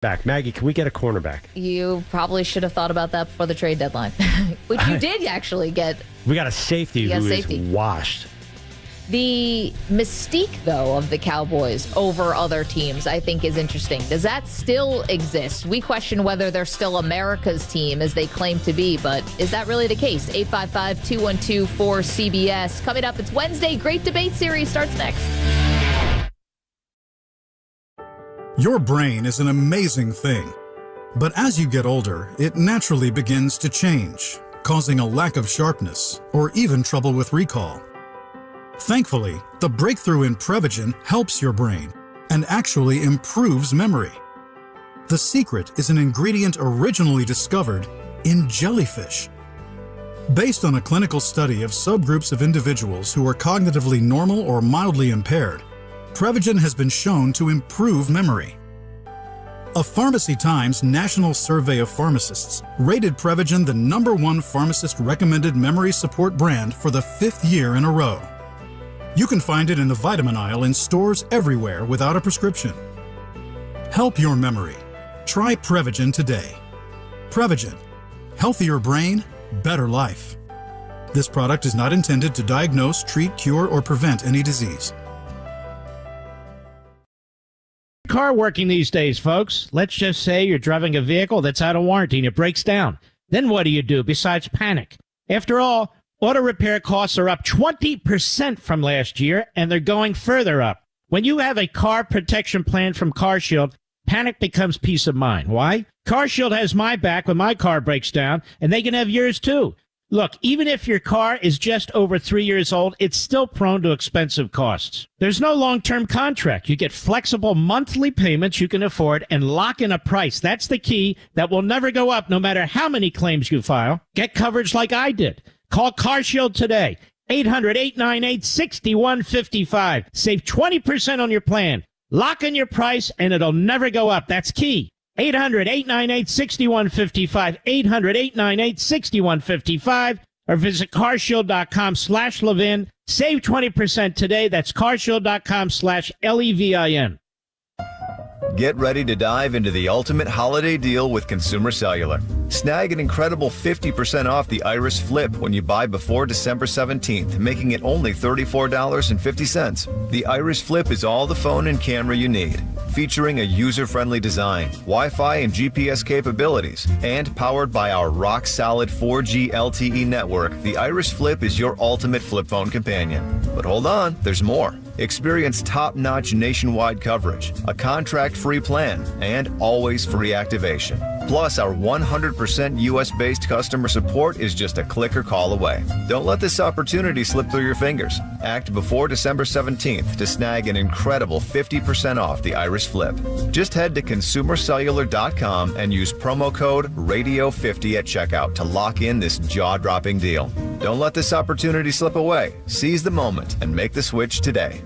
Back. Maggie, can we get a cornerback? You probably should have thought about that before the trade deadline, which you did actually get. We got a safety is washed. The mystique, though, of the Cowboys over other teams, I think, is interesting. Does that still exist? We question whether they're still America's team, as they claim to be, but is that really the case? 855-212-4CBS. Coming up, it's Wednesday. Great debate series starts next. Your brain is an amazing thing, but as you get older, it naturally begins to change, causing a lack of sharpness or even trouble with recall. Thankfully, the breakthrough in Prevagen helps your brain and actually improves memory. The secret is an ingredient originally discovered in jellyfish. Based on a clinical study of subgroups of individuals who are cognitively normal or mildly impaired, Prevagen has been shown to improve memory. A Pharmacy Times national survey of pharmacists rated Prevagen the #1 pharmacist-recommended memory support brand for the 5th year in a row. You can find it in the vitamin aisle in stores everywhere without a prescription. Help your memory. Try Prevagen today. Prevagen. Healthier brain, better life. This product is not intended to diagnose, treat, cure, or prevent any disease. Car working these days, folks. Let's just say you're driving a vehicle that's out of warranty and it breaks down. Then what do you do besides panic? After all, auto repair costs are up 20% from last year, and they're going further up. When you have a car protection plan from CarShield, panic becomes peace of mind. Why? CarShield has my back when my car breaks down, and they can have yours too. Look, even if your car is just over 3 years old, it's still prone to expensive costs. There's no long-term contract. You get flexible monthly payments you can afford and lock in a price. That's the key that will never go up no matter how many claims you file. Get coverage like I did. Call CarShield today. 800-898-6155. Save 20% on your plan. Lock in your price and it'll never go up. That's key. 800-898-6155, 800-898-6155, or visit carshield.com/Levin. Save 20% today. That's carshield.com/LEVIN. Get ready to dive into the ultimate holiday deal with Consumer Cellular. Snag an incredible 50% off the Iris Flip when you buy before December 17th, making it only $34.50. The Iris Flip is all the phone and camera you need, featuring a user-friendly design, Wi-Fi and GPS capabilities, and powered by our rock-solid 4G LTE network. The Iris Flip is your ultimate flip phone companion. But hold on, there's more. Experience top-notch nationwide coverage, a contract-free plan, and always free activation. Plus, our 100% U.S.-based customer support is just a click or call away. Don't let this opportunity slip through your fingers. Act before December 17th to snag an incredible 50% off the Iris Flip. Just head to consumercellular.com and use promo code RADIO50 at checkout to lock in this jaw-dropping deal. Don't let this opportunity slip away. Seize the moment and make the switch today.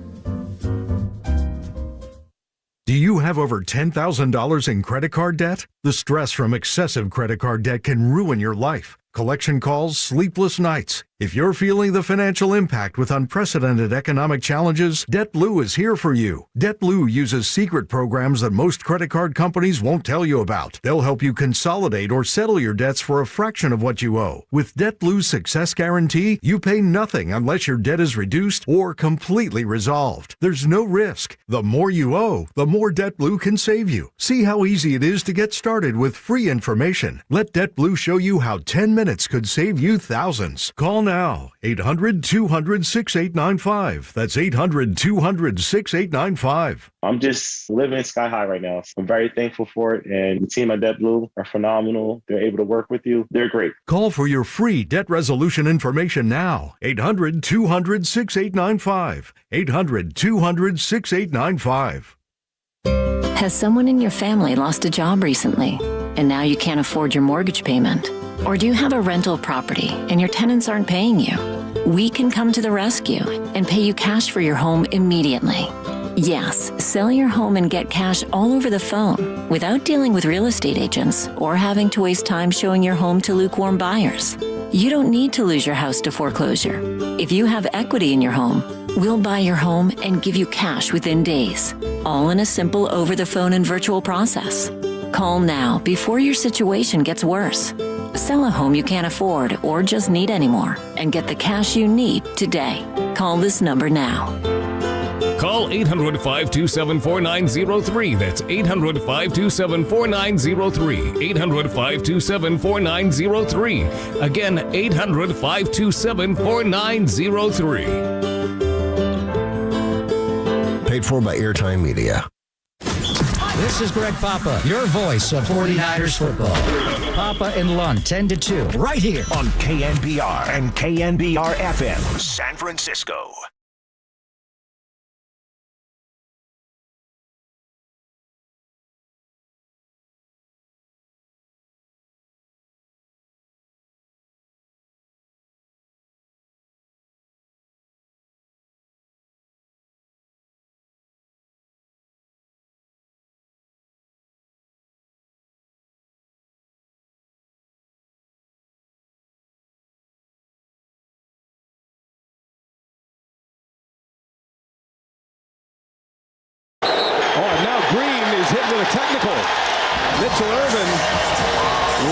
Do you have over $10,000 in credit card debt? The stress from excessive credit card debt can ruin your life. Collection calls, sleepless nights. If you're feeling the financial impact with unprecedented economic challenges, DebtBlue is here for you. DebtBlue uses secret programs that most credit card companies won't tell you about. They'll help you consolidate or settle your debts for a fraction of what you owe. With DebtBlue's Success Guarantee, you pay nothing unless your debt is reduced or completely resolved. There's no risk. The more you owe, the more DebtBlue can save you. See how easy it is to get started with free information. Let DebtBlue show you how 10 minutes could save you thousands. Call now. 800-200-6895. That's 800-200-6895. I'm just living sky high right now. I'm very thankful for it. And the team at DebtBlue are phenomenal. They're able to work with you. They're great. Call for your free debt resolution information now. 800-200-6895. 800-200-6895. Has someone in your family lost a job recently, and now you can't afford your mortgage payment? Or do you have a rental property and your tenants aren't paying you? We can come to the rescue and pay you cash for your home immediately. Yes, sell your home and get cash all over the phone without dealing with real estate agents or having to waste time showing your home to lukewarm buyers. You don't need to lose your house to foreclosure. If you have equity in your home, we'll buy your home and give you cash within days, all in a simple over-the-phone and virtual process. Call now before your situation gets worse. Sell a home you can't afford or just need anymore and get the cash you need today. Call this number now. Call 800-527-4903. That's 800-527-4903. 800-527-4903. Again, 800-527-4903. Paid for by Airtime Media. This is Greg Papa, your voice of 49ers football. Papa and Lund, 10 to 2, right here on KNBR and KNBR FM, San Francisco. Technical. Mitchell Irvin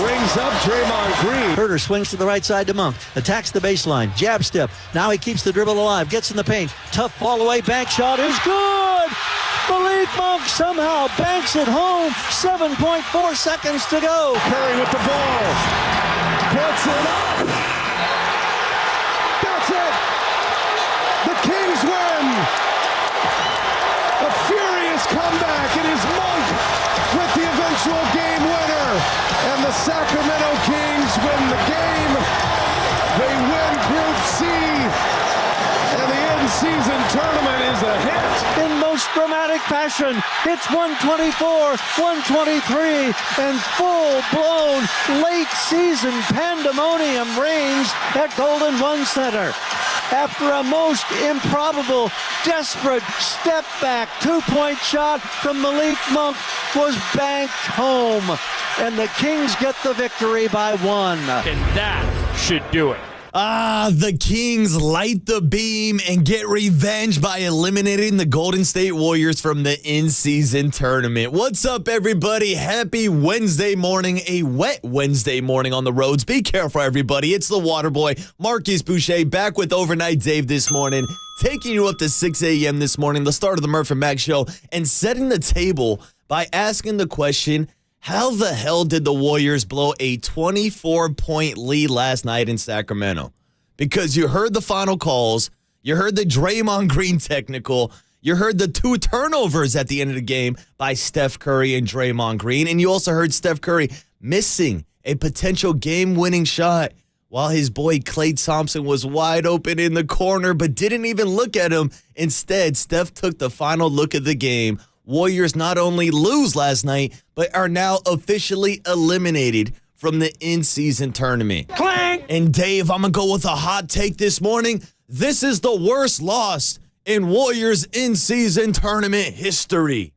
rings up Draymond Green. Herder swings to the right side to Monk. Attacks the baseline. Jab step. Now he keeps the dribble alive. Gets in the paint. Tough fall away. Bank shot is good. Malik Monk somehow banks it home. 7.4 seconds to go. Curry with the ball. Puts it up. That's it. The Kings win. A furious comeback. It is Monk with the eventual game winner. And the Sacramento Kings win the game. They win Group C. And the in-season tournament is a hit. In most dramatic fashion, it's 124-123, and full-blown late-season pandemonium reigns at Golden One Center. After a most improbable, desperate step-back two-point shot from Malik Monk was banked home. And the Kings get the victory by 1. And that should do it. The Kings light the beam and get revenge by eliminating the Golden State Warriors from the in-season tournament. What's up, everybody? Happy Wednesday morning, a wet Wednesday morning on the roads. Be careful, everybody. It's the Waterboy, Marquise Boucher, back with Overnight Dave this morning, taking you up to 6 a.m. this morning, the start of the Murph Mac show, and setting the table by asking the question, how the hell did the Warriors blow a 24-point lead last night in Sacramento? Because you heard the final calls, you heard the Draymond Green technical, you heard the 2 turnovers at the end of the game by Steph Curry and Draymond Green, and you also heard Steph Curry missing a potential game-winning shot while his boy Klay Thompson was wide open in the corner but didn't even look at him. Instead, Steph took the final look at the game. Warriors not only lose last night, but are now officially eliminated from the in-season tournament. Clang! And Dave, I'm going to go with a hot take this morning. This is the worst loss in Warriors in-season tournament history.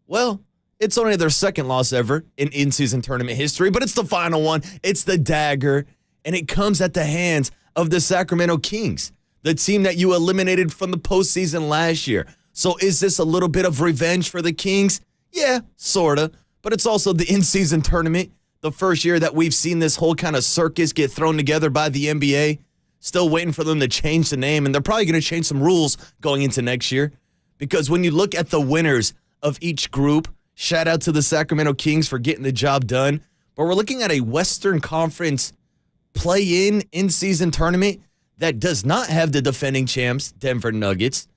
Well, it's only their second loss ever in in-season tournament history, but it's the final one. It's the dagger, and it comes at the hands of the Sacramento Kings, the team that you eliminated from the postseason last year. So is this a little bit of revenge for the Kings? Yeah, sort of. But it's also the in-season tournament, the first year that we've seen this whole kind of circus get thrown together by the NBA. Still waiting for them to change the name, and they're probably going to change some rules going into next year. Because when you look at the winners of each group, shout out to the Sacramento Kings for getting the job done. But we're looking at a Western Conference play-in in-season tournament that does not have the defending champs, Denver Nuggets,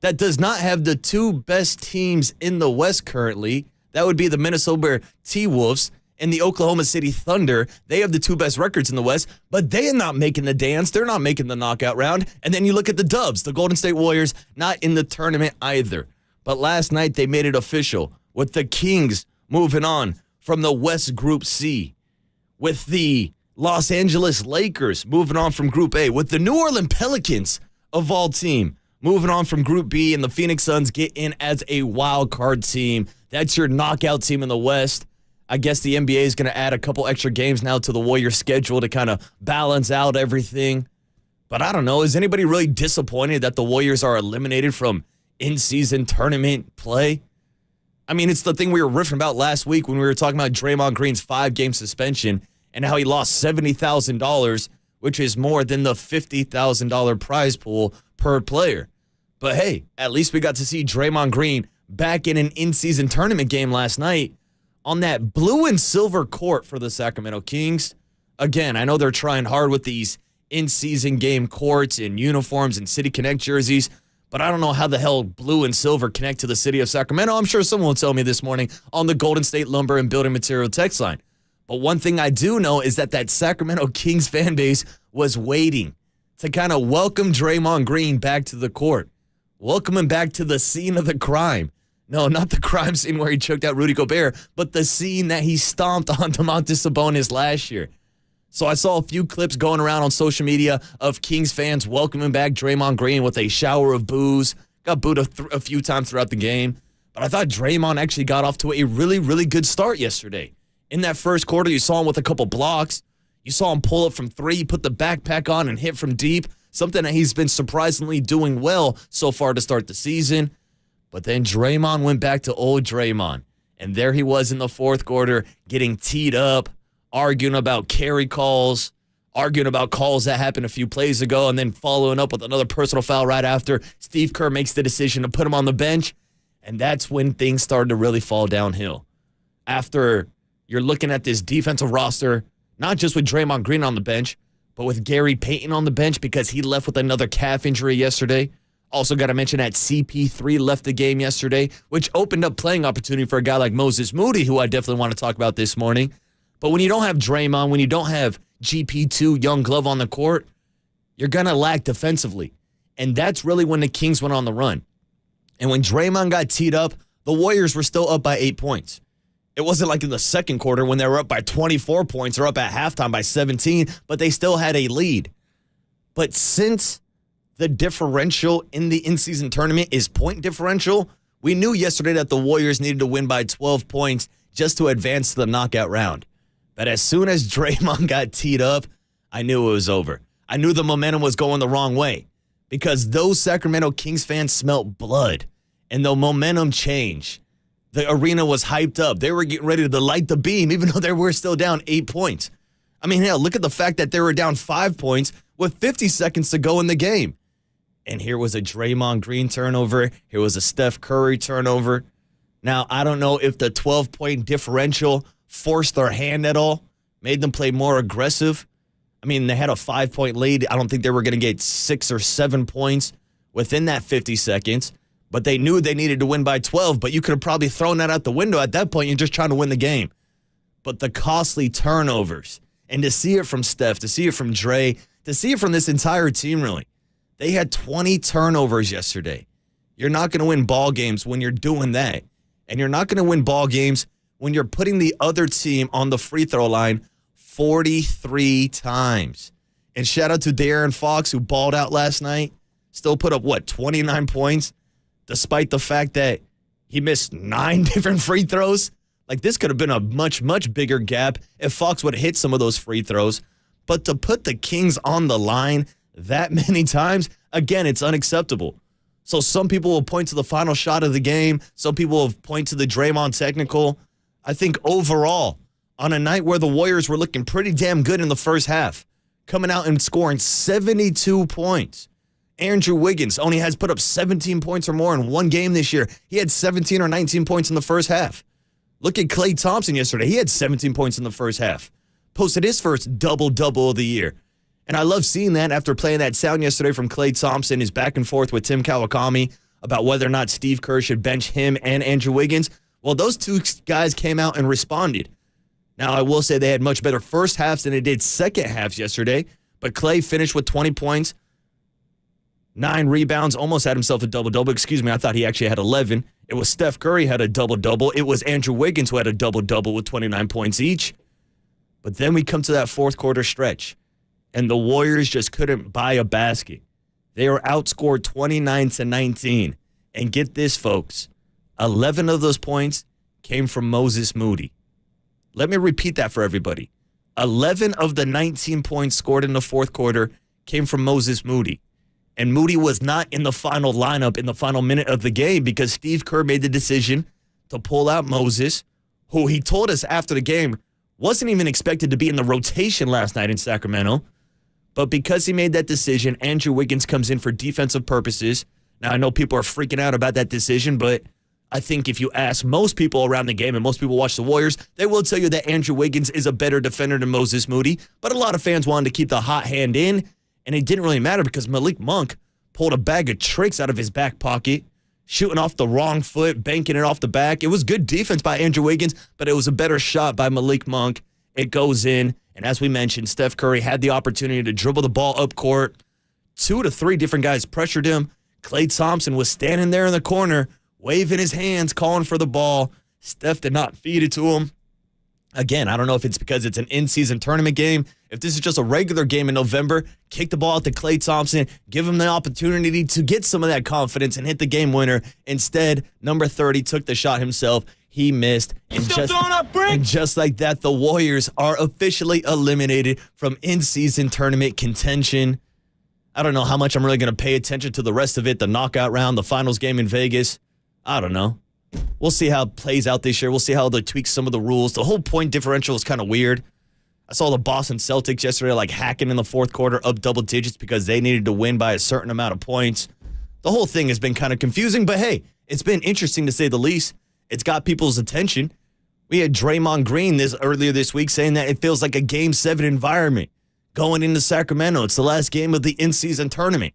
that does not have the 2 best teams in the West currently. That would be the Minnesota T-Wolves and the Oklahoma City Thunder. They have the 2 best records in the West, but they are not making the dance. They're not making the knockout round. And then you look at the Dubs, the Golden State Warriors, not in the tournament either. But last night they made it official with the Kings moving on from the West Group C, with the Los Angeles Lakers moving on from Group A, with the New Orleans Pelicans, of all team, moving on from Group B, and the Phoenix Suns get in as a wild card team. That's your knockout team in the West. I guess the NBA is going to add a couple extra games now to the Warriors' schedule to kind of balance out everything. But I don't know. Is anybody really disappointed that the Warriors are eliminated from in-season tournament play? I mean, it's the thing we were riffing about last week when we were talking about Draymond Green's 5-game suspension and how he lost $70,000, which is more than the $50,000 prize pool per player. But hey, at least we got to see Draymond Green back in an in-season tournament game last night on that blue and silver court for the Sacramento Kings. Again, I know they're trying hard with these in-season game courts and uniforms and City Connect jerseys, but I don't know how the hell blue and silver connect to the city of Sacramento. I'm sure someone will tell me this morning on the Golden State Lumber and Building Material text line. But one thing I do know is that Sacramento Kings fan base was waiting to kind of welcome Draymond Green back to the court. Welcome him back to the scene of the crime. No, not the crime scene where he choked out Rudy Gobert, but the scene that he stomped on Domantas Sabonis last year. So I saw a few clips going around on social media of Kings fans welcoming back Draymond Green with a shower of boos. Got booed a few times throughout the game. But I thought Draymond actually got off to a really, really good start yesterday. In that first quarter, you saw him with a couple blocks. You saw him pull up from three, put the backpack on, and hit from deep. Something that he's been surprisingly doing well so far to start the season. But then Draymond went back to old Draymond. And there he was in the fourth quarter getting teed up, arguing about carry calls, arguing about calls that happened a few plays ago, and then following up with another personal foul right after. Steve Kerr makes the decision to put him on the bench, and that's when things started to really fall downhill. After you're looking at this defensive roster, not just with Draymond Green on the bench, but with Gary Payton on the bench because he left with another calf injury yesterday. Also got to mention that CP3 left the game yesterday, which opened up playing opportunity for a guy like Moses Moody, who I definitely want to talk about this morning. But when you don't have Draymond, when you don't have GP2, Young Glove on the court, you're going to lack defensively. And that's really when the Kings went on the run. And when Draymond got teed up, the Warriors were still up by 8 points. It wasn't like in the second quarter when they were up by 24 points or up at halftime by 17, but they still had a lead. But since the differential in the in-season tournament is point differential, we knew yesterday that the Warriors needed to win by 12 points just to advance to the knockout round. But as soon as Draymond got teed up, I knew it was over. I knew the momentum was going the wrong way because those Sacramento Kings fans smelt blood and the momentum changed. The arena was hyped up. They were getting ready to light the beam even though they were still down 8 points. I mean, hell, look at the fact that they were down 5 points with 50 seconds to go in the game. And here was a Draymond Green turnover. Here was a Steph Curry turnover. Now, I don't know if the 12-point differential forced their hand at all, made them play more aggressive. I mean, they had a 5-point lead. I don't think they were going to get 6 or 7 points within that 50 seconds, but they knew they needed to win by 12, but you could have probably thrown that out the window at that point. You're just trying to win the game. But the costly turnovers, and to see it from Steph, to see it from Dre, to see it from this entire team, really. They had 20 turnovers yesterday. You're not going to win ball games when you're doing that. And you're not going to win ball games when you're putting the other team on the free throw line 43 times. And shout out to De'Aaron Fox, who balled out last night. Still put up, 29 points, despite the fact that he missed 9 different free throws. Like, this could have been a much, much bigger gap if Fox would have hit some of those free throws. But to put the Kings on the line that many times, again, it's unacceptable. So some people will point to the final shot of the game. Some people will point to the Draymond technical. I think overall, on a night where the Warriors were looking pretty damn good in the first half, coming out and scoring 72 points. Andrew Wiggins only has put up 17 points or more in one game this year. He had 17 or 19 points in the first half. Look at Klay Thompson yesterday. He had 17 points in the first half. Posted his first double-double of the year. And I love seeing that after playing that sound yesterday from Klay Thompson, his back and forth with Tim Kawakami about whether or not Steve Kerr should bench him and Andrew Wiggins. Well, those two guys came out and responded. Now, I will say they had much better first halves than they did second halves yesterday, but Klay finished with 20 points, 9 rebounds, almost had himself a double-double. Excuse me, I thought he actually had 11. It was Steph Curry had a double-double. It was Andrew Wiggins who had a double-double with 29 points each. But then we come to that fourth quarter stretch, and the Warriors just couldn't buy a basket. They were outscored 29-19. And get this, folks, 11 of those points came from Moses Moody. Let me repeat that for everybody. 11 of the 19 points scored in the fourth quarter came from Moses Moody. And Moody was not in the final lineup in the final minute of the game because Steve Kerr made the decision to pull out Moses, who he told us after the game wasn't even expected to be in the rotation last night in Sacramento. But because he made that decision, Andrew Wiggins comes in for defensive purposes. Now, I know people are freaking out about that decision, but I think if you ask most people around the game and most people watch the Warriors, they will tell you that Andrew Wiggins is a better defender than Moses Moody. But a lot of fans wanted to keep the hot hand in, and it didn't really matter because Malik Monk pulled a bag of tricks out of his back pocket, shooting off the wrong foot, banking it off the back. It was good defense by Andrew Wiggins, but it was a better shot by Malik Monk. It goes in, and as we mentioned, Steph Curry had the opportunity to dribble the ball up court. 2 to 3 different guys pressured him. Klay Thompson was standing there in the corner, waving his hands, calling for the ball. Steph did not feed it to him. Again, I don't know if it's because it's an in-season tournament game. If this is just a regular game in November, kick the ball out to Klay Thompson, give him the opportunity to get some of that confidence and hit the game winner. Instead, number 30 took the shot himself. He missed. And just like that, the Warriors are officially eliminated from in-season tournament contention. I don't know how much I'm really going to pay attention to the rest of it, the knockout round, the finals game in Vegas. I don't know. We'll see how it plays out this year. We'll see how they tweak some of the rules. The whole point differential is kind of weird. I saw the Boston Celtics yesterday like hacking in the fourth quarter up double digits because they needed to win by a certain amount of points. The whole thing has been kind of confusing, but hey, it's been interesting to say the least. It's got people's attention. We had Draymond Green earlier this week saying that it feels like a Game 7 environment going into Sacramento. It's the last game of the in-season tournament.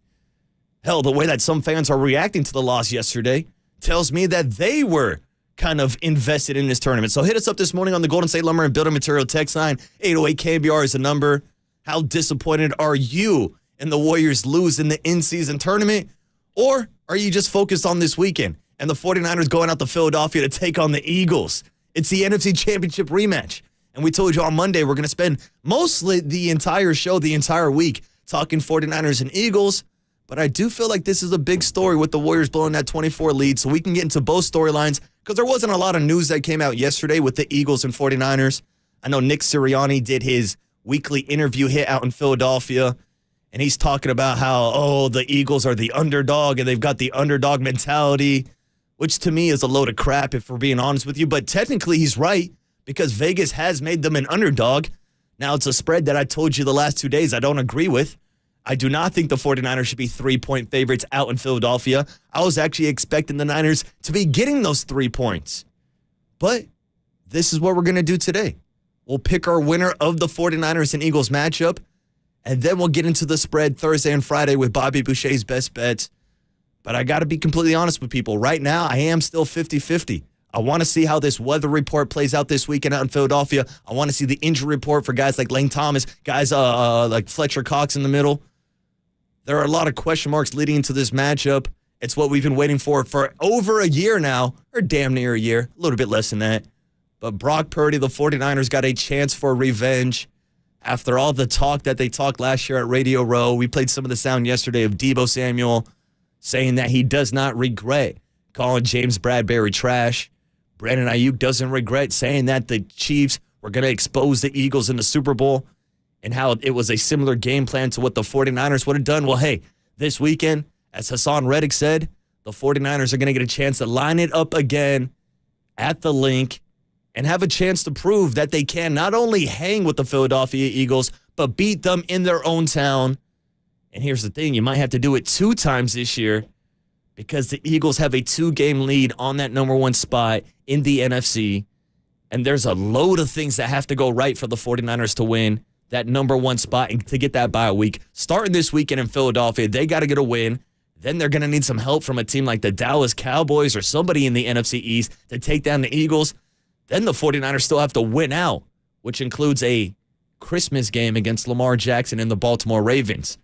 Hell, the way that some fans are reacting to the loss yesterday tells me that they were kind of invested in this tournament. So hit us up this morning on the Golden State Lumber and Building Material text line. 808 KNBR is the number. How disappointed are you in the Warriors losing the in-season tournament? Or are you just focused on this weekend and the 49ers going out to Philadelphia to take on the Eagles? It's the NFC Championship rematch. And we told you on Monday we're going to spend mostly the entire show, the entire week, talking 49ers and Eagles. But I do feel like this is a big story with the Warriors blowing that 24 lead, so we can get into both storylines because there wasn't a lot of news that came out yesterday with the Eagles and 49ers. I know Nick Sirianni did his weekly interview hit out in Philadelphia, and he's talking about how, the Eagles are the underdog and they've got the underdog mentality, which to me is a load of crap if we're being honest with you. But technically he's right because Vegas has made them an underdog. Now it's a spread that I told you the last 2 days I don't agree with. I do not think the 49ers should be 3-point favorites out in Philadelphia. I was actually expecting the Niners to be getting those 3 points. But this is what we're going to do today. We'll pick our winner of the 49ers and Eagles matchup, and then we'll get into the spread Thursday and Friday with Bobby Boucher's best bets. But I got to be completely honest with people. Right now, I am still 50-50. I want to see how this weather report plays out this weekend out in Philadelphia. I want to see the injury report for guys like Lane Thomas, guys like Fletcher Cox in the middle. There are a lot of question marks leading into this matchup. It's what we've been waiting for over a year now, or damn near a year, a little bit less than that. But Brock Purdy, the 49ers, got a chance for revenge. After all the talk that they talked last year at Radio Row, we played some of the sound yesterday of Deebo Samuel saying that he does not regret calling James Bradbury trash. Brandon Ayuk doesn't regret saying that the Chiefs were going to expose the Eagles in the Super Bowl and how it was a similar game plan to what the 49ers would have done. Well, hey, this weekend, as Hassan Reddick said, the 49ers are going to get a chance to line it up again at the Link and have a chance to prove that they can not only hang with the Philadelphia Eagles, but beat them in their own town. And here's the thing, you might have to do it 2 times this year because the Eagles have a 2-game lead on that number 1 spot in the NFC. And there's a load of things that have to go right for the 49ers to win that number 1 spot and to get that bye week. Starting this weekend in Philadelphia, they got to get a win. Then they're going to need some help from a team like the Dallas Cowboys or somebody in the NFC East to take down the Eagles. Then the 49ers still have to win out, which includes a Christmas game against Lamar Jackson and the Baltimore Ravens,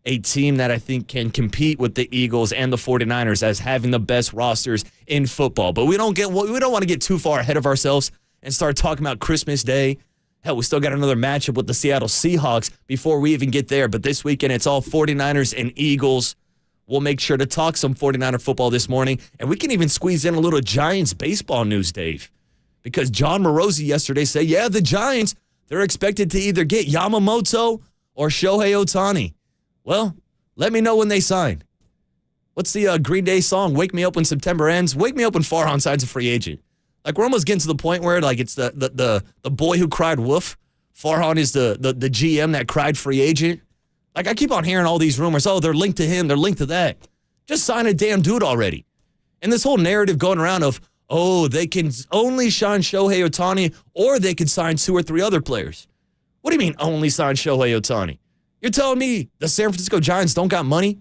a team that I think can compete with the Eagles and the 49ers as having the best rosters in football. But we don't want to get too far ahead of ourselves and start talking about Christmas Day. Hell, we still got another matchup with the Seattle Seahawks before we even get there. But this weekend, it's all 49ers and Eagles. We'll make sure to talk some 49er football this morning. And we can even squeeze in a little Giants baseball news, Dave. Because John Morosi yesterday said, yeah, the Giants, they're expected to either get Yamamoto or Shohei Ohtani. Well, let me know when they sign. What's the Green Day song, Wake Me Up When September Ends? Wake me up when Farhan signs a free agent. Like, we're almost getting to the point where, like, it's the boy who cried wolf. Farhan is the GM that cried free agent. Like, I keep on hearing all these rumors. Oh, they're linked to him. They're linked to that. Just sign a damn dude already. And this whole narrative going around of, oh, they can only sign Shohei Ohtani or they could sign 2 or 3 other players. What do you mean only sign Shohei Ohtani? You're telling me the San Francisco Giants don't got money?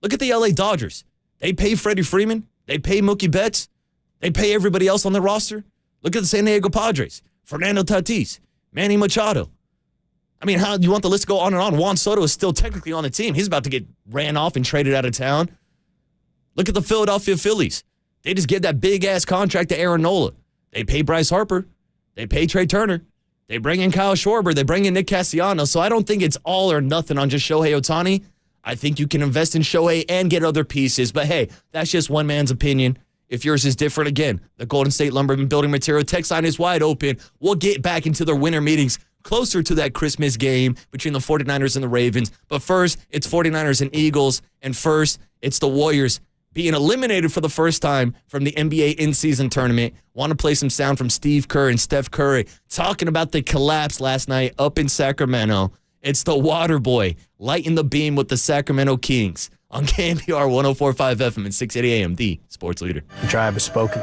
Look at the LA Dodgers. They pay Freddie Freeman. They pay Mookie Betts. They pay everybody else on their roster. Look at the San Diego Padres. Fernando Tatis. Manny Machado. I mean, how do you want the list to go on and on? Juan Soto is still technically on the team. He's about to get ran off and traded out of town. Look at the Philadelphia Phillies. They just give that big-ass contract to Aaron Nola. They pay Bryce Harper. They pay Trey Turner. They bring in Kyle Schwarber. They bring in Nick Castellanos. So I don't think it's all or nothing on just Shohei Ohtani. I think you can invest in Shohei and get other pieces. But, hey, that's just one man's opinion. If yours is different, again, the Golden State Lumberman Building Material text line is wide open. We'll get back into their winter meetings closer to that Christmas game between the 49ers and the Ravens. But first, it's 49ers and Eagles. And first, it's the Warriors being eliminated for the first time from the NBA in-season tournament. Want to play some sound from Steve Kerr and Steph Curry talking about the collapse last night up in Sacramento. It's the Water Boy lighting the beam with the Sacramento Kings on KNBR 104.5 FM and 680 AM, the sports leader. The tribe has spoken.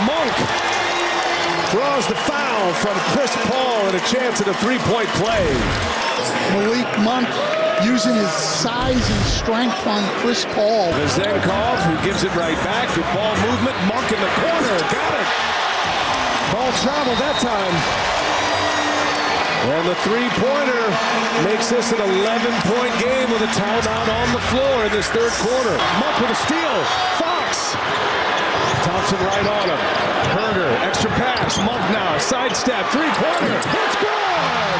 Monk draws the foul from Chris Paul and a chance at a three-point play. Malik Monk using his size and strength on Chris Paul. The Zen calls, who gives it right back. Good ball movement. Monk in the corner. Got it. Ball traveled that time. And the three-pointer makes this an 11-point game with a timeout on the floor in this third quarter. Monk with a steal. Fox. Thompson right on him. Herder, extra pass. Monk now, sidestep, three-pointer. It's good!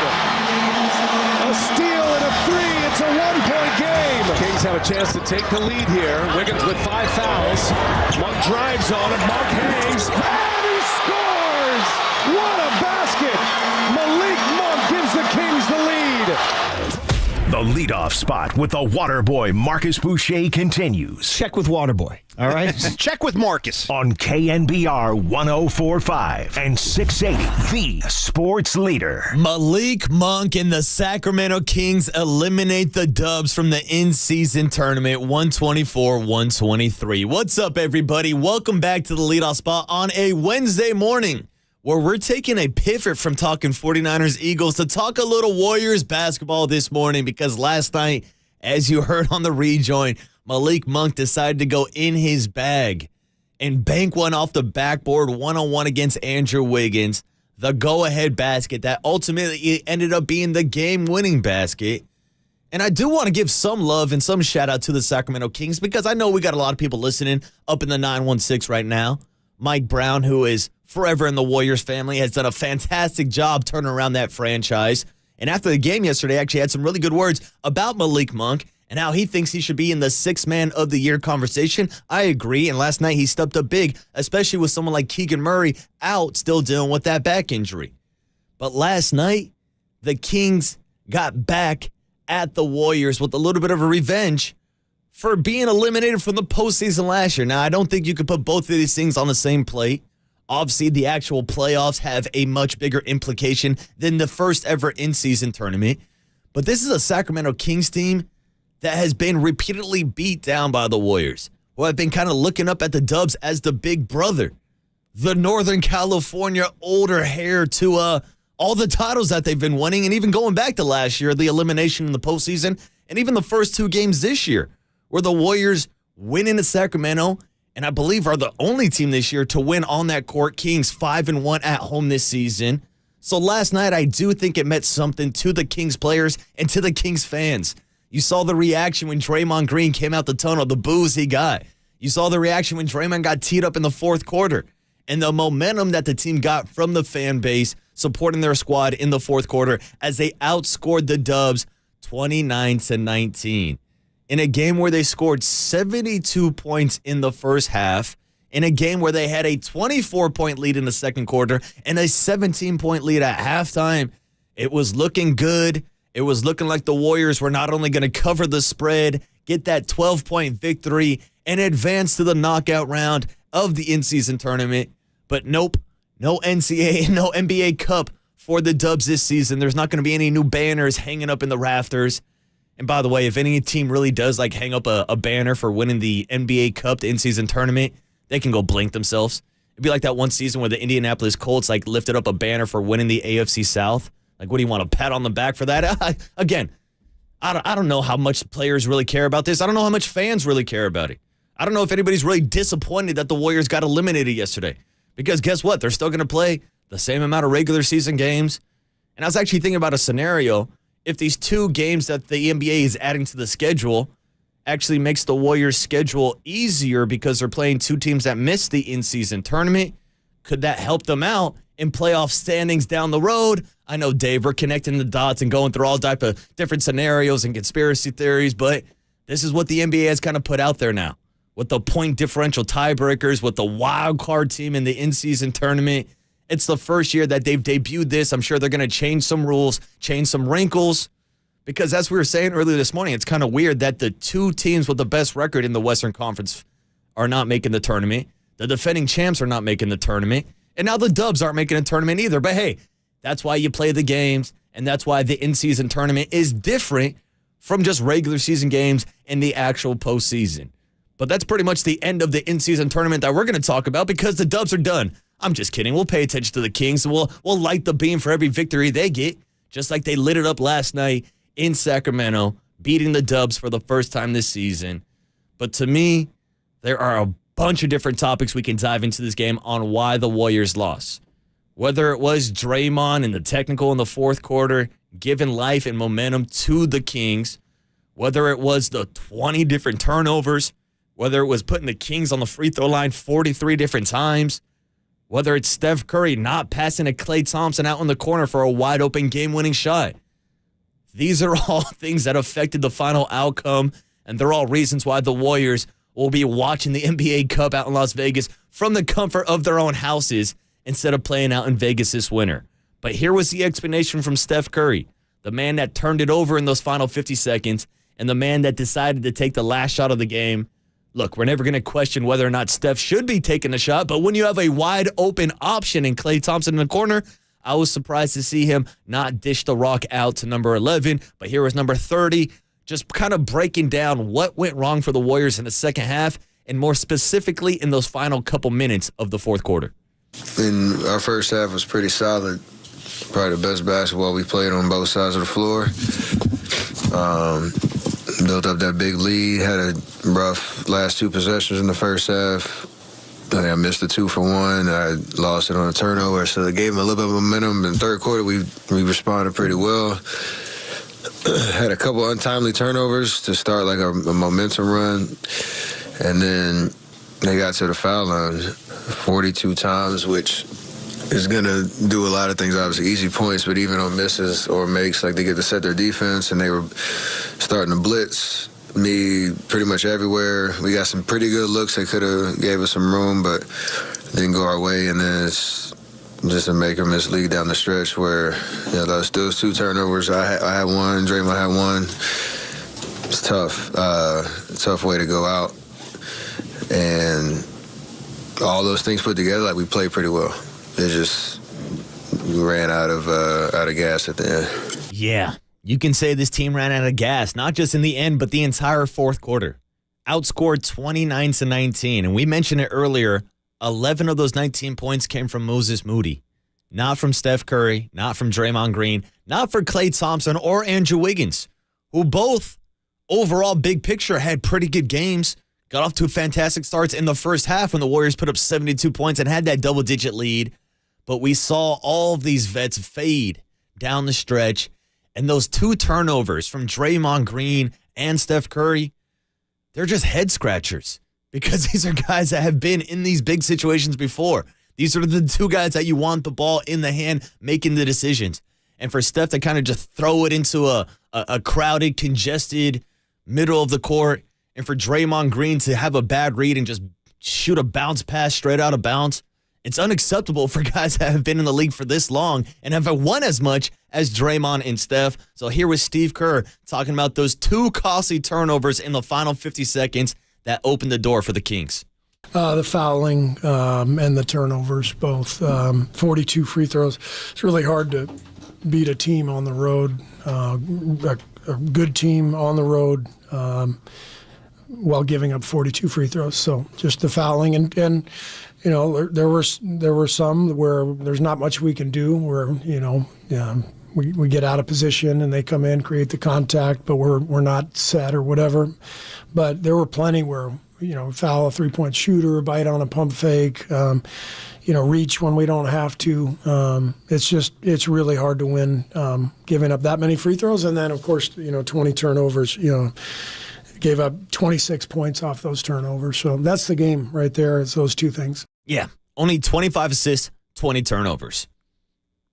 A steal and a three. It's a one-point game. Kings have a chance to take the lead here. Wiggins with 5 fouls. Monk drives on him. Monk hangs. And he scores! What a basket! Malik Monk gives the Kings the lead. The leadoff spot with the water boy Marcus Boucher continues. Check with Waterboy. All right? Check with Marcus. On KNBR 104.5 and 680, the sports leader. Malik Monk and the Sacramento Kings eliminate the Dubs from the in-season tournament, 124-123. What's up, everybody? Welcome back to the leadoff spot on a Wednesday morning, where we're taking a pivot from talking 49ers Eagles to talk a little Warriors basketball this morning, because last night, as you heard on the rejoin, Malik Monk decided to go in his bag and bank one off the backboard one-on-one against Andrew Wiggins, the go-ahead basket that ultimately ended up being the game-winning basket. And I do want to give some love and some shout-out to the Sacramento Kings, because I know we got a lot of people listening up in the 916 right now. Mike Brown, who is forever in the Warriors family, has done a fantastic job turning around that franchise. And after the game yesterday, actually had some really good words about Malik Monk and how he thinks he should be in the Sixth Man of the Year conversation. I agree. And last night he stepped up big, especially with someone like Keegan Murray out, still dealing with that back injury. But last night, the Kings got back at the Warriors with a little bit of a revenge for being eliminated from the postseason last year. Now, I don't think you could put both of these things on the same plate. Obviously, the actual playoffs have a much bigger implication than the first ever in-season tournament. But this is a Sacramento Kings team that has been repeatedly beat down by the Warriors, who have been kind of looking up at the Dubs as the big brother, the Northern California older heir to all the titles that they've been winning, and even going back to last year, the elimination in the postseason, and even the first 2 games this year, where the Warriors win in Sacramento, and I believe are the only team this year to win on that court. Kings 5-1 at home this season. So last night, I do think it meant something to the Kings players and to the Kings fans. You saw the reaction when Draymond Green came out the tunnel, the boos he got. You saw the reaction when Draymond got teed up in the fourth quarter, and the momentum that the team got from the fan base supporting their squad in the fourth quarter as they outscored the Dubs 29-19. In a game where they scored 72 points in the first half, in a game where they had a 24-point lead in the second quarter and a 17-point lead at halftime. It was looking good. It was looking like the Warriors were not only going to cover the spread, get that 12-point victory, and advance to the knockout round of the in-season tournament. But nope, no NCAA and no NBA Cup for the Dubs this season. There's not going to be any new banners hanging up in the rafters. And by the way, if any team really does like hang up a banner for winning the NBA Cup, the in-season tournament, they can go blink themselves. It'd be like that one season where the Indianapolis Colts like lifted up a banner for winning the AFC South. Like, what do you want, a pat on the back for that? Again, I don't know how much players really care about this. I don't know how much fans really care about it. I don't know if anybody's really disappointed that the Warriors got eliminated yesterday. Because guess what? They're still going to play the same amount of regular season games. And I was actually thinking about a scenario. If these 2 games that the NBA is adding to the schedule actually makes the Warriors' schedule easier because they're playing 2 teams that missed the in-season tournament, could that help them out in playoff standings down the road? I know, Dave, we're connecting the dots and going through all type of different scenarios and conspiracy theories, but this is what the NBA has kind of put out there now. With the point differential tiebreakers, with the wild card team in the in-season tournament. It's the first year that they've debuted this. I'm sure they're going to change some rules, change some wrinkles. Because as we were saying earlier this morning, it's kind of weird that the 2 teams with the best record in the Western Conference are not making the tournament. The defending champs are not making the tournament. And now the Dubs aren't making a tournament either. But hey, that's why you play the games, and that's why the in-season tournament is different from just regular season games and the actual postseason. But that's pretty much the end of the in-season tournament that we're going to talk about because the Dubs are done. I'm just kidding. We'll pay attention to the Kings, and we'll light the beam for every victory they get, just like they lit it up last night in Sacramento, beating the Dubs for the first time this season. But to me, there are a bunch of different topics we can dive into this game on why the Warriors lost. Whether it was Draymond and the technical in the fourth quarter, giving life and momentum to the Kings, whether it was the 20 different turnovers, whether it was putting the Kings on the free throw line 43 different times, whether it's Steph Curry not passing to Klay Thompson out in the corner for a wide open game-winning shot. These are all things that affected the final outcome, and they're all reasons why the Warriors will be watching the NBA Cup out in Las Vegas from the comfort of their own houses instead of playing out in Vegas this winter. But here was the explanation from Steph Curry, the man that turned it over in those final 50 seconds and the man that decided to take the last shot of the game. Look, we're never going to question whether or not Steph should be taking the shot, but when you have a wide open option in Klay Thompson in the corner, I was surprised to see him not dish the rock out to number 11, but here was number 30, just kind of breaking down what went wrong for the Warriors in the second half, and more specifically in those final couple minutes of the fourth quarter. And our first half was pretty solid. Probably the best basketball we played on both sides of the floor. Built up that big lead, had a rough last two possessions in the first half. I missed the 2 for 1. I lost it on a turnover, so it gave them a little bit of momentum. In the third quarter, we responded pretty well. Had a couple untimely turnovers to start like a momentum run. And then they got to the foul line 42 times, which is going to do a lot of things, obviously easy points, but even on misses or makes, like they get to set their defense, and they were starting to blitz me pretty much everywhere. We got some pretty good looks. They could have gave us some room, but didn't go our way. And then it's just a make or miss league down the stretch where those 2 turnovers. I had one, Draymond had one. It's tough. Tough way to go out. And all those things put together, like we played pretty well. It just we ran out of gas at the end. Yeah, you can say this team ran out of gas, not just in the end, but the entire fourth quarter. Outscored 29-19, and we mentioned it earlier, 11 of those 19 points came from Moses Moody. Not from Steph Curry, not from Draymond Green, not for Klay Thompson or Andrew Wiggins, who both, overall big picture, had pretty good games. Got off to fantastic starts in the first half when the Warriors put up 72 points and had that double-digit lead. But we saw all of these vets fade down the stretch. And those 2 turnovers from Draymond Green and Steph Curry, they're just head-scratchers because these are guys that have been in these big situations before. These are the 2 guys that you want the ball in the hand making the decisions. And for Steph to kind of just throw it into a crowded, congested middle of the court, and for Draymond Green to have a bad read and just shoot a bounce pass straight out of bounds, it's unacceptable for guys that have been in the league for this long and have won as much as Draymond and Steph. So here was Steve Kerr talking about those 2 costly turnovers in the final 50 seconds that opened the door for the Kings. The fouling and the turnovers, both 42 free throws. It's really hard to beat a team on the road, a good team on the road, while giving up 42 free throws. So just the fouling and there were some where there's not much we can do where we get out of position and they come in, create the contact, but we're not set or whatever. But there were plenty where foul a 3-point shooter, bite on a pump fake, reach when we don't have to. It's really hard to win giving up that many free throws, and then of course 20 turnovers. Gave up 26 points off those turnovers. So that's the game right there. It's those 2 things. Yeah, only 25 assists, 20 turnovers.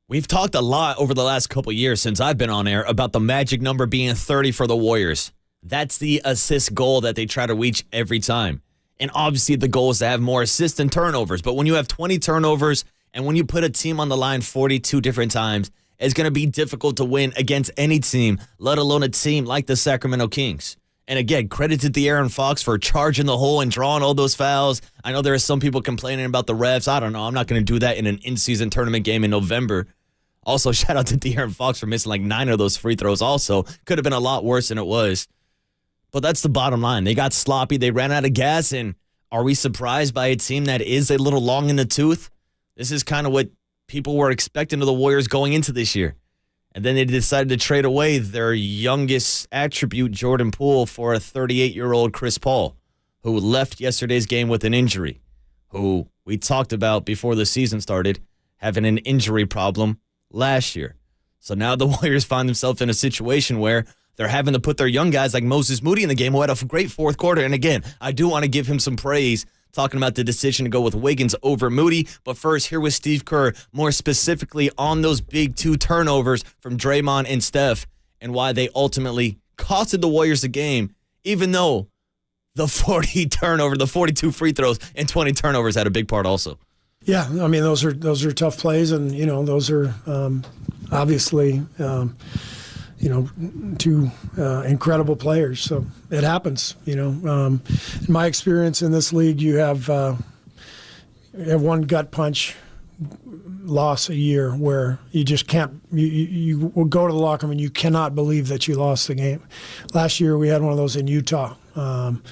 We've talked a lot over the last couple years since I've been on air about the magic number being 30 for the Warriors. That's the assist goal that they try to reach every time. And obviously the goal is to have more assists and turnovers. But when you have 20 turnovers and when you put a team on the line 42 different times, it's going to be difficult to win against any team, let alone a team like the Sacramento Kings. And again, credit to De'Aaron Fox for charging the hole and drawing all those fouls. I know there are some people complaining about the refs. I don't know. I'm not going to do that in an in-season tournament game in November. Also, shout out to De'Aaron Fox for missing like 9 of those free throws also. Could have been a lot worse than it was. But that's the bottom line. They got sloppy. They ran out of gas. And are we surprised by a team that is a little long in the tooth? This is kind of what people were expecting of the Warriors going into this year. And then they decided to trade away their youngest attribute, Jordan Poole, for a 38-year-old Chris Paul, who left yesterday's game with an injury, who we talked about before the season started, having an injury problem last year. So now the Warriors find themselves in a situation where they're having to put their young guys like Moses Moody in the game, who had a great fourth quarter. And again, I do want to give him some praise, talking about the decision to go with Wiggins over Moody. But first, here was Steve Kerr, more specifically on those big 2 turnovers from Draymond and Steph, and why they ultimately costed the Warriors the game, even though the 42 free throws and 20 turnovers had a big part also. Yeah, I mean, those are tough plays, and, those are obviously, two incredible players. So it happens, In my experience in this league, you have one gut punch loss a year where you just can't, you will go to the locker room and you cannot believe that you lost the game. Last year we had one of those in Utah. And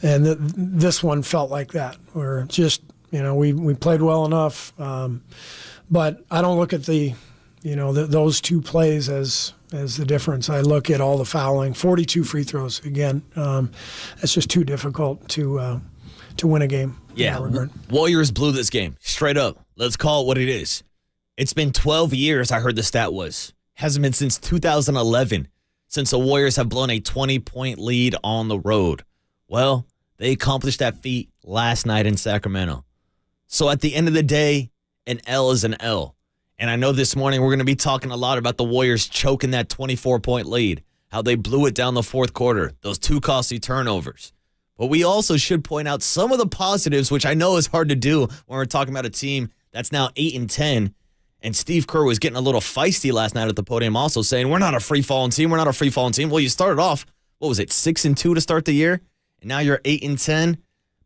this one felt like that, where just, we played well enough. But I don't look at those 2 plays as the difference. I look at all the fouling, 42 free throws. Again, it's just too difficult to win a game. Yeah, Warriors blew this game, straight up. Let's call it what it is. It's been 12 years, I heard the stat was. Hasn't been since 2011, since the Warriors have blown a 20-point lead on the road. Well, they accomplished that feat last night in Sacramento. So at the end of the day, an L is an L. And I know this morning we're going to be talking a lot about the Warriors choking that 24-point lead, how they blew it down the fourth quarter, those 2 costly turnovers. But we also should point out some of the positives, which I know is hard to do when we're talking about a team that's now 8-10. And Steve Kerr was getting a little feisty last night at the podium also, saying, we're not a free-falling team. We're not a free-falling team. Well, you started off, 6-2 to start the year? And now you're 8-10.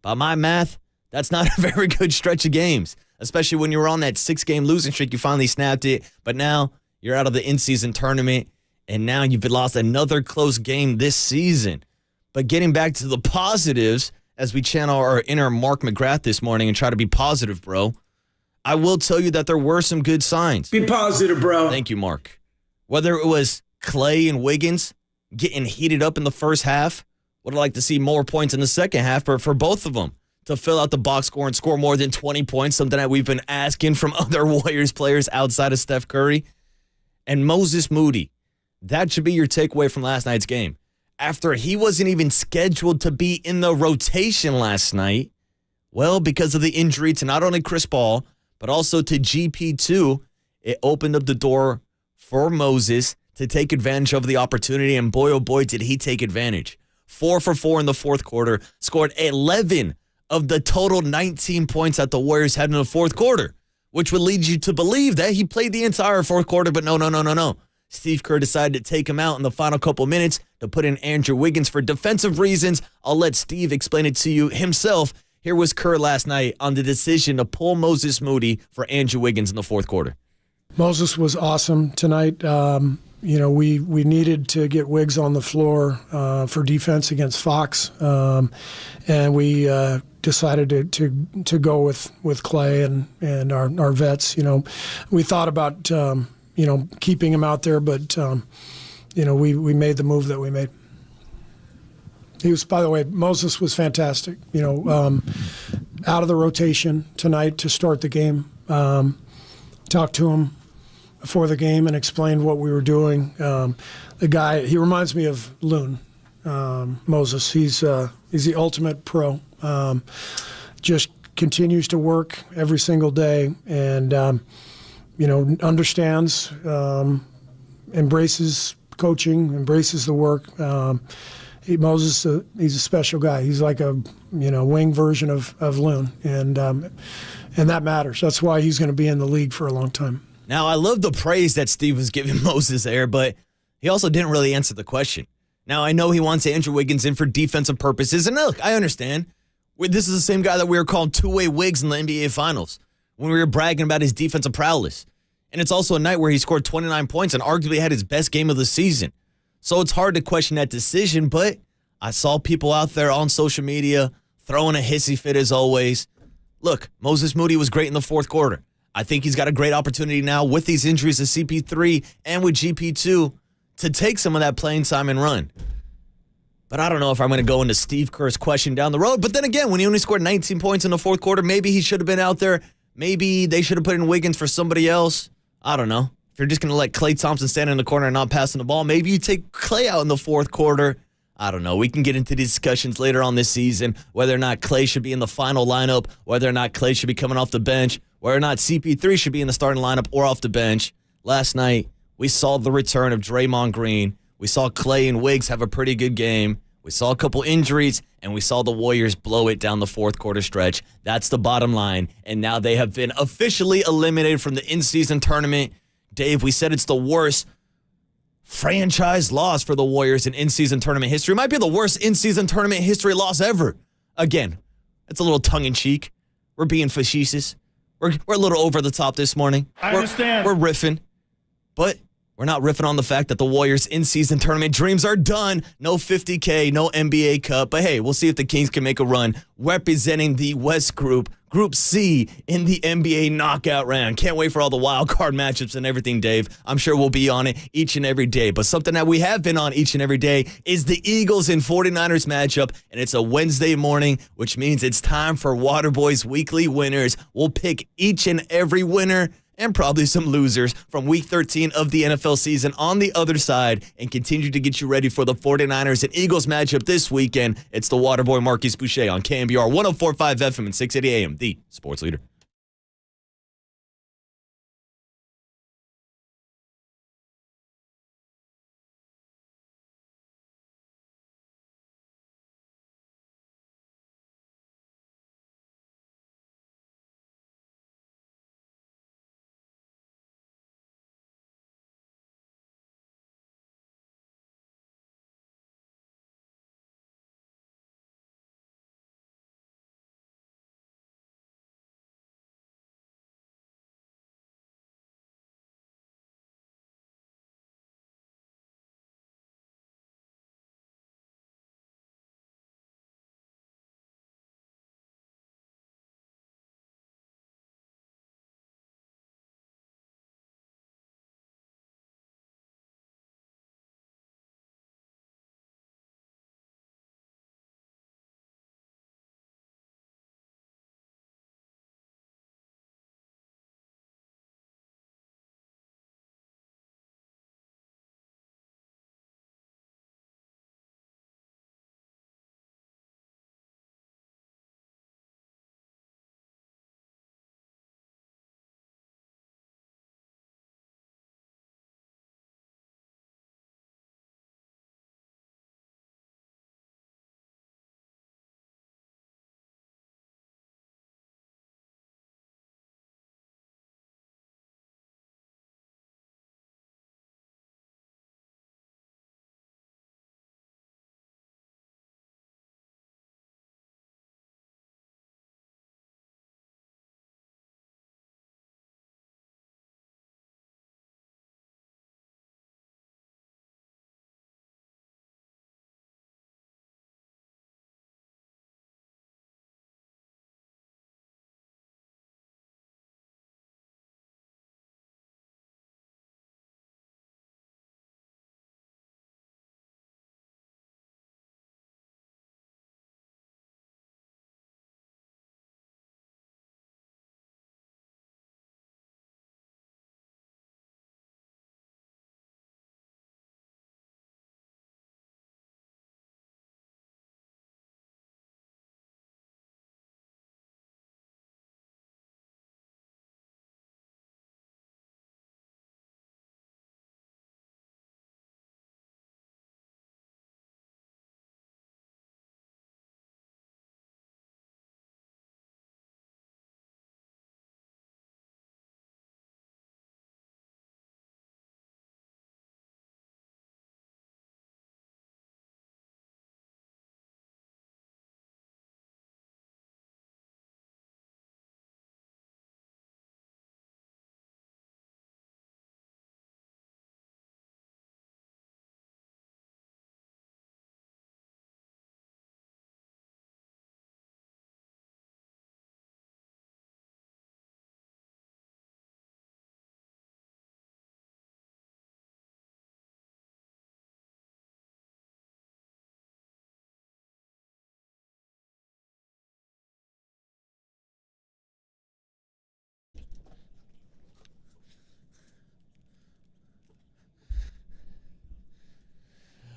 By my math, that's not a very good stretch of games, especially when you were on that 6-game losing streak. You finally snapped it, but now you're out of the in-season tournament, and now you've lost another close game this season. But getting back to the positives, as we channel our inner Mark McGrath this morning and try to be positive, bro, I will tell you that there were some good signs. Be positive, bro. Thank you, Mark. Whether it was Clay and Wiggins getting heated up in the first half, would have liked to see more points in the second half, but for both of them to fill out the box score and score more than 20 points, something that we've been asking from other Warriors players outside of Steph Curry. And Moses Moody, that should be your takeaway from last night's game. After he wasn't even scheduled to be in the rotation last night, well, because of the injury to not only Chris Paul, but also to GP2, it opened up the door for Moses to take advantage of the opportunity, and boy, oh boy, did he take advantage. 4 for 4 in the fourth quarter, scored 11 of the total 19 points that the Warriors had in the fourth quarter, which would lead you to believe that he played the entire fourth quarter, but no. Steve Kerr decided to take him out in the final couple minutes to put in Andrew Wiggins for defensive reasons. I'll let Steve explain it to you himself. Here was Kerr last night on the decision to pull Moses Moody for Andrew Wiggins in the fourth quarter. Moses was awesome tonight. We needed to get Wiggs on the floor for defense against Fox, and we decided to go with Clay and our vets. We thought about keeping him out there, but we made the move that we made. He was, by the way, Moses was fantastic. Out of the rotation tonight to start the game. Talked to him before the game and explained what we were doing. The guy, he reminds me of Loon, Moses. He's the ultimate pro. Just continues to work every single day and, understands, embraces coaching, embraces the work. Moses, he's a special guy. He's like a wing version of Loon, and that matters. That's why he's going to be in the league for a long time. Now, I love the praise that Steve was giving Moses there, but he also didn't really answer the question. Now, I know he wants Andrew Wiggins in for defensive purposes, and look, I understand. This is the same guy that we were calling two-way Wiggs in the NBA Finals when we were bragging about his defensive prowess. And it's also a night where he scored 29 points and arguably had his best game of the season. So it's hard to question that decision, but I saw people out there on social media throwing a hissy fit as always. Look, Moses Moody was great in the fourth quarter. I think he's got a great opportunity now with these injuries to CP3 and with GP2 to take some of that playing time and run. But I don't know if I'm going to go into Steve Kerr's question down the road. But then again, when he only scored 19 points in the fourth quarter, maybe he should have been out there. Maybe they should have put in Wiggins for somebody else. I don't know. If you're just going to let Klay Thompson stand in the corner and not passing the ball, maybe you take Klay out in the fourth quarter. I don't know. We can get into these discussions later on this season, whether or not Klay should be in the final lineup, whether or not Klay should be coming off the bench, whether or not CP3 should be in the starting lineup or off the bench. Last night, we saw the return of Draymond Green. We saw Klay and Wiggs have a pretty good game. We saw a couple injuries, and we saw the Warriors blow it down the fourth quarter stretch. That's the bottom line, and now they have been officially eliminated from the in-season tournament. Dave, we said it's the worst franchise loss for the Warriors in in-season tournament history. It might be the worst in-season tournament history loss ever. Again, it's a little tongue-in-cheek. We're being facetious. We're a little over the top this morning. I understand. We're riffing. But we're not riffing on the fact that the Warriors' in-season tournament dreams are done. No 50K, no NBA Cup. But hey, we'll see if the Kings can make a run representing the West Group, Group C in the NBA knockout round. Can't wait for all the wild card matchups and everything, Dave. I'm sure we'll be on it each and every day. But something that we have been on each and every day is the Eagles and 49ers matchup. And it's a Wednesday morning, which means it's time for Waterboy's weekly winners. We'll pick each and every winner and probably some losers from Week 13 of the NFL season on the other side and continue to get you ready for the 49ers and Eagles matchup this weekend. It's the Waterboy Marquise Boucher on KNBR 104.5 FM and 680 AM, the sports leader.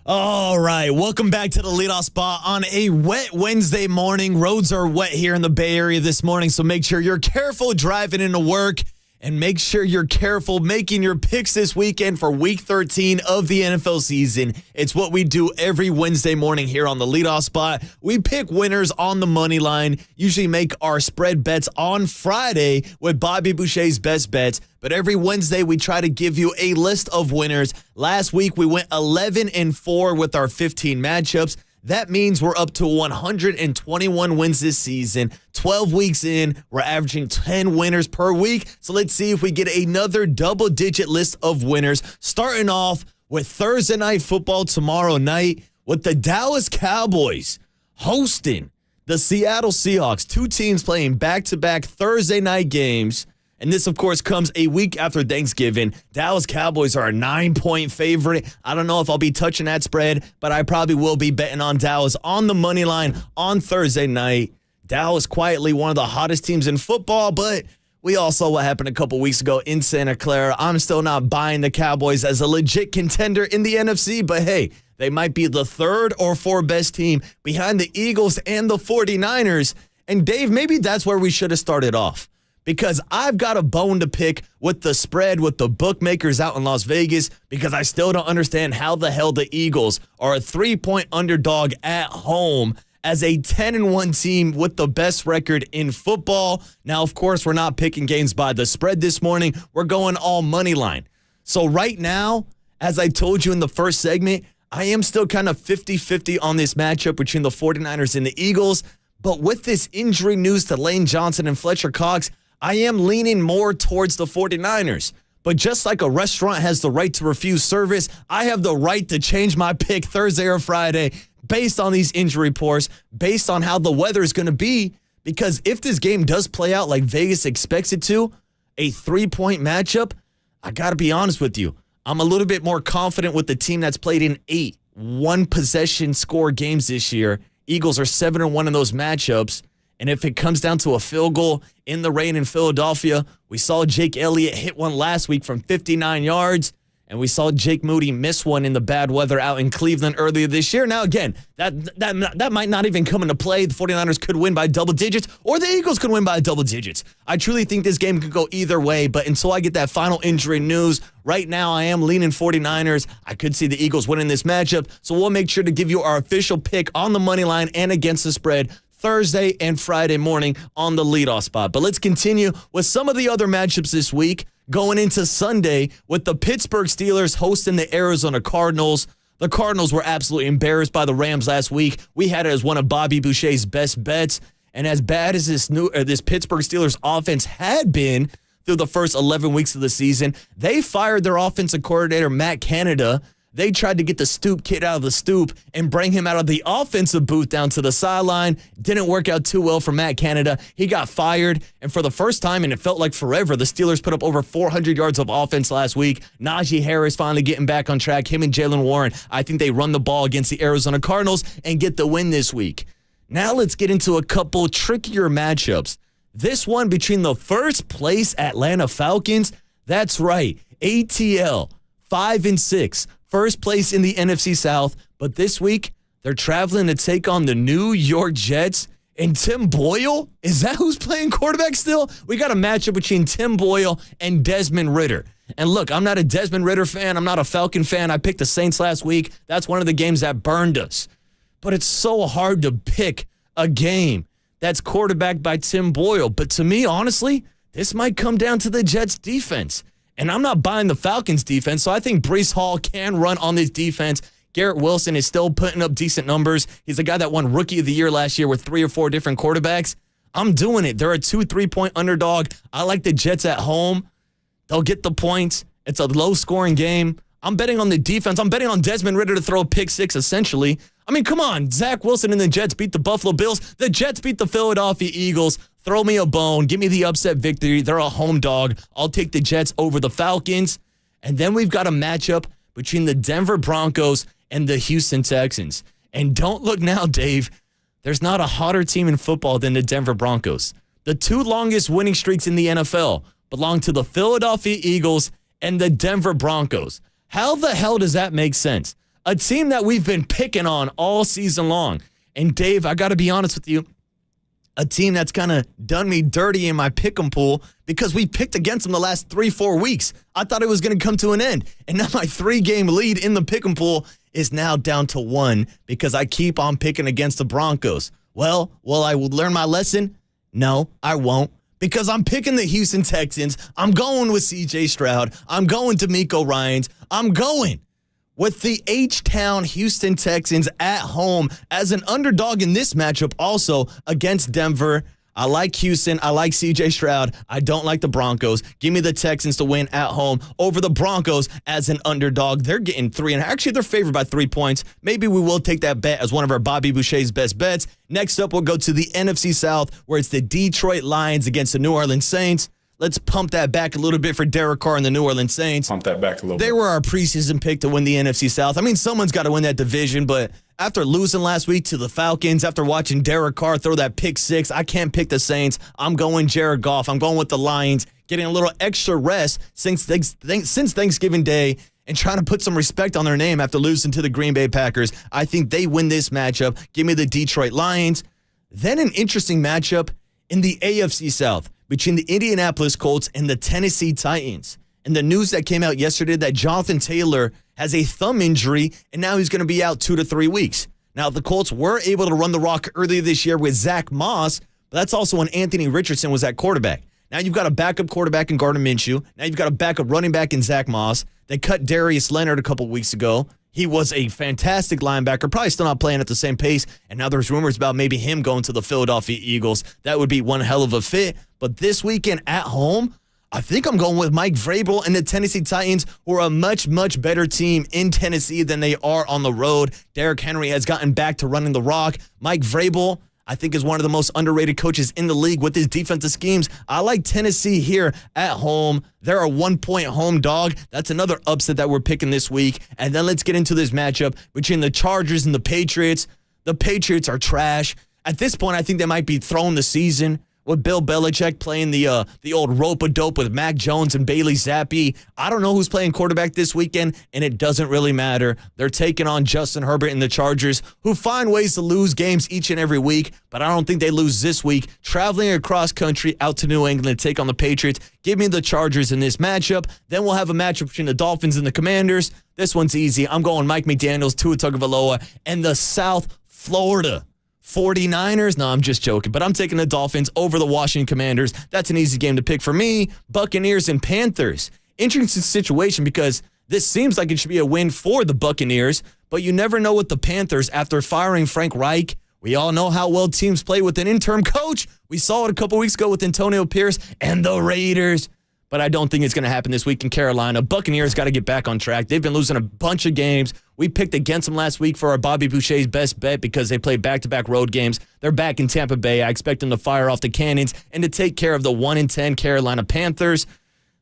All right, welcome back to the leadoff spot on a wet Wednesday morning. Roads are wet here in the Bay Area this morning, so make sure you're careful driving into work and make sure you're careful making your picks this weekend for Week 13 of the NFL season. It's what we do every Wednesday morning here on the leadoff spot. We pick winners on the money line, usually make our spread bets on Friday with Bobby Boucher's best bets. But every Wednesday, we try to give you a list of winners. Last week, we went 11-4 with our 15 matchups. That means we're up to 121 wins this season. 12 weeks in, we're averaging 10 winners per week. So let's see if we get another double-digit list of winners. Starting off with Thursday Night Football tomorrow night with the Dallas Cowboys hosting the Seattle Seahawks. Two teams playing back-to-back Thursday night games. And this, of course, comes a week after Thanksgiving. Dallas Cowboys are a 9-point favorite. I don't know if I'll be touching that spread, but I probably will be betting on Dallas on the money line on Thursday night. Dallas quietly one of the hottest teams in football, but we all saw what happened a couple weeks ago in Santa Clara. I'm still not buying the Cowboys as a legit contender in the NFC, but hey, they might be the third or fourth best team behind the Eagles and the 49ers. And Dave, maybe that's where we should have started off. Because I've got a bone to pick with the spread with the bookmakers out in Las Vegas because I still don't understand how the hell the Eagles are a 3-point underdog at home as a 10-1 team with the best record in football. Now, of course, we're not picking games by the spread this morning. We're going all money line. So right now, as I told you in the first segment, I am still kind of 50-50 on this matchup between the 49ers and the Eagles. But with this injury news to Lane Johnson and Fletcher Cox, I am leaning more towards the 49ers. But just like a restaurant has the right to refuse service, I have the right to change my pick Thursday or Friday based on these injury reports, based on how the weather is going to be. Because if this game does play out like Vegas expects it to, a 3-point matchup, I got to be honest with you. I'm a little bit more confident with the team that's played in 8 one-possession score games this year. Eagles are 7-1 in those matchups. And if it comes down to a field goal in the rain in Philadelphia, we saw Jake Elliott hit one last week from 59 yards, and we saw Jake Moody miss one in the bad weather out in Cleveland earlier this year. Now, again, that might not even come into play. The 49ers could win by double digits, or the Eagles could win by double digits. I truly think this game could go either way, but until I get that final injury news, right now I am leaning 49ers. I could see the Eagles winning this matchup, so we'll make sure to give you our official pick on the money line and against the spread Thursday and Friday morning on the leadoff spot. But let's continue with some of the other matchups this week, going into Sunday with the Pittsburgh Steelers hosting the Arizona Cardinals. The Cardinals were absolutely embarrassed by the Rams last week. We had it as one of Bobby Boucher's best bets. And as bad as this Pittsburgh Steelers offense had been through the first 11 weeks of the season, they fired their offensive coordinator, Matt Canada. They tried to get the stoop kid out of the stoop and bring him out of the offensive booth down to the sideline. Didn't work out too well for Matt Canada. He got fired, and for the first time, and it felt like forever, the Steelers put up over 400 yards of offense last week. Najee Harris finally getting back on track. Him and Jaylen Warren, I think they run the ball against the Arizona Cardinals and get the win this week. Now let's get into a couple trickier matchups. This one between the first place Atlanta Falcons, that's right, ATL, 5-6. First place in the NFC South, but this week, they're traveling to take on the New York Jets. And Tim Boyle, is that who's playing quarterback still? We got a matchup between Tim Boyle and Desmond Ridder. And look, I'm not a Desmond Ridder fan. I'm not a Falcon fan. I picked the Saints last week. That's one of the games that burned us. But it's so hard to pick a game that's quarterbacked by Tim Boyle. But to me, honestly, this might come down to the Jets' defense. And I'm not buying the Falcons' defense, so I think Breece Hall can run on this defense. Garrett Wilson is still putting up decent numbers. He's a guy that won Rookie of the Year last year with 3 or 4 different quarterbacks. I'm doing it. They're a 2-3-point underdog. I like the Jets at home. They'll get the points. It's a low-scoring game. I'm betting on the defense. I'm betting on Desmond Ridder to throw a pick 6, essentially. I mean, come on. Zach Wilson and the Jets beat the Buffalo Bills. The Jets beat the Philadelphia Eagles. Throw me a bone. Give me the upset victory. They're a home dog. I'll take the Jets over the Falcons. And then we've got a matchup between the Denver Broncos and the Houston Texans. And don't look now, Dave. There's not a hotter team in football than the Denver Broncos. The 2 longest winning streaks in the NFL belong to the Philadelphia Eagles and the Denver Broncos. How the hell does that make sense? a team that we've been picking on all season long. And Dave, I got to be honest with you, a team that's kind of done me dirty in my pick'em pool because we picked against them the last 3-4 weeks. I thought it was going to come to an end. And now my 3-game lead in the pick'em pool is now down to 1 because I keep on picking against the Broncos. Well, will I learn my lesson? No, I won't. Because I'm picking the Houston Texans. I'm going with C.J. Stroud. I'm going to D'Amico Ryans. I'm going with the H-Town Houston Texans at home as an underdog in this matchup also against Denver. I like Houston. I like C.J. Stroud. I don't like the Broncos. Give me the Texans to win at home over the Broncos as an underdog. They're getting 3.5. Actually, they're favored by 3 points. Maybe we will take that bet as one of our Bobby Boucher's best bets. Next up, we'll go to the NFC South, where it's the Detroit Lions against the New Orleans Saints. Let's pump that back a little bit for Derek Carr and the New Orleans Saints. Pump that back a little bit. They were our preseason pick to win the NFC South. I mean, someone's got to win that division, but after losing last week to the Falcons, after watching Derek Carr throw that pick 6, I can't pick the Saints. I'm going Jared Goff. I'm going with the Lions, getting a little extra rest since Thanksgiving Day and trying to put some respect on their name after losing to the Green Bay Packers. I think they win this matchup. Give me the Detroit Lions. Then an interesting matchup in the AFC South between the Indianapolis Colts and the Tennessee Titans. And the news that came out yesterday that Jonathan Taylor has a thumb injury, and now he's going to be out 2 to 3 weeks. Now, the Colts were able to run the rock earlier this year with Zach Moss, but that's also when Anthony Richardson was at quarterback. Now you've got a backup quarterback in Gardner Minshew. Now you've got a backup running back in Zach Moss. They cut Darius Leonard a couple weeks ago. He was a fantastic linebacker, probably still not playing at the same pace, and now there's rumors about maybe him going to the Philadelphia Eagles. That would be one hell of a fit. But this weekend at home, I think I'm going with Mike Vrabel and the Tennessee Titans, who are a much, much better team in Tennessee than they are on the road. Derrick Henry has gotten back to running the rock. Mike Vrabel, I think, is one of the most underrated coaches in the league with his defensive schemes. I like Tennessee here at home. They're a 1-point home dog. That's another upset that we're picking this week. And then let's get into this matchup between the Chargers and the Patriots. The Patriots are trash. At this point, I think they might be throwing the season with Bill Belichick playing the old rope-a-dope with Mac Jones and Bailey Zappi. I don't know who's playing quarterback this weekend, and it doesn't really matter. They're taking on Justin Herbert and the Chargers, who find ways to lose games each and every week, but I don't think they lose this week. Traveling across country out to New England to take on the Patriots. Give me the Chargers in this matchup. Then we'll have a matchup between the Dolphins and the Commanders. This one's easy. I'm going Mike McDaniels, Tua Tagovailoa, and the South Florida 49ers? No, I'm just joking, but I'm taking the Dolphins over the Washington Commanders. That's an easy game to pick for me. Buccaneers and Panthers. Interesting situation because this seems like it should be a win for the Buccaneers, but you never know with the Panthers after firing Frank Reich. We all know how well teams play with an interim coach. We saw it a couple weeks ago with Antonio Pierce and the Raiders. But I don't think it's going to happen this week in Carolina. Buccaneers got to get back on track. They've been losing a bunch of games. We picked against them last week for our Bobby Boucher's best bet because they played back-to-back road games. They're back in Tampa Bay. I expect them to fire off the cannons and to take care of the 1-10 Carolina Panthers.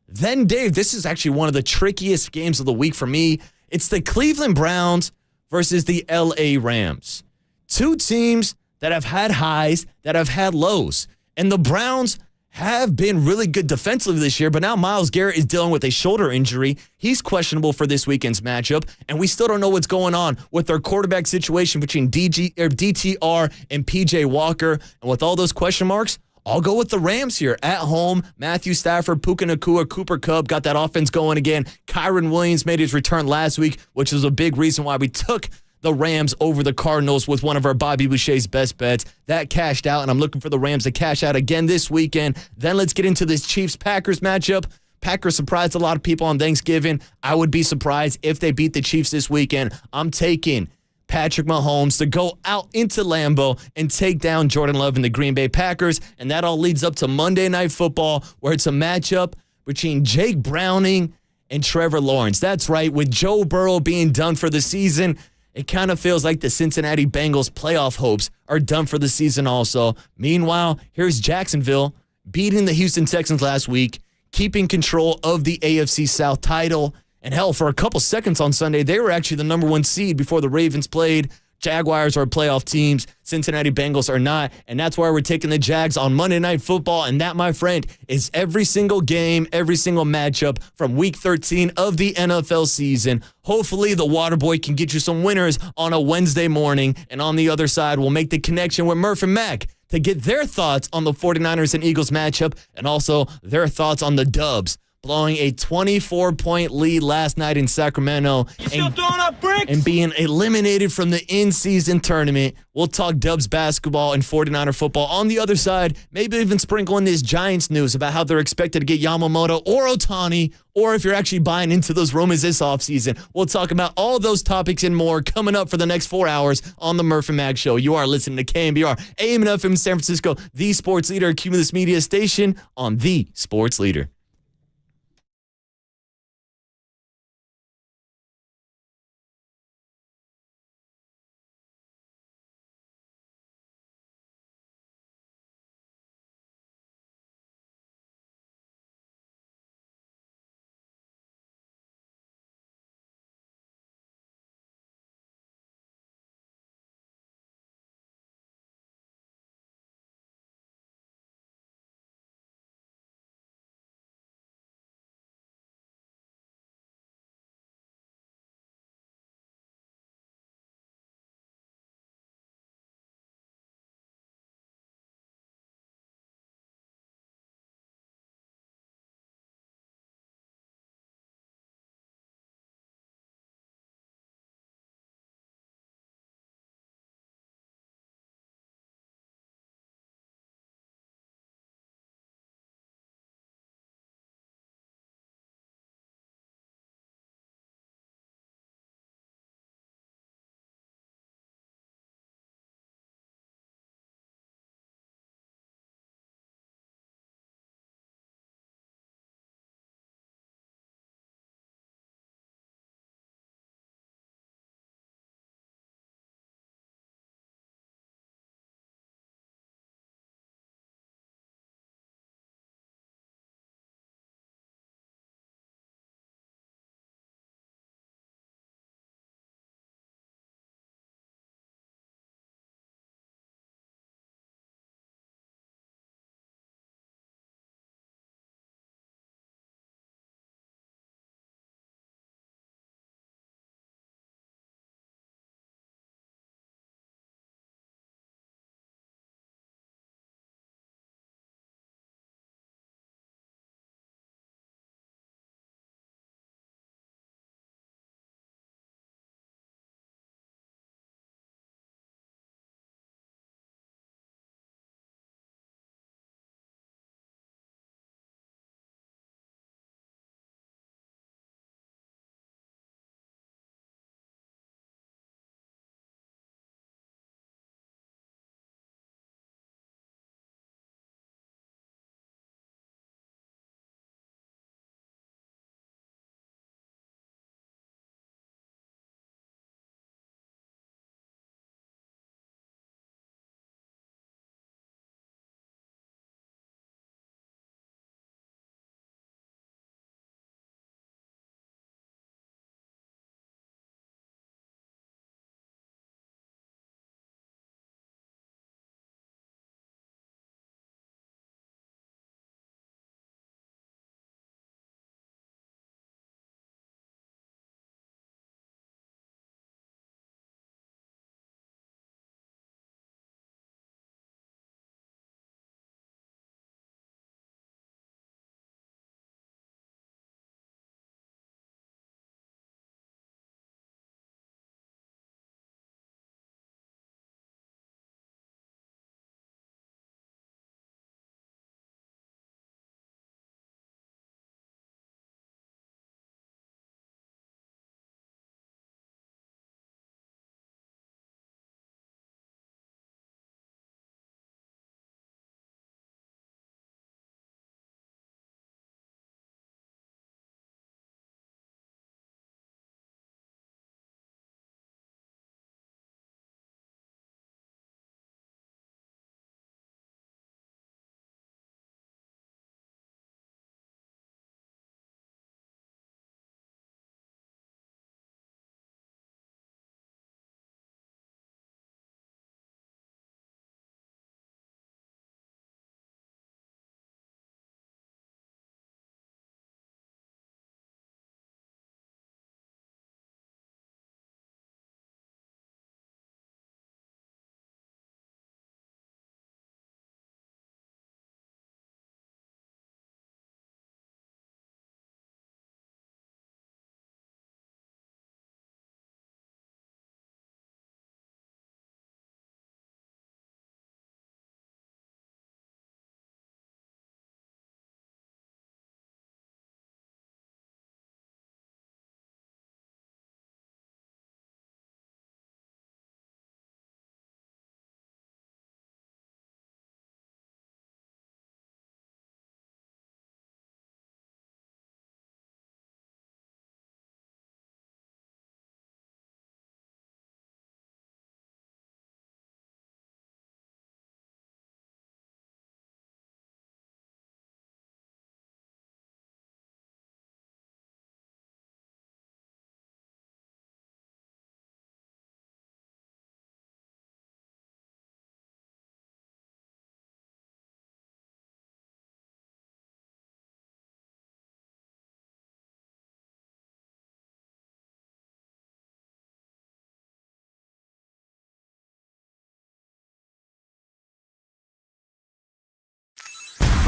Then, Dave, this is actually one of the trickiest games of the week for me. It's the Cleveland Browns versus the L.A. Rams. Two teams that have had highs, that have had lows. And the Browns have been really good defensively this year, but now Myles Garrett is dealing with a shoulder injury. He's questionable for this weekend's matchup, and we still don't know what's going on with their quarterback situation between DTR and PJ Walker. And with all those question marks, I'll go with the Rams here at home. Matthew Stafford, Puka Nacua, Cooper Kupp got that offense going again. Kyron Williams made his return last week, which is a big reason why we took the Rams over the Cardinals with one of our Bobby Boucher's best bets. That cashed out, and I'm looking for the Rams to cash out again this weekend. Then let's get into this Chiefs-Packers matchup. Packers surprised a lot of people on Thanksgiving. I would be surprised if they beat the Chiefs this weekend. I'm taking Patrick Mahomes to go out into Lambeau and take down Jordan Love and the Green Bay Packers, and that all leads up to Monday Night Football, where it's a matchup between Jake Browning and Trevor Lawrence. That's right, with Joe Burrow being done for the season, it kind of feels like the Cincinnati Bengals playoff hopes are done for the season also. Meanwhile, here's Jacksonville beating the Houston Texans last week, keeping control of the AFC South title. And hell, for a couple seconds on Sunday, they were actually the number 1 seed before the Ravens played Jaguars are playoff teams. Cincinnati Bengals are not. And that's why we're taking the Jags on Monday Night Football. And that, my friend, is every single game, every single matchup from Week 13 of the NFL season. Hopefully, the Waterboy can get you some winners on a Wednesday morning. And on the other side, we'll make the connection with Murph Mac to get their thoughts on the 49ers and Eagles matchup and also their thoughts on the Dubs blowing a 24-point lead last night in Sacramento and being eliminated from the in-season tournament. We'll talk Dubs basketball and 49er football. On the other side, maybe even sprinkle in this Giants news about how they're expected to get Yamamoto or Ohtani, or if you're actually buying into those rumors this offseason. We'll talk about all those topics and more coming up for the next 4 hours on the Murph and Mac Show. You are listening to KNBR, AM and FM San Francisco, the sports leader, Cumulus Media Station on the Sports Leader.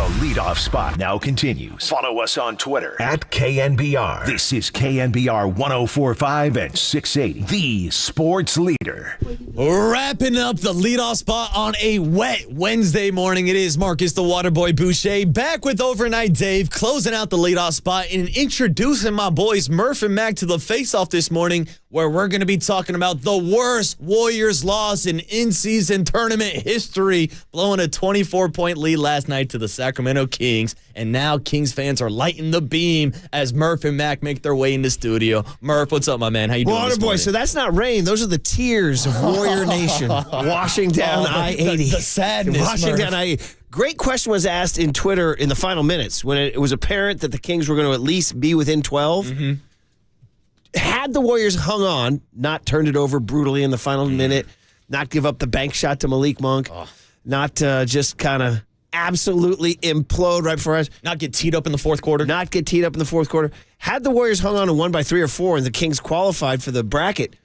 The leadoff spot now continues. Follow us on Twitter at KNBR. This is KNBR 104.5 and 680, the sports leader. Wrapping up the leadoff spot on a wet Wednesday morning. It is Marcus the Waterboy Boucher back with Overnight Dave, closing out the leadoff spot and introducing my boys Murph and Mac to the face-off this morning, where we're going to be talking about the worst Warriors loss in in-season tournament history, blowing a 24-point lead last night to the Sacramento Kings. And now Kings fans are lighting the beam as Murph and Mac make their way in the studio. Murph, what's up, my man? How you doing this morning? Waterboy, so that's not rain. Those are the tears of Warrior Nation washing down I-80. The sadness, washing Murph. down I-80. Great question was asked in Twitter in the final minutes when it was apparent that the Kings were going to at least be within 12. Mm-hmm. Had the Warriors hung on, not turned it over brutally in the final minute, not give up the bank shot to Malik Monk, not just kind of absolutely implode right before us. Not get teed up in the fourth quarter. Had the Warriors hung on and won by 3 or 4 and the Kings qualified for the bracket,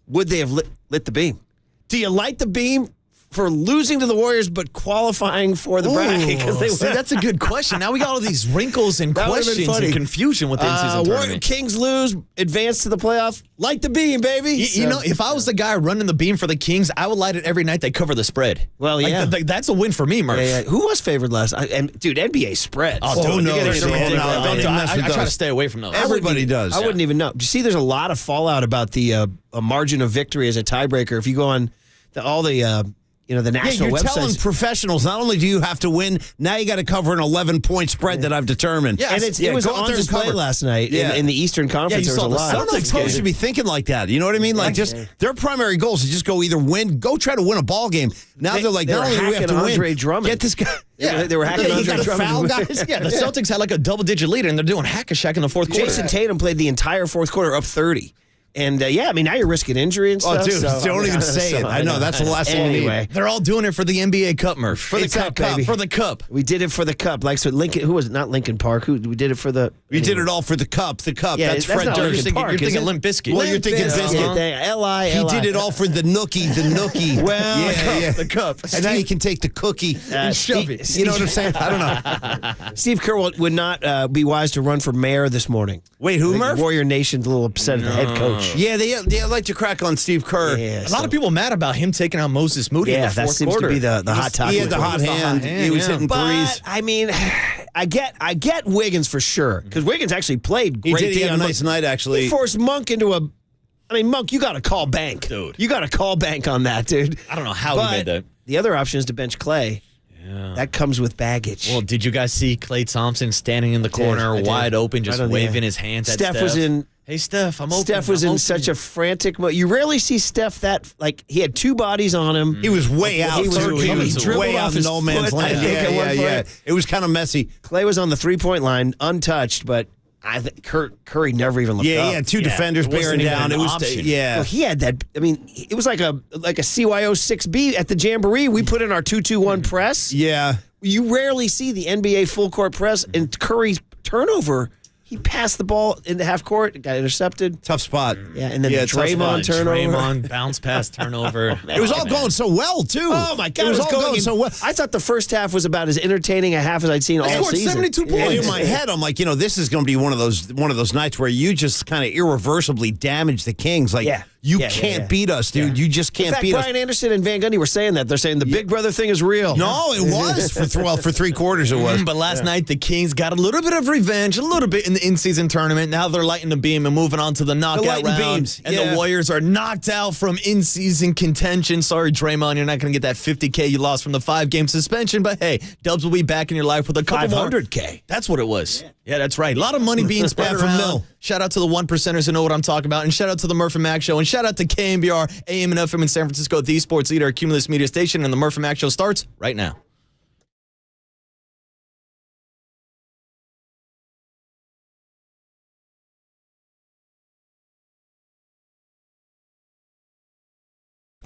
would they have lit the beam? Do you light the beam for losing to the Warriors but qualifying for the bracket? See, that's a good question. Now we got all these wrinkles and questions and confusion with the in-season tournament. Kings lose, advance to the playoff, light the beam, baby. You know, if I was the guy running the beam for the Kings, I would light it every night they cover the spread. Well, yeah. That's a win for me, Murph. Yeah. Who was favored last night? Dude, NBA spreads. Oh, no. I try to stay away from those. Everybody does. I wouldn't even know. Do you see there's a lot of fallout about the a margin of victory as a tiebreaker? If you go on all the the national you're websites. telling professionals, not only do you have to win, now you got to cover an 11-point spread that I've determined. Yeah, and it was on display last night in the Eastern Conference. Yeah, there was a lot. I don't know if coaches should be thinking like that. You know what I mean? Like, just their primary goal is to just go either win, go try to win a ball game. Now they're like, not only do we have to win, Drummond. get this guy. Yeah, they were hacking Andre Drummond. Foul guys. Yeah, the Celtics had like a double-digit lead, and they're doing hack-a-shack in the fourth quarter. Jason Tatum played the entire fourth quarter up 30. And, now you're risking injury and stuff. Oh, dude, don't even say it. I know, that's the last thing you need. They're all doing it for the NBA Cup, Murph. For the cup, baby. For the Cup. We did it for the Cup. Like, so Lincoln, who was it? Not Lincoln Park. We did it for the... We did it all for the Cup. The Cup. Yeah, that's Fred Durst. You're thinking Limp Bizkit. Well, you're thinking Bizkit. L.I. He did it all for the nookie. Well, the cup. And now you can take the cookie and shove it. You know what I'm saying? I don't know. Steve Kerr would not be wise to run for mayor this morning. Wait, who, Murph? Warrior Nation's a little upset at the head coach. Yeah, they like to crack on Steve Kerr. Yeah, a lot of people mad about him taking out Moses Moody in the fourth that seems quarter. to be the hot topic. He had the hot hand. He was hitting threes. I mean, I get Wiggins for sure, because Wiggins actually played great. He had a nice night, actually. He forced Monk into a... I mean, Monk, you got to call bank. Dude. You got to call bank on that, dude. I don't know how he made that. The other option is to bench Clay. Yeah. That comes with baggage. Well, did you guys see Klay Thompson standing in the corner, wide open, just waving his hands at Steph? Was in... Hey, Steph, I'm open. Steph was in such a frantic mode. You rarely see Steph that, like, he had two bodies on him. He was way out, too. He was way out in no man's land. Yeah. It was kind of messy. Clay was on the three-point line, untouched, but I think Curry never even looked up. Yeah, two defenders bearing down. It was Well, he had that. I mean, it was like a CYO 6B at the Jamboree. We put in our 2-2-1 press. Yeah. You rarely see the NBA full court press, and Curry's turnover. He passed the ball into half court, it got intercepted. Tough spot. Yeah, and then the Draymond turnover. Draymond bounce pass turnover. It was all going so well, too. Oh, my God. It was all going so well. I thought the first half was about as entertaining a half as I'd seen all season. 72 points. In my head, I'm like, this is going to be one of those nights where you just kind of irreversibly damage the Kings. Like, you can't beat us, dude. You just can't beat us. Brian Anderson and Van Gundy were saying that. They're saying the Big Brother thing is real. No, it was. For 3 quarters it was. But last night, the Kings got a little bit of revenge, a little bit in the in-season tournament. Now they're lighting the beam and moving on to the knockout round. Beams. And the Warriors are knocked out from in-season contention. Sorry, Draymond, you're not going to get that $50K you lost from the 5-game suspension. But hey, Dubs will be back in your life with a couple more. $500K. That's what it was. Yeah, that's right. A lot of money being spread around. Shout out to the 1%ers who know what I'm talking about. And shout out to the Murph and Mac Show. And shout out to KNBR, AM and FM in San Francisco, the sports leader, Cumulus Media Station. And the Murph and Mac Show starts right now.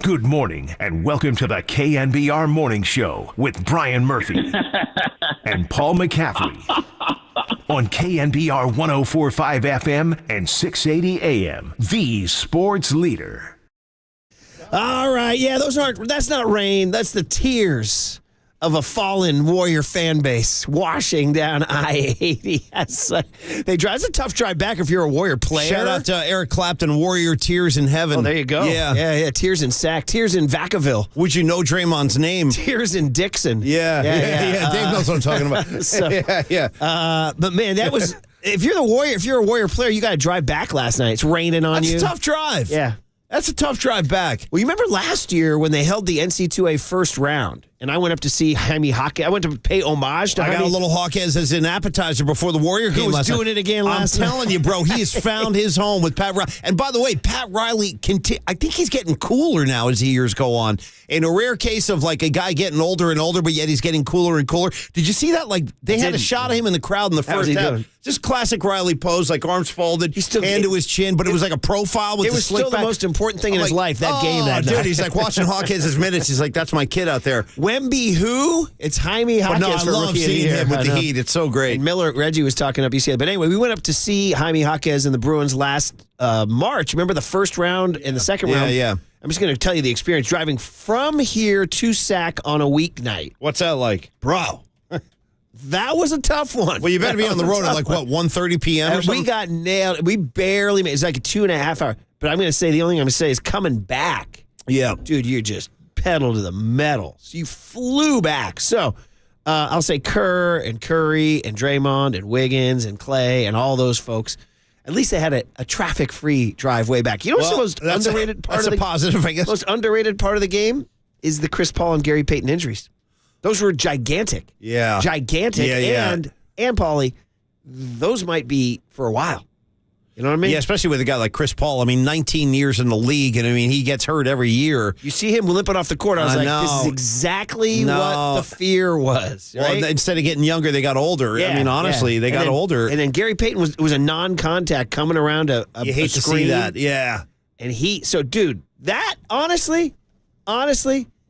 Good morning, and welcome to the KNBR Morning Show with Brian Murphy and Paul McCaffrey on KNBR 104.5 FM and 680 AM, the sports leader. All right, that's not rain. That's the tears of a fallen Warrior fan base washing down I-80. It's a tough drive back if you're a Warrior player. Shout out to Eric Clapton, Warrior Tears in Heaven. Oh, there you go. Yeah. Tears in Sac. Tears in Vacaville. Would you know Draymond's name? Tears in Dixon. Yeah. Dave knows what I'm talking about. But man, that was if you're a Warrior player, you got to drive back last night. It's raining on you. That's a tough drive. Yeah. That's a tough drive back. Well, you remember last year when they held the NC2A first round, and I went up to see Jaime Jaquez. I went to pay homage to I Jaime. got a little Jaquez as an appetizer before the Warrior game was last night. doing it again last night. I'm telling you, bro, he has found his home with Pat Riley. And by the way, Pat Riley, I think he's getting cooler now as the years go on. In a rare case of like a guy getting older and older, but yet he's getting cooler and cooler. Did you see that? Like they had a shot of him in the crowd in the first half. Doing? Just classic Riley pose, like arms folded, hand to his chin, but it was like a profile with the slick still back. The most important thing in his life, that game that dude, night. he's like watching Jaquez's minutes. He's like, that's my kid out there. Wemby who? It's Jaime Jaquez. No, I love seeing him with the Heat. It's so great. And Reggie was talking up UCLA. But anyway, we went up to see Jaime Jaquez and the Bruins last March. Remember the first round and the second round? Yeah. I'm just going to tell you the experience driving from here to Sac on a weeknight. What's that like? Bro. That was a tough one. Well, you better be on the road at like, 1:30 p.m. or something? We got nailed. We barely made it. It's like a 2.5 hour. But I'm going to say, the only thing I'm going to say is coming back. Yeah. Dude, you just pedal to the metal. So you flew back. So I'll say Kerr and Curry and Draymond and Wiggins and Clay and all those folks. At least they had a traffic-free drive way back. You know what's the most underrated part of the positive, I guess. Most underrated part of the game is the Chris Paul and Gary Payton injuries. Those were gigantic. Yeah. Gigantic. Yeah. And Paulie, those might be for a while. You know what I mean? Yeah, especially with a guy like Chris Paul. I mean, 19 years in the league, and I mean, he gets hurt every year. You see him limping off the court. I was like, this is exactly what the fear was. Right? Well, instead of getting younger, they got older. Yeah, I mean, honestly, they got older. And then Gary Payton was a non-contact coming around a You hate to screen. see that. Yeah. And dude, that honestly,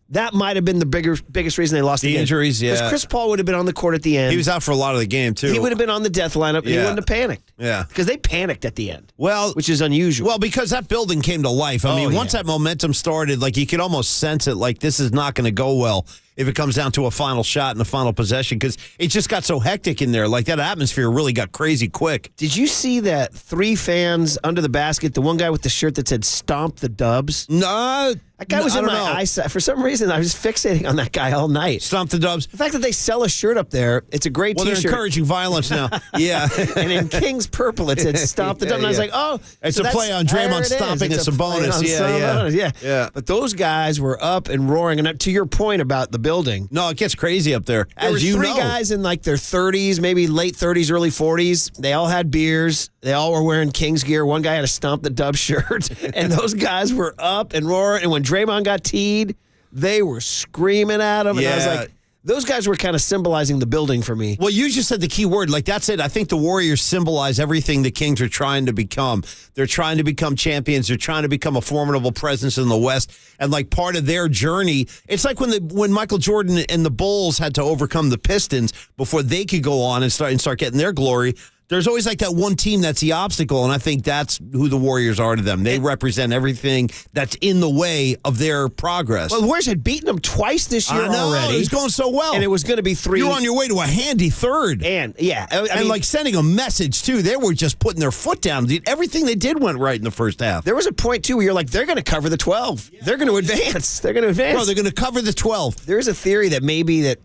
that might have been the biggest reason they lost the game. Injuries, yeah. Because Chris Paul would have been on the court at the end. He was out for a lot of the game, too. He would have been on the death lineup, and he wouldn't have panicked. Yeah. Because they panicked at the end. Well, which is unusual. Well, because that building came to life. I mean, once that momentum started, like you could almost sense it, like this is not going to go well if it comes down to a final shot and a final possession, because it just got so hectic in there. Like that atmosphere really got crazy quick. Did you see that 3 fans under the basket, the one guy with the shirt that said "Stomp the Dubs"? No. That guy was in my eyesight. For some reason, I was fixating on that guy all night. Stomp the Dubs. The fact that they sell a shirt up there, it's a great T-shirt. They're encouraging violence now. Yeah. And in King's Purple, it said "Stomp the Dubs." And I was like, oh. It's a play on Draymond stomping a Sabonis. Yeah. But those guys were up and roaring. And to your point about the building. No, it gets crazy up there. There were 3 guys in like their 30s, maybe late 30s, early 40s. They all had beers. They all were wearing Kings gear. One guy had a Stomp the Dub shirt. And those guys were up and roaring. And when Draymond got teed, they were screaming at him. And I was like, those guys were kind of symbolizing the building for me. Well, you just said the key word. Like, that's it. I think the Warriors symbolize everything the Kings are trying to become. They're trying to become champions. They're trying to become a formidable presence in the West. And, like, part of their journey, it's like when Michael Jordan and the Bulls had to overcome the Pistons before they could go on and start getting their glory. There's always like that one team that's the obstacle, and I think that's who the Warriors are to them. They represent everything that's in the way of their progress. Well, the Warriors had beaten them twice this year already. It was going so well. And it was going to be 3. You're on your way to a handy third. And, yeah. I mean, like sending a message, too. They were just putting their foot down. Everything they did went right in the first half. There was a point, too, where you're like, they're going to cover the 12. They're going to advance. They're going to advance. Bro, they're going to cover the 12. There's a theory that maybe that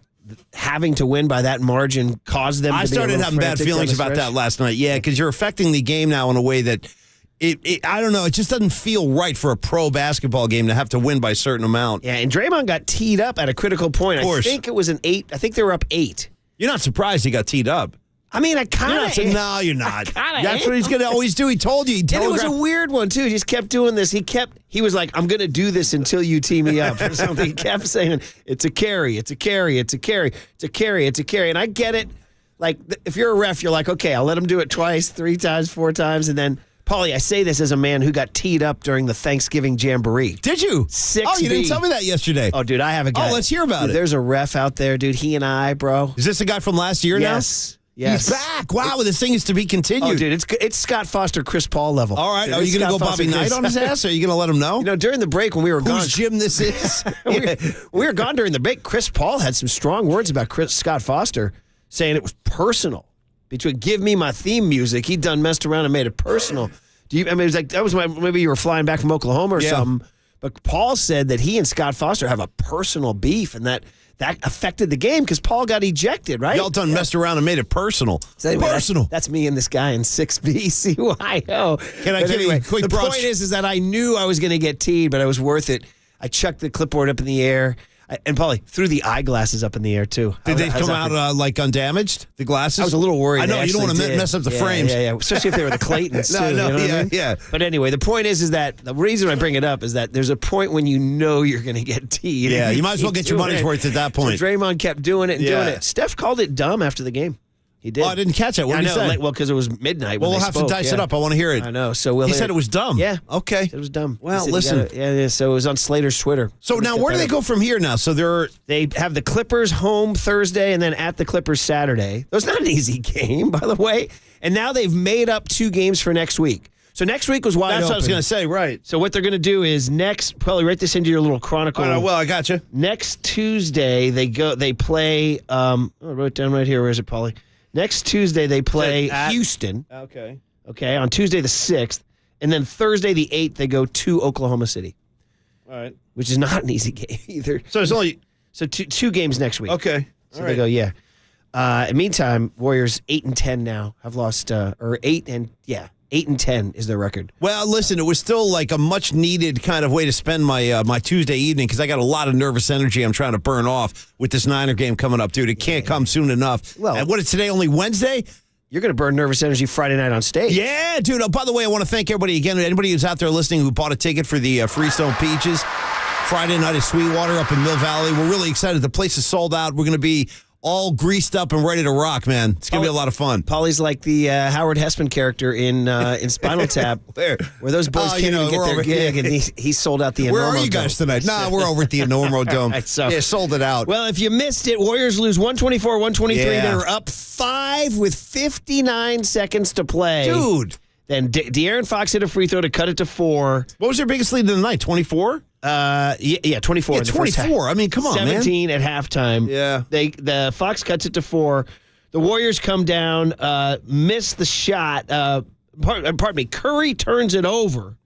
having to win by that margin caused them to I started having bad feelings about that last night. Yeah, because you're affecting the game now in a way that I don't know. It just doesn't feel right for a pro basketball game to have to win by a certain amount. Yeah, and Draymond got teed up at a critical point. Of course. I think it was an 8. I think they were up 8. You're not surprised he got teed up. I mean, I kind of. No, you're not. That's what he's going to always do. He told you. And it was a weird one, too. He just kept doing this. He was like, I'm going to do this until you tee me up or something. He kept saying, it's a carry, it's a carry, it's a carry, it's a carry, it's a carry. And I get it. Like, if you're a ref, you're like, okay, I'll let him do it twice, 3 times, 4 times. And then, Paulie, I say this as a man who got teed up during the Thanksgiving Jamboree. Did you? 6B. Oh, you didn't tell me that yesterday. Oh, dude, I have a guy. Oh, let's hear about it. There's a ref out there, dude. He and I, bro. Is this a guy from last year now? Yes. Yes. He's back. Wow, this thing is to be continued. Oh, dude, it's Scott Foster, Chris Paul level. All right. Dude, Are you going to go Scott Bobby Foster, Knight on his ass? Or are you going to let him know? You know, during the break when we were gone. Whose gym this is? we were gone during the break. Chris Paul had some strong words about Scott Foster, saying it was personal. Between give me my theme music, he'd done messed around and made it personal. It was like that was maybe you were flying back from Oklahoma or something. But Paul said that he and Scott Foster have a personal beef, and that affected the game because Paul got ejected, right? Y'all done messed around and made it personal. So anyway, personal. That's me and this guy in 6B CYO. Can I give you a quick the brunch? point is that I knew I was going to get teed, but it was worth it. I chucked the clipboard up in the air. And Paulie threw the eyeglasses up in the air, too. Did they come out like undamaged, the glasses? I was a little worried. I know, you don't want to mess up the frames. Yeah. Especially if they were the Claytons, too. You know what I mean? Yeah. But anyway, the point is that the reason I bring it up is that there's a point when you know you're going to get teed. Yeah, you might as well get your money's worth at that point. So Draymond kept doing it and doing it. Steph called it dumb after the game. He did. Oh, I didn't catch it. What did he say? Well, because it was midnight. Well, we'll have to dice it up. I want to hear it. I know. So he said it was dumb. Yeah. Okay. It was dumb. Well, listen. So it was on Slater's Twitter. So now, where do they go from here now? So they have the Clippers home Thursday and then at the Clippers Saturday. That was not an easy game, by the way. And now they've made up 2 games for next week. So next week was wide open. That's what I was going to say, right. So what they're going to do is probably write this into your little chronicle. Well, I got you. Next Tuesday, they play, I wrote it down right here. Where is it, Paulie? Next Tuesday, they play Houston. Okay, on Tuesday the 6th. And then Thursday the 8th, they go to Oklahoma City. All right. Which is not an easy game either. So it's only... So two games next week. Okay. So they go, in the meantime, Warriors 8-10 now have lost, 8-10 is their record. Well, listen, it was still like a much needed kind of way to spend my my Tuesday evening because I got a lot of nervous energy I'm trying to burn off with this Niner game coming up, dude. It can't come soon enough. Well, and what is today? Only Wednesday? You're going to burn nervous energy Friday night on stage. Yeah, dude. Oh, by the way, I want to thank everybody again. Anybody who's out there listening who bought a ticket for the Freestone Peaches Friday night at Sweetwater up in Mill Valley. We're really excited. The place is sold out. We're going to be all greased up and ready to rock, man. It's going to be a lot of fun. Paulie's like the Howard Hessman character in Spinal Tap, where those boys can't even get their gig, and he sold out the Enormo Dome. Where are you guys tonight? Nah, we're over at the Enormo Dome. Right, sold it out. Well, if you missed it, Warriors lose 124-123. Yeah. They're up 5 with 59 seconds to play. Dude. Then De'Aaron Fox hit a free throw to cut it to 4. What was their biggest lead of the night? 24? 24. Yeah, 24. I mean, come on, 17 man. at halftime. Yeah. The Fox cuts it to 4. The Warriors come down, miss the shot. Pardon me. Curry turns it over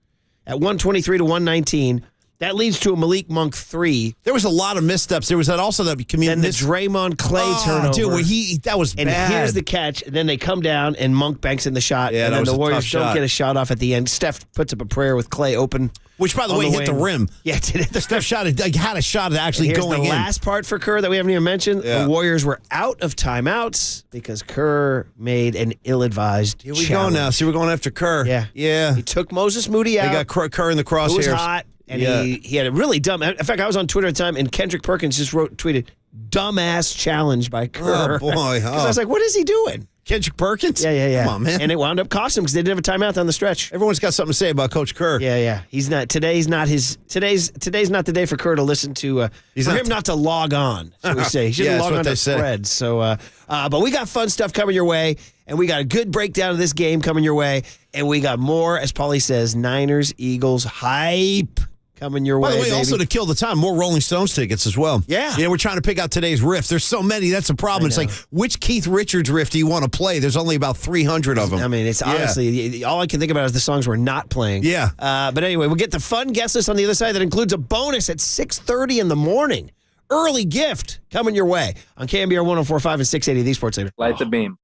at 123-119. That leads to a Malik Monk 3. There was a lot of missteps. There was also that community. And the Draymond Clay turnover. Dude, that was and bad. And here's the catch. And then they come down, and Monk banks in the shot. Yeah, and then the Warriors don't shot. get a shot off at the end. Steph puts up a prayer with Clay open. Which, by the way, hit the rim. Yeah, it did. Steph had a shot at actually Here's going in. the last part for Kerr that we haven't even mentioned. Yeah. The Warriors were out of timeouts because Kerr made an ill-advised Here we challenge. go now. See, we're going after Kerr. Yeah. He took Moses Moody out. They got Kerr in the crosshairs. Who was hot. And he had a really dumb. In fact, I was on Twitter at the time, and Kendrick Perkins just tweeted, "Dumbass challenge by Kerr." Oh boy! Because I was like, "What is he doing?" Kendrick Perkins? Yeah. Come on, man. And it wound up costing him because they didn't have a timeout on the stretch. Everyone's got something to say about Coach Kerr. Yeah. He's not. Today's not the day for Kerr to listen to. Not to log on. So we say he shouldn't log on to Threads. So, but we got fun stuff coming your way, and we got a good breakdown of this game coming your way, and we got more, as Paulie says, Niners Eagles hype coming your way. By the way, baby. also to kill the time, more Rolling Stones tickets as well. Yeah. We're trying to pick out today's riff. There's so many. That's a problem. It's like, which Keith Richards riff do you want to play? There's only about 300 of them. I mean, it's honestly, all I can think about is the songs we're not playing. Yeah. But anyway, we'll get the fun guest list on the other side that includes a bonus at 6:30 in the morning. Early gift coming your way on KNBR 104.5 and 680, the Sports Leader. Light the beam.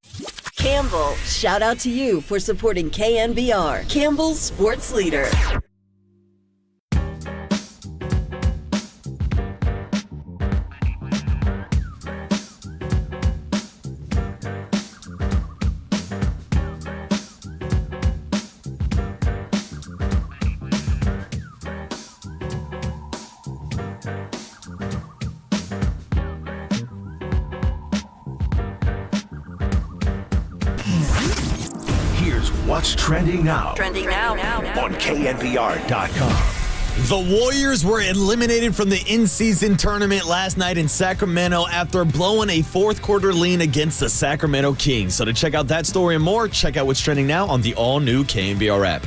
Campbell, shout out to you for supporting KNBR, Campbell's Sports Leader. Here's what's trending now. Trending now. On KNBR.com. The Warriors were eliminated from the in-season tournament last night in Sacramento after blowing a fourth-quarter lead against the Sacramento Kings. So to check out that story and more, check out what's trending now on the all-new KNBR app.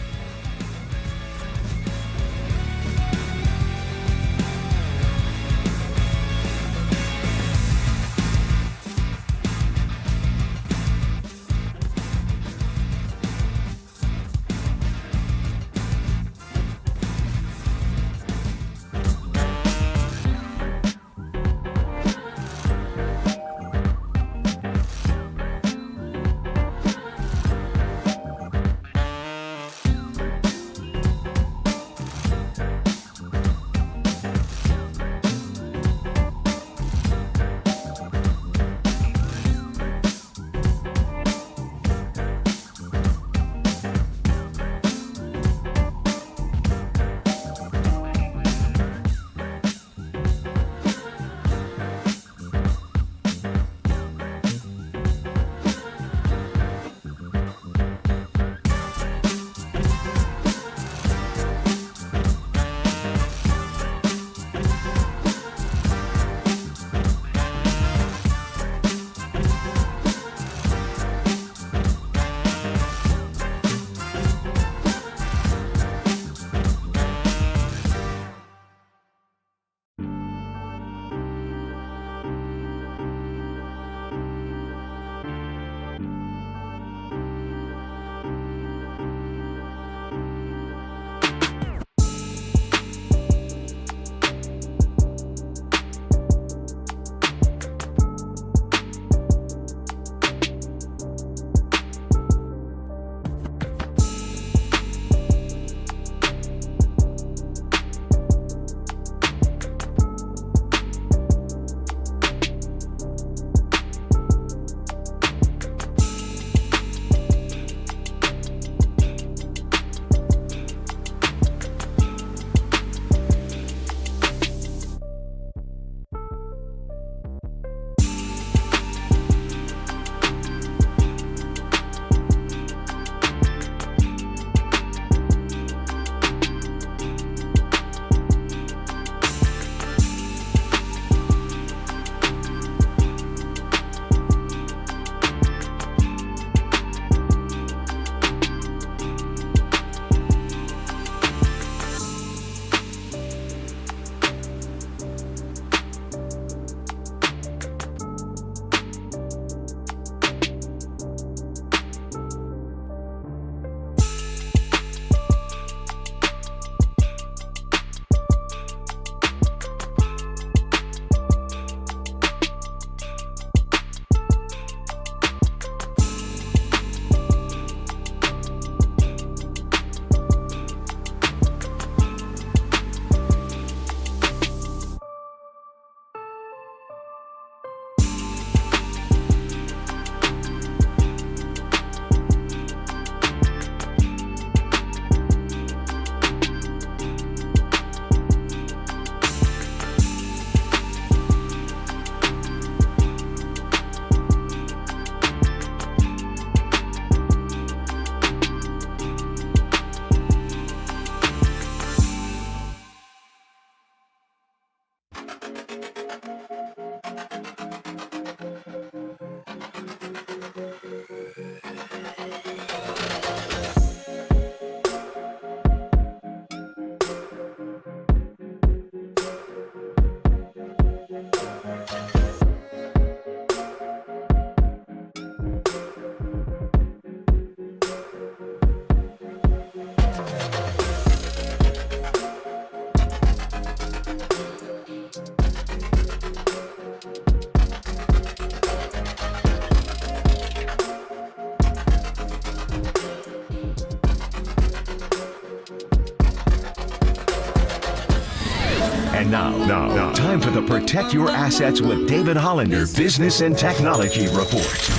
And now, time for the Protect Your Assets with David Hollander Business and Technology Report.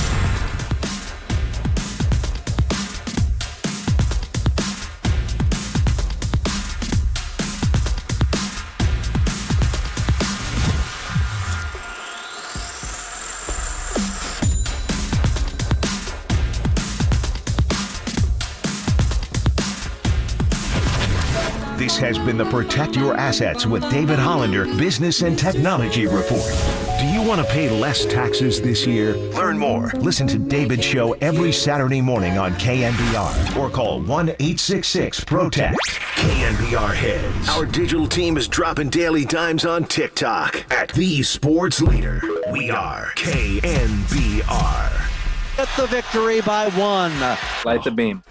This has been the Protect Your Assets with David Hollander Business and Technology Report. Do you want to pay less taxes this year? Learn more. Listen to David's show every Saturday morning on KNBR or call 1-866-PROTECT. KNBR Heads. Our digital team is dropping daily dimes on TikTok at The Sports Leader. We are KNBR. Get the victory by 1. Light the beam.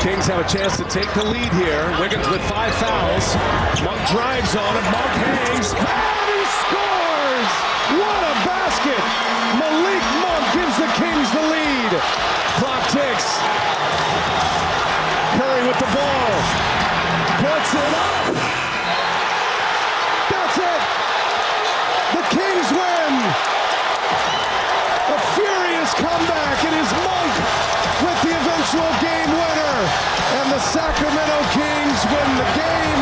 Kings have a chance to take the lead here. Wiggins with 5 fouls. Monk drives on him. Monk hangs. And he scores! What a basket! Malik Monk gives the Kings the lead. Clock ticks. Curry with the ball. Puts it up. That's it. The Kings win. A furious comeback. It is Monk with the eventual game winner. And the Sacramento Kings win the game.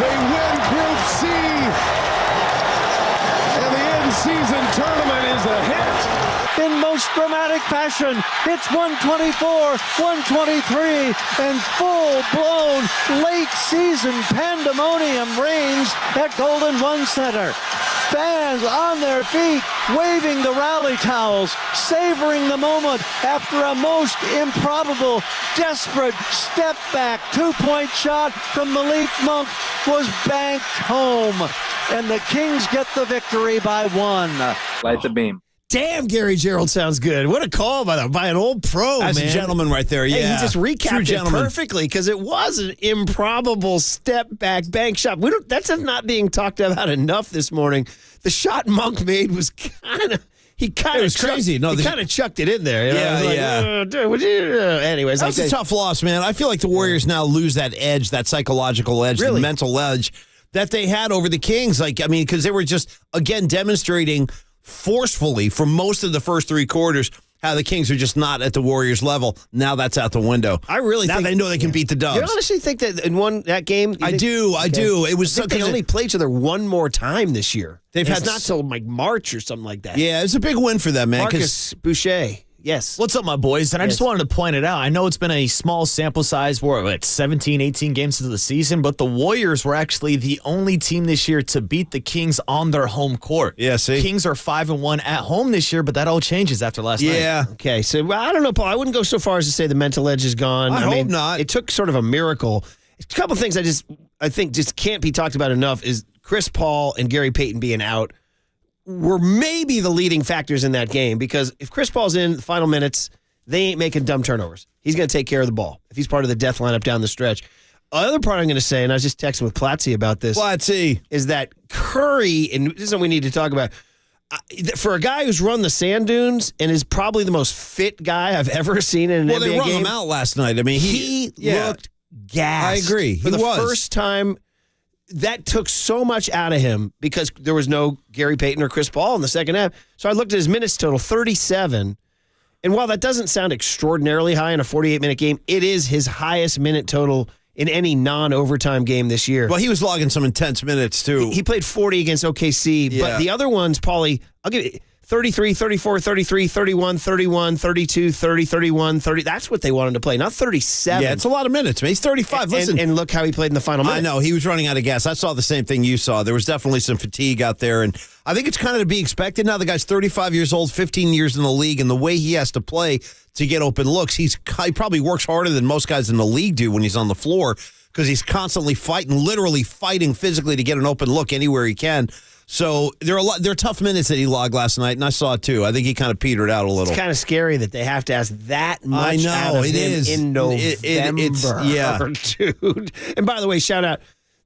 They win Group C. And the in-season tournament is a hit. In most dramatic fashion, it's 124, 123, and full-blown late-season pandemonium reigns at Golden One Center. Fans on their feet, waving the rally towels, savoring the moment after a most improbable, desperate step-back two-point shot from Malik Monk was banked home. And the Kings get the victory by 1. Light the beam. Damn, Gary Gerald sounds good. What a call by an old pro, That's man. a gentleman right there, yeah. Hey, he just recapped it perfectly because it was an improbable step-back bank shot. That's not being talked about enough this morning. The shot Monk made was kind of... It was crazy. No, he kind of chucked it in there. Yeah. Would you? Anyways, that was a tough loss, man. I feel like the Warriors now lose that edge, that psychological edge, the mental edge that they had over the Kings. Because they were just, again, demonstrating forcefully for most of the first 3 quarters how the Kings are just not at the Warriors level. Now that's out the window. I really now think they know they can beat the Dubs. You honestly think that in that game? I do. It was they only play each other one more time this year. They've had not till like March or something like that. Yeah, it's a big win for them, man. Marcus Boucher. Yes. What's up, my boys? And I just wanted to point it out. I know it's been a small sample size. We're at 17, 18 games into the season, but the Warriors were actually the only team this year to beat the Kings on their home court. Yeah, see? Kings are 5-1 at home this year, but that all changes after last night. Yeah. Okay, so I don't know, Paul. I wouldn't go so far as to say the mental edge is gone. I hope not. It took sort of a miracle. A couple things I think just can't be talked about enough is Chris Paul and Gary Payton being out were maybe the leading factors in that game, because if Chris Paul's in the final minutes, they ain't making dumb turnovers. He's going to take care of the ball if he's part of the death lineup down the stretch. Other part I'm going to say, and I was just texting with Platzi about this, is that Curry, and this is something we need to talk about, for a guy who's run the sand dunes and is probably the most fit guy I've ever seen in an NBA game. Well, they run him out last night. I mean, he looked gassed. I agree. For the first time, that took so much out of him because there was no Gary Payton or Chris Paul in the second half. So I looked at his minutes total, 37. And while that doesn't sound extraordinarily high in a 48-minute game, it is his highest minute total in any non-overtime game this year. Well, he was logging some intense minutes, too. He played 40 against OKC, but the other ones, Paulie, I'll give you 33, 34, 33, 31, 31, 32, 30, 31, 30. That's what they wanted to play, not 37. Yeah, it's a lot of minutes, man. He's 35. Listen. And look how he played in the final minute. I know. He was running out of gas. I saw the same thing you saw. There was definitely some fatigue out there, and I think it's kind of to be expected. Now the guy's 35 years old, 15 years in the league, and the way he has to play to get open looks, he probably works harder than most guys in the league do when he's on the floor, because he's constantly fighting, literally fighting physically to get an open look anywhere he can. So there are tough minutes that he logged last night, and I saw it too. I think he kind of petered out a little. It's kind of scary that they have to ask that much out of him in November. Dude. And by the way, shout out,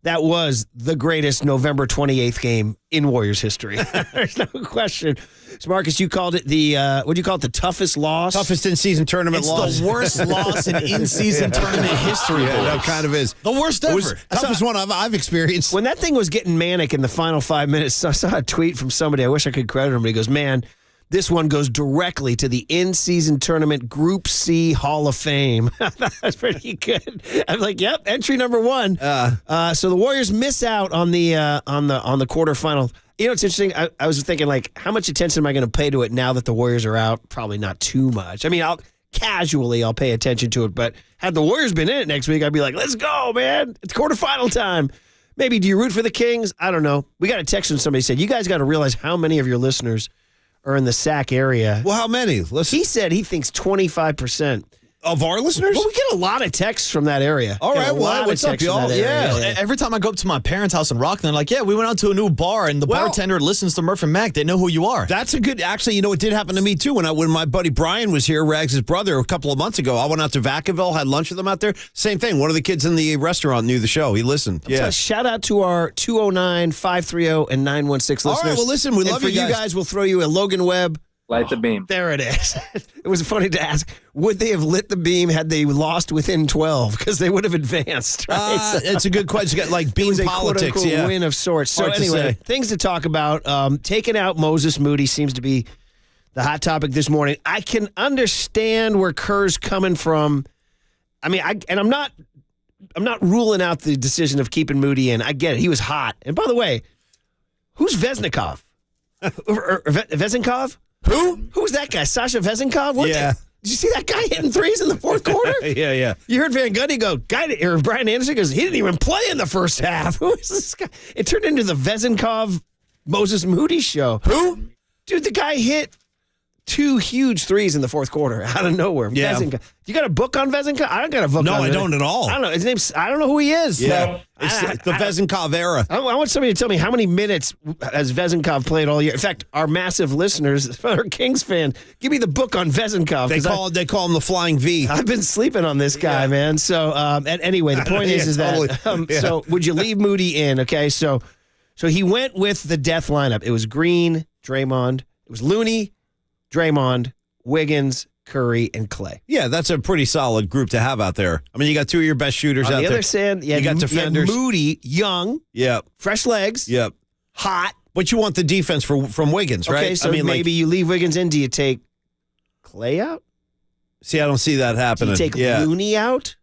that was the greatest November 28th game in Warriors history. There's no question. So Marcus, you called it what do you call it? The toughest loss? Toughest in-season tournament loss. It's the worst loss in in-season tournament history. Yeah, that kind of is. The worst ever. It was the toughest one I've experienced. When that thing was getting manic in the final 5 minutes, I saw a tweet from somebody. I wish I could credit him, but he goes, man, this one goes directly to the in-season tournament Group C Hall of Fame. That's pretty good. I'm like, yep, entry number 1. So the Warriors miss out on the quarterfinal. You know, it's interesting. I was thinking, like, how much attention am I going to pay to it now that the Warriors are out? Probably not too much. I mean, casually, I'll pay attention to it. But had the Warriors been in it next week, I'd be like, let's go, man. It's quarterfinal time. Maybe do you root for the Kings? I don't know. We got a text from somebody said, you guys got to realize how many of your listeners are in the Sac area. Well, how many? He said he thinks 25%. Of our listeners? Well, we get a lot of texts from that area. All right, well, what's up, y'all? Yeah. Every time I go up to my parents' house in Rockland, they're like, yeah, we went out to a new bar, and the bartender listens to Murph and Mac. They know who you are. That's a good, actually, you know, it did happen to me, too. When my buddy Brian was here, Rags' brother, a couple of months ago, I went out to Vacaville, had lunch with them out there. Same thing. One of the kids in the restaurant knew the show. He listened. So shout out to our 209-530 and 916 listeners. All right, well, listen, we love you guys. For you guys, we'll throw you a Logan Webb. Light the beam. There it is. It was funny to ask, would they have lit the beam had they lost within 12? Because they would have advanced, right? It's a good question. Like beam politics, quote, unquote, win of sorts. So anyway, things to talk about. Taking out Moses Moody seems to be the hot topic this morning. I can understand where Kerr's coming from. I mean, I'm not ruling out the decision of keeping Moody in. I get it. He was hot. And by the way, who's Vesnikov? Vezenkov? Who was that guy? Sasha Vezenkov? Yeah. Did you see that guy hitting threes in the fourth quarter? Yeah. You heard Van Gundy go, or Brian Anderson goes, he didn't even play in the first half. Who is this guy? It turned into the Vezenkov Moses Moody show. Who? Dude, the guy hit 2 huge threes in the fourth quarter out of nowhere. Yeah. Vezenkov. You got a book on Vezenkov? I don't got a book no, on I don't at all. I don't know. His name's, I don't know who he is. Yeah. It's the Vezenkov era. I want somebody to tell me how many minutes has Vezenkov played all year. In fact, our massive listeners, our Kings fan, give me the book on Vezenkov. They call him the Flying V. I've been sleeping on this guy, man. So, anyway, the point is totally. that, so would you leave Moody in? Okay, so he went with the death lineup. It was Green, Draymond. It was Looney, Draymond, Wiggins, Curry, and Clay. Yeah, that's a pretty solid group to have out there. I mean, you got 2 of your best shooters out there. On the other hand, you got defenders. You had Moody, young, yep, fresh legs, yep, hot. But you want the defense from Wiggins, right? Okay, so maybe you leave Wiggins in. Do you take Clay out? See, I don't see that happening. Do you take Looney out?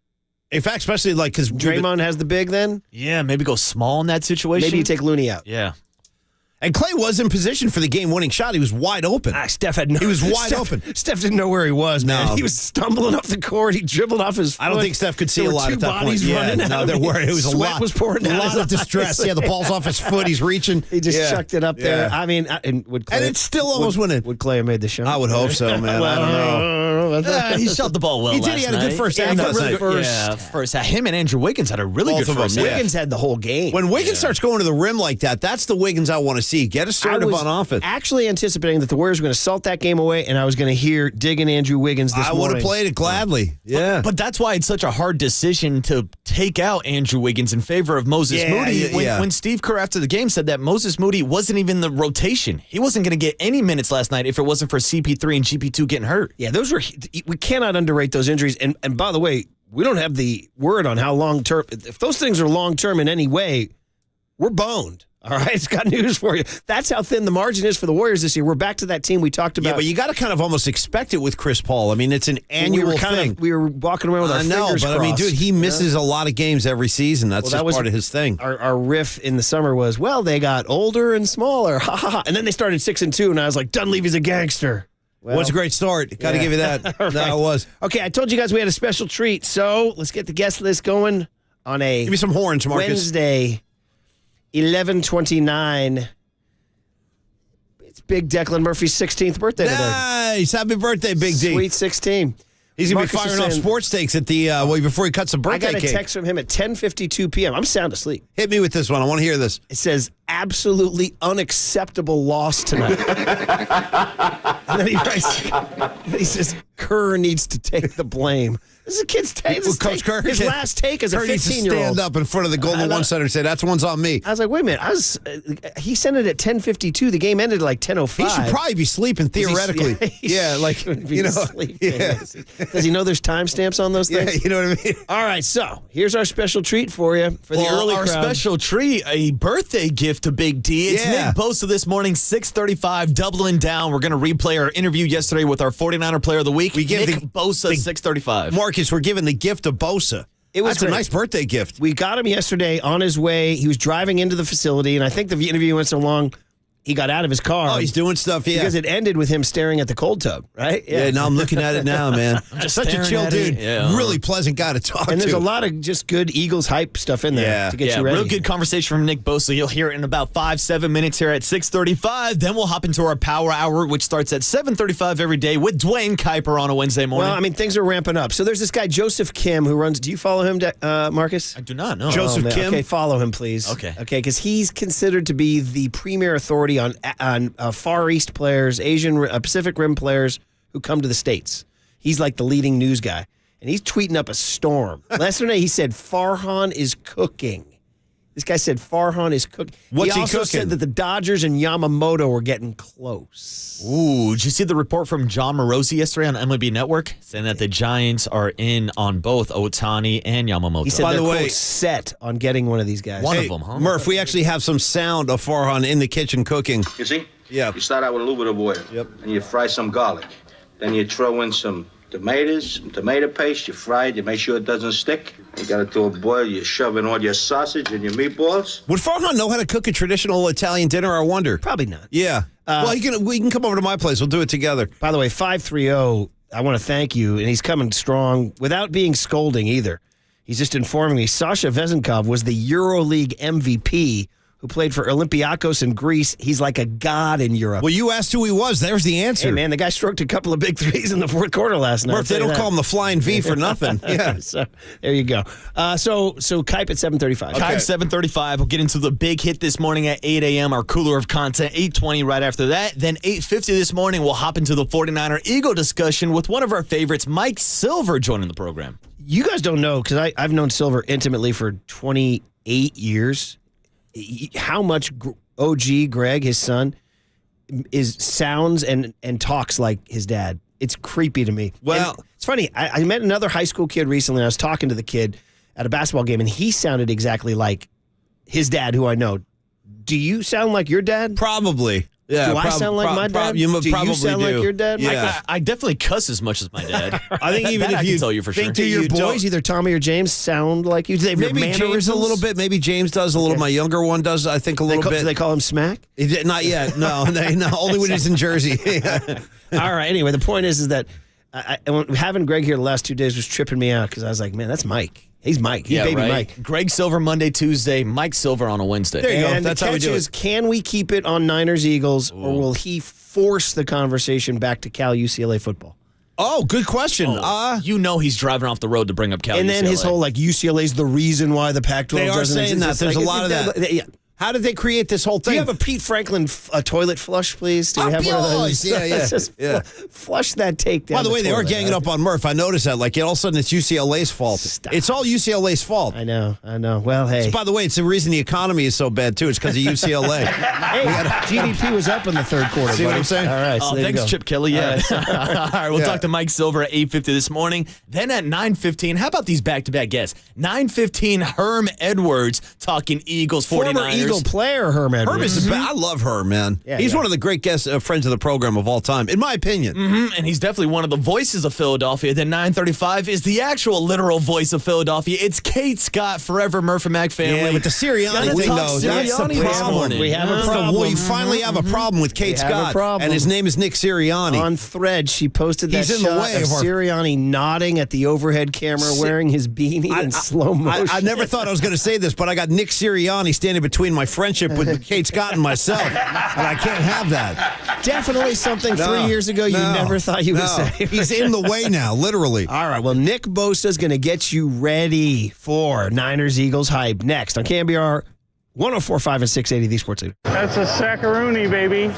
In fact, especially because Draymond has the big then? Yeah, maybe go small in that situation. Maybe you take Looney out. Yeah. And Clay was in position for the game-winning shot. He was wide open. Steph had no. He was wide open. Steph didn't know where he was, man. No. He was stumbling up the court. He dribbled off his foot. I don't think Steph could see a lot at that point. There were. It was a lot. Was pouring down. A lot of distress. Yeah, the ball's off his foot. He's reaching. He just chucked it up there. I mean, and it still almost went in. Would Clay have made the shot? I would hope so, man. I don't know. He shot the ball well. He did. He had a good first half. First half. Him and Andrew Wiggins had a really good first half. Wiggins had the whole game. When Wiggins starts going to the rim like that, that's the Wiggins I want to see. Get assertive on offense. Actually anticipating that the Warriors were going to salt that game away, and I was going to hear digging Andrew Wiggins this morning. I would have played it gladly. Yeah. But that's why it's such a hard decision to take out Andrew Wiggins in favor of Moses Moody. When Steve Kerr after the game said that Moses Moody wasn't even the rotation. He wasn't going to get any minutes last night if it wasn't for CP3 and GP2 getting hurt. Yeah, we cannot underrate those injuries. And by the way, we don't have the word on how long-term. If those things are long-term in any way, we're boned. All right, it's got news for you. That's how thin the margin is for the Warriors this year. We're back to that team we talked about. Yeah, but you got to kind of almost expect it with Chris Paul. I mean, it's an annual thing. We were walking around with our fingers crossed. I mean, dude, he misses a lot of games every season. That's just part of his thing. Our riff in the summer was, well, they got older and smaller. Ha, ha, ha. And then they started 6-2, and I was like, Dunleavy's a gangster. Well, what's a great start. Got to give you that. Right. No, it was. Okay, I told you guys we had a special treat, so let's get the guest list going on a Give me some horns, Marcus. Wednesday, 11/29. It's Big Declan Murphy's 16th birthday today. Nice. Happy birthday, Big D. Sweet 16. He's going to be firing off sports takes at the before he cuts a birthday cake. I got a text from him at 10:52 p.m. I'm sound asleep. Hit me with this one. I want to hear this. It says, absolutely unacceptable loss tonight. And then he writes, he says, Kerr needs to take the blame. This is a kid's take. Coach Kerr, his last take as a 15-year-old. Needs to stand up in front of the Golden One Center and say, that's one's on me. I was like, wait a minute. He sent it at 10:52. The game ended at like 10:05. He should probably be sleeping, theoretically. Sleeping. Does he know there's timestamps on those things? Yeah, you know what I mean? All right, so here's our special treat for you. For the early crowd. Our special treat, a birthday gift to Big D. It's Nick Bosa this morning, 6:35, doubling down. We're going to replay our interview yesterday with our 49er player of the week. We give Nick Bosa 6:35. Marcus, we're giving the gift of Bosa. That's a nice birthday gift. We got him yesterday on his way. He was driving into the facility, and I think the interview went so long, he got out of his car. Oh, he's doing stuff, yeah. Because it ended with him staring at the cold tub, right? Yeah, now I'm looking at it now, man. just Such a chill dude. Yeah. Really pleasant guy to talk to. And there's a lot of just good Eagles hype stuff in there to get you ready. Real good conversation from Nick Bosa. You'll hear it in about 5-7 minutes here at 6:35. Then we'll hop into our Power Hour, which starts at 7:35 every day with Dwayne Kyper on a Wednesday morning. Well, I mean, things are ramping up. So there's this guy, Joseph Kim, who runs. Do you follow him, Marcus? I do not know. Joseph Kim? Okay, follow him, please. Okay, because he's considered to be the premier authority on Far East players, Pacific Rim players who come to the States. He's like the leading news guy, and he's tweeting up a storm. Last night he said Farhan is cooking. This guy said Farhan is cooking. What's he also cooking? said that the Dodgers and Yamamoto were getting close. Ooh, did you see the report from John Morosi yesterday on MLB Network saying that the Giants are in on both Ohtani and Yamamoto? He said By they're the way, quote, set on getting one of these guys. One of them, huh? Murph, we actually have some sound of Farhan in the kitchen cooking. You see? Yeah. You start out with a little bit of oil. Yep. And you fry some garlic. Then you throw in some tomatoes, some tomato paste. You fry it. You make sure it doesn't stick. You got it to a boil. You shove in all your sausage and your meatballs. Would Farhan know how to cook a traditional Italian dinner, I wonder? Probably not. Yeah. Well, we can come over to my place. We'll do it together. By the way, 530, I want to thank you, and he's coming strong without being scolding either. He's just informing me. Sasha Vezenkov was the EuroLeague MVP who played for Olympiakos in Greece. He's like a god in Europe. Well, you asked who he was. There's the answer. Hey, man, the guy stroked a couple of big threes in the fourth quarter last night. Murph, they don't call him the Flying V for nothing. Yeah. So there you go. So Kype at 7:35. Okay. Kype 7:35. We'll get into the big hit this morning at 8 a.m. Our cooler of content, 8:20 right after that. Then 8:50 this morning, we'll hop into the 49er Eagle discussion with one of our favorites, Mike Silver, joining the program. You guys don't know, because I've known Silver intimately for 28 years. How much OG Greg, his son, sounds and talks like his dad. It's creepy to me. Well, and it's funny. I met another high school kid recently. I was talking to the kid at a basketball game, and he sounded exactly like his dad, who I know. Do you sound like your dad? Probably. Yeah, do I sound like my dad? You do probably you sound do. like your dad? Yeah. I definitely cuss as much as my dad. I think even if I you can tell you for sure. Do your boys, either Tommy or James, sound like you? Do they have Maybe James mannerisms? a little bit. Maybe James does a little. My younger one does, I think, a little bit. Do they call him Smack? Not yet. No, only when he's in Jersey. All right. Anyway, the point is that having Greg here the last 2 days was tripping me out because I was like, man, that's Mike. He's Mike. He's baby Mike. Greg Silver Monday, Tuesday. Mike Silver on a Wednesday. There you go. And That's the how we catch do is, it. can we keep it on Niners Eagles, or will he force the conversation back to Cal UCLA football? Oh, good question. You know he's driving off the road to bring up Cal. And then UCLA. his whole UCLA's the reason why the Pac-12 They are doesn't saying exist. that. There's Like, a lot of that. Yeah. How did they create this whole Do thing? you have a Pete Franklin toilet flush, please? Do we have one of those? Yeah. Just flush that take down. By the way, they are toilet. ganging up on Murph. I noticed that. Like, all of a sudden, it's UCLA's fault. Stop. It's all UCLA's fault. I know. Well, hey. By the way, it's the reason the economy is so bad, too. It's because of UCLA. Hey, GDP was up in the third quarter. See what I'm saying? All right. So there you thanks, go. Chip Kelly. Yeah. All right, we'll talk to Mike Silver at 8:50 this morning. Then at 9:15, how about these back-to-back guests? 9:15, Herm Edwards talking Eagles, 49ers. Former Eagle player, Herm Edwards. Herm is I love Herm, man. Yeah, he's yeah. one of the great guests, friends of the program of all time, in my opinion. And he's definitely one of the voices of Philadelphia. Then 9:35 is the actual literal voice of Philadelphia. It's Kate Scott, forever Murph Mac family. Yeah, with the Sirianni thing, though, that's the Sirianni this problem. morning. We have a problem. We finally have a problem with Kate We have a Scott, problem. and his name is Nick Sirianni. On Thread, she posted that He's in the shot way of of our- Sirianni nodding at the overhead camera, wearing his beanie in slow motion. I never thought I was going to say this, but I got Nick Sirianni standing between my friendship with Kate Scott and myself, and I can't have that. Definitely something 3 years ago you never thought you would say. He's in the way now, literally. All right, well, Nick Bosa is going to get you ready for Niners Eagles hype next on KNBR 104.5 and 680, the Sports Leader. That's a sackaroonie, baby.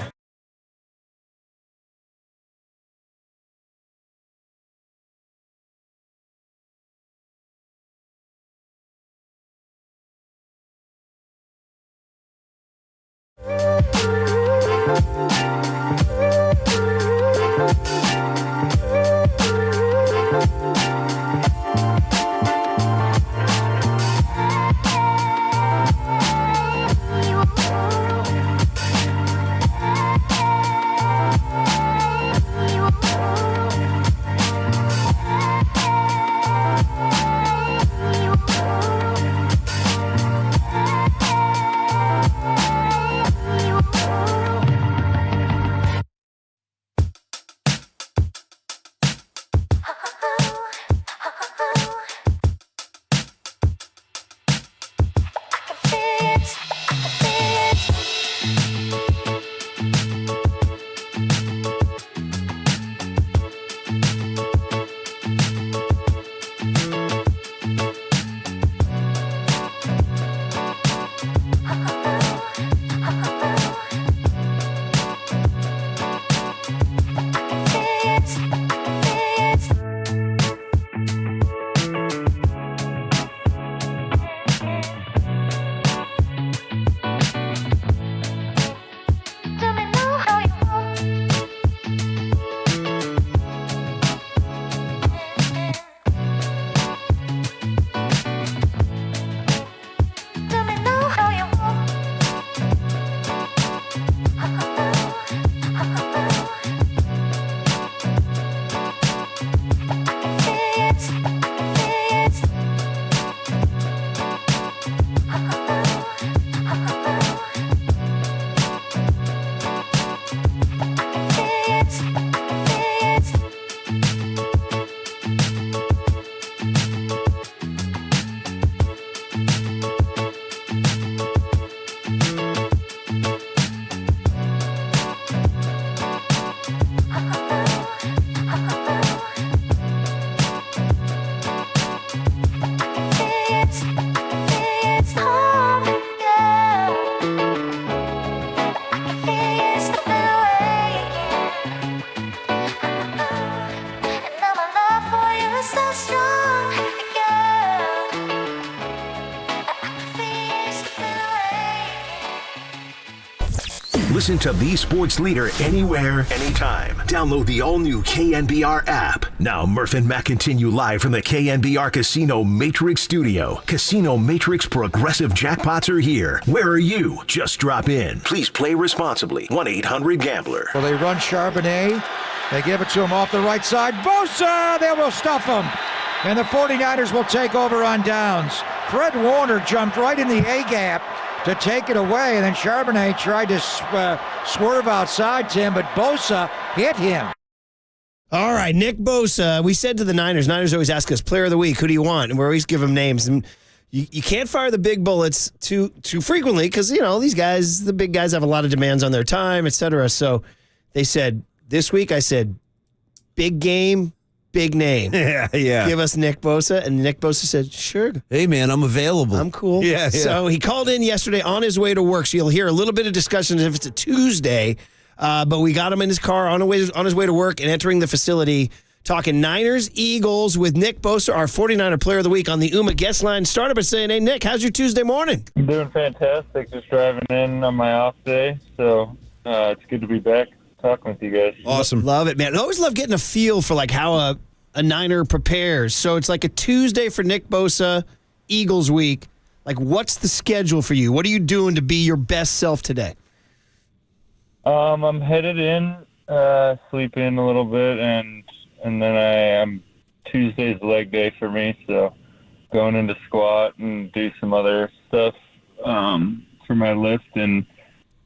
Listen to the sports leader anywhere, anytime. Download the all-new KNBR app. Now, Murph and Mac continue live from the KNBR Casino Matrix Studio. Casino Matrix Progressive Jackpots are here. Where are you? Just drop in. Please play responsibly. 1-800-GAMBLER. Well, they run Charbonnet. They give it to him off the right side. Bosa! They will stuff him. And the 49ers will take over on downs. Fred Warner jumped right in the A-gap to take it away, and then Charbonnet tried to swerve outside, Tim, but Bosa hit him. All right, Nick Bosa. We said to the Niners always ask us, player of the week, who do you want? And we always give them names. And you can't fire the big bullets too frequently because, these guys, the big guys have a lot of demands on their time, et cetera. So they said, this week I said, big game, big name. Yeah. Give us Nick Bosa. And Nick Bosa said, sure. Hey, man, I'm available. I'm cool. Yeah. So he called in yesterday on his way to work. So you'll hear a little bit of discussion if it's a Tuesday. But we got him in his car on his way to work and entering the facility, talking Niners, Eagles with Nick Bosa, our 49er player of the week on the UMA guest line. Started by saying, hey, Nick, how's your Tuesday morning? I'm doing fantastic. Just driving in on my off day. So it's good to be back talking with you guys. Awesome. Love it, man. I always love getting a feel for how a Niner prepares. So it's like a Tuesday for Nick Bosa, Eagles week. What's the schedule for you? What are you doing to be your best self today? I'm headed in, sleep in a little bit, and then Tuesday's leg day for me, so going into squat and do some other stuff for my lift. And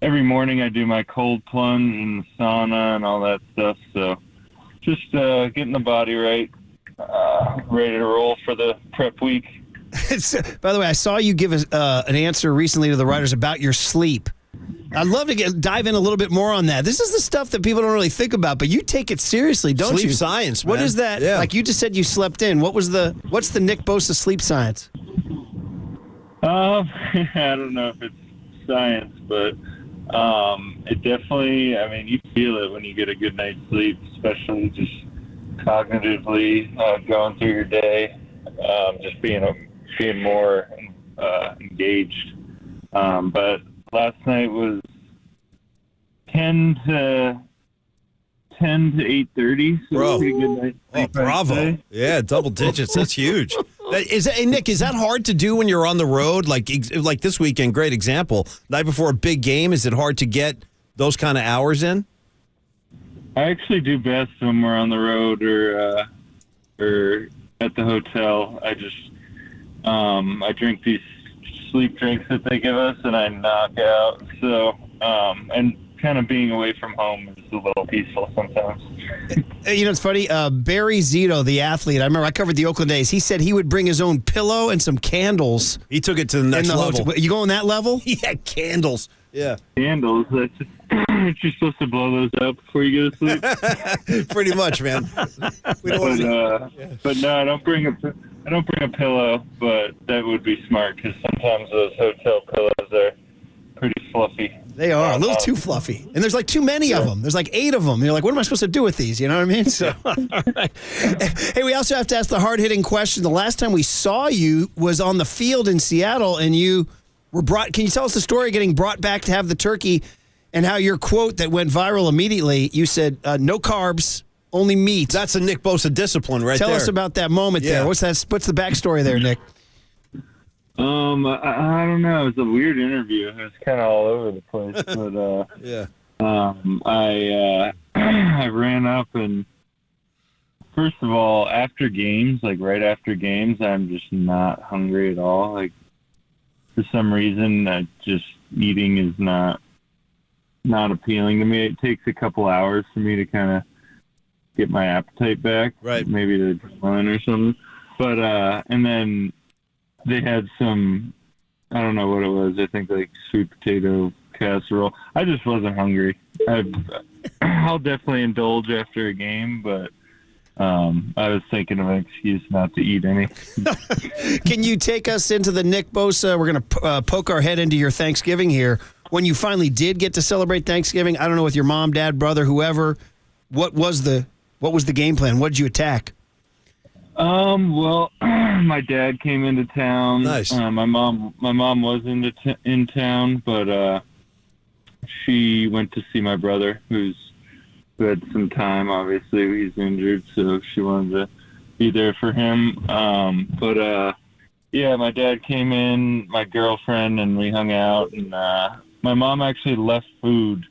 every morning I do my cold plunge and sauna and all that stuff, so just getting the body right, ready to roll for the prep week. By the way, I saw you give an answer recently to the writers about your sleep. I'd love to dive in a little bit more on that. This is the stuff that people don't really think about, but you take it seriously, don't you? Sleep science, man. What is that? Yeah. You just said you slept in. What's the Nick Bosa sleep science? I don't know if it's science, but it definitely, you feel it when you get a good night's sleep, especially just cognitively going through your day, just being more engaged. But last night was 10 to 8:30. So Bro. Pretty good night. Oh, bravo. Yeah, double digits. That's huge. Nick, is that hard to do when you're on the road? Like this weekend, great example. Night before a big game, is it hard to get those kind of hours in? I actually do best when we're on the road or at the hotel. I just I drink these sleep drinks that they give us, and I knock out. So, and kind of being away from home is a little peaceful sometimes. It's funny. Barry Zito, the athlete, I remember I covered the Oakland A's. He said he would bring his own pillow and some candles. He took it to the next level. You going that level? Yeah, candles. Yeah. Candles. Aren't you supposed to blow those out before you go to sleep? Pretty much, man. We don't but no, I don't bring a pillow, but that would be smart because sometimes those hotel pillows are pretty fluffy. They are a little too fluffy, and there's too many of them. There's 8 of them. You're like, what am I supposed to do with these? You know what I mean? So, all right. Hey, we also have to ask the hard-hitting question. The last time we saw you was on the field in Seattle, and you were brought. Can you tell us the story of getting brought back to have the turkey, and how your quote that went viral immediately? You said, "No carbs, only meat." That's a Nick Bosa discipline, right there. Tell us about that moment there. What's that? What's the backstory there, Nick? I don't know. It was a weird interview. It was kind of all over the place, but yeah. I ran up, and first of all, after games, right after games, I'm just not hungry at all. For some reason, eating is not appealing to me. It takes a couple hours for me to kind of get my appetite back. Right. Maybe the adrenaline or something. But and then they had some, I don't know what it was. I think sweet potato casserole. I just wasn't hungry. I'll definitely indulge after a game, but I was thinking of an excuse not to eat any. Can you take us into the Nick Bosa? We're going to poke our head into your Thanksgiving here. When you finally did get to celebrate Thanksgiving, I don't know, with your mom, dad, brother, whoever, what was the game plan? What did you attack? Well, my dad came into town. Nice. My mom was in town, but she went to see my brother, who had some time. Obviously, he's injured, so she wanted to be there for him. Yeah, my dad came in, my girlfriend, and we hung out. And my mom actually left food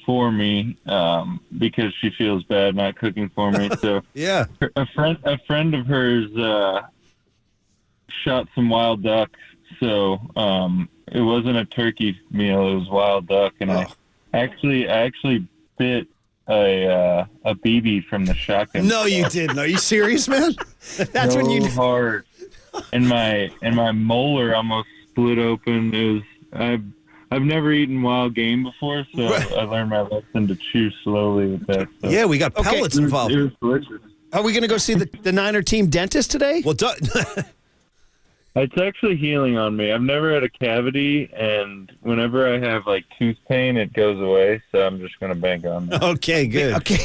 for me because she feels bad not cooking for me. So yeah, a friend of hers shot some wild duck. So it wasn't a turkey meal; it was wild duck, and I actually bit a BB from the shotgun. No, you didn't. Are you serious, man? That's when you hard. And my molar almost split open. It was I've never eaten wild game before, so I learned my lesson to chew slowly with that. So. Yeah, we got pellets involved. It was delicious. Are we going to go see the Niner team dentist today? Well, it's actually healing on me. I've never had a cavity, and whenever I have like tooth pain, it goes away. So I'm just going to bank on that. Okay, good. Okay,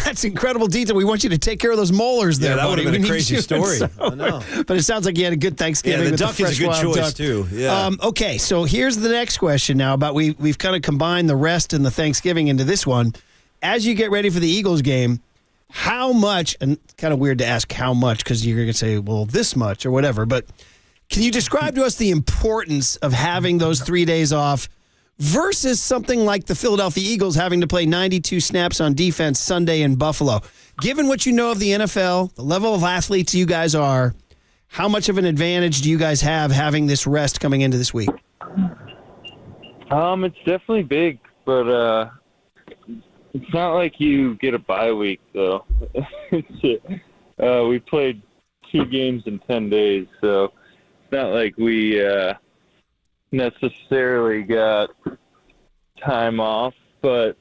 that's incredible detail. We want you to take care of those molars there. Yeah, that would have been a crazy story. I know. But it sounds like you had a good Thanksgiving. Yeah, the with duck fresh is a good wild choice duck. too. Yeah. Okay, so here's the next question now about we've kind of combined the rest and the Thanksgiving into this one. As you get ready for the Eagles game, how much, and it's kind of weird to ask how much because you're going to say, well, this much or whatever, but can you describe to us the importance of having those 3 days off versus something like the Philadelphia Eagles having to play 92 snaps on defense Sunday in Buffalo? Given what you know of the NFL, the level of athletes you guys are, how much of an advantage do you guys have having this rest coming into this week? It's definitely big, but it's not like you get a bye week, though. We played 2 games in 10 days, so it's not like we necessarily got time off. But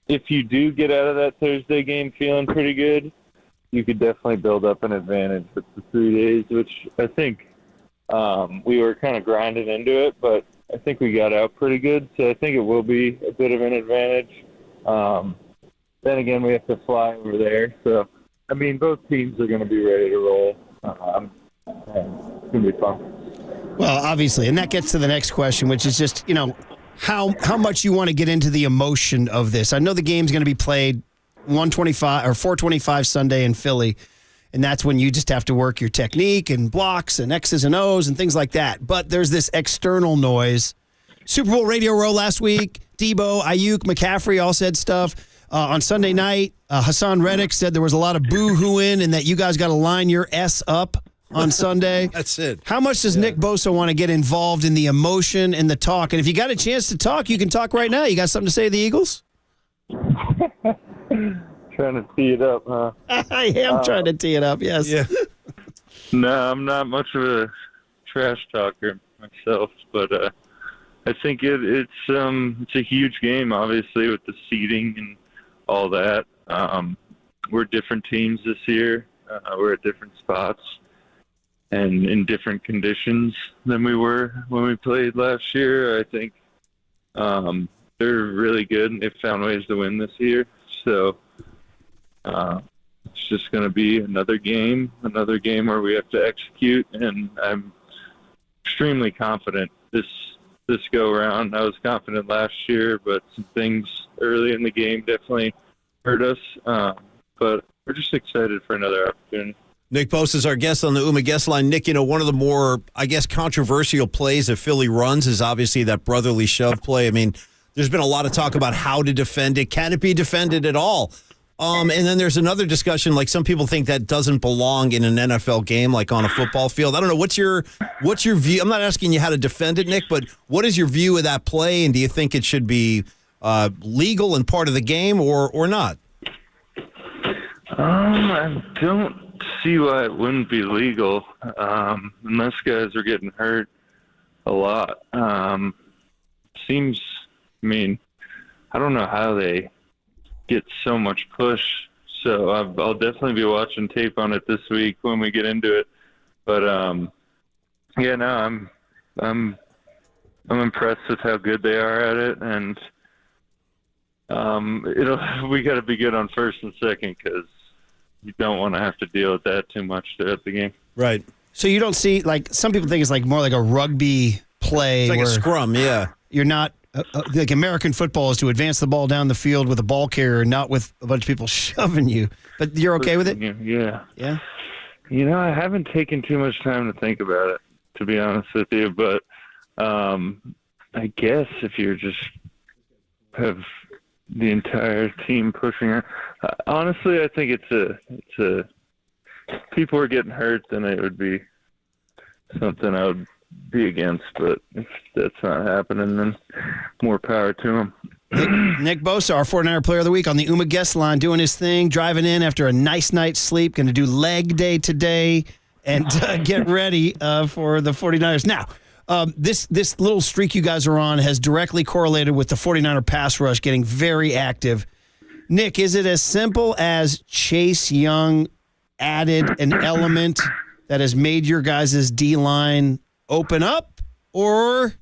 if you do get out of that Thursday game feeling pretty good, you could definitely build up an advantage with the 3 days, which I think we were kind of grinding into it, but I think we got out pretty good. So I think it will be a bit of an advantage. Then again, we have to fly over there. So, I mean, both teams are going to be ready to roll. It's going to be fun. Well, obviously, and that gets to the next question, which is just, how much you want to get into the emotion of this. I know the game's going to be played 125 or 425 Sunday in Philly, and that's when you just have to work your technique and blocks and X's and O's and things like that. But there's this external noise. Super Bowl Radio Row last week, Debo, Ayuk, McCaffrey all said stuff. On Sunday night, Hassan Reddick said there was a lot of boo-hooing and that you guys got to line your S up on Sunday. That's it. How much does Nick Bosa want to get involved in the emotion and the talk? And if you got a chance to talk, you can talk right now. You got something to say to the Eagles? Trying to tee it up, huh? I am trying to tee it up, yes. Yeah. No, I'm not much of a trash talker myself, but I think it's a huge game, obviously, with the seeding and all that. We're different teams this year. We're at different spots and in different conditions than we were when we played last year. I think they're really good, and they've found ways to win this year. So it's just going to be another game where we have to execute, and I'm extremely confident this go around. I was confident last year, but some things early in the game definitely hurt us. But we're just excited for another opportunity. Nick Bosa is our guest on the UMA guest line. Nick, one of the more, I guess, controversial plays that Philly runs is obviously that brotherly shove play. I mean, there's been a lot of talk about how to defend it. Can it be defended at all? And then there's another discussion, like some people think that doesn't belong in an NFL game, like on a football field. I don't know. What's your view? I'm not asking you how to defend it, Nick, but what is your view of that play? And do you think it should be legal and part of the game or not? I don't see why it wouldn't be legal unless guys are getting hurt a lot. I don't know how they get so much push. So I'll definitely be watching tape on it this week when we get into it. But I'm impressed with how good they are at it, and we got to be good on first and second because you don't want to have to deal with that too much throughout the game. Right. So you don't see, like, some people think it's like more like a rugby play. It's like where a scrum, yeah. You're not like American football is to advance the ball down the field with a ball carrier, not with a bunch of people shoving you. But you're okay with it? Yeah. Yeah? I haven't taken too much time to think about it, to be honest with you. But I guess if you're just have the entire team pushing it, honestly, I think it's a people are getting hurt, then it would be something I would be against. But if that's not happening, then more power to them. Nick Bosa, our 49er Player of the Week, on the UMA guest line, doing his thing, driving in after a nice night's sleep, going to do leg day today and get ready for the 49ers. Now, this little streak you guys are on has directly correlated with the 49er pass rush getting very active. Nick, is it as simple as Chase Young added an element that has made your guys' D-line open up, or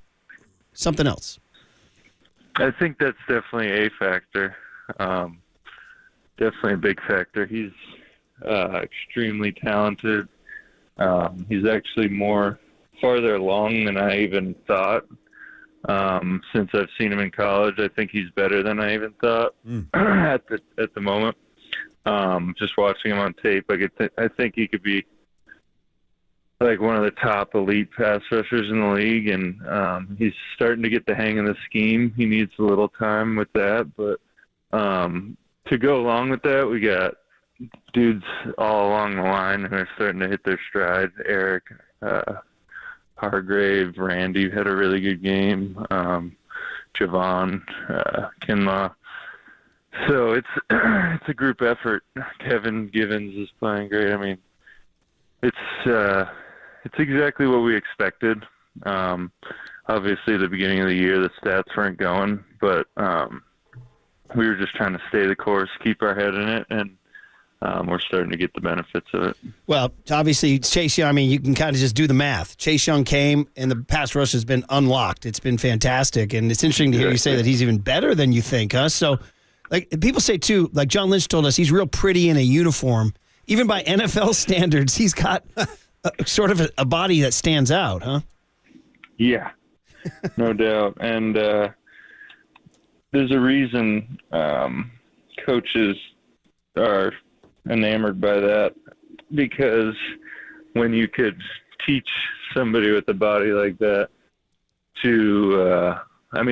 something else? I think that's definitely a factor. Definitely a big factor. He's extremely talented. He's actually farther along than I even thought. Since I've seen him in college, I think he's better than I even thought at the moment. Just watching him on tape, I think he could be like one of the top elite pass rushers in the league, and he's starting to get the hang of the scheme. He needs a little time with that, but to go along with that, we got dudes all along the line who are starting to hit their stride. Eric, Hargrave, Randy had a really good game. Javon, Kinlaw. So it's a group effort. Kevin Givens is playing great. I mean, it's exactly what we expected. Obviously, at the beginning of the year, the stats weren't going, but we were just trying to stay the course, keep our head in it, and we're starting to get the benefits of it. Well, obviously, Chase Young, I mean, you can kind of just do the math. Chase Young came, and the pass rush has been unlocked. It's been fantastic, and it's interesting to hear you say that he's even better than you think, huh? So, like, people say, too, like John Lynch told us, he's real pretty in a uniform. Even by NFL standards, he's got sort of a body that stands out, huh? Yeah, no doubt. And there's a reason coaches are enamored by that, because when you could teach somebody with a body like that to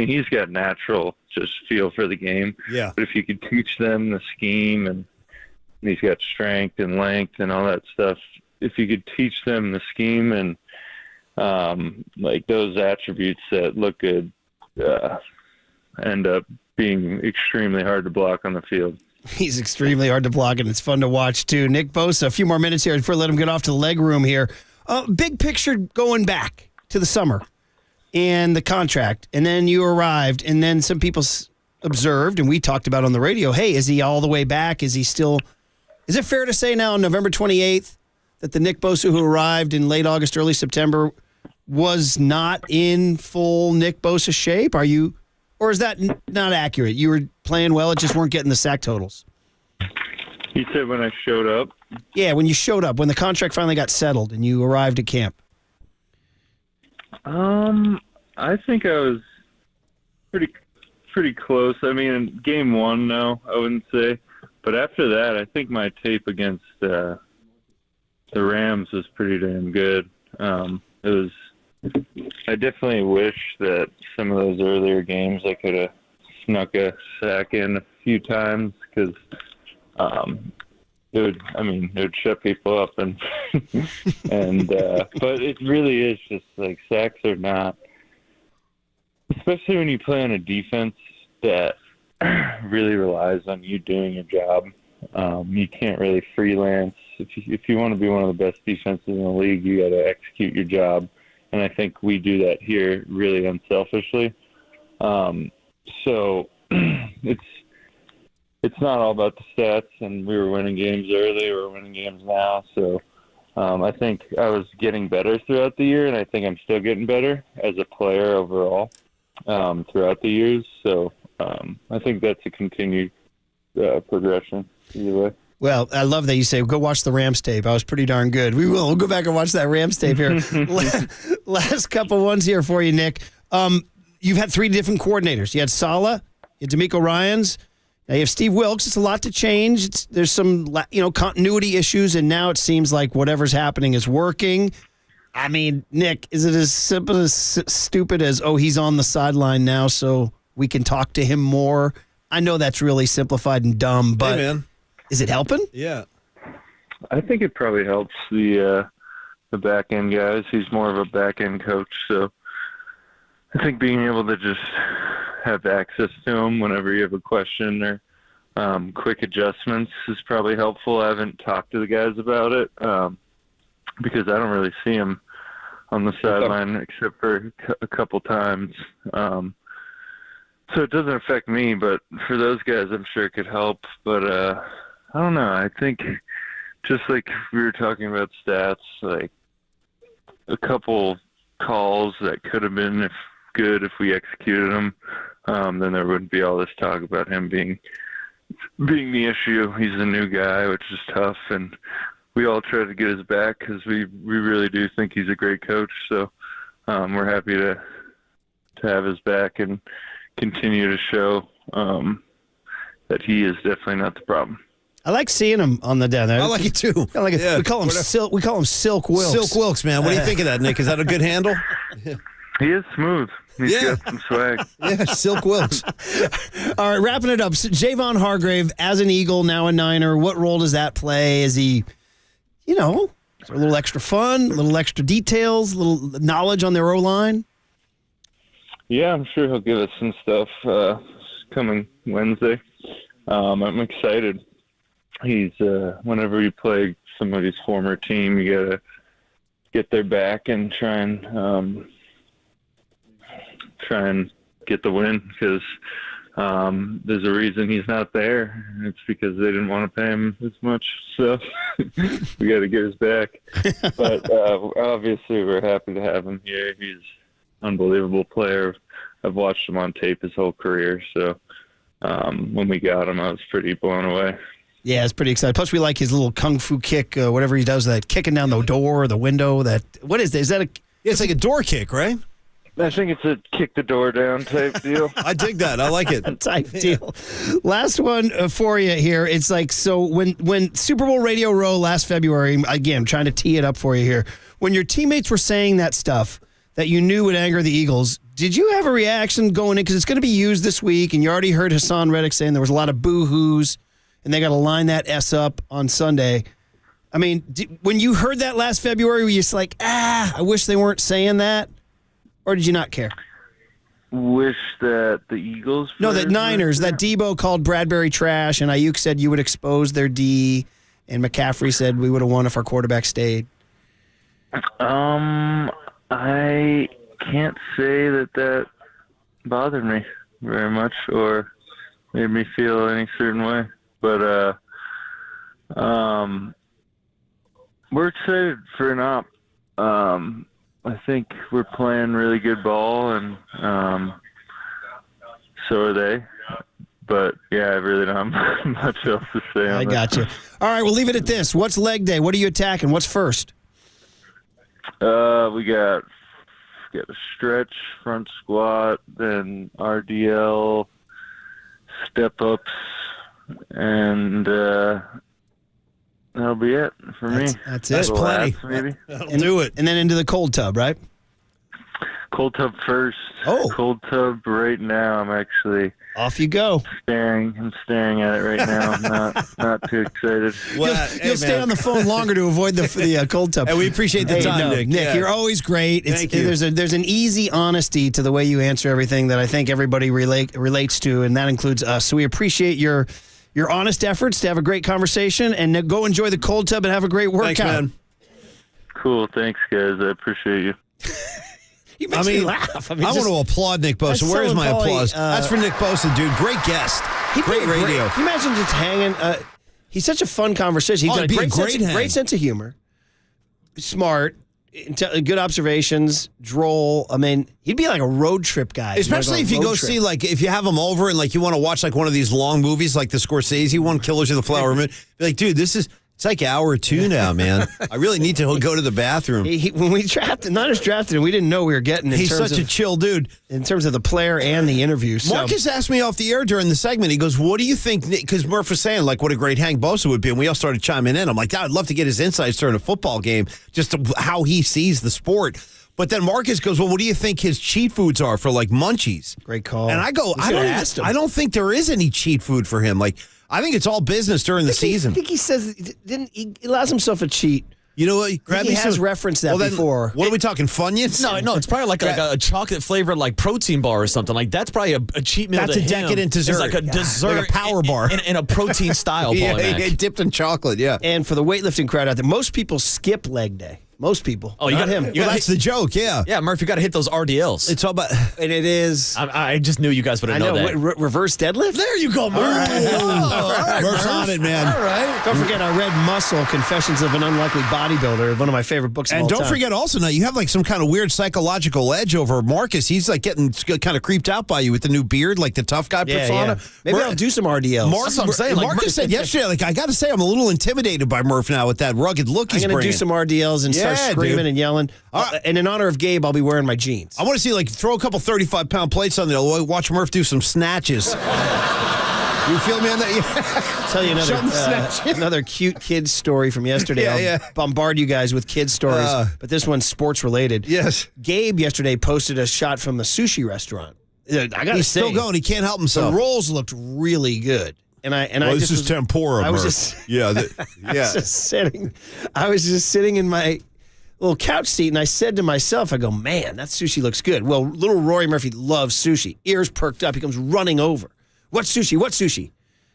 he's got natural just feel for the game. Yeah. But if you could teach them the scheme, and he's got strength and length and all that stuff, if you could teach them the scheme and like those attributes that look good, end up being extremely hard to block on the field. He's extremely hard to block, and it's fun to watch, too. Nick Bosa, a few more minutes here before I let him get off to the leg room here. Big picture going back to the summer and the contract, and then you arrived, and then some people observed, and we talked about on the radio, hey, is he all the way back? Is he still – is it fair to say now on November 28th that the Nick Bosa who arrived in late August, early September was not in full Nick Bosa shape? Are you – or is that not accurate? You were playing well, it just weren't getting the sack totals. You said when I showed up? Yeah, when you showed up, when the contract finally got settled and you arrived at camp. I think I was pretty close. I mean, in game one, no, I wouldn't say. But after that, I think my tape against the Rams was pretty damn good. I definitely wish that some of those earlier games I could have snuck a sack in a few times, because it would shut people up, and but it really is just like sacks are not, especially when you play on a defense that really relies on you doing your job. You can't really freelance. If you want to be one of the best defenses in the league, you got to execute your job. And I think we do that here really unselfishly. So it's not all about the stats, and we were winning games early, we're winning games now. So I think I was getting better throughout the year, and I think I'm still getting better as a player overall throughout the years. So I think that's a continued progression either way. Well, I love that you say, go watch the Rams tape. I was pretty darn good. We will. We'll go back and watch that Rams tape here. Last couple ones here for you, Nick. you've had 3 different coordinators. You had Saleh, you had DeMeco Ryans, now you have Steve Wilks. It's a lot to change. There's some continuity issues, and now it seems like whatever's happening is working. I mean, Nick, is it as simple as stupid as, he's on the sideline now so we can talk to him more? I know that's really simplified and dumb, but is it helping? Yeah. I think it probably helps the back end guys. He's more of a back end coach, so I think being able to just have access to him whenever you have a question or quick adjustments is probably helpful. I haven't talked to the guys about it because I don't really see him on the sideline except for a couple times. So it doesn't affect me, but for those guys, I'm sure it could help. But I don't know. I think just like we were talking about stats, like a couple calls that could have been good if we executed them, then there wouldn't be all this talk about him being the issue. He's a new guy, which is tough, and we all try to get his back because we really do think he's a great coach. So we're happy to have his back and continue to show that he is definitely not the problem. I like seeing him on the down there. I like it too. We call him Silk. We call him Silk Wilks. Silk Wilks, man. What do you think of that, Nick? Is that a good handle? He is smooth. He's got some swag. Yeah, Silk Wilks. All right, wrapping it up. So Javon Hargrave, as an Eagle, now a Niner, what role does that play? Is he, is there a little extra fun, a little extra details, a little knowledge on their O-line? Yeah, I'm sure he'll give us some stuff coming Wednesday. I'm excited. He's whenever you play somebody's former team, you gotta get their back and try and get the win because there's a reason he's not there. It's because they didn't want to pay him as much. So we got to get his back. But obviously, we're happy to have him here. He's unbelievable player. I've watched him on tape his whole career, so when we got him, I was pretty blown away. Yeah, it's pretty exciting. Plus, we like his little kung fu kick, whatever he does, that kicking down the door or the window. What is that? Is that a? Yeah, it's like a door kick, right? I think it's a kick the door down type deal. I dig that. I like it. Type deal. Last one for you here. It's like, so when Super Bowl Radio Row last February, again, I'm trying to tee it up for you here. When your teammates were saying that stuff that you knew would anger the Eagles, did you have a reaction going in? Because it's going to be used this week, and you already heard Hassan Reddick saying there was a lot of boo-hoos, and they got to line that S up on Sunday. I mean, when you heard that last February, were you just like, I wish they weren't saying that? Or did you not care? Wish that the Eagles... No, the Niners, that Debo called Bradbury trash, and Ayuk said you would expose their D, and McCaffrey said we would have won if our quarterback stayed. I can't say that bothered me very much or made me feel any certain way. But we're excited for an op. I think we're playing really good ball, and so are they. But, yeah, I really don't have much else to say on I got you. All right, we'll leave it at this. What's leg day? What are you attacking? What's first? We got a stretch, front squat, then RDL, step-ups, and that'll be it for me. That's it. That's plenty. Maybe. That'll do it. And then into the cold tub, right? Cold tub first. Oh. Cold tub right now. I'm actually... Off you go. I'm staring at it right now. I'm not too excited. Well, you'll stay on the phone longer to avoid the cold tub. And we appreciate the time, Nick. Nick, you're always great. Thank you. There's an easy honesty to the way you answer everything that I think everybody relates to, and that includes us. So we appreciate your honest efforts to have a great conversation, and go enjoy the cold tub and have a great workout. Thanks, man. Cool. Thanks, guys. I appreciate you. You makes me laugh. I want to applaud Nick Bosa. Where's my applause? That's for Nick Bosa, dude. Great guest. Great radio. Can you imagine just hanging? He's such a fun conversation. He's got a great sense of humor. Smart. Good observations. Droll. I mean, he'd be like a road trip guy. Especially if you go see, like, if you have him over and, like, you want to watch, like, one of these long movies, like the Scorsese one, Killers of the Flower Moon. Be like, dude, this is... It's like hour 2 now, man. I really need to go to the bathroom. When we Niners drafted him, we didn't know we were getting. He's such a chill dude. In terms of the player and the interview. So. Marcus asked me off the air during the segment. He goes, what do you think? Because Murph was saying, like, what a great Hank Bosa would be. And we all started chiming in. I'm like, I'd love to get his insights during a football game, just how he sees the sport. But then Marcus goes, well, what do you think his cheat foods are for, like, munchies? Great call. And I go, I don't think there is any cheat food for him. Like, I think it's all business during the season. I think he says he allows himself a cheat. You know what? He has referenced that before. What are we talking, Funyuns? No, it's probably like a chocolate flavored like protein bar or something. Like that's probably a cheat meal. That's to a decadent dessert. It's like a dessert, like a power bar in a protein style. Yeah, dipped in chocolate. Yeah. And for the weightlifting crowd out there, most people skip leg day. Most people. Oh, you got him. That's the joke. Yeah. Yeah, Murph, you got to hit those RDLs. It's all about, and it is. I just knew you guys would have known that. Reverse deadlift. There you go, Murph. All right, Murph's on it, man. All right. Don't forget, I read Muscle: Confessions of an Unlikely Bodybuilder, one of my favorite books of all time. And don't forget, also now you have like some kind of weird psychological edge over Marcus. He's like getting kind of creeped out by you with the new beard, like the tough guy persona. Yeah. Maybe I'll do some RDLs. That's what I'm saying. Marcus said yesterday, like I got to say, I'm a little intimidated by Murph now with that rugged look he's bringing. I'm going to do some RDLs and start screaming and yelling. And in honor of Gabe, I'll be wearing my jeans. I want to see, like, throw a couple 35-pound plates on there. Watch Murph do some snatches. You feel me on that? Yeah. Tell you another cute kid's story from yesterday. I'll bombard you guys with kids' stories, but this one's sports related. Yes. Gabe yesterday posted a shot from the sushi restaurant. I got to say, he's still going. He can't help himself. The rolls looked really good. This is tempura. I was just sitting in my little couch seat, and I said to myself, I go, man, that sushi looks good. Well, little Rory Murphy loves sushi. Ears perked up. He comes running over. What sushi? What sushi?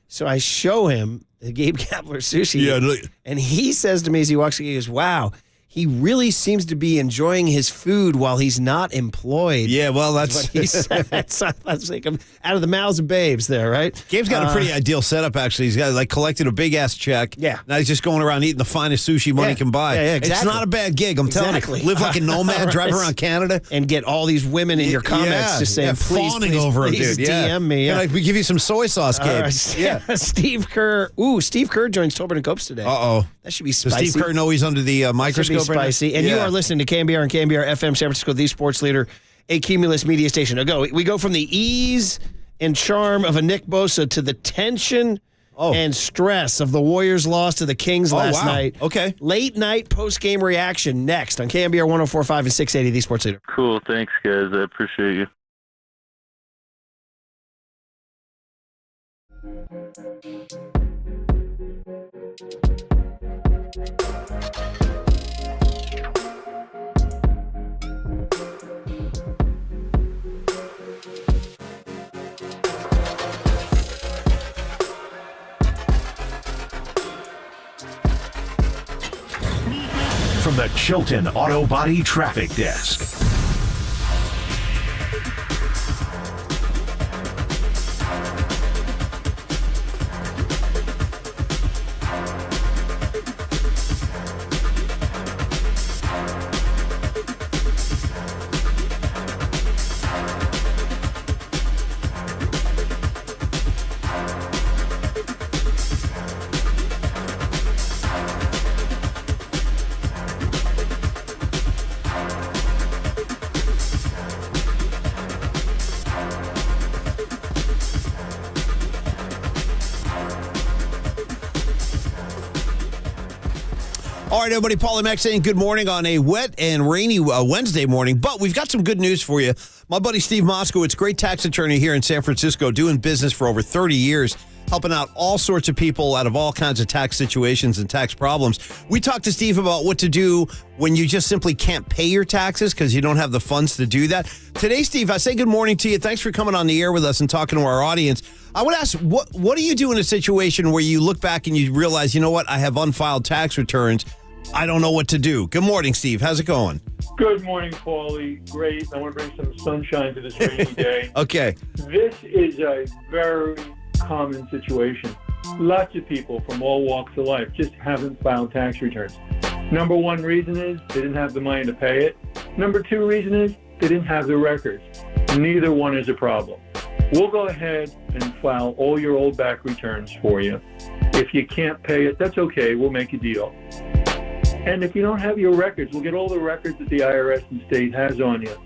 So I show him the Gabe Kapler sushi. Yeah, and he says to me as he walks in, he goes, wow, he really seems to be enjoying his food while he's not employed. Yeah, well, that's what he said. So that's like out of the mouths of babes there, right? Gabe's got a pretty ideal setup, actually. He's got collected a big ass check. Yeah. Now he's just going around eating the finest sushi money can buy. Yeah, exactly. It's not a bad gig, I'm telling you. Live like a nomad, drive around Canada. And get all these women in your comments just saying, please, fawning over him, dude. DM me. Yeah. We give you some soy sauce, Gabe. Steve Kerr. Steve Kerr joins Tobin and Copes today. Uh-oh. That should be spicy. Does Steve Kerr know he's under the microscope? Spicy. And you are listening to KNBR and KNBR FM, San Francisco, the sports leader, a Cumulus media station. We go from the ease and charm of a Nick Bosa to the tension and stress of the Warriors' loss to the Kings last night. Okay. Late night post-game reaction next on KNBR 104.5 and 680, the sports leader. Cool. Thanks, guys. I appreciate you. From the Chilton Auto Body Traffic Desk. All right, everybody, Paulie Mac saying good morning on a wet and rainy Wednesday morning, but we've got some good news for you. My buddy Steve Moskowitz, great tax attorney here in San Francisco, doing business for over 30 years, helping out all sorts of people out of all kinds of tax situations and tax problems. We talked to Steve about what to do when you just simply can't pay your taxes because you don't have the funds to do that. Today, Steve, I say good morning to you. Thanks for coming on the air with us and talking to our audience. I would ask, what do you do in a situation where you look back and you realize, you know what, I have unfiled tax returns. I don't know what to do. Good morning, Steve. How's it going? Good morning, Paulie. Great. I want to bring some sunshine to this rainy day. Okay. This is a very common situation. Lots of people from all walks of life just haven't filed tax returns. Number one reason is they didn't have the money to pay it. Number two reason is they didn't have the records. Neither one is a problem. We'll go ahead and file all your old back returns for you. If you can't pay it, that's okay. We'll make a deal. And if you don't have your records, we'll get all the records that the IRS and state has on you.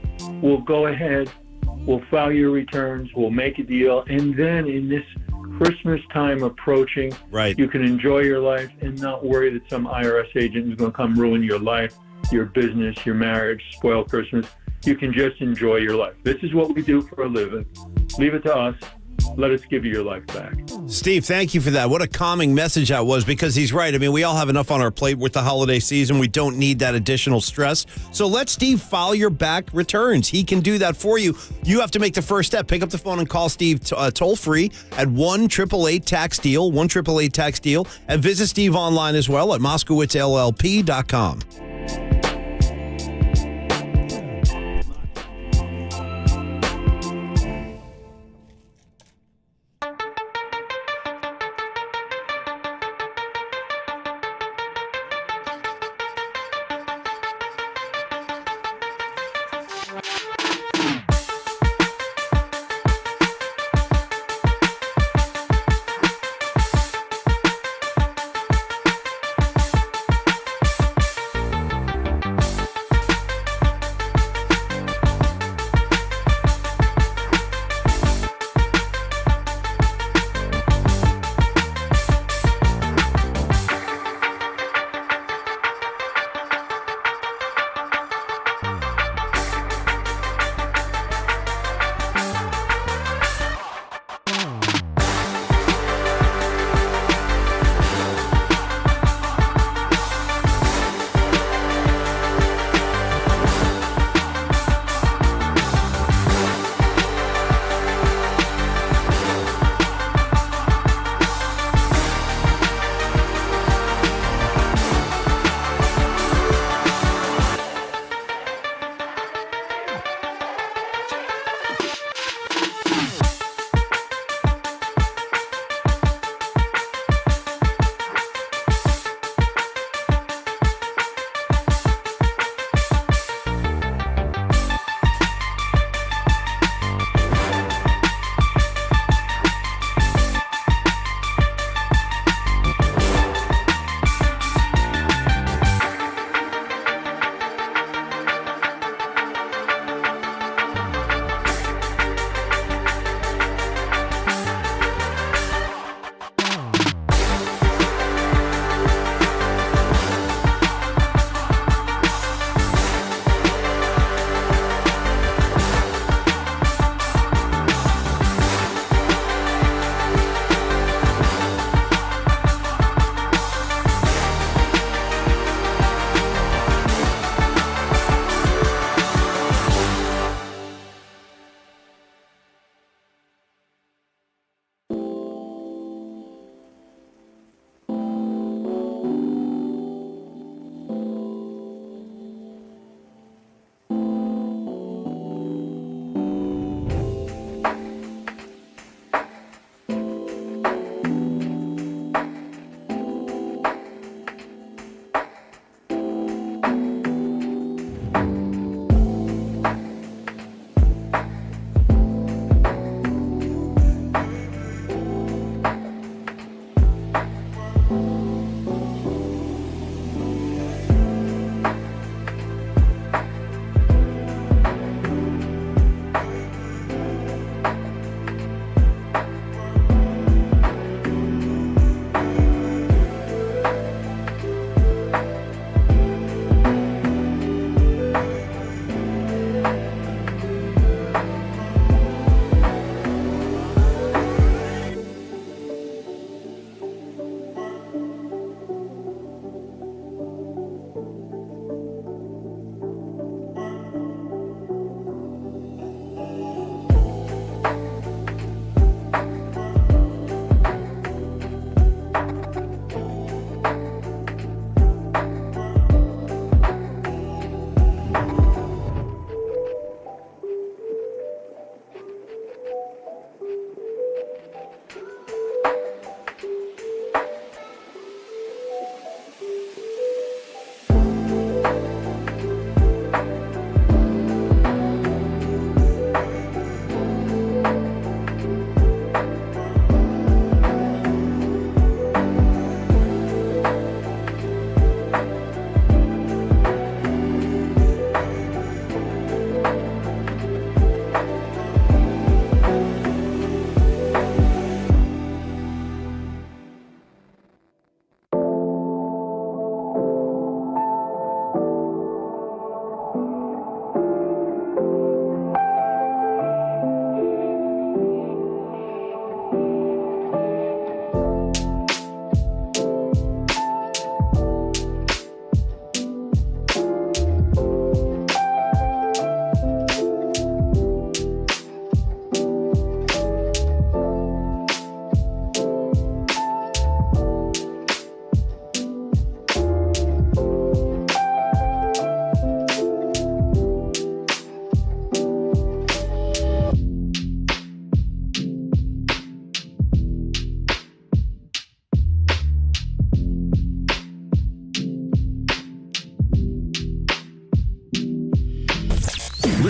We'll go ahead, we'll file your returns, we'll make a deal, and then in this Christmas time approaching, you can enjoy your life and not worry that some IRS agent is going to come ruin your life, your business, your marriage, spoil Christmas. You can just enjoy your life. This is what we do for a living. Leave it to us. Let us give you your life back. Steve, thank you for that. What a calming message that was, because he's right. I mean, we all have enough on our plate with the holiday season. We don't need that additional stress. So let Steve file your back returns. He can do that for you. You have to make the first step. Pick up the phone and call Steve toll free at 1-888-TAX-DEAL, 1-888-TAX-DEAL, and visit Steve online as well at MoskowitzLLP.com.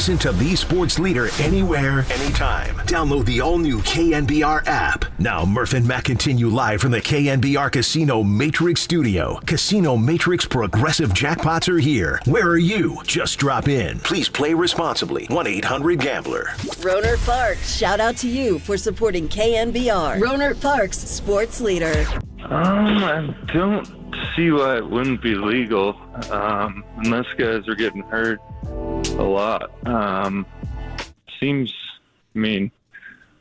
Listen to the sports leader anywhere, anytime. Download the all-new KNBR app. Now, Murph and Mac continue live from the KNBR Casino Matrix Studio. Casino Matrix Progressive Jackpots are here. Where are you? Just drop in. Please play responsibly. 1-800-GAMBLER. Roner Parks, shout out to you for supporting KNBR. Roner Parks, sports leader. I don't see why it wouldn't be legal unless guys are getting hurt a lot.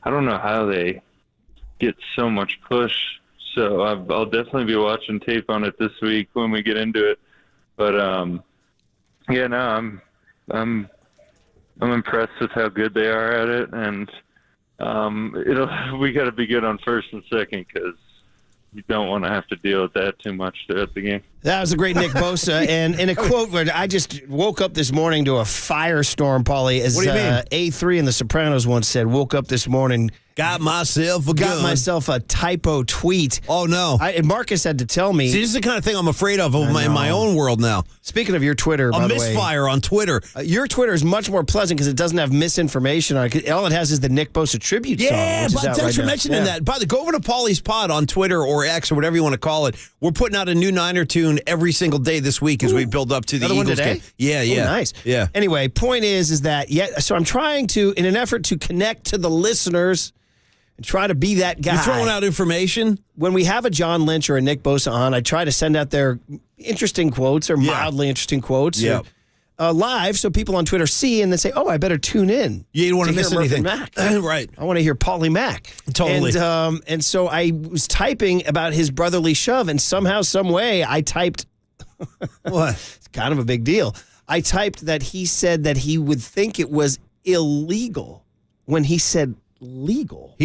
I don't know how they get so much push. So I'll definitely be watching tape on it this week when we get into it. But I'm impressed with how good they are at it, and we got to be good on first and second because you don't want to have to deal with that too much throughout the game. That was a great Nick Bosa. And in a quote where I just woke up this morning to a firestorm, Paulie, as What do you mean? A3 in The Sopranos once said, woke up this morning, Got myself a typo tweet. Oh, no. And Marcus had to tell me. See, this is the kind of thing I'm afraid of in my own world now. Speaking of your Twitter, by the way. A misfire on Twitter. Your Twitter is much more pleasant because it doesn't have misinformation on it. All it has is the Nick Bosa tribute song. Yeah, but thanks for mentioning that. By the go over to Paulie's Pod on Twitter or X or whatever you want to call it. We're putting out a new Niner tune every single day this week as we build up to the Another one Eagles today? game. Yeah, yeah. Oh, nice. Yeah. Anyway, point is that, so I'm trying to, in an effort to connect to the listeners and try to be that guy. You're throwing out information? When we have a John Lynch or a Nick Bosa on, I try to send out their interesting quotes or mildly interesting quotes live so people on Twitter see and then say, oh, I better tune in. You don't want to miss Murph anything. Mac. Right. I want to hear Paulie Mac. Totally. And so I was typing about his brotherly shove, and somehow, some way, I typed. What? It's kind of a big deal. I typed that he said that he would think it was illegal when he said legal.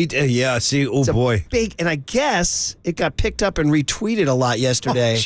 See, boy. Big, and I guess it got picked up and retweeted a lot yesterday.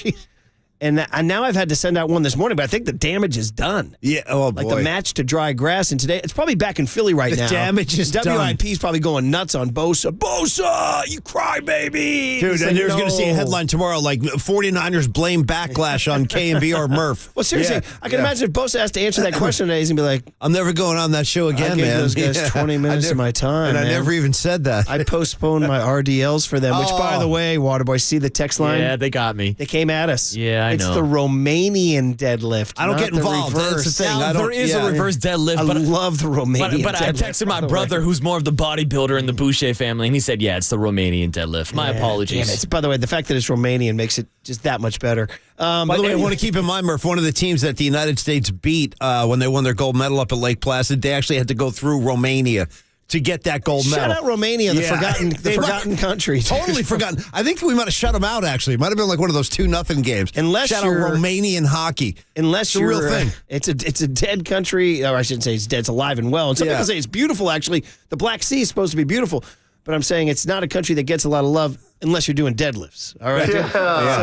And now I've had to send out one this morning, but I think the damage is done. Yeah, oh boy. Like the match to dry grass, and today it's probably back in Philly right now. The damage is done. WIP's probably going nuts on Bosa. Bosa, you cry, baby. Dude, and there's going to see a headline tomorrow like 49ers blame backlash on KNBR Murph. Well, seriously, I can imagine if Bosa has to answer that question today, he's going to be like, I'm never going on that show again, I gave man. those guys 20 minutes of my time, And man. I never even said that. I postponed my RDLs for them, which, by the way, Waterboy, see the text line? Yeah, they got me. They came at us. Yeah, I know. It's the Romanian deadlift. I don't not get involved. The That's the thing. Now, there is a reverse deadlift. I but love the Romanian But I deadlift, texted my by the brother, way. who's more of the bodybuilder in the Boucher family, and he said, yeah, it's the Romanian deadlift. My apologies. Damn it. By the way, the fact that it's Romanian makes it just that much better. By the way, I want to keep in mind, Murph, one of the teams that the United States beat when they won their gold medal up at Lake Placid, they actually had to go through Romania to get that gold medal. Shout out Romania, the forgotten country. Totally forgotten. I think we might have shut them out, actually. It might have been like one of those 2-0 games. Shout out Romanian hockey. Unless it's a real thing. It's a dead country. Or I shouldn't say it's dead. It's alive and well. And some people say it's beautiful, actually. The Black Sea is supposed to be beautiful. But I'm saying it's not a country that gets a lot of love unless you're doing deadlifts. All right? Yeah.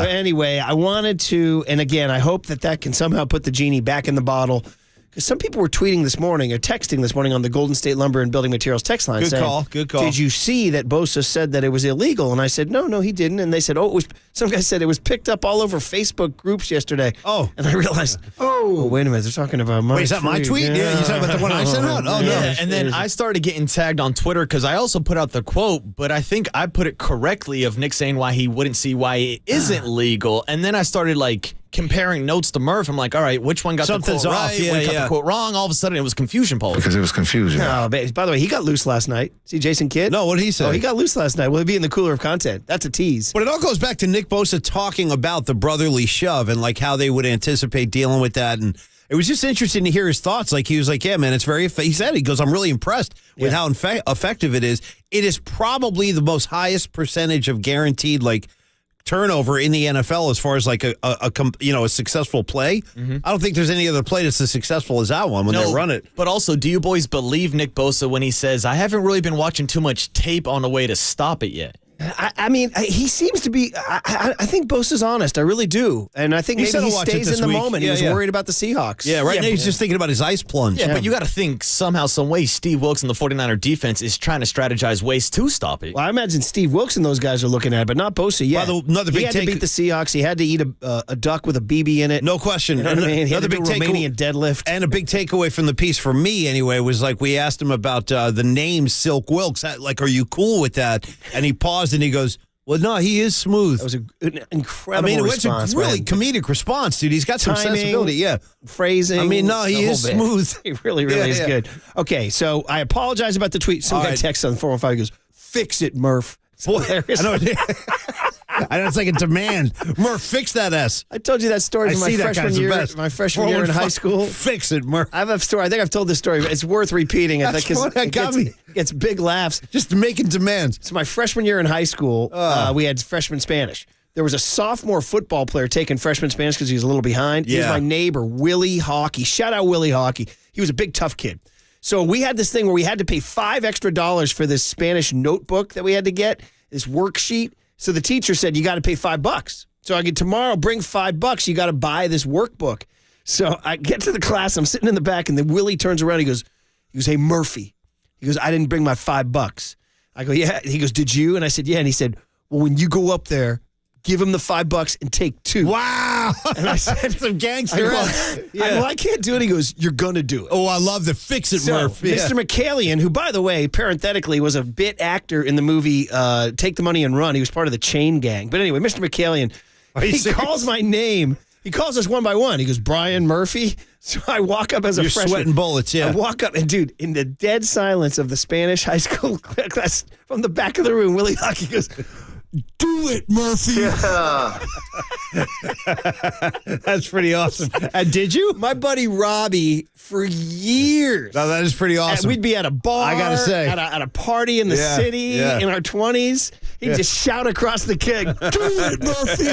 So anyway, I wanted to, and again, I hope that can somehow put the genie back in the bottle. Because some people were tweeting this morning or texting this morning on the Golden State Lumber and Building Materials text line saying, Good call. Did you see that Bosa said that it was illegal? And I said, no, he didn't. And they said, some guy said it was picked up all over Facebook groups yesterday. Oh. And I realized, wait a minute, they're talking about my Wait, is that my tweet? Yeah, you talking about the one I sent out? Oh, yeah, no. and then I started getting tagged on Twitter because I also put out the quote, but I think I put it correctly of Nick saying why he wouldn't see why it isn't legal. And then I started comparing notes to Murph. I'm like, all right, which one got Something's the quote off. right? Yeah, Which got yeah. the quote wrong? All of a sudden, it was confusion, Paul. Because it was confusion. No, by the way, he got loose last night. See Jason Kidd? No, what did he say? Oh, he got loose last night. Will he be in the cooler of content? That's a tease. But it all goes back to Nick Bosa talking about the brotherly shove and how they would anticipate dealing with that. And it was just interesting to hear his thoughts. He was like, yeah, man, it's very, he goes, I'm really impressed with how effective it is. It is probably the most highest percentage of guaranteed, turnover in the NFL as far as a successful play. Mm-hmm. I don't think there's any other play that's as successful as that one when they run it. But also, do you boys believe Nick Bosa when he says, I haven't really been watching too much tape on the way to stop it yet? I mean, he seems to be. I think Bosa's honest. I really do, and I think maybe he stays in the moment. He was worried about the Seahawks. Yeah, right now he's just thinking about his ice plunge. Yeah, but you got to think somehow, some way, Steve Wilkes and the 49er defense is trying to strategize ways to stop it. Well, I imagine Steve Wilkes and those guys are looking at it, but not Bosa yet. He had to beat the Seahawks. He had to eat a duck with a BB in it. No question. You know what I mean? He had to do a Romanian deadlift. And a big takeaway from the piece for me, anyway, was like we asked him about the name Silk Wilkes. Like, are you cool with that? And he paused and he goes, well, no, he is smooth. That was an incredible response. It was a really comedic response, dude. He's got some sensibility. Yeah. Phrasing. I mean, no, he is smooth. He really is good. Okay, so I apologize about the tweet. Some guy texts on 415. He goes, fix it, Murph. Boy, I know. I know it's like a demand. Murph, fix that S. I told you that story from my freshman year. My freshman year in high school. Fix it, Murph. I have a story. I think I've told this story. But it's worth repeating. I think because it gets big laughs. Just making demands. So my freshman year in high school, we had freshman Spanish. There was a sophomore football player taking freshman Spanish because he was a little behind. He was my neighbor, Willie Hockey. Shout out Willie Hockey. He was a big, tough kid. So we had this thing where we had to pay $5 extra for this Spanish notebook that we had to get, this worksheet. So the teacher said, you got to pay $5. So I get tomorrow, bring $5. You got to buy this workbook. So I get to the class. I'm sitting in the back, and then Willie turns around. He goes, hey, Murphy. He goes, I didn't bring my $5. I go, yeah. He goes, did you? And I said, yeah. And he said, well, when you go up there, give him the $5 and take 2. Wow. And I said, some gangster. I can't do it. He goes, you're going to do it. Oh, I love the fix it, Murph. Mr. McCallion, who, by the way, parenthetically, was a bit actor in the movie Take the Money and Run. He was part of the Chain Gang. But anyway, Mr. McCallion, he calls my name. He calls us one by one. He goes, Brian Murphy. So I walk up as a freshman. You're sweating bullets, yeah. I walk up, and dude, in the dead silence of the Spanish high school class, from the back of the room, Willie Hockey goes, do it, Murphy. Yeah. That's pretty awesome. And did you? My buddy Robbie, for years. No, that is pretty awesome. We'd be at a bar. I gotta say. At a party in the city in our 20s. He'd just shout across the keg, do it, Murphy.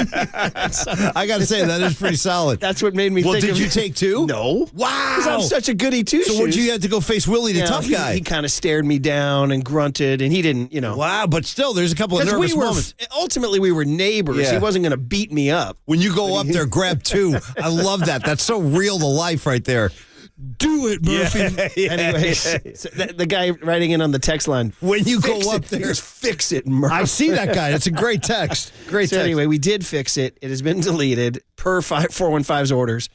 I got to say, that is pretty solid. That's what made me think did you take 2? No. Wow. Because I'm such a goodie, too. So would you have to go face Willie, the tough guy? He kind of stared me down and grunted, and he didn't, Wow, but still, there's a couple of nervous moments. Ultimately, we were neighbors. Yeah. He wasn't going to beat me up. When you go up there, grab 2. I love that. That's so real to life right there. Do it, Murphy. Yeah. Anyways, so the guy writing in on the text line. When you go up there. Fix it, Murphy. I see that guy. That's a great text. Great text. Anyway, we did fix it. It has been deleted per 415's orders.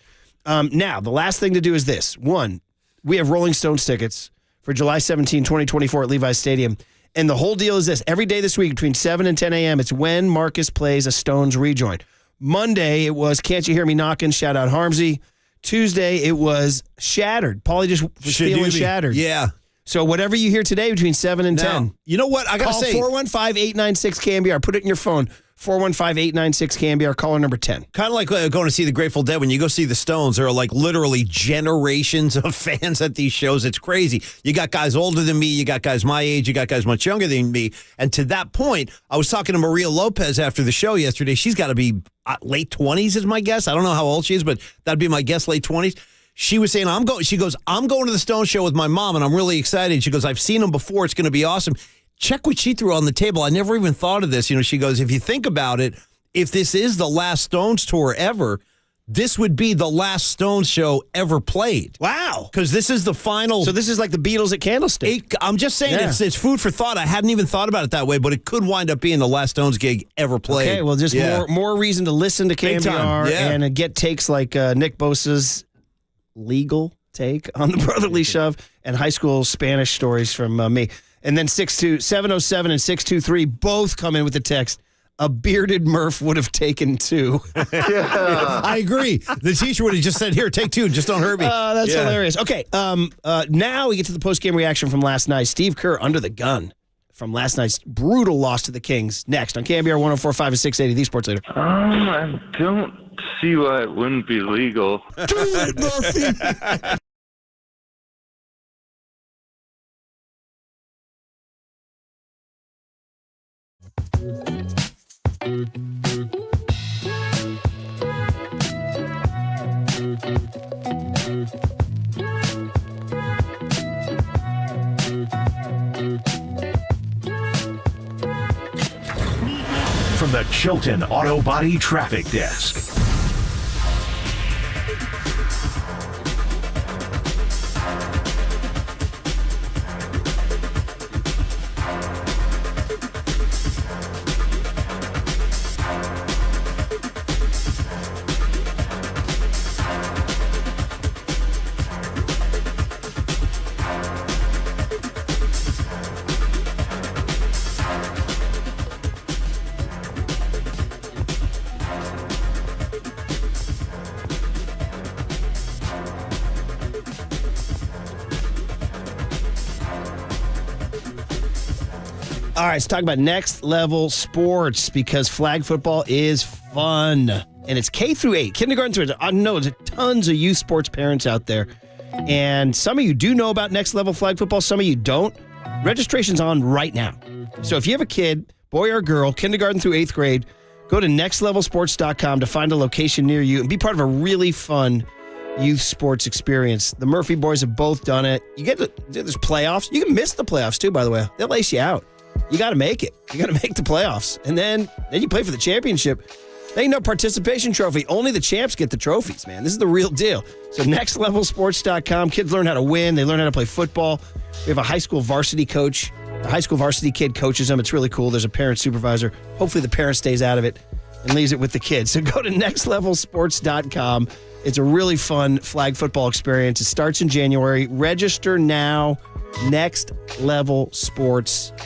Now, the last thing to do is this. 1, we have Rolling Stones tickets for July 17, 2024 at Levi's Stadium. And the whole deal is this. Every day this week between 7 and 10 a.m., it's when Marcus plays a Stones rejoin. Monday, it was Can't You Hear Me Knockin'? Shout out Harmsy. Tuesday, it was Shattered. Paulie just was feeling Shattered. Yeah. So whatever you hear today between 7 and 10. You know what? I got to say. Call 415-896-KNBR. Put it in your phone. 415-896-KNBR. Caller number 10. Kind of like going to see the Grateful Dead. When you go see the Stones, there are like literally generations of fans at these shows. It's crazy. You got guys older than me. You got guys my age. You got guys much younger than me. And to that point, I was talking to Maria Lopez after the show yesterday. She's got to be late 20s is my guess. I don't know how old she is, but that'd be my guess, late 20s. She was saying, I'm going to the Stones show with my mom, and I'm really excited. She goes, I've seen them before. It's going to be awesome. Check what she threw on the table. I never even thought of this. She goes, if you think about it, if this is the last Stones tour ever, this would be the last Stones show ever played. Wow. Because this is the final. So this is like the Beatles at Candlestick. I'm just saying it's food for thought. I hadn't even thought about it that way, but it could wind up being the last Stones gig ever played. Okay, well, just more reason to listen to KNBR and get takes like Nick Bosa's legal take on the brotherly shove and high school Spanish stories from me. And then 707 and 623 both come in with the text. A bearded Murph would have taken 2. I agree. The teacher would have just said, here, take 2. Just don't hurt me. That's hilarious. Okay, now we get to the post-game reaction from last night. Steve Kerr under the gun from last night's brutal loss to the Kings. Next on KNBR 104.5 and 680, the Sports Leader. I don't see why it wouldn't be legal. Do it, Murphy. from the Chilton Auto Body Traffic Desk. All right, let's talk about next level sports because flag football is fun. And it's K through 8, kindergarten through 8. I know there's tons of youth sports parents out there. And some of you do know about next level flag football. Some of you don't. Registration's on right now. So if you have a kid, boy or girl, kindergarten through 8th grade, go to nextlevelsports.com to find a location near you and be part of a really fun youth sports experience. The Murphy boys have both done it. There's playoffs. You can miss the playoffs too, by the way. They'll lace you out. You got to make it. You got to make the playoffs. And then you play for the championship. There ain't no participation trophy. Only the champs get the trophies, man. This is the real deal. So nextlevelsports.com. Kids learn how to win. They learn how to play football. We have a high school varsity coach. A high school varsity kid coaches them. It's really cool. There's a parent supervisor. Hopefully the parent stays out of it and leaves it with the kids. So go to nextlevelsports.com. It's a really fun flag football experience. It starts in January. Register now. Nextlevelsports.com.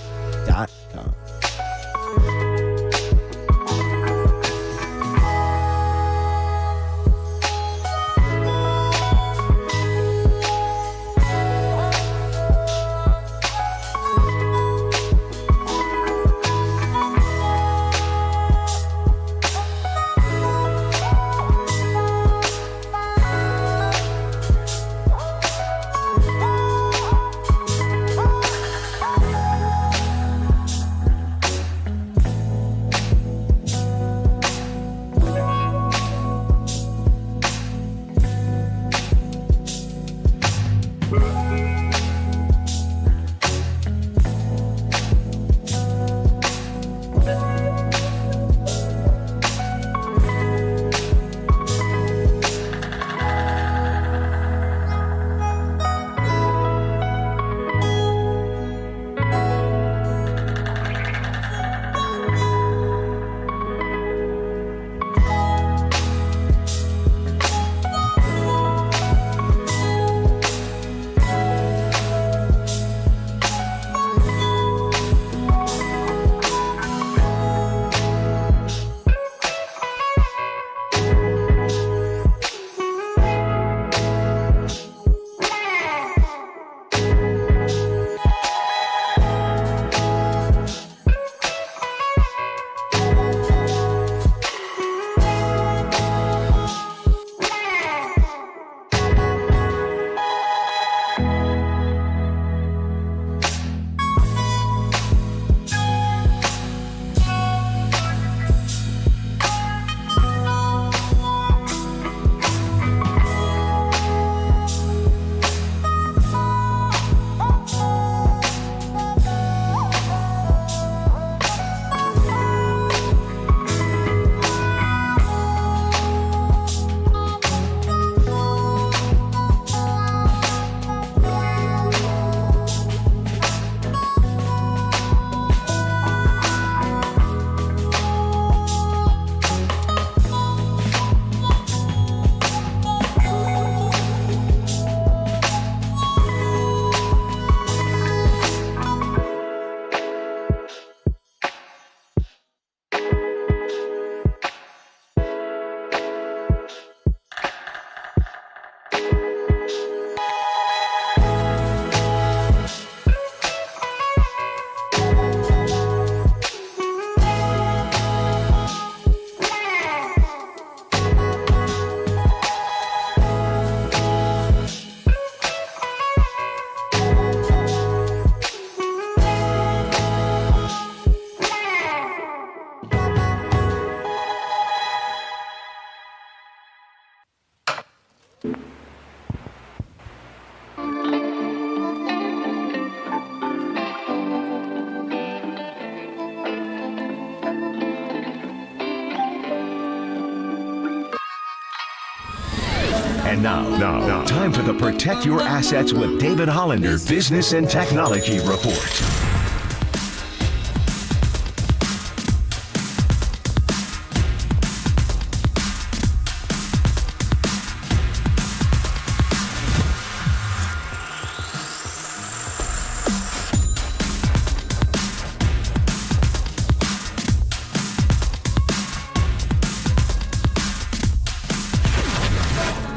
And now, time for the Protect Your Assets with David Hollander Business and Technology Report.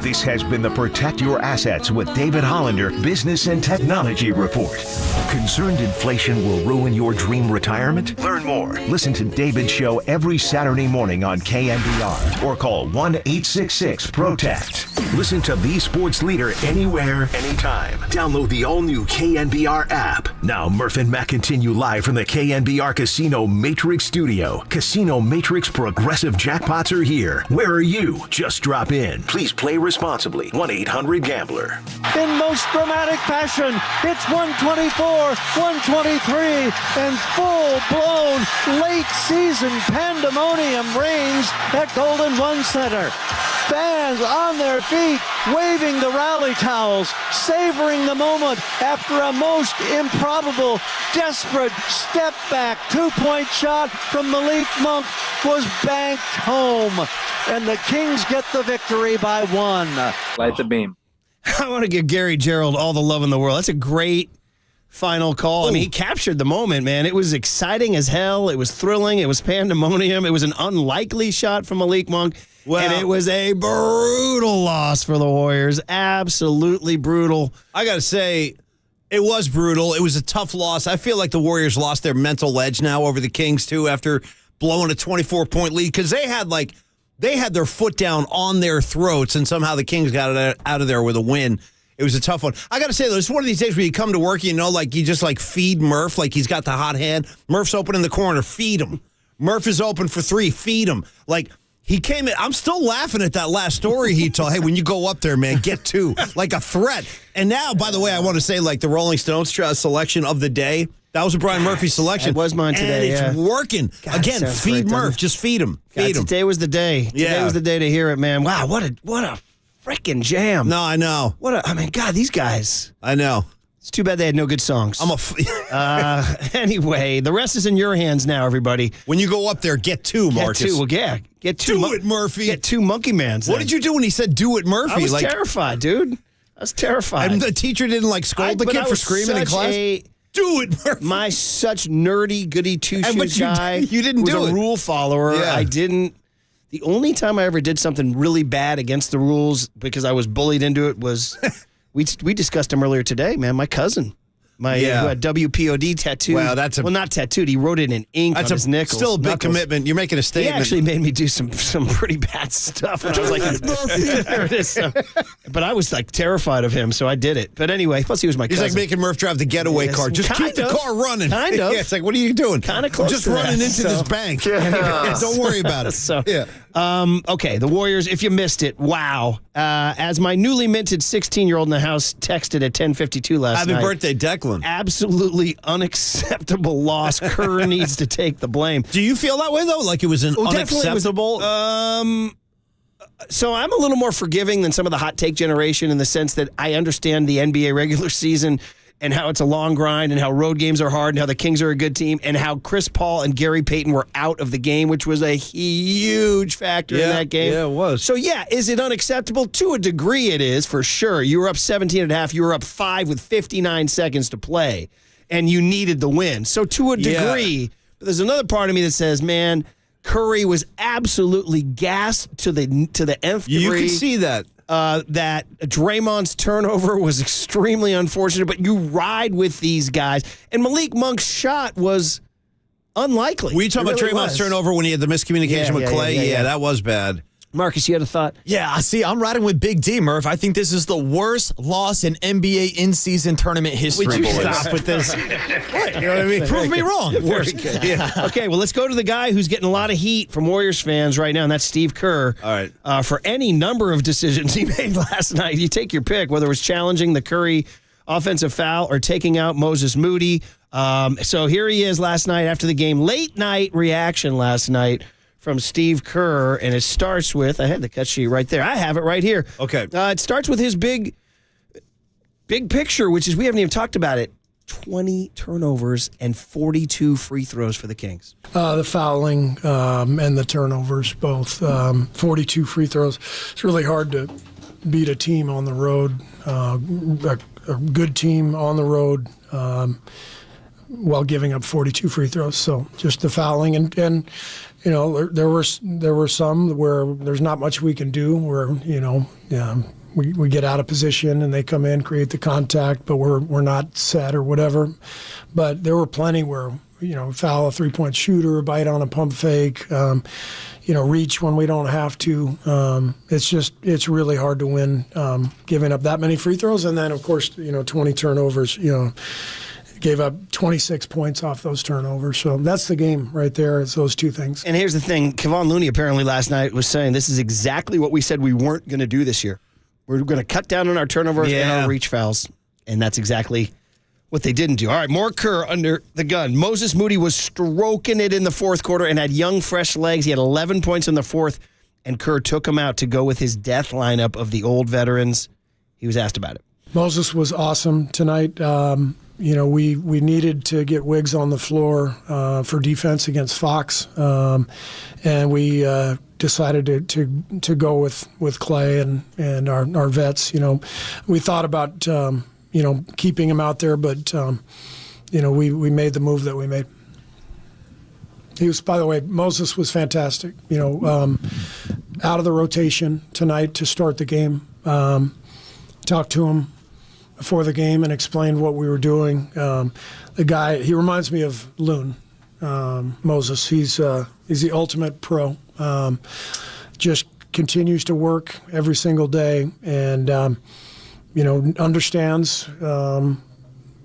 This has been the Protect Your Assets with David Hollander Business and Technology Report. Concerned inflation will ruin your dream retirement? Learn more. Listen to David's show every Saturday morning on KNBR or call 1-866-PROTECT. Listen to the sports leader anywhere, anytime. Download the all-new KNBR app. Now, Murph and Mac continue live from the KNBR Casino Matrix Studio. Casino Matrix Progressive Jackpots are here. Where are you? Just drop in. Please play responsibly. 1-800-GAMBLER. In most dramatic fashion, it's 124, 123, and full-blown late-season pandemonium reigns at Golden One Center. Fans on their feet, waving the rally towels, savoring the moment after a most improbable, desperate step-back two-point shot from Malik Monk was banked home. And the Kings get the victory by 1. Light the beam. I want to give Gary Gerald all the love in the world. That's a great final call. I mean, he captured the moment, man. It was exciting as hell. It was thrilling. It was pandemonium. It was an unlikely shot from Malik Monk. Well, and it was a brutal loss for the Warriors. Absolutely brutal. I got to say, it was brutal. It was a tough loss. I feel like the Warriors lost their mental edge now over the Kings, too, after blowing a 24-point lead, because they had their foot down on their throats, and somehow the Kings got it out of there with a win. It was a tough one. I got to say, though, it's one of these days where you come to work, you just feed Murph, like he's got the hot hand. Murph's open in the corner, feed him. Murph is open for 3, feed him. Like, he came in. I'm still laughing at that last story he told. Hey, when you go up there, man, get 2. Like a threat. And now, by the way, I want to say, like, the Rolling Stones selection of the day, that was a Brian Murphy selection. It was mine today, and it's working. God, again, feed great, Murph. Just feed him. Feed him. Today was the day. Today was the day to hear it, man. Wow, what a freaking jam. No, I know. God, these guys. I know. It's too bad they had no good songs. Anyway, the rest is in your hands now, everybody. When you go up there, get 2, Marcus. Get 2. Well, yeah. Get 2. Do it, Murphy. Get 2 monkey mans. What did you do when he said, do it, Murphy? I was terrified, dude. I was terrified. And the teacher didn't, scold the kid for screaming in class? Do it, Murphy. My such nerdy, goody two-shoes guy. You didn't do it. Was a rule follower. Yeah. I didn't. The only time I ever did something really bad against the rules because I was bullied into it was, we discussed him earlier today, man, my cousin. Who had WPOD tattooed. Wow, well, not tattooed. He wrote it in ink on his nickels. Still a big commitment. You're making a statement. He actually made me do some pretty bad stuff. And I was like, there it is. But I was terrified of him, so I did it. But anyway, plus he was my cousin. He's like making Murph drive the getaway car. Just keep the car running. Kind of. Yeah, it's like, what are you doing? Kind of close just to running that, into this bank. Don't worry about it. Okay, the Warriors, if you missed it, wow. As my newly minted 16-year-old in the house texted at 10:52 last night. Happy birthday, Declan. Absolutely unacceptable loss. Kerr needs to take the blame. Do you feel that way, though? Like it was an unacceptable? So I'm a little more forgiving than some of the hot take generation in the sense that I understand the NBA regular season and how it's a long grind and how road games are hard and how the Kings are a good team and how Chris Paul and Gary Payton were out of the game, which was a huge factor in that game. Yeah, it was. So, is it unacceptable? To a degree it is, for sure. You were up 17.5. You were up 5 with 59 seconds to play, and you needed the win. So, to a degree, but there's another part of me that says, man, Curry was absolutely gassed to the nth degree. You can see that. That Draymond's turnover was extremely unfortunate, but you ride with these guys. And Malik Monk's shot was unlikely. Were you talking about Draymond's turnover when he had the miscommunication with Clay? Yeah, that was bad. Marcus, you had a thought? Yeah, see, I'm riding with Big D, Murph. I think this is the worst loss in NBA in-season tournament history. Would you boys. stop with this? What? You know what I mean? Prove me wrong. Very good. Yeah. Okay, well, let's go to the guy who's getting a lot of heat from Warriors fans right now, and that's Steve Kerr. All right. For any number of decisions he made last night. You take your pick, whether it was challenging the Curry offensive foul or taking out Moses Moody. So here he is last night after the game. Late night reaction last night from Steve Kerr, and it starts with, I had the cut sheet right there. I have it right here. Okay. It starts with his big picture, which is, we haven't even talked about it, 20 turnovers and 42 free throws for the Kings. The fouling and the turnovers, both. 42 free throws. It's really hard to beat a team on the road, a good team on the road, while giving up 42 free throws. So just the fouling and you know, there were some where there's not much we can do, where, you know, we get out of position and they come in, create the contact, but we're not set or whatever. But there were plenty where, you know, foul a three-point shooter, bite on a pump fake, you know, reach when we don't have to. It's really hard to win giving up that many free throws. And then, of course, you know, 20 turnovers, you know, gave up 26 points off those turnovers. So that's the game right there. It's those two things. And here's the thing. Kevon Looney apparently last night was saying this is exactly what we said we weren't going to do this year. We're going to cut down on our turnovers and our reach fouls. And that's exactly what they didn't do. All right, more Kerr under the gun. Moses Moody was stroking it in the fourth quarter and had young, fresh legs. He had 11 points in the fourth, and Kerr took him out to go with his death lineup of the old veterans. He was asked about it. Moses was awesome tonight. You know, we needed to get Wiggs on the floor for defense against Fox, and we decided to go with Clay and our vets. You know, we thought about you know, keeping him out there, but you know, we made the move that we made. He was, by the way, Moses was fantastic. You know, out of the rotation tonight to start the game. Talked to him before the game and explained what we were doing. The guy, he reminds me of Loon, Moses. He's the ultimate pro. Just continues to work every single day, and you know, understands,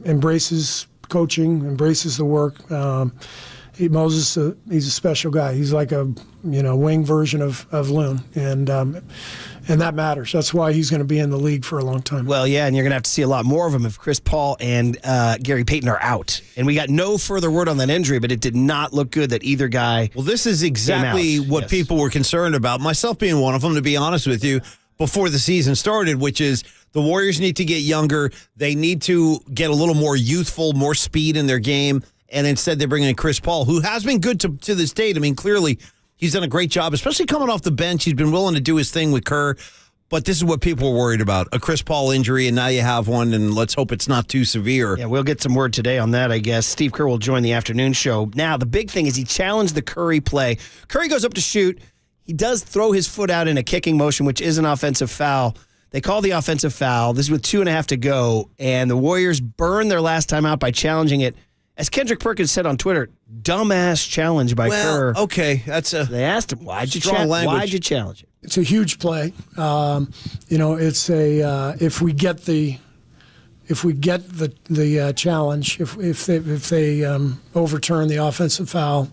embraces coaching, embraces the work. Moses, he's a special guy. He's like a, you know, wing version of Loon, and that matters. That's why he's going to be in the league for a long time. Well, yeah, and you're going to have to see a lot more of him if Chris Paul and Gary Payton are out. And we got no further word on that injury, but it did not look good that either guy. Well, this is exactly what people were concerned about, myself being one of them, to be honest with you, before the season started, which is the Warriors need to get younger. They need to get a little more youthful, more speed in their game. And instead, they bring in Chris Paul, who has been good to this date. I mean, clearly, he's done a great job, especially coming off the bench. He's been willing to do his thing with Kerr. But this is what people were worried about, a Chris Paul injury, and now you have one, and let's hope it's not too severe. Yeah, we'll get some word today on that, I guess. Steve Kerr will join the afternoon show. Now, the big thing is he challenged the Curry play. Curry goes up to shoot. He does throw his foot out in a kicking motion, which is an offensive foul. They call the offensive foul. This is with 2.5 to go, and the Warriors burned their last time out by challenging it. As Kendrick Perkins said on Twitter, dumbass challenge by Kerr. Okay, that's a They asked him, why'd you challenge it? It's a huge play. You know, it's a if we get the challenge, if they overturn the offensive foul,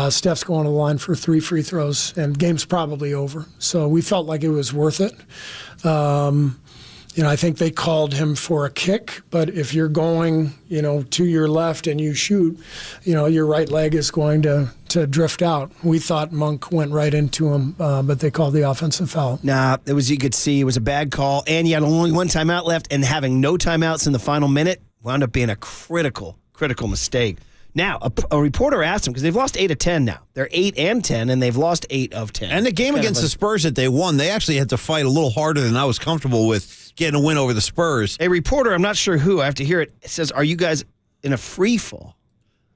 Steph's going to the line for 3 free throws, and game's probably over. So we felt like it was worth it. You know, I think they called him for a kick, but if you're going, you know, to your left and you shoot, you know, your right leg is going to drift out. We thought Monk went right into him, but they called the offensive foul. Nah, it was, you could see it was a bad call, and you had only one timeout left, and having no timeouts in the final minute wound up being a critical mistake. Now, a reporter asked him, because they've lost 8 of 10 now. They're 8 and 10, and they've lost 8 of 10. And the game against the Spurs that they won, they actually had to fight a little harder than I was comfortable with getting a win over the Spurs. A reporter, I'm not sure who, I have to hear it, says, are you guys in a free fall?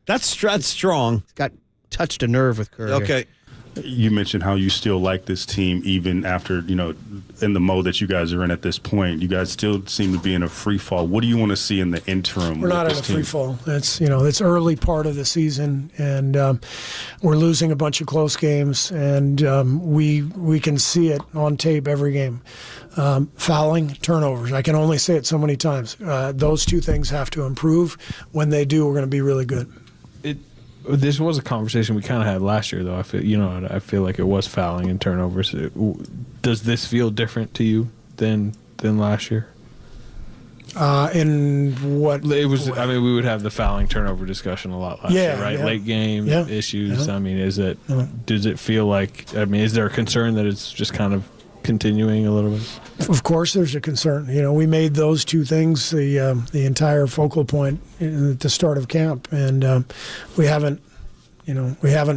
That's strong. Got touched a nerve with Kerr. Okay. You mentioned how you still like this team even after, you know, in the mode that you guys are in at this point. You guys still seem to be in a free fall. What do you want to see in the interim? We're not in a free fall. It's, you know, it's early part of the season, and we're losing a bunch of close games, and we can see it on tape every game. Fouling, turnovers. I can only say it so many times. Those two things have to improve. When they do, we're going to be really good. This was a conversation we kind of had last year, though. I feel like it was fouling and turnovers. Does this feel different to you than last year? In what It was. way? I mean, we would have the fouling turnover discussion a lot last year, right? Yeah. Late game issues. Yeah. I mean, does it feel like? I mean, is there a concern that it's just kind of continuing a little bit? Of course, there's a concern. We made those two things the entire focal point at the start of camp, and we haven't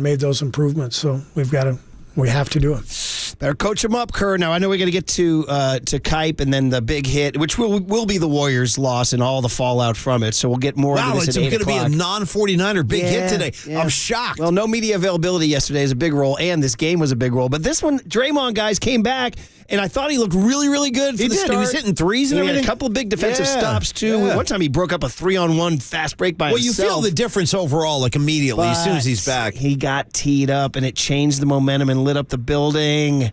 made those improvements. So we have to do it. Better coach him up, Kerr. Now, I know we got to get to Kype and then the big hit, which will be the Warriors' loss and all the fallout from it. So we'll get more into this it's at 8 going to be a o'clock. non-49er big hit today. Yeah. I'm shocked. Well, no media availability yesterday is a big role, and this game was a big role. But this one, Draymond, guys, came back, and I thought he looked really, really good for the start. He was hitting threes and He had everything. a couple of big defensive stops, too. Yeah. One time he broke up a 3-on-1 fast break by himself. Well, you feel the difference overall, like immediately, as soon as he's back. He got teed up, and it changed the momentum and lit up the building.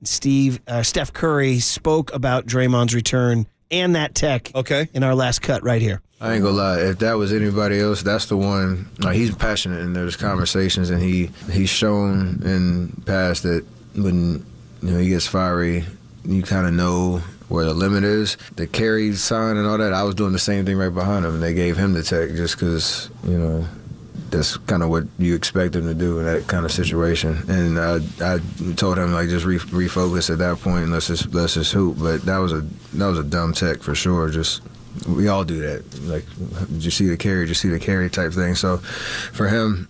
Steph Curry spoke about Draymond's return and that tech in our last cut right here. I ain't gonna lie. If that was anybody else, that's the one. He's passionate, and there's conversations, and he's shown in past that when he gets fiery, you kind of know where the limit is. The carry sign and all that, I was doing the same thing right behind him. They gave him the tech just because that's kind of what you expect him to do in that kind of situation. And I told him just refocus at that point and let's just hoop. But that was a dumb tech for sure. Just we all do that. Like, did you see the carry? Did you see the carry type thing? So for him,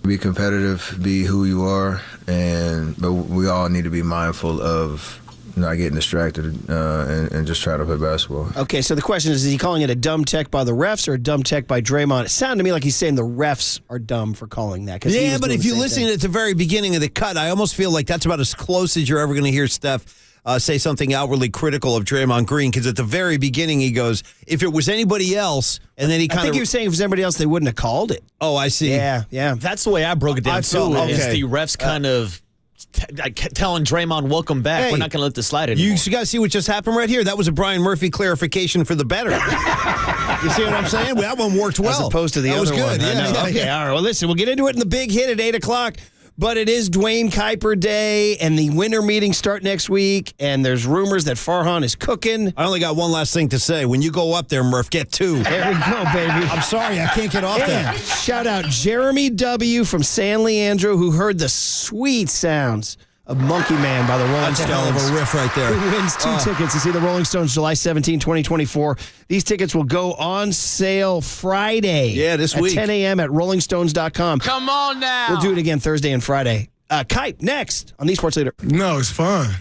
be competitive, be who you are, but we all need to be mindful of not getting distracted and just try to play basketball. Okay, so the question is he calling it a dumb tech by the refs or a dumb tech by Draymond? It sounded to me like he's saying the refs are dumb for calling that. Yeah, but if you listen at the very beginning of the cut, I almost feel like that's about as close as you're ever going to hear Steph say something outwardly critical of Draymond Green, because at the very beginning he goes, if it was anybody else, and then he kind of... I think he was saying if it was anybody else, they wouldn't have called it. Oh, I see. Yeah. That's the way I broke it down, too, is the refs kind of... telling Draymond, welcome back. Hey, we're not going to let this slide anymore. You guys see what just happened right here? That was a Brian Murphy clarification for the better. You see what I'm saying? That one worked well. As opposed to the other one. That was good. Yeah. Okay, all right. Well, listen, we'll get into it in the big hit at 8 o'clock. But it is Dwayne Kyper Day, and the winter meetings start next week, and there's rumors that Farhan is cooking. I only got one last thing to say. When you go up there, Murph, get 2. There we go, baby. I'm sorry, I can't get off that. Shout out Jeremy W. from San Leandro, who heard the sweet sounds of Monkey Man by the Rolling That's Stones. a hell of a riff right there. Who wins 2 tickets to see the Rolling Stones July 17, 2024. These tickets will go on sale Friday. Yeah, this week. At 10 a.m. at rollingstones.com. Come on now. We'll do it again Thursday and Friday. Kype, next on The Sports Leader. No, it's fun.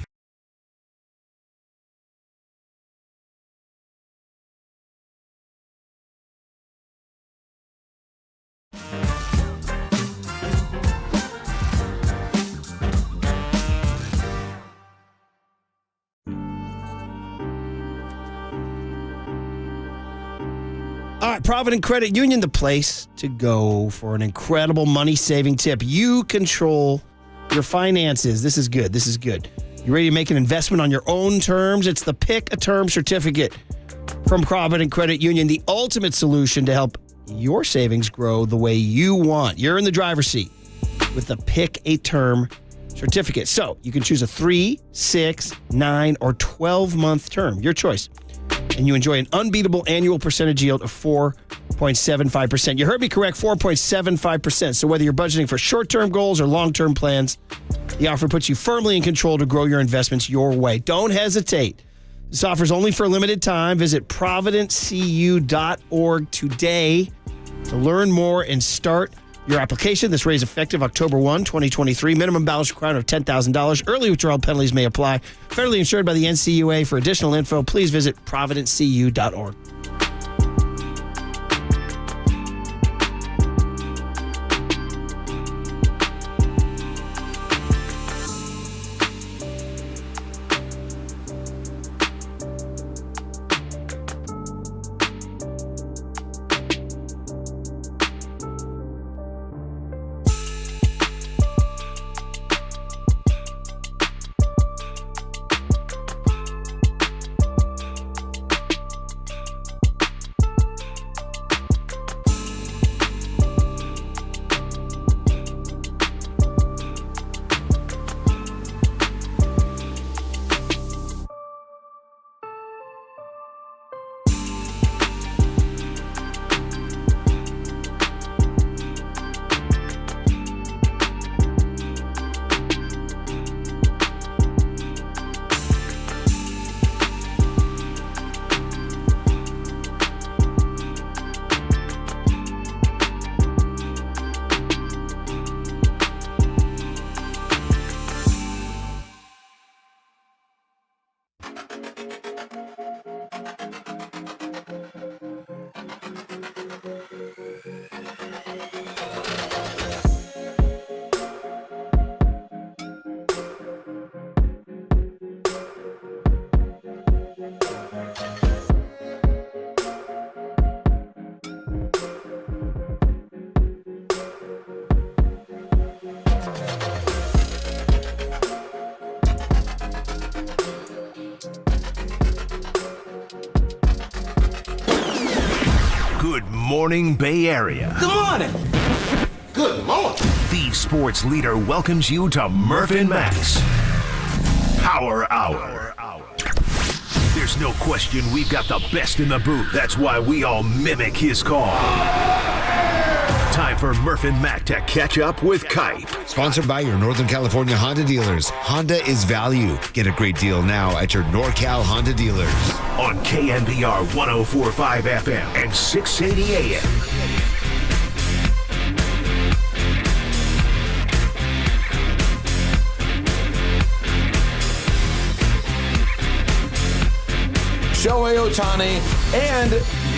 All right, Provident Credit Union, the place to go for an incredible money-saving tip. You control your finances. This is good. This is good. You ready to make an investment on your own terms? It's the Pick a Term certificate from Provident Credit Union, the ultimate solution to help your savings grow the way you want. You're in the driver's seat with the Pick a Term certificate. So you can choose a 3, 6, 9, or 12-month term. Your choice. And you enjoy an unbeatable annual percentage yield of 4.75%. You heard me correct, 4.75%. So whether you're budgeting for short-term goals or long-term plans, the offer puts you firmly in control to grow your investments your way. Don't hesitate. This offer is only for a limited time. Visit providencecu.org today to learn more and start your application. This rate is effective October 1, 2023. Minimum balance requirement of $10,000. Early withdrawal penalties may apply. Federally insured by the NCUA. For additional info, please visit providencecu.org. morning, Bay Area. Good morning. Good morning. The sports leader welcomes you to Murph and Mac's Power Hour. There's no question we've got the best in the booth. That's why we all mimic his call. Time for Murph and Mac to catch up with Kype. Sponsored by your Northern California Honda dealers. Honda is value. Get a great deal now at your NorCal Honda dealers. On KNBR 104.5 FM and 680 AM. Shohei Ohtani and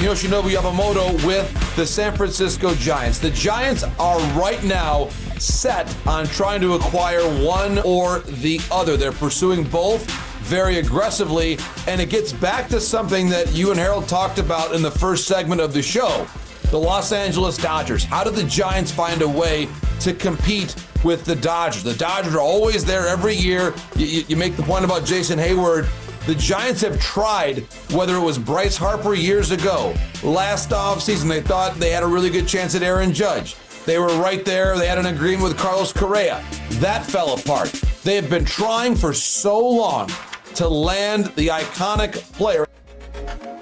Yoshinobu Yamamoto with the San Francisco Giants. The Giants are right now set on trying to acquire one or the other. They're pursuing both very aggressively, and it gets back to something that you and Harold talked about in the first segment of the show. The Los Angeles Dodgers. How do the Giants find a way to compete with the Dodgers? The Dodgers are always there every year. You make the point about Jason Hayward. The Giants have tried, whether it was Bryce Harper years ago, last offseason, they thought they had a really good chance at Aaron Judge. They were right there. They had an agreement with Carlos Correa. That fell apart. They have been trying for so long to land the iconic player.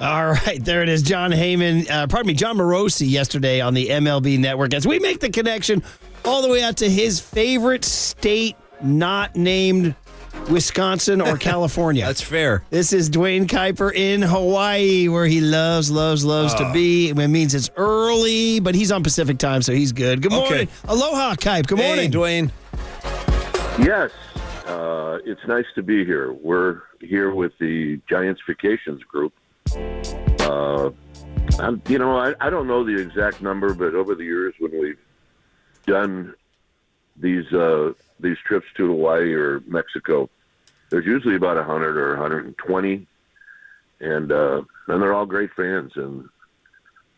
All right, there it is. John Morosi yesterday on the MLB Network as we make the connection all the way out to his favorite state not named Wisconsin or California. That's fair. This is Dwayne Kyper in Hawaii, where he loves to be. It means it's early, but he's on Pacific time, so he's good. Good morning. Okay. Aloha, Kype. Good morning. Hey, Dwayne. Yes, it's nice to be here. We're here with the Giants Vacations group. I don't know the exact number, but over the years when we've done these trips to Hawaii or Mexico, there's usually about 100 or 120, and they're all great fans. And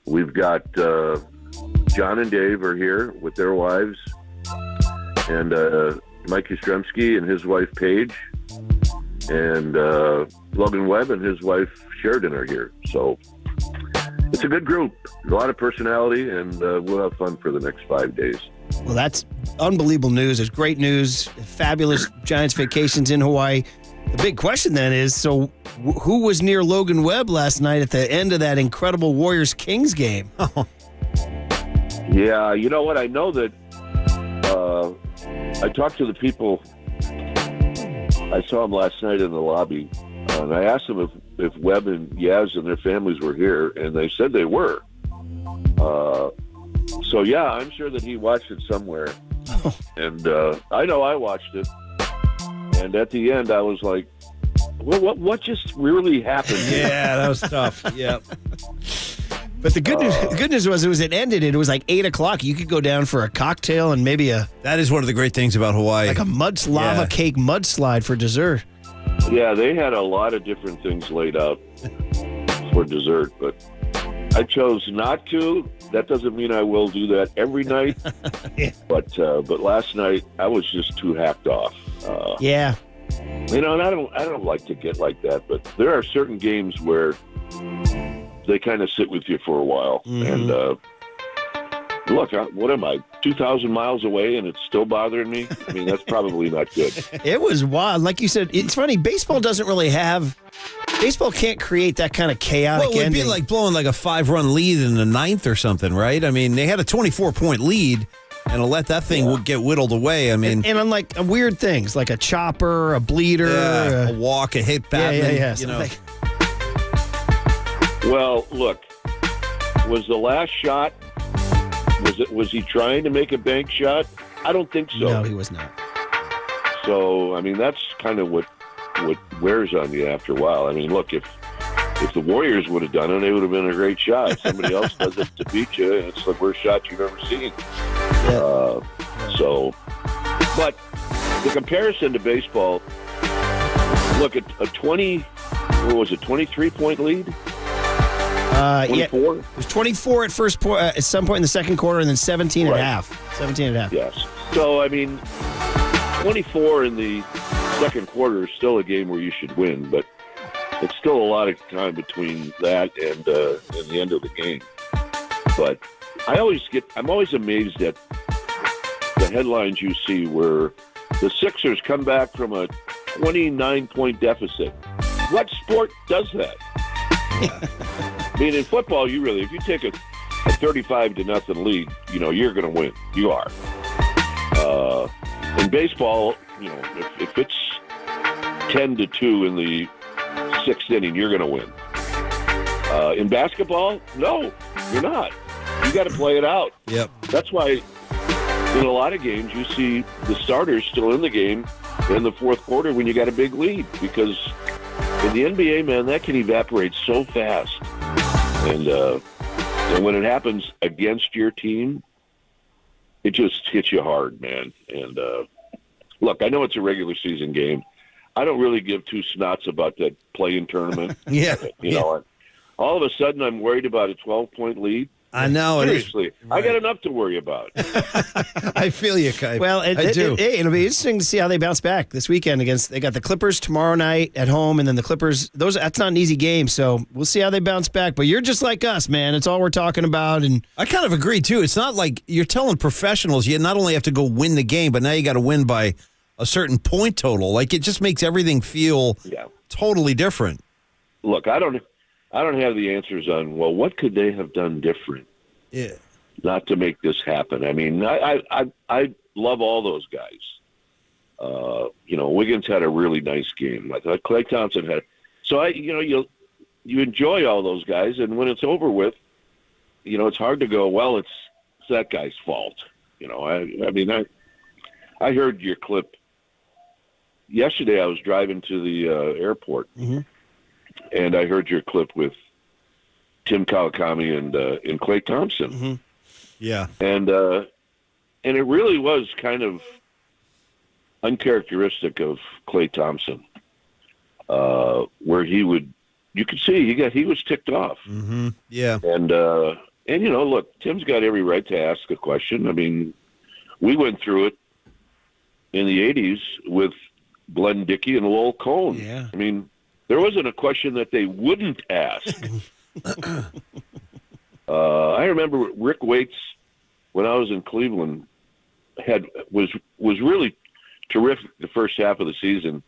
we've got John and Dave are here with their wives, and Mike Yastrzemski and his wife Paige, and Logan Webb and his wife Sheridan are here. So it's a good group, a lot of personality, and we'll have fun for the next 5 days. Well, that's unbelievable news. It's great news. Fabulous Giants vacations in Hawaii. The big question then is, so who was near Logan Webb last night at the end of that incredible Warriors-Kings game? Yeah, you know what? I know that I talked to the people. I saw them last night in the lobby, and I asked them if Webb and Yaz and their families were here, and they said they were. So, yeah, I'm sure that he watched it somewhere. And I know I watched it. And at the end, I was like, well, what just really happened here? Yeah, that was tough. Yep. But the good news was it ended. It was like 8 o'clock. You could go down for a cocktail and maybe That is one of the great things about Hawaii. like a lava cake mudslide for dessert. Yeah, they had a lot of different things laid out for dessert, but I chose not to. That doesn't mean I will do that every night. Yeah. But last night I was just too hacked off. Yeah. You know, and I don't like to get like that, but there are certain games where they kind of sit with you for a while. Mm-hmm. And look, what am I, 2,000 miles away and it's still bothering me? I mean, that's probably not good. It was wild. Like you said, it's funny. Baseball can't create that kind of chaotic Well, it would ending. be like blowing like a 5-run lead in the ninth or something, right? I mean, they had a 24-point lead, and to let that thing get whittled away, I mean... And unlike weird things, like a chopper, a bleeder... a walk, a hit Batman, Yeah. you know. Well, look, was the last shot, was he trying to make a bank shot? I don't think so. No, he was not. So, I mean, that's kind of what wears on you after a while. I mean, look, if the Warriors would have done it, it would have been a great shot. Somebody else does it to beat you, and it's the worst shot you've ever seen. Yeah. But the comparison to baseball, look, at a 23-point lead? 24? Yeah, it was 24 at first point, at some point in the second quarter, and then 17 and a half. 17 and a half. Yes. So, I mean, 24 in the second quarter is still a game where you should win, but it's still a lot of time between that and the end of the game. But I'm always amazed at the headlines you see where the Sixers come back from a 29-point deficit. What sport does that? I mean, in football, if you take a 35-0 lead, you're going to win. You are. In baseball, if it's 10-2 in the sixth inning, you're going to win. In basketball, no, you're not. You got to play it out. Yep. That's why in a lot of games you see the starters still in the game in the fourth quarter when you got a big lead, because in the NBA, man, that can evaporate so fast. And when it happens against your team, it just hits you hard, man. And look, I know it's a regular season game. I don't really give two snots about that play-in tournament. You know, all of a sudden I'm worried about a 12-point lead. I know. Seriously, I got enough to worry about. I feel you, Kai. Well, it'll be interesting to see how they bounce back this weekend they got the Clippers tomorrow night at home, and then the Clippers. That's not an easy game, so we'll see how they bounce back. But you're just like us, man. It's all we're talking about. And I kind of agree too. It's not like you're telling professionals you not only have to go win the game, but now you got to win by a certain point total. Like, it just makes everything feel totally different. Look, I don't have the answers on, well, what could they have done different not to make this happen? I mean, I love all those guys. Wiggins had a really nice game. I thought Klay Thompson had. So you enjoy all those guys, and when it's over with, it's hard to go, well, it's that guy's fault. I heard your clip yesterday. I was driving to the airport. Mm-hmm. And I heard your clip with Tim Kawakami and Klay Thompson. Mm-hmm. Yeah. And it really was kind of uncharacteristic of Klay Thompson, where you could see he was ticked off. Mm-hmm. Yeah. And look, Tim's got every right to ask a question. I mean, we went through it in the 80s with Glenn Dickey and Lowell Cone. Yeah. I mean, there wasn't a question that they wouldn't ask. I remember Rick Waits, when I was in Cleveland, was really terrific the first half of the season.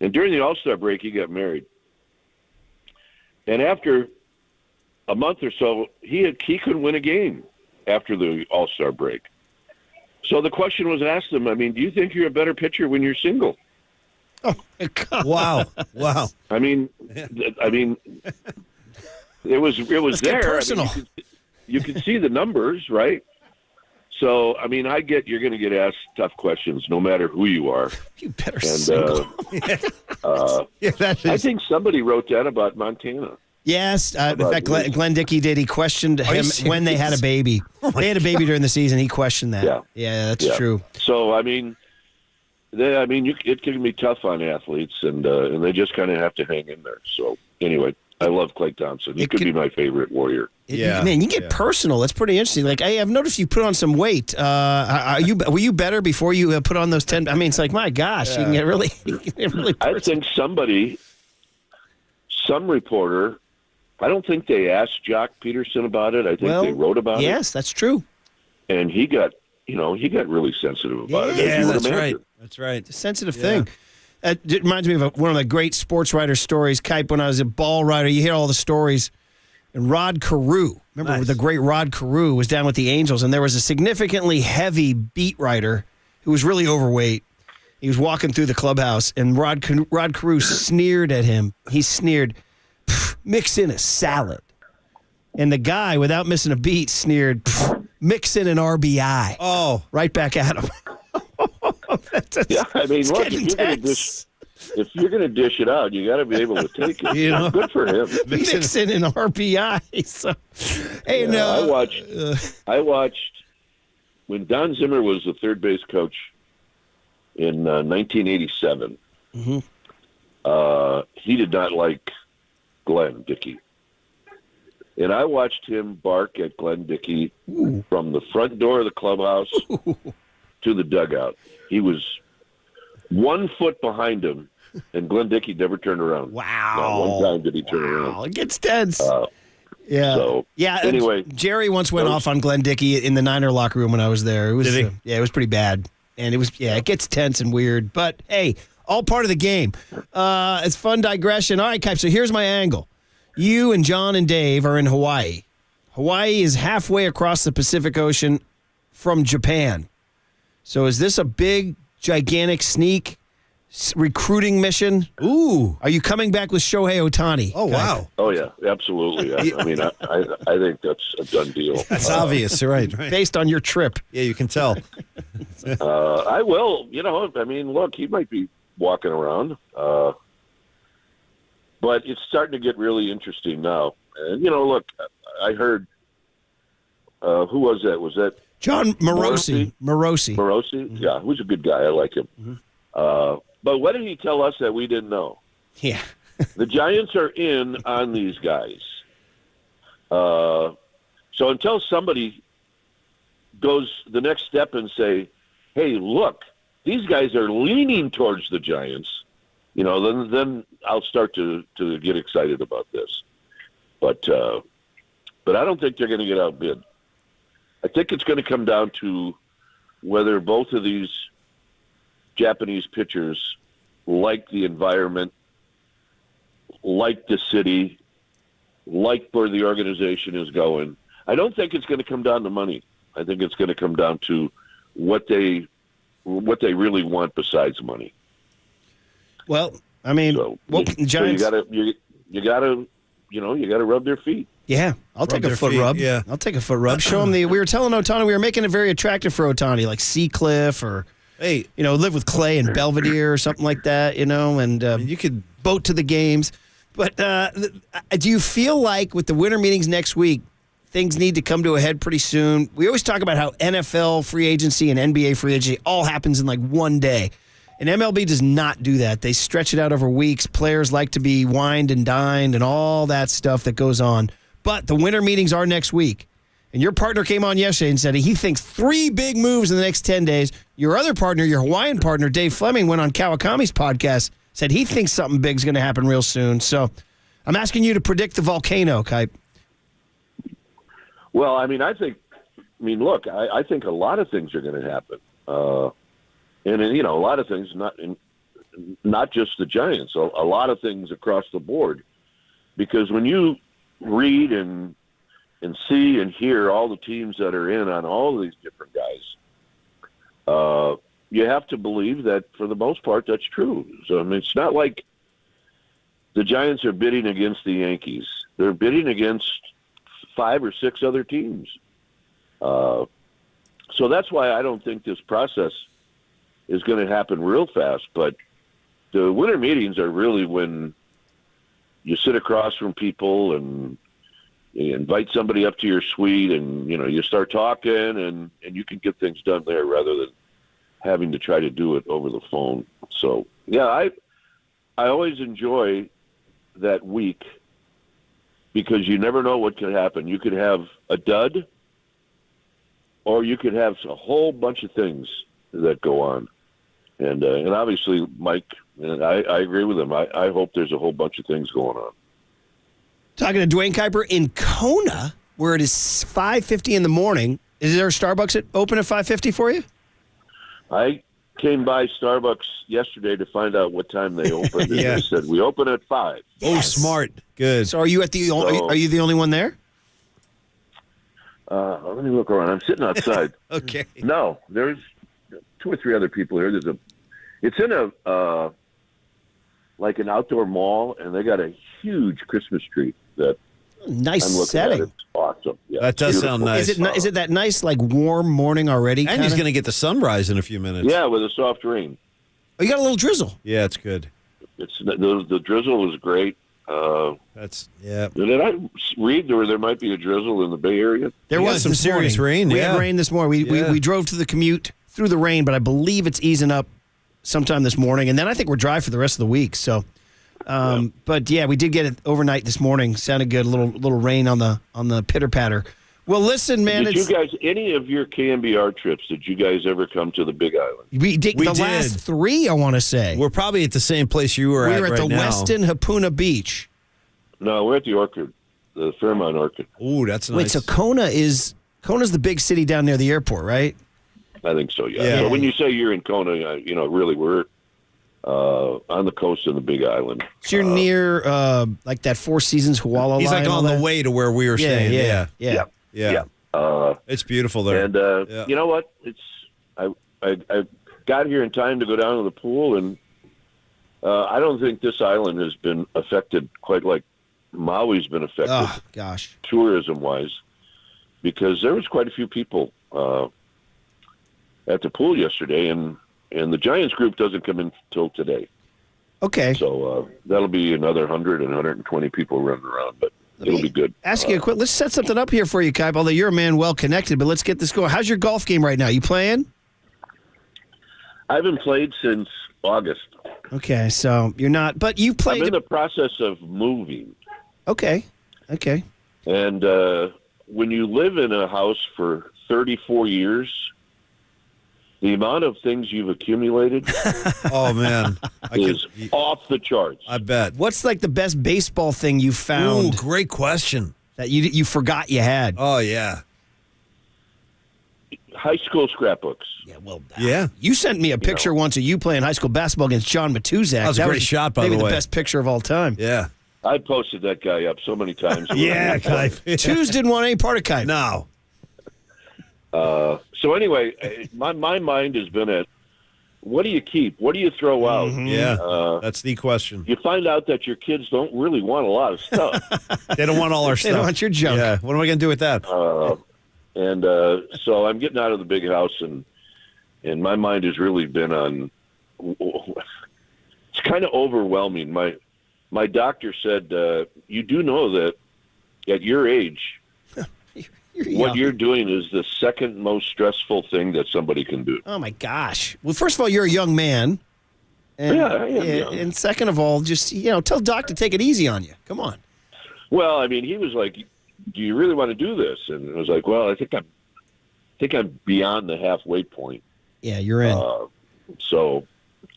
And during the All-Star break, he got married. And after a month or so, he couldn't win a game after the All-Star break. So the question was asked him, I mean, do you think you're a better pitcher when you're single? Oh, my God. Wow. I mean, it was there. Personal. I mean, you could see the numbers, right? So, I mean, I get you're going to get asked tough questions no matter who you are. You better single. I think somebody wrote that about Montana. Yes. In fact, Glenn Dickey did. He questioned him when they had a baby. They had a baby during the season. He questioned that. Yeah, that's true. So, I mean, it can be tough on athletes, and they just kind of have to hang in there. So, anyway, I love Klay Thompson. He could be my favorite Warrior. Man, you get personal. That's pretty interesting. Like, hey, I've noticed you put on some weight. Were you better before you put on those 10? I mean, it's like, my gosh, you can get really personal. I think some reporter, I don't think they asked Jock Peterson about it. I think they wrote about it. Yes, that's true. And he got really sensitive about it. Yeah, that's right. That's right. It's a sensitive thing. It reminds me of one of the great sports writer stories, Kype, when I was a ball writer. You hear all the stories. And Rod Carew, remember the great Rod Carew was down with the Angels, and there was a significantly heavy beat writer who was really overweight. He was walking through the clubhouse, and Rod Carew sneered at him. He sneered, "Mix in a salad." And the guy, without missing a beat, sneered, "Mix in an RBI." Oh, right back at him. I mean, look, if you're going to dish it out, you got to be able to take it. Good for him. Mix in an RBI. So, hey, I watched when Don Zimmer was the third base coach in 1987. Mm-hmm. He did not like Glenn Dickey. And I watched him bark at Glenn Dickey from the front door of the clubhouse to the dugout. He was 1 foot behind him, and Glenn Dickey never turned around. Wow. Not one time did he turn around. It gets tense. Yeah. So, yeah. Anyway, Jerry once went off on Glenn Dickey in the Niner locker room when I was there. It was, Did he? Yeah, it was pretty bad. And it was, it gets tense and weird. But, hey, all part of the game. It's fun digression. All right, Kype, so here's my angle. You and John and Dave are in Hawaii. Hawaii is halfway across the Pacific Ocean from Japan. So is this a big, gigantic sneak recruiting mission? Ooh. Are you coming back with Shohei Ohtani? Oh, wow. Oh, yeah, absolutely. I mean, I think that's a done deal. That's obvious, right? Based on your trip. Yeah, you can tell. I will. I mean, look, he might be walking around. But it's starting to get really interesting now. And, look, I heard, who was that? Was that John Morosi? Morosi? Yeah, who's a good guy. I like him. Mm-hmm. But what did he tell us that we didn't know? Yeah. The Giants are in on these guys. So until somebody goes the next step and say, hey, look, these guys are leaning towards the Giants, then I'll start to get excited about this. But I don't think they're going to get outbid. I think it's going to come down to whether both of these Japanese pitchers like the environment, like the city, like where the organization is going. I don't think it's going to come down to money. I think it's going to come down to what they really want besides money. Well, I mean, Giants. So you gotta rub their feet. Yeah, I'll take a foot rub. Yeah, I'll take a foot rub. Show him we were telling Ohtani we were making it very attractive for Ohtani, like Seacliff or live with Clay and Belvedere or something like that, and you could boat to the games. But do you feel like with the winter meetings next week, things need to come to a head pretty soon? We always talk about how NFL free agency and NBA free agency all happens in like one day. And MLB does not do that. They stretch it out over weeks. Players like to be wined and dined and all that stuff that goes on. But the winter meetings are next week. And your partner came on yesterday and said he thinks 3 big moves in the next 10 days. Your other partner, your Hawaiian partner, Dave Fleming, went on Kawakami's podcast, said he thinks something big is going to happen real soon. So I'm asking you to predict the volcano, Kype. Well, I think a lot of things are going to happen. And a lot of things, not just the Giants, a lot of things across the board. Because when you read and see and hear all the teams that are in on all of these different guys, you have to believe that for the most part that's true. So, it's not like the Giants are bidding against the Yankees. They're bidding against 5 or 6 other teams. So that's why I don't think this process is going to happen real fast. But the winter meetings are really when you sit across from people and you invite somebody up to your suite and, you start talking and you can get things done there rather than having to try to do it over the phone. So, yeah, I always enjoy that week because you never know what could happen. You could have a dud or you could have a whole bunch of things that go on. And obviously, Mike, and I agree with him. I hope there's a whole bunch of things going on. Talking to Dwayne Kyper in Kona, where it is 5:50 in the morning. Is there a Starbucks open at 5:50 for you? I came by Starbucks yesterday to find out what time they opened. And they said, we open at 5. Oh, smart. Good. So are you are you the only one there? Let me look around. I'm sitting outside. Okay. No, there's 2 or 3 other people here. It's in a like an outdoor mall, and they got a huge Christmas tree that nice I'm looking setting. at. It's awesome. Yeah, that does sound nice. Is it that nice, like warm morning already? And he's going to get the sunrise in a few minutes. Yeah, with a soft rain. Oh, you got a little drizzle. Yeah, it's good. It's the drizzle is great. Did I read there might be a drizzle in the Bay Area? There was some serious rain. We had rain this morning. We drove to the commute through the rain, but I believe it's easing up sometime this morning, and then I think we're dry for the rest of the week. So, but yeah, we did get it overnight this morning. Sounded good. A little rain on the pitter patter. Well, listen, man. Did you guys any of your KNBR trips? Did you guys ever come to the Big Island? We did. Last 3, I want to say. We're probably at the same place you were at right now. We were at the Westin Hapuna Beach. No, we're at the Orchard. the Fairmont Orchid. Ooh, that's nice. Wait, so Kona's the big city down near the airport, right? I think so, yeah. Yeah. So when you say you're in Kona, really we're on the coast of the Big Island. So you're near like that Four Seasons Huala He's line like and on all the way to where we were staying. Yeah. It's beautiful there. And you know what? I got here in time to go down to the pool, and I don't think this island has been affected quite like Maui's been affected. Oh, gosh. Tourism-wise, because there was quite a few people at the pool yesterday, and the Giants group doesn't come in until today. Okay. So that'll be another 100 and 120 people running around, but it'll be good. Ask you a quick. Let's set something up here for you, Kype. Although you're a man well connected, but let's get this going. How's your golf game right now? You playing? I haven't played since August. Okay, so you're not, but you've played. I'm in the process of moving. Okay. And when you live in a house for 34 years, the amount of things you've accumulated oh, man. is off the charts. I bet. What's like the best baseball thing you found? Ooh, great question. That you forgot you had? Oh, yeah. High school scrapbooks. Yeah. You sent me a picture once of you playing high school basketball against John Matuzak. That was a great shot, by the way. Maybe the best picture of all time. Yeah. I posted that guy up so many times. Yeah, Kype. Tuz didn't want any part of Kype. No. So anyway, my mind has been at, what do you keep? What do you throw out? Mm-hmm. Yeah, that's the question. You find out that your kids don't really want a lot of stuff. They don't want all our stuff. They don't want your junk. Yeah. What am I going to do with that? So I'm getting out of the big house, and my mind has really been on. It's kind of overwhelming. My doctor said, you do know that at your age, what you're doing is the second most stressful thing that somebody can do. Oh, my gosh. Well, first of all, you're a young man. And, Yeah, I am young. And second of all, just, tell Doc to take it easy on you. Come on. Well, I mean, he was like, do you really want to do this? And I was like, well, I think I'm beyond the halfway point. Yeah, you're in. So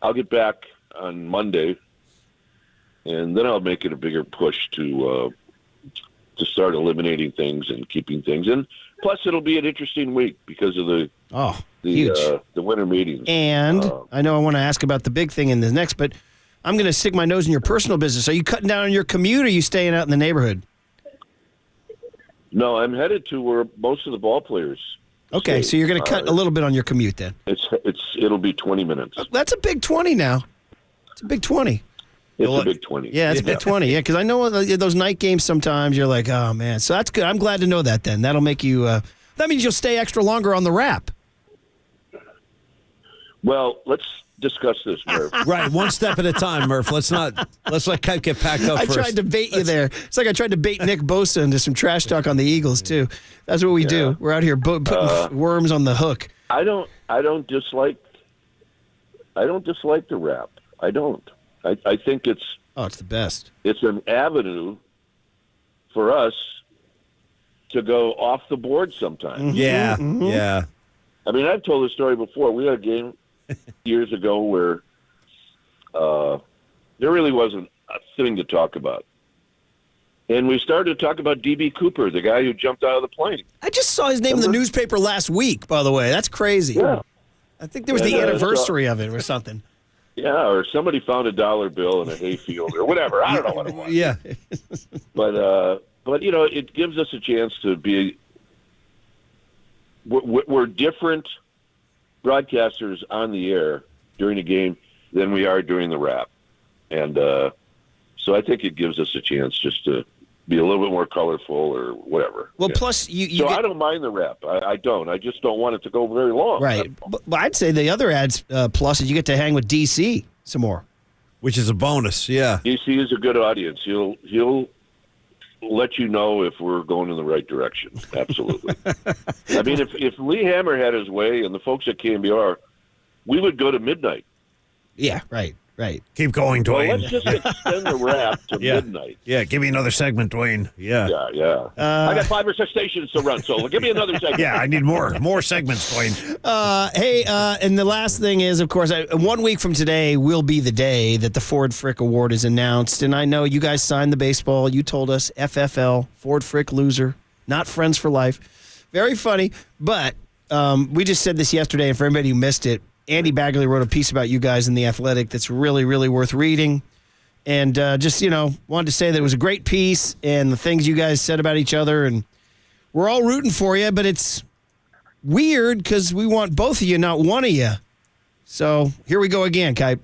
I'll get back on Monday, and then I'll make it a bigger push to start eliminating things and keeping things. And plus, it'll be an interesting week because of the winter meetings. And I know I want to ask about the big thing in the next, but I'm going to stick my nose in your personal business. Are you cutting down on your commute, or are you staying out in the neighborhood? No, I'm headed to where most of the ball players. Okay, so you're going to cut a little bit on your commute then. It'll be 20 minutes. That's a big 20 now. It's a big 20. It's a big 20. Yeah, it's a big 20. Yeah, because I know those night games sometimes you're like, oh, man. So that's good. I'm glad to know that then. That'll make you that means you'll stay extra longer on the wrap. Well, let's discuss this, Murph. Right, one step at a time, Murph. Let's let Kype get packed up first. I tried to bait you there. It's like I tried to bait Nick Bosa into some trash talk on the Eagles too. That's what we do. We're out here putting worms on the hook. I don't dislike the rap. I don't. I think it's the best. It's an avenue for us to go off the board sometimes. Mm-hmm. Yeah, yeah. I mean, I've told this story before. We had a game years ago where there really wasn't a thing to talk about. And we started to talk about D.B. Cooper, the guy who jumped out of the plane. I just saw his name in the newspaper last week, by the way. That's crazy. Yeah. I think there was the anniversary of it or something. Yeah, or somebody found a dollar bill in a hayfield or whatever. I don't know what it was. Yeah. But it gives us a chance to be. We're different broadcasters on the air during the game than we are during the wrap, and so I think it gives us a chance just to be a little bit more colorful or whatever. Well, plus I don't mind the wrap. I don't. I just don't want it to go very long. Right. But I'd say the other ads plus is you get to hang with DC some more, which is a bonus. Yeah. DC is a good audience. He'll let you know if we're going in the right direction. Absolutely. I mean, if Lee Hammer had his way and the folks at KNBR, we would go to midnight. Yeah, right. Right. Keep going, Well, Dwayne. let's just extend the wrap to midnight. Yeah, give me another segment, Dwayne. Yeah. Yeah. I got 5 or 6 stations to run, so give me another segment. Yeah, I need more segments, Dwayne. Hey, and the last thing is, of course, 1 week from today will be the day that the Ford Frick Award is announced. And I know you guys signed the baseball. You told us FFL, Ford Frick loser, not friends for life. Very funny. But we just said this yesterday, and for anybody who missed it, Andy Bagley wrote a piece about you guys in The Athletic that's really, really worth reading. And just, wanted to say that it was a great piece and the things you guys said about each other. And we're all rooting for you, but it's weird because we want both of you, not one of you. So here we go again, Kype.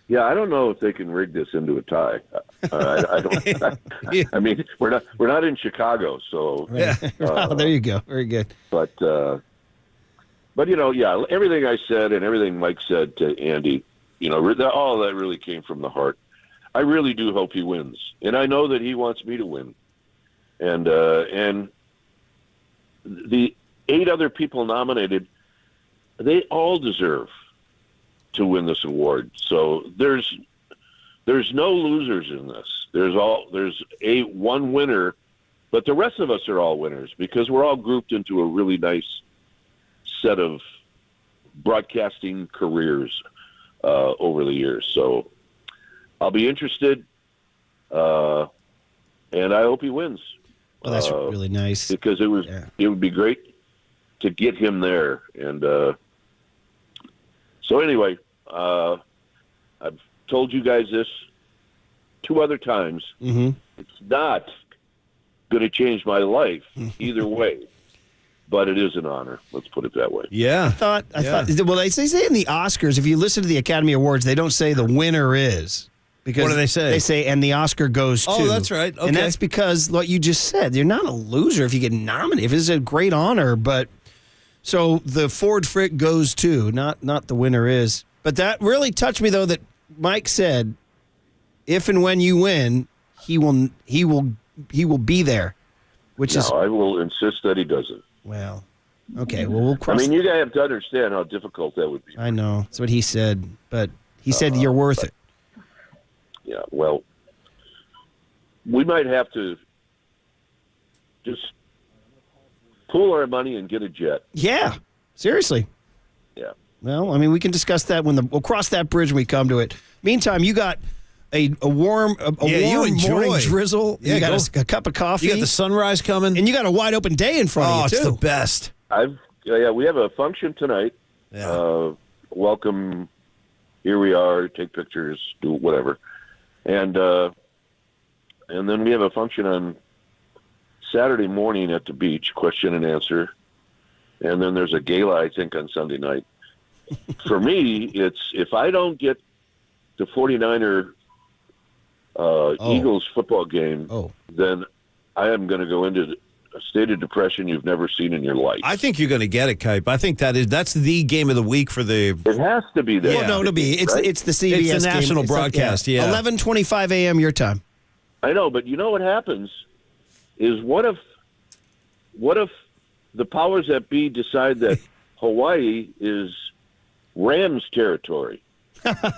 Yeah, I don't know if they can rig this into a tie. I don't. I mean, we're not in Chicago, so there you go. Very good. But everything I said and everything Mike said to Andy, all of that really came from the heart. I really do hope he wins, and I know that he wants me to win. And the 8 other people nominated, they all deserve to win this award. So there's no losers in this. There's one winner, but the rest of us are all winners because we're all grouped into a really nice set of broadcasting careers over the years. So I'll be interested, and I hope he wins. Well, that's really nice because it would be great to get him there. And so anyway, I've told you guys this 2 other times. Mm-hmm. It's not going to change my life either way. But it is an honor. Let's put it that way. Yeah. I thought. Well, they say in the Oscars, if you listen to the Academy Awards, they don't say the winner is. Because what do they say? They say, and the Oscar goes to. Oh, that's right. Okay. And that's because what you just said. You're not a loser if you get nominated. If it's a great honor, but so the Ford Frick goes to, not the winner is. But that really touched me though that Mike said, if and when you win, he will be there. I will insist that he doesn't. Well, okay. Well, we'll cross. I mean, you guys have to understand how difficult that would be. I know. That's what he said. But he said you're worth it. Yeah, well, we might have to just pool our money and get a jet. Yeah, seriously. Yeah. Well, I mean, we can discuss that we'll cross that bridge when we come to it. Meantime, you got a warm morning drizzle. Yeah, you got a cup of coffee. You got the sunrise coming. And you got a wide open day in front of you, too. It's the best. We have a function tonight. Yeah. Welcome. Here we are. Take pictures. Do whatever. And then we have a function on Saturday morning at the beach, question and answer. And then there's a gala, I think, on Sunday night. For me, it's if I don't get the 49er Eagles football game, then I am going to go into a state of depression you've never seen in your life. I think you're going to get it, Kype. I think that's the game of the week for the. It has to be that. Well, no, it'll be. It's the CBS It's the national game. broadcast, yeah. 11:25 a.m. your time. I know, but you know what happens is what if the powers that be decide that Hawaii is Rams territory?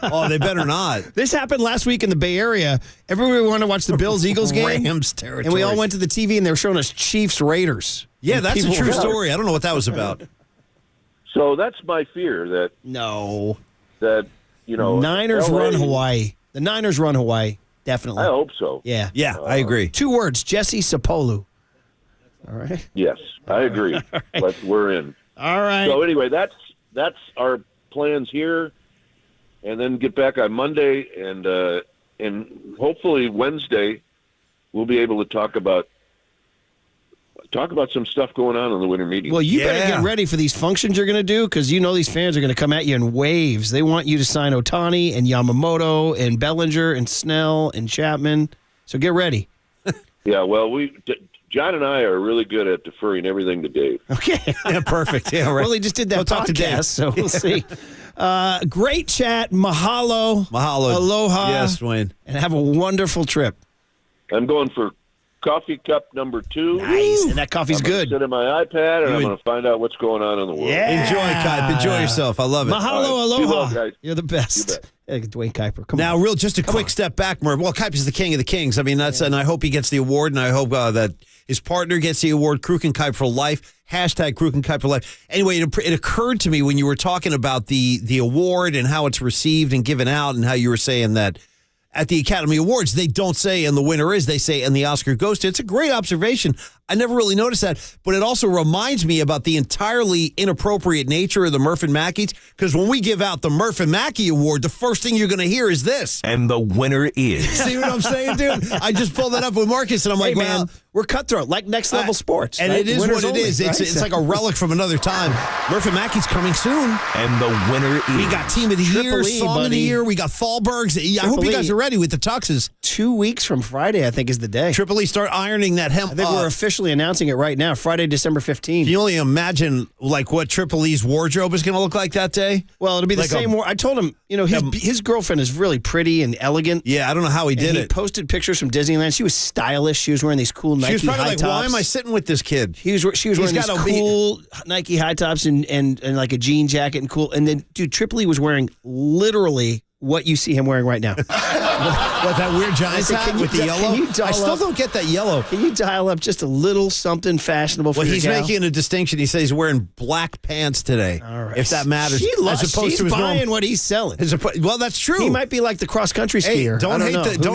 Oh, they better not. This happened last week in the Bay Area. Everybody wanted to watch the Bills-Eagles game. Rams territory. And we all went to the TV, and they were showing us Chiefs-Raiders. Yeah, and that's a true story. I don't know what that was about. So that's my fear that Niners LA, run Hawaii. The Niners run Hawaii, definitely. I hope so. Yeah. Yeah, I agree. 2 words, Jesse Sapolu. All right. Yes, I agree. But we're in. All right. So anyway, that's our plans here. And then get back on Monday, and hopefully Wednesday we'll be able to talk about some stuff going on in the winter meeting. Well, you better get ready for these functions you're going to do because you know these fans are going to come at you in waves. They want you to sign Ohtani and Yamamoto and Bellinger and Snell and Chapman. So get ready. Yeah, well, John and I are really good at deferring everything to Dave. Okay. Yeah, perfect. Yeah, right. Well, he just did that talk to Dave. podcast, so we'll see. Great chat. Mahalo. Mahalo. Aloha. Yes, Dwayne. And have a wonderful trip. I'm going for coffee cup number 2. Nice, and that coffee's I'm gonna good. Sit in my iPad, and I'm going to find out what's going on in the world. Yeah. Enjoy, Kype. Enjoy yourself. I love it. Mahalo, All right. Be well, aloha. guys. You're the best. You bet. Hey, Dwayne Kyper. Come Now, on. just a quick step back, Murph. Well, Kype is the king of the kings. I mean, and I hope he gets the award, and I hope that his partner gets the award, Kruk and Kype for life. Hashtag Kruk and Kype for life. Anyway, it occurred to me when you were talking about the award and how it's received and given out, and how you were saying that at the Academy Awards, they don't say, and the winner is, they say, and the Oscar goes to. It's a great observation. I never really noticed that, but it also reminds me about the entirely inappropriate nature of the Murph and Mackies, because when we give out the Murph and Mackey Award, the first thing you're going to hear is this. And the winner is. See what I'm saying, dude? I just pulled that up with Marcus, and I'm like, Hey, well, man, we're cutthroat, like next level sports. and right? it is Winners what it only, is. right? It's like a relic from another time. Murph and Mackey's coming soon. And the winner is. We got Team of the Year, Triple E, Song of the buddy. Year. We got Thalbergs. I hope you guys are ready with the tuxes. 2 weeks from Friday, I think, is the day. Triple E, start ironing that hemp. I think we're officially announcing it right now, Friday, December 15th. Can you only imagine like what Triple E's wardrobe is going to look like that day? Well, it'll be the Like same. I told him, his girlfriend is really pretty and elegant. Yeah, I don't know how he did and it. He posted pictures from Disneyland. She was stylish. She was wearing these cool Nike high tops. She was probably like, why am I sitting with this kid? She was wearing these cool Nike high tops and like a jean jacket and cool. And then, dude, Triple E was wearing literally what you see him wearing right now. What, that weird Giants hat with the yellow? I still don't get that yellow. Can you dial up just a little something fashionable for Well, your he's gal? making a distinction. He says he's wearing black pants today. All right. If that matters. She's to his buying normal, what he's selling. Well, that's true. He might be like the cross-country skier. Hey, don't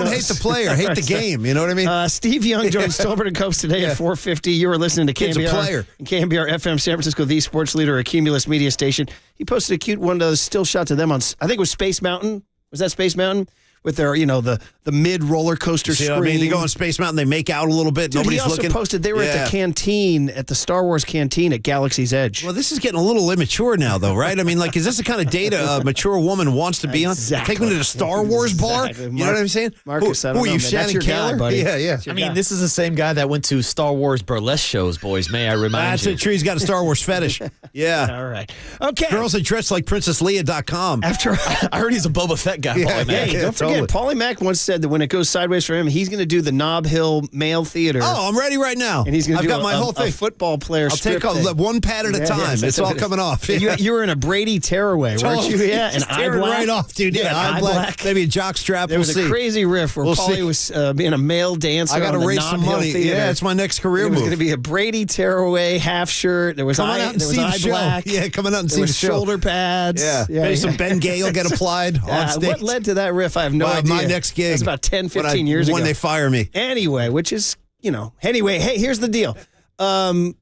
hate the player. Hate the game. You know what I mean? Steve Young joins Stolbert and Copes today at 4:50. You are listening to Kid's a KNBR, player. KNBR FM San Francisco, the sports leader, a Cumulus media station. He posted a cute one of those still shots of them on, I think it was Space Mountain. Was that Space Mountain? With their, the mid roller coaster See screen. what I mean? They go on Space Mountain, they make out a little bit. Dude, Nobody's he also looking. posted they were at the canteen, at the Star Wars canteen at Galaxy's Edge. Well, this is getting a little immature now, though, right? I mean, like, is this the kind of date a mature woman wants to be on? Exactly. Take me to the Star Wars bar? Exactly. You know what I'm saying? Marcus, I don't who are know, you, man. Shannon That's your guy, Kaler? buddy. Yeah. I mean, this is the same guy that went to Star Wars burlesque shows, boys. May I remind That's you? it. True. He's got a Star Wars fetish. Yeah. All right. Okay. Girls that dress like PrincessLeia.com. After I heard he's a Boba Fett guy, Paulie Mac. Hey, don't forget, Paulie Mac once said that when it goes sideways for him, he's going to do the Nob Hill Male Theater. Oh, I'm ready right now. And he's going to I've do got my whole thing. a football player I'll strip take thing. one pad at a time. It's all coming off. You were in a Brady tearaway, weren't you? Yeah, an eye tearing black. right off, dude. Yeah, eye black. Maybe a jock strap. There was a crazy riff where Paulie was being a male dancer. I got to on the raise Nob some Hill money. Theater. Yeah, it's my next career It was move. going to be a Brady tearaway half shirt. There was Come on eye, out and there was see the eye show. black. Yeah, coming out and There see the was show. shoulder pads. Yeah. Maybe some Ben Gale get applied on stage. What led to that riff? I have no idea. My next gig. That's about 10, 15 years ago. When they fire me. Anyway, which is, Anyway, hey, here's the deal. I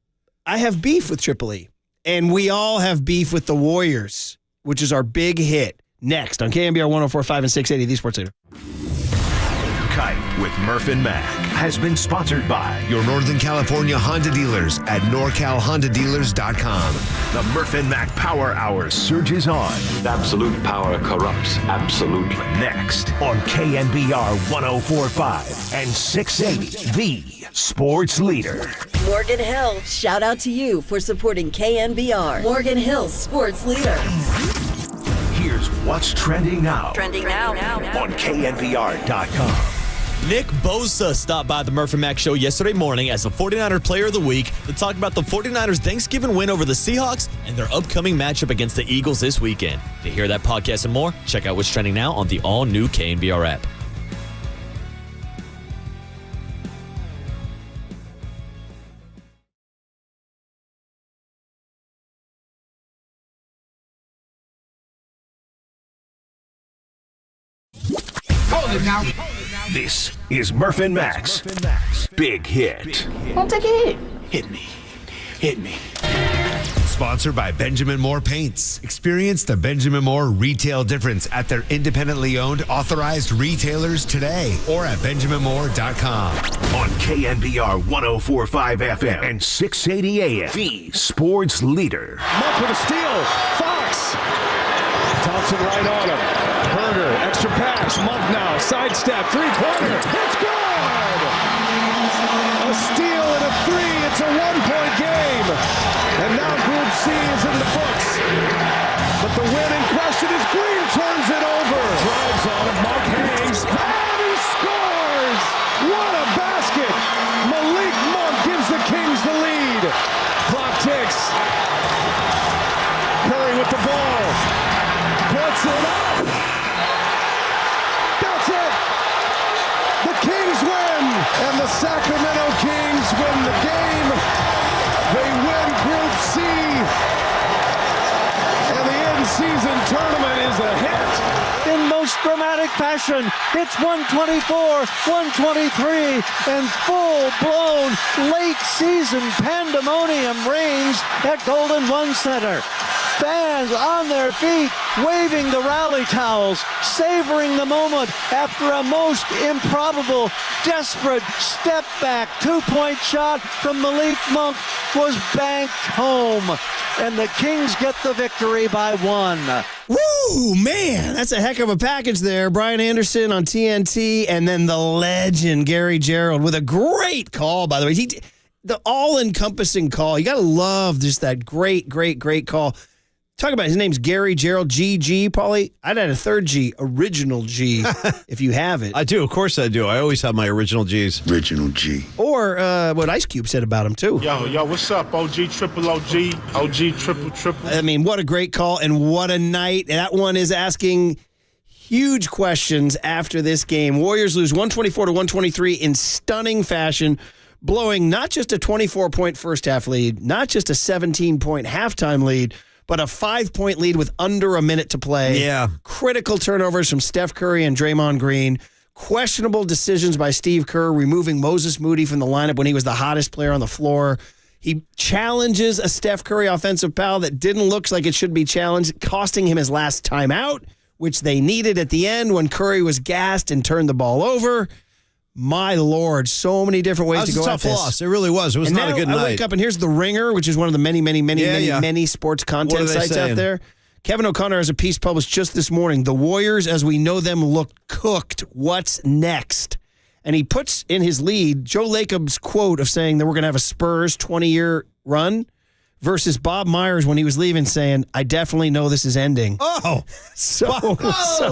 have beef with Triple E, and we all have beef with the Warriors, which is our big hit. Next on KNBR 104.5 and 680, the Sports Leader. Kite with Murph and Mac has been sponsored by your Northern California Honda dealers at NorCalHondaDealers.com. The Murph and Mac Power Hour surges on. Absolute power corrupts. Absolutely. Next on KNBR 104.5 and 680, the Sports Leader. Morgan Hill, shout out to you for supporting KNBR. Morgan Hill's Sports Leader. Here's what's trending now. Trending now. On KNBR.com. Nick Bosa stopped by the Murph and Mac show yesterday morning as the 49er Player of the Week to talk about the 49ers' Thanksgiving win over the Seahawks and their upcoming matchup against the Eagles this weekend. To hear that podcast and more, check out what's trending now on the all-new KNBR app. Hold it now. This is Murph and Mac's Big Hit. I'll take a hit. Hit me. Hit me. Sponsored by Benjamin Moore Paints. Experience the Benjamin Moore retail difference at their independently owned authorized retailers today or at BenjaminMoore.com. On KNBR 104.5 FM and 680 AM, the Sports Leader. Monk with a steal. Fox. Thompson right on him. Herder, extra pass. Monk now. Sidestep. Three-pointer. It's good. A steal and a three. It's a one-point game. And now Group C is in the books. But the win in question is Green turns it over. Drives on him. Monk hangs. And he scores. What a basket. with the ball. Puts it up. That's it. The Kings win. And the Sacramento Kings win the game. They win Group C. And the in-season tournament is a hit. In most dramatic fashion, it's 124-123, and full-blown late-season pandemonium reigns at Golden One Center. Fans on their feet, waving the rally towels, savoring the moment after a most improbable, desperate step-back two-point shot from Malik Monk was banked home. And the Kings get the victory by 1. Woo, man, that's a heck of a package there. Brian Anderson on TNT, and then the legend Gary Gerald with a great call, by the way. The all-encompassing call. You got to love just that great call. Talk about his name's Gary Gerald, GG, Paulie. I'd add a third G, original G, if you have it. I do, of course I do. I always have my original G's. Original G. Or what Ice Cube said about him, too. Yo, what's up, OG, triple OG, OG, triple. I mean, what a great call and what a night. That one is asking huge questions after this game. Warriors lose 124-123 in stunning fashion, blowing not just a 24-point first-half lead, not just a 17-point halftime lead, but a 5-point lead with under a minute to play. Yeah. Critical turnovers from Steph Curry and Draymond Green. Questionable decisions by Steve Kerr, removing Moses Moody from the lineup when he was the hottest player on the floor. He challenges a Steph Curry offensive foul that didn't look like it should be challenged, costing him his last timeout, which they needed at the end when Curry was gassed and turned the ball over. My Lord, so many different ways to go at this. It was a tough loss. It really was. It was not a good night. I wake up and here's The Ringer, which is one of the many sports content sites out there. Kevin O'Connor has a piece published just this morning. The Warriors, as we know them, look cooked. What's next? And he puts in his lead Joe Lacob's quote of saying that we're going to have a Spurs 20-year run versus Bob Myers when he was leaving saying, I definitely know this is ending. Oh. So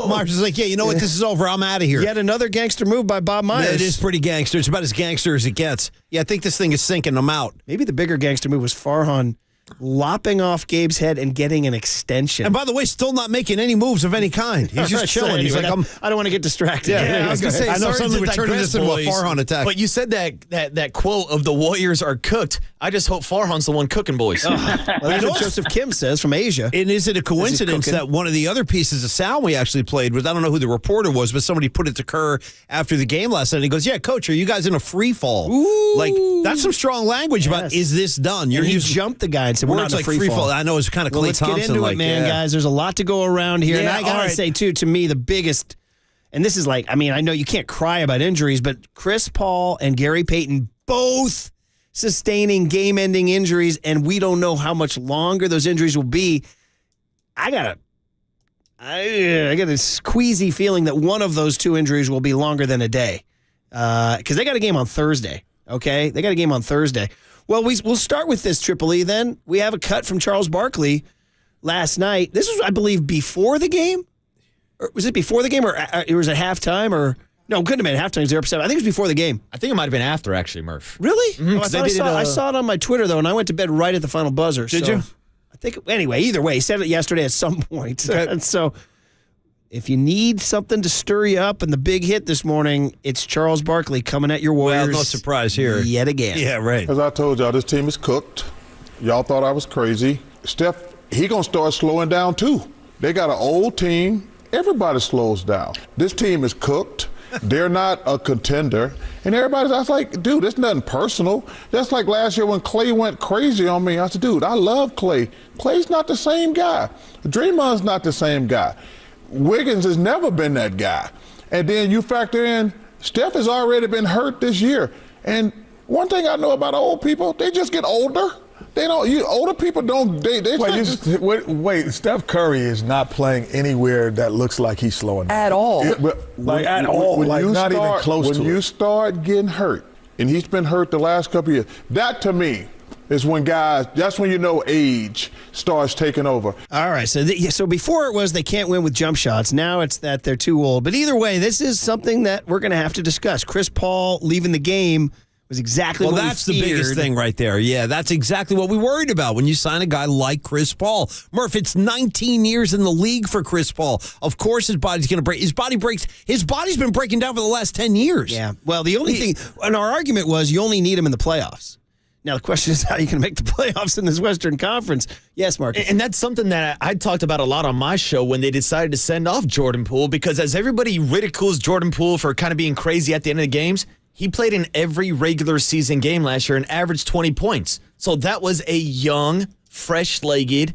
Myers is like, yeah, you know what? This is over. I'm out of here. Yet another gangster move by Bob Myers. It is pretty gangster. It's about as gangster as it gets. Yeah, I think this thing is sinking. I'm out. Maybe the bigger gangster move was Farhan lopping off Gabe's head and getting an extension. And by the way, still not making any moves of any kind. He's just chilling. He's like, I don't want to get distracted. Yeah, I was going to say, I know something would turn this into a Farhan attack. But you said that quote of the Warriors are cooked. I just hope Farhan's the one cooking, boys. Well, that's what Joseph Kim says from Asia. And is it a coincidence that one of the other pieces of sound we actually played was, I don't know who the reporter was, but somebody put it to Kerr after the game last night. And he goes, yeah, coach, are you guys in a free fall? Ooh. Like, that's some strong language about, is this done? He jumped the guy and said, we're not in a free fall. I know it's kind of Klay let's Thompson. Get into it, man, guys. There's a lot to go around here. And I got to say, too, to me, the biggest, and this is like, I mean, I know you can't cry about injuries, but Chris Paul and Gary Payton both sustaining game-ending injuries, and we don't know how much longer those injuries will be. I got a queasy feeling that one of those two injuries will be longer than a day because they got a game on Thursday, okay? They got a game on Thursday. Well, we'll start with this, Triple E, then. We have a cut from Charles Barkley last night. This was, I believe, before the game? Or was it before the game, or it was at halftime, or... No, it couldn't have been at halftime. 0%. I think it was before the game. I think it might have been after, actually, Murph. Really? Mm-hmm. I saw it on my Twitter, though, and I went to bed right at the final buzzer. Did you? I think, anyway, either way, he said it yesterday at some point. Okay. And so, if you need something to stir you up, and the big hit this morning, it's Charles Barkley coming at your Warriors. Well, no surprise here. Yet again. Yeah, right. As I told y'all, this team is cooked. Y'all thought I was crazy. Steph, he going to start slowing down, too. They got an old team. Everybody slows down. This team is cooked. They're not a contender. And I was like, dude, it's nothing personal. That's like last year when Klay went crazy on me. I said, dude, I love Klay. Klay's not the same guy. Draymond's not the same guy. Wiggins has never been that guy. And then you factor in, Steph has already been hurt this year. And one thing I know about old people, they just get older. They don't. Older people don't. Wait. Steph Curry is not playing anywhere that looks like he's slowing down at all. At all. Not even close to it. When you start getting hurt, and he's been hurt the last couple of years, that to me is when that's when you know age starts taking over. All right. So before it was they can't win with jump shots. Now it's that they're too old. But either way, this is something that we're going to have to discuss. Chris Paul leaving the game was exactly well, what that's we the feared. biggest thing right there. Yeah, that's exactly what we worried about when you sign a guy like Chris Paul. Murph, it's 19 years in the league for Chris Paul. Of course his body's going to break. His body's been breaking down for the last 10 years. Yeah. Well, the only thing, and our argument was you only need him in the playoffs. Now, the question is how you can make the playoffs in this Western Conference. Yes, Mark. And that's something that I talked about a lot on my show when they decided to send off Jordan Poole, because as everybody ridicules Jordan Poole for kind of being crazy at the end of the games, he played in every regular season game last year and averaged 20 points. So that was a young, fresh-legged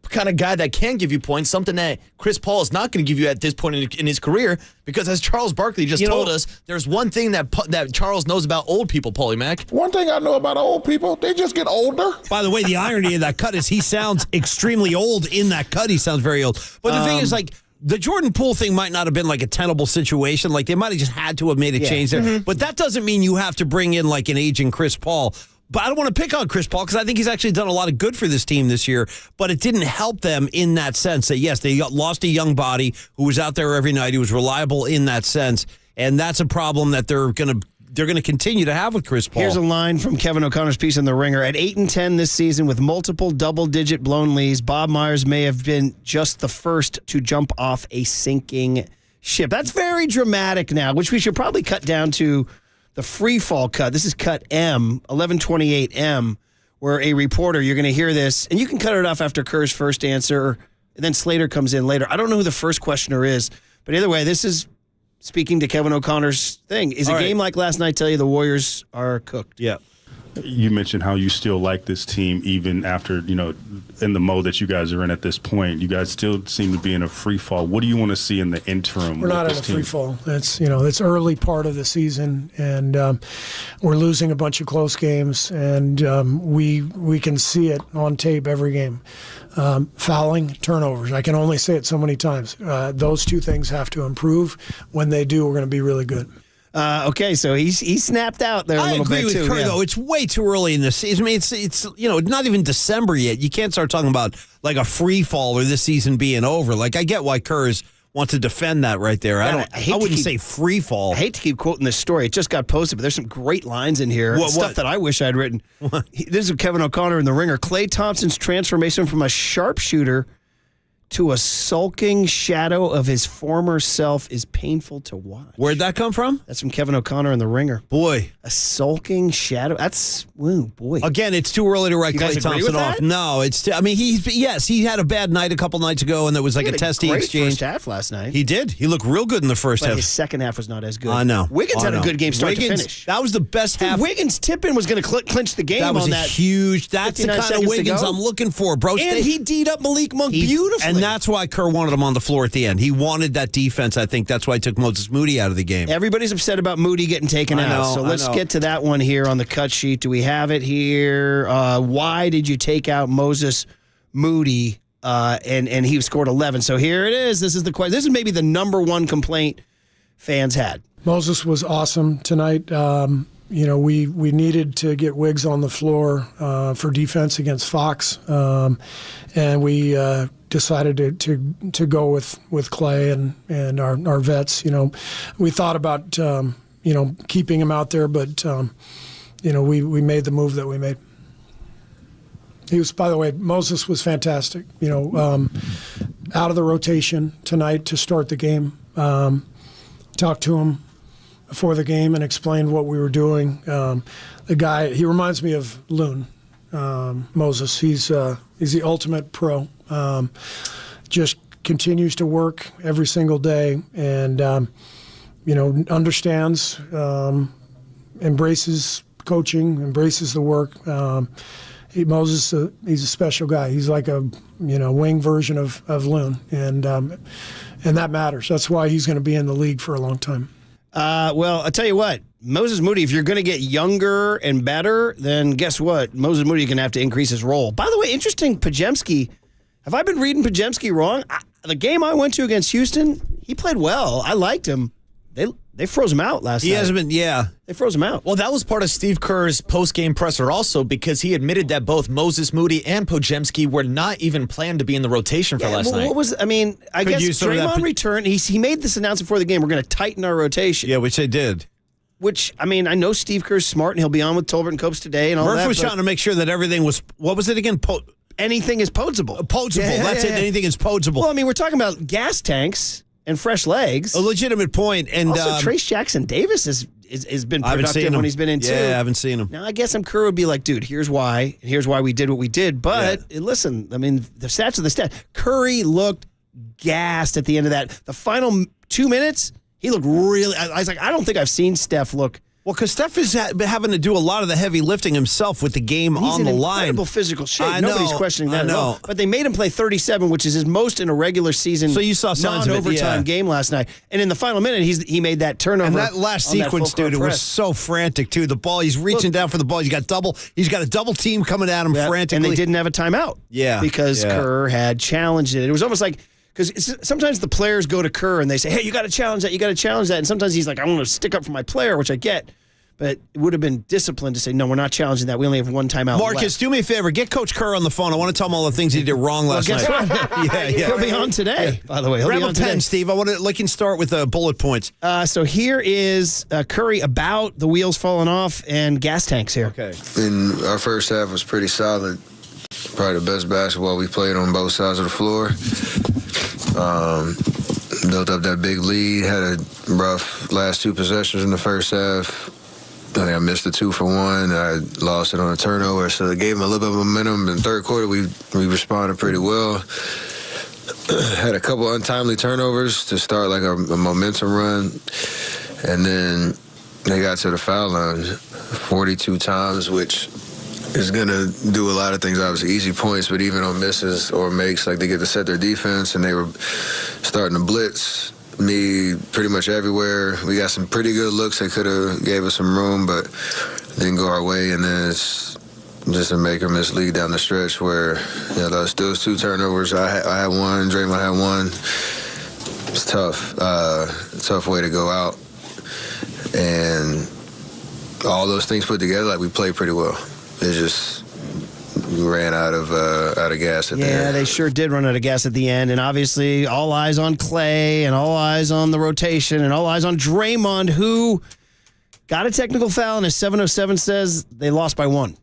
kind of guy that can give you points, something that Chris Paul is not going to give you at this point in his career, because as Charles Barkley just told us, there's one thing that Charles knows about old people, Paulie Mac. One thing I know about old people, they just get older. By the way, the irony of that cut is he sounds extremely old in that cut. He sounds very old. But the thing is, like, the Jordan Poole thing might not have been like a tenable situation. Like, they might have just had to have made a change there. Mm-hmm. But that doesn't mean you have to bring in like an aging Chris Paul. But I don't want to pick on Chris Paul because I think he's actually done a lot of good for this team this year. But it didn't help them in that sense that, yes, they lost a young body who was out there every night. He was reliable in that sense. And that's a problem that they're going to continue to have with Chris Paul. Here's a line from Kevin O'Connor's piece in The Ringer. At 8-10 this season with multiple double-digit blown leads, Bob Myers may have been just the first to jump off a sinking ship. That's very dramatic now, which we should probably cut down to the free fall cut. This is cut M, 1128M, where a reporter, you're going to hear this, and you can cut it off after Kerr's first answer, and then Slater comes in later. I don't know who the first questioner is, but either way, this is speaking to Kevin O'Connor's thing. Is a game like last night tell you the Warriors are cooked? Yeah. You mentioned how you still like this team even after, in the mode that you guys are in at this point. You guys still seem to be in a free fall. What do you want to see in the interim? We're not in a free fall. It's early part of the season, and we're losing a bunch of close games, and we can see it on tape every game. Fouling, turnovers. I can only say it so many times. Those two things have to improve. When they do, we're going to be really good. Okay, so he snapped out there a little bit too. I agree with Kerr, though. It's way too early in the season. I mean, it's not even December yet. You can't start talking about like a free fall or this season being over. Like, I get why Kerr wants to defend that right there. I wouldn't say free fall. I hate to keep quoting this story. It just got posted, but there's some great lines in here. Stuff that I wish I'd written. This is Kevin O'Connor in The Ringer. Klay Thompson's transformation from a sharpshooter to a sulking shadow of his former self is painful to watch. Where'd that come from? That's from Kevin O'Connor in The Ringer. Boy. A sulking shadow. That's, boy. Again, it's too early to write Klay Thompson off. No, he had a bad night a couple nights ago, and it was like a testy exchange. First half last night. He did. He looked real good in the first half. His second half was not as good. I know. Wiggins had a good game start to finish. That was the best half. Wiggins tip-in was going to clinch the game that was on that. Huge. That's the kind of Wiggins I'm looking for, bro. And he D'd up Malik Monk beautifully. And that's why Kerr wanted him on the floor at the end. He wanted that defense. I think that's why he took Moses Moody out of the game. Everybody's upset about Moody getting taken out. So let's get to that one here on the cut sheet. Do we have it here? Why did you take out Moses Moody? And he scored 11. So here it is. This is the question. This is maybe the number one complaint fans had. Moses was awesome tonight. We needed to get Wiggs on the floor for defense against Fox, and we decided to go with Klay and our vets. We thought about keeping him out there, but we made the move that we made. He was, by the way, Moses was fantastic. Out of the rotation tonight to start the game. Talked to him before the game and explained what we were doing. The guy, he reminds me of Loon, Moses. He's the ultimate pro. Just continues to work every single day and, understands, embraces coaching, embraces the work. Moses, he's a special guy. He's like a wing version of Loon, and that matters. That's why he's going to be in the league for a long time. Well, I'll tell you what, Moses Moody, if you're going to get younger and better, then guess what? Moses Moody is going to have to increase his role. By the way, interesting, Podziemski. Have I been reading Podziemski wrong? The game I went to against Houston, he played well. I liked him. They froze him out last night. He hasn't been, They froze him out. Well, that was part of Steve Kerr's post-game presser also, because he admitted that both Moses Moody and Podziemski were not even planned to be in the rotation for last night. I guess Draymond returned. He made this announcement before the game. We're going to tighten our rotation. Yeah, which they did. which, I mean, I know Steve Kerr's smart and he'll be on with Tolbert and Copes today and all that. Murph was trying to make sure that everything was, what was it again? Anything is posable. That's it. Anything is posable. Well, I mean, we're talking about gas tanks and fresh legs. A legitimate point. And also, Trace Jackson Davis has been productive when he's been in too. Yeah, I haven't seen him. Now, I guess Kerr would be like, dude, here's why, and here's why we did what we did. But listen, I mean, the stats are the stats. Curry looked gassed at the end of that. The final 2 minutes, he looked really. I was like, I don't think I've seen Steph look. Well, because Steph is having to do a lot of the heavy lifting himself with the game on the line. He's in incredible physical shape. Nobody's questioning that at all. But they made him play 37, which is his most in a regular season. So you saw signs of it, non-overtime game last night. And in the final minute, he made that turnover. And that last sequence, dude, it was so frantic too. The ball, he's reaching down for the ball. He's got a double team coming at him frantically. And they didn't have a timeout. Yeah. Because Kerr had challenged it. It was almost like, because sometimes the players go to Kerr and they say, hey, you got to challenge that, you got to challenge that. And sometimes he's like, I want to stick up for my player, which I get. But it would have been disciplined to say, no, we're not challenging that. We only have one timeout Marcus, left. do me a favor. Get Coach Kerr on the phone. I want to tell him all the things he did wrong last night. Yeah. He'll be on today, by the way. He'll Grab be on a pen, today. Steve. I want to start with bullet points. So here is Curry about the wheels falling off and gas tanks here. Okay. And our first half was pretty solid. Probably the best basketball we played on both sides of the floor. Built up that big lead. Had a rough last two possessions in the first half. I think I missed the 2 for 1. I lost it on a turnover, so it gave him a little bit of momentum. In the third quarter, we responded pretty well. Had a couple untimely turnovers to start like a momentum run, and then they got to the foul line 42 times, which is going to do a lot of things. Obviously, easy points, but even on misses or makes, like they get to set their defense, and they were starting to blitz me pretty much everywhere. We got some pretty good looks that could have gave us some room, but didn't go our way. And then it's just a make or miss lead down the stretch where those 2 turnovers. I had one, Draymond had one. It's tough. Tough way to go out. And all those things put together, like we played pretty well. It just ran out of gas at the end. Yeah, they sure did run out of gas at the end. And obviously, all eyes on Clay and all eyes on the rotation and all eyes on Draymond, who got a technical foul. And as 707 says, they lost by 1.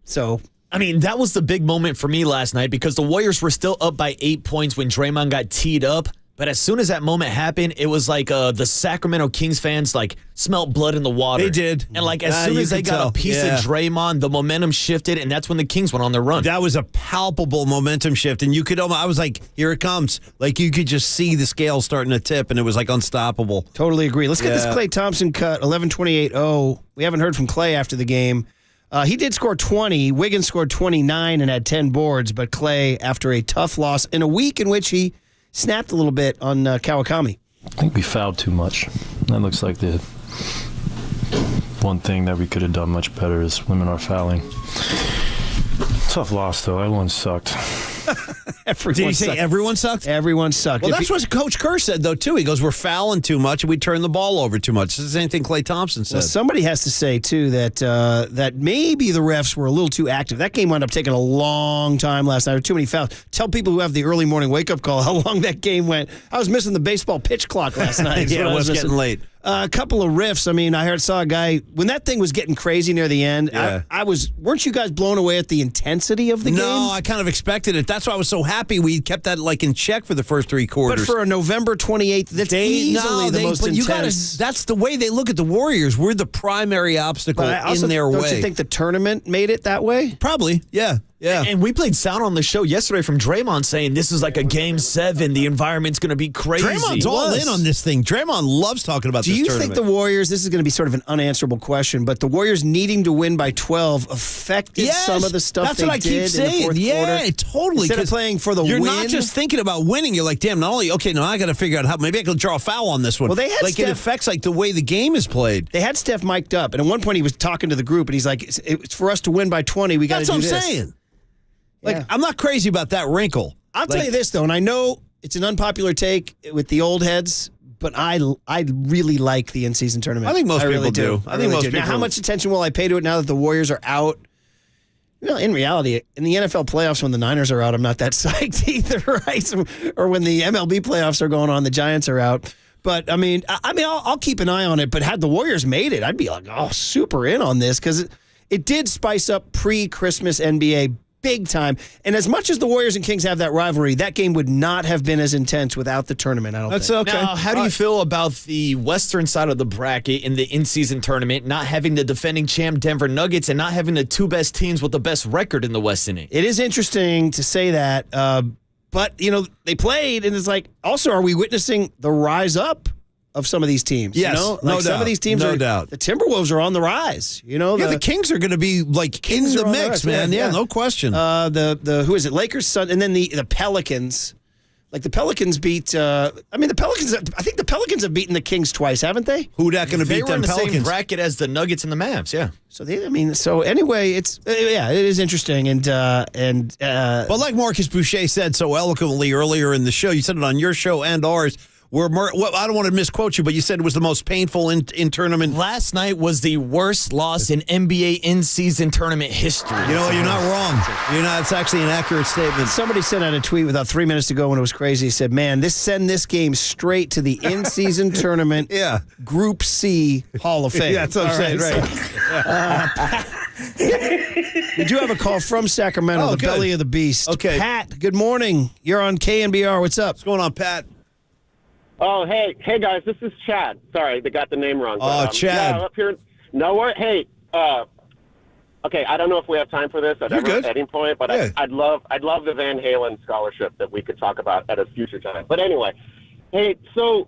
So, I mean, that was the big moment for me last night because the Warriors were still up by 8 points when Draymond got teed up. But as soon as that moment happened, it was like the Sacramento Kings fans smelt blood in the water. They did. And as soon as they got a piece of Draymond, the momentum shifted, and that's when the Kings went on their run. That was a palpable momentum shift, and you could I was like, here it comes. Like you could just see the scale starting to tip, and it was like unstoppable. Totally agree. Let's get this Klay Thompson cut, 11-28-0. We haven't heard from Klay after the game. He did score 20. Wiggins scored 29 and had 10 boards, but Klay, after a tough loss in a week in which he snapped a little bit on Kawakami. I think we fouled too much. That looks like the one thing that we could have done much better is limit our fouling. Tough loss, though. Everyone sucked. Did he say everyone sucked? Everyone sucked. Well, that's what Coach Kerr said, though, too. He goes, we're fouling too much and we turn the ball over too much. This is the same thing Klay Thompson said. Well, somebody has to say, too, that maybe the refs were a little too active. That game wound up taking a long time last night. There were too many fouls. Tell people who have the early morning wake-up call how long that game went. I was missing the baseball pitch clock last night. Yeah, it was getting late. A couple of riffs. I mean, saw a guy when that thing was getting crazy near the end. Yeah. Weren't you guys blown away at the intensity of the game? No, I kind of expected it. That's why I was so happy we kept that in check for the first 3 quarters. But for a November 28th, that's easily the most intense. That's the way they look at the Warriors. We're the primary obstacle in their way. Don't you think the tournament made it that way? Probably, yeah. Yeah. And we played sound on the show yesterday from Draymond saying this is like a game 7. The environment's going to be crazy. Draymond's all in on this thing. Draymond loves talking about this tournament. Do you think the Warriors, this is going to be sort of an unanswerable question, but the Warriors needing to win by 12 affected some of the stuff they did in the fourth quarter? Yeah, totally. Instead of playing for the win. You're not just thinking about winning. You're like, damn, not only, I got to figure out how, maybe I can draw a foul on this one. Well, they had it affects the way the game is played. They had Steph mic'd up, and at one point he was talking to the group, and he's like, it's for us to win by 20, we got to do this. That's what I'm saying. I'm not crazy about that wrinkle. I'll tell you this, though, and I know it's an unpopular take with the old heads, but I really like the in-season tournament. I think most people do. I think most people. Now, how much attention will I pay to it now that the Warriors are out? In reality, in the NFL playoffs, when the Niners are out, I'm not that psyched either, right? Or when the MLB playoffs are going on, the Giants are out. But I mean, I'll keep an eye on it. But had the Warriors made it, I'd be like, super in on this because it did spice up pre-Christmas NBA big time. And as much as the Warriors and Kings have that rivalry, that game would not have been as intense without the tournament. I don't think. Okay. Now, how do you feel about the Western side of the bracket in the in-season tournament, not having the defending champ Denver Nuggets and not having the two best teams with the best record in the West in it? It is interesting to say that. But, they played, and it's like, also, are we witnessing the rise up of some of these teams? Yes, no doubt. Some of these teams no doubt. The Timberwolves are on the rise. The Kings are going to be, in the mix, man. Yeah, no question. Who is it? Lakers, Sun, and then the Pelicans. Like the Pelicans beat. I think the Pelicans have beaten the Kings twice, haven't they? Who that going to beat them? They were in the Pelicans? same bracket as the Nuggets and the Mavs. Yeah. So anyway, it is interesting, but like Marcus Boucher said so eloquently earlier in the show, you said it on your show and ours. I don't want to misquote you, but you said it was the most painful in tournament. Last night was the worst loss in NBA in-season tournament history. You know what? You're not wrong. It's actually an accurate statement. Somebody sent out a tweet about 3 minutes ago when it was crazy. He said, man, send this game straight to the in-season tournament Group C Hall of Fame. Yeah, that's what I'm saying, right. We do have a call from Sacramento, belly of the beast. Okay. Pat, good morning. You're on KNBR. What's up? What's going on, Pat? Oh, hey guys, this is Chad. Sorry, they got the name wrong. Chad. Yeah, up here. No worries. Hey, okay, I don't know if we have time for this at any point, but yeah. I'd love the Van Halen scholarship that we could talk about at a future time. But anyway, hey, so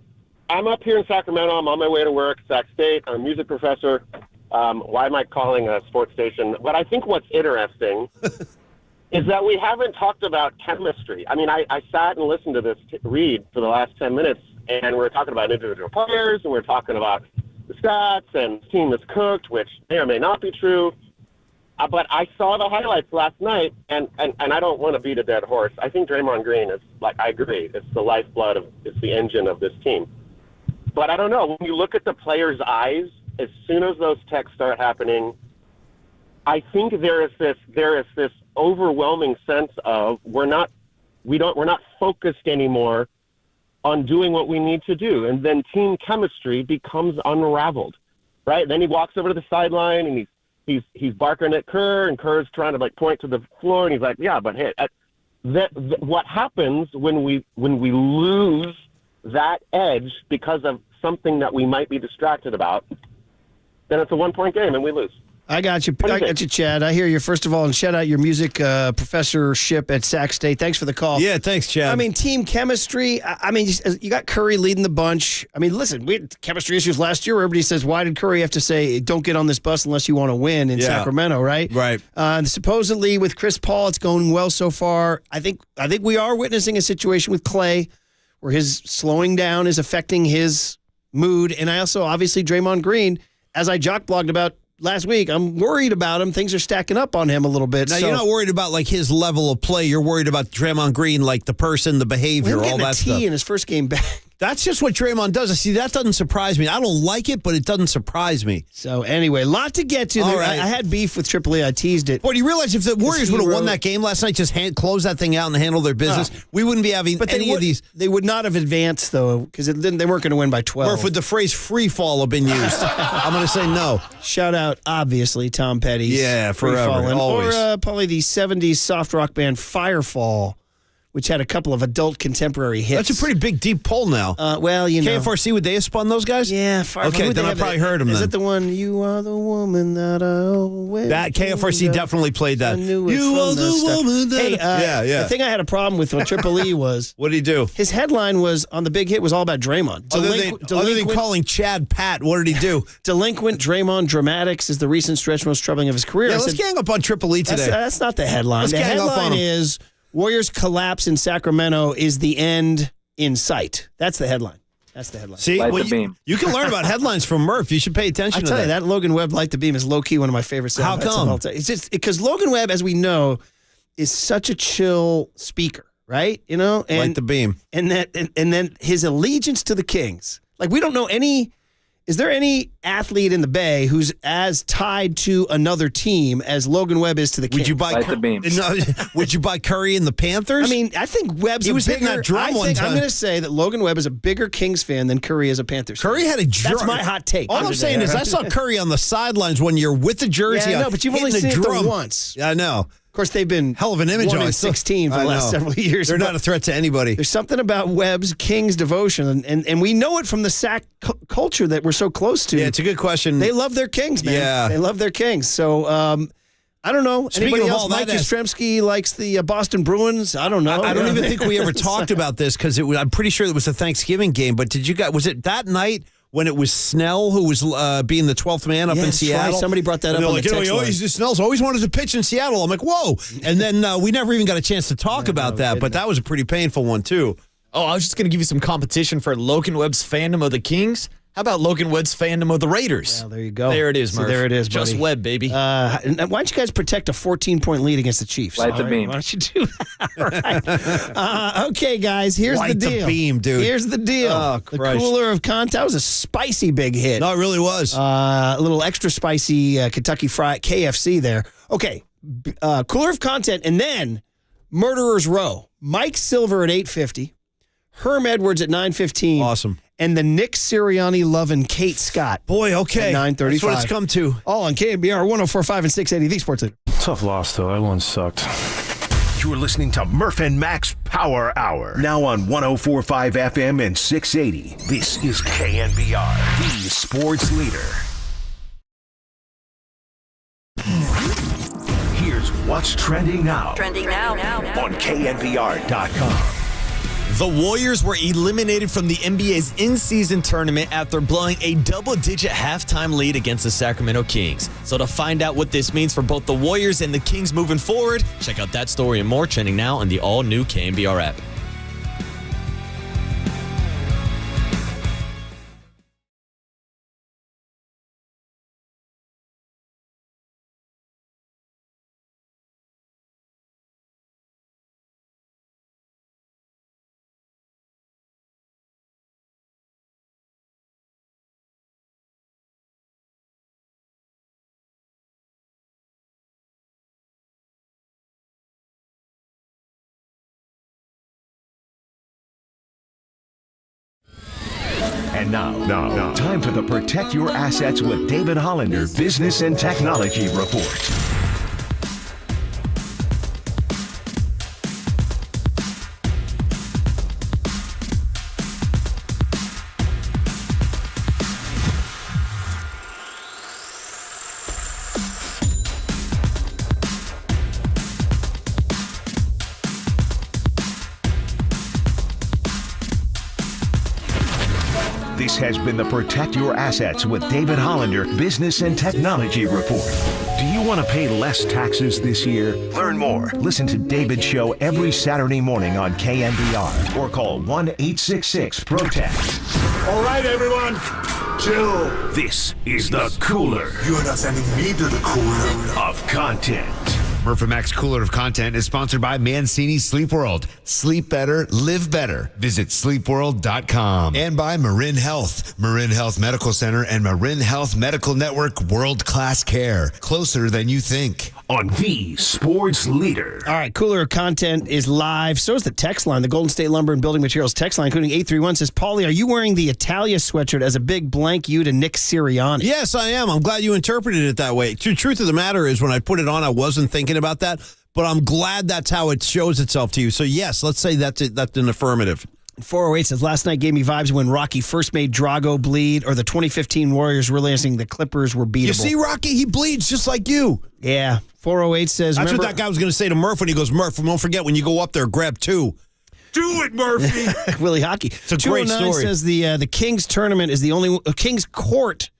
I'm up here in Sacramento. I'm on my way to work, Sac State. I'm a music professor. Why am I calling a sports station? But I think what's interesting is that we haven't talked about chemistry. I mean, I sat and listened to this read for the last 10 minutes, and we're talking about individual players, and we're talking about the stats, and the team is cooked, which may or may not be true. But I saw the highlights last night, and I don't want to beat a dead horse. I think Draymond Green is, I agree, it's the lifeblood it's the engine of this team. But I don't know, when you look at the players' eyes, as soon as those texts start happening, I think there is this overwhelming sense of we're not focused anymore on doing what we need to do, and then team chemistry becomes unraveled, right? Then he walks over to the sideline and he's barking at Kerr, and Kerr's trying to point to the floor, and he's like, yeah, but hey, what happens when we lose that edge because of something that we might be distracted about? Then it's a 1-point game and we lose. I got you, Chad. I hear you. First of all, and shout out your music professorship at Sac State. Thanks for the call. Yeah, thanks, Chad. I mean, team chemistry. I mean, you got Curry leading the bunch. I mean, listen, we had chemistry issues last year where everybody says, why did Curry have to say, don't get on this bus unless you want to win in Sacramento, right? Right. Supposedly with Chris Paul, it's going well so far. I think we are witnessing a situation with Clay where his slowing down is affecting his mood. And I also, obviously, Draymond Green, as I jock blogged about last week, I'm worried about him. Things are stacking up on him a little bit. Now, you're not worried about his level of play. You're worried about Draymond Green, the person, the behavior, all that stuff. In his first game back. That's just what Draymond does. See, that doesn't surprise me. I don't like it, but it doesn't surprise me. So anyway, a lot to get to. All right. I had beef with Triple A. I teased it. Boy, do you realize if the Warriors would have won that game last night, just close that thing out and handle their business, we wouldn't be having any of these. They would not have advanced, though, because they weren't going to win by 12. Or if would the phrase free fall have been used? I'm going to say no. Shout out, obviously, Tom Petty's. Yeah, forever. Always. Or probably the 70s soft rock band Firefall, which had a couple of adult contemporary hits. That's a pretty big, deep poll now. Well, you know. KFRC, would they have spun those guys? Yeah. Okay, then I probably heard them then. Is it the one, you are the woman that I always... That KFRC definitely played that. You are the woman that... Hey, yeah. The thing I had a problem with Triple E was... What did he do? His headline was, on the big hit, was all about Draymond. Other than calling Chad Pat, what did he do? Delinquent Draymond dramatics is the recent stretch most troubling of his career. Yeah, let's gang up on Triple E today. That's not the headline. Let's the gang up on headline him. is... Warriors collapse in Sacramento is the end in sight. That's the headline. See, you can learn about headlines from Murph. You should pay attention to that. I tell you, that Logan Webb Light the Beam is low-key one of my favorite sound bites. How come? It's just because Logan Webb, as we know, is such a chill speaker, right? You know? Light the Beam. And then his allegiance to the Kings. We don't know any Is there any athlete in the Bay who's as tied to another team as Logan Webb is to the Kings? Would you buy Would you buy Curry in the Panthers? I mean, I think Webb's hitting that drum one time. I'm going to say that Logan Webb is a bigger Kings fan than Curry is a Panthers fan. Curry had a drum. That's my hot take. All I'm saying is I saw Curry on the sidelines one year with the jersey. Yeah, I know, but you've only seen it once. Yeah, I know. Of course, they've been hell of an image 1-16 for the last several years. They're not a threat to anybody. There's something about Webb's Kings devotion, and we know it from the Sac culture that we're so close to. Yeah, it's a good question. They love their Kings, man. Yeah. They love their Kings. So, I don't know. Speaking Anybody of else? all Mike that, Yastrzemski likes the Boston Bruins. I don't know. I don't even think we ever talked about this because I'm pretty sure it was a Thanksgiving game. But was it that night when it was Snell who was being the 12th man up in Seattle? Right. Somebody brought that up on the text line. Snell's always wanted to pitch in Seattle. I'm like, whoa. And then we never even got a chance to talk about that. But that was a pretty painful one, too. Oh, I was just going to give you some competition for Logan Webb's fandom of the Kings. How about Logan Webb's fandom of the Raiders? Well, there you go. There it is, Murph. There it is, Just buddy. Webb, baby. Why don't you guys protect a 14-point lead against the Chiefs? Light the beam. Why don't you do that? All right. Okay, guys, here's Light the deal. the beam, dude. Here's the deal. Oh, the Christ. cooler of content. That was a spicy big hit. No, it really was. A little extra spicy Kentucky Fried KFC there. Okay, cooler of content, and then Murderer's Row. Mike Silver at 8:50. Herm Edwards at 9:15. Awesome. And the Nick Sirianni loving Kate Scott. Boy, okay. At 9:35. That's what it's come to. All on KNBR 104.5 and 680, the Sports Leader. Tough loss, though. That one sucked. You're listening to Murph and Mac's Power Hour. Now on 104.5 FM and 680. This is KNBR, the Sports Leader. Here's what's trending now. Trending now. On KNBR.com. The Warriors were eliminated from the NBA's in-season tournament after blowing a double-digit halftime lead against the Sacramento Kings. So to find out what this means for both the Warriors and the Kings moving forward, check out that story and more trending now on the all-new KNBR app. And now, time for the Protect Your Assets with David Hollander Business and Technology Report. This has been the Protect Your Assets with David Hollander Business and Technology Report. Do you want to pay less taxes this year? Learn more. Listen to David's show every Saturday morning on KNBR or call 1-866-PROTECT. All right, everyone, chill. This is the Cooler. You're not sending me to the cooler of content. Murph Mac's Cooler of Content is sponsored by Mancini Sleep World. Sleep better, live better. Visit sleepworld.com. And by Marin Health. Marin Health Medical Center and Marin Health Medical Network world-class care. Closer than you think. On the Sports Leader. All right, Cooler of Content is live. So is the text line. The Golden State Lumber and Building Materials text line, including 831, says, Paulie, are you wearing the Italia sweatshirt as a big blank you to Nick Sirianni? Yes, I am. I'm glad you interpreted it that way. The truth of the matter is when I put it on, I wasn't thinking about that, but I'm glad that's how it shows itself to you. So, yes, let's say that's an affirmative. 408 says, last night gave me vibes when Rocky first made Drago bleed, or the 2015 Warriors realizing the Clippers were beatable. You see, Rocky, he bleeds just like you. Yeah. 408 says, that's what that guy was going to say to Murph when he goes, Murph, don't forget when you go up there, grab two. Do it, Murphy. Willie Hockey. It's a great story. Says the Kings tournament is the only Kings court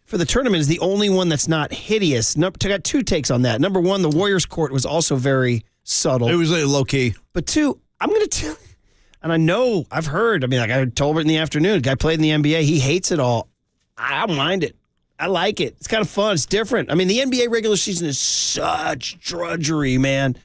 for the tournament is the only one that's not hideous. I got two takes on that. Number one, the Warriors court was also very subtle. It was low key. But two, I'm going to tell you, and I know I've heard. I mean, like I told it in the afternoon. A guy played in the NBA. He hates it all. I don't mind it. I like it. It's kind of fun. It's different. I mean, the NBA regular season is such drudgery, man.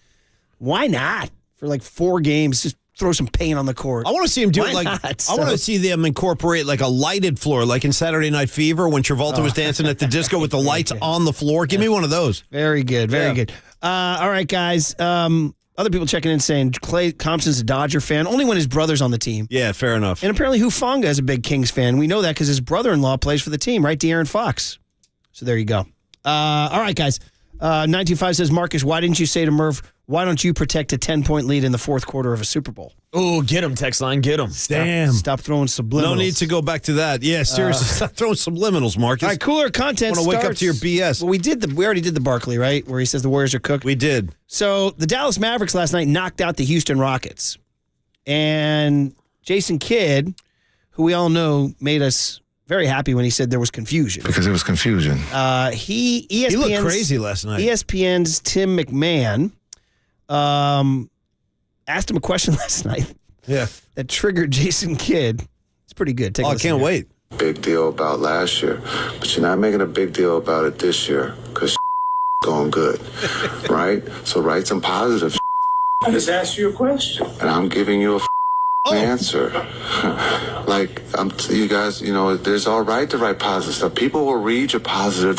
Why not? For like 4 games, just throw some paint on the court. I want to see him do Why it like not? I want to see them incorporate like a lighted floor, like in Saturday Night Fever when Travolta was dancing at the disco with the lights on the floor. Give me one of those. Very good, very good. All right, guys. Other people checking in saying Klay Thompson's a Dodger fan, only when his brother's on the team. Yeah, fair enough. And apparently Hufanga is a big Kings fan. We know that because his brother-in-law plays for the team, right? De'Aaron Fox. So there you go. All right, guys. 925 says, Marcus, why didn't you say to Murph, why don't you protect a 10-point lead in the fourth quarter of a Super Bowl? Oh, get him, text line, get him. Damn. Stop throwing subliminals. No need to go back to that. Yeah, seriously, stop throwing subliminals, Marcus. All right, cooler content I want to wake up to your BS. Well, we already did the Barkley, right? Where he says the Warriors are cooked. We did. So the Dallas Mavericks last night knocked out the Houston Rockets. And Jason Kidd, who we all know made us very happy when he said there was confusion. Because it was confusion. He looked crazy last night. ESPN's Tim McMahon asked him a question last night. Yeah. That triggered Jason Kidd. It's pretty good. Take a I listen can't here. wait. Big deal about last year, but you're not making a big deal about it this year because going good, right? So write some positive. I just asked you a question. And I'm giving you a answer. Like, you guys, there's all right to write positive stuff. People will read your positive.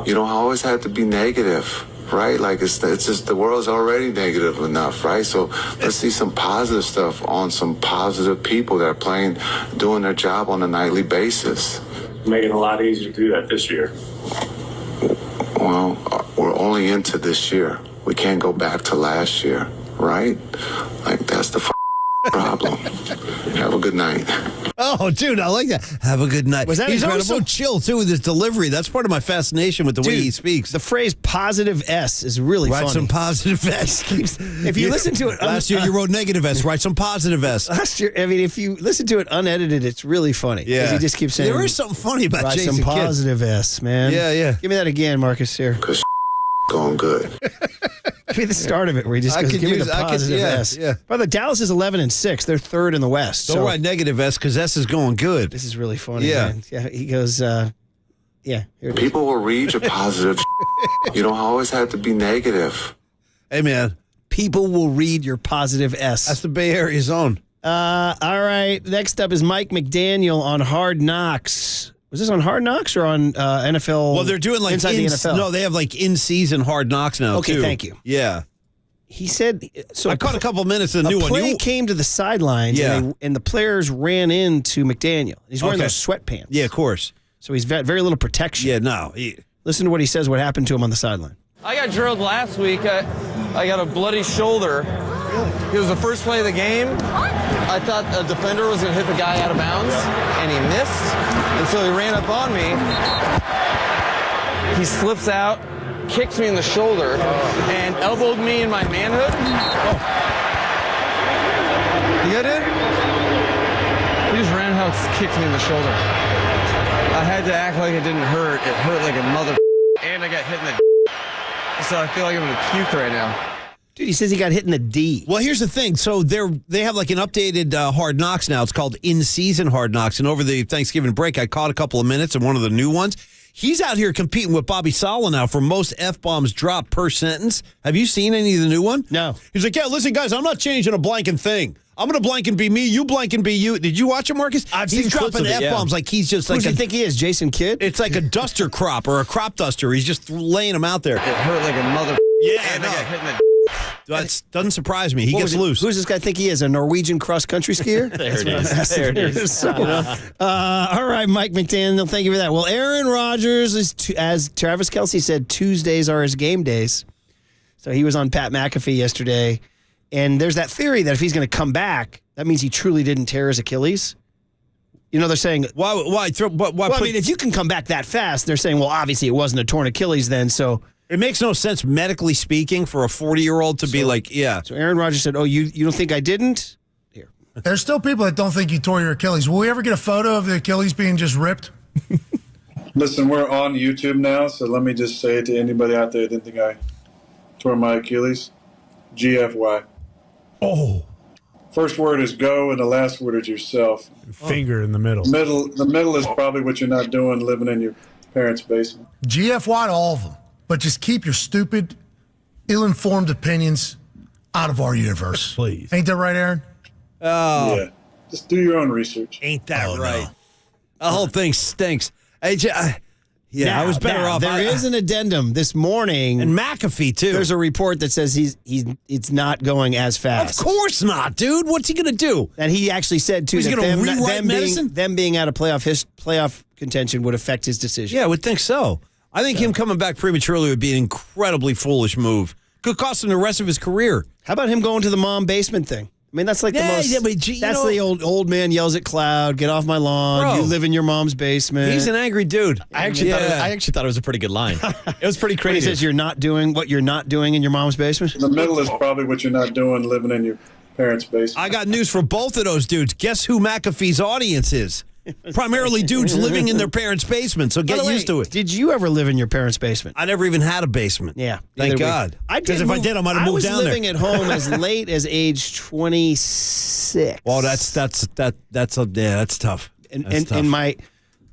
You don't always have to be negative, right? Like, it's just the world's already negative enough, right? So let's see some positive stuff on some positive people that are doing their job on a nightly basis. Making it a lot easier to do that this year. Well, we're only into this year. We can't go back to last year, right? Like, that's the problem. Have a good night. Oh, dude, I like that. Have a good night. Was that He's always incredible? so chill, too, with his delivery. That's part of my fascination with the way he speaks. The phrase positive S is really funny. Write some positive S. If you listen to it... Last year you wrote negative S. Write some positive S. Last year, I mean, if you listen to it unedited, it's really funny. Yeah. He just keeps saying... There is something funny about write Jason some Kidd. positive S, man. Yeah, yeah. Give me that again, Marcus, here. Because going good. Give me the start of it where he just goes, give me the positive S. Yeah. By the way, Dallas is 11-6. They're third in the West. Don't write negative S because S is going good. This is really funny, Yeah. man. Yeah, he goes, yeah. Here it is. People will read your positive. You don't always have to be negative. Hey, man. People will read your positive S. That's the Bay Area zone. All right. Next up is Mike McDaniel on Hard Knocks. Was this on Hard Knocks or on NFL? Well, they're doing like inside the NFL. No, they have like in-season Hard Knocks now, Okay, too. thank you. Yeah. He said so. I caught a couple minutes of the new one. A play came to the sidelines, Yeah. and the players ran into McDaniel. He's wearing Okay. those sweatpants. Yeah, of course. So he's very little protection. Yeah, no. Listen to what he says, what happened to him on the sideline. I got drilled last week. I got a bloody shoulder. It was the first play of the game. I thought a defender was going to hit the guy out of bounds, and he missed. And so he ran up on me. He slips out, kicks me in the shoulder, and elbowed me in my manhood. You got it? He just roundhouse kicked me in the shoulder. I had to act like it didn't hurt. It hurt like a mother. And I got hit in the. So I feel like I'm going to puke right now. Dude, he says he got hit in the D. Well, here's the thing. So they have like an updated Hard Knocks now. It's called In-Season Hard Knocks. And over the Thanksgiving break, I caught a couple of minutes in one of the new ones. He's out here competing with Bobby Sala now for most F-bombs dropped per sentence. Have you seen any of the new one? No. He's like, yeah, listen, guys, I'm not changing a blanking thing. I'm going to blank and be me. You blank and be you. Did you watch it, Marcus? He's dropping F-bombs like he's just Who like does he think he is, Jason Kidd? It's like a duster crop or a crop duster. He's just laying them out there. It hurt like a mother. Yeah, and no. I got hit in the. That doesn't surprise me. He What gets was it? loose. Who does this guy think he is? A Norwegian cross-country skier? There it is. There it is. So, all right, Mike McDaniel, thank you for that. Well, Aaron Rodgers, as Travis Kelce said, Tuesdays are his game days. So he was on Pat McAfee yesterday, and there's that theory that if he's going to come back, that means he truly didn't tear his Achilles. You know, they're saying... Why I mean, if you can come back that fast, they're saying, well, obviously it wasn't a torn Achilles then, so... It makes no sense, medically speaking, for a 40-year-old to be like, yeah. So Aaron Rodgers said, oh, you don't think I didn't? Here. There's still people that don't think you tore your Achilles. Will we ever get a photo of the Achilles being just ripped? Listen, we're on YouTube now, so let me just say to anybody out there that didn't think I tore my Achilles, GFY. Oh. First word is go, and the last word is yourself. Finger in the middle. The middle is probably what you're not doing living in your parents' basement. GFY to all of them. But just keep your stupid, ill-informed opinions out of our universe. Please. Ain't that right, Aaron? Oh. Yeah. Just do your own research. Ain't that right? No. The whole thing stinks. I was better off. There is an addendum this morning. And McAfee, too. There's a report that says it's not going as fast. Of course not, dude. What's he going to do? And he actually said, too, he's that going to rewrite medicine? them being out of playoff contention would affect his decision. Yeah, I would think so. I think him coming back prematurely would be an incredibly foolish move. Could cost him the rest of his career. How about him going to the mom basement thing? I mean, that's like the most. Yeah, but that's the old man yells at cloud. Get off my lawn. Bro, you live in your mom's basement. He's an angry dude. I actually thought it was a pretty good line. It was pretty crazy. He says you're not doing what you're not doing in your mom's basement. The middle is probably what you're not doing living in your parents' basement. I got news for both of those dudes. Guess who McAfee's audience is? Primarily dudes living in their parents' basement, so get used to it. Did you ever live in your parents' basement? I never even had a basement. Yeah. Thank God. Because if I did, I might have moved down there. I was living at home as late as age 26. Well, that's tough.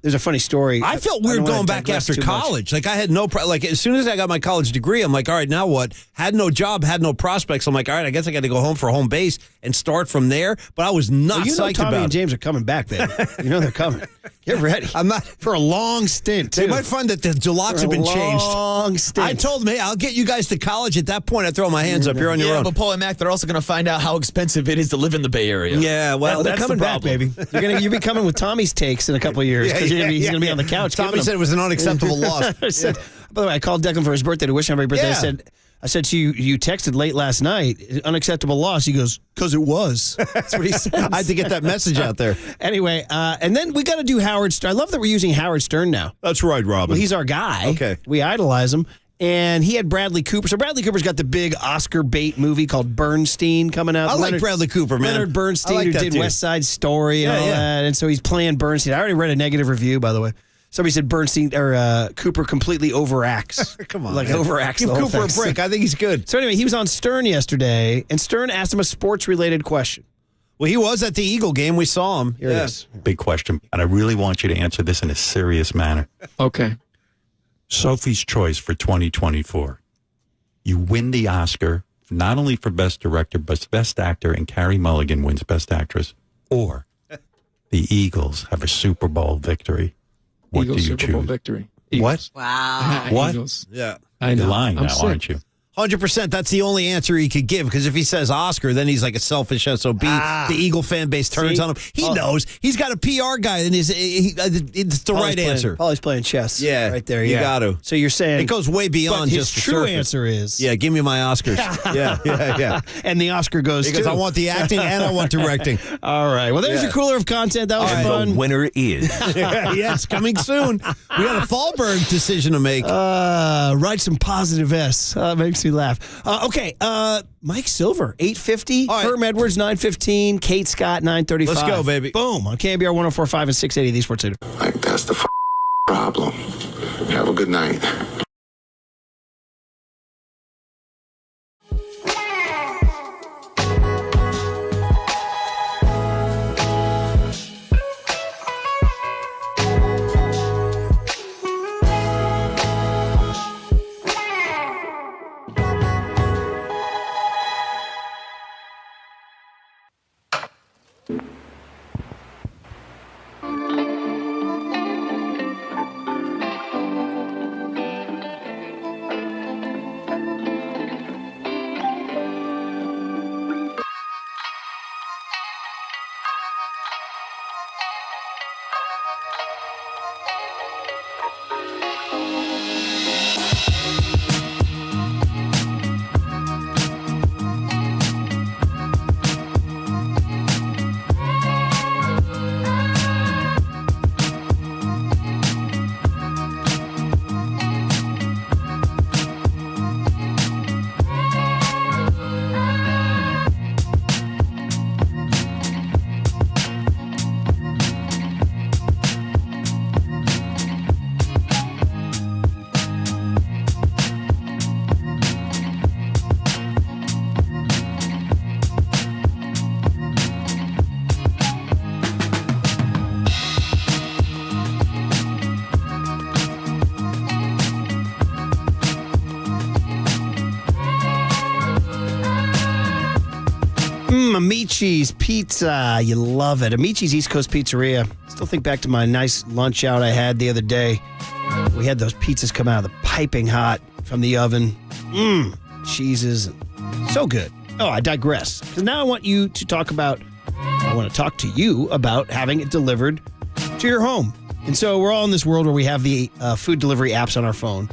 There's a funny story. I felt weird going back after college. Like I had as soon as I got my college degree, I'm like, all right, now what? Had no job, had no prospects. I'm like, all right, I guess I got to go home for home base and start from there. But I was not psyched Tommy about and James are coming back, baby. You know they're coming. Get ready. I'm not for a long stint. They might find that the locks have been changed. Long stint. I told them, hey, I'll get you guys to college. At that point, I throw my hands up. You're on your own. But Paul and Mac, they're also going to find out how expensive it is to live in the Bay Area. Yeah, well, they're that's coming the back, problem. baby. You'll be coming with Tommy's takes in a couple of years because he's going to be on the couch. Tommy said it was an unacceptable loss. By the way, I called Declan for his birthday to wish him happy birthday. I said to you, you texted late last night, unacceptable loss. He goes, because it was. That's what he said. I had to get that message out there. Anyway, and then we got to do Howard Stern. I love that we're using Howard Stern now. That's right, Robin. Well, he's our guy. Okay. We idolize him. And he had Bradley Cooper. So Bradley Cooper's got the big Oscar bait movie called Bernstein coming out. I like Bradley Cooper, man. Leonard Bernstein, who did West Side Story and all that. And so he's playing Bernstein. I already read a negative review, by the way. Somebody said Bernstein or Cooper completely overacts. Come on, like overacts. Give Cooper a break. I think he's good. So anyway, he was on Stern yesterday, and Stern asked him a sports-related question. Well, he was at the Eagle game. We saw him. Here it is. Big question, and I really want you to answer this in a serious manner. Okay. Sophie's Choice for 2024. You win the Oscar not only for Best Director, but Best Actor, and Carey Mulligan wins Best Actress. Or the Eagles have a Super Bowl victory. What Eagles do you Super choose? Bowl victory. Eagles. What? Wow. What? Eagles. Yeah. I know. You're lying now, sick. aren't you? 100%. That's the only answer he could give, because if he says Oscar, then he's like a selfish SOB. The Eagle fan base turns on him. He knows. He's got a PR guy, and it's the right answer. Paulie's playing chess. Yeah. Right there. You Yeah. got to. So you're saying. It goes way beyond just the true surface. answer is. Yeah, give me my Oscars. yeah. And the Oscar goes Because too. I want the acting and I want directing. All right. Well, there's your cooler of content. That was fun. The winner is. Yeah, it's coming soon. We got a Thalberg decision to make. Write some positive S. Makes me laugh. Okay. Mike Silver, 8:50. All right. Herm Edwards, 9:15. Kate Scott, 9:35. Let's go, baby. Boom. On KNBR 104.5 and 680, the Sports Leader. Like, that's the problem. Have a good night. Amici's Pizza. You love it. Amici's East Coast Pizzeria. Still think back to my nice lunch out I had the other day. We had those pizzas come out of the piping hot from the oven. Cheeses. So good. Oh, I digress. Because now I want to talk to you about having it delivered to your home. And so we're all in this world where we have the food delivery apps on our phone.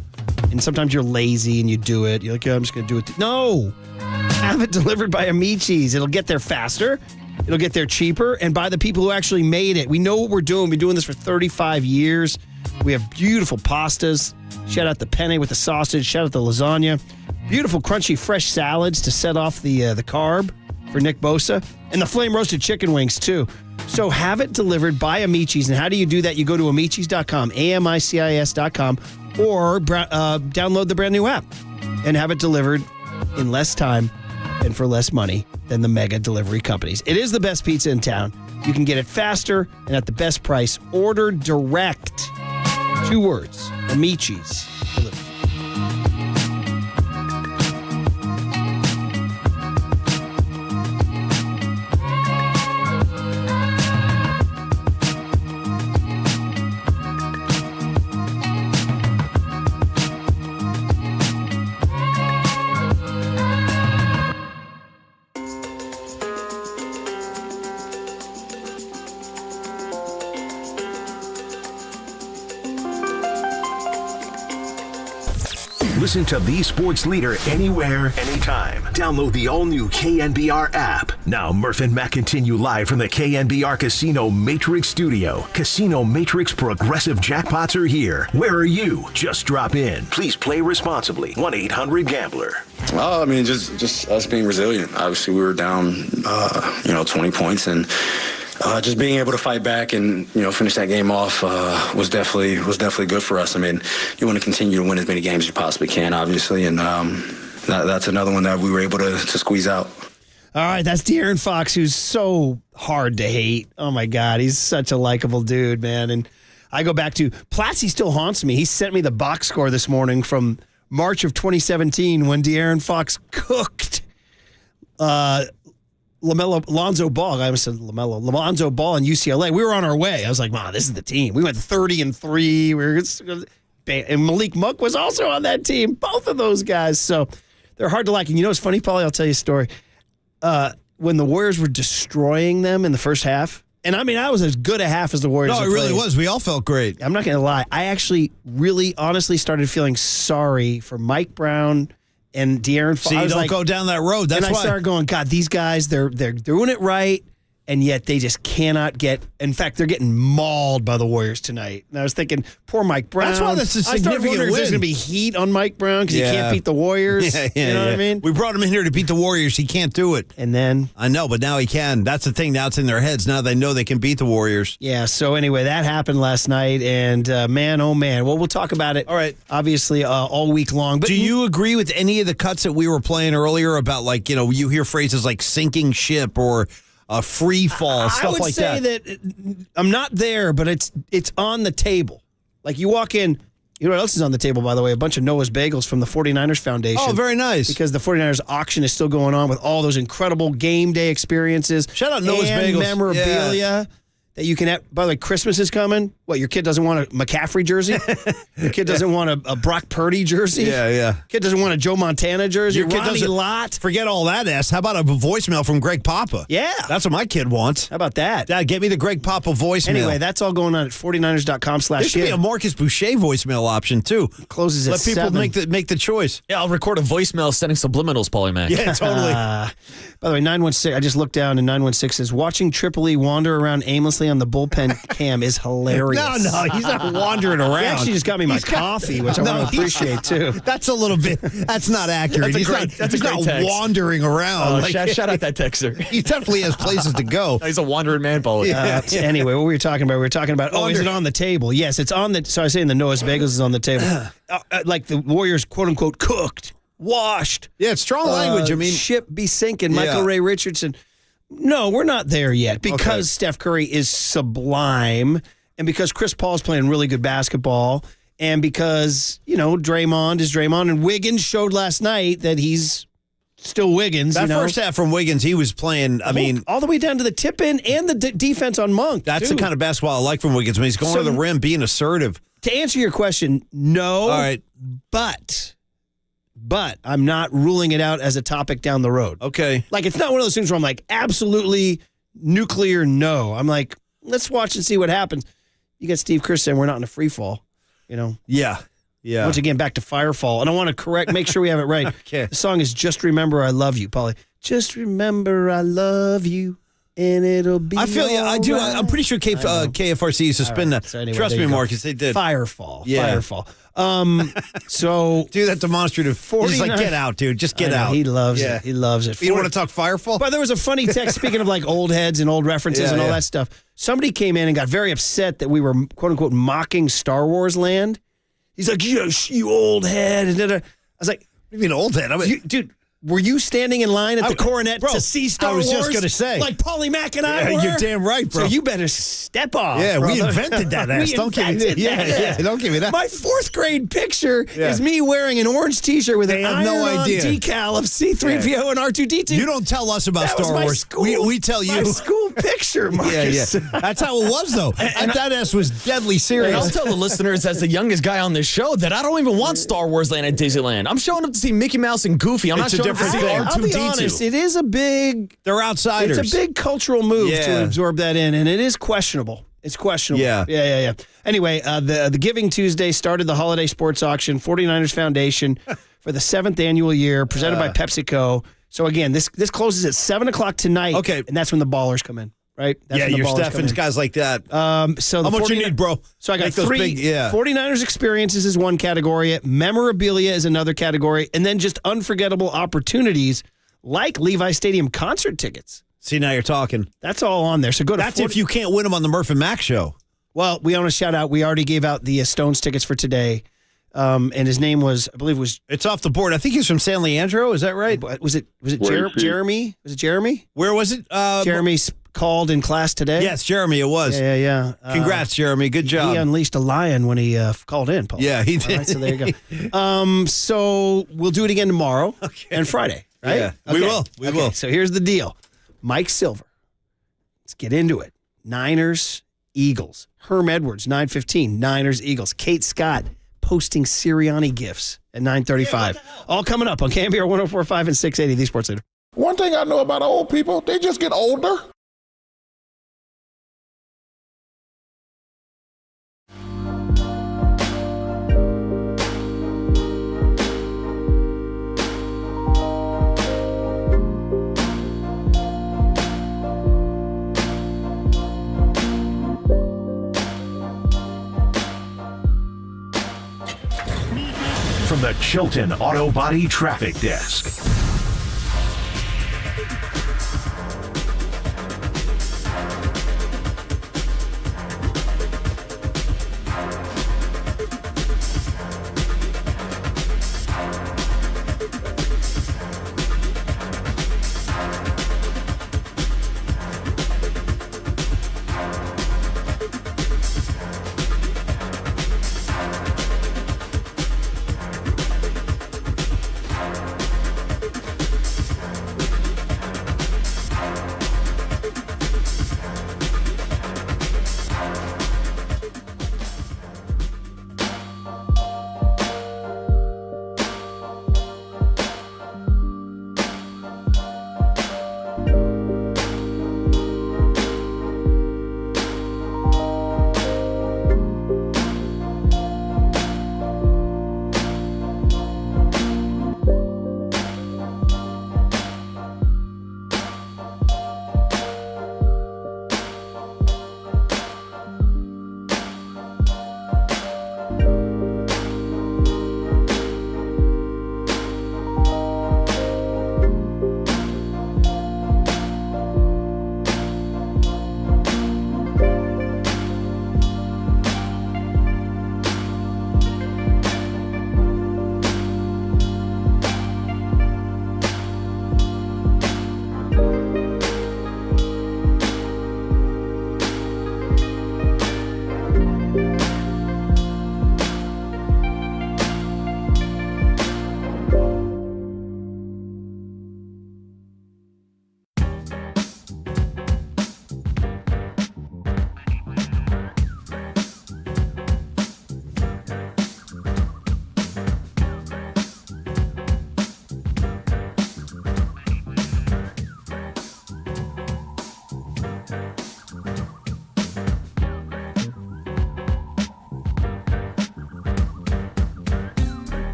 And sometimes you're lazy and you do it. You're like, yeah, I'm just going to do it. No. Have it delivered by Amici's. It'll get there faster. It'll get there cheaper. And by the people who actually made it. We know what we're doing. We've been doing this for 35 years. We have beautiful pastas. Shout out the penne with the sausage. Shout out the lasagna. Beautiful, crunchy, fresh salads to set off the carb for Nick Bosa. And the flame-roasted chicken wings, too. So have it delivered by Amici's. And how do you do that? You go to amicis.com, AMICIS.com, or download the brand new app and have it delivered in less time and for less money than the mega delivery companies. It is the best pizza in town. You can get it faster and at the best price. Order direct. 2 words. Amici's. Listen to the sports leader anywhere, anytime. Download the all-new KNBR app. Now, Murph and Mac continue live from the KNBR Casino Matrix Studio. Casino Matrix Progressive Jackpots are here. Where are you? Just drop in. Please play responsibly. 1-800-GAMBLER. I mean, just us being resilient. Obviously, we were down, 20 points, and just being able to fight back and finish that game off was definitely good for us. I mean, you want to continue to win as many games as you possibly can, obviously, and that's another one that we were able to squeeze out. All right, that's De'Aaron Fox, who's so hard to hate. Oh my God, he's such a likable dude, man. And I go back to Platzi still haunts me. He sent me the box score this morning from March of 2017 when De'Aaron Fox cooked Lonzo Ball. I almost said Lonzo Ball and UCLA. We were on our way. I was like, wow, this is the team. We went 30-3. And Malik Monk was also on that team. Both of those guys. So they're hard to like. And you know what's funny, Paulie? I'll tell you a story. When the Warriors were destroying them in the first half, and I mean, I was as good a half as the Warriors. No, it really was. We all felt great. I'm not going to lie. I actually really honestly started feeling sorry for Mike Brown and De'Aaron Fox. See, don't go down that road. That's why. And I started going, God, these guys, they're doing it right, and yet they just cannot get. In fact, they're getting mauled by the Warriors tonight. And I was thinking, poor Mike Brown. That's why that's a significant win. There's going to be heat on Mike Brown because he can't beat the Warriors. You know what I mean? We brought him in here to beat the Warriors. He can't do it. And then I know, but now he can. That's the thing. Now it's in their heads. Now they know they can beat the Warriors. Yeah. So anyway, that happened last night, and man, oh man. Well, we'll talk about it. All right. Obviously, all week long. But do you agree with any of the cuts that we were playing earlier about, like, you hear phrases like sinking ship or free fall, stuff like that? I would say that I'm not there, but it's on the table. Like, you walk in, you know what else is on the table, by the way? A bunch of Noah's Bagels from the 49ers Foundation. Oh, very nice. Because the 49ers auction is still going on with all those incredible game day experiences. Shout out Noah's Bagels. Memorabilia that you can have. By the way, Christmas is coming. What, your kid doesn't want a McCaffrey jersey? Your kid doesn't want a Brock Purdy jersey? Yeah. Kid doesn't want a Joe Montana jersey? Your kid Ronnie doesn't. Lott? Forget all that, S. How about a voicemail from Greg Papa? Yeah. That's what my kid wants. How about that? Dad, get me the Greg Papa voicemail. Anyway, that's all going on at 49ers.com/. There should be a Marcus Boucher voicemail option, too. Closes at 7. Let people make the choice. Yeah, I'll record a voicemail sending subliminals, Paulie Mac. Yeah, totally. By the way, 916, I just looked down, and 916 says, watching Tripoli wander around aimlessly on the bullpen cam is hilarious. No, he's not wandering around. He actually just got me my coffee, which I want to appreciate, too. That's a little bit, that's not accurate. He's not wandering around. Shout out that texter. He definitely has places to go. He's a wandering man, Paulie. Anyway, what were we talking about? We were talking about, is it on the table? Yes, it's on the, so I was saying the Noah's Bagels is on the table. Like the Warriors, quote unquote, cooked. Washed. Yeah, it's strong language. I mean, ship be sinking. Michael Ray Richardson. No, we're not there yet because Steph Curry is sublime, and because Chris Paul's playing really good basketball, and because Draymond is Draymond, and Wiggins showed last night that he's still Wiggins. That first half from Wiggins, he was playing, all the way down to the tip in and the defense on Monk. That's the kind of basketball I like from Wiggins. When he's going to the rim, being assertive. To answer your question, no. All right. But I'm not ruling it out as a topic down the road. Okay. Like, it's not one of those things where I'm like, absolutely nuclear no. I'm like, let's watch and see what happens. You got Steve Kerr saying we're not in a free fall, Yeah. Yeah. Once again, back to Firefall. And I want to make sure we have it right. Okay. The song is Just Remember I Love You, Paulie. Just remember I love you, and it'll be I feel I do. right. I'm pretty sure KFRC used to spin that. So anyway, Trust there me, you go. Marcus, they did. Firefall. Yeah. Firefall. So do that demonstrative. He's just like, get out, dude. Just get out. He loves it. He loves it. You don't want to talk Firefall? But there was a funny text, speaking of like old heads and old references and all that stuff. Somebody came in and got very upset that we were, quote unquote, mocking Star Wars Land. He's like, you old head. And I was like, what do you mean old head? Dude, were you standing in line at the Coronet to see Star Wars? I was just going to say. Like Paulie Mac and I were? You're damn right, bro. So you better step off. Yeah, brother. we invented that ass. Don't give me that. Yeah, don't give me that. My 4th grade picture is me wearing an orange T-shirt with an iron-on decal of C-3PO and R2-D2. You don't tell us about Star Wars. We tell you. My school picture, Marcus. Yeah. That's how it was, though. That ass was deadly serious. And I'll tell the listeners, as the youngest guy on this show, that I don't even want Star Wars Land at Disneyland. I'm showing up to see Mickey Mouse and Goofy. I'm not showing up to see R2-D2. I'll be honest, it is a big... They're outsiders. It's a big cultural move to absorb that in, and it is questionable. It's questionable. Yeah. Anyway, the Giving Tuesday started the holiday sports auction, 49ers Foundation, for the 7th annual year, presented by PepsiCo. So again, this closes at 7 o'clock tonight. Okay. And that's when the ballers come in, right? That's when the your ballers come Stephens, in. guys like that. So how much you need, bro? So I got Make those 3. big, 49ers experiences is one category. Memorabilia is another category. And then just unforgettable opportunities like Levi Stadium concert tickets. See, now you're talking. That's all on there. So go to That's if you can't win them on the Murph and Mac show. Well, we want to shout out. We already gave out the Stones tickets for today. And his name was, I believe, It's off the board. I think he's from San Leandro. Is that right? Was it Jeremy? Was it Jeremy? Where was it? Jeremy called in class today. Yes, Jeremy. It was. Yeah. Congrats, Jeremy. Good job. He unleashed a lion when he called in, Paul. Yeah, he did. All right, so there you go. So we'll do it again tomorrow and Friday, right? Yeah, we will. We will. So here's the deal. Mike Silver. Let's get into it. Niners, Eagles. Herm Edwards, 9:15. Niners, Eagles. Kate Scott posting Sirianni gifts at 9:35. All coming up on KNBR 104.5 and 680, the Sports Leader. One thing I know about old people, they just get older. From the Chilton Auto Body Traffic Desk.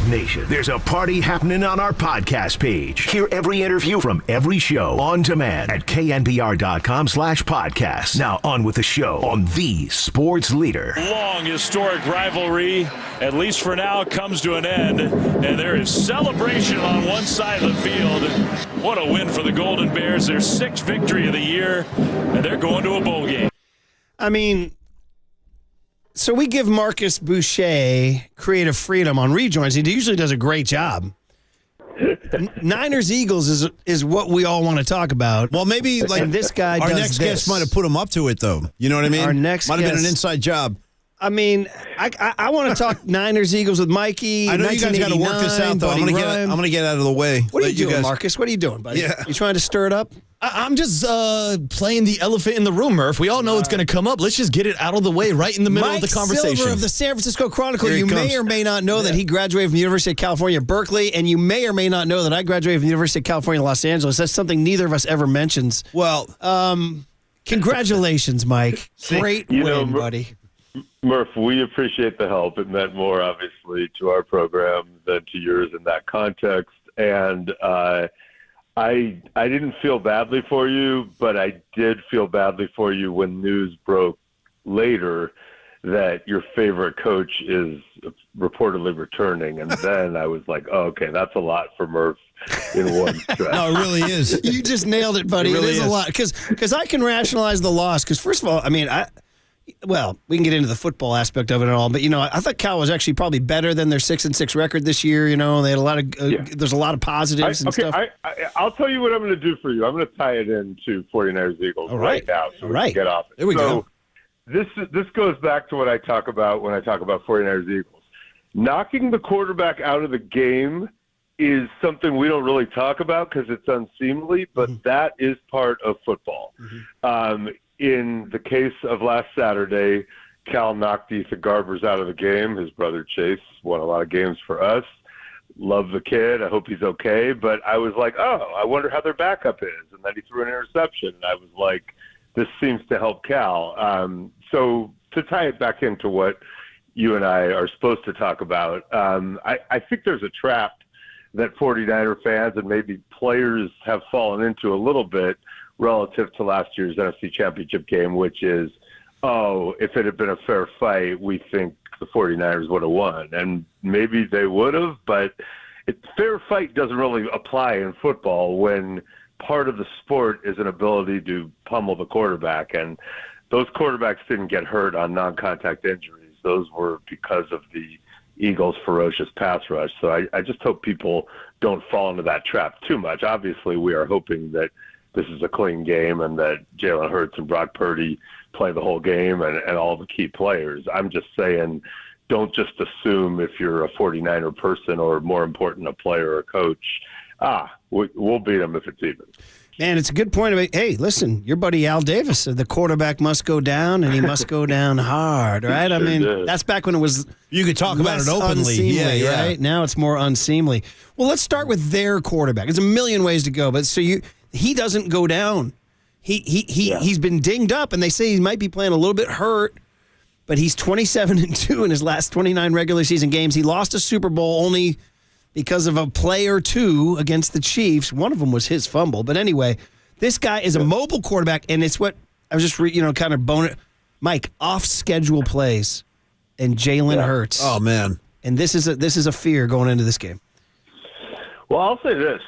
Nation, there's a party happening on our podcast page. Hear every interview from every show on demand at knbr.com/podcast. Now on with the show on the sports leader. Long historic rivalry, at least for now, comes to an end, and there is celebration on one side of the field. What a win for the Golden Bears. Their 6th victory of the year, and they're going to a bowl game. I mean, so we give Marcus Boucher creative freedom on rejoins. He usually does a great job. Niners-Eagles is what we all want to talk about. Well, maybe like this guy our does next this. guest might have put him up to it, though. You know what I mean? Our next might have been an guest- inside job. I mean, I want to talk Niners-Eagles with Mikey. I know you guys got to work this out, though. I'm gonna get out of the way. What are Let you doing, guys- Marcus? What are you doing, buddy? Yeah. You trying to stir it up? I'm just playing the elephant in the room, Murph. We all know it's going to come up. Let's just get it out of the way right in the middle Mike of the conversation. Silver of the San Francisco Chronicle. Here he You may comes. or may not know that he graduated from the University of California, Berkeley, and you may or may not know that I graduated from the University of California, Los Angeles. That's something neither of us ever mentions. Well, congratulations, Mike. Great win, buddy. Murph, we appreciate the help. It meant more, obviously, to our program than to yours in that context. And I didn't feel badly for you, but I did feel badly for you when news broke later that your favorite coach is reportedly returning. And then I was like, oh, okay, that's a lot for Murph in one stretch. No, it really is. You just nailed it, buddy. It really is a lot. Because I can rationalize the loss. Because, first of all, I mean, well, we can get into the football aspect of it and all, but I thought Cal was actually probably better than their 6-6 record this year. They had a lot of there's a lot of positives and stuff. I'll tell you what I'm going to do for you. I'm going to tie it into 49ers Eagles right now, so we can get off it. There we go. This goes back to what I talk about when I talk about 49ers Eagles. Knocking the quarterback out of the game is something we don't really talk about because it's unseemly, but that is part of football. In the case of last Saturday, Cal knocked Ethan Garbers out of the game. His brother Chase won a lot of games for us. Love the kid. I hope he's okay. But I was like, oh, I wonder how their backup is. And then he threw an interception. And I was like, this seems to help Cal. So to tie it back into what you and I are supposed to talk about, I think there's a trap that 49er fans and maybe players have fallen into a little bit relative to last year's NFC Championship game, which is, oh, if it had been a fair fight, we think the 49ers would have won. And maybe they would have, but fair fight doesn't really apply in football when part of the sport is an ability to pummel the quarterback. And those quarterbacks didn't get hurt on non-contact injuries. Those were because of the Eagles' ferocious pass rush. So I just hope people don't fall into that trap too much. Obviously, we are hoping that this is a clean game and that Jalen Hurts and Brock Purdy play the whole game and all the key players. I'm just saying, don't just assume if you're a 49er person or, more important, a player or a coach, we'll beat them if it's even. Man, it's a good point. Hey, listen, your buddy Al Davis said the quarterback must go down and he must go down hard, right? I mean, that's back when it was you could talk about it openly. Unseemly, right? Now it's more unseemly. Well, let's start with their quarterback. There's a million ways to go, but he doesn't go down. He's been dinged up, and they say he might be playing a little bit hurt, but he's 27-2 in his last 29 regular season games. He lost a Super Bowl only because of a play or two against the Chiefs. One of them was his fumble. But anyway, this guy is a mobile quarterback, and it's what I was just kind of boning. Mike, off-schedule plays and Jalen Hurts. Oh, man. And this is a fear going into this game. Well, I'll say this.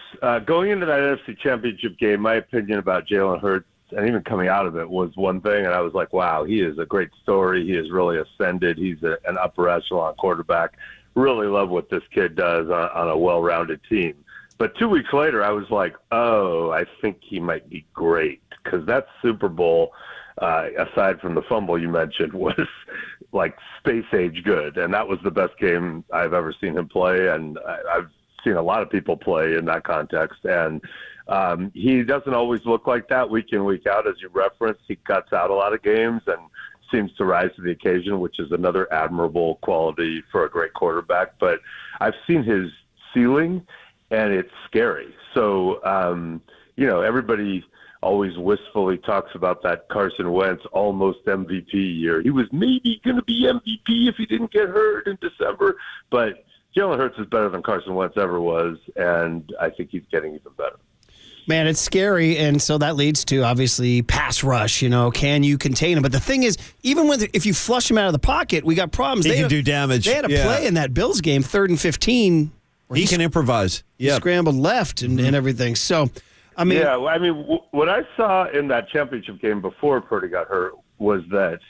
Going into that NFC Championship game, my opinion about Jalen Hurts, and even coming out of it, was one thing, and I was like, wow, he is a great story. He has really ascended. He's an upper echelon quarterback. Really love what this kid does on a well-rounded team. But 2 weeks later, I was like, oh, I think he might be great, because that Super Bowl, aside from the fumble you mentioned, was like space-age good, and that was the best game I've ever seen him play, and I've seen a lot of people play in that context, and he doesn't always look like that week in, week out. As you referenced, he cuts out a lot of games and seems to rise to the occasion, which is another admirable quality for a great quarterback. But I've seen his ceiling, and it's scary. So, everybody always wistfully talks about that Carson Wentz almost MVP year. He was maybe going to be MVP if he didn't get hurt in December, but Jalen Hurts is better than Carson Wentz ever was, and I think he's getting even better. Man, it's scary, and so that leads to, obviously, pass rush. Can you contain him? But the thing is, even if you flush him out of the pocket, we got problems. He can do damage. They had a play in that Bills game, 3rd and 15. He can improvise. He scrambled left and everything. So, what I saw in that championship game before Purdy got hurt was that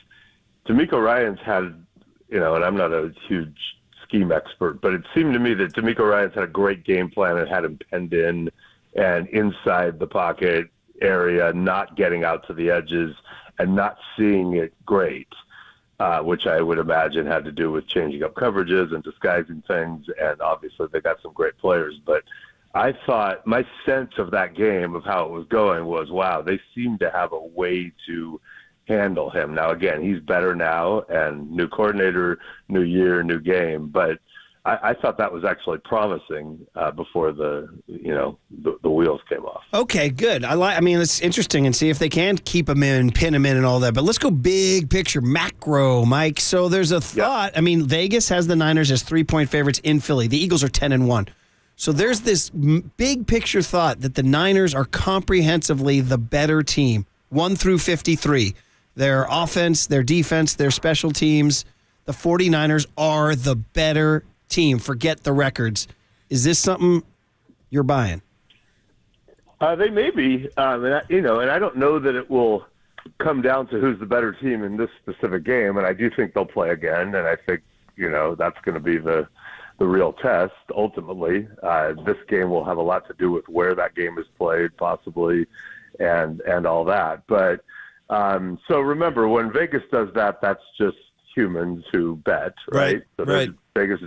DeMeco Ryans had, and I'm not a huge scheme expert, but it seemed to me that DeMeco Ryans had a great game plan and had him penned in and inside the pocket area, not getting out to the edges and not seeing it great, which I would imagine had to do with changing up coverages and disguising things. And obviously they got some great players. But I thought my sense of that game, of how it was going, was, wow, they seem to have a way to handle him. Now, again, he's better now, and new coordinator, new year, new game. But I thought that was actually promising before the wheels came off. Okay, good. It's interesting, and see if they can keep him in, pin him in, and all that. But let's go big picture, macro, Mike. So there's a thought. Yeah. Vegas has the Niners as 3-point favorites in Philly. The Eagles are 10-1. So there's this big picture thought that the Niners are comprehensively the better team, 1 through 53. Their offense, their defense, their special teams. The 49ers are the better team. Forget the records. Is this something you're buying? They may be, and I don't know that it will come down to who's the better team in this specific game. And I do think they'll play again, and I think that's going to be the real test. Ultimately, this game will have a lot to do with where that game is played, possibly, and all that. But so remember, when Vegas does that, that's just humans who bet, right? Right. Vegas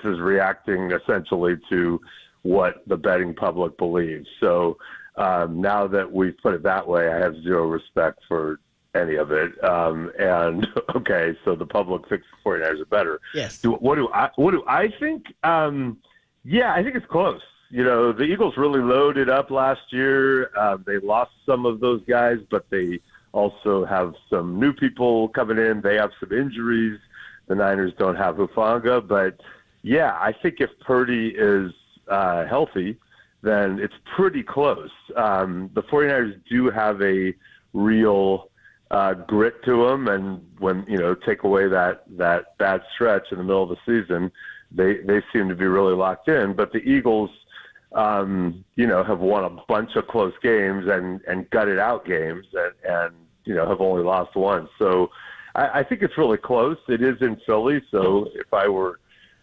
is reacting essentially to what the betting public believes. So now that we've put it that way, I have zero respect for any of it. And okay, so the public thinks the 49ers are better. Yes. What do I think? Yeah, I think it's close. The Eagles really loaded up last year. They lost some of those guys, but they also have some new people coming in. They have some injuries. The Niners don't have Hufanga, but yeah, I think if Purdy is healthy, then it's pretty close. The 49ers do have a real grit to them, and when take away that bad stretch in the middle of the season, they seem to be really locked in. But the Eagles, have won a bunch of close games and gutted out games, and have only lost one. So I think it's really close. It is in Philly, so if I were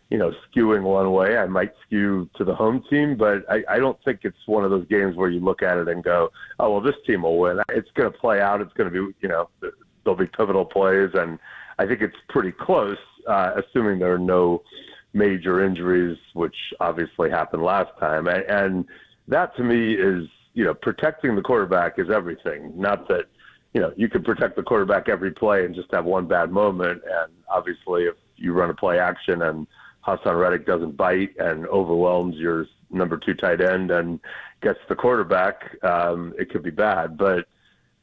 skewing one way, I might skew to the home team, but I don't think it's one of those games where you look at it and go, oh, well, this team will win. It's going to play out. It's going to be, there'll be pivotal plays, and I think it's pretty close, assuming there are no major injuries, which obviously happened last time. And that, to me, is, protecting the quarterback is everything. Not that, you can protect the quarterback every play and just have one bad moment, and obviously if you run a play action and Hassan Reddick doesn't bite and overwhelms your number 2 tight end and gets the quarterback, it could be bad. But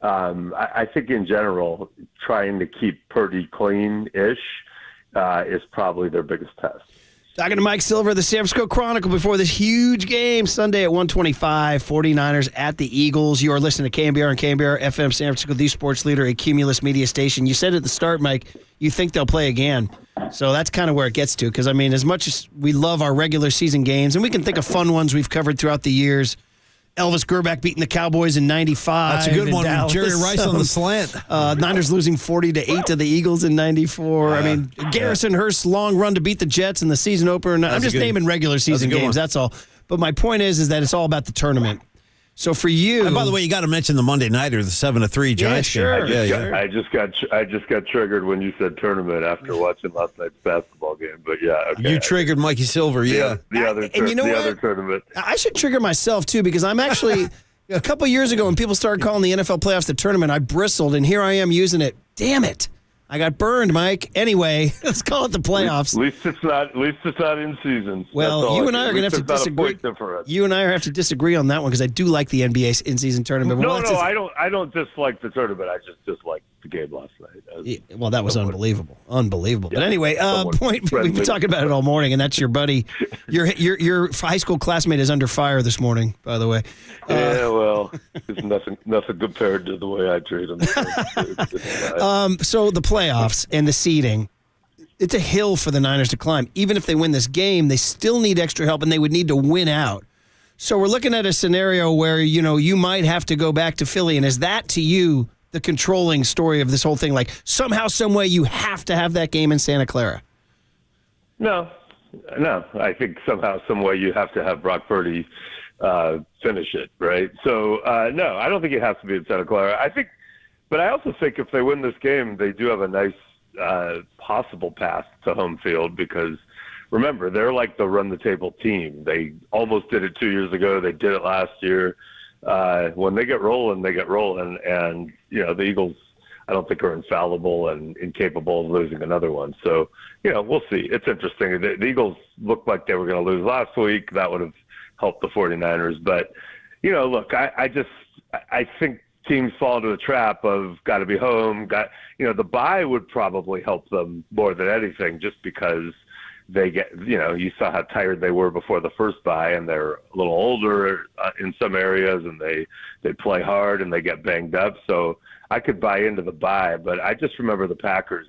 I think in general, trying to keep Purdy clean-ish is probably their biggest test. Talking to Mike Silver of the San Francisco Chronicle before this huge game Sunday at 1:25, 49ers at the Eagles. You are listening to KNBR and KNBR FM San Francisco, the sports leader, a Cumulus media station. You said at the start, Mike, you think they'll play again. So that's kind of where it gets to, because, as much as we love our regular season games, and we can think of fun ones we've covered throughout the years, Elvis Grbac beating the Cowboys in 95. That's a good one. Dallas. Jerry Rice on the slant. Niners losing 40-8 to the Eagles in 94. Garrison Hurst's long run to beat the Jets in the season opener. I'm just naming regular season games. That's all. But my point is that it's all about the tournament. So for you, and by the way, you got to mention the Monday nighter, the 7-3 Giants game. I just got triggered when you said tournament after watching last night's basketball game. But yeah, okay. You triggered Mikey Silver. Yeah, the other tournament. I should trigger myself too, because I'm actually a couple years ago when people started calling the NFL playoffs the tournament, I bristled, and here I am using it. Damn it! I got burned, Mike. Anyway, let's call it the playoffs. At least it's not in season. Well, you and I are going to have to disagree. You and I have to disagree on that one because I do like the NBA in-season tournament. No, I don't dislike the tournament. I just dislike the game last night. Well, that was unbelievable. Unbelievable. Yeah, but anyway, we've been talking about it all morning, and that's your buddy. Your high school classmate is under fire this morning, by the way. Yeah, well, it's nothing compared to the way I treat him. So the playoffs and the seeding, it's a hill for the Niners to climb. Even if they win this game, they still need extra help, and they would need to win out. So we're looking at a scenario where, you might have to go back to Philly, and is that to you the controlling story of this whole thing? Like, somehow, some way, you have to have that game in Santa Clara? No. I think somehow, some way, you have to have Brock Purdy finish it, right? So, no, I don't think it has to be in Santa Clara. But I also think if they win this game, they do have a nice possible path to home field because, remember, they're like the run-the-table team. They almost did it 2 years ago. They did it last year. When they get rolling, they get rolling. And, the Eagles, I don't think are infallible and incapable of losing another one. So, we'll see. It's interesting. The Eagles looked like they were going to lose last week. That would have helped the 49ers. But, look, I think teams fall into the trap of got to be home. The bye would probably help them more than anything just because they get, you saw how tired they were before the first bye, and they're a little older in some areas, and they play hard and they get banged up. So I could buy into the bye, but I just remember the Packers.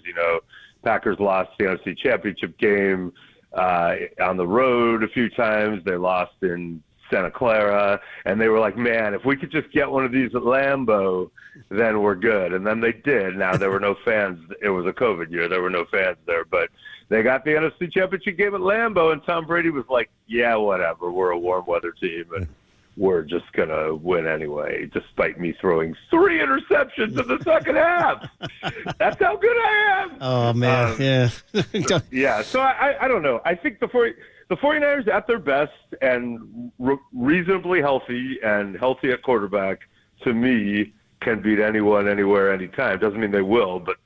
Packers lost the NFC Championship game on the road a few times. They lost in Santa Clara, and they were like, man, if we could just get one of these at Lambeau, then we're good. And then they did. Now, there were no fans. It was a COVID year. There were no fans there, but they got the NFC Championship game at Lambeau, and Tom Brady was like, yeah, whatever. We're a warm weather team, and we're just going to win anyway, despite me throwing 3 interceptions in the second half. That's how good I am. Oh, man, yeah. Yeah, so I don't know. I think the 49ers at their best and reasonably healthy and healthy at quarterback, to me, can beat anyone, anywhere, anytime. Doesn't mean they will, but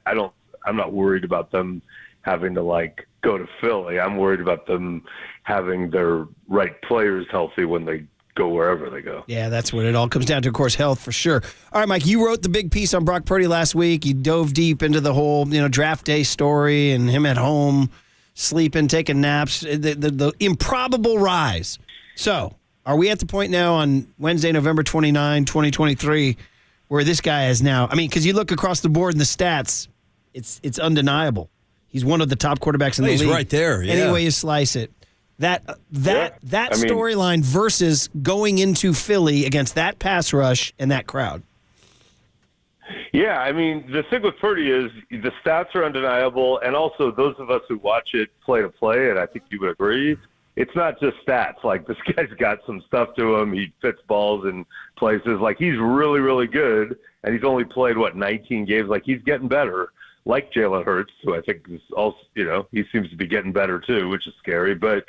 I'm not worried about them having to go to Philly. I'm worried about them having their right players healthy when they go wherever they go. Yeah, that's what it all comes down to, of course, health for sure. All right, Mike, you wrote the big piece on Brock Purdy last week. You dove deep into the whole, draft day story and him at home, sleeping, taking naps, the improbable rise. So, are we at the point now on Wednesday, November 29, 2023, where this guy is now, because you look across the board in the stats, it's undeniable. He's one of the top quarterbacks in the league. He's right there, yeah. Any way you slice it. That storyline versus going into Philly against that pass rush and that crowd. Yeah, the thing with Purdy is the stats are undeniable, and also those of us who watch it play to play, and I think you would agree, it's not just stats. Like, this guy's got some stuff to him. He fits balls in places. Like, he's really, really good, and he's only played, 19 games. Like, he's getting better, like Jalen Hurts, who I think is also, he seems to be getting better too, which is scary. But,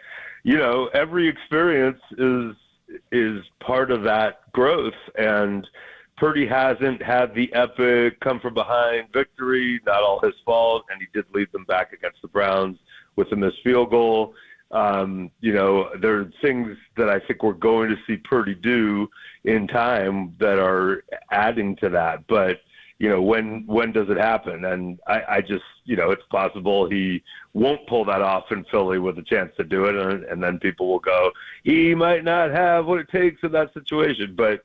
every experience is part of that growth, and Purdy hasn't had the epic come-from-behind victory, not all his fault, and he did lead them back against the Browns with a missed field goal. There are things that I think we're going to see Purdy do in time that are adding to that. But, when does it happen? And I just, it's possible he won't pull that off in Philly with a chance to do it, and then people will go, he might not have what it takes in that situation. But,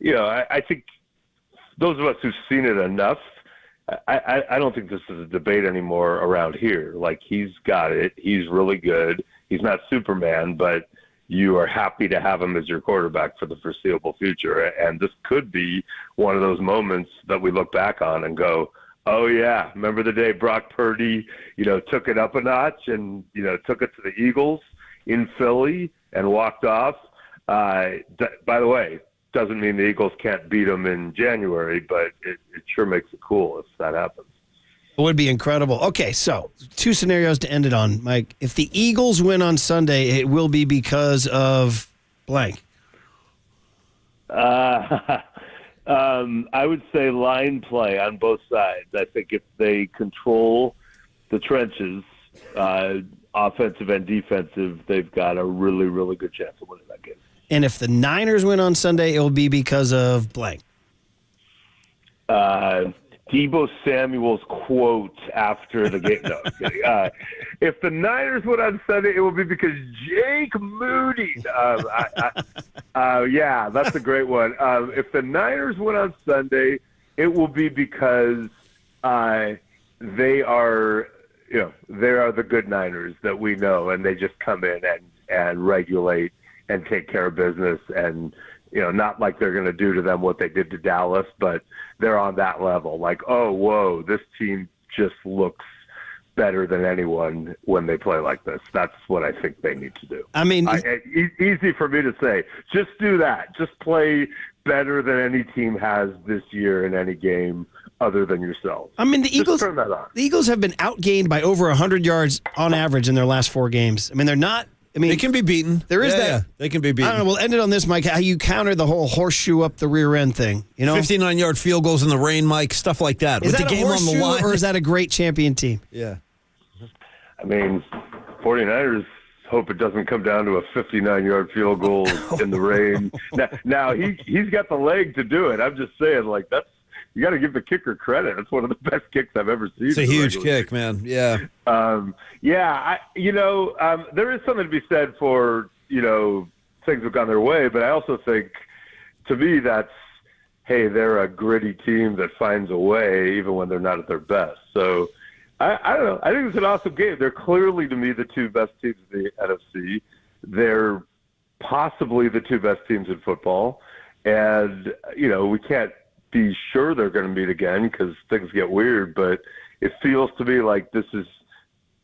I think those of us who've seen it enough, I don't think this is a debate anymore around here. Like, he's got it. He's really good. He's not Superman, but you are happy to have him as your quarterback for the foreseeable future. And this could be one of those moments that we look back on and go, oh, yeah, remember the day Brock Purdy, took it up a notch and, took it to the Eagles in Philly and walked off? By the way, doesn't mean the Eagles can't beat them in January, but it sure makes it cool if that happens. It would be incredible. Okay, so 2 scenarios to end it on, Mike. If the Eagles win on Sunday, it will be because of blank. I would say line play on both sides. I think if they control the trenches, offensive and defensive, they've got a really, really good chance of winning that game. And if the Niners win on Sunday, it will be because of blank. Deebo Samuel's quote after the game. No, I'm kidding. If the Niners win on Sunday, it will be because Jake Moody. Yeah, that's a great one. If the Niners win on Sunday, it will be because they are the good Niners that we know, and they just come in and regulate and take care of business, and not like they're going to do to them what they did to Dallas, but they're on that level. Like, oh, whoa, this team just looks better than anyone when they play like this. That's what I think they need to do. I mean, easy for me to say. Just do that. Just play better than any team has this year in any game other than yourselves. I mean, the Eagles. Turn that on. The Eagles have been outgained by over 100 yards on average in their last 4 games. I mean, they're not. I mean, they can be beaten. There is that. Yeah, they can be beaten. I don't know. We'll end it on this, Mike. How you counter the whole horseshoe up the rear end thing? 59-yard field goals in the rain, Mike. Stuff like that. Is With that the game a on the horseshoe, line, or is that a great champion team? Yeah. I mean, 49ers hope it doesn't come down to a 59-yard field goal in the rain. Now he's got the leg to do it. I'm just saying, like, you got to give the kicker credit. It's one of the best kicks I've ever seen. It's a huge kick, man. Yeah. There is something to be said for, things have gone their way, but I also think, to me, that's, hey, they're a gritty team that finds a way even when they're not at their best. So, I don't know. I think it's an awesome game. They're clearly, to me, the 2 best teams in the NFC. They're possibly the 2 best teams in football. And, we can't be sure they're going to meet again because things get weird, but it feels to me like this is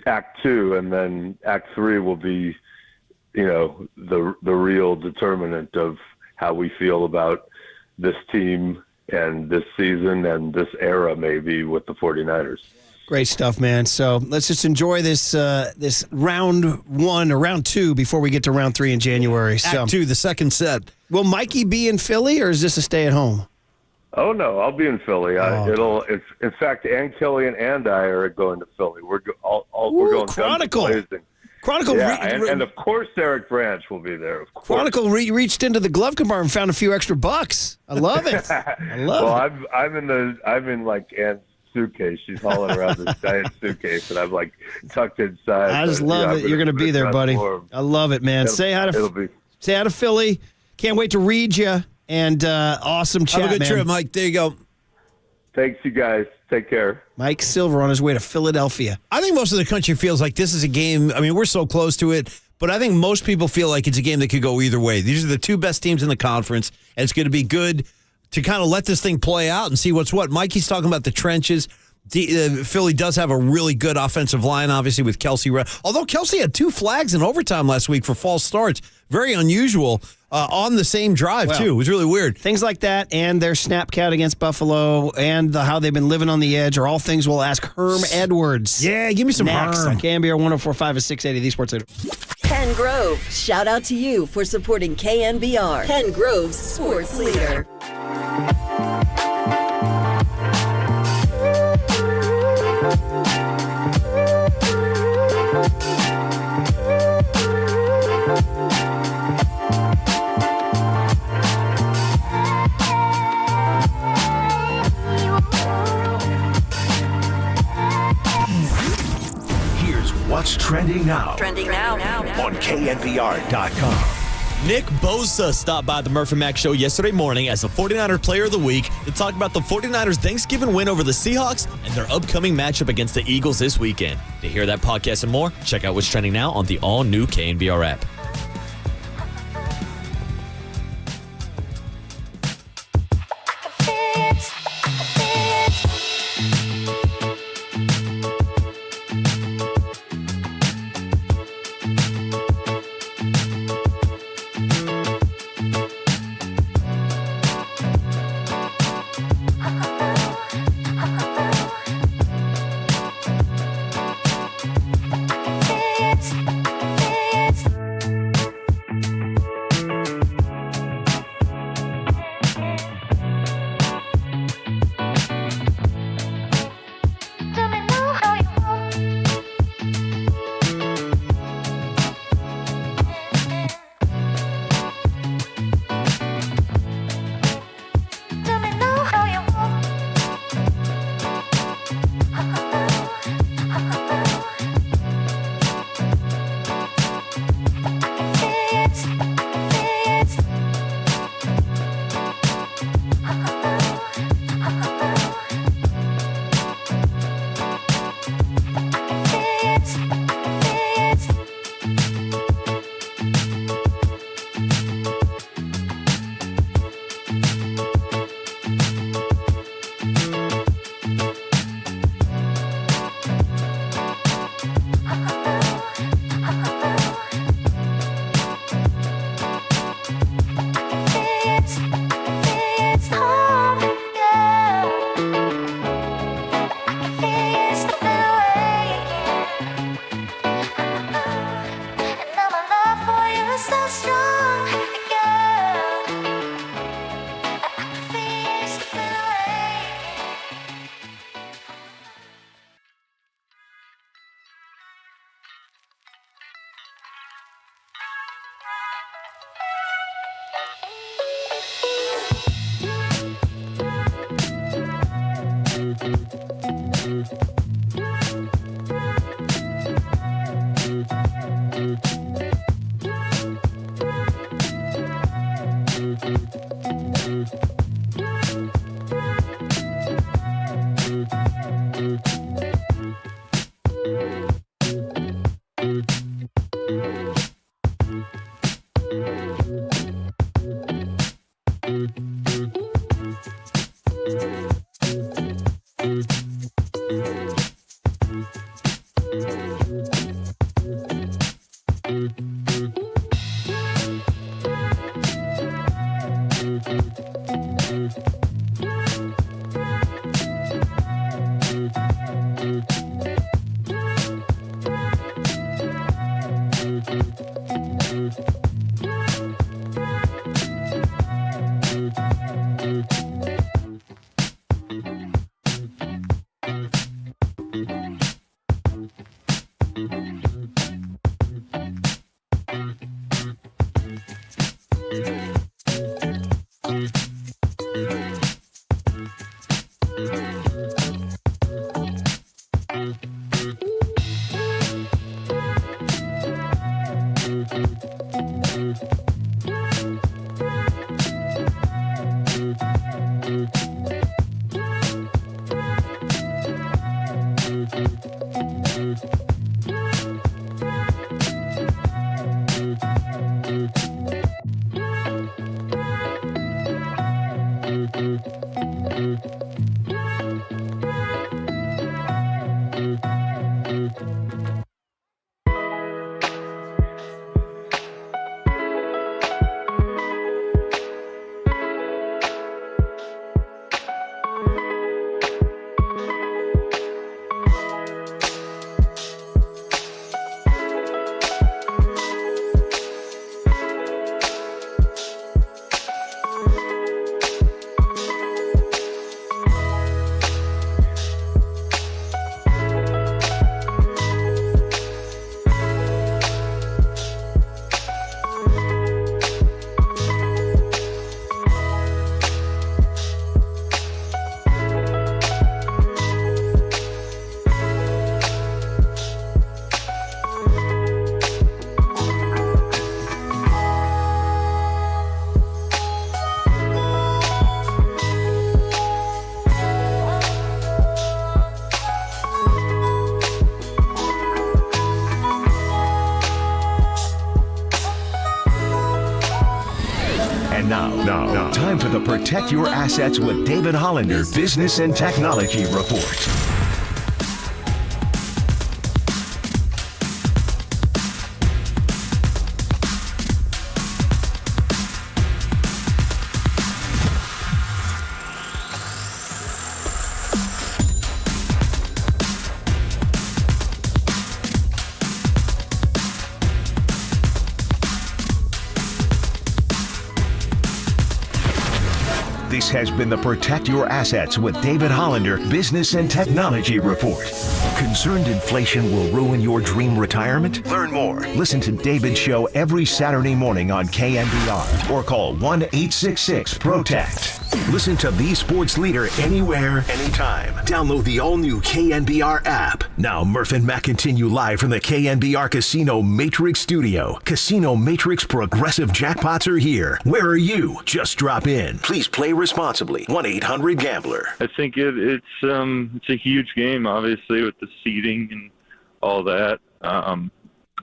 Act 2, and then Act 3 will be, the real determinant of how we feel about this team and this season and this era maybe with the 49ers. Great stuff, man. So let's just enjoy this this round 1 or round 2 before we get to round 3 in January. Act 2, the second set. Will Mikey be in Philly, or is this a stay at home? Oh no, I'll be in Philly. In fact, Ann Killian and I are going to Philly. We're going Chronicle. Chronicle, and of course Eric Branch will be there. Of course. Chronicle reached into the glove compartment and found a few extra bucks. I love it. I'm in like Ann's suitcase. She's hauling around this giant suitcase, and I'm like tucked inside. I just love it. You're going to be there, buddy. I love it, man. Say hi to Philly. Can't wait to read you. And awesome chat, man. Have a good trip, Mike. There you go. Thanks, you guys. Take care. Mike Silver on his way to Philadelphia. I think most of the country feels like this is a game. I mean, we're so close to it, but I think most people feel like it's a game that could go either way. These are the 2 best teams in the conference, and it's going to be good to kind of let this thing play out and see what's what. Mikey's talking about the trenches. Philly does have a really good offensive line, obviously, with Kelsey. Although Kelsey had 2 flags in overtime last week for false starts. Very unusual on the same drive, too. It was really weird. Things like that and their snap count against Buffalo and how they've been living on the edge are all things we'll ask Herm Edwards. Yeah, give me some next Herm. On KNBR 104.5 and 680, the Sports Leader. Ken Grove, shout out to you for supporting KNBR. Ken Grove's Sports Leader. What's trending now? On KNBR.com. Nick Bosa stopped by the Murph Mac show yesterday morning as the 49er Player of the Week to talk about the 49ers' Thanksgiving win over the Seahawks and their upcoming matchup against the Eagles this weekend. To hear that podcast and more, check out what's trending now on the all-new KNBR app. Now, time for the Protect Your Assets with David Hollander Business and Technology Report. This has been the Protect Your Assets with David Hollander Business and Technology Report. Concerned inflation will ruin your dream retirement? Learn more. Listen to David's show every Saturday morning on KNBR or call 1-866-PROTECT. Listen to the sports leader anywhere, anytime. Download the all-new KNBR app. Now, Murph and Mac continue live from the KNBR Casino Matrix Studio. Casino Matrix Progressive Jackpots are here. Where are you? Just drop in. Please play responsibly. 1-800-GAMBLER. I think it's a huge game, obviously, with the seeding and all that.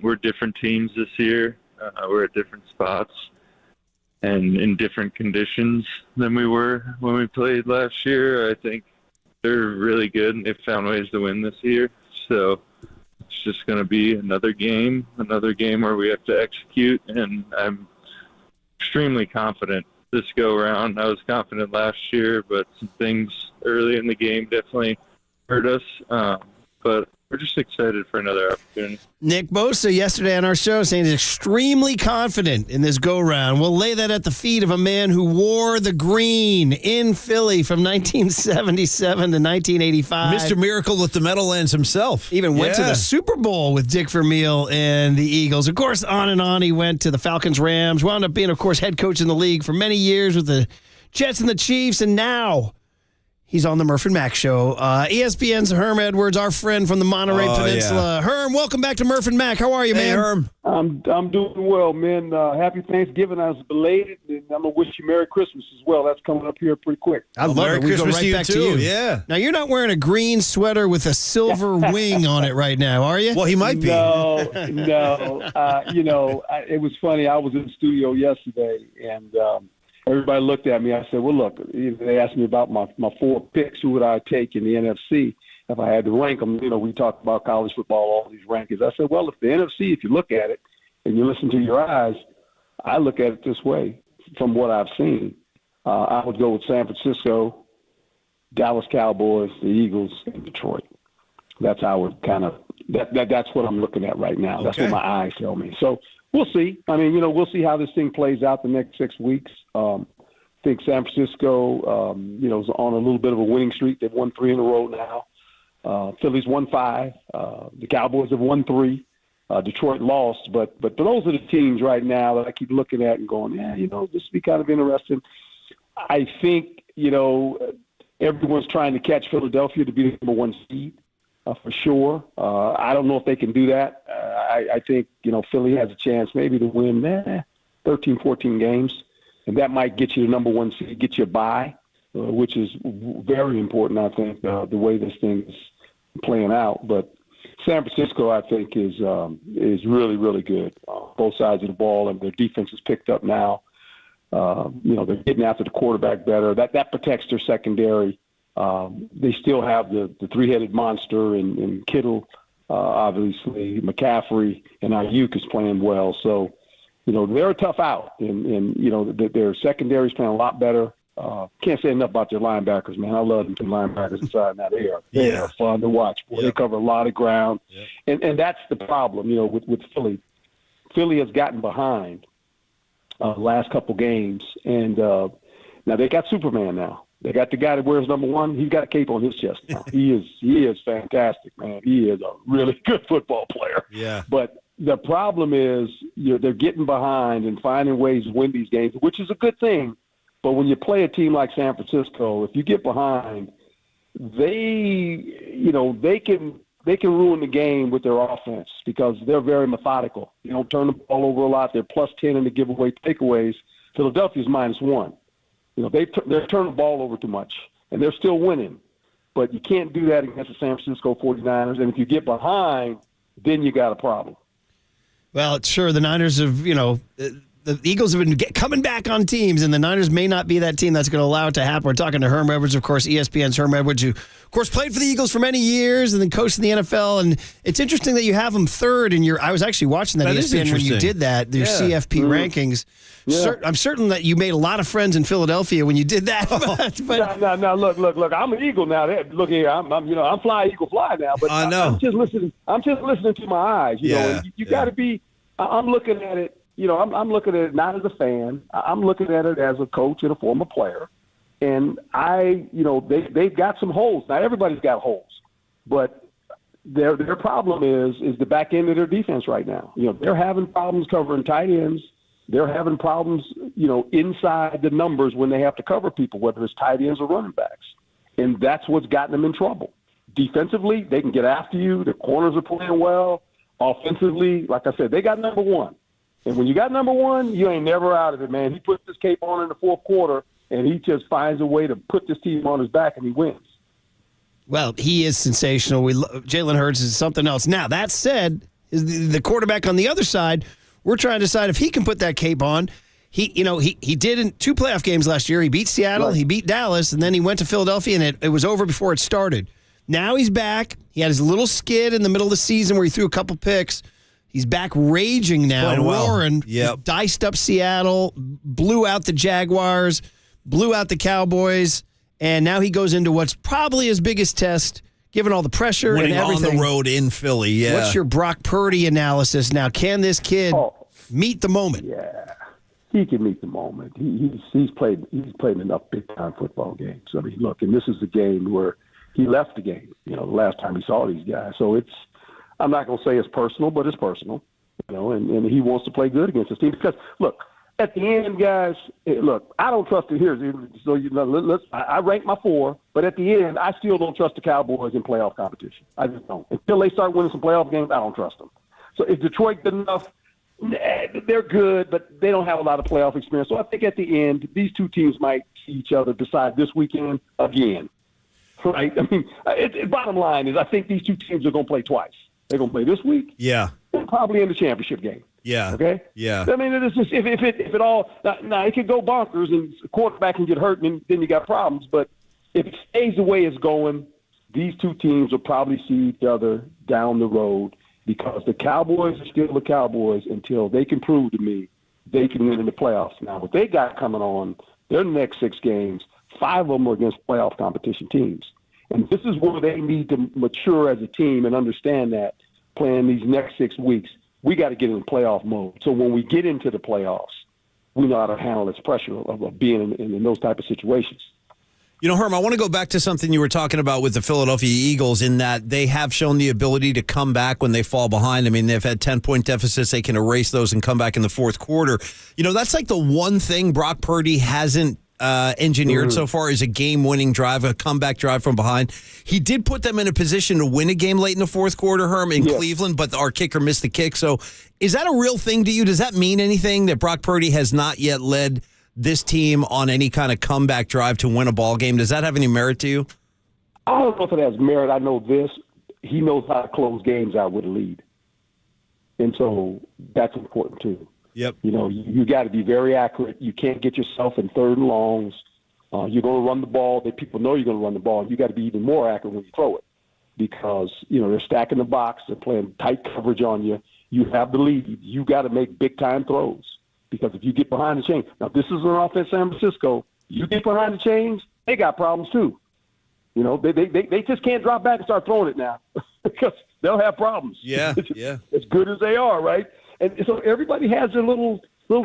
We're different teams this year. We're at different spots and in different conditions than we were when we played last year. I think they're really good, and they've found ways to win this year. So it's just going to be another game where we have to execute, and I'm extremely confident this go-around. I was confident last year, but some things early in the game definitely hurt us. But we're just excited for another opportunity. Nick Bosa yesterday on our show saying he's extremely confident in this go-round. We'll lay that at the feet of a man who wore the green in Philly from 1977 to 1985. Mr. Miracle at the Meadowlands himself. Even went to the Super Bowl with Dick Vermeil and the Eagles. Of course, on and on he went to the Falcons, Rams, wound up being, of course, head coach in the league for many years with the Jets and the Chiefs, and now He's on the Murph Mac show. ESPN's Herm Edwards, our friend from the Monterey Peninsula. Yeah. Herm, welcome back to Murph Mac. How are you, man? Herm. I'm doing well, man. Happy Thanksgiving. I was belated, and I'm going to wish you Merry Christmas as well. That's coming up here pretty quick. I love Merry it. We Christmas go right back to you. Yeah. Now, you're not wearing a green sweater with a silver wing on it right now, are you? Well, he might be. No. It was funny. I was in the studio yesterday, and everybody looked at me. I said, well, look, they asked me about my 4 picks. Who would I take in the NFC if I had to rank them? We talk about college football, all these rankings. I said, well, if the NFC, if you look at it and you listen to your eyes, I look at it this way from what I've seen. I would go with San Francisco, Dallas Cowboys, the Eagles, and Detroit. That's how I would kind of that's what I'm looking at right now. Okay. That's what my eyes tell me. So we'll see. I mean, we'll see how this thing plays out the next 6 weeks. I think San Francisco, is on a little bit of a winning streak. They've won 3 in a row now. Philly's won 5. The Cowboys have won 3. Detroit lost. But those are the teams right now that I keep looking at and going, this will be kind of interesting. I think, everyone's trying to catch Philadelphia to be the number 1 seed. For sure. I don't know if they can do that. I think, Philly has a chance maybe to win 13, 14 games, and that might get you the number 1 seed, get you a bye, which is very important, I think, the way this thing is playing out. But San Francisco, I think, is really, really good. Both sides of the ball, and their defense is picked up now. They're getting after the quarterback better. That protects their secondary. They still have the 3-headed monster in Kittle, obviously McCaffrey, and Ayuk is playing well. So, they're a tough out, and their secondary is playing a lot better. Can't say enough about their linebackers, man. I love them, 2 linebackers inside now. They are fun to watch. Boy, They cover a lot of ground, and that's the problem, with Philly. Philly has gotten behind last couple games, and now they got Superman now. They got the guy that wears number 1. He's got a cape on his chest now. He is fantastic, man. He is a really good football player. Yeah. But the problem is they're getting behind and finding ways to win these games, which is a good thing. But when you play a team like San Francisco, if you get behind, they can ruin the game with their offense because they're very methodical. They don't turn the ball over a lot. They're plus 10 in the giveaway takeaways. Philadelphia's minus 1. They're turning the ball over too much, and they're still winning. But you can't do that against the San Francisco 49ers. And if you get behind, then you got a problem. Well, sure, the Niners have, the Eagles have been coming back on teams, and the Niners may not be that team that's going to allow it to happen. We're talking to Herm Edwards, of course, ESPN's Herm Edwards, who, of course, played for the Eagles for many years and then coached in the NFL. And it's interesting that you have him third in I was actually watching that ESPN when you did that, your CFP rankings. Yeah. I'm certain that you made a lot of friends in Philadelphia when you did that. Now, look. I'm an Eagle now. Look here, I'm fly Eagle fly now. But I know. I'm just listening to my eyes. You got to be. I'm looking at it. I'm looking at it not as a fan. I'm looking at it as a coach and a former player. And they've got some holes. Not everybody's got holes, but their problem is the back end of their defense right now. They're having problems covering tight ends. They're having problems, inside the numbers when they have to cover people, whether it's tight ends or running backs. And that's what's gotten them in trouble. Defensively, they can get after you. The corners are playing well. Offensively, like I said, they got number 1. And when you got number 1, you ain't never out of it, man. He puts this cape on in the 4th quarter, and he just finds a way to put this team on his back, and he wins. Well, he is sensational. Jalen Hurts is something else. Now, that said, the quarterback on the other side, we're trying to decide if he can put that cape on. He did in 2 playoff games last year. He beat Seattle, right. He beat Dallas, and then he went to Philadelphia, and it was over before it started. Now he's back. He had his little skid in the middle of the season where he threw a couple picks. He's back raging now, roaring. Yep. Diced up Seattle, blew out the Jaguars, blew out the Cowboys, and now he goes into what's probably his biggest test, given all the pressure winning and everything. On the road in Philly, yeah. What's your Brock Purdy analysis now? Can this kid meet the moment? Yeah, he can meet the moment. He's played enough big-time football games. I mean, look, and this is the game where he left the game, the last time he saw these guys. So I'm not going to say it's personal, but it's personal, and he wants to play good against this team because, look, at the end, guys, look, I don't trust it here. So I rank my 4, but at the end, I still don't trust the Cowboys in playoff competition. I just don't. Until they start winning some playoff games, I don't trust them. So if Detroit good enough, they're good, but they don't have a lot of playoff experience. So I think at the end, these two teams might see each other decide this weekend again. Right? I mean, bottom line is I think these two teams are going to play twice. They're going to play this week. Yeah. And probably in the championship game. Yeah. Okay? Yeah. I mean, it's just if it all now it could go bonkers and the quarterback can get hurt and then you got problems. But if it stays the way it's going, these two teams will probably see each other down the road because the Cowboys are still the Cowboys until they can prove to me they can win in the playoffs. Now, what they got coming on their next 6 games, 5 of them are against playoff competition teams. And this is where they need to mature as a team and understand that playing these next 6 weeks, we got to get in playoff mode. So when we get into the playoffs, we know how to handle this pressure of being in those type of situations. You know, Herm, I want to go back to something you were talking about with the Philadelphia Eagles in that they have shown the ability to come back when they fall behind. I mean, they've had 10-point deficits. They can erase those and come back in the fourth quarter. You know, that's like the one thing Brock Purdy hasn't engineered so far is a game-winning drive, a comeback drive from behind. He did put them in a position to win a game late in the fourth quarter, Herm, in Cleveland, but our kicker missed the kick. So is that a real thing to you? Does that mean anything that Brock Purdy has not yet led this team on any kind of comeback drive to win a ball game? Does that have any merit to you? I don't know if it has merit. I know this. He knows how to close games out with a lead. And so that's important too. Yep. You know, you got to be very accurate. You can't get yourself in third and longs. You're going to run the ball. That people know you're going to run the ball. You got to be even more accurate when you throw it because, you know, they're stacking the box. They're playing tight coverage on you. You have the lead. You got to make big-time throws because if you get behind the chain. Now, this is an offense, San Francisco. You get behind the chains, they got problems too. You know, they just can't drop back and start throwing it now because they'll have problems. Yeah. As good as they are, right? And so everybody has their little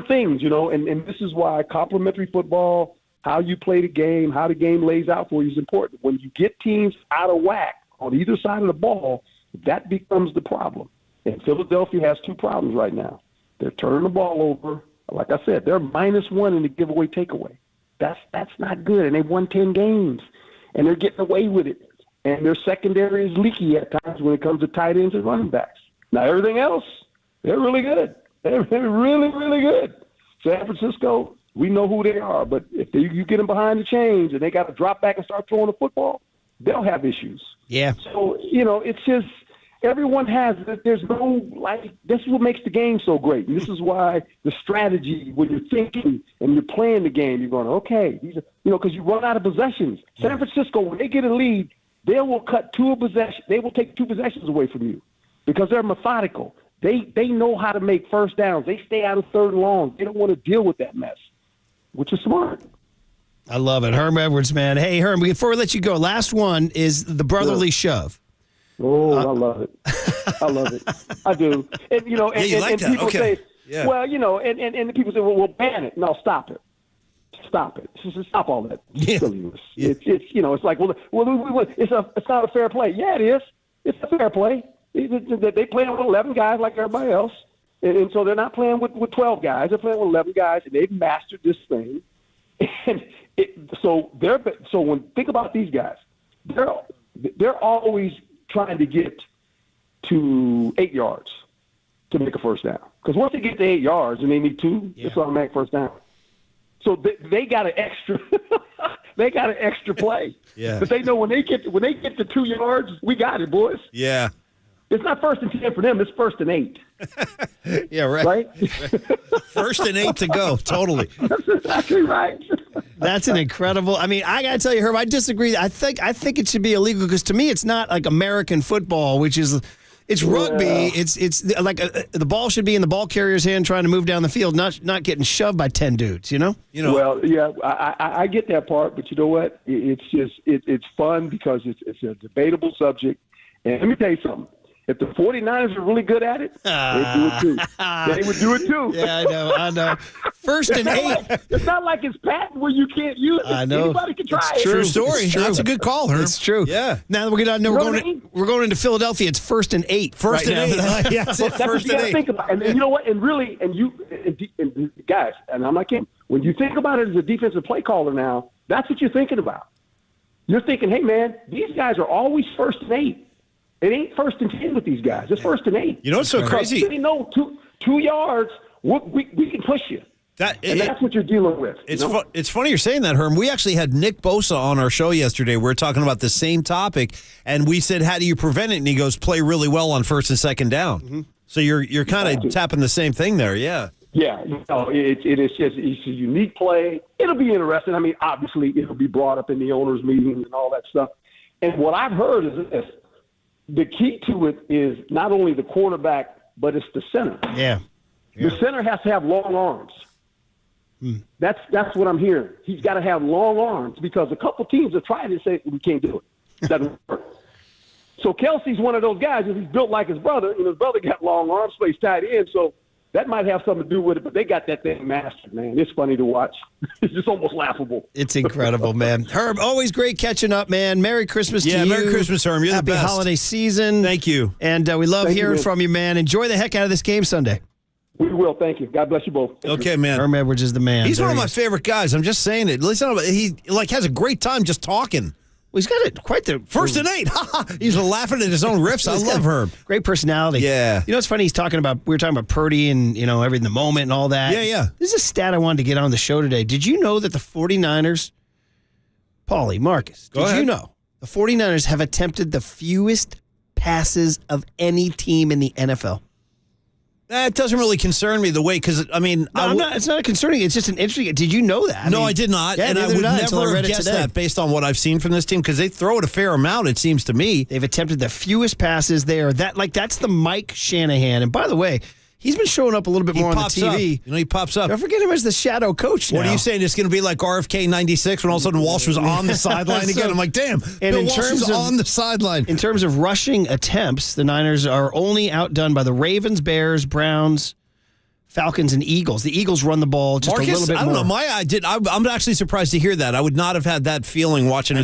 things, you know, and this is why complementary football, how you play the game, how the game lays out for you is important. When you get teams out of whack on either side of the ball, that becomes the problem. And Philadelphia has 2 problems right now. They're turning the ball over. Like I said, they're -1 in the giveaway takeaway. That's not good. And they've won 10 games, and they're getting away with it. And their secondary is leaky at times when it comes to tight ends and running backs. Now, everything else, they're really good. They're really, really good. San Francisco, we know who they are. But if you get them behind the chains and they got to drop back and start throwing the football, they'll have issues. Yeah. So, you know, it's just everyone has – there's no – this is what makes the game so great. And this is why the strategy, when you're thinking and you're playing the game, you're going, okay, these are, you know, because you run out of possessions. San Francisco, when they get a lead, they will cut 2 possessions. They will take 2 possessions away from you because they're methodical. They know how to make first downs. They stay out of third and long. They don't want to deal with that mess, which is smart. I love it. Herm Edwards, man. Hey, Herm, before we let you go, last one is the brotherly shove. Oh, I love it. I love it. I do. And, you know, and people say, well, you know, and the people say, well, we'll ban it. No, stop it. Stop it. Just stop all that silliness. Yeah. It's you know, it's like, well, it's not a fair play. Yeah, it is. It's a fair play. They play with 11 guys like everybody else, and so they're not playing with 12 guys. They're playing with 11 guys, and they've mastered this thing. And so when think about these guys, they're always trying to get to 8 yards to make a first down. Because once they get to 8 yards and they need 2, it's automatic first down. So they got an extra. They got an extra play. Yeah. But they know when they get to 2 yards, we got it, boys. Yeah. It's not 1st and 10 for them. It's 1st and 8. Yeah, right. Right? 1st and 8 to go. Totally. That's exactly right. That's an incredible. I mean, I got to tell you, Herb, I disagree. I think it should be illegal because to me, it's not like American football, which is it's rugby. Yeah. It's like the ball should be in the ball carrier's hand trying to move down the field, not getting shoved by 10 dudes. You know. Well, yeah, I get that part, but you know what? It's fun because it's a debatable subject. And let me tell you something. If the 49ers are really good at it, they'd do it too. They would do it too. Yeah, I know. 1st and 8. It's not like it's patent where you can't use it. I know. Anybody can try it. True story. It's true. That's a good call, Herb. It's true. Yeah. Now that we're going into Philadelphia, it's 1st and 8. First and 8. Yeah, that's it. That's what you got to think about. And you know what? And really, and and guys, and I'm not kidding. When you think about it as a defensive play caller now, that's what you're thinking about. You're thinking, hey, man, these guys are always 1st and 8. It ain't 1st and 10 with these guys. It's 1st and 8. You know what's so crazy? They know 2 yards, we can push you. That's what you're dealing with. It's funny you're saying that, Herm. We actually had Nick Bosa on our show yesterday. We were talking about the same topic, and we said, how do you prevent it? And he goes, play really well on 1st and 2nd down. Mm-hmm. So you're kind of tapping the same thing there, yeah. Yeah, it's a unique play. It'll be interesting. I mean, obviously, it'll be brought up in the owners' meetings and all that stuff. And what I've heard is this. The key to it is not only the quarterback, but it's the center. Yeah. The center has to have long arms. That's what I'm hearing. He's got to have long arms because a couple teams have tried to say, we can't do it. Doesn't work. So Kelsey's one of those guys, and he's built like his brother. You know, his brother got long arms, so he's tied in. So that might have something to do with it, but they got that thing mastered, man. It's funny to watch. It's just almost laughable. It's incredible, man. Herm, always great catching up, man. Merry Christmas to you. Yeah, Merry Christmas, Herm. You're Happy the best. holiday season. Thank you. And we love hearing from you, man. Enjoy the heck out of this game Sunday. We will. Thank you. God bless you both. Okay, man. Herm Edwards is the man. He's one of my favorite guys. I'm just saying it. Listen, he has a great time just talking. Well, he's got quite the 1st and 8. He's laughing at his own riffs. I love Herm. Great personality. Yeah. You know, it's funny. We were talking about Purdy and, everything, the moment and all that. Yeah. This is a stat I wanted to get on the show today. Did you know that the 49ers, Paulie, Marcus, you know the 49ers have attempted the fewest passes of any team in the NFL? That doesn't really concern me because, I mean... it's not concerning. It's just an interesting... Did you know that? I did not. Yeah, and I would never have guessed that based on what I've seen from this team because they throw it a fair amount, it seems to me. They've attempted the fewest passes there. That's the Mike Shanahan. And by the way, he's been showing up a little bit more on the TV. He pops up. Don't forget him as the shadow coach now. What are you saying? It's going to be like RFK 96 when all of a sudden Walsh was on the sideline again. I'm like, damn, Bill Walsh is on the sideline. In terms of rushing attempts, the Niners are only outdone by the Ravens, Bears, Browns, Falcons, and Eagles. The Eagles run the ball just Marcus, a little bit more. I don't know. I'm actually surprised to hear that. I would not have had that feeling watching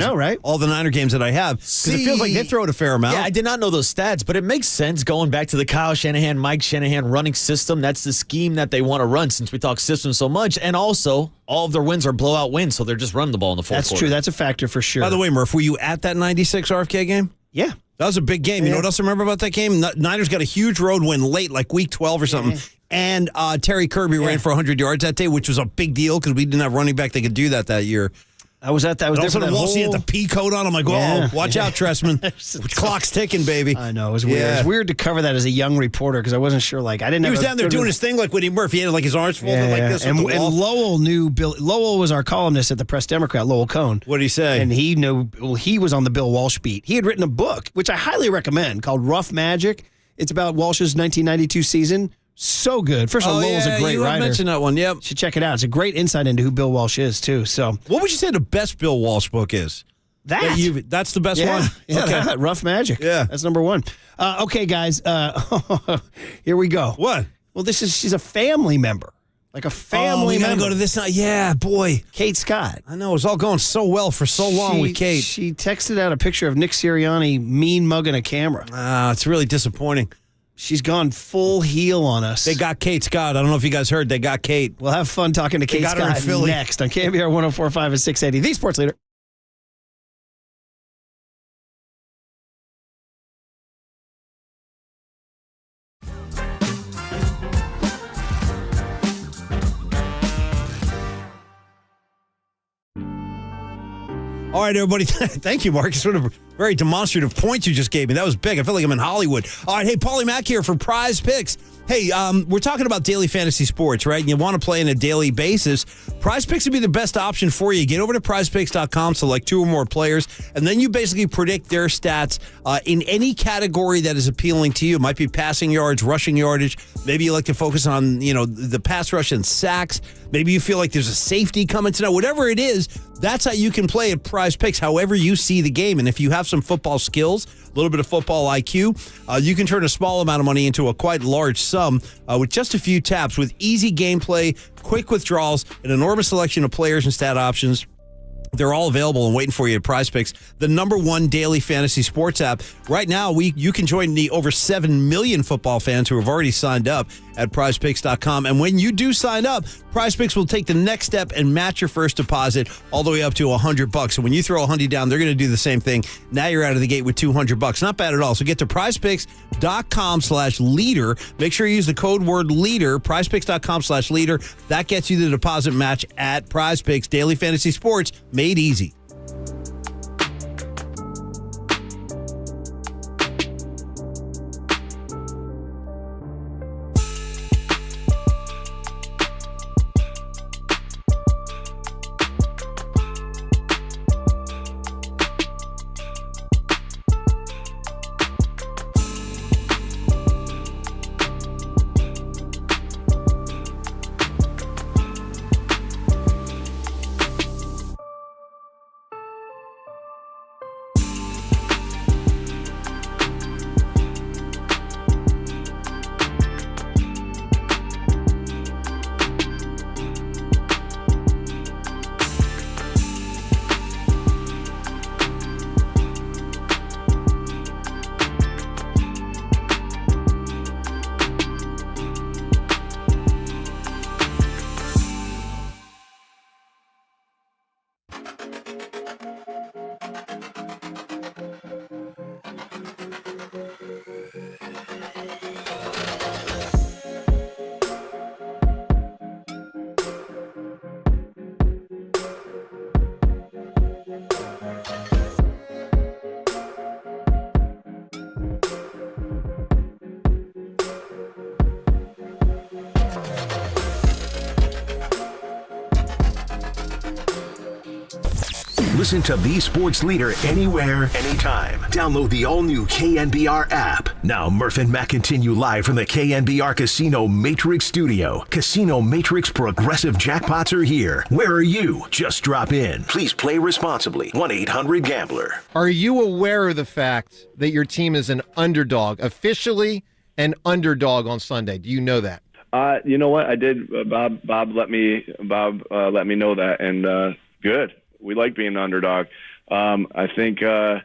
all the Niner games that I have. Because it feels like they throw it a fair amount. Yeah, I did not know those stats, but it makes sense going back to the Kyle Shanahan, Mike Shanahan running system. That's the scheme that they want to run since we talk system so much. And also, all of their wins are blowout wins, so they're just running the ball in the fourth quarter. That's true. That's a factor for sure. By the way, Murph, were you at that 96 RFK game? Yeah. That was a big game. You know what else I remember about that game? Niners got a huge road win late, like week 12 or something. And Terry Kirby ran for 100 yards that day, which was a big deal because we didn't have running back that could do that year. I was at that. I was there for that Walsh had the P coat on. I'm like, watch out, Tressman. Clock's ticking, baby. I know. It was weird. Yeah. It was weird to cover that as a young reporter because I wasn't sure. I didn't. He was down there doing his thing like Woody Murphy. He had his arms folded like this. And Lowell knew Bill. Lowell was our columnist at the Press Democrat, Lowell Cohn. What did he say? And he knew. Well, he was on the Bill Walsh beat. He had written a book, which I highly recommend, called Rough Magic. It's about Walsh's 1992 season. So good. First of all, Lowell's a great writer. I mentioned that one, yep. You should check it out. It's a great insight into who Bill Walsh is, too. So, what would you say the best Bill Walsh book is? That's the best one? Yeah, okay. Rough Magic. Yeah. That's number one. Okay, guys. Here we go. What? Well, she's a family member. Like a family member. We got to go to this night. Yeah, boy. Kate Scott. I know. It was all going so well for so long with Kate. She texted out a picture of Nick Sirianni mean mugging a camera. It's really disappointing. She's gone full heel on us. They got Kate Scott. I don't know if you guys heard. They got Kate. We'll have fun talking to Kate Scott next on KNBR 104.5 and 680, the Sports Leader. All right, everybody. Thank you, Marcus. What a very demonstrative point you just gave me. That was big. I feel like I'm in Hollywood. All right, hey, Paulie Mac here for Prize Picks. Hey, we're talking about daily fantasy sports, right? And you want to play on a daily basis. Prize Picks would be the best option for you. Get over to prizepicks.com, select 2 or more players, and then you basically predict their stats in any category that is appealing to you. It might be passing yards, rushing yardage. Maybe you like to focus on, the pass rush and sacks. Maybe you feel like there's a safety coming tonight. Whatever it is, that's how you can play at Prize Picks, however you see the game. And if you have some football skills, a little bit of football IQ, you can turn a small amount of money into a quite large sum with just a few taps with easy gameplay, quick withdrawals, an enormous selection of players and stat options. They're all available and waiting for you at PrizePicks, the #1 daily fantasy sports app. Right now, you can join the over 7 million football fans who have already signed up at PrizePicks.com. And when you do sign up, PrizePicks will take the next step and match your first deposit all the way up to $100. So when you throw $100 down, they're going to do the same thing. Now you're out of the gate with $200. Not bad at all. So get to PrizePicks.com/leader. Make sure you use the code word leader. PrizePicks.com/leader. That gets you the deposit match at PrizePicks. Daily fantasy sports made easy. Listen to the sports leader anywhere, anytime. Download the all-new KNBR app. Now, Murph and Mac continue live from the KNBR Casino Matrix Studio. Casino Matrix Progressive Jackpots are here. Where are you? Just drop in. Please play responsibly. 1-800-GAMBLER. Are you aware of the fact that your team is an underdog, officially an underdog on Sunday? Do you know that? You know what? I did. Bob let me know that, and good. We like being an underdog. I think, the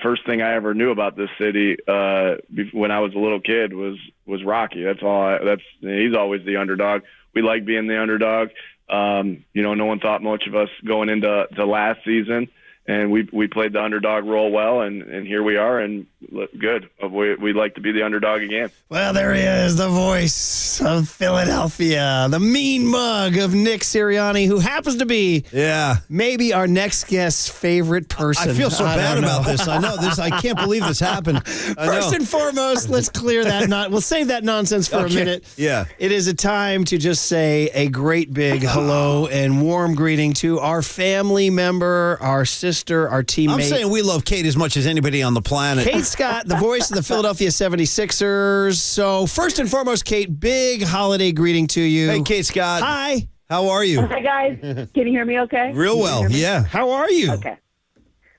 first thing I ever knew about this city when I was a little kid was Rocky. That's all. He's always the underdog. We like being the underdog. No one thought much of us going into last season, and we played the underdog role well, and here we are, and good. We'd like to be the underdog again. Well, there he is, the voice of Philadelphia, the mean mug of Nick Sirianni, who happens to be maybe our next guest's favorite person. I feel so bad about this. I know this. I can't believe this happened. First and foremost, let's clear that. We'll save that nonsense for a minute. Yeah. It is a time to just say a great big hello and warm greeting to our family member, our sister, our teammate. I'm saying we love Kate as much as anybody on the planet. Kate Scott, the voice of the Philadelphia 76ers. So first and foremost, Kate, big holiday greeting to you. Hey, Kate Scott. Hi. How are you? Hi, guys. Can you hear me okay? Real well, yeah. How are you? Okay.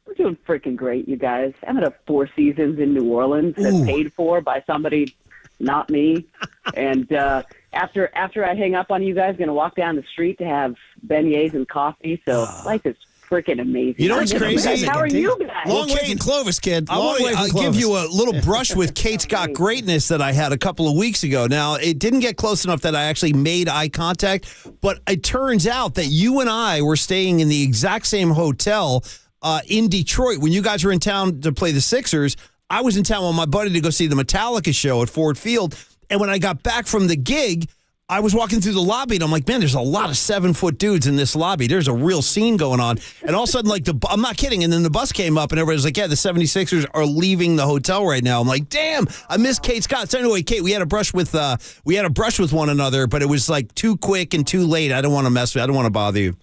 We're doing freaking great, you guys. I'm at a Four Seasons in New Orleans that's paid for by somebody, not me. And after I hang up on you guys, going to walk down the street to have beignets and coffee. So life is freaking amazing. You know what's crazy? How are you guys? Long way from Clovis, kid. I'll give you a little brush with Kate Scott greatness that I had a couple of weeks ago. Now, it didn't get close enough that I actually made eye contact, but it turns out that you and I were staying in the exact same hotel in Detroit. When you guys were in town to play the Sixers, I was in town with my buddy to go see the Metallica show at Ford Field. And when I got back from the gig, I was walking through the lobby, and I'm like, man, there's a lot of 7-foot dudes in this lobby. There's a real scene going on. And all of a sudden, I'm not kidding, and then the bus came up, and everybody was like, yeah, the 76ers are leaving the hotel right now. I'm like, damn, I miss Kate Scott. So anyway, Kate, we had a brush with one another, but it was like too quick and too late. I don't want to bother you.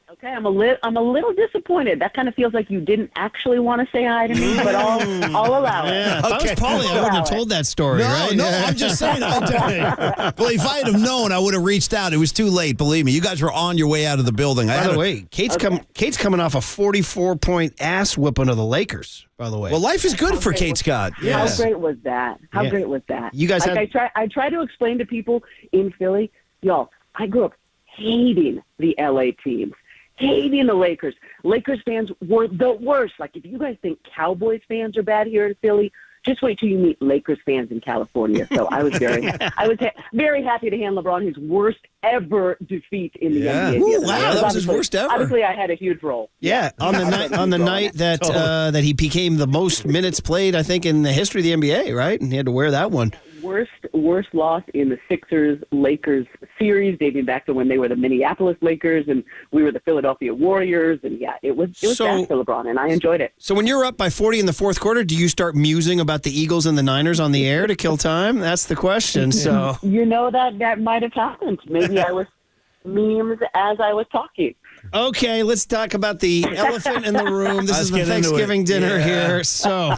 Okay, I'm a little disappointed. That kind of feels like you didn't actually want to say hi to me, but I'll allow it. Yeah, if I was Paulie, I wouldn't have told that story, right? No, I'm just saying. Well, if I had have known, I would have reached out. It was too late, believe me. You guys were on your way out of the building. By the way, Kate's coming off a 44-point ass whipping of the Lakers, by the way. Well, life is good for Kate Scott. Yes. How great was that? How great was that? You guys I try to explain to people in Philly, y'all, I grew up hating the LA teams. hating the Lakers. Lakers fans were the worst. Like, if you guys think Cowboys fans are bad here in Philly, just wait till you meet Lakers fans in California. So I was very happy to hand LeBron his worst ever defeat in the NBA. Ooh, wow, that was his worst ever. Obviously, I had a huge role. Yeah, on the night that that he became the most minutes played, I think, in the history of the NBA, right? And he had to wear that one. Worst loss in the Sixers-Lakers series, dating back to when they were the Minneapolis Lakers and we were the Philadelphia Warriors. And yeah, it was bad for LeBron, and I enjoyed it. So when you're up by 40 in the fourth quarter, do you start musing about the Eagles and the Niners on the air to kill time? That's the question. So that might have happened. Maybe I was memes as I was talking. Okay, let's talk about the elephant in the room. This is the Thanksgiving dinner here. So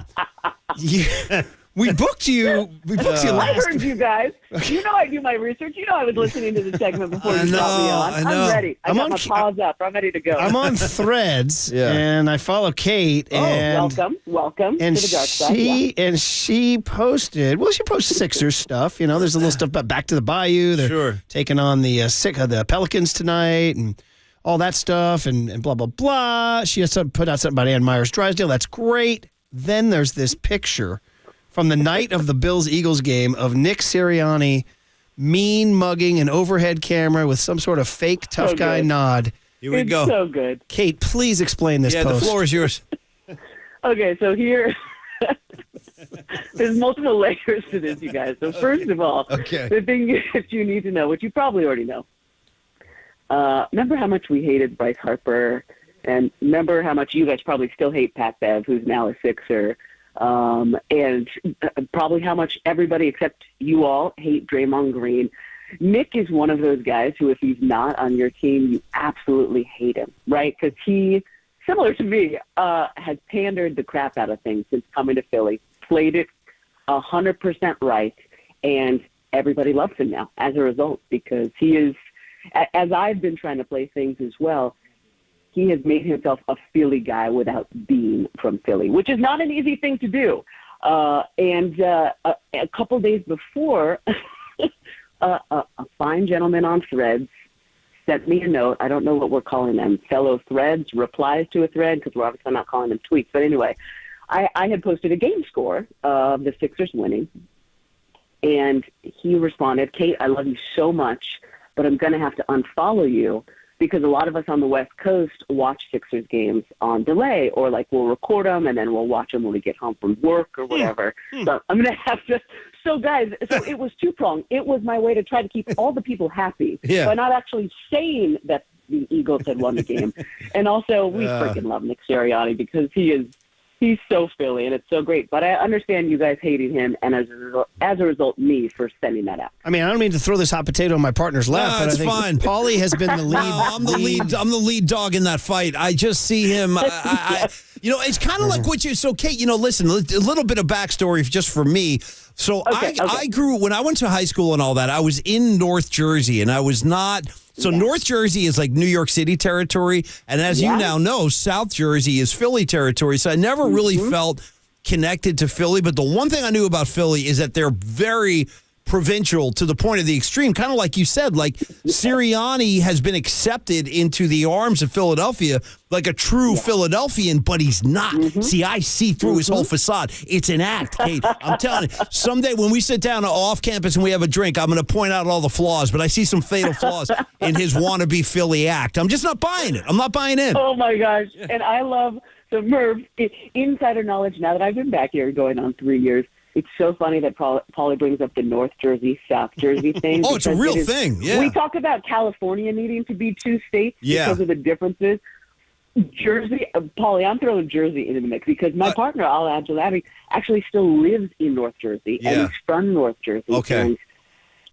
we booked you. I heard you guys. You know I do my research. You know I was listening to the segment before you brought me on. I'm ready. I got my paws up. I'm ready to go. I'm on Threads, and I follow Kate. And welcome to the dark side. And she posted. Well, she posts Sixers stuff. You know, there's a little stuff about Back to the Bayou. They're taking on the Pelicans tonight, and all that stuff, and blah blah blah. She has put out something about Ann Myers Drysdale. That's great. Then there's this picture from the night of the Bills-Eagles game of Nick Sirianni mean mugging an overhead camera with some sort of fake tough guy nod. Here we go. So good. Kate, please explain this post. Yeah, the floor is yours. Okay, so here, there's multiple layers to this, you guys. So first of all, the thing that you need to know, which you probably already know, remember how much we hated Bryce Harper, and remember how much you guys probably still hate Pat Bev, who's now a Sixer, and probably how much everybody except you all hate Draymond Green. Nick is one of those guys who, if he's not on your team, you absolutely hate him, right? Because he, similar to me, has pandered the crap out of things since coming to Philly, played it 100% right, and everybody loves him now as a result, because he is, as I've been trying to play things as well, he has made himself a Philly guy without being from Philly, which is not an easy thing to do. And a couple days before, a fine gentleman on Threads sent me a note. I don't know what we're calling them, fellow Threads, replies to a thread, because we're obviously not calling them tweets. But anyway, I had posted a game score of the Sixers winning, and he responded, "Kate, I love you so much, but I'm going to have to unfollow you, because a lot of us on the West Coast watch Sixers games on delay, or like we'll record them and then we'll watch them when we get home from work or whatever." So I'm going to have to. So guys, it was two-pronged. It was my way to try to keep all the people happy by not actually saying that the Eagles had won the game. And also, we freaking love Nick Sirianni, because he's so Philly, and it's so great. But I understand you guys hating him, and as a result, me for sending that out. I mean, I don't mean to throw this hot potato in my partner's lap, but I think fine. Paulie has been the lead. I'm the lead dog in that fight. I just see him. It's kind of like what you. So, Kate, listen, a little bit of backstory just for me. So I grew, when I went to high school and all that, I was in North Jersey, and I was not. So North Jersey is like New York City territory, and as you now know, South Jersey is Philly territory. So I never really felt connected to Philly. But the one thing I knew about Philly is that they're very provincial to the point of the extreme, kind of like you said. Like Sirianni has been accepted into the arms of Philadelphia like a true Philadelphian, but he's not. See, I see through his whole facade. It's an act, Kate. I'm telling you, someday when we sit down off campus and we have a drink, I'm going to point out all the flaws, but I see some fatal flaws in his wannabe Philly act. I'm just not buying it. I'm not buying in. Oh my gosh. And I love the Murph insider knowledge now that I've been back here going on 3 years. It's so funny that Paulie brings up the North Jersey, South Jersey thing. Oh, it's a real thing. Yeah. We talk about California needing to be two states because of the differences. Jersey, Paulie, I'm throwing Jersey into the mix because my partner, Al Abdulabi, actually still lives in North Jersey, and he's from North Jersey. Okay. And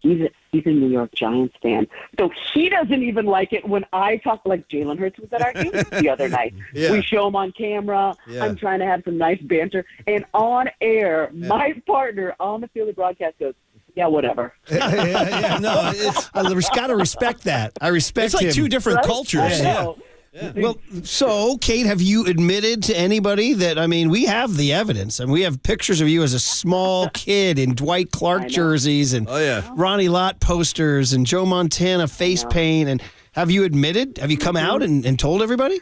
he's a New York Giants fan. So he doesn't even like it when I talk, like Jalen Hurts was at our game the other night. We show him on camera. I'm trying to have some nice banter. And on air, my partner on the Philly broadcast goes, "Yeah, whatever." No, I got to respect that. I respect It's like him. two different cultures. I know. Well, so, Kate, have you admitted to anybody that, I mean, we have the evidence, and we have pictures of you as a small kid in Dwight Clark jerseys and Ronnie Lott posters and Joe Montana face paint. And have you admitted? Have you come out and told everybody?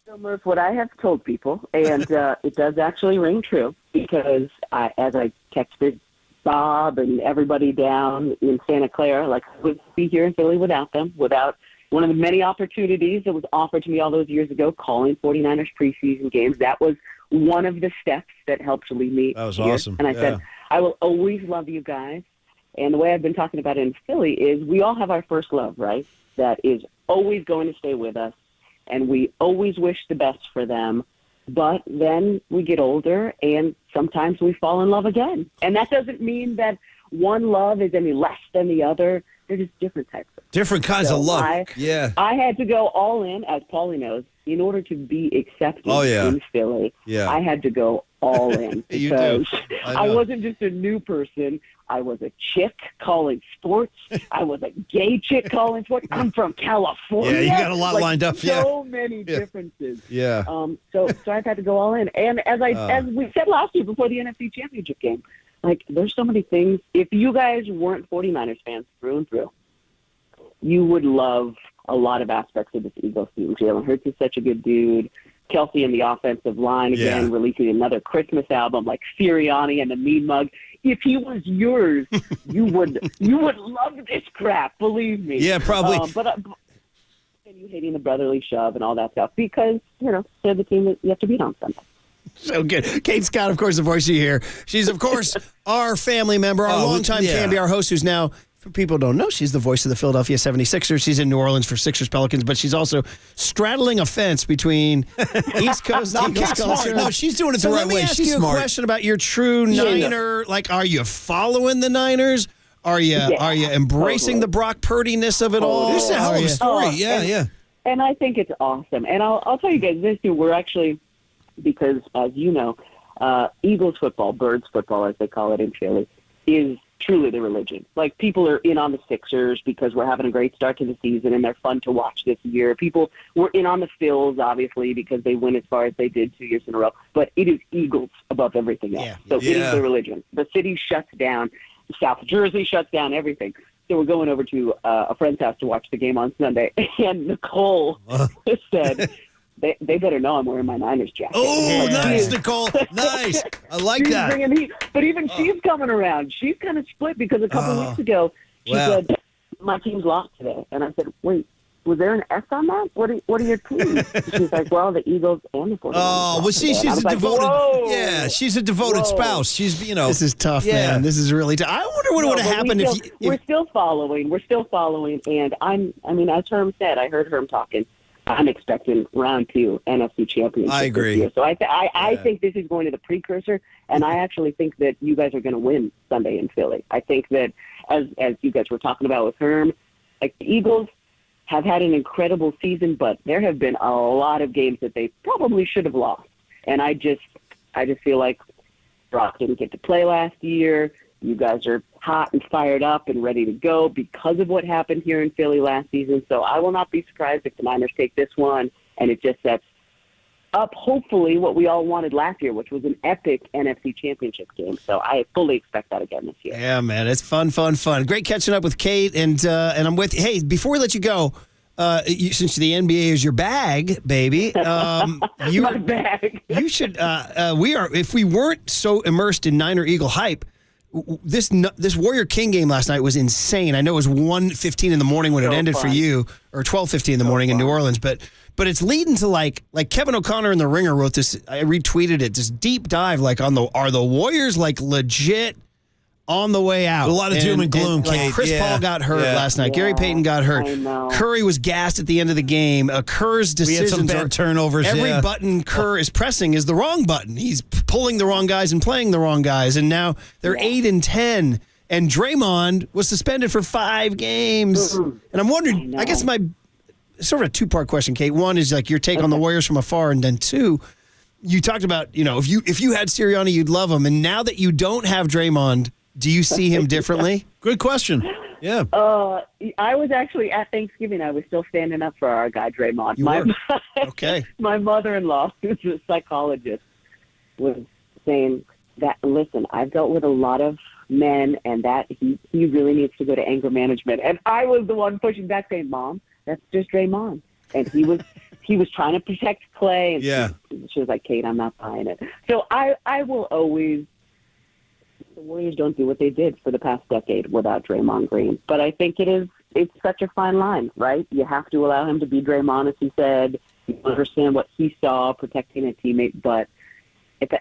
So, Murph, what I have told people, and it does actually ring true, because as I texted Bob and everybody down in Santa Clara, like I would be here in Philly without them, without one of the many opportunities that was offered to me all those years ago, calling 49ers preseason games. That was one of the steps that helped lead me That was here. awesome. And I said, I will always love you guys. And the way I've been talking about it in Philly is we all have our first love, right? That is always going to stay with us. And we always wish the best for them. But then we get older, and sometimes we fall in love again. And that doesn't mean that one love is any less than the other. They're just different types of different kinds of love. I had to go all in, as Paulie knows, in order to be accepted in Philly. I had to go all in because I wasn't just a new person. I was a chick calling sports. I was a gay chick calling sports. I'm from California. Yeah, you got a lot lined up. So many differences. Yeah. So I've had to go all in. And as we said last year before the NFC Championship game, like, there's so many things. If you guys weren't 49ers fans through and through, you would love a lot of aspects of this Eagles team. Jalen Hurts is such a good dude. Kelsey in the offensive line again, releasing another Christmas album like Sirianni and the Mean Mug. If he was yours, you would love this crap. Believe me. Yeah, probably. But you hating the brotherly shove and all that stuff because they're the team that you have to beat on Sunday. So good. Kate Scott, of course, the voice you hear. She's, of course, our family member, our longtime KNBR host, who's now, for people who don't know, she's the voice of the Philadelphia 76ers. She's in New Orleans for Sixers Pelicans, but she's also straddling a fence between East Coast and Eagles culture. No, she's doing it the right way. Let me ask She's you smart. a question about your true Niner. Like, are you following the Niners? Are you embracing the Brock Purdy-ness of it all? This is a hell of a story. And I think it's awesome. And I'll tell you guys this, too. We're actually, because, as you know, Eagles football, Birds football, as they call it in Philly, is truly the religion. Like, people are in on the Sixers because we're having a great start to the season and they're fun to watch this year. People were in on the Phils, obviously, because they win as far as they did 2 years in a row. But it is Eagles above everything else. So it is the religion. The city shuts down. South Jersey shuts down everything. So we're going over to a friend's house to watch the game on Sunday. And Nicole said, they better know I'm wearing my Niners jacket. Oh, nice, Nicole. Nice. I like she's that. Bringing heat. But even she's coming around. She's kind of split because a couple weeks ago she said, my team's lost today. And I said, wait, was there an S on that? What are your teams? She's like, well, the Eagles and the 49ers. Oh, well, she's a devoted. She's a devoted spouse. She's, This is tough, man. This is really tough. I wonder what would have happened if we're still following. We're still following. And as Herm said, I heard Herm talking. I'm expecting round 2 NFC Championship. I agree. This year. So I think this is going to the precursor, and I actually think that you guys are going to win Sunday in Philly. I think that, as you guys were talking about with Herm, like the Eagles have had an incredible season, but there have been a lot of games that they probably should have lost. And I just feel like Brock didn't get to play last year. You guys are hot and fired up and ready to go because of what happened here in Philly last season. So I will not be surprised if the Niners take this one, and it just sets up, hopefully, what we all wanted last year, which was an epic NFC Championship game. So I fully expect that again this year. Yeah, man, it's fun. Great catching up with Kate, and I'm with you. Hey, before we let you go, since the NBA is your bag, baby, my bag. You should. If we weren't so immersed in Niner Eagle hype, this Warrior King game last night was insane. I know it was 1:15 in the morning when it ended for you, or 12:15 in the morning in New Orleans, but it's leading to like Kevin O'Connor in The Ringer wrote this. I retweeted it. This deep dive, like are the Warriors like legit on the way out? A lot of doom and gloom, Kate. Chris Paul got hurt last night. Gary Payton got hurt. Curry was gassed at the end of the game. Kerr's decisions. We had some bad turnovers. Every button Kerr is pressing is the wrong button. He's pulling the wrong guys and playing the wrong guys. And now they're 8-10. And Draymond was suspended for 5 games. And I'm wondering, I guess my sort of a 2-part question, Kate. One is like your take on the Warriors from afar, and then 2, you talked about, if you had Sirianni, you'd love him. And now that you don't have Draymond, do you see him differently? Good question. Yeah. I was actually at Thanksgiving. I was still standing up for our guy Draymond. Okay. My mother-in-law, who's a psychologist, was saying that, listen, I've dealt with a lot of men, and that he really needs to go to anger management. And I was the one pushing back, saying, Mom, that's just Draymond. And he was trying to protect Clay. And she was like, Kate, I'm not buying it. So I will always. The Warriors don't do what they did for the past decade without Draymond Green. But I think it's such a fine line, right? You have to allow him to be Draymond, as he said. You understand what he saw, protecting a teammate. But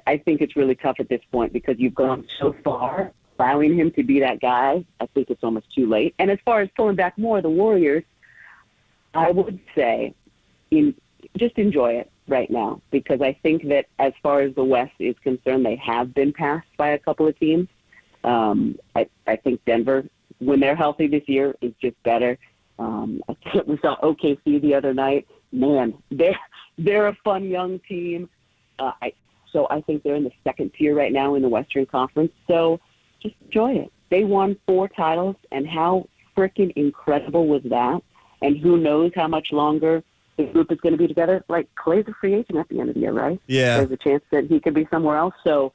I think it's really tough at this point because you've gone so far. Allowing him to be that guy, I think it's almost too late. And as far as pulling back more, the Warriors, I would say just enjoy it right now, because I think that as far as the West is concerned, they have been passed by a couple of teams. I think Denver, when they're healthy this year, is just better. We saw OKC the other night. Man, they're a fun young team. So I think they're in the second tier right now in the Western Conference. So just enjoy it. They won 4 titles, and how freaking incredible was that? And who knows how much longer the group is going to be together. Like, Clay's a free agent at the end of the year, right? Yeah. There's a chance that he could be somewhere else. So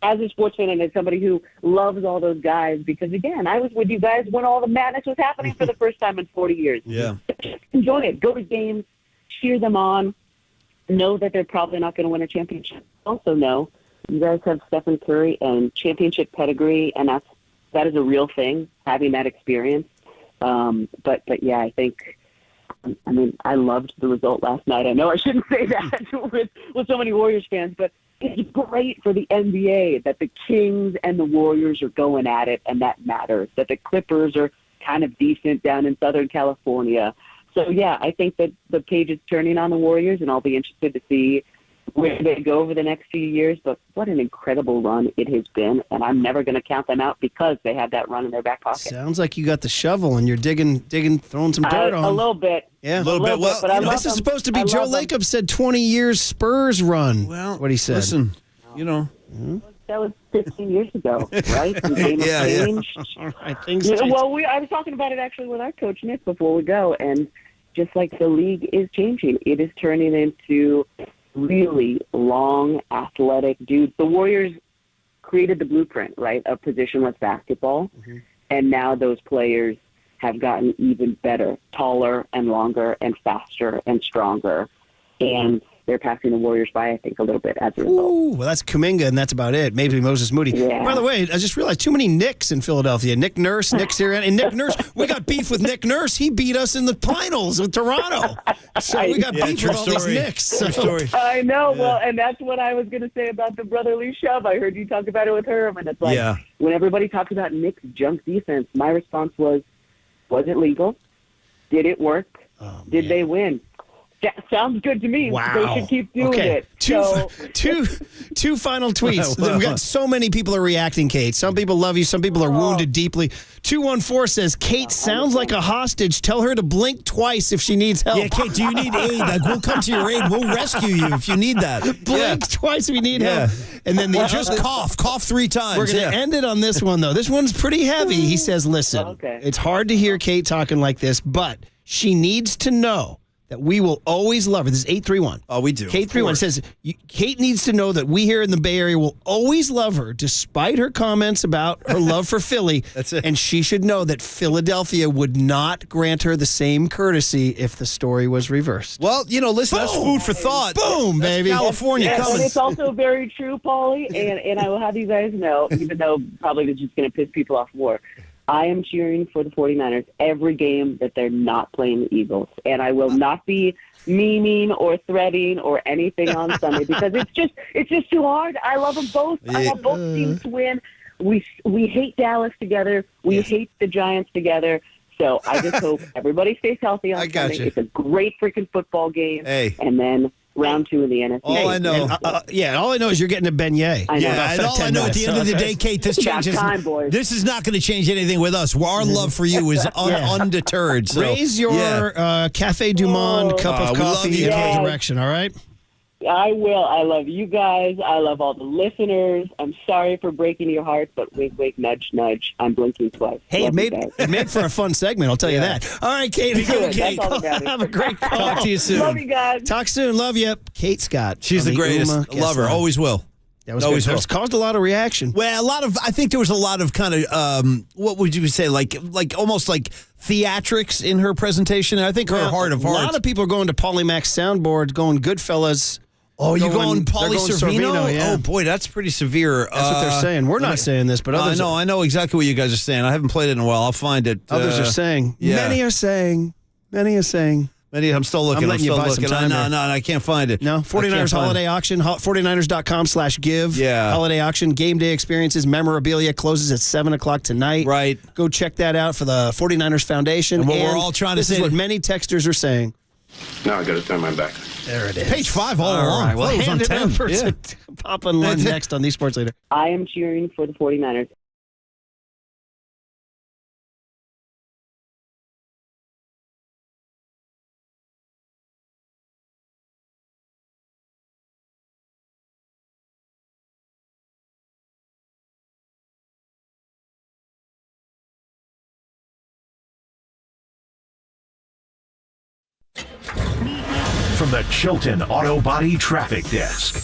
as a sports fan and as somebody who loves all those guys, because, again, I was with you guys when all the madness was happening for the first time in 40 years. Yeah. Just enjoy it. Go to games. Cheer them on. Know that they're probably not going to win a championship. Also know you guys have Steph Curry and championship pedigree, and that is a real thing, having that experience. But yeah, I think, I mean, I loved the result last night. I know I shouldn't say that with so many Warriors fans, but it's great for the NBA that the Kings and the Warriors are going at it, and that matters, that the Clippers are kind of decent down in Southern California. So, yeah, I think that the page is turning on the Warriors, and I'll be interested to see where they go over the next few years. But what an incredible run it has been, and I'm never going to count them out because they have that run in their back pocket. Sounds like you got the shovel and you're digging, throwing some dirt on. A little bit. Yeah, a little bit. Well, but this is supposed to be Joe Lacob said 20 years Spurs run. Well, what he said. Listen, you know. That was 15 years ago, right? The game has changed. I think so. Well, I was talking about it actually with our coach, Nick, before we go, and just like the league is changing, it is turning into really long, athletic dudes. The Warriors created the blueprint, right, of positionless basketball, and now those players have gotten even better, taller and longer and faster and stronger, and they're passing the Warriors by, I think, a little bit as a result. Ooh, well, that's Kuminga, and that's about it. Maybe Moses Moody. Yeah. By the way, I just realized too many Knicks in Philadelphia. Nick Nurse, Nick Sirianni, and Nick Nurse. We got beef with Nick Nurse. He beat us in the finals with Toronto. So we got beef with all these Knicks. So. I know. Yeah. Well, and that's what I was going to say about the brotherly shove. I heard you talk about it with Herm, and it's like when everybody talks about Nick's junk defense, my response was it legal? Did it work? Did they win? That sounds good to me. Wow. They should keep doing it. Two final tweets. We got so many people are reacting, Kate. Some people love you. Some people are wounded deeply. 214 says, Kate sounds like a hostage. Tell her to blink twice if she needs help. Yeah, Kate, do you need aid? Like, we'll come to your aid. We'll rescue you if you need that. Blink twice if you need help. And then just cough 3 times. We're going to end it on this one, though. This one's pretty heavy. He says, listen, it's hard to hear Kate talking like this, but she needs to know that we will always love her. This is 831. Oh, we do. Kate 31 says, Kate needs to know that we here in the Bay Area will always love her, despite her comments about her love for Philly. That's it. And she should know that Philadelphia would not grant her the same courtesy if the story was reversed. Well, listen, that's food for thought. Boom, baby. California coming. And it's also very true, Paulie, and I will have you guys know, even though probably this is going to piss people off more, I am cheering for the 49ers every game that they're not playing the Eagles. And I will not be memeing or threading or anything on Sunday because it's just too hard. I love them both. I want both teams to win. We hate Dallas together. We hate the Giants together. So I just hope everybody stays healthy on Sunday. It's a great freaking football game. Hey. And then round 2 in the NFC. All I know. All I know is you're getting a beignet. And all I know at the end of the day, Kate, this changes. This is not going to change anything with us. Our love for you is undeterred. So, raise your Cafe Du Monde cup of coffee in our direction, all right? I will. I love you guys. I love all the listeners. I'm sorry for breaking your heart, but wink, wink, nudge, nudge. I'm blinking twice. Hey, love it made for a fun segment, I'll tell you that. All right, Kate. Good. Kate. That's all that matters. Have a great call. Talk to you soon. Love you guys. Talk soon. Love you. Kate Scott. She's the greatest. Love her. Always will. That was Always good. will. It's caused a lot of reaction. Well, I think there was a lot of kind of, what would you say, like almost like theatrics in her presentation. I think her heart of hearts. A lot of people are going to Paulie Mac's soundboard, going Goodfellas. Oh, you're going Paulie Sorvino? Yeah. Oh, boy, that's pretty severe. That's what they're saying. We're not saying this, but others I know exactly what you guys are saying. I haven't played it in a while. I'll find it. Others are saying. Yeah. Many are saying. I'm still looking. I'm letting you buy looking. some time No, here. I can't find it. No, I 49ers can't find holiday it. auction, 49ers.com/give. Yeah. Holiday auction, game day experiences, memorabilia closes at 7 o'clock tonight. Right. Go check that out for the 49ers Foundation. And what we're all trying to this say is what to- many texters are saying. Now I got to turn my back. There it is. Page 5 all along. Right, well, It was hand on it 10. over Yeah. to Papa and Lynn next on the Sports Leader. I am cheering for the 49ers. From the Chilton Auto Body Traffic Desk.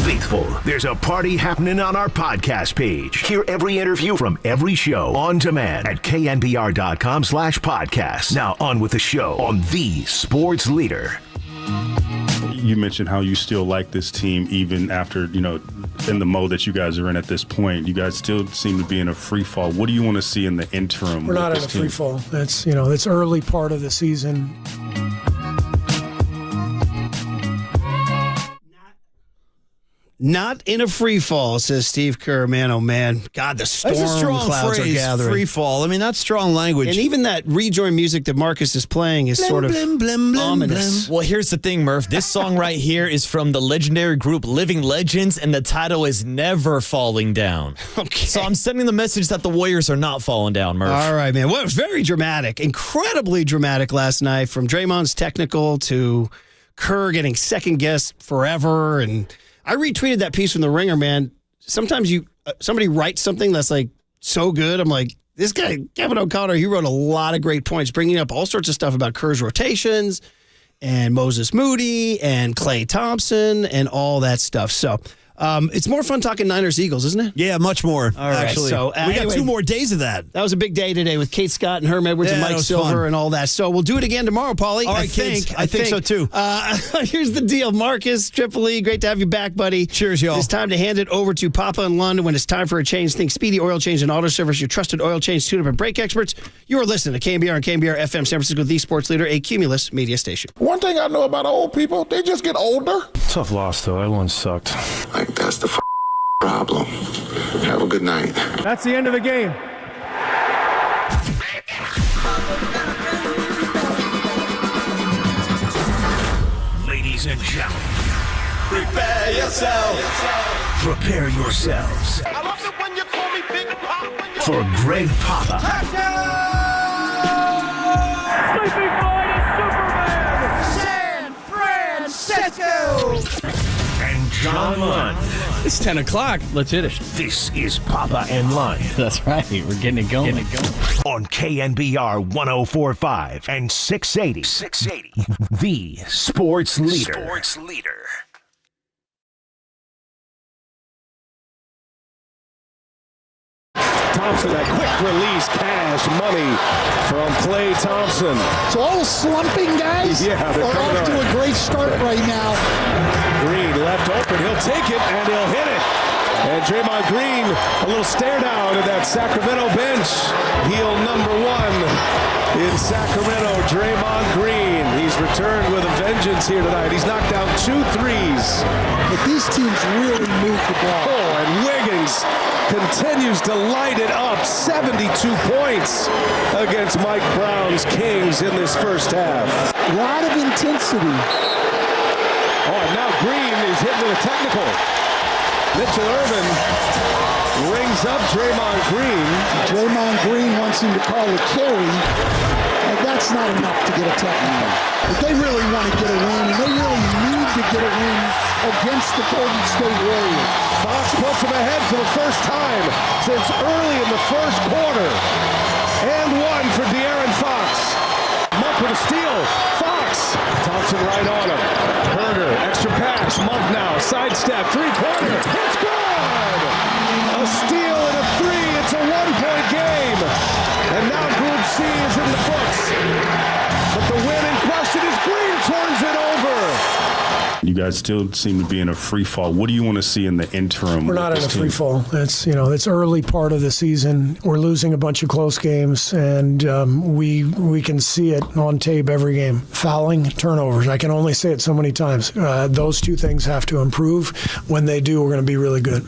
faithful. There's a party happening on our podcast page. Hear every interview from every show on demand at knbr.com/podcast. Now on with the show on the Sports Leader. You mentioned how you still like this team even after, in the mode that you guys are in at this point. You guys still seem to be in a free fall. What do you want to see in the interim? We're not in a free fall. It's early part of the season. Not in a free fall, says Steve Kerr. Man, oh man. God, the storm That's a strong clouds phrase, are gathering. free fall. I mean, that's strong language. And even that rejoin music that Marcus is playing is sort of ominous. Well, here's the thing, Murph. This song right here is from the legendary group Living Legends, and the title is Never Falling Down. Okay. So I'm sending the message that the Warriors are not falling down, Murph. All right, man. Well, it was very dramatic, incredibly dramatic last night, from Draymond's technical to Kerr getting second guessed forever. And I retweeted that piece from The Ringer, man. Sometimes somebody writes something that's like so good. I'm like, this guy, Kevin O'Connor, he wrote a lot of great points, bringing up all sorts of stuff about Kerr's rotations and Moses Moody and Klay Thompson and all that stuff. So it's more fun talking Niners-Eagles, isn't it? Yeah, much more, All right, actually. so, we got anyway, 2 more days of that. That was a big day today with Kate Scott and Herm Edwards and Yeah, Mike that was Silver fun. and all that. So we'll do it again tomorrow, Paulie. All right, kids. I think so, too. Here's the deal. Marcus, Triple E, great to have you back, buddy. Cheers, y'all. It's time to hand it over to Papa in London. When it's time for a change, think Speedy Oil Change and Auto Service, your trusted oil change tune-up and brake experts. You are listening to KNBR and KNBR FM San Francisco, the sports leader, a Cumulus media station. One thing I know about old people, they just get older. Tough loss, though. Everyone sucked. Like, that's the problem. Have a good night. That's the end of the game. Ladies and gentlemen, Prepare yourself. prepare yourselves I love it when you call me Big Pop. for Greg Papa Sleeping Boy is Superman. San Francisco. and John Lund. It's 10 o'clock. Let's hit it. This is Papa and Lund That's right. We're getting it going. on KNBR 104.5 and 680. The Sports Leader. Thompson, a quick release, cash money from Klay Thompson. So all slumping guys Yeah, they're are coming off to on. a great start right now. Green left open. He'll take it and he'll hit it. And Draymond Green, a little stare down at that Sacramento bench. Heel number 1 in Sacramento, Draymond Green. He's returned with a vengeance here tonight. He's knocked down 2 threes. But these teams really move the ball. Oh, and Wiggins continues to light it up. 72 points against Mike Brown's Kings in this first half. A lot of intensity. Oh, and now Green is hit with a technical. Mitchell Irvin rings up Draymond Green. Draymond Green wants him to call a carry. And that's not enough to get a technical. But they really want to get a win, and they really need to get a win against the Golden State Warriors. Fox puts him ahead for the first time since early in the first quarter. And 1 for De'Aaron Fox. Monk with a steal. Fox. Thompson right on him. Herder, extra pass. Monk now. Sidestep. 3-pointer. It's good. A steal and a 3. It's a 1-point game. And now Group C is in the books. But the win in question is Green turns it over. You guys still seem to be in a free fall. What do you want to see in the interim? We're not in a free fall. It's early part of the season. We're losing a bunch of close games, and we can see it on tape every game. Fouling, turnovers. I can only say it so many times. Those 2 things have to improve. When they do, we're going to be really good.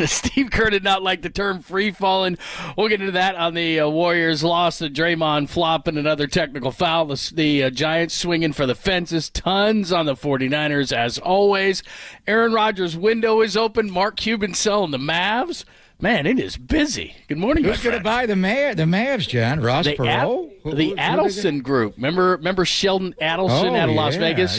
Steve Kerr did not like the term free falling. We'll get into that on the Warriors' loss to Draymond flopping another technical foul. The Giants swinging for the fences. Tons on the 49ers, as always. Aaron Rodgers' window is open. Mark Cuban selling the Mavs. Man, it is busy. Good morning, Who's going to buy the Mavs, John? Ross Perot? The Adelson Group. Remember Sheldon Adelson out of Las Vegas?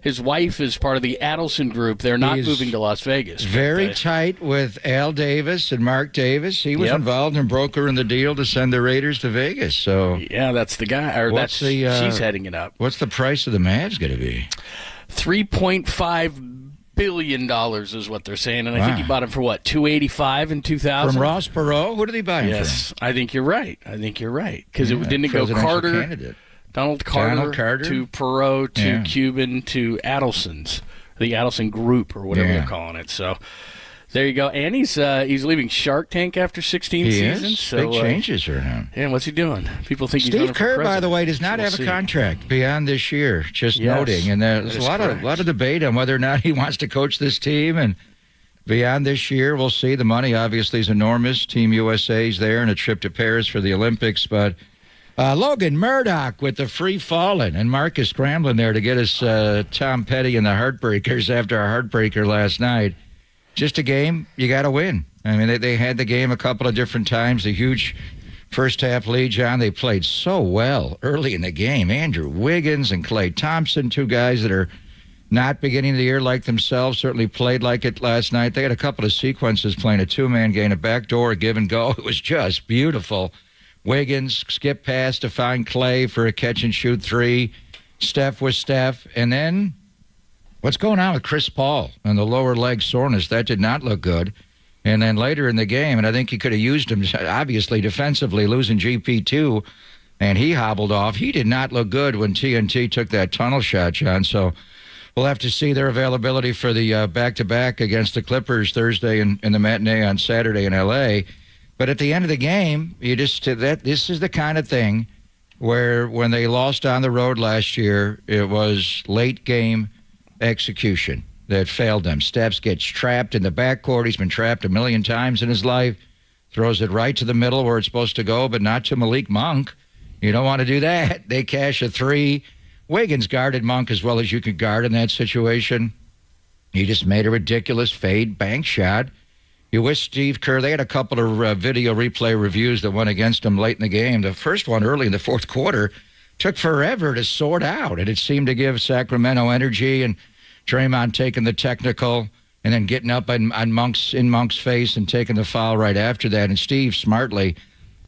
His wife is part of the Adelson Group. They're not moving to Las Vegas. Very tight with Al Davis and Mark Davis. He was involved in brokering the deal to send the Raiders to Vegas. So yeah, that's the guy. Or she's heading it up. What's the price of the Mavs going to be? $3.5 billion is what they're saying, and I think he bought him for what, $285 in 2000 From Ross Perot. Who did he buy him Yes, I think you're right. Because didn't it go presidential Carter, candidate. Donald Carter to Perot to Cuban to Adelson's, the Adelson Group or whatever they're calling it. So there you go. And he's leaving Shark Tank after 16 seasons. So, big changes for him. Yeah, what's he doing? People think he's Steve Kerr, by the way, does not have a contract beyond this year. Just noting, and there's a lot of debate on whether or not he wants to coach this team. And beyond this year, we'll see. The money obviously is enormous. Team USA's there, and a trip to Paris for the Olympics. But Logan Murdoch with the free falling, and Marcus scrambling there to get us Tom Petty and the Heartbreakers after our heartbreaker last night. Just a game you got to win. I mean, they had the game a couple of different times. A huge first-half lead, John. They played so well early in the game. Andrew Wiggins and Klay Thompson, two guys that are not beginning the year like themselves, certainly played like it last night. They had a couple of sequences playing a two-man game, a backdoor, a give and go. It was just beautiful. Wiggins skip pass to find Klay for a catch-and-shoot three. Steph was Steph. And then what's going on with Chris Paul and the lower leg soreness? That did not look good. And then later in the game, and I think he could have used him, obviously, defensively, losing GP2, and he hobbled off. He did not look good when TNT took that tunnel shot, John. So we'll have to see their availability for the back-to-back against the Clippers Thursday and the matinee on Saturday in L.A., but at the end of the game, this is the kind of thing where when they lost on the road last year, it was late game execution that failed them. Steph gets trapped in the backcourt. He's been trapped a million times in his life. Throws it right to the middle where it's supposed to go, but not to Malik Monk. You don't want to do that. They cash a three. Wiggins guarded Monk as well as you could guard in that situation. He just made a ridiculous fade bank shot. You wish Steve Kerr, they had a couple of video replay reviews that went against him late in the game. The first one early in the fourth quarter took forever to sort out, and it seemed to give Sacramento energy, and Draymond taking the technical and then getting up on Monk's face and taking the foul right after that, and Steve smartly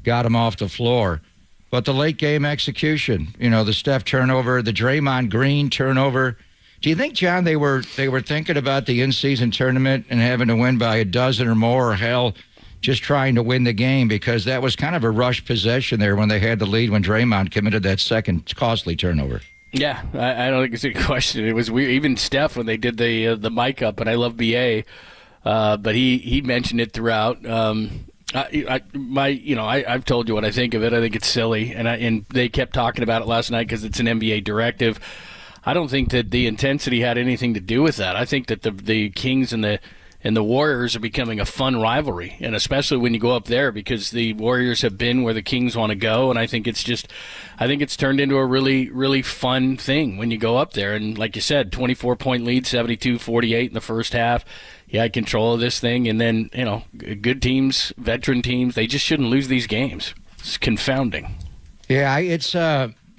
got him off the floor. But the late game execution, the Steph turnover, the Draymond Green turnover. Do you think, John, they were thinking about the in-season tournament and having to win by a dozen or more, or hell, just trying to win the game? Because that was kind of a rush possession there when they had the lead when Draymond committed that second costly turnover. Yeah, I don't think it's a question. It was weird. Even Steph, when they did the mic up, and I love BA, but he mentioned it throughout. I've told you what I think of it. I think it's silly, and they kept talking about it last night because it's an NBA directive. I don't think that the intensity had anything to do with that. I think that the Kings and the Warriors are becoming a fun rivalry, and especially when you go up there, because the Warriors have been where the Kings want to go, and I think it's turned into a really, really fun thing when you go up there. And like you said, 24-point lead, 72-48 in the first half. You had control of this thing, and then, good teams, veteran teams, they just shouldn't lose these games. It's confounding. Yeah,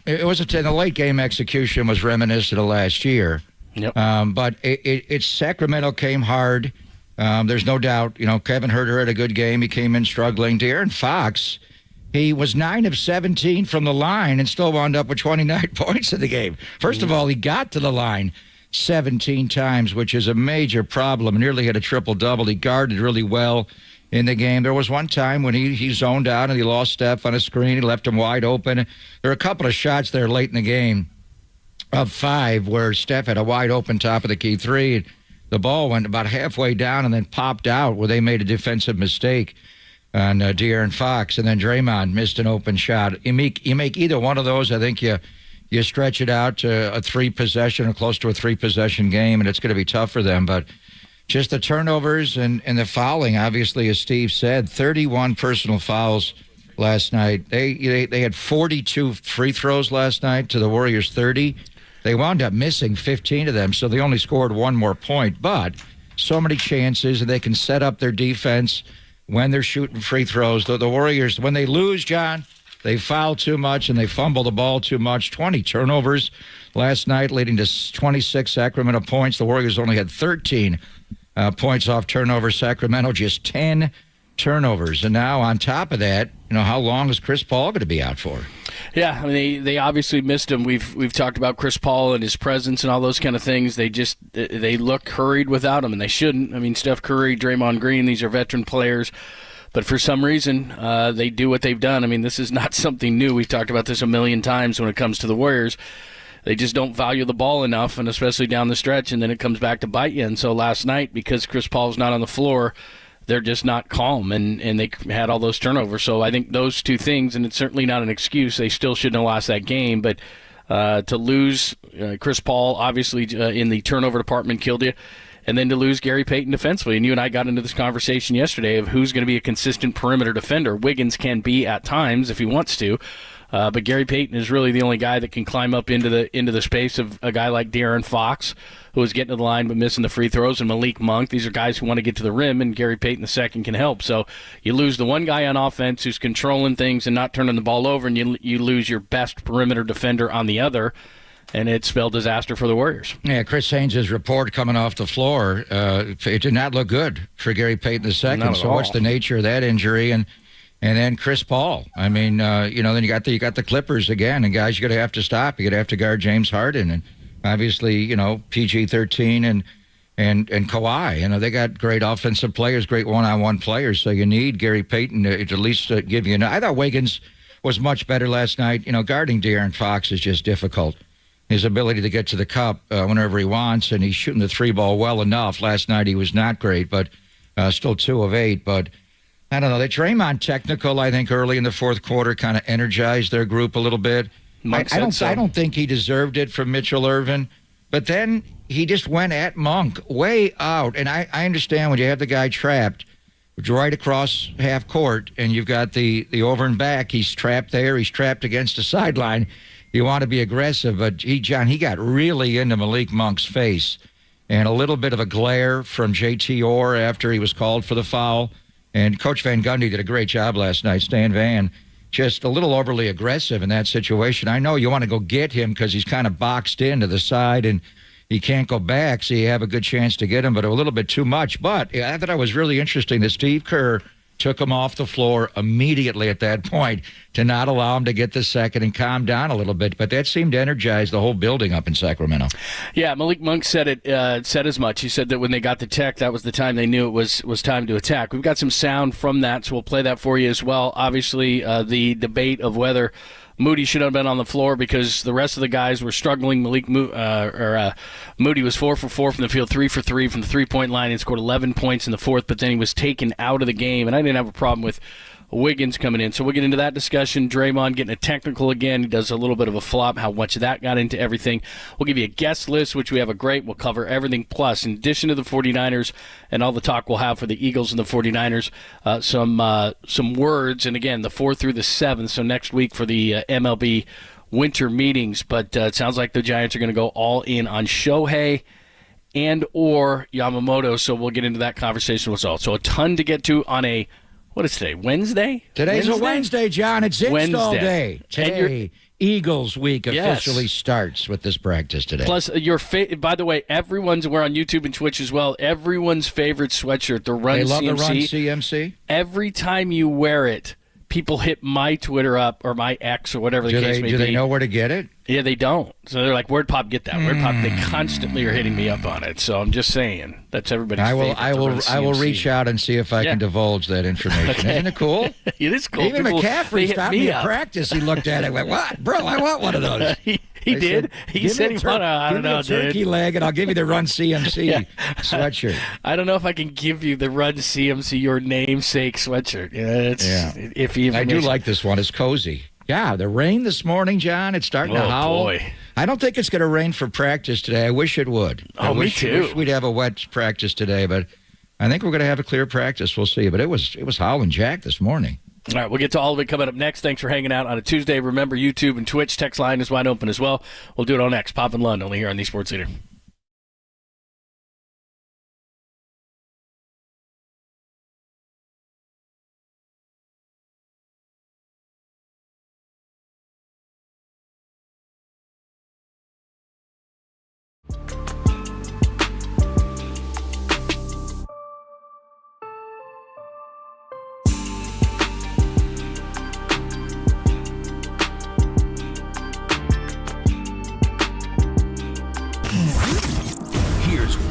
it was the late game execution was reminiscent of last year. Yep. But it's Sacramento came hard. There's no doubt. Kevin Huerter had a good game. He came in struggling. De'Aaron Fox, he was 9 of 17 from the line and still wound up with 29 points in the game. First of all, he got to the line 17 times, which is a major problem. Nearly had a triple-double. He guarded really well in the game. There was one time when he zoned out and he lost Steph on a screen. He left him wide open. There were a couple of shots there late in the game of 5 where Steph had a wide open top of the key three. The ball went about halfway down and then popped out where they made a defensive mistake on De'Aaron Fox. And then Draymond missed an open shot. You make either one of those, I think you stretch it out to a 3-possession or close to a 3-possession game, and it's going to be tough for them. But just the turnovers and the fouling, obviously, as Steve said, 31 personal fouls last night. They had 42 free throws last night to the Warriors' 30. They wound up missing 15 of them, so they only scored one more point. But so many chances, and they can set up their defense when they're shooting free throws. The Warriors, when they lose, John, they foul too much and they fumble the ball too much. 20 turnovers last night, leading to 26 Sacramento points. The Warriors only had 13 points off turnover. Sacramento just 10 turnovers. And now on top of that, how long is Chris Paul going to be out for? Yeah, I mean, they obviously missed him. We've talked about Chris Paul and his presence and all those kind of things. They look hurried without him, and they shouldn't. I mean, Steph Curry, Draymond Green, these are veteran players. But for some reason, they do what they've done. I mean, this is not something new. We've talked about this a million times when it comes to the Warriors. They just don't value the ball enough, and especially down the stretch, and then it comes back to bite you. And so last night, because Chris Paul's not on the floor, they're just not calm, and they had all those turnovers. So I think those two things, and it's certainly not an excuse, they still shouldn't have lost that game. But to lose Chris Paul, obviously, in the turnover department killed you. And then to lose Gary Payton defensively. And you and I got into this conversation yesterday of who's going to be a consistent perimeter defender. Wiggins can be at times if he wants to. But Gary Payton is really the only guy that can climb up into the space of a guy like De'Aaron Fox, who is getting to the line but missing the free throws, and Malik Monk. These are guys who want to get to the rim, and Gary Payton II can help. So you lose the one guy on offense who's controlling things and not turning the ball over, and you lose your best perimeter defender on the other. And it spelled disaster for the Warriors. Yeah, Chris Haynes' report coming off the floor, it did not look good for Gary Payton II. So what's the nature of that injury? And then Chris Paul. I mean, then you got the Clippers again, and guys, you're gonna have to stop. You're gonna have to guard James Harden, and obviously, PG-13 and Kawhi. They got great offensive players, great one-on-one players. So you need Gary Payton to at least give you. I thought Wiggins was much better last night. Guarding De'Aaron Fox is just difficult. His ability to get to the cup whenever he wants, and he's shooting the three ball well enough. Last night he was not great, but still 2 of 8. But I don't know. The Draymond technical, I think, early in the fourth quarter kind of energized their group a little bit. I don't think he deserved it from Mitchell Irvin, but then he just went at Monk way out. And I understand when you have the guy trapped right across half court, and you've got the over and back. He's trapped there. He's trapped against the sideline. You want to be aggressive, but he got really into Malik Monk's face, and a little bit of a glare from J.T. Orr after he was called for the foul. And Coach Van Gundy did a great job last night, Stan Van, just a little overly aggressive in that situation. I know you want to go get him because he's kind of boxed in to the side, and he can't go back, so you have a good chance to get him, but a little bit too much. But I thought it was really interesting that Steve Kerr took him off the floor immediately at that point to not allow him to get the second and calm down a little bit. But that seemed to energize the whole building up in Sacramento. Yeah, Malik Monk said as much. He said that when they got the tech, that was the time they knew it was time to attack. We've got some sound from that, so we'll play that for you as well. Obviously, the debate of whether Moody should have been on the floor because the rest of the guys were struggling. Moody was 4 for 4 from the field, 3 for 3 from the three-point line, and scored 11 points in the fourth, but then he was taken out of the game, and I didn't have a problem with Wiggins coming in. So we'll get into that discussion. Draymond getting a technical again. He does a little bit of a flop, how much that got into everything. We'll give you a guest list, which we have a great. We'll cover everything. Plus, in addition to the 49ers and all the talk we'll have for the Eagles and the 49ers, some words. And again, the 4th through the 7th. So next week for the MLB winter meetings. But it sounds like the Giants are going to go all in on Shohei and or Yamamoto. So we'll get into that conversation as well. So a ton to get to on a what is today? Wednesday? Today's a Wednesday, John. It's install day. Today, Eagles week officially starts with this practice today. Plus, by the way, we're on YouTube and Twitch as well. Everyone's favorite sweatshirt, the Run CMC. They love the Run CMC? Every time you wear it, people hit my Twitter up or my X or whatever the case may be. Do they know where to get it? Yeah, they don't. So they're like, where'd Pop get that? Where'd Pop? They constantly are hitting me up on it. So I'm just saying, that's everybody's favorite. I will reach out and see if I can divulge that information. Okay. Isn't it cool? It is cool. Even McCaffrey stopped me at practice. He looked at it and went, "What, bro? I want one of those." He did. He said he wanted. I don't know, dude. Turkey leg, and I'll give you the Run CMC sweatshirt. I don't know if I can give you the Run CMC, your namesake sweatshirt. It's iffy. I do like this one. It's cozy. Yeah, the rain this morning, John. It's starting to howl. Boy. I don't think it's going to rain for practice today. I wish it would. Me too. I wish we'd have a wet practice today, but I think we're going to have a clear practice. We'll see. But it was howling Jack this morning. All right, we'll get to all of it coming up next. Thanks for hanging out on a Tuesday. Remember, YouTube and Twitch text line is wide open as well. We'll do it all next. Pop and Lund, only here on the Sports Leader.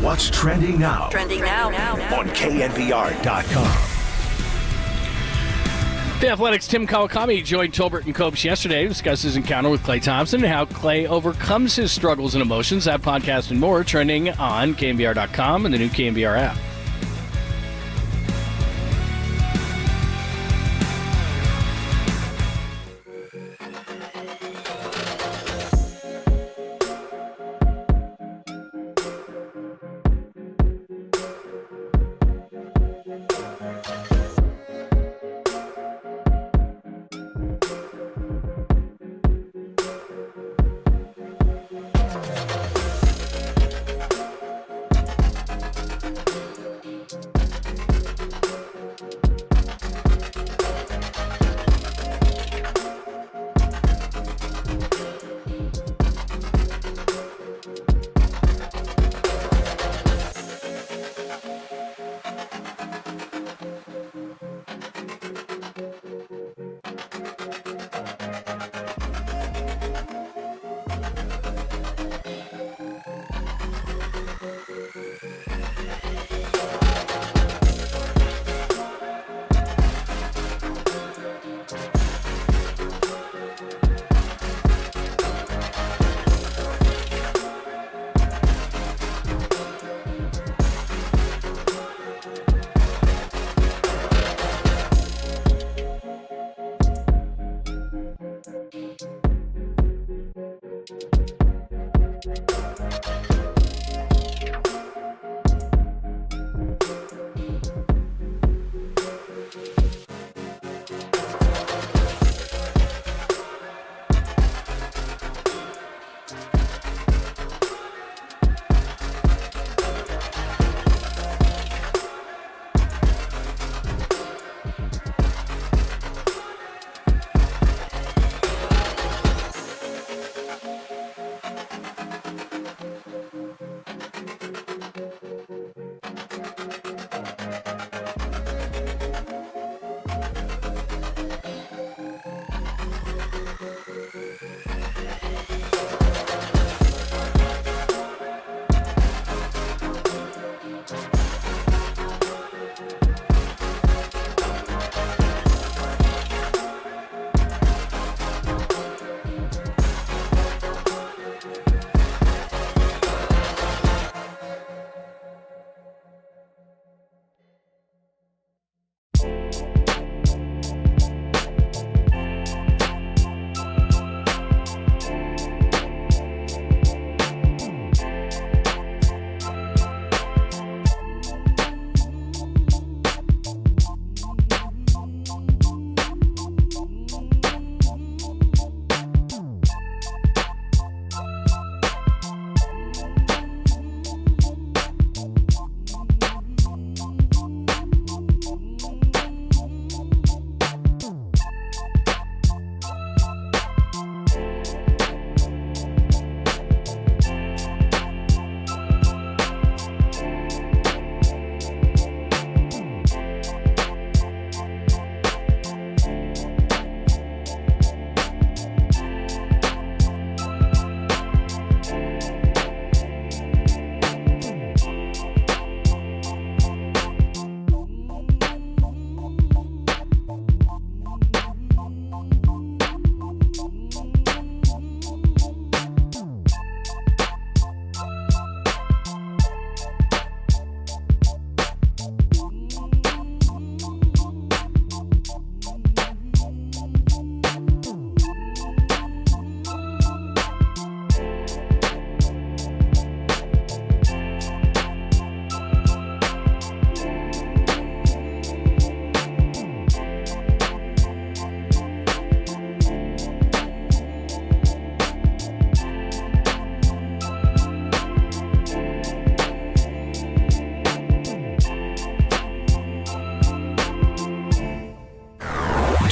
What's trending now? Trending now. On KNBR.com. The Athletics' Tim Kawakami joined Tolbert and Copes yesterday to discuss his encounter with Klay Thompson and how Klay overcomes his struggles and emotions. That podcast and more trending on KNBR.com and the new KNBR app.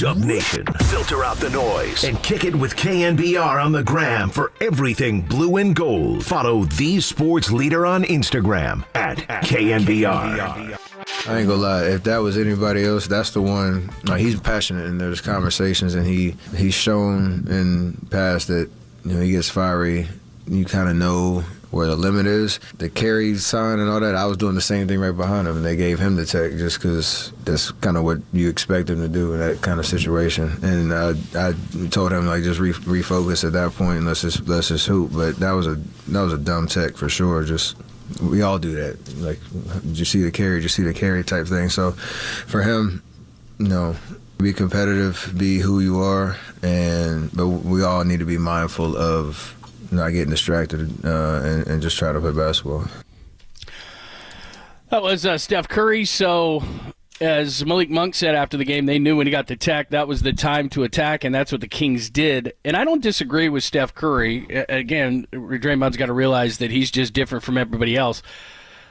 Dub Nation. Filter out the noise and kick it with KNBR on the gram for everything blue and gold. Follow the sports leader on Instagram at KNBR. I ain't gonna lie, if that was anybody else, that's the one. No, he's passionate in those conversations, and he's shown in past that he gets fiery. You kind of know where the limit is. The carry sign and all that, I was doing the same thing right behind him, and they gave him the tech just because that's kind of what you expect him to do in that kind of situation. And I told him like just refocus at that point and let's just hoop. But that was a dumb tech for sure. Just we all do that. Like, did you see the carry type thing. So for him, no. Be competitive, be who you are, but we all need to be mindful of not getting distracted and just try to play basketball. That was Steph Curry. So, as Malik Monk said after the game, they knew when he got the tech, that was the time to attack, and that's what the Kings did. And I don't disagree with Steph Curry. Again, Draymond's got to realize that he's just different from everybody else.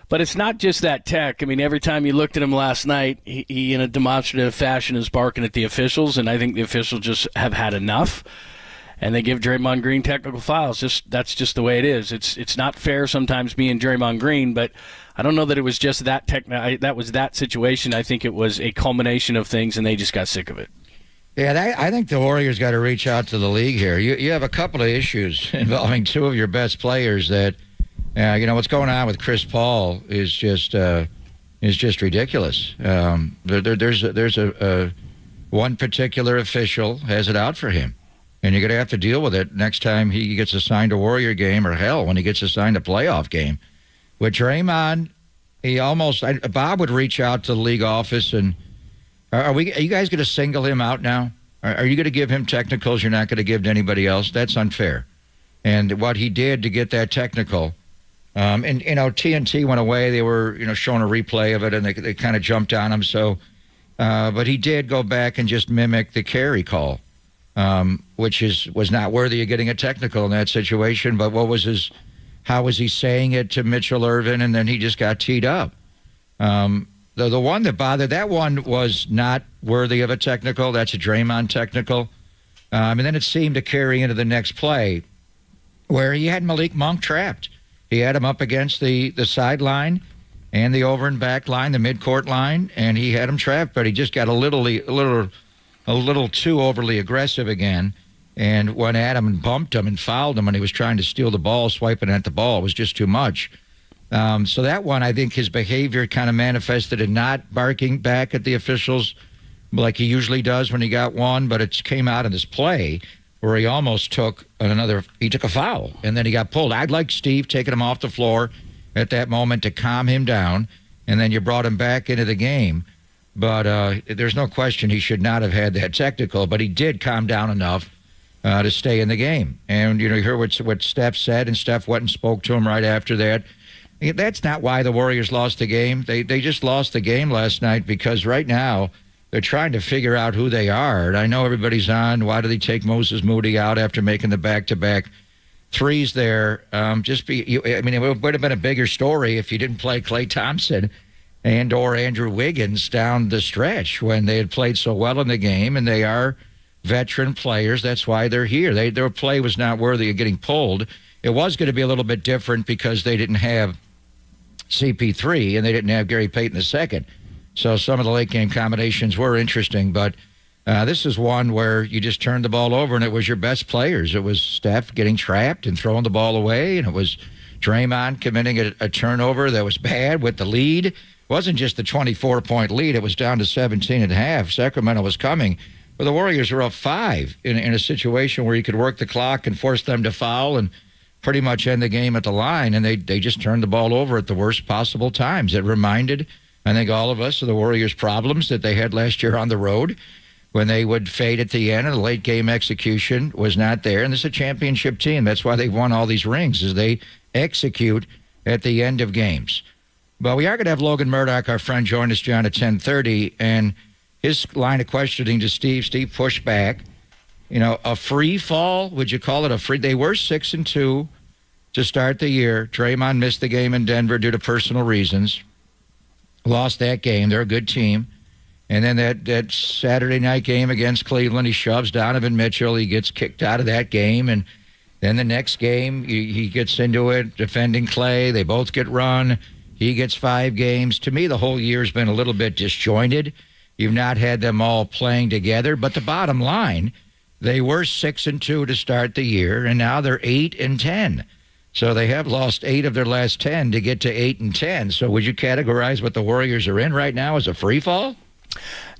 But it's not just that tech. I mean, every time you looked at him last night, he in a demonstrative fashion is barking at the officials, and I think the officials just have had enough. And they give Draymond Green technical fouls. That's just the way it is. It's not fair sometimes being Draymond Green, but I don't know that it was just that that was that situation. I think it was a culmination of things, and they just got sick of it. Yeah, I think the Warriors got to reach out to the league here. You have a couple of issues involving two of your best players that. What's going on with Chris Paul is just ridiculous. There's one particular official has it out for him, and you're going to have to deal with it next time he gets assigned a Warrior game, or hell, when he gets assigned a playoff game. With Draymond, Bob would reach out to the league office, and are you guys going to single him out now? Are you going to give him technicals you're not going to give to anybody else? That's unfair. And what he did to get that technical. TNT went away. They were, showing a replay of it, and they kind of jumped on him. So, but he did go back and just mimic the carry call, which was not worthy of getting a technical in that situation. But how was he saying it to Mitchell Irvin, and then he just got teed up. The one that bothered, that one was not worthy of a technical. That's a Draymond technical. And then it seemed to carry into the next play where he had Malik Monk trapped. He had him up against the sideline and the over and back line, the midcourt line, and he had him trapped. But he just got a little too overly aggressive again, and went at him and bumped him and fouled him when he was trying to steal the ball, swiping at the ball. It was just too much. So that one, I think his behavior kind of manifested in not barking back at the officials like he usually does when he got one, but it came out in this play where he almost took a foul, and then he got pulled. I'd like Steve taking him off the floor at that moment to calm him down, and then you brought him back into the game. But there's no question he should not have had that technical, but he did calm down enough to stay in the game. And, you heard what Steph said, and Steph went and spoke to him right after that. That's not why the Warriors lost the game. They just lost the game last night because right now they're trying to figure out who they are. And I know everybody's on, why did they take Moses Moody out after making the back-to-back threes there? It would have been a bigger story if you didn't play Klay Thompson and or Andrew Wiggins down the stretch when they had played so well in the game, and they are veteran players. That's why they're here. Their play was not worthy of getting pulled. It was going to be a little bit different because they didn't have CP3 and they didn't have Gary Payton II. So some of the late game combinations were interesting, but this is one where you just turned the ball over and it was your best players. It was Steph getting trapped and throwing the ball away, and it was Draymond committing a turnover that was bad with the lead. It wasn't just the 24-point lead. It was down to 17 and a half. Sacramento was coming. But the Warriors were up 5 in a situation where you could work the clock and force them to foul and pretty much end the game at the line, and they just turned the ball over at the worst possible times. It reminded, I think, all of us of the Warriors' problems that they had last year on the road when they would fade at the end and the late game execution was not there. And this is a championship team. That's why they won all these rings, is they execute at the end of games. But we are going to have Logan Murdoch, our friend, join us, John, at 10:30, and his line of questioning to Steve pushed back. A free fall, would you call it a free? They were 6-2 to start the year. Draymond missed the game in Denver due to personal reasons. Lost that game. They're a good team. And then that Saturday night game against Cleveland, he shoves Donovan Mitchell. He gets kicked out of that game. And then the next game, he gets into it, defending Klay. They both get run. He gets 5 games. To me, the whole year's been a little bit disjointed. You've not had them all playing together. But the bottom line, they were 6-2 to start the year, and now they're 8-10. So they have lost 8 of their last 10 to get to 8-10. So would you categorize what the Warriors are in right now as a free fall?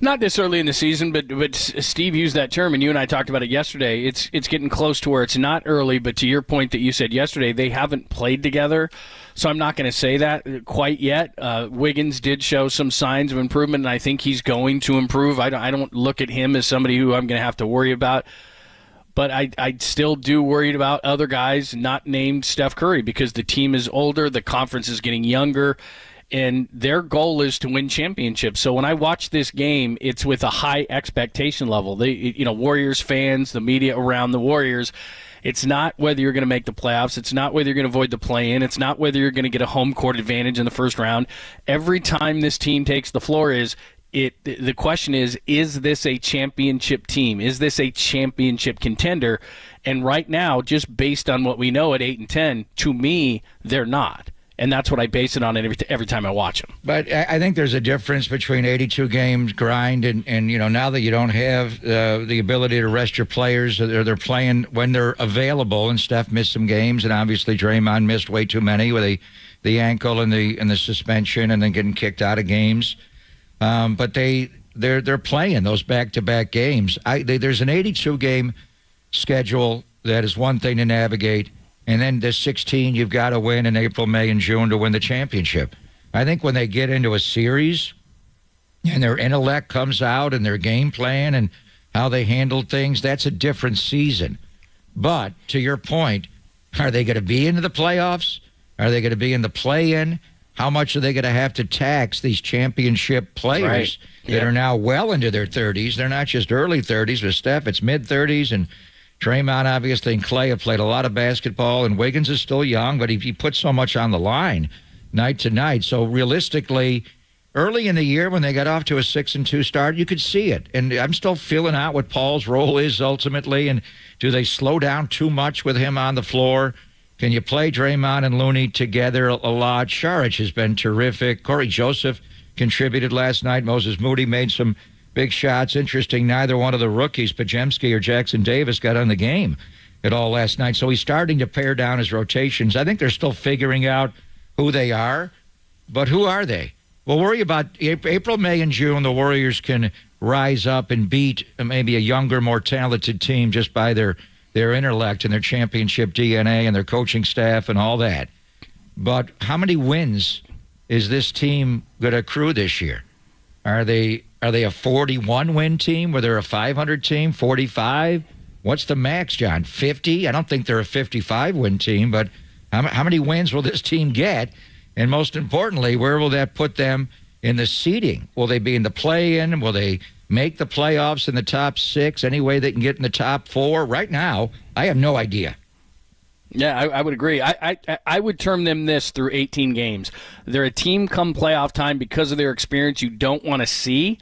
Not this early in the season, but Steve used that term, and you and I talked about it yesterday. It's getting close to where it's not early, but to your point that you said yesterday, they haven't played together, so I'm not going to say that quite yet. Wiggins did show some signs of improvement, and I think he's going to improve. I don't look at him as somebody who I'm going to have to worry about. But I still do worried about other guys not named Steph Curry because the team is older, the conference is getting younger, and their goal is to win championships. So when I watch this game, it's with a high expectation level. Warriors fans, the media around the Warriors, it's not whether you're going to make the playoffs. It's not whether you're going to avoid the play-in. It's not whether you're going to get a home court advantage in the first round. Every time this team takes the floor the question is this a championship team? Is this a championship contender? And right now, just based on what we know at 8-10, to me, they're not. And that's what I base it on every time I watch them. But I think there's a difference between 82 games grind and now that you don't have the ability to rest your players, they're playing when they're available. And Steph missed some games, and obviously Draymond missed way too many with the ankle and the suspension, and then getting kicked out of games. But they're playing those back-to-back games. There's an 82-game schedule that is one thing to navigate, and then there's 16 you've got to win in April, May, and June to win the championship. I think when they get into a series and their intellect comes out and their game plan and how they handle things, that's a different season. But to your point, are they going to be into the playoffs? Are they going to be in the play-in? How much are they going to have to tax these championship players that are now well into their 30s? They're not just early 30s. With Steph, it's mid-30s. And Draymond, obviously, and Clay have played a lot of basketball. And Wiggins is still young, but he puts so much on the line night to night. So realistically, early in the year when they got off to a 6-2 start, you could see it. And I'm still feeling out what Paul's role is ultimately. And do they slow down too much with him on the floor? Can you play Draymond and Looney together a lot? Saric has been terrific. Corey Joseph contributed last night. Moses Moody made some big shots. Interesting, neither one of the rookies, Pajemski or Jackson Davis, got on the game at all last night. So he's starting to pare down his rotations. I think they're still figuring out who they are. But who are they? We'll worry about April, May, and June. The Warriors can rise up and beat maybe a younger, more talented team just by their intellect and their championship DNA and their coaching staff and all that. But how many wins is this team going to accrue this year? Are they a 41-win team? Were they a 500 team? 45? What's the max, John? 50? I don't think they're a 55-win team, but how many wins will this team get? And most importantly, where will that put them in the seeding? Will they be in the play-in? Will they make the playoffs in the top 6? Any way they can get in the top 4? Right now, I have no idea. Yeah, I would agree. I would term them this through 18 games. They're a team come playoff time because of their experience you don't want to see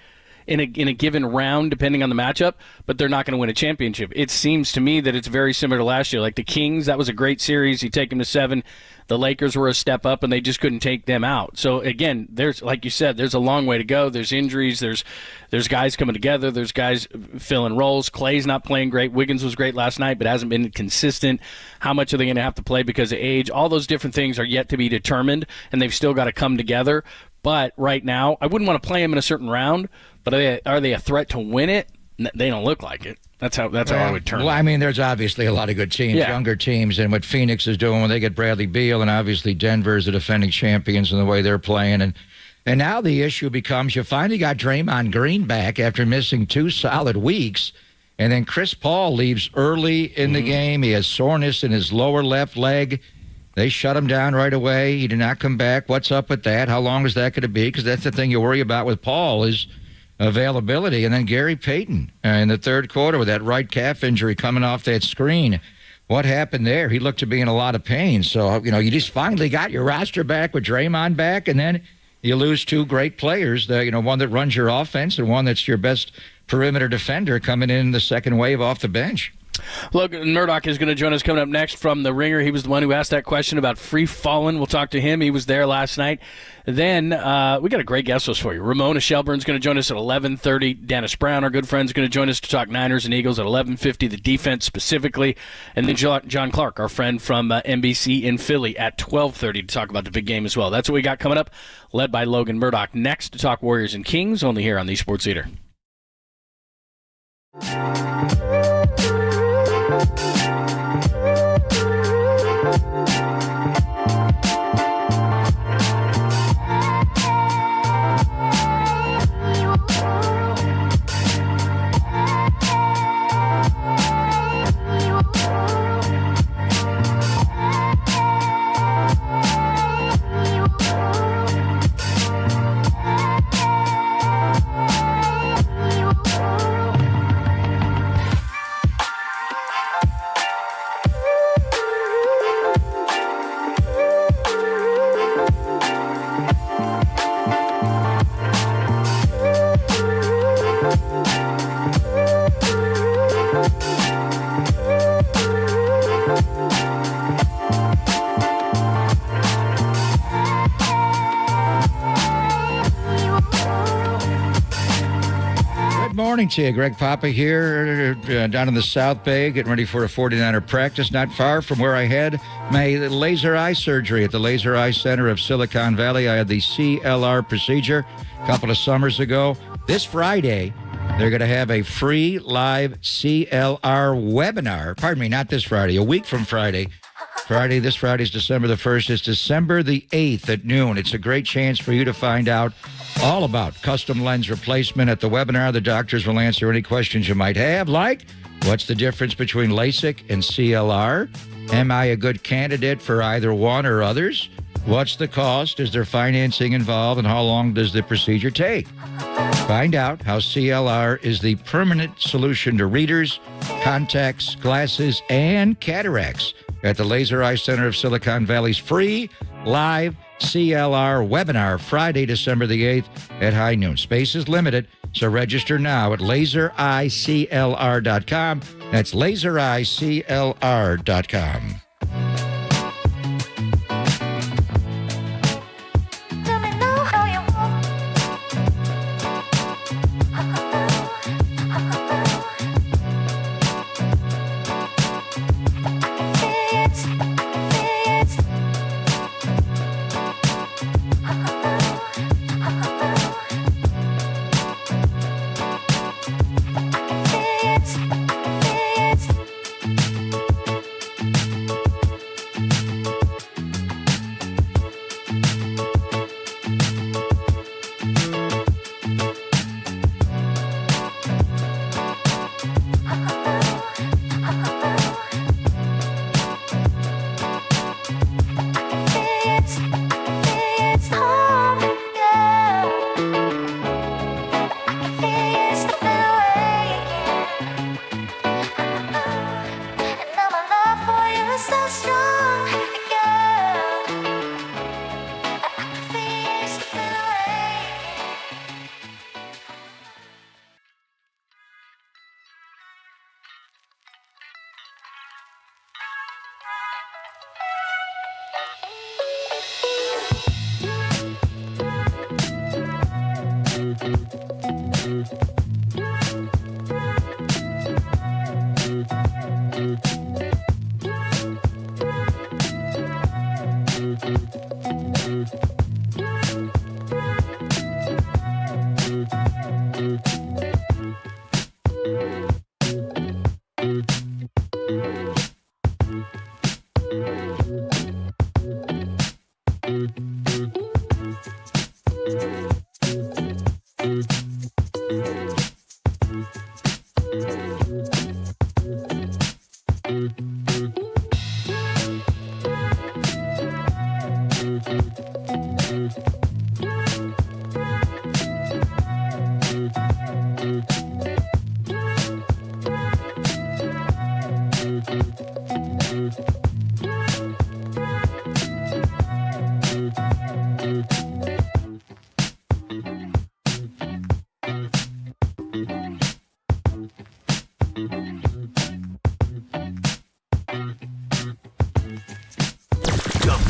in a given round, depending on the matchup, but they're not going to win a championship. It seems to me that it's very similar to last year. Like the Kings, that was a great series. You take them to 7. The Lakers were a step up, and they just couldn't take them out. So, again, there's, like you said, there's a long way to go. There's injuries. There's guys coming together. There's guys filling roles. Clay's not playing great. Wiggins was great last night, but hasn't been consistent. How much are they going to have to play because of age? All those different things are yet to be determined, and they've still got to come together. But right now, I wouldn't want to play them in a certain round, but are they a threat to win it? They don't look like it. That's how I would term it. Well, I mean, there's obviously a lot of good teams, younger teams, and what Phoenix is doing when they get Bradley Beal, and obviously Denver is the defending champions in the way they're playing. And now the issue becomes you finally got Draymond Green back after missing 2 solid weeks, and then Chris Paul leaves early in the game. He has soreness in his lower left leg. They shut him down right away. He did not come back. What's up with that? How long is that going to be? Because that's the thing you worry about with Paul is availability. And then Gary Payton in the third quarter with that right calf injury coming off that screen. What happened there? He looked to be in a lot of pain. So, you just finally got your roster back with Draymond back, and then you lose 2 great players, one that runs your offense and one that's your best perimeter defender coming in the second wave off the bench. Logan Murdoch is going to join us coming up next from The Ringer. He was the one who asked that question about free falling. We'll talk to him. He was there last night. Then we got a great guest list for you. Ramona Shelburne's going to join us at 11:30. Dennis Brown, our good friend, is going to join us to talk Niners and Eagles at 11:50, the defense specifically. And then John Clark, our friend from NBC in Philly, at 12:30 to talk about the big game as well. That's what we got coming up, led by Logan Murdoch. Next to talk Warriors and Kings, only here on the Sports Leader. Morning to you. Greg Papa here, down in the South Bay, getting ready for a 49er practice, not far from where I had my laser eye surgery at the Laser Eye Center of Silicon Valley. I had the CLR procedure a couple of summers ago. This Friday, they're going to have a free live CLR webinar. Pardon me, not this Friday, a week from Friday. This Friday is December the 1st. It's December the 8th at noon. It's a great chance for you to find out all about custom lens replacement. At the webinar, the doctors will answer any questions you might have, like what's the difference between LASIK and CLR? Am I a good candidate for either one or others? What's the cost? Is there financing involved? And how long does the procedure take? Find out how CLR is the permanent solution to readers, contacts, glasses, and cataracts at the Laser Eye Center of Silicon Valley's free live CLR webinar, Friday, December the 8th at high noon. Space is limited, so register now at lasereyeclr.com. That's lasereyeclr.com.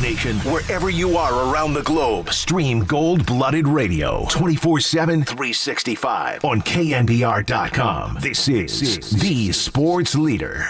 Nation, wherever you are around the globe, stream Gold-Blooded Radio 24/7, 365 on KNBR.com. This is the sports leader.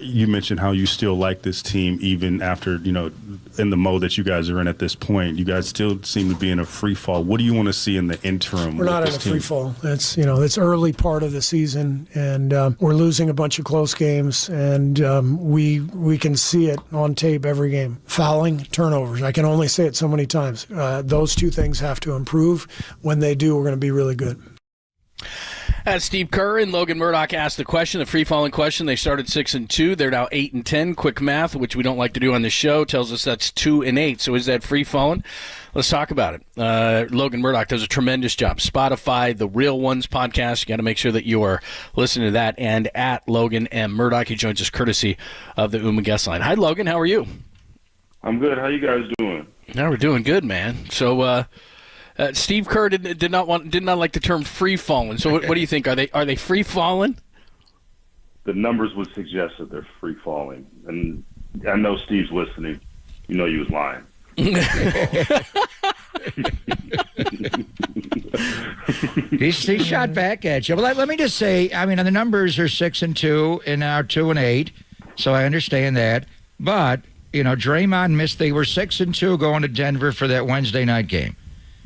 You mentioned how you still like this team even after, in the mode that you guys are in at this point. You guys still seem to be in a free fall. What do you want to see in the interim? We're not in a free fall. It's early part of the season, and we're losing a bunch of close games, and we can see it on tape every game. Fouling, turnovers. I can only say it so many times. Those two things have to improve. When they do, we're going to be really good. As Steve Kerr and Logan Murdoch asked the question, the free-falling question, they started 6-2. They're now 8-10. Quick math, which we don't like to do on the show, tells us that's 2-8. So is that free-falling? Let's talk about it. Logan Murdoch does a tremendous job. Spotify, the Real Ones podcast. You got to make sure that you are listening to that. And at Logan M. Murdoch, he joins us courtesy of the Uma Guest Line. Hi, Logan. How are you? I'm good. How you guys doing? Now we're doing good, man. So, Steve Kerr did not like the term free falling. So what do you think? Are they free falling? The numbers would suggest that they're free falling, and I know Steve's listening. You know you was lying. He shot back at you. But let me just say, the numbers are 6-2 and now 2-8, so I understand that. But Draymond missed. They were 6-2 going to Denver for that Wednesday night game.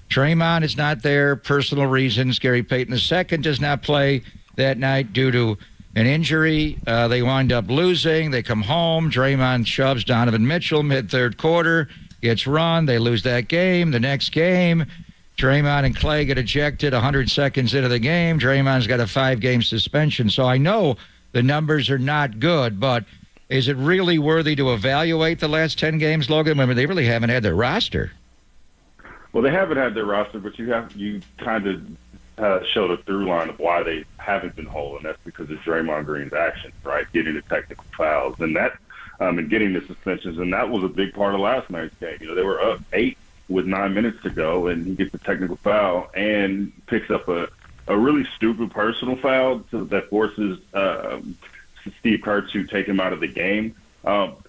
Draymond is not there, personal reasons. Gary Payton II does not play that night due to an injury. They wind up losing. They come home. Draymond shoves Donovan Mitchell mid-third quarter, gets run. They lose that game. The next game, Draymond and Clay get ejected 100 seconds into the game. Draymond's got a 5-game suspension. So I know the numbers are not good, but is it really worthy to evaluate the last 10 games, Logan? I mean, they really haven't had their roster. Well, they haven't had their roster, but you kind of showed a through line of why they haven't been whole, and that's because of Draymond Green's actions, right? Getting the technical fouls and that, and getting the suspensions, and that was a big part of last night's game. They were up 8 with 9 minutes to go, and he gets the technical foul and picks up a really stupid personal foul that forces Steve Kerr to take him out of the game.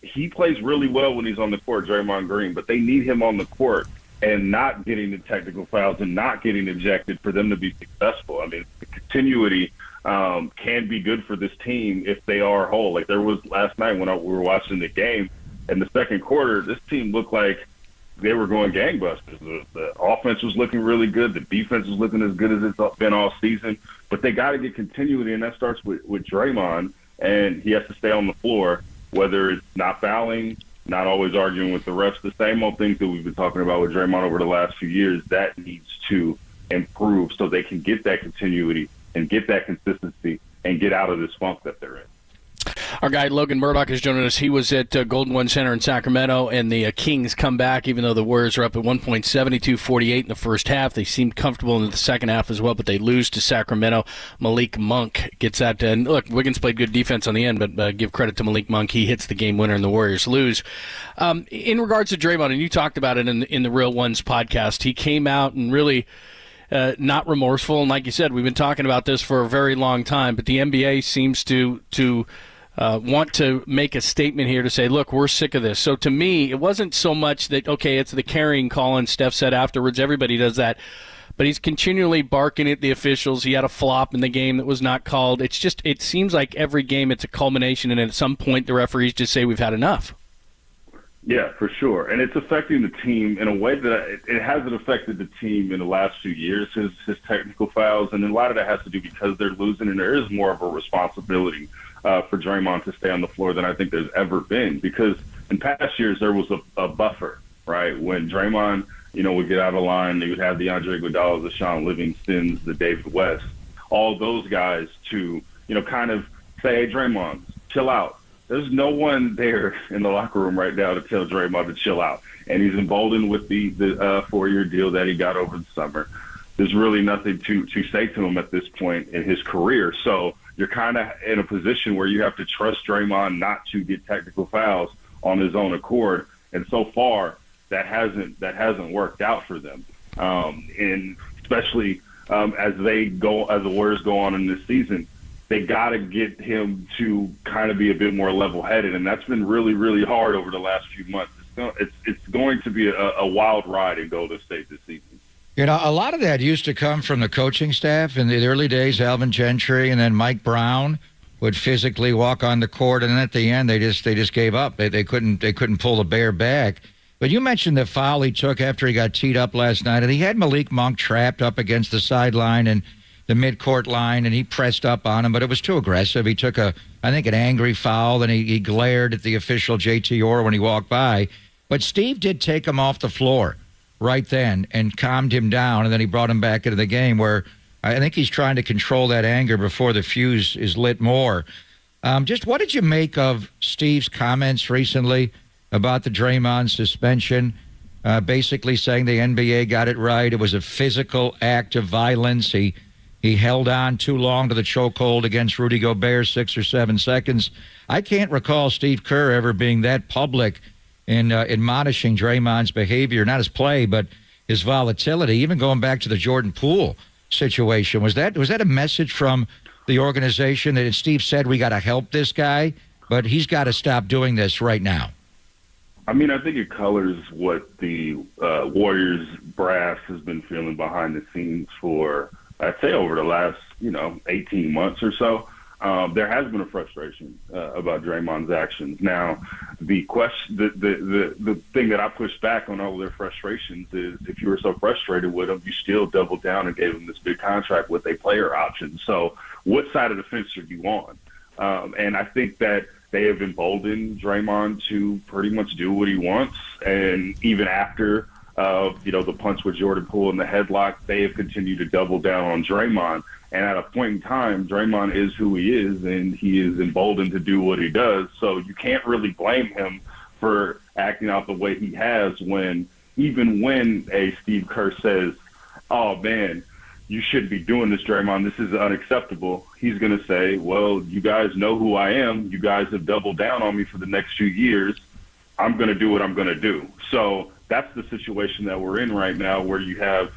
He plays really well when he's on the court, Draymond Green, but they need him on the court and not getting the technical fouls and not getting ejected for them to be successful. I mean, the continuity can be good for this team if they are whole. Like there was last night when we were watching the game, in the second quarter, this team looked like they were going gangbusters. The offense was looking really good. The defense was looking as good as it's been all season. But they got to get continuity, and that starts with Draymond, and he has to stay on the floor, whether it's not fouling, not always arguing with the refs, the same old things that we've been talking about with Draymond over the last few years. That needs to improve so they can get that continuity and get that consistency and get out of this funk that they're in. Our guy Logan Murdoch is joining us. He was at Golden One Center in Sacramento, and the Kings come back, even though the Warriors are up at 1.72-48 in the first half. They seemed comfortable in the second half as well, but they lose to Sacramento. Malik Monk gets that. And look, Wiggins played good defense on the end, but give credit to Malik Monk. He hits the game winner, and the Warriors lose. In regards to Draymond, and you talked about it in the Real Ones podcast, he came out and really not remorseful. And like you said, we've been talking about this for a very long time, but the NBA seems to want to make a statement here to say, look, we're sick of this. So to me, it wasn't so much that, okay, it's the carrying call, and Steph said afterwards, everybody does that. But he's continually barking at the officials. He had a flop in the game that was not called. It's just, it seems like every game it's a culmination, and at some point the referees just say we've had enough. Yeah, for sure. And it's affecting the team in a way that it hasn't affected the team in the last few years, his technical fouls. And a lot of that has to do because they're losing, and there is more of a responsibility for Draymond to stay on the floor than I think there's ever been. Because in past years, there was a buffer, right? When Draymond, would get out of line, they would have the Andre Iguodala, the Sean Livingstons, the David West, all those guys to, kind of say, hey, Draymond, chill out. There's no one there in the locker room right now to tell Draymond to chill out. And he's emboldened with the 4-year deal that he got over the summer. There's really nothing to say to him at this point in his career. So you're kind of in a position where you have to trust Draymond not to get technical fouls on his own accord. And so far, that hasn't worked out for them. And especially as the Warriors go on in this season, they got to get him to kind of be a bit more level-headed, and that's been really, really hard over the last few months. This it's going to be a wild ride in Golden State this season. You know, a lot of that used to come from the coaching staff in the early days. Alvin Gentry and then Mike Brown would physically walk on the court, and then at the end they just gave up. They couldn't pull the bear back. But you mentioned the foul he took after he got teed up last night, and he had Malik Monk trapped up against the sideline and the midcourt line, and he pressed up on him, but it was too aggressive. He took I think an angry foul, and he glared at the official, J.T. Orr, when he walked by. But Steve did take him off the floor right then and calmed him down, and then he brought him back into the game where I think he's trying to control that anger before the fuse is lit more. Just what did you make of Steve's comments recently about the Draymond suspension, basically saying the NBA got it right? It was a physical act of violence. He held on too long to the chokehold against Rudy Gobert, 6 or 7 seconds. I can't recall Steve Kerr ever being that public in admonishing Draymond's behavior, not his play, but his volatility, even going back to the Jordan Poole situation. Was that a message from the organization that Steve said, we got to help this guy, but he's got to stop doing this right now? I mean, I think it colors what the Warriors brass has been feeling behind the scenes for, I'd say, over the last, 18 months or so. There has been a frustration about Draymond's actions. Now, the thing that I pushed back on all of their frustrations is if you were so frustrated with him, you still doubled down and gave him this big contract with a player option. So what side of the fence are you on? And I think that they have emboldened Draymond to pretty much do what he wants. And even after, the punch with Jordan Poole in the headlock, they have continued to double down on Draymond. And at a point in time, Draymond is who he is, and he is emboldened to do what he does. So you can't really blame him for acting out the way he has even when a Steve Kerr says, oh, man, you shouldn't be doing this, Draymond. This is unacceptable. He's going to say, well, you guys know who I am. You guys have doubled down on me for the next few years. I'm going to do what I'm going to do. So that's the situation that we're in right now, where you have,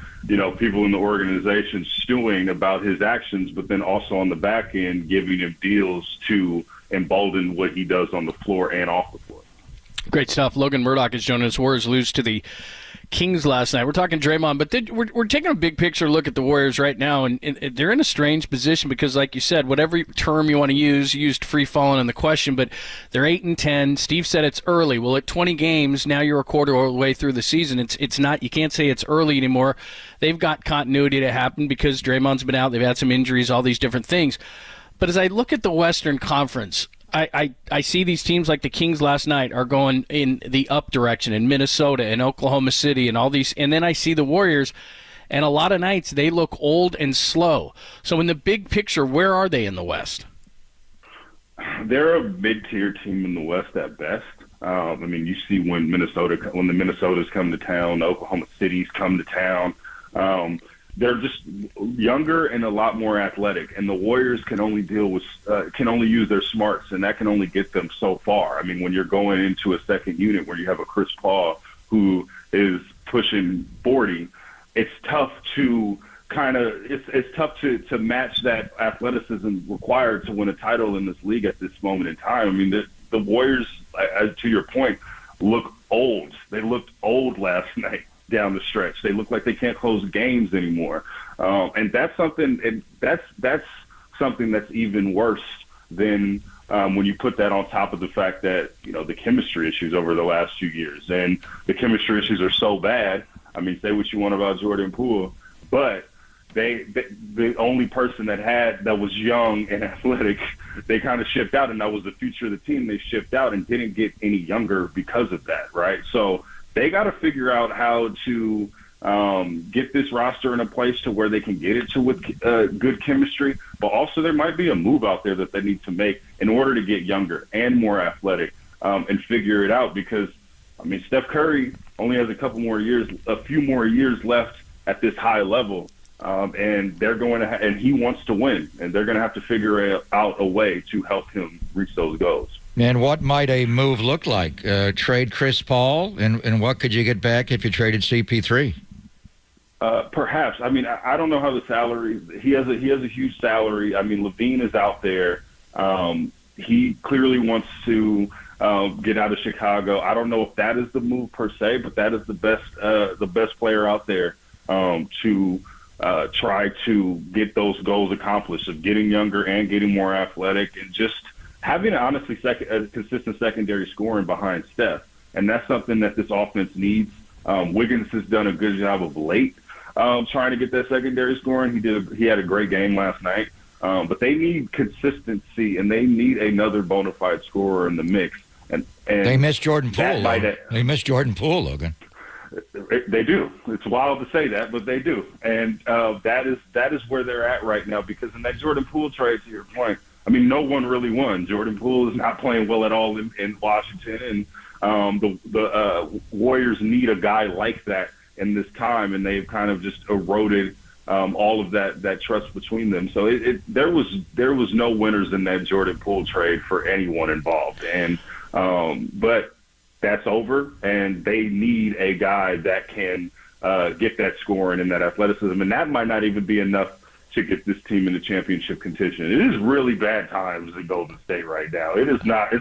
people in the organization stewing about his actions, but then also on the back end giving him deals to embolden what he does on the floor and off the floor. Great stuff. Logan Murdoch is joining us. Warriors lose to the Kings last night. We're talking Draymond, but we're taking a big picture look at the Warriors right now, and they're in a strange position because, like you said, whatever term you want to use, you used free falling in the question, but they're 8-10. Steve said it's early. Well, at 20 games, now you're a quarter of the way through the season. It's not. You can't say it's early anymore. They've got continuity to happen because Draymond's been out. They've had some injuries, all these different things. But as I look at the Western Conference, I see these teams like the Kings last night are going in the up direction in Minnesota and Oklahoma City and all these. And then I see the Warriors, and a lot of nights they look old and slow. So in the big picture, where are they in the West? They're a mid-tier team in the West at best. You see when the Minnesotas come to town, the Oklahoma Cities come to town. They're just younger and a lot more athletic, and the Warriors can only use their smarts, and that can only get them so far. I mean, when you're going into a second unit where you have a Chris Paul who is pushing 40, it's tough to it's tough to match that athleticism required to win a title in this league at this moment in time. I mean, the Warriors, to your point, look old. They looked old last night. Down the stretch, they look like they can't close games anymore, and that's something. And that's something that's even worse than when you put that on top of the fact that the chemistry issues over the last few years, and the chemistry issues are so bad. I mean, say what you want about Jordan Poole, but the only person that was young and athletic, they kind of shipped out, and that was the future of the team. They shipped out and didn't get any younger because of that, right? So they got to figure out how to get this roster in a place to where they can get it to with good chemistry, but also there might be a move out there that they need to make in order to get younger and more athletic and figure it out. Because Steph Curry only has a few more years left at this high level, and they're going to and he wants to win, and they're going to have to figure out a way to help him reach those goals. And what might a move look like? Trade Chris Paul, and what could you get back if you traded CP3? Perhaps. I don't know how the salary. He has a huge salary. Levine is out there. He clearly wants to get out of Chicago. I don't know if that is the move per se, but that is the best player out there to try to get those goals accomplished of getting younger and getting more athletic and just having honestly a consistent secondary scoring behind Steph. And that's something that this offense needs. Wiggins has done a good job of late trying to get that secondary scoring. He had a great game last night. But they need consistency, and they need another bona fide scorer in the mix. And they miss Jordan Poole. They miss Jordan Poole, Logan. They do. It's wild to say that, but they do. And that is where they're at right now, because in that Jordan Poole trade, to your point, I mean, no one really won. Jordan Poole is not playing well at all in Washington, and the Warriors need a guy like that in this time, and they've kind of just eroded all of that trust between them. So there was no winners in that Jordan Poole trade for anyone involved. And but that's over, and they need a guy that can get that scoring and that athleticism, and that might not even be enough to get this team into championship contention. It is really bad times in Golden State right now. It's not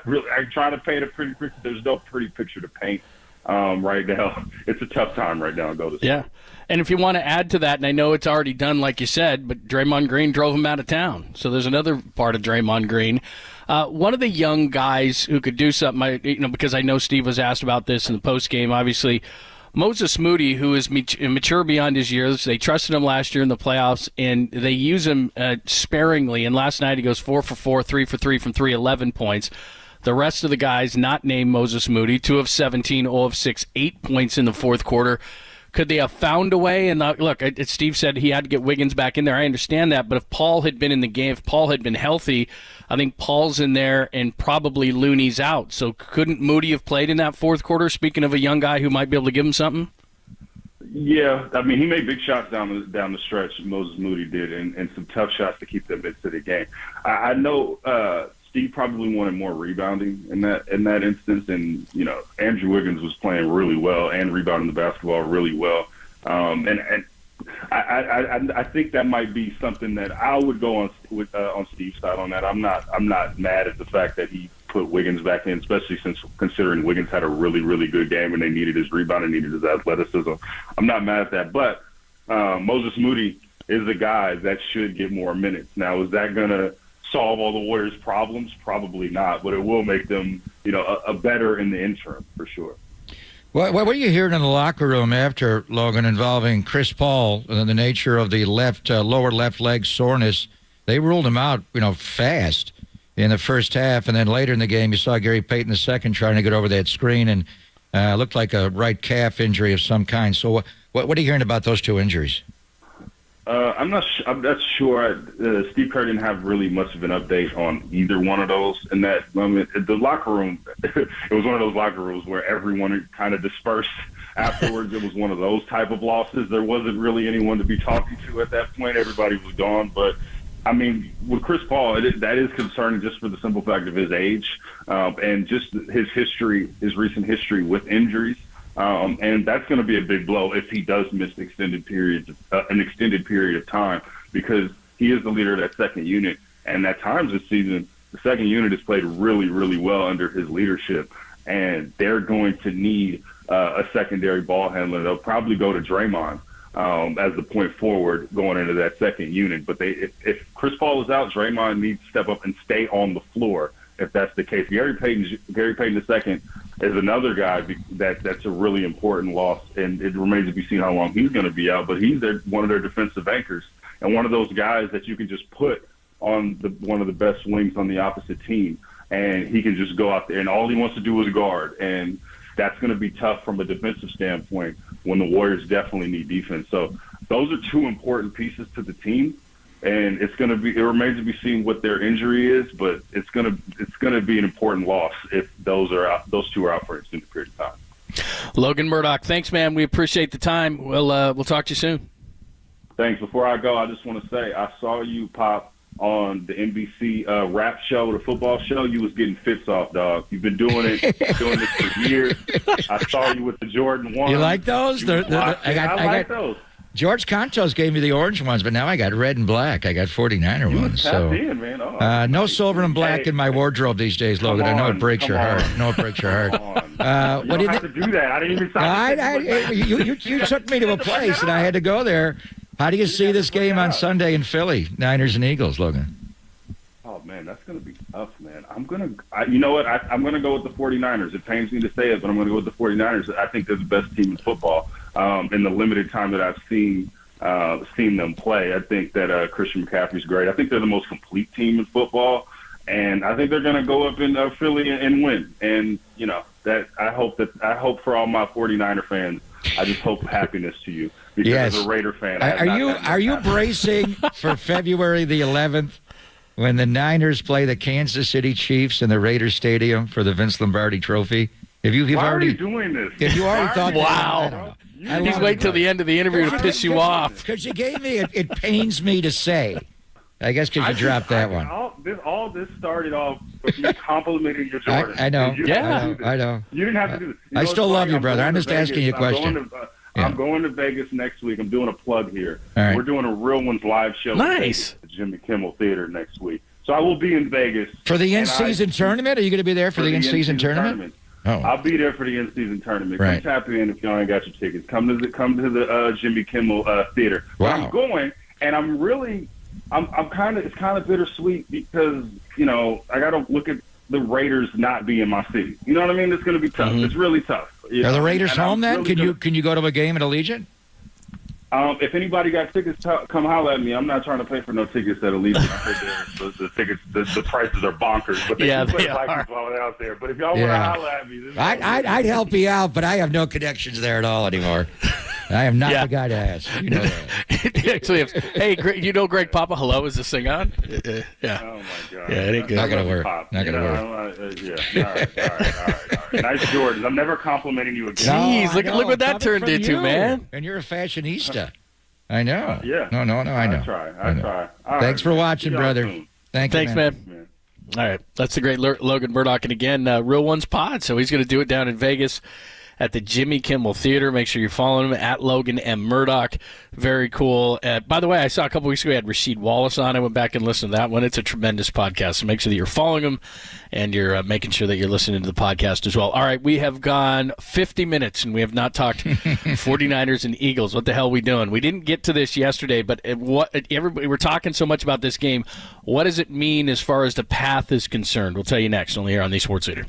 really. I'm trying to paint a pretty picture. There's no pretty picture to paint right now. It's a tough time right now in Golden State. Yeah. And if you want to add to that, and I know it's already done, like you said, but Draymond Green drove him out of town. So there's another part of Draymond Green. One of the young guys who could do something, because I know Steve was asked about this in the postgame, obviously, Moses Moody, who is mature beyond his years. They trusted him last year in the playoffs, and they use him sparingly. And last night he goes 4 for 4, 3 for 3 from 3, 11 points. The rest of the guys not named Moses Moody, 2 of 17, 0 of 6, 8 points in the fourth quarter. Could they have found a way? And look, Steve said he had to get Wiggins back in there. I understand that. But if Paul had been in the game, if Paul had been healthy, I think Paul's in there and probably Looney's out. So couldn't Moody have played in that fourth quarter, speaking of a young guy who might be able to give him something? Yeah, I mean, he made big shots down the stretch, Moses Moody did, and some tough shots to keep them into the game. I know Steve probably wanted more rebounding in that instance, and Andrew Wiggins was playing really well and rebounding the basketball really well, and I think that might be something that I would go on Steve's side on that. I'm not mad at the fact that he put Wiggins back in, especially since considering Wiggins had a really, really good game and they needed his rebound and needed his athleticism. I'm not mad at that, but Moses Moody is a guy that should get more minutes. Now, is that going to solve all the Warriors' problems? Probably not, but it will make them, a better in the interim for sure. What are you hearing in the locker room after, Logan, involving Chris Paul and the nature of the lower left leg soreness? They ruled him out, fast in the first half, and then later in the game, you saw Gary Payton II trying to get over that screen, and looked like a right calf injury of some kind. So, what are you hearing about those two injuries? I'm not sure. Steve Kerr didn't have really much of an update on either one of those in that moment. The locker room, it was one of those locker rooms where everyone kind of dispersed afterwards. It was one of those type of losses. There wasn't really anyone to be talking to at that point. Everybody was gone. But, I mean, with Chris Paul, that is concerning just for the simple fact of his age and just his recent history with injuries. And that's going to be a big blow if he does miss an extended period of time, because he is the leader of that second unit. And at times this season, the second unit has played really, really well under his leadership. And they're going to need a secondary ball handler. They'll probably go to Draymond as the point forward going into that second unit. But if Chris Paul is out, Draymond needs to step up and stay on the floor if that's the case. Gary Payton II is another guy that's a really important loss, and it remains to be seen how long he's going to be out. But he's one of their defensive anchors and one of those guys that you can just put on one of the best wings on the opposite team, and he can just go out there, and all he wants to do is guard. And that's going to be tough from a defensive standpoint when the Warriors definitely need defense. So those are two important pieces to the team. And it remains to be seen what their injury is, but it's gonna be an important loss if those two are out for an extended period of time. Logan Murdoch, thanks, man. We appreciate the time. We'll talk to you soon. Thanks. Before I go, I just want to say I saw you pop on the NBC rap show, the football show. You was getting fits off, dog. You've been doing it, doing this for years. I saw you with the Jordan 1. You like those? I like those. George Contos gave me the orange ones, but now I got red and black. I got 49er ones. So in, man. no silver and black in my wardrobe these days, Logan. I know it breaks your heart. You don't have to do that. I didn't even sign you took me to a place, and I had to go there. How do you see this game on Sunday in Philly, Niners and Eagles, Logan? Oh, man, that's going to be tough, man. You know what? I'm going to go with the 49ers. It pains me to say it, but I'm going to go with the 49ers. I think they're the best team in football in the limited time that I've seen them play. I think that Christian McCaffrey's great. I think they're the most complete team in football, and I think they're going to go up in Philly and win. And, you know, I hope for all my 49er fans, I just hope happiness to you. Because as a Raider fan, are you bracing for February the 11th? When the Niners play the Kansas City Chiefs in the Raiders Stadium for the Vince Lombardi Trophy, Why are you doing this? If you already thought, wow, he's waiting till the end of the interview to piss you off. Because you gave me it pains me to say. I guess because you dropped that one. All this started off with me complimenting your Jordan. I know. I know. You didn't have to do this. I still love you, brother. I'm just asking you a question. I'm going to Vegas next week. I'm doing a plug here. All right. We're doing a Real Ones live show. Nice. At the Jimmy Kimmel Theater next week. So I will be in Vegas. For the in-season tournament? Are you going to be there for the in-season tournament? Oh. I'll be there for the in-season tournament. Right. Come tap in if y'all ain't got your tickets. Come to the Jimmy Kimmel Theater. Wow. But I'm going, and it's kind of bittersweet because, you know, I got to look at the Raiders not being my city. You know what I mean? It's going to be tough. Mm-hmm. It's really tough. Are the Raiders home then? Really can you go to a game at Allegiant? If anybody got tickets, come holler at me. I'm not trying to pay for no tickets at Allegiant. I heard the tickets, the prices are bonkers. But they put like out there. But if y'all want to holler at me, I'd help you out, but I have no connections there at all anymore. I am not the guy to ask. You know that. Actually, hey, you know Greg Papa? Hello, is this thing on? Yeah. Oh my God. Yeah, it ain't good. Not gonna work. Not gonna work. All right. Nice Jordans. I'm never complimenting you again. Jeez, look what that turned into, man. And you're a fashionista. I know. Yeah. No, I know. I try. All Thanks for watching, brother. Thanks, man. All right. That's the great Logan Murdoch. And again, Real Ones Pod. So he's going to do it down in Vegas at the Jimmy Kimmel Theater. Make sure you're following him at Logan M. Murdoch. Very cool. By the way, I saw a couple weeks ago, we had Rasheed Wallace on. I went back and listened to that one. It's a tremendous podcast. So make sure that you're following him and you're making sure that you're listening to the podcast as well. All right, we have gone 50 minutes and we have not talked 49ers and Eagles. What the hell are we doing? We didn't get to this yesterday, but everybody, we're talking so much about this game. What does it mean as far as the path is concerned? We'll tell you next, only here on the Sports Leader.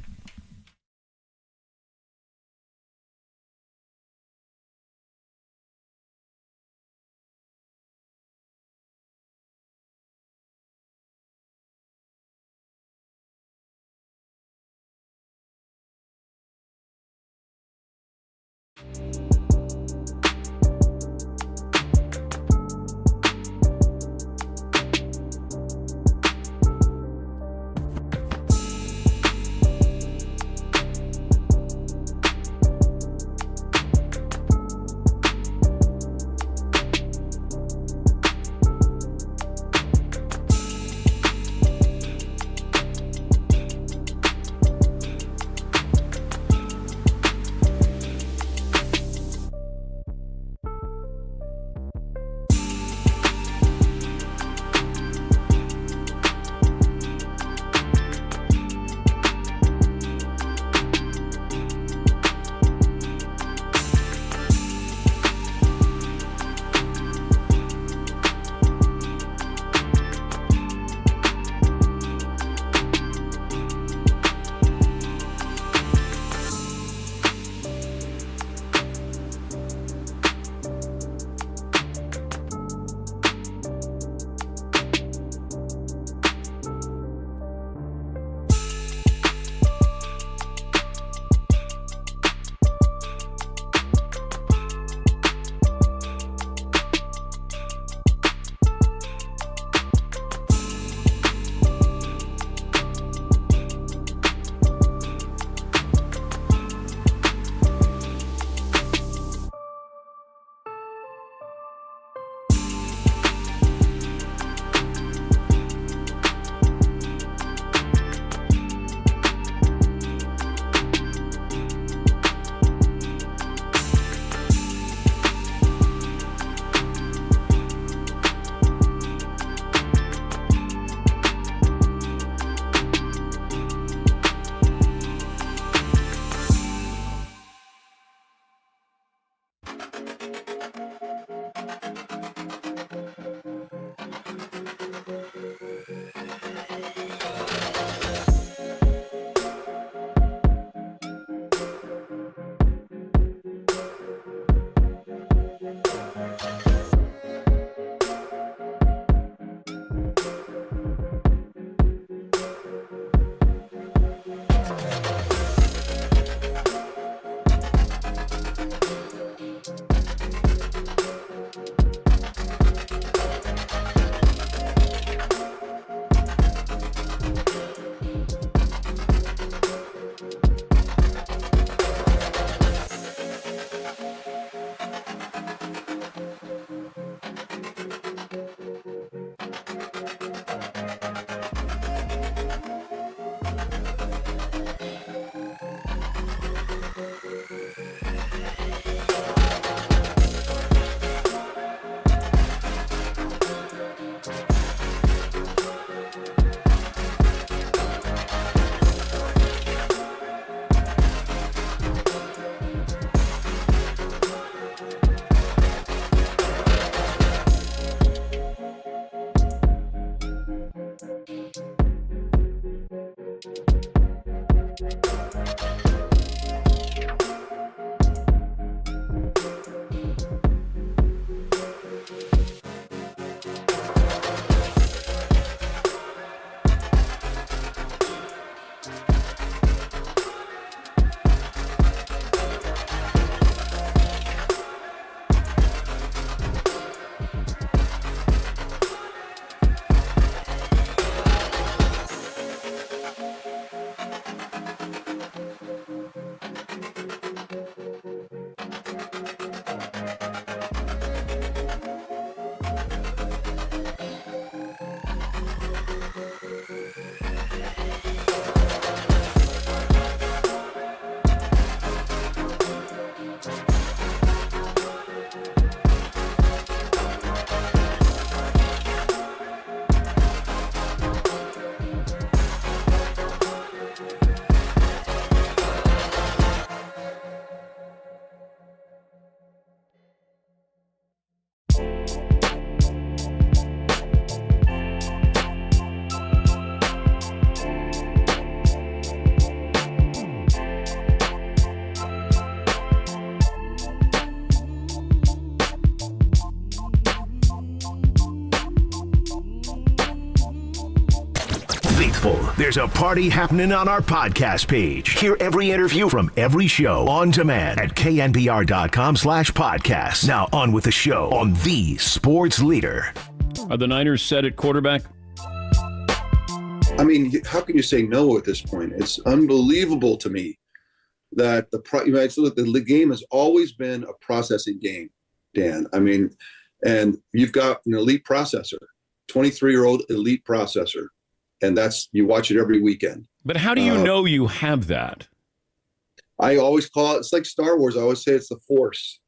successful, there's a party happening on our podcast page. Hear every interview from every show on demand at knbr.com/podcast. Now on with the show on the sports leader. Are the Niners set at quarterback? I mean, how can you say no at this point? It's unbelievable to me that the game has always been a processing game, Dan. I mean, and you've got an elite processor, 23-year-old elite processor, and you watch it every weekend. But how do you know you have that? I always call it's like Star Wars. I always say it's the Force.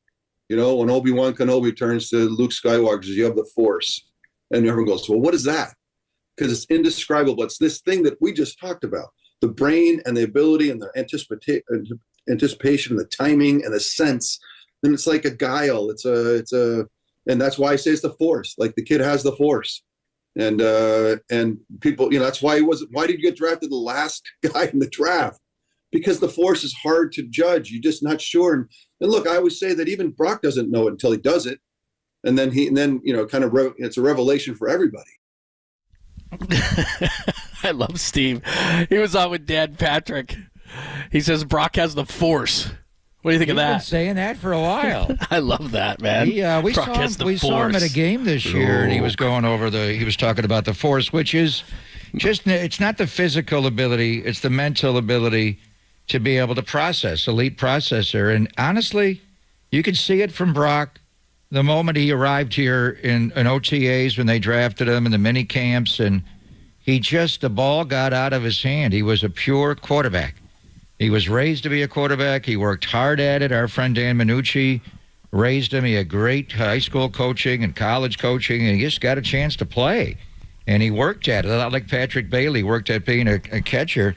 You know, when Obi-Wan Kenobi turns to Luke Skywalker, says, you have the Force. And everyone goes, well, what is that? Because it's indescribable. It's this thing that we just talked about, the brain and the ability and the anticipation, the timing and the sense. And it's like a guile. And that's why I say it's the Force. Like the kid has the Force. And people, that's why why did you get drafted the last guy in the draft? Because the Force is hard to judge. You're just not sure. And look, I always say that even Brock doesn't know it until he does it. And then it's a revelation for everybody. I love Steve. He was on with Dan Patrick. He says Brock has the Force. What do you think of that? He's been saying that for a while. I love that, man. We saw him at a game this year, and he was going over he was talking about the Force, which is just, it's not the physical ability, it's the mental ability to be able to process, elite processor. And honestly, you could see it from Brock the moment he arrived here in OTAs when they drafted him in the mini camps, and the ball got out of his hand. He was a pure quarterback. He was raised to be a quarterback. He worked hard at it. Our friend Dan Minucci raised him. He had great high school coaching and college coaching, and he just got a chance to play. And he worked at it. A lot like Patrick Bailey worked at being a catcher.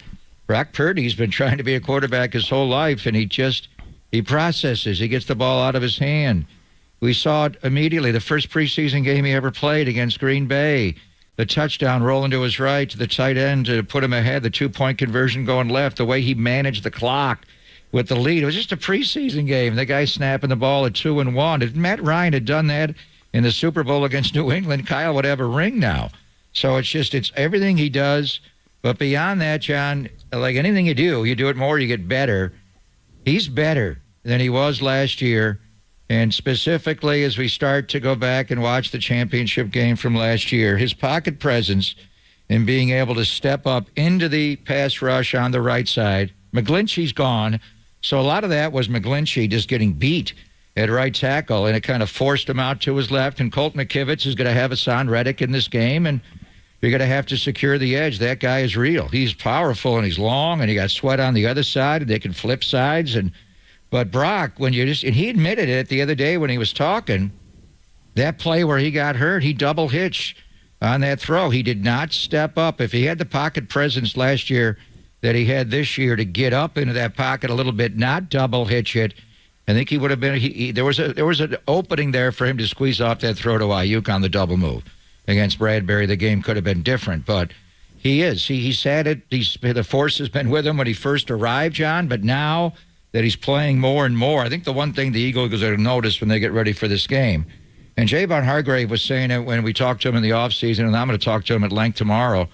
Brock Purdy's been trying to be a quarterback his whole life, and he processes. He gets the ball out of his hand. We saw it immediately, the first preseason game he ever played against Green Bay. The touchdown rolling to his right to the tight end to put him ahead, the 2-point conversion going left, the way he managed the clock with the lead. It was just a preseason game. The guy snapping the ball at 2-1. If Matt Ryan had done that in the Super Bowl against New England, Kyle would have a ring now. So it's everything he does. But beyond that, John, like anything you do it more, you get better. He's better than he was last year. And specifically, as we start to go back and watch the championship game from last year, his pocket presence and being able to step up into the pass rush on the right side. McGlinchey's gone, so a lot of that was McGlinchey just getting beat at right tackle, and it kind of forced him out to his left. And Colt McKivitz is going to have Hassan Reddick in this game, and you're going to have to secure the edge. That guy is real. He's powerful, and he's long, and he got Sweat on the other side, and they can flip sides. But Brock, and he admitted it the other day when he was talking, that play where he got hurt, he double hitched on that throw. He did not step up. If he had the pocket presence last year that he had this year to get up into that pocket a little bit, not double hitch it, I think he would have been. There was an opening there for him to squeeze off that throw to Ayuk on the double move against Bradbury. The game could have been different, but he's had it. The Force has been with him when he first arrived, John, but now that he's playing more and more. I think the one thing the Eagles are going to notice when they get ready for this game, and Javon Hargrave was saying it when we talked to him in the offseason, and I'm going to talk to him at length tomorrow,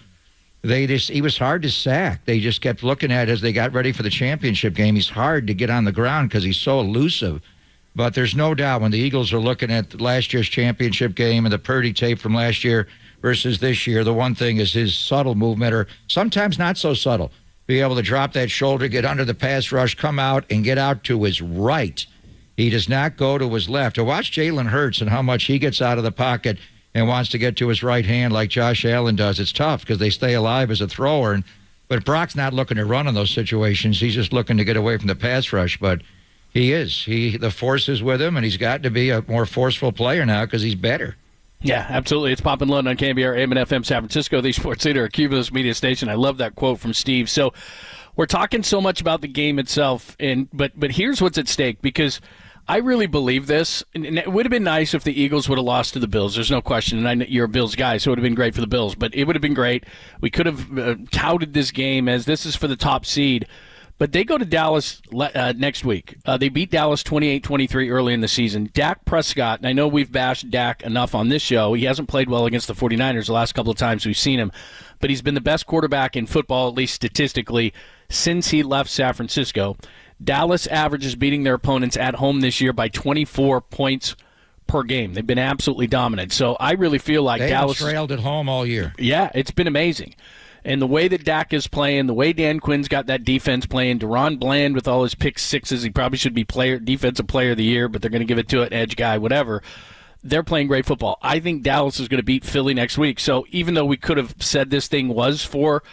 he was hard to sack. They just kept looking at it as they got ready for the championship game. He's hard to get on the ground because he's so elusive. But there's no doubt when the Eagles are looking at last year's championship game and the Purdy tape from last year versus this year, the one thing is his subtle movement, or sometimes not so subtle. Be able to drop that shoulder, get under the pass rush, come out, and get out to his right. He does not go to his left. To watch Jalen Hurts and how much he gets out of the pocket and wants to get to his right hand like Josh Allen does, it's tough because they stay alive as a thrower. But Brock's not looking to run in those situations. He's just looking to get away from the pass rush. But the Force is with him, and he's got to be a more forceful player now because he's better. Yeah, absolutely. It's Pop and Lund on KNBR AM and FM San Francisco, the sports leader, a Cumulus media station. I love that quote from Steve. So we're talking so much about the game itself, but here's what's at stake, because I really believe this. And it would have been nice if the Eagles would have lost to the Bills. There's no question. And I know you're a Bills guy, so it would have been great for the Bills. But it would have been great. We could have touted this game as this is for the top seed. But they go to Dallas next week. They beat Dallas 28-23 early in the season. Dak Prescott, and I know we've bashed Dak enough on this show. He hasn't played well against the 49ers the last couple of times we've seen him. But he's been the best quarterback in football, at least statistically, since he left San Francisco. Dallas averages beating their opponents at home this year by 24 points per game. They've been absolutely dominant. So I really feel like Dallas trailed at home all year. Yeah, it's been amazing. And the way that Dak is playing, the way Dan Quinn's got that defense playing, Deron Bland with all his pick sixes, he probably should be defensive player of the year, but they're going to give it to an edge guy, whatever. They're playing great football. I think Dallas is going to beat Philly next week. So even though we could have said this thing was for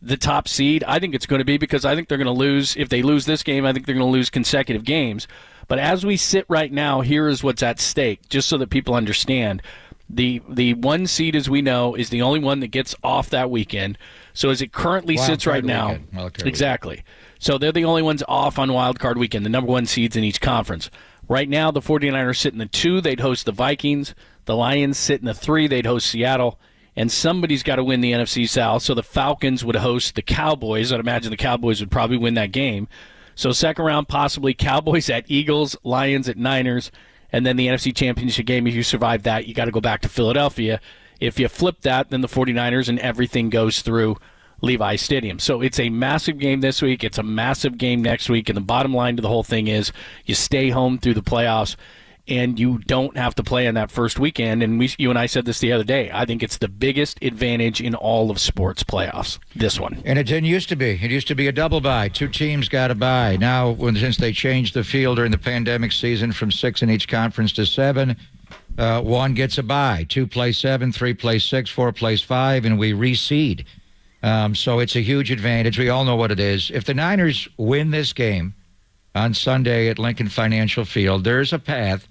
the top seed, I think it's going to be because I think they're going to lose. If they lose this game, I think they're going to lose consecutive games. But as we sit right now, here is what's at stake, just so that people understand. The one seed, as we know, is the only one that gets off that weekend. So as it currently sits right now, exactly. So they're the only ones off on Wild Card Weekend, the number one seeds in each conference. Right now, the 49ers sit in the 2. They'd host the Vikings. The Lions sit in the 3. They'd host Seattle. And somebody's got to win the NFC South. So the Falcons would host the Cowboys. I'd imagine the Cowboys would probably win that game. So second round, possibly Cowboys at Eagles, Lions at Niners. And then the NFC Championship game, if you survive that, you got to go back to Philadelphia. If you flip that, then the 49ers and everything goes through Levi's Stadium. So it's a massive game this week. It's a massive game next week. And the bottom line to the whole thing is you stay home through the playoffs, and you don't have to play on that first weekend. And you and I said this the other day. I think it's the biggest advantage in all of sports playoffs, this one. And it didn't used to be. It used to be a double bye. 2 teams got a bye. Now, since they changed the field during the pandemic season from 6 in each conference to 7, 1 gets a bye. 2 play 7, 3 play 6, 4 plays 5, and we reseed. So it's a huge advantage. We all know what it is. If the Niners win this game on Sunday at Lincoln Financial Field, there's a path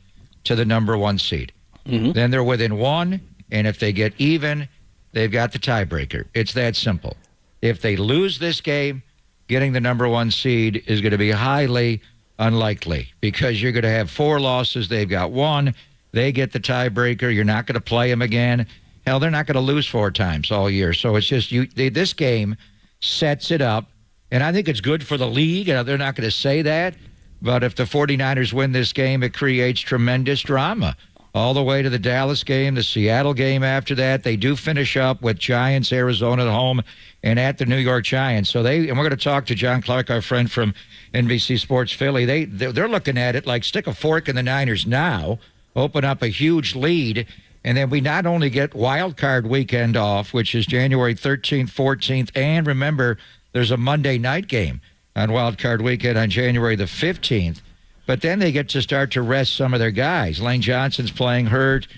to the number 1 seed. Mm-hmm. Then they're within 1, and if they get even, they've got the tiebreaker. It's that simple. If they lose this game, getting the number 1 seed is going to be highly unlikely because you're going to have 4 losses. They've got 1. They get the tiebreaker. You're not going to play them again. Hell, they're not going to lose 4 times all year. So it's just this game sets it up, and I think it's good for the league. They're not going to say that. But if the 49ers win this game, it creates tremendous drama. All the way to the Dallas game, the Seattle game after that. They do finish up with Giants, Arizona at home, and at the New York Giants. And we're going to talk to John Clark, our friend from NBC Sports Philly. They're looking at it like stick a fork in the Niners now, open up a huge lead, and then we not only get Wild Card Weekend off, which is January 13th, 14th, and remember, there's a Monday night game on Wild Card Weekend on January the 15th. But then they get to start to rest some of their guys. Lane Johnson's playing hurt.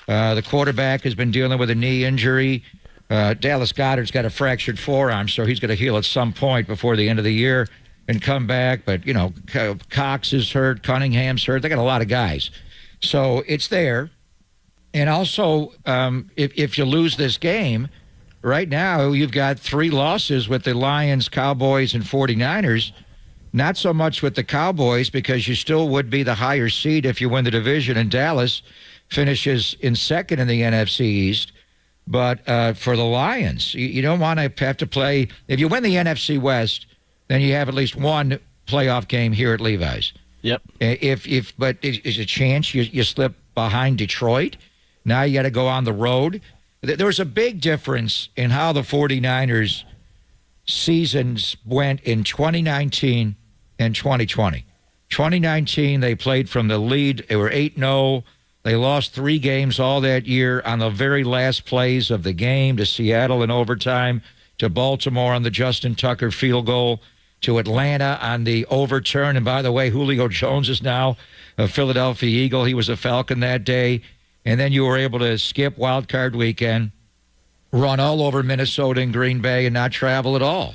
The quarterback has been dealing with a knee injury. Dallas Goedert's got a fractured forearm, so he's going to heal at some point before the end of the year and come back. But, Cox is hurt. Cunningham's hurt. They got a lot of guys. So it's there. And also, if you lose this game, right now, you've got 3 losses with the Lions, Cowboys, and 49ers. Not so much with the Cowboys because you still would be the higher seed if you win the division, and Dallas finishes in 2nd in the NFC East. But for the Lions, you don't want to have to play. If you win the NFC West, then you have at least 1 playoff game here at Levi's. Yep. But is a chance you slip behind Detroit. Now you got to go on the road. There was a big difference in how the 49ers seasons went in 2019 and 2020. 2019, they played from the lead. They were 8-0. They lost 3 games all that year on the very last plays of the game to Seattle in overtime, to Baltimore on the Justin Tucker field goal, to Atlanta on the overturn. And by the way, Julio Jones is now a Philadelphia Eagle. He was a Falcon that day. And then you were able to skip Wild Card Weekend, run all over Minnesota and Green Bay, and not travel at all.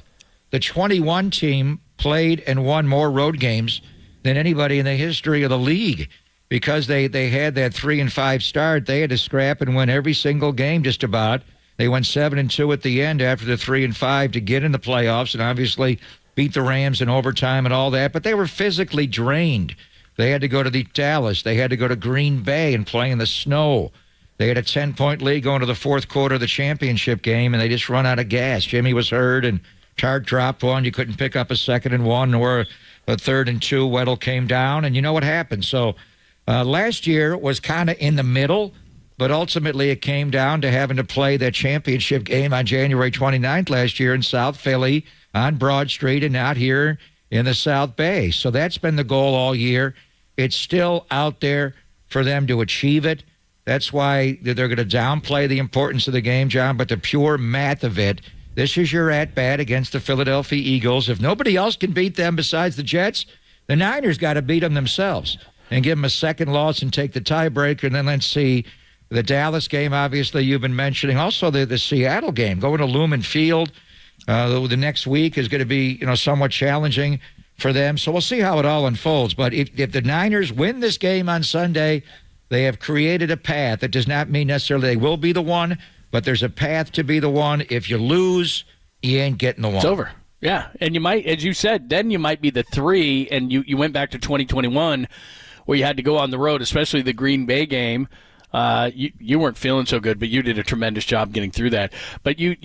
The 21 team played and won more road games than anybody in the history of the league because they had that 3-5 start. They had to scrap and win every single game just about. They went 7-2 at the end after the 3-5 to get in the playoffs and obviously beat the Rams in overtime and all that. But they were physically drained. They had to go to Dallas. They had to go to Green Bay and play in the snow. They had a 10-point lead going to the 4th quarter of the championship game, and they just run out of gas. Jimmy was hurt, and Tart dropped one. You couldn't pick up a 2nd and 1 or a 3rd and 2. Weddle came down, and you know what happened. So last year was kind of in the middle, but ultimately it came down to having to play that championship game on January 29th last year in South Philly on Broad Street and out here in the South Bay. So that's been the goal all year. It's still out there for them to achieve it. That's why they're going to downplay the importance of the game, John, but the pure math of it, this is your at-bat against the Philadelphia Eagles. If nobody else can beat them besides the Jets, the Niners got to beat them themselves and give them a second loss and take the tiebreaker. And then let's see the Dallas game, obviously, you've been mentioning. Also, the Seattle game, going to Lumen Field the next week is going to be somewhat challenging for them. So we'll see how it all unfolds. But if the Niners win this game on Sunday, they have created a path. That does not mean necessarily they will be the one, but there's a path to be the one. If you lose, you ain't getting the one. It's over. Yeah, and you might, as you said, then you might be the 3, and you went back to 2021 where you had to go on the road, especially the Green Bay game. You weren't feeling so good, but you did a tremendous job getting through that. But you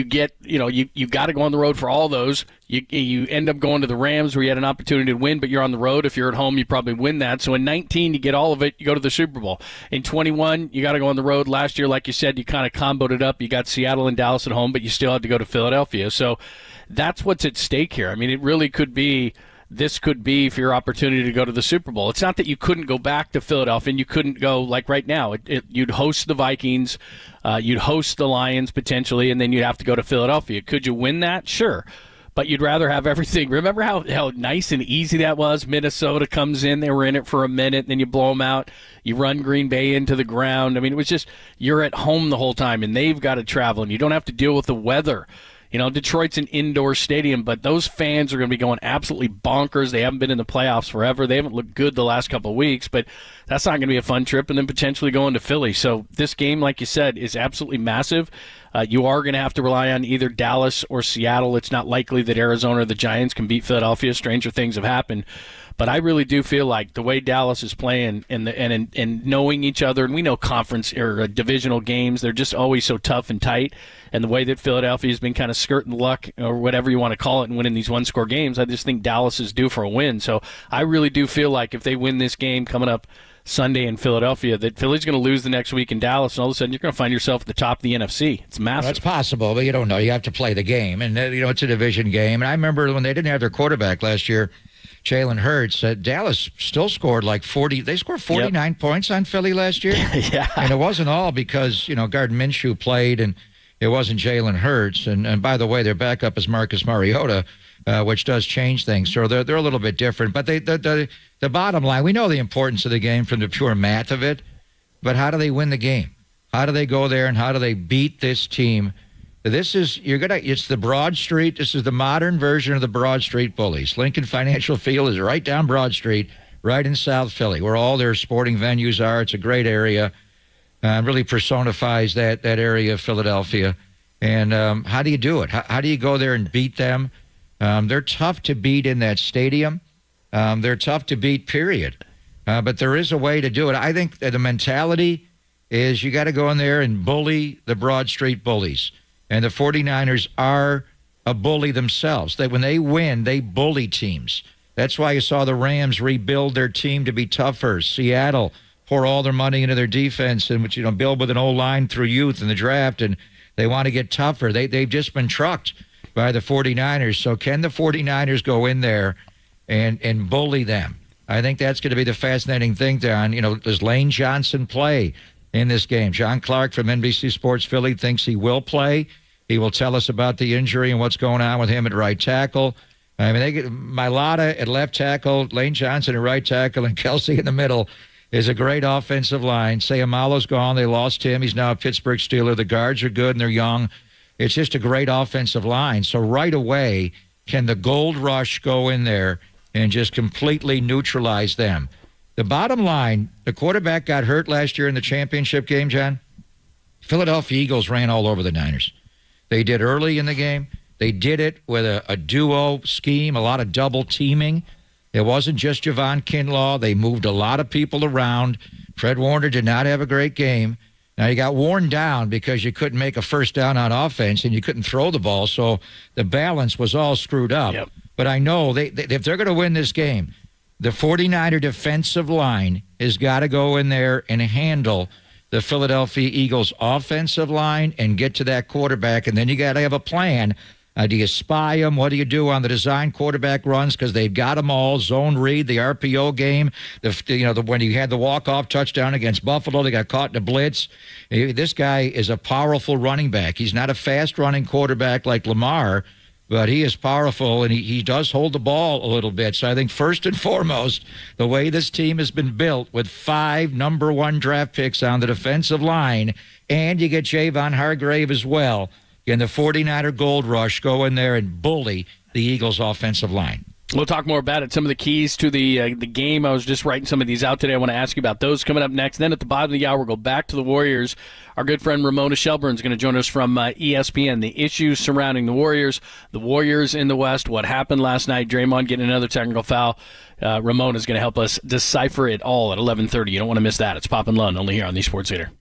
get, you got to go on the road for all those. You end up going to the Rams where you had an opportunity to win, but you're on the road. If you're at home, you probably win that. So in 19, you get all of it. You go to the Super Bowl. In 21, you got to go on the road. Last year, like you said, you kind of comboed it up. You got Seattle and Dallas at home, but you still had to go to Philadelphia. So that's what's at stake here. I mean, it really could be. This could be for your opportunity to go to the Super Bowl. It's not that you couldn't go back to Philadelphia and you couldn't go like right now. You'd host the Vikings, you'd host the Lions potentially, and then you'd have to go to Philadelphia. Could you win that? Sure. But you'd rather have everything. Remember how nice and easy that was? Minnesota comes in, they were in it for a minute, then you blow them out. You run Green Bay into the ground. I mean, it was just you're at home the whole time, and they've got to travel, and you don't have to deal with the weather. Detroit's an indoor stadium, but those fans are going to be going absolutely bonkers. They haven't been in the playoffs forever. They haven't looked good the last couple of weeks, but that's not going to be a fun trip, and then potentially going to Philly. So this game, like you said, is absolutely massive. You are going to have to rely on either Dallas or Seattle. It's not likely that Arizona or the Giants can beat Philadelphia. Stranger things have happened. But I really do feel like the way Dallas is playing and knowing each other, and we know conference or divisional games, they're just always so tough and tight. And the way that Philadelphia has been kind of skirting luck or whatever you want to call it and winning these one-score games, I just think Dallas is due for a win. So I really do feel like if they win this game coming up Sunday in Philadelphia, that Philly's going to lose the next week in Dallas, and all of a sudden you're going to find yourself at the top of the NFC. It's massive. That's possible, but you don't know. You have to play the game, and it's a division game. And I remember when they didn't have their quarterback last year, Jalen Hurts, Dallas still scored like 40. They scored 49 points on Philly last year. Yeah. And it wasn't all because, Gardner Minshew played and it wasn't Jalen Hurts. And by the way, their backup is Marcus Mariota, which does change things. So they're a little bit different. But the bottom line, we know the importance of the game from the pure math of it. But how do they win the game? How do they go there and how do they beat this team? It's the Broad Street. This is the modern version of the Broad Street Bullies. Lincoln Financial Field is right down Broad Street, right in South Philly, where all their sporting venues are. It's a great area. Really personifies that area of Philadelphia. And how do you do it? How do you go there and beat them? They're tough to beat in that stadium. They're tough to beat, period. But there is a way to do it. I think that the mentality is you got to go in there and bully the Broad Street Bullies. And the 49ers are a bully themselves. When they win, they bully teams. That's why you saw the Rams rebuild their team to be tougher. Seattle pour all their money into their defense and build with an O-line through youth in the draft, and they want to get tougher. They've just been trucked by the 49ers. So can the 49ers go in there and bully them? I think that's going to be the fascinating thing, Don. Does Lane Johnson play in this game? John Clark from NBC Sports Philly thinks he will play. He will tell us about the injury and what's going on with him at right tackle. I mean, they get Mailata at left tackle, Lane Johnson at right tackle, and Kelsey in the middle is a great offensive line. Sayamalo's gone. They lost him. He's now a Pittsburgh Steeler. The guards are good, and they're young. It's just a great offensive line. So right away, can the Gold Rush go in there and just completely neutralize them? The bottom line, the quarterback got hurt last year in the championship game, John. Philadelphia Eagles ran all over the Niners. They did early in the game. They did it with a duo scheme, a lot of double teaming. It wasn't just Javon Kinlaw. They moved a lot of people around. Fred Warner did not have a great game. Now, you got worn down because you couldn't make a first down on offense and you couldn't throw the ball, so the balance was all screwed up. Yep. But I know if they're going to win this game, the 49er defensive line has got to go in there and handle the Philadelphia Eagles offensive line and get to that quarterback, and then you got to have a plan. Do you spy them? What do you do on the design quarterback runs? Because they've got them all. Zone read, the RPO game. When you had the walk-off touchdown against Buffalo, they got caught in a blitz. This guy is a powerful running back. He's not a fast-running quarterback like Lamar, but he is powerful, and he does hold the ball a little bit. So I think first and foremost, the way this team has been built with 5 number 1 draft picks on the defensive line, and you get Javon Hargrave as well, and the 49er Gold Rush go in there and bully the Eagles' offensive line. We'll talk more about it. Some of the keys to the game. I was just writing some of these out today. I want to ask you about those coming up next. Then at the bottom of the hour, we'll go back to the Warriors. Our good friend Ramona Shelburne is going to join us from ESPN. The issues surrounding the Warriors in the West, what happened last night, Draymond getting another technical foul. Ramona is going to help us decipher it all at 11:30. You don't want to miss that. It's Pop and Lund, only here on the Sports Leader.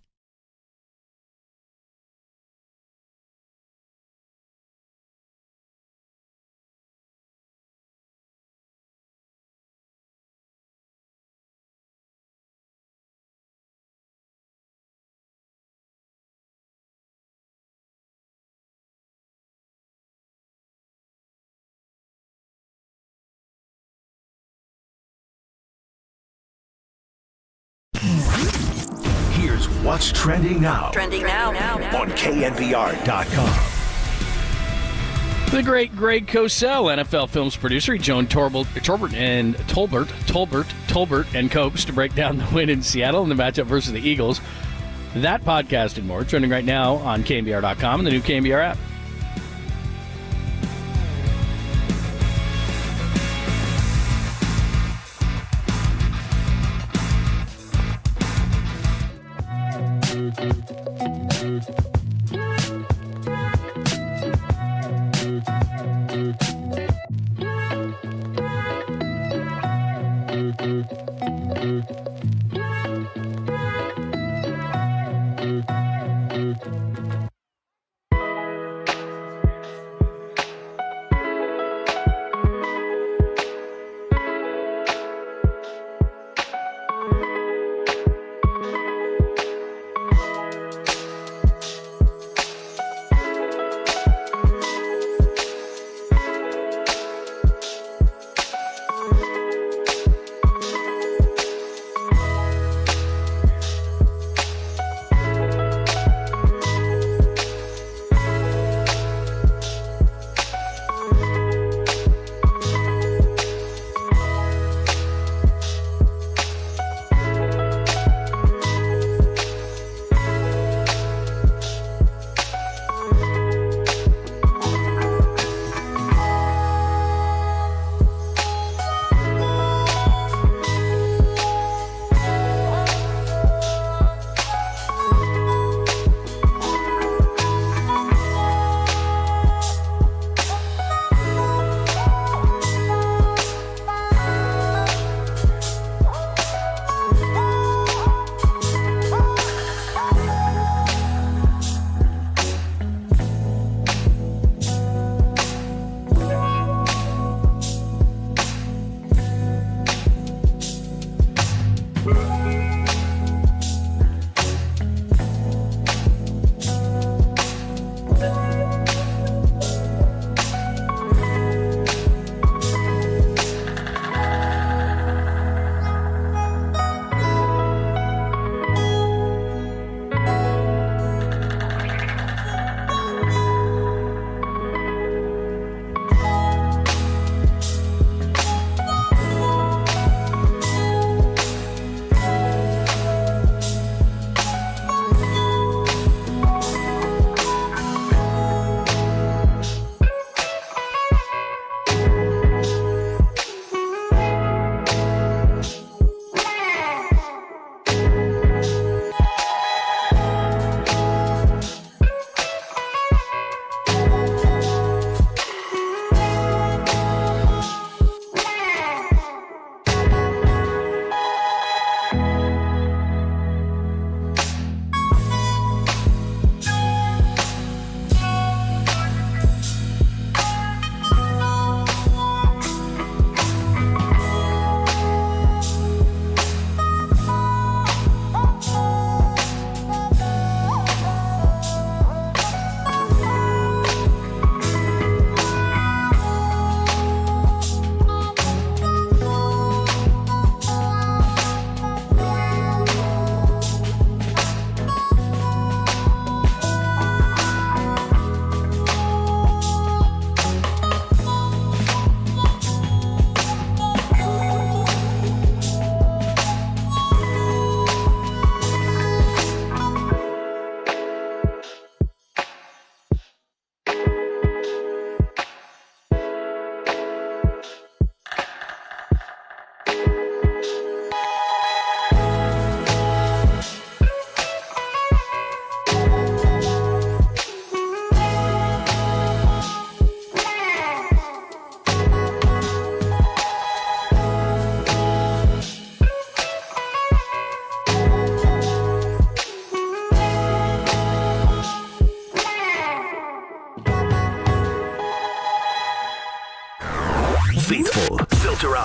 Here's what's trending now. Trending now. On KNBR.com. The great Greg Cosell, NFL Films producer. He joined Tolbert and Copes to break down the win in Seattle and the matchup versus the Eagles. That podcast and more trending right now on KNBR.com and the new KNBR app.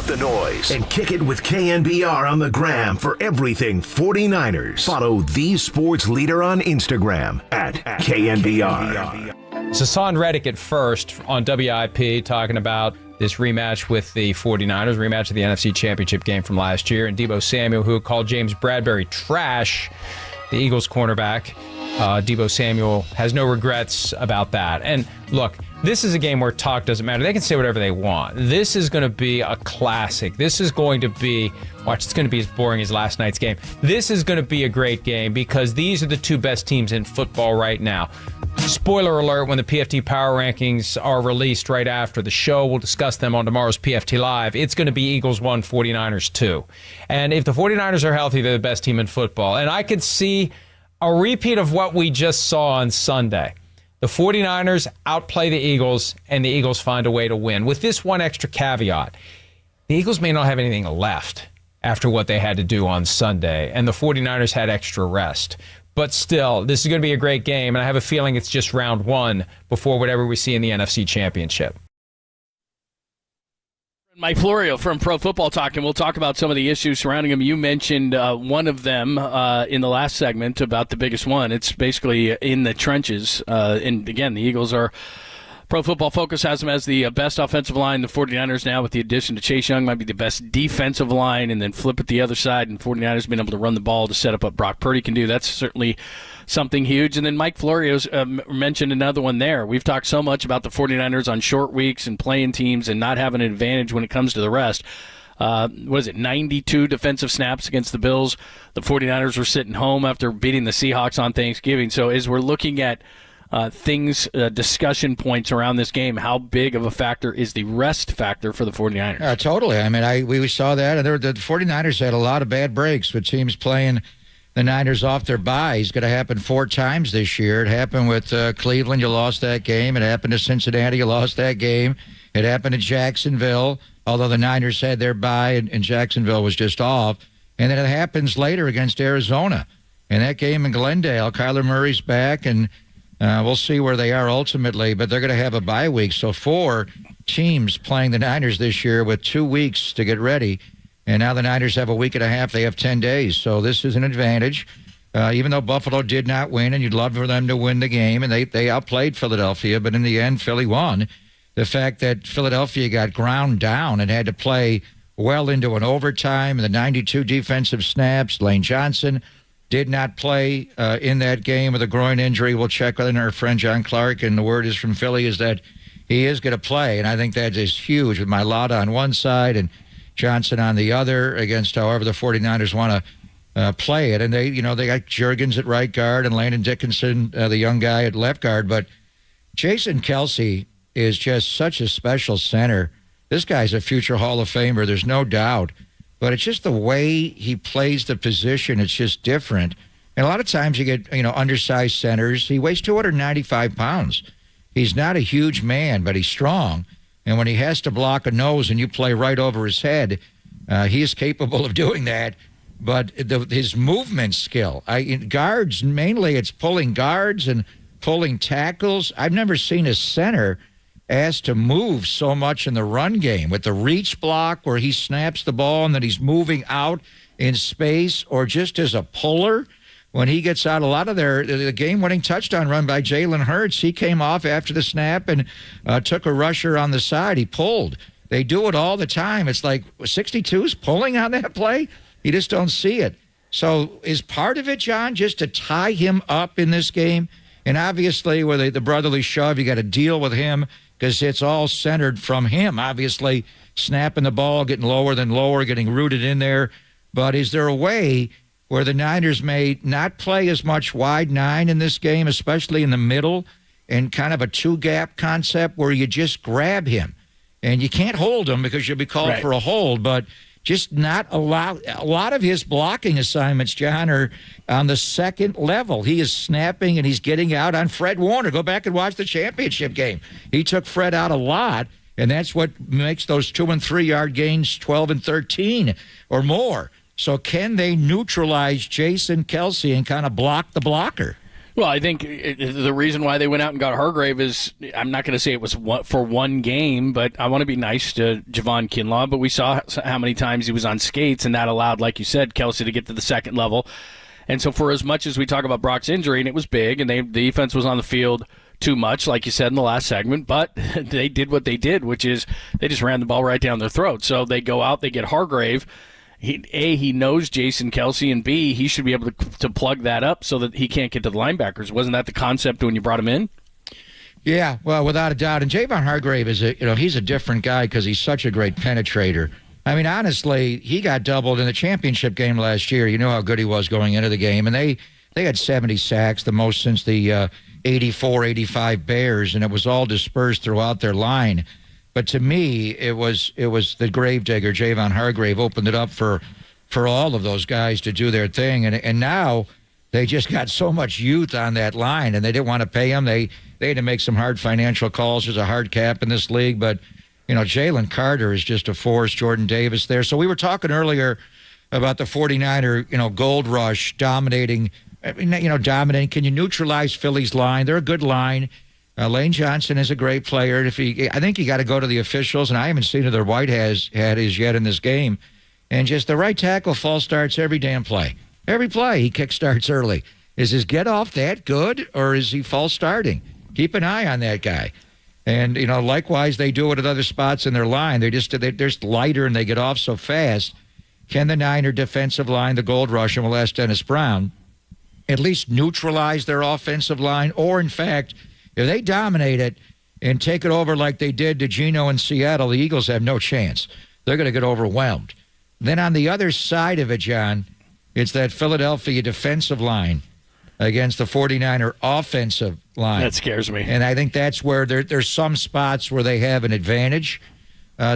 out the noise and kick it with KNBR on the gram for everything 49ers. Follow the sports leader on Instagram at KNBR. It's Hassan Reddick at first on WIP talking about this rematch with the 49ers, rematch of the NFC Championship game from last year, and Deebo Samuel, who called James Bradbury trash, the Eagles cornerback. Deebo Samuel has no regrets about that. And look, this is a game where talk doesn't matter. They can say whatever they want. This is going to be a classic. This is going to be, watch, it's going to be as boring as last night's game. This is going to be a great game because these are the two best teams in football right now. Spoiler alert, when the PFT Power Rankings are released right after the show, we'll discuss them on tomorrow's PFT Live. It's going to be Eagles 1, 49ers 2. And if the 49ers are healthy, they're the best team in football. And I could see a repeat of what we just saw on Sunday. The 49ers outplay the Eagles, and the Eagles find a way to win. With this one extra caveat, the Eagles may not have anything left after what they had to do on Sunday, and the 49ers had extra rest. But still, this is going to be a great game, and I have a feeling it's just round one before whatever we see in the NFC Championship. Mike Florio from Pro Football Talk, and we'll talk about some of the issues surrounding him. You mentioned one of them in the last segment about the biggest one. It's basically in the trenches. And again, the Eagles are, Pro Football Focus has them as the best offensive line. The 49ers now, with the addition to Chase Young, might be the best defensive line, and then flip it the other side, and 49ers been able to run the ball to set up what Brock Purdy can do. That's certainly something huge. And then Mike Florio's mentioned another one there. We've talked so much about the 49ers on short weeks and playing teams and not having an advantage when it comes to the rest. 92 defensive snaps against the Bills. The 49ers were sitting home after beating the Seahawks on Thanksgiving. So as we're looking at discussion points around this game, how big of a factor is the rest factor for the 49ers? Totally. I mean, we saw that. And the 49ers had a lot of bad breaks with teams playing the Niners off their bye. It's going to happen 4 times this year. It happened with Cleveland. You lost that game. It happened to Cincinnati. You lost that game. It happened to Jacksonville, although the Niners had their bye and Jacksonville was just off. And then it happens later against Arizona. In that game in Glendale, Kyler Murray's back, and we'll see where they are ultimately, but they're going to have a bye week. So 4 teams playing the Niners this year with 2 weeks to get ready. And now the Niners have a week and a half. They have 10 days. So this is an advantage. Even though Buffalo did not win, and you'd love for them to win the game, and they outplayed Philadelphia, but in the end, Philly won. The fact that Philadelphia got ground down and had to play well into an overtime, and the 92 defensive snaps, Lane Johnson did not play in that game with a groin injury. We'll check with our friend John Clark, and the word is from Philly is that he is going to play, and I think that is huge with Mailata on one side and Johnson on the other against however the 49ers want to play it. And they got Juergens at right guard and Landon Dickinson, the young guy, at left guard. But Jason Kelce is just such a special center. This guy's a future Hall of Famer, there's no doubt. But it's just the way he plays the position. It's just different. And a lot of times you get, undersized centers. He weighs 295 pounds. He's not a huge man, but he's strong. And when he has to block a nose and you play right over his head, he is capable of doing that. But his movement skill, guards, mainly it's pulling guards and pulling tackles. I've never seen a center asked to move so much in the run game with the reach block where he snaps the ball and then he's moving out in space, or just as a puller. When he gets out, a lot of the game-winning touchdown run by Jalen Hurts, he came off after the snap and took a rusher on the side. He pulled. They do it all the time. It's like 62's pulling on that play. You just don't see it. So is part of it, John, just to tie him up in this game? And obviously, with the brotherly shove, you got to deal with him because it's all centered from him. Obviously, snapping the ball, getting lower than lower, getting rooted in there. But is there a way where the Niners may not play as much wide 9 in this game, especially in the middle, and kind of a 2-gap concept where you just grab him? And you can't hold him because you'll be called for a hold, but just not allow. A lot of his blocking assignments, John, are on the second level. He is snapping and he's getting out on Fred Warner. Go back and watch the championship game. He took Fred out a lot, and that's what makes those 2- and 3-yard gains 12 and 13 or more. So can they neutralize Jason Kelce and kind of block the blocker? Well, I think the reason why they went out and got Hargrave is, I'm not going to say it was for one game, but I want to be nice to Javon Kinlaw, but we saw how many times he was on skates, and that allowed, like you said, Kelsey to get to the second level. And so for as much as we talk about Brock's injury, and it was big, and the defense was on the field too much, like you said in the last segment, but they did what they did, which is they just ran the ball right down their throat. So they go out, they get Hargrave. He knows Jason Kelsey, and B, he should be able to plug that up so that he can't get to the linebackers. Wasn't that the concept when you brought him in? Yeah, well, without a doubt. And Javon Hargrave he's a different guy because he's such a great penetrator. I mean, honestly, he got doubled in the championship game last year. You know how good he was going into the game, and they had 70 sacks, the most since the 84-85 Bears, and it was all dispersed throughout their line. But to me, it was the gravedigger, Javon Hargrave, opened it up for all of those guys to do their thing. And now they just got so much youth on that line, and they didn't want to pay them. They had to make some hard financial calls. There's a hard cap in this league. But, Jalen Carter is just a force, Jordan Davis there. So we were talking earlier about the 49er, gold rush dominating. Dominating. Can you neutralize Philly's line? They're a good line. Lane Johnson is a great player. I think you got to go to the officials, and I haven't seen who their white hat is yet in this game. And just the right tackle false starts every damn play. Every play he kick starts early. Is his get off that good, or is he false starting? Keep an eye on that guy. And likewise, they do it at other spots in their line. They're just lighter and they get off so fast. Can the Niner defensive line, the gold rush, and we'll ask Dennis Brown, at least neutralize their offensive line, or in fact, if they dominate it and take it over like they did to Geno in Seattle, the Eagles have no chance. They're going to get overwhelmed. Then on the other side of it, John, it's that Philadelphia defensive line against the 49er offensive line. That scares me. And I think that's where there's some spots where they have an advantage.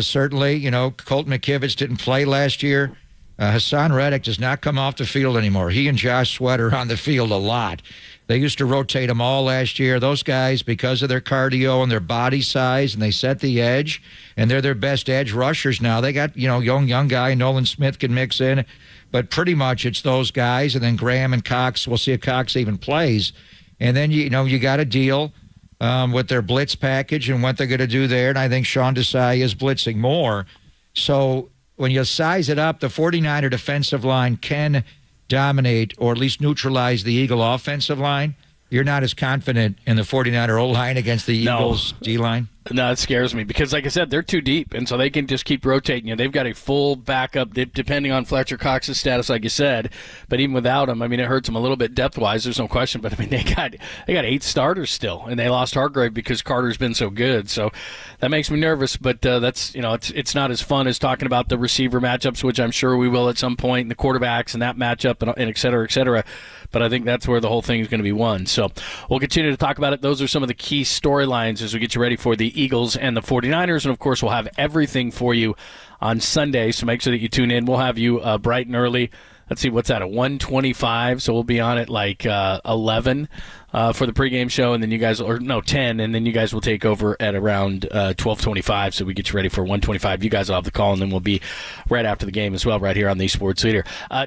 Certainly, Colt McKivitz didn't play last year. Hassan Reddick does not come off the field anymore. He and Josh Sweat are on the field a lot. They used to rotate them all last year. Those guys, because of their cardio and their body size, and they set the edge, and they're their best edge rushers now. They got, young guy, Nolan Smith can mix in, but pretty much it's those guys, and then Graham and Cox. We'll see if Cox even plays. And then, you got to deal with their blitz package and what they're going to do there, and I think Sean Desai is blitzing more. So when you size it up, the 49er defensive line can dominate or at least neutralize the Eagle offensive line. You're not as confident in the 49er O-line against the Eagles D-line? No, it scares me because, like I said, they're too deep, and so they can just keep rotating. They've got a full backup, depending on Fletcher Cox's status, like you said. But even without him, it hurts them a little bit depth-wise. There's no question. But they got 8 starters still, and they lost Hargrave because Carter's been so good. So that makes me nervous. But that's it's not as fun as talking about the receiver matchups, which I'm sure we will at some point, and the quarterbacks and that matchup, and et cetera, et cetera. But I think that's where the whole thing is going to be won. So we'll continue to talk about it. Those are some of the key storylines as we get you ready for the Eagles and the 49ers. And, of course, we'll have everything for you on Sunday, so make sure that you tune in. We'll have you bright and early. Let's see, what's that, at 1:25? So we'll be on at 11 for the pregame show, and then you guys, 10, and then you guys will take over at around 12:25, so we get you ready for 1:25. You guys will have the call, and then we'll be right after the game as well, right here on the Sports Leader.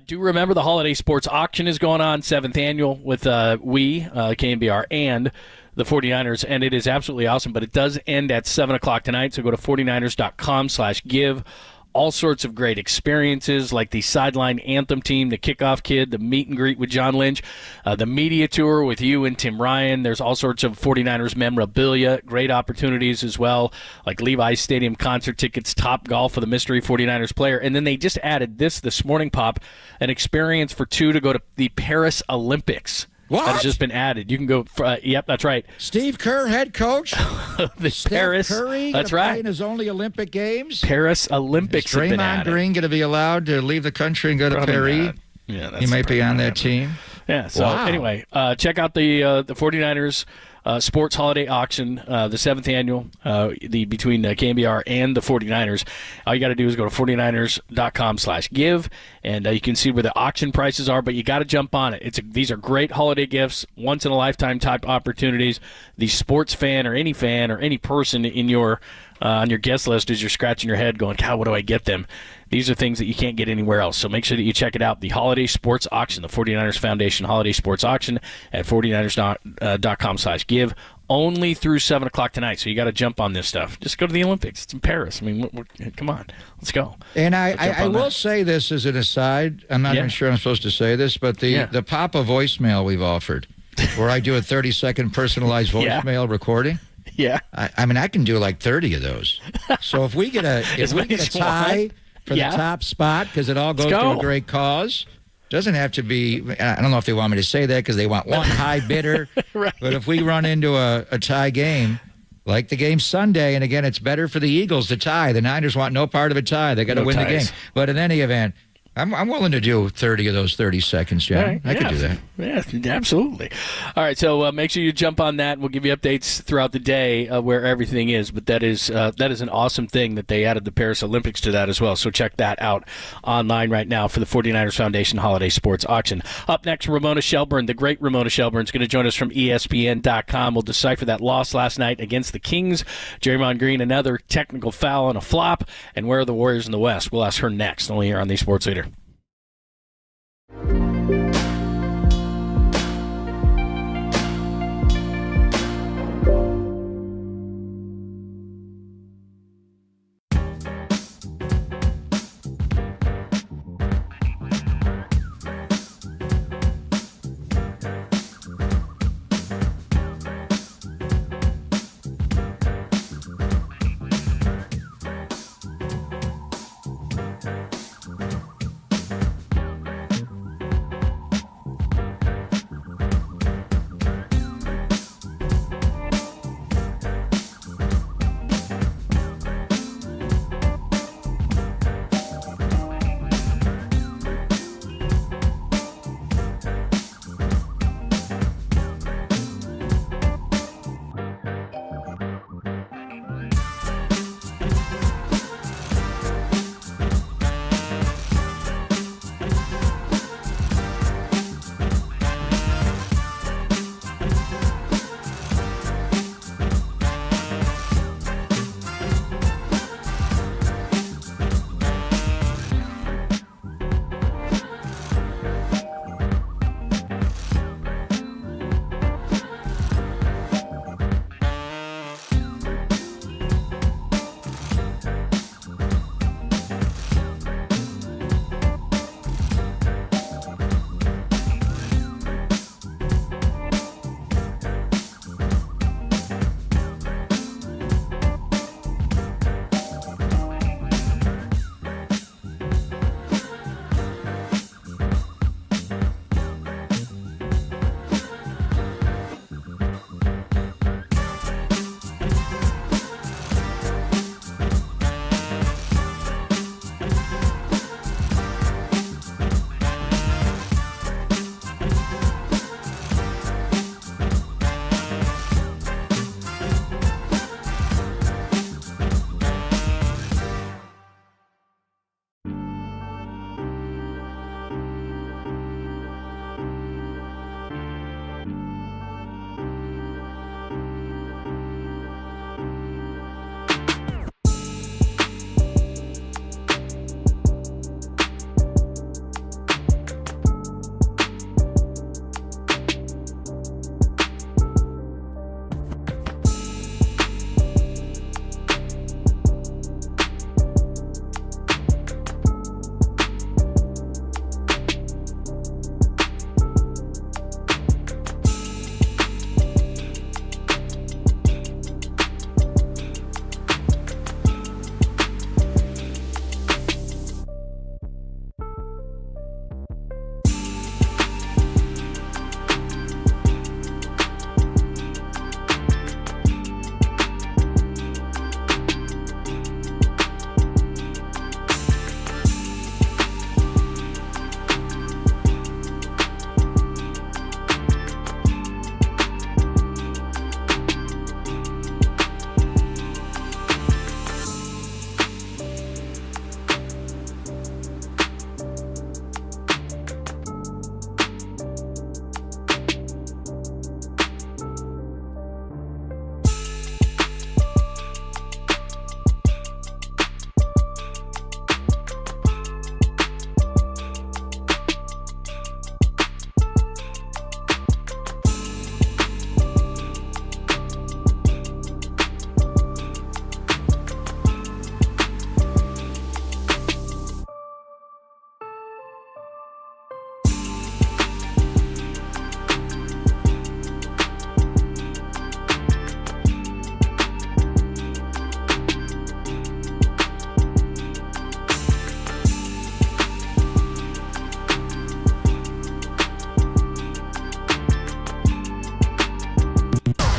Do remember the Holiday Sports Auction is going on, 7th annual, with KNBR, and the 49ers, and it is absolutely awesome, but it does end at 7 o'clock tonight, so go to 49ers.com/give. All sorts of great experiences like the sideline anthem team, the kickoff kid, the meet and greet with John Lynch, the media tour with you and Tim Ryan. There's all sorts of 49ers memorabilia, great opportunities as well, like Levi's Stadium concert tickets, Top Golf for the mystery 49ers player. And then they just added this morning, Pop, an experience for 2 to go to the Paris Olympics. What? That has just been added. You can go. Yep, that's right. Steve Kerr, head coach. Steph Paris. Curry. That's play right. in his only Olympic games. Paris Olympics. Is Draymond Green going to be allowed to leave the country and go to Paris? Yeah, he might be on that team. Yeah. So anyway, check out the 49ers. Sports Holiday Auction, the 7th annual, between KNBR and the 49ers. All you got to do is go to 49ers.com/give, and you can see where the auction prices are, but you got to jump on it. These are great holiday gifts, once-in-a-lifetime type opportunities. The sports fan or any person in your on your guest list as you're scratching your head going, God, what do I get them? These are things that you can't get anywhere else. So make sure that you check it out. The Holiday Sports Auction, the 49ers Foundation Holiday Sports Auction at 49ers.com/give. Only through 7 o'clock tonight, so you got to jump on this stuff. Just go to the Olympics. It's in Paris. I mean, come on. Let's go. And I will say this as an aside. I'm not even sure I'm supposed to say this, but the Papa voicemail we've offered, where I do a 30-second personalized voicemail recording. Yeah. I mean, I can do like 30 of those. So if we get a tie for the top spot, because it all goes to a great cause. Doesn't have to be, I don't know if they want me to say that because they want one high bidder. Right. But if we run into a tie game, like the game Sunday, and again, it's better for the Eagles to tie. The Niners want no part of a tie. They got to win the game. But in any event, I'm willing to do 30 of those 30 seconds, John. Right, I could do that. Yeah, absolutely. All right, so make sure you jump on that. We'll give you updates throughout the day where everything is. But that is an awesome thing that they added the Paris Olympics to that as well. So check that out online right now for the 49ers Foundation Holiday Sports Auction. Up next, Ramona Shelburne, the great Ramona Shelburne, is going to join us from ESPN.com. We'll decipher that loss last night against the Kings. Draymond Green, another technical foul and a flop. And where are the Warriors in the West? We'll ask her next, only here on the Sports Leader.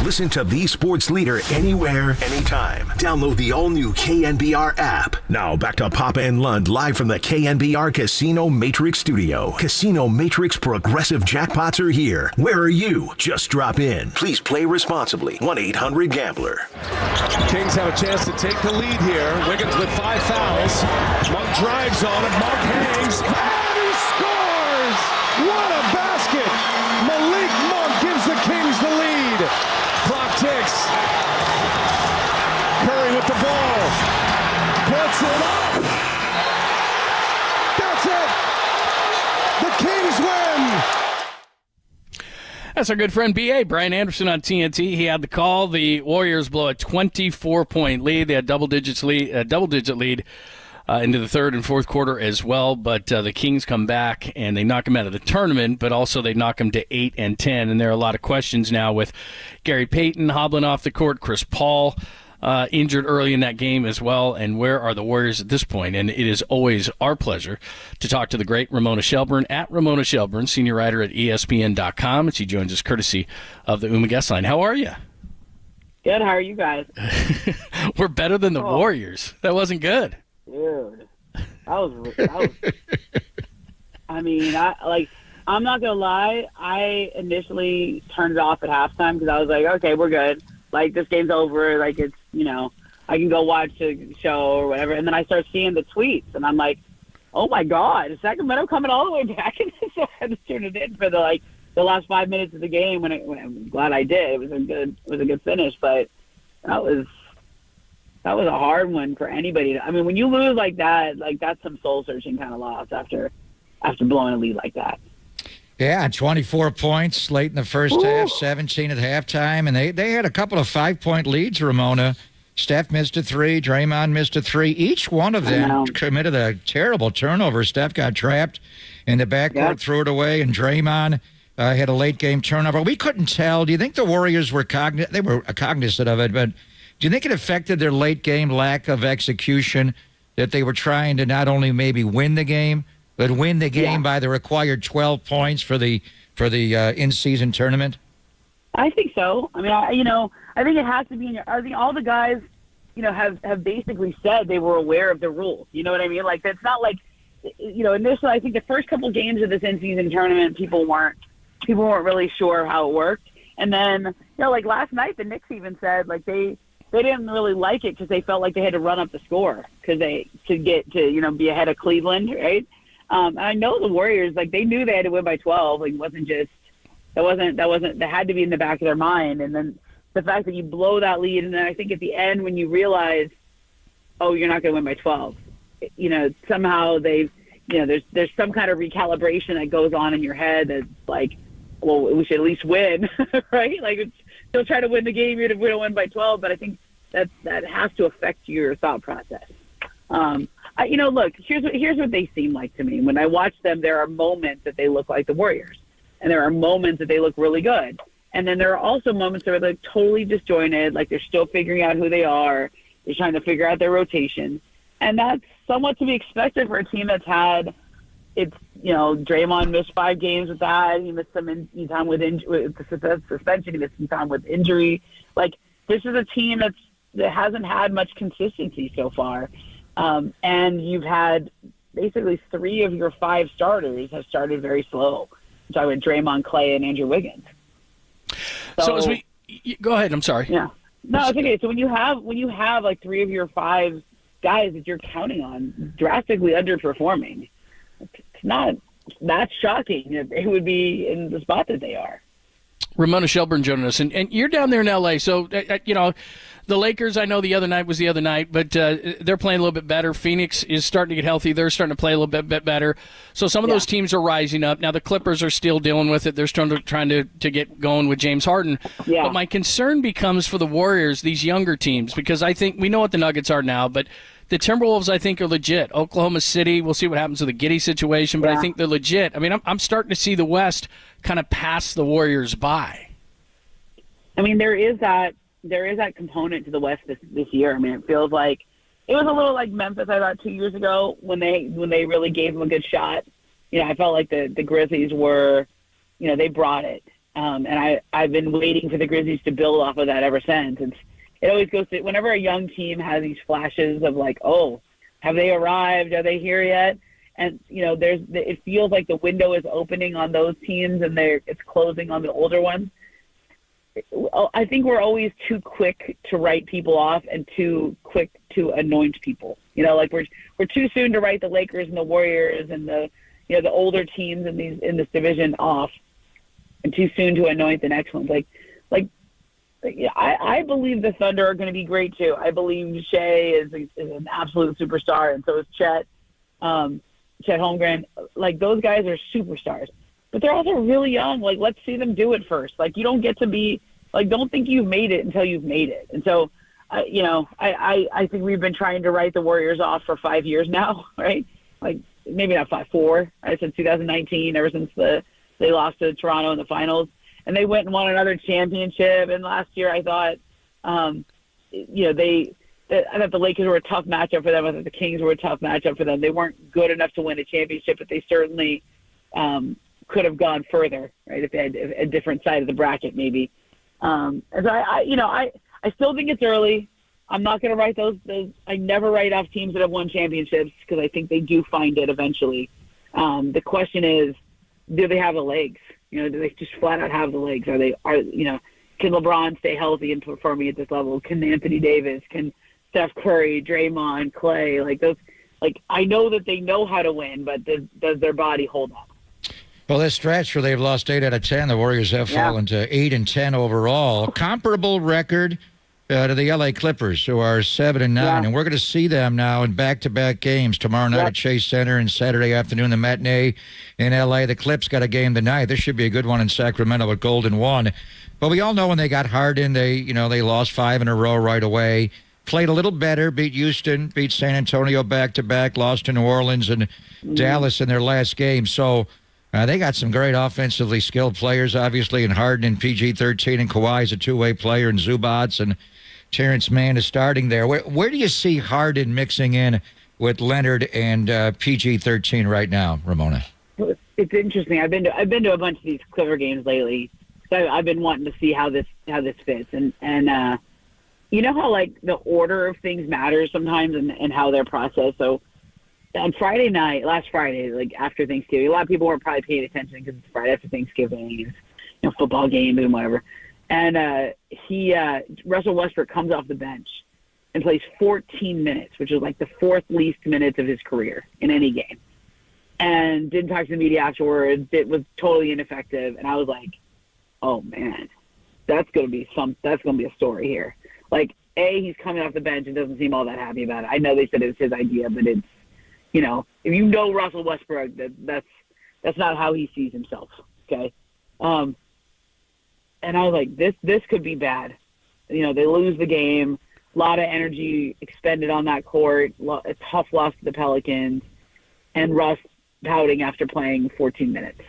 Listen to the sports leader anywhere, anytime. Download the all-new KNBR app. Now back to Papa and Lund live from the KNBR Casino Matrix studio. Casino Matrix progressive jackpots are here. Where are you? Just drop in. Please play responsibly. 1-800-GAMBLER. Kings have a chance to take the lead here. Wiggins with 5 fouls. Monk drives on it. Monk hangs. And he scores! What a basket! Malik Monk gives the Kings the lead. Clock ticks. Curry with the ball. Puts it up. That's it. The Kings win. That's our good friend B.A. Brian Anderson on TNT. He had the call. The Warriors blow a 24-point lead. They had double-digit lead into the third and fourth quarter as well. But the Kings come back and they knock them out of the tournament, but also they knock them to 8-10. And there are a lot of questions now with Gary Payton hobbling off the court, Chris Paul injured early in that game as well. And where are the Warriors at this point? And it is always our pleasure to talk to the great Ramona Shelburne at Ramona Shelburne, senior writer at ESPN.com. And she joins us courtesy of the Uma Guest Line. How are you? Good. How are you guys? We're better than the Warriors. That wasn't good. Dude, I mean, I'm not gonna lie. I initially turned it off at halftime because I was like, okay, we're good. Like, this game's over. Like, it's, I can go watch a show or whatever. And then I start seeing the tweets, and I'm like, oh my God, is Sacramento coming all the way back? And so I had to turn it in for the last 5 minutes of the game. When I'm glad I did. It was a good finish, but that was a hard one for anybody. I mean, when you lose like that, that's some soul-searching kind of loss after blowing a lead like that. Yeah, 24 points late in the first half, 17 at halftime, and they had a couple of 5-point leads, Ramona. Steph missed a 3, Draymond missed a 3. Each one of them committed a terrible turnover. Steph got trapped in the backcourt, threw it away, and Draymond had a late-game turnover. We couldn't tell. Do you think the Warriors were cognizant of it, but do you think it affected their late-game lack of execution, that they were trying to not only maybe win the game, but win the game by the required 12 points for the in-season tournament? I think so. I mean, I think it has to be. I think all the guys, have basically said they were aware of the rules. You know what I mean? Like, it's not like, initially, I think the first couple games of this in-season tournament, people weren't really sure how it worked. And then, like last night, the Knicks even said like they didn't really like it because they felt like they had to run up the score to get to be ahead of Cleveland, right? And I know the Warriors, they knew they had to win by 12. Like, that had to be in the back of their mind. And then the fact that you blow that lead, and then I think at the end when you realize, oh, you're not going to win by 12, somehow there's some kind of recalibration that goes on in your head that's like, well, we should at least win, right? Like, still try to win the game, even if we don't win by 12. But I think that has to affect your thought process. Look, here's what they seem like to me. When I watch them, there are moments that they look like the Warriors, and there are moments that they look really good. And then there are also moments that are totally disjointed, like they're still figuring out who they are. They're trying to figure out their rotation. And that's somewhat to be expected for a team that's had Draymond missed 5 games with that. He missed some time with suspension. He missed some time with injury. Like, this is a team that hasn't had much consistency so far. And you've had basically 3 of your 5 starters have started very slow. I'm talking about Draymond, Clay, and Andrew Wiggins. So as go ahead, I'm sorry. Yeah. No, it's okay. So when you have like 3 of your 5 guys that you're counting on drastically underperforming, it's not that shocking that they would be in the spot that they are. Ramona Shelburne joining us, and you're down there in L.A., so, the Lakers, I know the other night was the other night, but they're playing a little bit better. Phoenix is starting to get healthy. They're starting to play a little bit better. So some of those teams are rising up. Now the Clippers are still dealing with it. They're trying to get going with James Harden. Yeah. But my concern becomes for the Warriors, these younger teams, because I think we know what the Nuggets are now, but the Timberwolves, I think, are legit. Oklahoma City, we'll see what happens with the Giddey situation, but I think they're legit. I mean, I'm starting to see the West kind of pass the Warriors by. I mean, there is that component to the West this year. I mean, it feels like it was a little like Memphis, I thought, 2 years ago when they really gave them a good shot. I felt like the Grizzlies were, they brought it. And I've been waiting for the Grizzlies to build off of that ever since. It always goes to whenever a young team has these flashes of like, oh, have they arrived? Are they here yet? And it feels like the window is opening on those teams, and it's closing on the older ones. I think we're always too quick to write people off and too quick to anoint people. Like we're too soon to write the Lakers and the Warriors and the older teams in this division off, and too soon to anoint the next ones. I believe the Thunder are going to be great too. I believe Shea is an absolute superstar, and so is Chet. Chet Holmgren. Like, those guys are superstars, but they're also really young. Like, let's see them do it first. Like, you don't get to be like, don't think you've made it until you've made it. And so, I think we've been trying to write the Warriors off for 5 years now, right? Like, maybe not 4, right? Since 2019, ever since they lost to Toronto in the finals. And they went and won another championship. And last year, I thought, I thought the Lakers were a tough matchup for them. I thought the Kings were a tough matchup for them. They weren't good enough to win a championship, but they certainly could have gone further, right? If they had a different side of the bracket, maybe. And so I still think it's early. I'm not going to write those. I never write off teams that have won championships because I think they do find it eventually. The question is, do they have the legs? Do they just flat out have the legs? Can LeBron stay healthy and performing at this level? Can Anthony Davis? Can Steph Curry, Draymond, Clay? I know that they know how to win, but does their body hold up? Well, this stretch where they've lost 8 out of 10, the Warriors have fallen to 8-10 overall. Comparable record to the LA Clippers, who are 7-9, and we're going to see them now in back-to-back games tomorrow night at Chase Center and Saturday afternoon the matinee in LA. The Clips got a game tonight. This should be a good one in Sacramento with Golden 1. But we all know when they got Harden, they lost 5 in a row right away. Played a little better, beat Houston, beat San Antonio back-to-back, lost to New Orleans and Dallas in their last game. So they got some great offensively skilled players, obviously, in Harden and PG-13, and Kawhi is a two-way player, and Zubats and Terrence Mann is starting there. Where do you see Harden mixing in with Leonard and PG-13 right now, Ramona? It's interesting. I've been to a bunch of these Clipper games lately, so I've been wanting to see how this fits. And you know how like the order of things matters sometimes, and how they're processed. So on last Friday, like after Thanksgiving, a lot of people weren't probably paying attention because it's Friday after Thanksgiving, football games and whatever. And Russell Westbrook comes off the bench and plays 14 minutes, which is like the 4th least minutes of his career in any game. And didn't talk to the media afterwards. It was totally ineffective. And I was like, oh man, that's going to be a story here. Like, he's coming off the bench and doesn't seem all that happy about it. I know they said it was his idea, but it's, if you know Russell Westbrook, that's not how he sees himself. Okay. And I was like, this could be bad. They lose the game. A lot of energy expended on that court. A tough loss to the Pelicans. And Russ pouting after playing 14 minutes.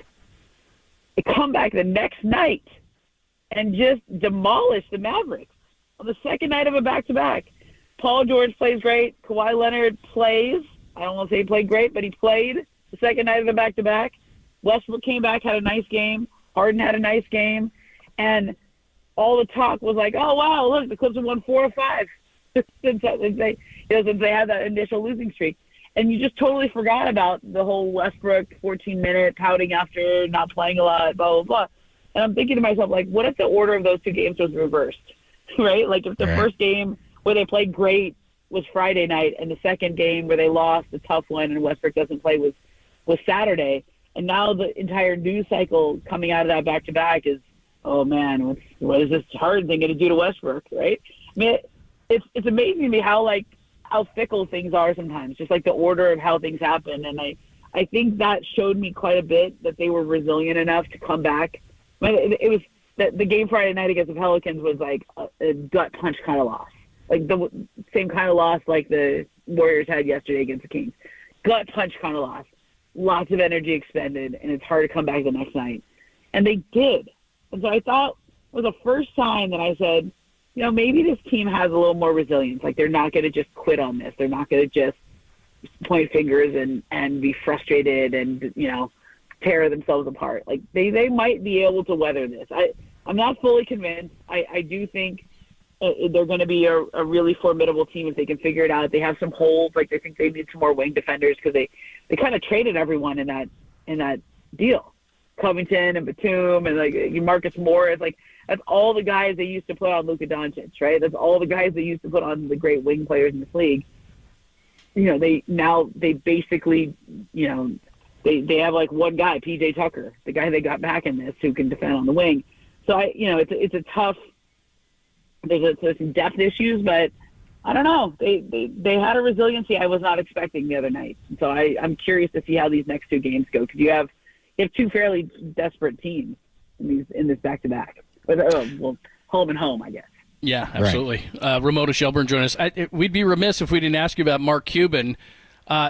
They come back the next night and just demolish the Mavericks on the second night of a back-to-back. Paul George plays great. Kawhi Leonard plays. I don't want to say he played great, but he played the second night of the back-to-back. Westbrook came back, had a nice game. Harden had a nice game. And all the talk was like, oh, wow, look, the Clips have won 4 or 5 since they had that initial losing streak. And you just totally forgot about the whole Westbrook 14-minute pouting after not playing a lot, blah, blah, blah. And I'm thinking to myself, like, what if the order of those 2 games was reversed, right? Like, if the first game where they played great was Friday night and the second game where they lost, the tough one, and Westbrook doesn't play was Saturday. And now the entire news cycle coming out of that back-to-back is, oh, man, what is this Harden thing going to do to Westbrook, right? I mean, it's amazing to me how fickle things are sometimes, just like the order of how things happen. And I think that showed me quite a bit that they were resilient enough to come back. I mean, it was the game Friday night against the Pelicans was like a gut punch kind of loss, like the same kind of loss like the Warriors had yesterday against the Kings. Gut punch kind of loss, lots of energy expended, and it's hard to come back the next night. And they did. And so I thought it was the first time that I said, maybe this team has a little more resilience. Like, they're not going to just quit on this. They're not going to just point fingers and be frustrated and, tear themselves apart. Like they might be able to weather this. I'm not fully convinced. I do think they're going to be a really formidable team if they can figure it out. They have some holes. Like, they think they need some more wing defenders because they kind of traded everyone in that deal. Covington and Batum and like Marcus Morris. Like, that's all the guys they used to put on Luka Doncic, right? That's all the guys they used to put on the great wing players in this league. You know, they basically, you know, they have like one guy, PJ Tucker, the guy they got back in this, who can defend on the wing. So it's a tough. There's some depth issues, but I don't know. They had a resiliency I was not expecting the other night. So I'm curious to see how these next two games go, because you have two fairly desperate teams in this back-to-back. But home and home, I guess. Yeah, absolutely. Right. Ramona Shelburne joined us. We'd be remiss if we didn't ask you about Mark Cuban.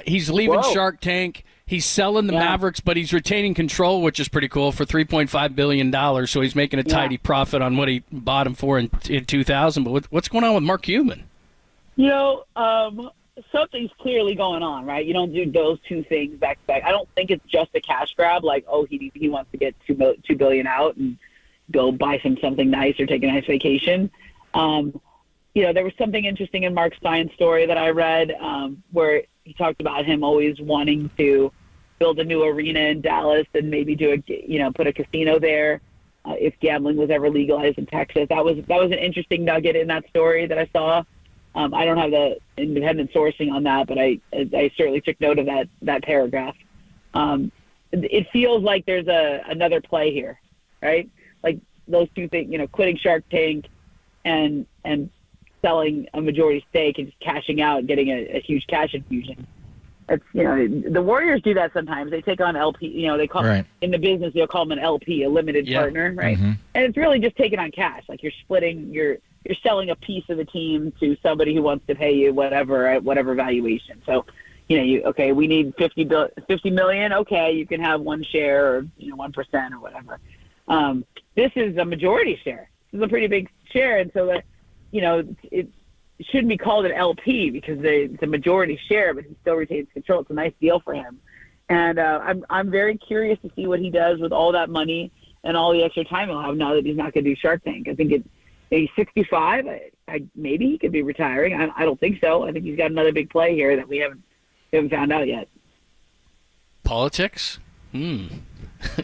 He's leaving Shark Tank. He's selling the Mavericks, but he's retaining control, which is pretty cool, for $3.5 billion. So he's making a tidy profit on what he bought him for in 2000. But what's going on with Mark Cuban? You know, something's clearly going on, right? You don't do those two things back to back. I don't think it's just a cash grab, like, he wants to get $2 billion out and go buy something nice or take a nice vacation. You know, there was something interesting in Mark Stein's story that I read where he talked about him always wanting to build a new arena in Dallas and maybe put a casino there if gambling was ever legalized in Texas. That was an interesting nugget in that story that I saw. I don't have the independent sourcing on that, but I certainly took note of that paragraph. It feels like there's another play here, right? Like those two things, quitting Shark Tank and selling a majority stake and just cashing out and getting a huge cash infusion. It's, the Warriors do that sometimes. They take on LP, they call in the business, they'll call them an LP, a limited partner, right? Mm-hmm. And it's really just taking on cash. Like you're selling a piece of the team to somebody who wants to pay you whatever at whatever valuation. So, we need $50 million. Okay, you can have one share or 1% or whatever. This is a majority share. This is a pretty big share, and so that it shouldn't be called an LP because it's a majority share, but he still retains control. It's a nice deal for him, and I'm very curious to see what he does with all that money and all the extra time he'll have now that he's not going to do Shark Tank. I think he's 65. Maybe he could be retiring. I don't think so. I think he's got another big play here that we haven't found out yet. Politics? I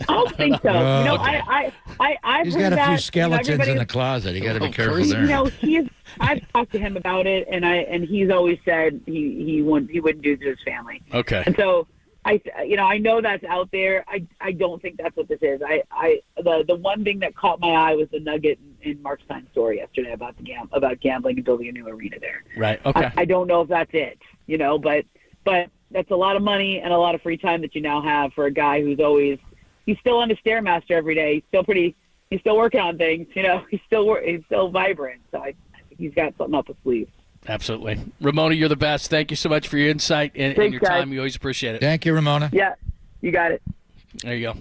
don't think so. I've he's heard got a few that, skeletons in the closet. You got to be careful there. I've talked to him about it, and he's always said he wouldn't do it to his family. Okay. And so I know that's out there. I don't think that's what this is. The one thing that caught my eye was the nugget in Mark Stein's story yesterday about gambling and building a new arena there. Right. Okay. I don't know if that's it. But that's a lot of money and a lot of free time that you now have for a guy who's he's still on the Stairmaster every day. He's still working on things. He's still vibrant. So I think he's got something up his sleeve. Absolutely. Ramona, you're the best. Thank you so much for your insight and your time. We always appreciate it. Thank you, Ramona. Yeah, you got it. There you go.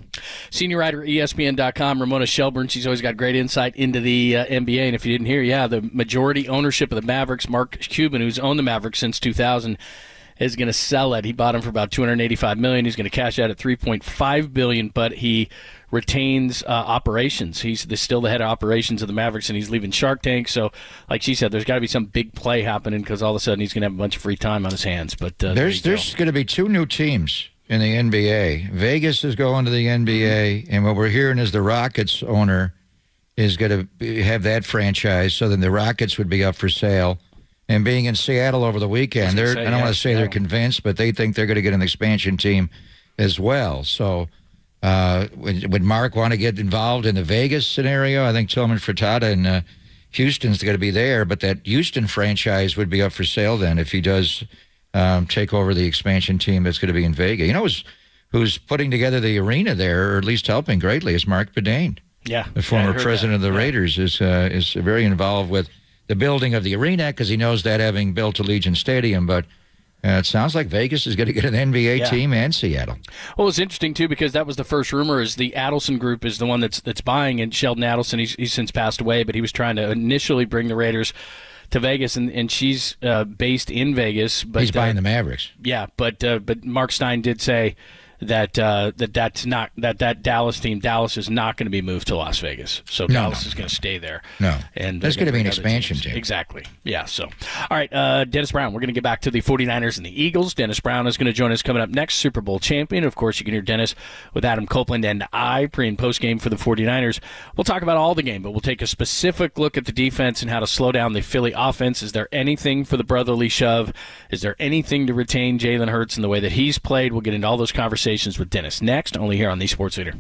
Senior writer at ESPN.com, Ramona Shelburne. She's always got great insight into the NBA. And if you didn't hear, the majority ownership of the Mavericks, Mark Cuban, who's owned the Mavericks since 2000, is going to sell it. He bought him for about $285 million. He's going to cash out at $3.5 billion, but he retains operations. He's still the head of operations of the Mavericks, and he's leaving Shark Tank. So, like she said, there's got to be some big play happening because all of a sudden he's going to have a bunch of free time on his hands. But there's going to be two new teams in the NBA. Vegas is going to the NBA, and what we're hearing is the Rockets owner is going to have that franchise. So then the Rockets would be up for sale. And being in Seattle over the weekend, I don't want to say they're convinced, but they think they're going to get an expansion team as well. So would Mark want to get involved in the Vegas scenario? I think Tillman Furtada and Houston's going to be there, but that Houston franchise would be up for sale then if he does take over the expansion team that's going to be in Vegas. Who's putting together the arena there, or at least helping greatly, is Mark Bedane. Yeah. The former president of the Raiders is very involved with the building of the arena because he knows that, having built Allegiant Stadium. But it sounds like Vegas is going to get an NBA team and Seattle. Well, it's interesting, too, because that was the first rumor is the Adelson Group is the one that's buying, and Sheldon Adelson, he's since passed away, but he was trying to initially bring the Raiders to Vegas, and she's based in Vegas. But he's buying the Mavericks. Yeah, but Mark Stein did say that Dallas is not going to be moved to Las Vegas. So Dallas is going to stay there. No. And That's going to be an expansion team. Exactly. Yeah. So, all right, Dennis Brown, we're going to get back to the 49ers and the Eagles. Dennis Brown is going to join us coming up next, Super Bowl champion. Of course, you can hear Dennis with Adam Copeland and I pre- and post-game for the 49ers. We'll talk about all the game, but we'll take a specific look at the defense and how to slow down the Philly offense. Is there anything for the brotherly shove? Is there anything to retain Jalen Hurts in the way that he's played? We'll get into all those conversations with Dennis next, only here on the Sports Leader.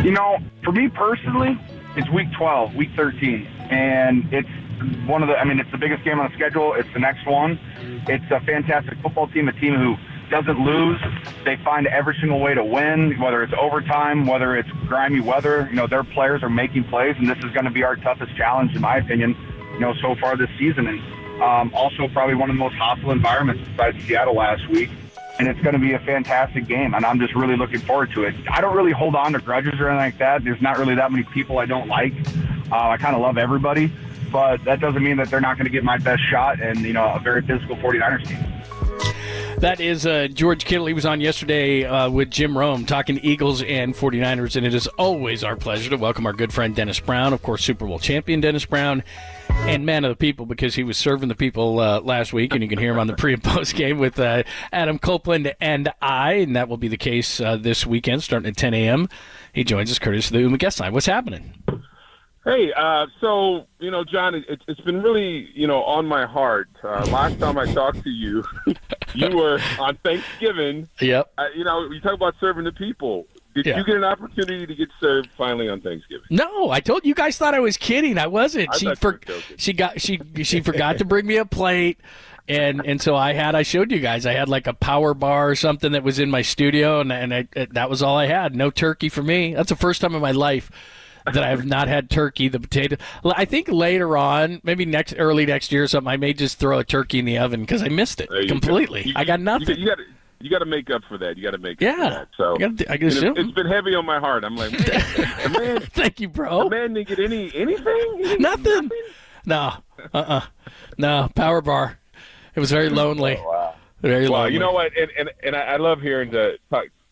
You know, for me personally, it's week 12, week 13, and it's it's the biggest game on the schedule. It's the next one. It's a fantastic football team, a team who doesn't lose. They find every single way to win, whether it's overtime, whether it's grimy weather. You know, their players are making plays, and this is going to be our toughest challenge, in my opinion, so far this season. And also probably one of the most hostile environments besides Seattle last week. And it's going to be a fantastic game, and I'm just really looking forward to it. I don't really hold on to grudges or anything like that. There's not really that many people I don't like. I kind of love everybody, but that doesn't mean that they're not going to get my best shot and, a very physical 49ers team. That is George Kittle. He was on yesterday with Jim Rome talking Eagles and 49ers, and it is always our pleasure to welcome our good friend Dennis Brown, of course, Super Bowl champion Dennis Brown, and man of the people because he was serving the people last week, and you can hear him on the pre- and post game with Adam Copeland and I, and that will be the case this weekend starting at 10 a.m. He joins us courtesy of the Uma guest line. What's happening? Hey, so, John, it's been really, on my heart. Last time I talked to you, you were on Thanksgiving. Yep. You talk about serving the people. Did you get an opportunity to get served finally on Thanksgiving? No, I told you guys thought I was kidding. I wasn't. She forgot to bring me a plate. And so I showed you guys. I had like a power bar or something that was in my studio, and that was all I had. No turkey for me. That's the first time in my life that I have not had turkey. The potato. I think later on, maybe early next year or something, I may just throw a turkey in the oven because I missed it completely. I got nothing. You got to make up for that. You got to make up for that. So it's been heavy on my heart. I'm like, man, thank you, bro. The man didn't get anything. Nothing. No. No. Power bar. It was very lonely. Oh, wow. Very lonely. Well, you know what? And I love hearing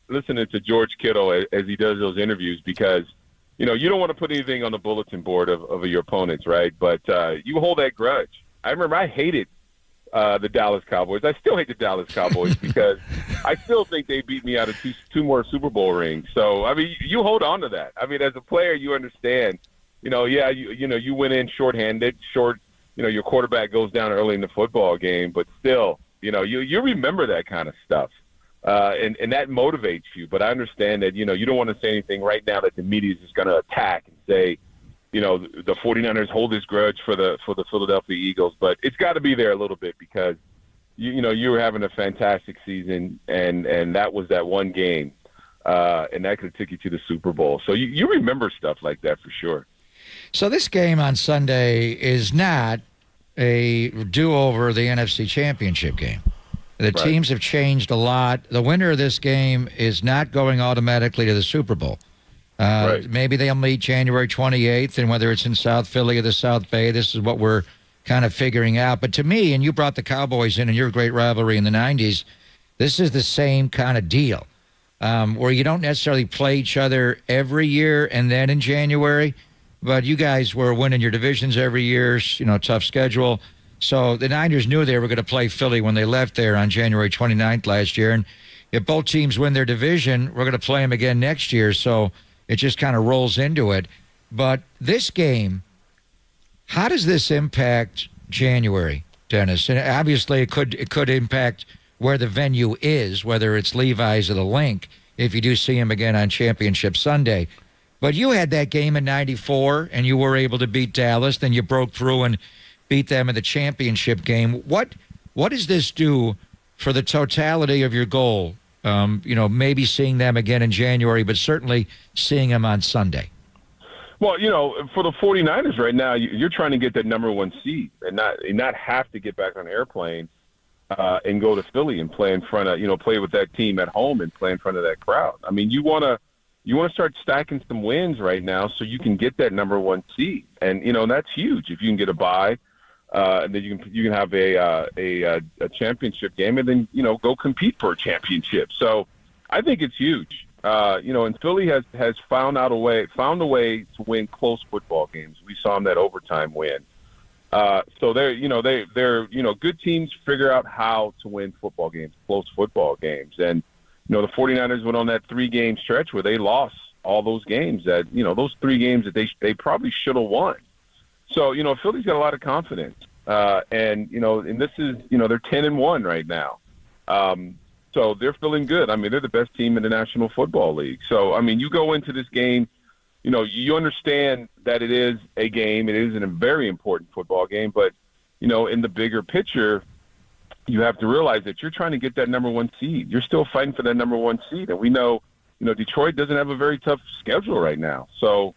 listening to George Kittle as he does those interviews because, you don't want to put anything on the bulletin board of your opponents, right? But you hold that grudge. I remember I hated the Dallas Cowboys. I still hate the Dallas Cowboys because I still think they beat me out of two more Super Bowl rings. So, I mean, you hold on to that. I mean, as a player, you understand, you went in shorthanded, your quarterback goes down early in the football game, but still, you remember that kind of stuff. And that motivates you. But I understand that, you don't want to say anything right now that the media is just going to attack and say, the 49ers hold this grudge for the Philadelphia Eagles. But it's got to be there a little bit because, you were having a fantastic season, and that was that one game. And that could have took you to the Super Bowl. So you remember stuff like that for sure. So this game on Sunday is not a do-over of the NFC Championship game. The teams have changed a lot. The winner of this game is not going automatically to the Super Bowl. Maybe they'll meet January 28th, and whether it's in South Philly or the South Bay, this is what we're kind of figuring out. But to me, and you brought the Cowboys in your great rivalry in the 90s, this is the same kind of deal where you don't necessarily play each other every year and then in January, but you guys were winning your divisions every year, tough schedule. So the Niners knew they were going to play Philly when they left there on January 29th last year. And if both teams win their division, we're going to play them again next year. So it just kind of rolls into it. But this game, how does this impact January, Dennis? And obviously it could impact where the venue is, whether it's Levi's or the Link, if you do see him again on Championship Sunday. But you had that game in 94, and you were able to beat Dallas. Then you broke through and beat them in the championship game. What does this do for the totality of your goal? Maybe seeing them again in January, but certainly seeing them on Sunday. Well, for the 49ers right now, you're trying to get that number one seed and not have to get back on an airplane and go to Philly and play in front of, play with that team at home and play in front of that crowd. I mean, you want to start stacking some wins right now so you can get that number one seed. And, that's huge. If you can get a bye, and then you can have a championship game and then, go compete for a championship. So I think it's huge. And Philly has found a way to win close football games. We saw them that overtime win. So they're good teams figure out how to win football games, close football games. And, the 49ers went on that 3-game stretch where they lost all those games those 3 games that they probably should have won. So, Philly's got a lot of confidence. And this is, they're 10-1 right now. So they're feeling good. I mean, they're the best team in the National Football League. So, I mean, you go into this game, you know, you understand that it is a game. It is a very important football game. But, you know, in the bigger picture, you have to realize that you're trying to get that number one seed. You're still fighting for that number one seed. And we know, you know, Detroit doesn't have a very tough schedule right now. So,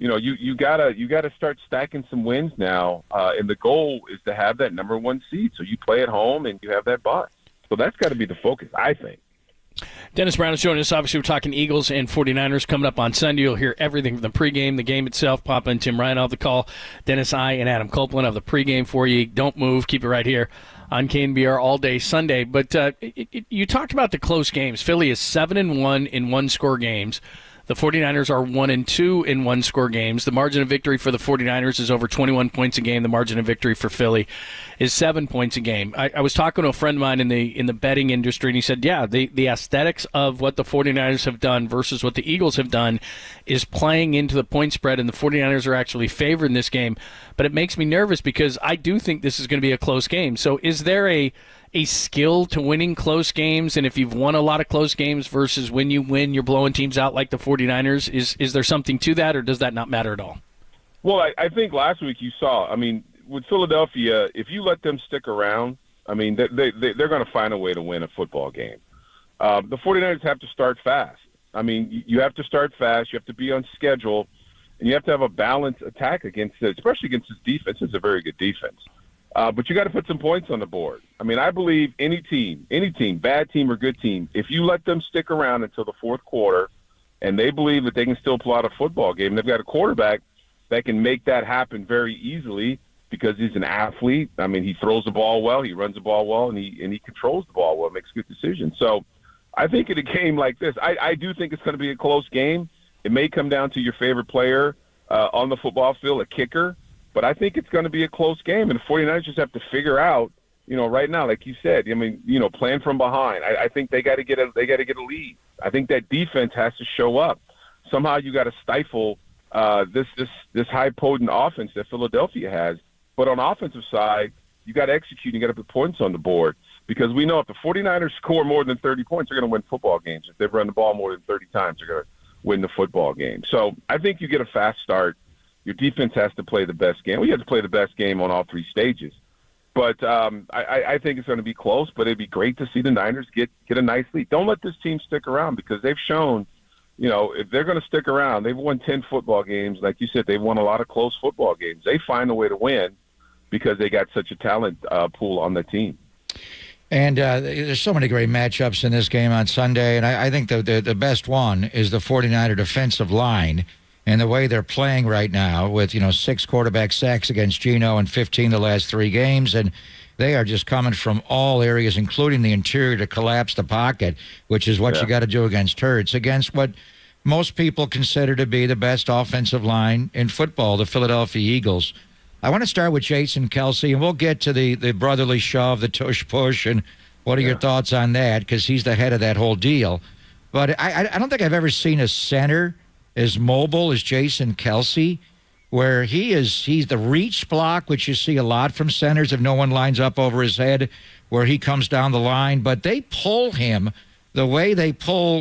you know, you gotta start stacking some wins now. And the goal is to have that number one seed. So you play at home and you have that bye. So that's got to be the focus, I think. Dennis Brown is joining us. Obviously, we're talking Eagles and 49ers coming up on Sunday. You'll hear everything from the pregame, the game itself. Papa and Tim Ryan off the call. Dennis, I, and Adam Copeland of the pregame for you. Don't move. Keep it right here on KNBR all day Sunday. But you talked about the close games. Philly is 7-1 in one-score games. The 49ers are 1-2 in one-score games. The margin of victory for the 49ers is over 21 points a game. The margin of victory for Philly is 7 points a game. I was talking to a friend of mine in the betting industry, and he said, yeah, the aesthetics of what the 49ers have done versus what the Eagles have done is playing into the point spread, and the 49ers are actually favored in this game. But it makes me nervous because I do think this is going to be a close game. So is there a skill to winning close games, and if you've won a lot of close games versus when you win, you're blowing teams out like the 49ers, is there something to that, or does that not matter at all? Well, I think last week you saw, I mean, with Philadelphia, if you let them stick around, I mean, they're going to find a way to win a football game. The 49ers have to start fast. I mean, you have to start fast, you have to be on schedule, and you have to have a balanced attack against it, especially against this defense. It's a very good defense. But you got to put some points on the board. I mean, I believe any team, bad team or good team, if you let them stick around until the fourth quarter and they believe that they can still pull out a football game, they've got a quarterback that can make that happen very easily because he's an athlete. I mean, he throws the ball well, he runs the ball well, and he controls the ball well, makes good decisions. So I think in a game like this, I do think it's going to be a close game. It may come down to your favorite player on the football field, a kicker. But I think it's going to be a close game, and the 49ers just have to figure out, you know, right now, like you said, I mean, you know, playing from behind. I think they got to get a lead. I think that defense has to show up. Somehow you got to stifle this high potent offense that Philadelphia has. But on the offensive side, you got to execute. You got to put points on the board because we know if the 49ers score more than 30 points, they're going to win football games. If they run the ball more than 30 times, they're going to win the football game. So I think you get a fast start. Your defense has to play the best game. We have to play the best game on all three stages. But I think it's going to be close, but it'd be great to see the Niners get a nice lead. Don't let this team stick around because they've shown, you know, if they're going to stick around, they've won 10 football games. Like you said, they've won a lot of close football games. They find a way to win because they got such a talent pool on the team. And there's so many great matchups in this game on Sunday, and I think the best one is the 49er defensive line. And the way they're playing right now with, you know, 6 quarterback sacks against Geno and 15 the last 3 games. And they are just coming from all areas, including the interior, to collapse the pocket, which is what you got to do against Hurts, against what most people consider to be the best offensive line in football, the Philadelphia Eagles. I want to start with Jason Kelce, and we'll get to the brotherly shove, the tush push, and what are your thoughts on that, because he's the head of that whole deal. But I don't think I've ever seen a center as mobile as Jason Kelce, where he's the reach block, which you see a lot from centers if no one lines up over his head, where he comes down the line. But they pull him the way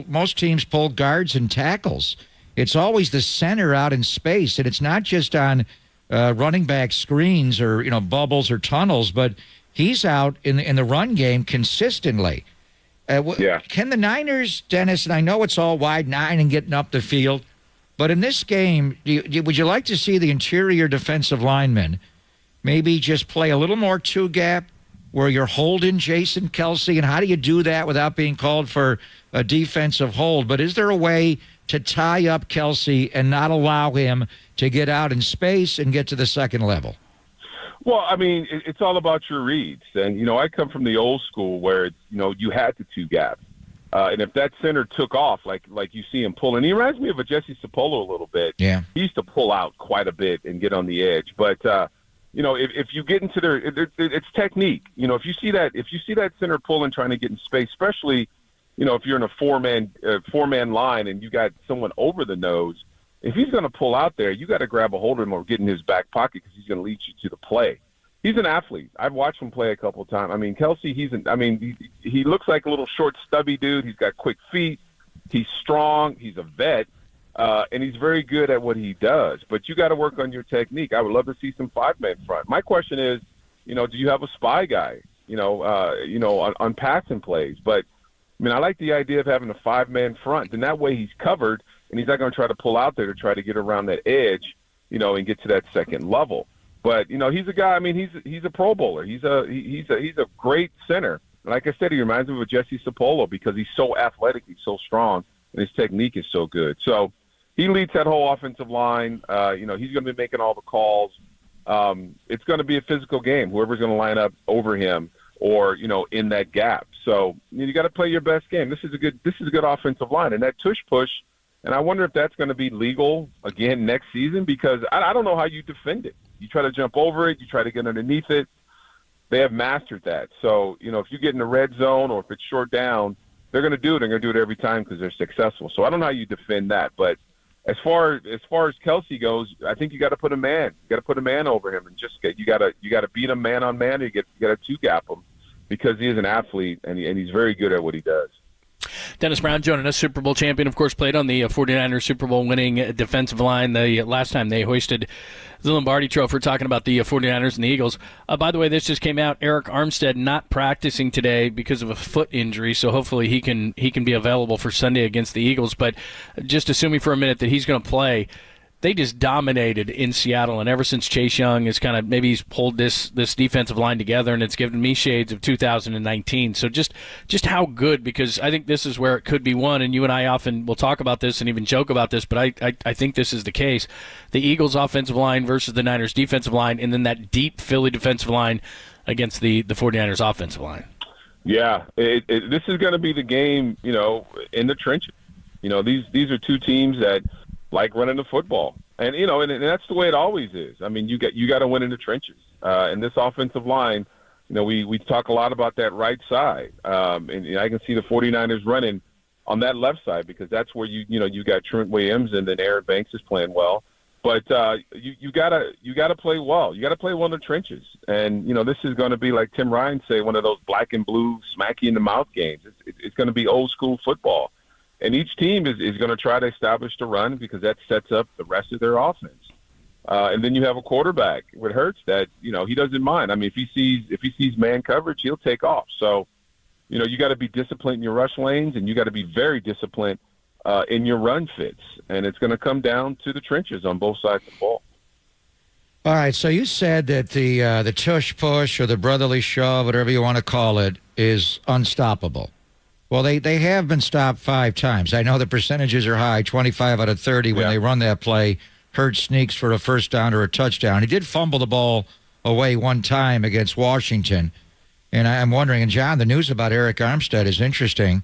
most teams pull guards and tackles. It's always the center out in space, and it's not just on running back screens or, you know, bubbles or tunnels, but he's out in the run game consistently. Can the Niners, Dennis, and I know it's all wide 9 and getting up the field, but in this game, would you like to see the interior defensive linemen maybe just play a little more 2-gap where you're holding Jason Kelce? And how do you do that without being called for a defensive hold? But is there a way to tie up Kelce and not allow him to get out in space and get to the second level? Well, I mean, it's all about your reads. And, you know, I come from the old school where, you know, you had the 2-gap. And if that center took off, like you see him pulling, he reminds me of a Jesse Sapolo a little bit. Yeah. He used to pull out quite a bit and get on the edge. But, you know, if you get into it's technique. You know, if you see that center pulling, trying to get in space, especially, you know, if you're in a four-man line and you got someone over the nose, if he's going to pull out there, you got to grab a hold of him or get in his back pocket because he's going to lead you to the play. he's an athlete. I've watched him play a couple of times. I mean, Kelsey, he looks like a little short, stubby dude. He's got quick feet. He's strong. He's a vet. And he's very good at what he does. But you got to work on your technique. I would love to see some five-man front. My question is, do you have a spy guy, on passing plays? But, I mean, I like the idea of having a five-man front. And that way he's covered, and he's not going to try to pull out there to try to get around that edge, and get to that second level. But, he's a guy, I mean, he's a Pro Bowler. He's a great center. And like I said, he reminds me of Jesse Sapolo because he's so athletic, he's so strong, and his technique is so good. So he leads that whole offensive line. He's going to be making all the calls. It's going to be a physical game, whoever's going to line up over him or, in that gap. So you got to play your best game. This is a good offensive line. And that tush push, and I wonder if that's going to be legal again next season because I don't know how you defend it. You try to jump over it. You try to get underneath it. They have mastered that. So, if you get in the red zone or if it's short down, they're going to do it. They're going to do it every time because they're successful. So I don't know how you defend that. But as far as Kelsey goes, I think you got to put a man. You got to put a man over him and you got to beat him man on man. You got to two-gap him because he is an athlete and he's very good at what he does. Dennis Brown joining us, Super Bowl champion, of course, played on the 49ers Super Bowl winning defensive line the last time they hoisted the Lombardi Trophy. We're talking about the 49ers and the Eagles. By the way, this just came out. Eric Armstead not practicing today because of a foot injury, so hopefully he can be available for Sunday against the Eagles. But just assuming for a minute that he's going to play, they just dominated in Seattle, and ever since Chase Young is kind of maybe he's pulled this defensive line together, and it's given me shades of 2019. So just how good, because I think this is where it could be won, and you and I often will talk about this and even joke about this, but I think this is the case. The Eagles' offensive line versus the Niners' defensive line, and then that deep Philly defensive line against the 49ers' offensive line. Yeah, this is going to be the game, in the trenches. These are two teams that like running the football. And, and that's the way it always is. I mean, you got to win in the trenches. And this offensive line, we talk a lot about that right side. And I can see the 49ers running on that left side because that's where you got Trent Williams and then Aaron Banks is playing well. But you gotta play well. You got to play well in the trenches. And, this is going to be, like Tim Ryan say, one of those black and blue smack you in the mouth games. It's going to be old school football. And each team is going to try to establish the run because that sets up the rest of their offense. And then you have a quarterback with Hurts that, he doesn't mind. I mean, if he sees man coverage, he'll take off. So, you got to be disciplined in your rush lanes and you got to be very disciplined in your run fits. And it's going to come down to the trenches on both sides of the ball. All right, so you said that the tush push or the brotherly shove, whatever you want to call it, is unstoppable. Well, they have been stopped 5 times. I know the percentages are high, 25 out of 30 when they run that play. Hurts sneaks for a first down or a touchdown. He did fumble the ball away one time against Washington. And I'm wondering, and John, the news about Eric Armstead is interesting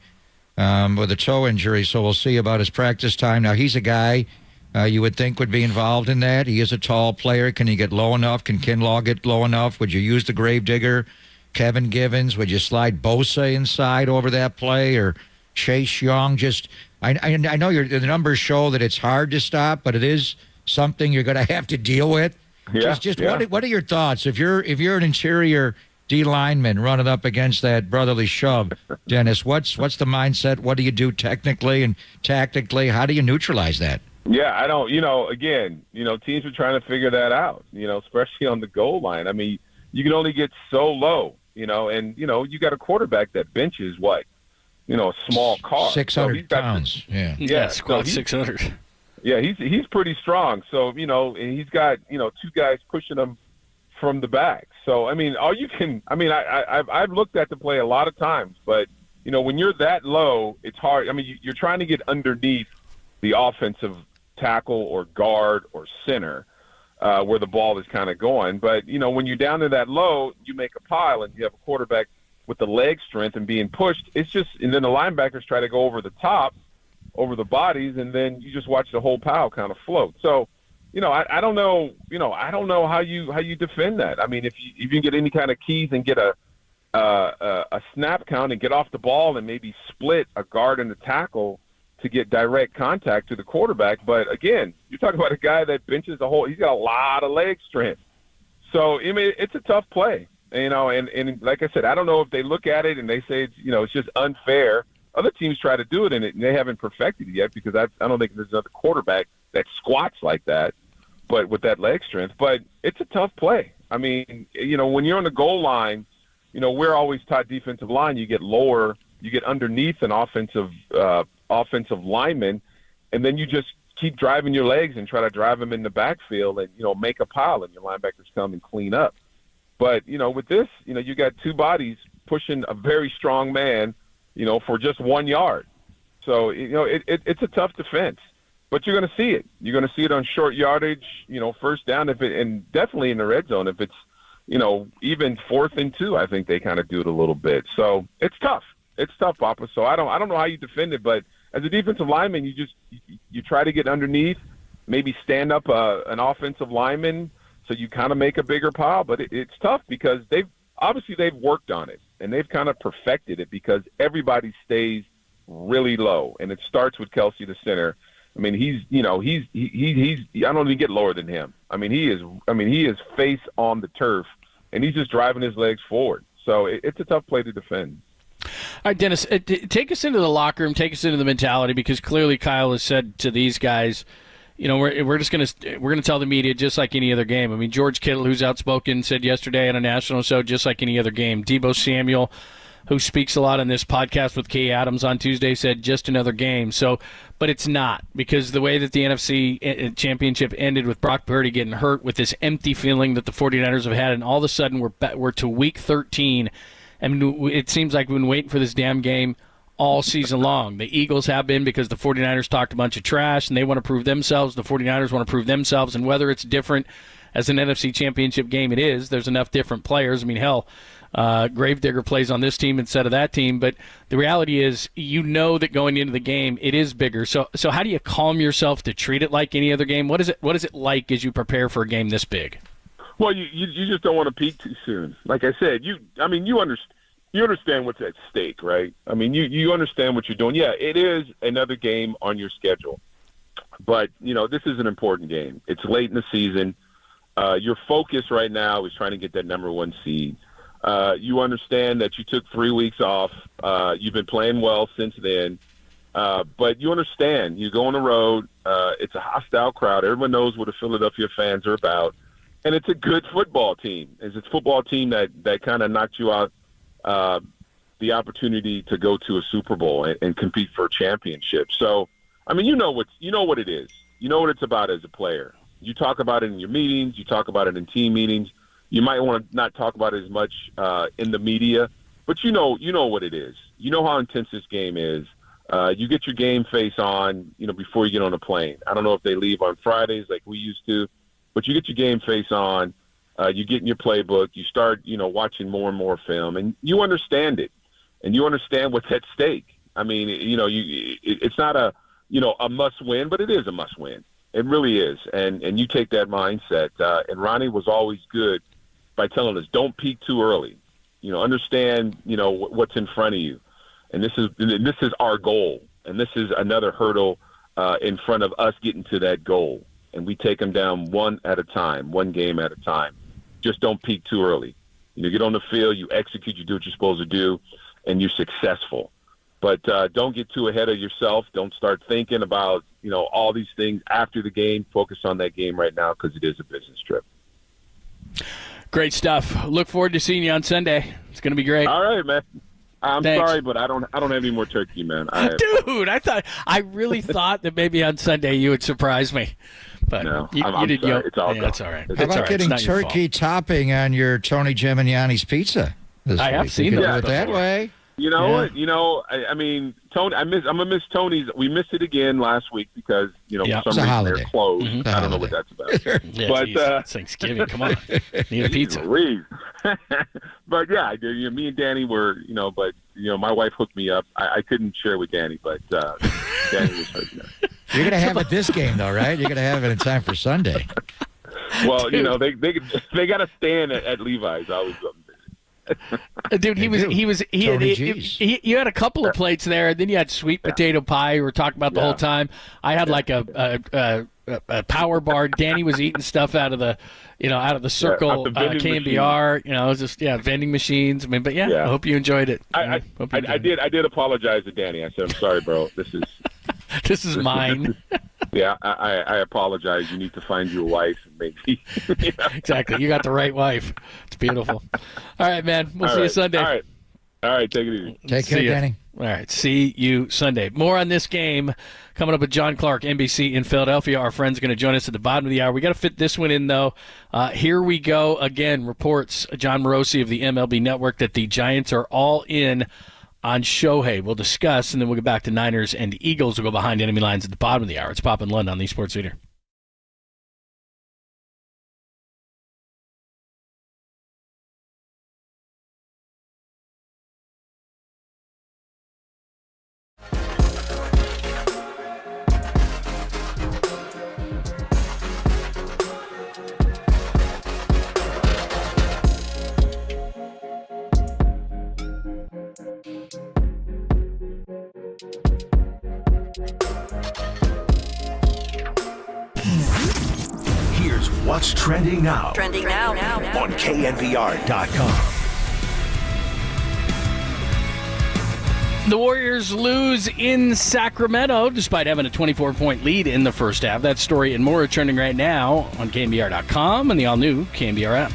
with a toe injury, so we'll see about his practice time. Now, he's a guy you would think would be involved in that. He is a tall player. Can he get low enough? Can Kinlaw get low enough? Would you use the Gravedigger? Kevin Givens, would you slide Bosa inside over that play or Chase Young? I know the numbers show that it's hard to stop, but it is something you're going to have to deal with. Yeah, What are your thoughts if you're an interior D lineman running up against that brotherly shove, Dennis? What's the mindset? What do you do technically and tactically? How do you neutralize that? Yeah, I don't. Teams are trying to figure that out. Especially on the goal line. I mean, you can only get so low. And you got a quarterback that benches what? A small car. 600 pounds. Squat 600. Yeah, he's pretty strong. So, and he's got, 2 guys pushing him from the back. So, I mean, I've looked at the play a lot of times, but, when you're that low, it's hard. I mean, you're trying to get underneath the offensive tackle or guard or center. Where the ball is kind of going. But, when you're down to that low, you make a pile and you have a quarterback with the leg strength and being pushed. It's just – and then the linebackers try to go over the top, over the bodies, and then you just watch the whole pile kind of float. So, I don't know – I don't know how you defend that. I mean, if you can get any kind of keys and get a snap count and get off the ball and maybe split a guard and a tackle – to get direct contact to the quarterback. But again, you're talking about a guy that benches he's got a lot of leg strength. So I mean, it's a tough play, you know. And like I said, I don't know if they look at it and they say it's just unfair. Other teams try to do it, and they haven't perfected it yet because I don't think there's another quarterback that squats like that, but with that leg strength. But it's a tough play. I mean, when you're on the goal line, we're always taught defensive line. You get lower, you get underneath an offensive lineman, and then you just keep driving your legs and try to drive them in the backfield and, make a pile, and your linebackers come and clean up. But, with this, you got two bodies pushing a very strong man, for just 1 yard. So, it's a tough defense. But you're going to see it. You're going to see it on short yardage, first down, and definitely in the red zone. If it's, even 4th and 2, I think they kind of do it a little bit. So it's tough. It's tough, Papa. So I don't know how you defend it, but as a defensive lineman, you try to get underneath, maybe stand up an offensive lineman so you kind of make a bigger pile. But it's tough because they've worked on it and they've kind of perfected it because everybody stays really low, and it starts with Kelsey, the center. I mean, he's I don't even get lower than him. I mean, he is face on the turf, and he's just driving his legs forward. So it's a tough play to defend. All right, Dennis, take us into the locker room, take us into the mentality, because clearly Kyle has said to these guys, we're gonna tell the media just like any other game. I mean, George Kittle, who's outspoken, said yesterday on a national show, just like any other game. Debo Samuel, who speaks a lot on this podcast with Kay Adams on Tuesday, said just another game. So, but it's not, because the way that the NFC championship ended with Brock Purdy getting hurt, with this empty feeling that the 49ers have had, and all of a sudden we're to week 13. I mean, it seems like we've been waiting for this damn game all season long. The Eagles have been, because the 49ers talked a bunch of trash, and they want to prove themselves. The 49ers want to prove themselves, and whether it's different as an NFC championship game, it is. There's enough different players. I mean, hell, Gravedigger plays on this team instead of that team, but the reality is, that going into the game, it is bigger. So how do you calm yourself to treat it like any other game? What is it like as you prepare for a game this big? Well, you just don't want to peak too soon. Like I said, you understand what's at stake, right? I mean, you understand what you're doing. Yeah, it is another game on your schedule, but this is an important game. It's late in the season. Your focus right now is trying to get that number 1 seed. You understand that you took 3 weeks off. You've been playing well since then. But you understand, you go on the road. It's a hostile crowd. Everyone knows what the Philadelphia fans are about. And it's a good football team. It's a football team that kind of knocked you out the opportunity to go to a Super Bowl and compete for a championship. So, I mean, you know what it is. You know what it's about as a player. You talk about it in your meetings. You talk about it in team meetings. You might want to not talk about it as much in the media, but you know what it is. You know how intense this game is. You get your game face on, before you get on a plane. I don't know if they leave on Fridays like we used to, but you get your game face on. You get in your playbook. You start, watching more and more film, and you understand it, and you understand what's at stake. I mean, it's not a must win, but it is a must win. It really is, and you take that mindset. And Ronnie was always good by telling us, don't peak too early. Understand, what's in front of you. And this is our goal. And this is another hurdle in front of us getting to that goal. And we take them down one at a time, one game at a time. Just don't peak too early. Get on the field, you execute, you do what you're supposed to do, and you're successful. But don't get too ahead of yourself. Don't start thinking about, all these things after the game. Focus on that game right now, because it is a business trip. Great stuff. Look forward to seeing you on Sunday. It's going to be great. All right, man. I'm Thanks. sorry, but I don't have any more turkey, man. Dude, I really thought that maybe on Sunday you would surprise me. But no, you did. Sorry. It's all good. That's all right. How about getting turkey topping on your Tony Gemignani's pizza this week? I have seen that. Do it that way. You know what? I mean, Tony. I'm gonna miss Tony's. We missed it again last week because for some reason they're closed. Mm-hmm. I don't know what that's about. Yeah, but it's Thanksgiving. Come on, need a pizza. But yeah, I did. Me and Danny were. But my wife hooked me up. I couldn't share with Danny, but Danny was hooking up. You're gonna have it this game though, right? You're gonna have it in time for Sunday. Well, they got to stand at Levi's. I was. Dude, you had a couple of plates there, and then you had sweet potato pie. We were talking about the whole time. I had like a a power bar. Danny was eating stuff out of the circle, KNBR. You know, it was just vending machines. I mean, but I hope you enjoyed it. I did apologize to Danny. I said, I'm sorry, bro. This is mine. I apologize. You need to find you a wife, maybe. Exactly. You got the right wife. It's beautiful. All right, man. We'll see you Sunday. All right. Take it easy. Take care, Danny. All right. See you Sunday. More on this game coming up with John Clark, NBC in Philadelphia. Our friend's going to join us at the bottom of the hour. We got to fit this one in, though. Here we go again. Reports John Morosi of the MLB Network that the Giants are all in on Shohei. We'll discuss, and then we'll get back to Niners and Eagles. We'll go behind enemy lines at the bottom of the hour. It's Pop and Lund on the Sports Leader. Here's what's trending now. Trending now. On KNBR.com. The Warriors lose in Sacramento despite having a 24-point lead in the first half. That story and more are trending right now on KNBR.com and the all-new KNBR app.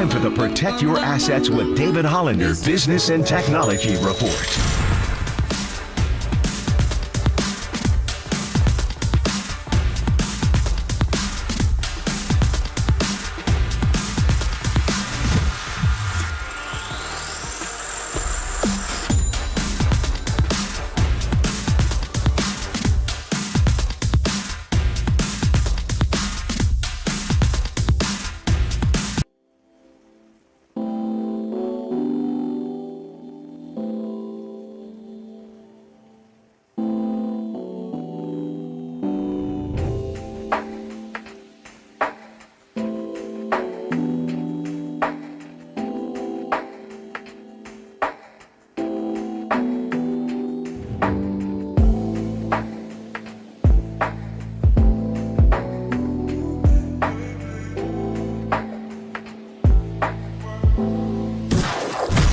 time for the Protect Your Assets with David Hollander Business and Technology Report.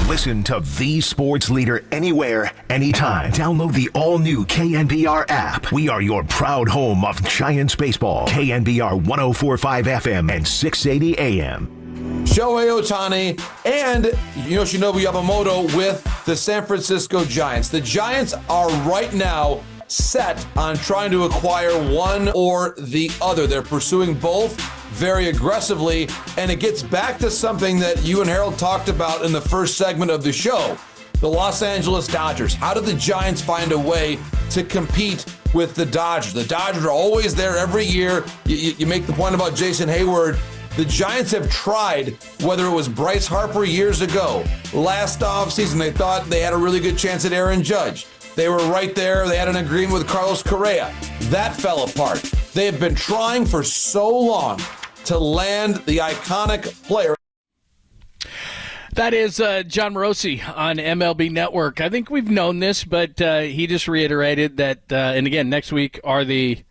Listen to the sports leader anywhere, anytime. Download the all-new KNBR app. We are your proud home of Giants baseball. KNBR 104.5 FM and 680 AM. Shohei Ohtani and Yoshinobu Yamamoto with the San Francisco Giants. The Giants are right now set on trying to acquire one or the other. They're pursuing both very aggressively, and it gets back to something that you and Harold talked about in the first segment of the show. The Los Angeles Dodgers. How did the Giants find a way to compete with the Dodgers? The Dodgers are always there every year. You make the point about Jason Hayward. The Giants have tried, whether it was Bryce Harper years ago, last offseason, they thought they had a really good chance at Aaron Judge. They were right there. They had an agreement with Carlos Correa. That fell apart. They have been trying for so long to land the iconic player. That is John Morosi on MLB Network. I think we've known this, but he just reiterated that, and again, next week are the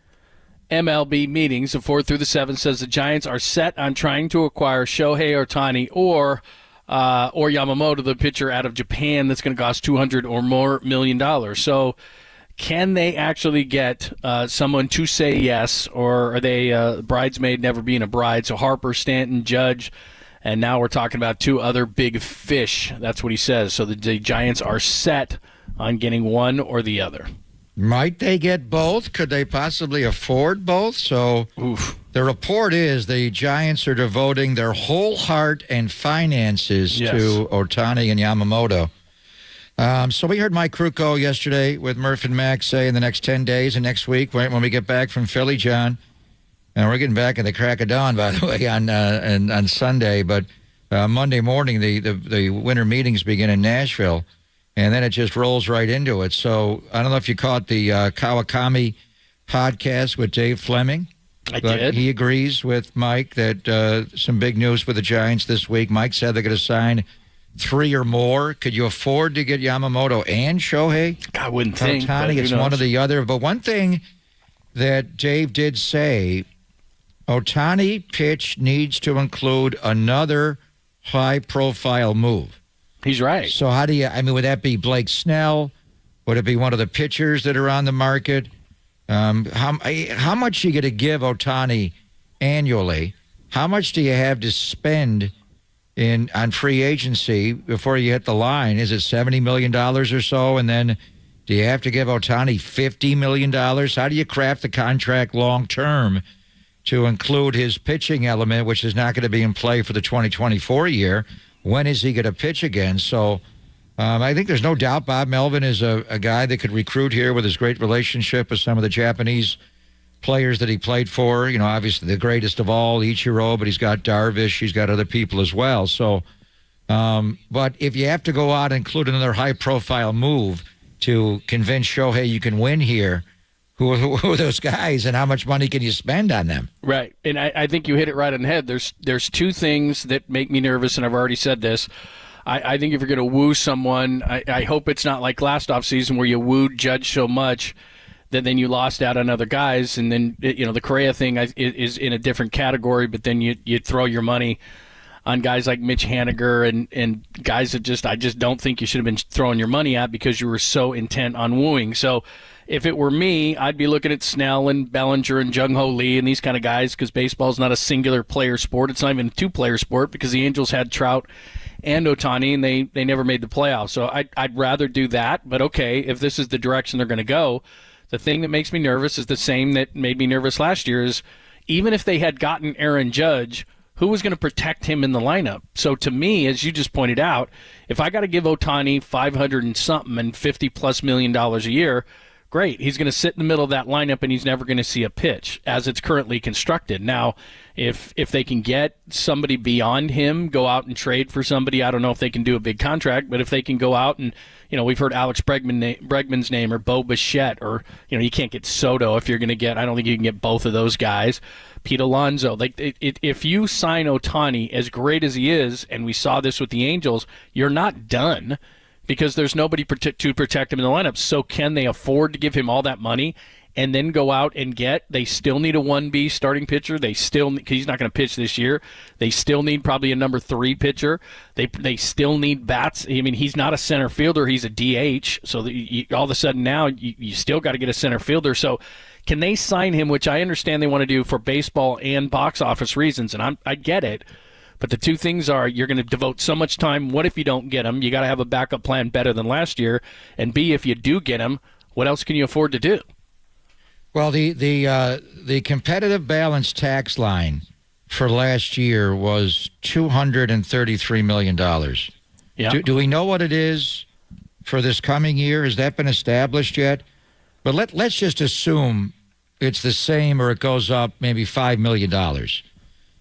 MLB meetings. The 4th through the 7th says the Giants are set on trying to acquire Shohei Ohtani or Yamamoto, the pitcher out of Japan that's going to cost $200 or more million. So can they actually get someone to say yes, or are they bridesmaid never being a bride? So Harper, Stanton, Judge, and now we're talking about two other big fish. That's what he says. So the Giants are set on getting one or the other. Might they get both? Could they possibly afford both? So the report is the Giants are devoting their whole heart and finances to Ohtani and Yamamoto. So we heard Mike Krukow yesterday with Murph and Mac say in the next 10 days and next week when we get back from Philly, John, and we're getting back at the crack of dawn, by the way, on Sunday, but Monday morning the winter meetings begin in Nashville, and then it just rolls right into it. So I don't know if you caught the Kawakami podcast with Dave Fleming. I did. He agrees with Mike that some big news for the Giants this week. Mike said they're going to sign 3 or more. Could you afford to get Yamamoto and Shohei? I wouldn't think. Ohtani, it's one or the other. But one thing that Dave did say, Ohtani pitch needs to include another high-profile move. He's right. So how do you, would that be Blake Snell? Would it be one of the pitchers that are on the market? How much are you going to give Ohtani annually? How much do you have to spend on free agency before you hit the line? Is it $70 million or so? And then do you have to give Ohtani $50 million? How do you craft the contract long-term to include his pitching element, which is not going to be in play for the 2024 year? When is he going to pitch again? So I think there's no doubt Bob Melvin is a guy that could recruit here with his great relationship with some of the Japanese players that he played for. You know, obviously the greatest of all, Ichiro, but he's got Darvish. He's got other people as well. So, but if you have to go out and include another high-profile move to convince Shohei you can win here, who are those guys and how much money can you spend on them? Right, and I think you hit it right on the head. There's two things that make me nervous, and I've already said this. I think if you're going to woo someone, I hope it's not like last offseason where you wooed Judge so much that then you lost out on other guys, and then the Correa thing is in a different category, but then you throw your money on guys like Mitch Haniger and guys that I just don't think you should have been throwing your money at because you were so intent on wooing. So if it were me, I'd be looking at Snell and Bellinger and Jung Ho Lee and these kind of guys because baseball is not a singular player sport. It's not even a two-player sport because the Angels had Trout and Ohtani, and they never made the playoffs. So I'd rather do that. But, okay, if this is the direction they're going to go, the thing that makes me nervous is the same that made me nervous last year is even if they had gotten Aaron Judge, who was going to protect him in the lineup? So to me, as you just pointed out, if I got to give Ohtani $500 and something and $50+ million a year, great. He's going to sit in the middle of that lineup, and he's never going to see a pitch as it's currently constructed. Now, if they can get somebody beyond him, go out and trade for somebody, I don't know if they can do a big contract, but if they can go out and, we've heard Alex Bregman's name or Bo Bichette or, you can't get Soto if you're going to get, I don't think you can get both of those guys. Pete Alonso. If you sign Ohtani, as great as he is, and we saw this with the Angels, you're not done. Because there's nobody to protect him in the lineup. So can they afford to give him all that money and then go out and they still need a 1B starting pitcher. Because he's not going to pitch this year. They still need probably a number 3 pitcher. They still need bats. I mean, he's not a center fielder. He's a DH. So all of a sudden now you still got to get a center fielder. So can they sign him, which I understand they want to do for baseball and box office reasons, and I get it. But the two things are you're going to devote so much time. What if you don't get him? You got to have a backup plan better than last year. And B, if you do get him, what else can you afford to do? Well, the competitive balance tax line for last year was $233 million. Yeah. Do we know what it is for this coming year? Has that been established yet? But let's just assume it's the same or it goes up maybe $5 million.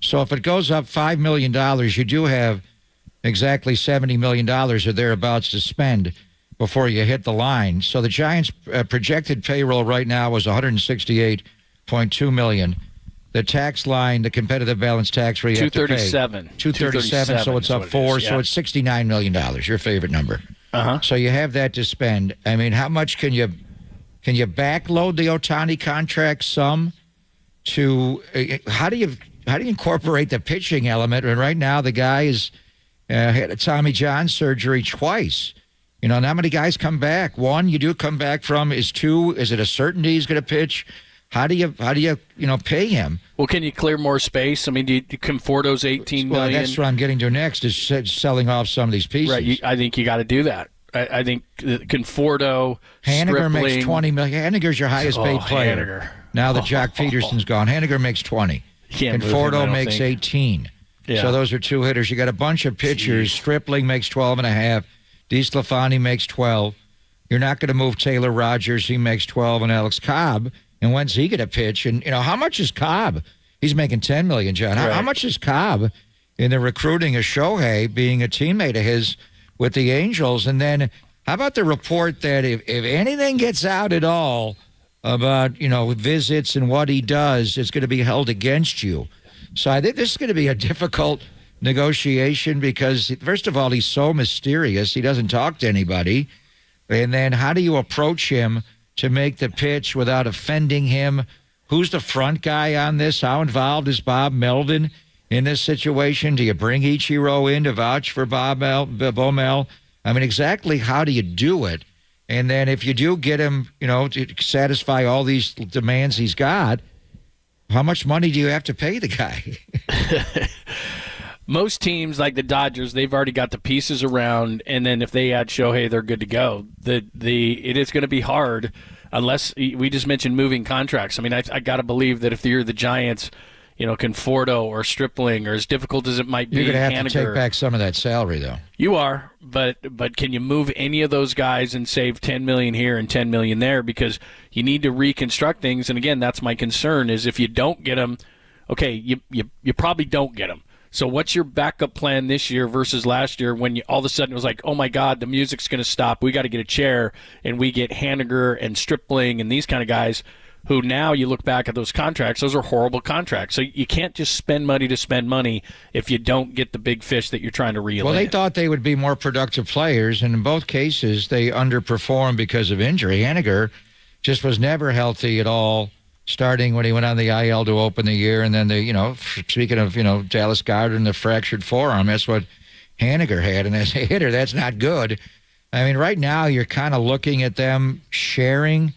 So if it goes up $5 million, you do have exactly $70 million or thereabouts to spend before you hit the line. So the Giants' projected payroll right now is $168.2 million. The tax line, the competitive balance tax rate, $237. So it's up 4. So it's $69 million. Your favorite number. So you have that to spend. I mean, how much can you backload the Ohtani contract some? How do you incorporate the pitching element? And right now, the guy is had a Tommy John surgery twice. Not many guys come back. One, you do come back from. Is 2, is it a certainty he's going to pitch? How do you pay him? Well, can you clear more space? I mean, do Conforto's $18 million? Well, that's what I'm getting to next is selling off some of these pieces. Right. I think you got to do that. I think Conforto, Haniger makes $20 million. Haniger's your highest paid player. Haniger. Now that Jock Peterson's gone, Haniger makes 20. Conforto makes 18. Yeah. So those are 2 hitters. You got a bunch of pitchers. Stripling makes 12.5. DeSclafani makes 12. You're not going to move Taylor Rogers. He makes 12, and Alex Cobb. And when's he going to pitch? And how much is Cobb? He's making $10 million, John. Right. How much is Cobb in the recruiting of Shohei being a teammate of his with the Angels? And then how about the report that if anything gets out at all about, visits and what he does, it's going to be held against you. So I think this is going to be a difficult negotiation because, first of all, he's so mysterious. He doesn't talk to anybody. And then how do you approach him to make the pitch without offending him? Who's the front guy on this? How involved is Bob Melvin in this situation? Do you bring Ichiro in to vouch for Bomel? I mean, exactly how do you do it? And then if you do get him, to satisfy all these demands he's got, how much money do you have to pay the guy? Most teams like the Dodgers, they've already got the pieces around, and then if they add Shohei, they're good to go. It is going to be hard unless we just mentioned moving contracts. I mean, I got to believe that if you're the Giants, Conforto or Stripling, or as difficult as it might be, you're going to have to take back some of that salary, though. You are, but can you move any of those guys and save $10 million here and $10 million there? Because you need to reconstruct things. And again, that's my concern: is if you don't get them, okay, you probably don't get them. So what's your backup plan this year versus last year when all of a sudden it was like, oh, my God, the music's going to stop. We got to get a chair, and we get Haniger and Stripling and these kind of guys who now you look back at those contracts. Those are horrible contracts. So you can't just spend money to spend money if you don't get the big fish that you're trying to reel in. Well, they thought they would be more productive players, and in both cases they underperformed because of injury. Haniger just was never healthy at all starting when he went on the IL to open the year, and then speaking of Dallas Goedert and the fractured forearm, that's what Haniger had, and as a hitter, that's not good. I mean, right now you're kind of looking at them sharing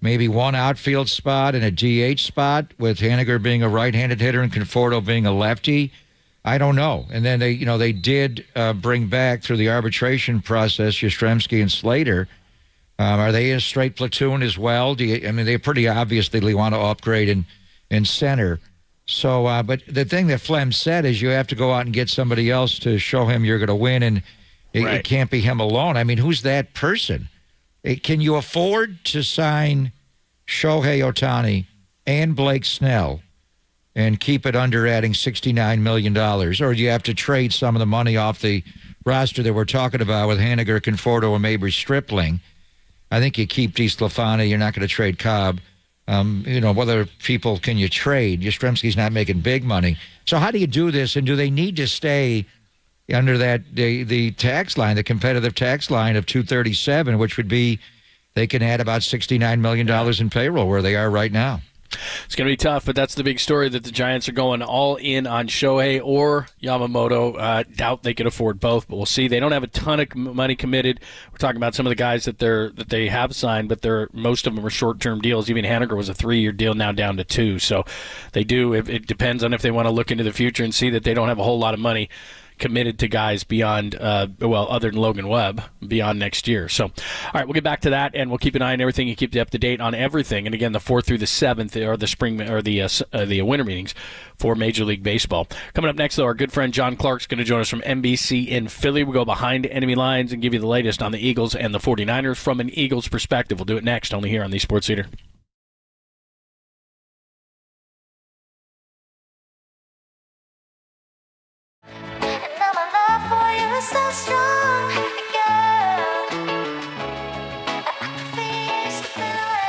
maybe one outfield spot and a DH spot, with Haniger being a right-handed hitter and Conforto being a lefty. I don't know. And then they did bring back through the arbitration process Yastrzemski and Slater. Are they in a straight platoon as well? They pretty obviously want to upgrade in center. So, but the thing that Flem said is you have to go out and get somebody else to show him you're going to win, and it can't be him alone. I mean, who's that person? Can you afford to sign Shohei Ohtani and Blake Snell and keep it under adding $69 million? Or do you have to trade some of the money off the roster that we're talking about with Haniger, Conforto, and maybe Stripling? I think you keep DeSclafani. You're not going to trade Cobb. What other people can you trade? Yastrzemski's not making big money. So how do you do this? And do they need to stay under that the tax line, the competitive tax line of 237, which would be they can add about $69 million in payroll where they are right now? It's going to be tough, but that's the big story, that the Giants are going all in on Shohei or Yamamoto. Doubt they could afford both, but we'll see. They don't have a ton of money committed. We're talking about some of the guys that they have signed, but most of them are short-term deals. Even Haniger was a 3-year deal, now down to 2. So they do. It depends on if they want to look into the future and see that they don't have a whole lot of money committed to guys beyond, other than Logan Webb, beyond next year. So, all right, we'll get back to that, and we'll keep an eye on everything and keep you up to date on everything. And again, the 4th through the 7th are the spring or the winter meetings for Major League Baseball. Coming up next, though, our good friend John Clark's going to join us from NBC in Philly. We'll go behind enemy lines and give you the latest on the Eagles and the 49ers from an Eagles perspective. We'll do it next, only here on the Sports Leader. So strong, girl. I can feel you slipping away.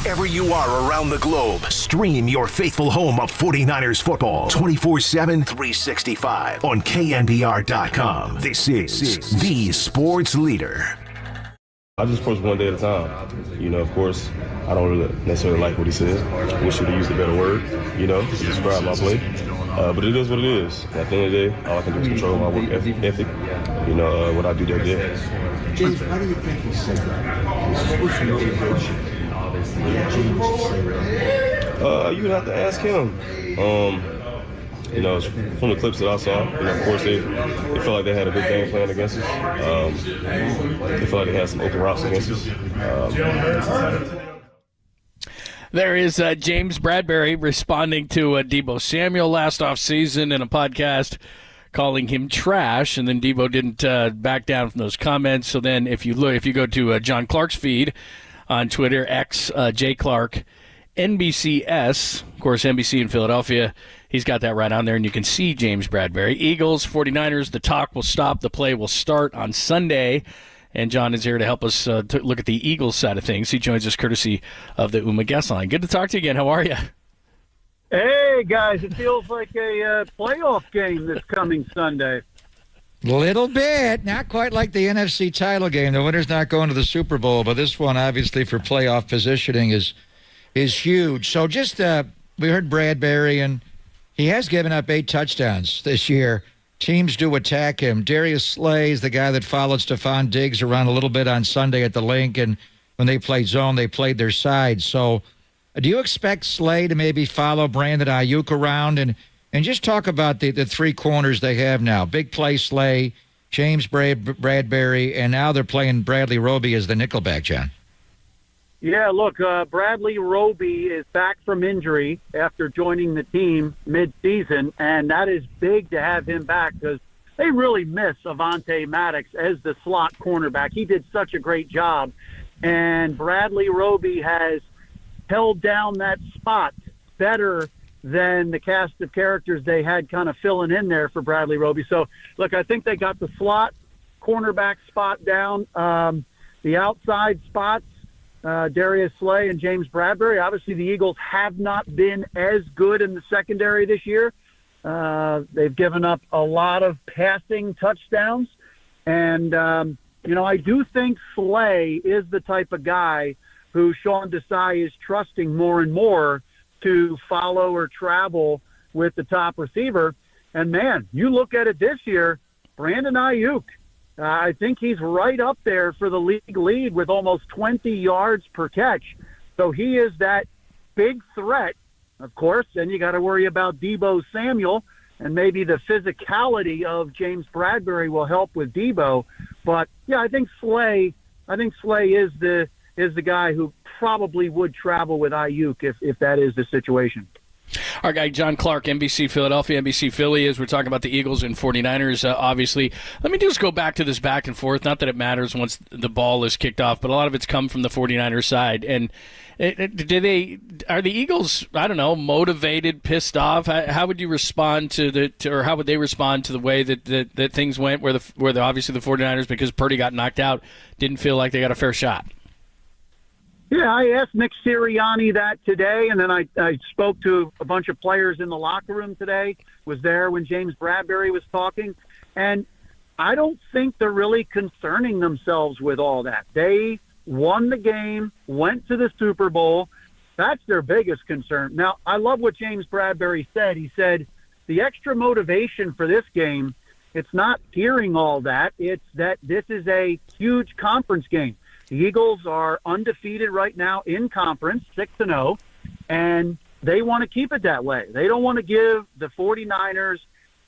wherever you are around the globe. Stream your faithful home of 49ers football 24/7, 365 on KNBR.com. This is the sports leader. I just approach one day at a time. Of course, I don't really necessarily like what he says. I wish he'd have used a better word, to describe my play. But it is what it is. At the end of the day, all I can do is control my work ethic. What I do day to day. James, how do you think he said that? What's your motivation? You would have to ask him. From the clips that I saw, of course, they felt like they had a good game plan against us. They felt like they had some open routes against us. There is James Bradberry responding to Deebo Samuel last offseason in a podcast, calling him trash, and then Deebo didn't back down from those comments. So then if you go to John Clark's feed on Twitter, X, J Clark, NBCS, of course, NBC in Philadelphia, he's got that right on there, and you can see James Bradberry. Eagles, 49ers, the talk will stop, the play will start on Sunday, and John is here to help us look at the Eagles side of things. He joins us courtesy of the UMA guest line. Good to talk to you again. How are you? Hey, guys, it feels like a playoff game this coming Sunday. Little bit. Not quite like the NFC title game. The winner's not going to the Super Bowl, but this one, obviously, for playoff positioning is huge. So just we heard Bradberry, and he has given up 8 touchdowns this year. Teams do attack him. Darius Slay is the guy that followed Stephon Diggs around a little bit on Sunday at the link, and when they played zone, they played their side. So do you expect Slay to maybe follow Brandon Ayuk around? And just talk about the 3 corners they have now. Big play Slay, James Bradberry, and now they're playing Bradley Roby as the nickelback, John. Yeah, look, Bradley Roby is back from injury after joining the team mid-season, and that is big to have him back because they really miss Avonte Maddox as the slot cornerback. He did such a great job, and Bradley Roby has held down that spot better than the cast of characters they had kind of filling in there for Bradley Roby. So, look, I think they got the slot cornerback spot down. The outside spots, Darius Slay and James Bradberry. Obviously, the Eagles have not been as good in the secondary this year. They've given up a lot of passing touchdowns. And, I do think Slay is the type of guy who Sean Desai is trusting more and more to follow or travel with the top receiver. And, man, you look at it this year, Brandon Ayuk, I think he's right up there for the league lead with almost 20 yards per catch. So he is that big threat, of course. Then you got to worry about Deebo Samuel, and maybe the physicality of James Bradberry will help with Deebo. But, yeah, I think Slay is the guy who probably would travel with Ayuk if that is the situation. Our guy, John Clark, NBC Philadelphia, NBC Philly, as we're talking about the Eagles and 49ers, obviously. Let me just go back to this back and forth. Not that it matters once the ball is kicked off, but a lot of it's come from the 49ers side. And are the Eagles, I don't know, motivated, pissed off? How would you respond or how would they respond to the way that things went where obviously the 49ers, because Purdy got knocked out, didn't feel like they got a fair shot? Yeah, I asked Nick Sirianni that today, and then I spoke to a bunch of players in the locker room today, was there when James Bradberry was talking, and I don't think they're really concerning themselves with all that. They won the game, went to the Super Bowl. That's their biggest concern. Now, I love what James Bradberry said. He said the extra motivation for this game, it's not hearing all that. It's that this is a huge conference game. The Eagles are undefeated right now in conference, 6-0, and they want to keep it that way. They don't want to give the 49ers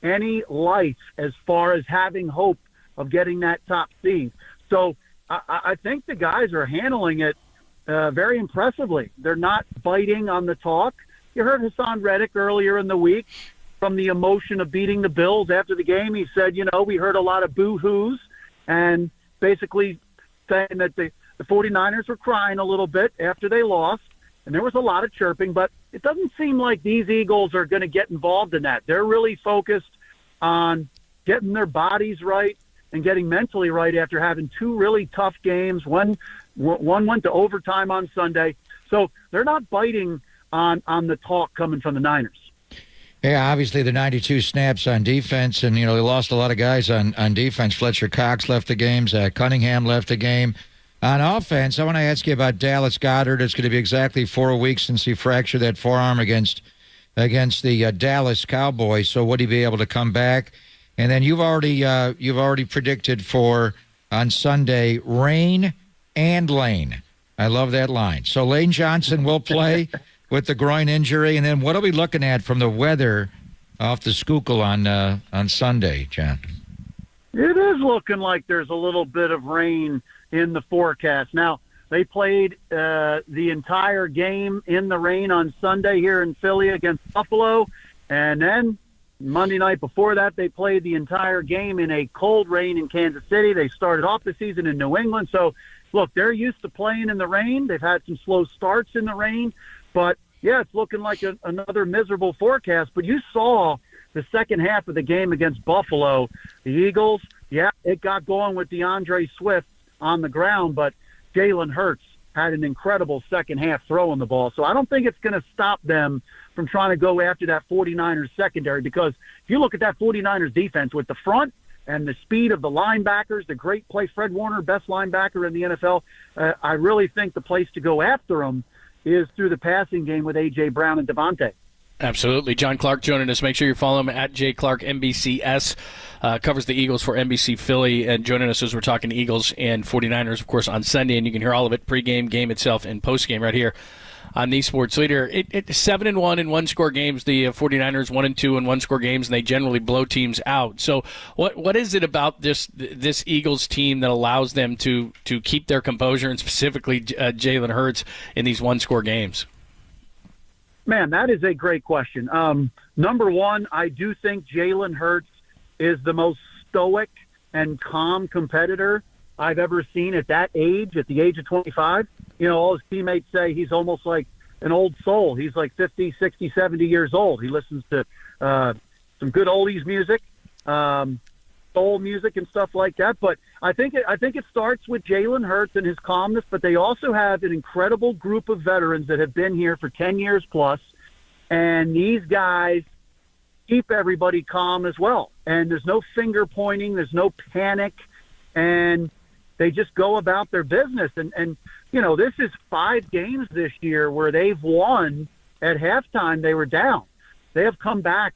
any life as far as having hope of getting that top seed. So I think the guys are handling it very impressively. They're not biting on the talk. You heard Hassan Reddick earlier in the week from the emotion of beating the Bills after the game. He said, we heard a lot of boo-hoos and basically saying that the 49ers were crying a little bit after they lost, and there was a lot of chirping, but it doesn't seem like these Eagles are going to get involved in that. They're really focused on getting their bodies right and getting mentally right after having 2 really tough games. One went to overtime on Sunday. So they're not biting on the talk coming from the Niners. Yeah, obviously the 92 snaps on defense, and, they lost a lot of guys on defense. Fletcher Cox left the game. Zach Cunningham left the game. On offense, I want to ask you about Dallas Goedert. It's going to be exactly 4 weeks since he fractured that forearm against the Dallas Cowboys. So would he be able to come back? And then you've already predicted for on Sunday rain and Lane. I love that line. So Lane Johnson will play with the groin injury, and then what are we looking at from the weather off the Schuylkill on Sunday, John? It is looking like there's a little bit of rain in the forecast. Now, they played the entire game in the rain on Sunday here in Philly against Buffalo, and then Monday night before that, they played the entire game in a cold rain in Kansas City. They started off the season in New England. So, look, they're used to playing in the rain. They've had some slow starts in the rain. But, yeah, it's looking like another miserable forecast. But you saw the second half of the game against Buffalo. The Eagles, yeah, it got going with DeAndre Swift on the ground, but Jalen Hurts had an incredible second half throwing the ball. So I don't think it's going to stop them from trying to go after that 49ers secondary, because if you look at that 49ers defense with the front and the speed of the linebackers, the great play, Fred Warner, best linebacker in the NFL, I really think the place to go after them is through the passing game with A.J. Brown and Devontae. Absolutely. John Clark joining us. Make sure you follow him at jclarkNBCS. Covers the Eagles for NBC Philly, and joining us as we're talking Eagles and 49ers, of course, on Sunday. And you can hear all of it pregame, game itself, and postgame right here on the Sports Leader. 7-1 in one-score games. The 49ers 1-2 in one-score games, and they generally blow teams out. So what is it about this Eagles team that allows them to keep their composure, and specifically Jalen Hurts in these one-score games? Man, that is a great question. Number one, I do think Jalen Hurts is the most stoic and calm competitor I've ever seen at that age, at the age of 25. All his teammates say he's almost like an old soul. He's like 50, 60, 70 years old. He listens to some good oldies music, soul music and stuff like that. But I think it starts with Jalen Hurts and his calmness, but they also have an incredible group of veterans that have been here for 10 years plus, and these guys keep everybody calm as well. And there's no finger pointing, there's no panic, and they just go about their business. And this is 5 games this year where they've won at halftime. They were down. They have come back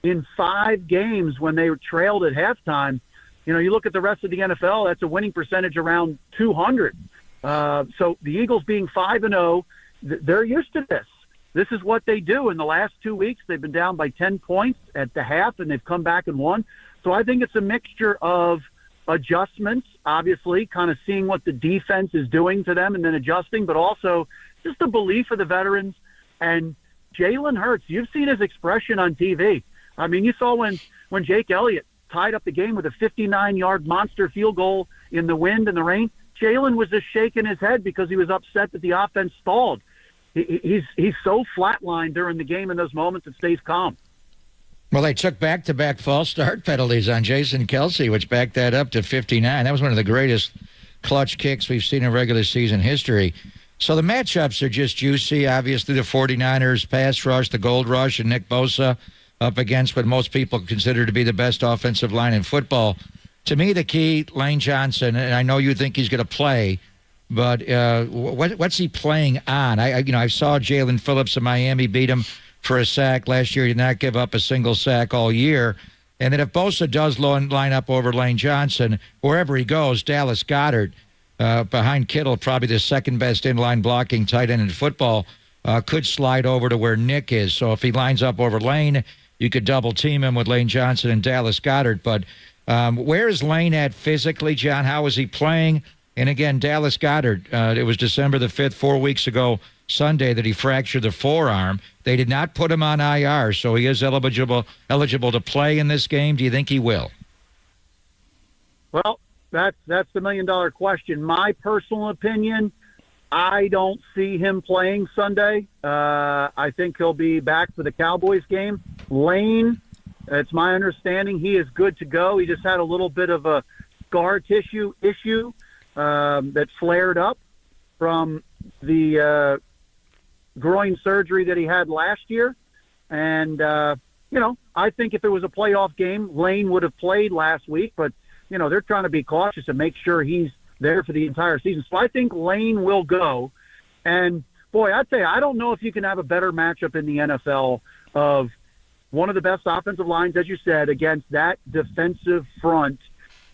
in 5 games when they were trailed at halftime. You look at the rest of the NFL, that's a winning percentage around 200. So the Eagles being 5-0, they're used to this. This is what they do. In the last 2 weeks, they've been down by 10 points at the half, and they've come back and won. So I think it's a mixture of adjustments, obviously, kind of seeing what the defense is doing to them and then adjusting, but also just the belief of the veterans. And Jalen Hurts, you've seen his expression on TV. I mean, you saw when Jake Elliott tied up the game with a 59-yard monster field goal in the wind and the rain. Jalen was just shaking his head because he was upset that the offense stalled. He's so flatlined during the game in those moments, it stays calm. Well, they took back-to-back false start penalties on Jason Kelsey, which backed that up to 59. That was one of the greatest clutch kicks we've seen in regular season history. So the matchups are just juicy. Obviously, the 49ers pass rush, the gold rush, and Nick Bosa up against what most people consider to be the best offensive line in football. To me, the key, Lane Johnson, and I know you think he's going to play, but what's he playing on? I saw Jalen Phillips of Miami beat him for a sack last year. He did not give up a single sack all year. And then if Bosa does line up over Lane Johnson, wherever he goes, Dallas Goedert, behind Kittle, probably the second best inline blocking tight end in football, could slide over to where Nick is. So if he lines up over Lane, you could double team him with Lane Johnson and Dallas Goedert. But where is Lane at physically, John? How is he playing? And again, Dallas Goedert, it was December the 5th, 4 weeks ago, Sunday, that he fractured the forearm. They did not put him on IR, so he is eligible to play in this game. Do you think he will? Well, that's the $1 million question. My personal opinion, I don't see him playing Sunday. I think he'll be back for the Cowboys game. Lane, it's my understanding he is good to go. He just had a little bit of a scar tissue issue that flared up from the groin surgery that he had last year. And, I think if it was a playoff game, Lane would have played last week. But, they're trying to be cautious and make sure he's there for the entire season. So I think Lane will go. And, boy, I'd say I don't know if you can have a better matchup in the NFL of one of the best offensive lines, as you said, against that defensive front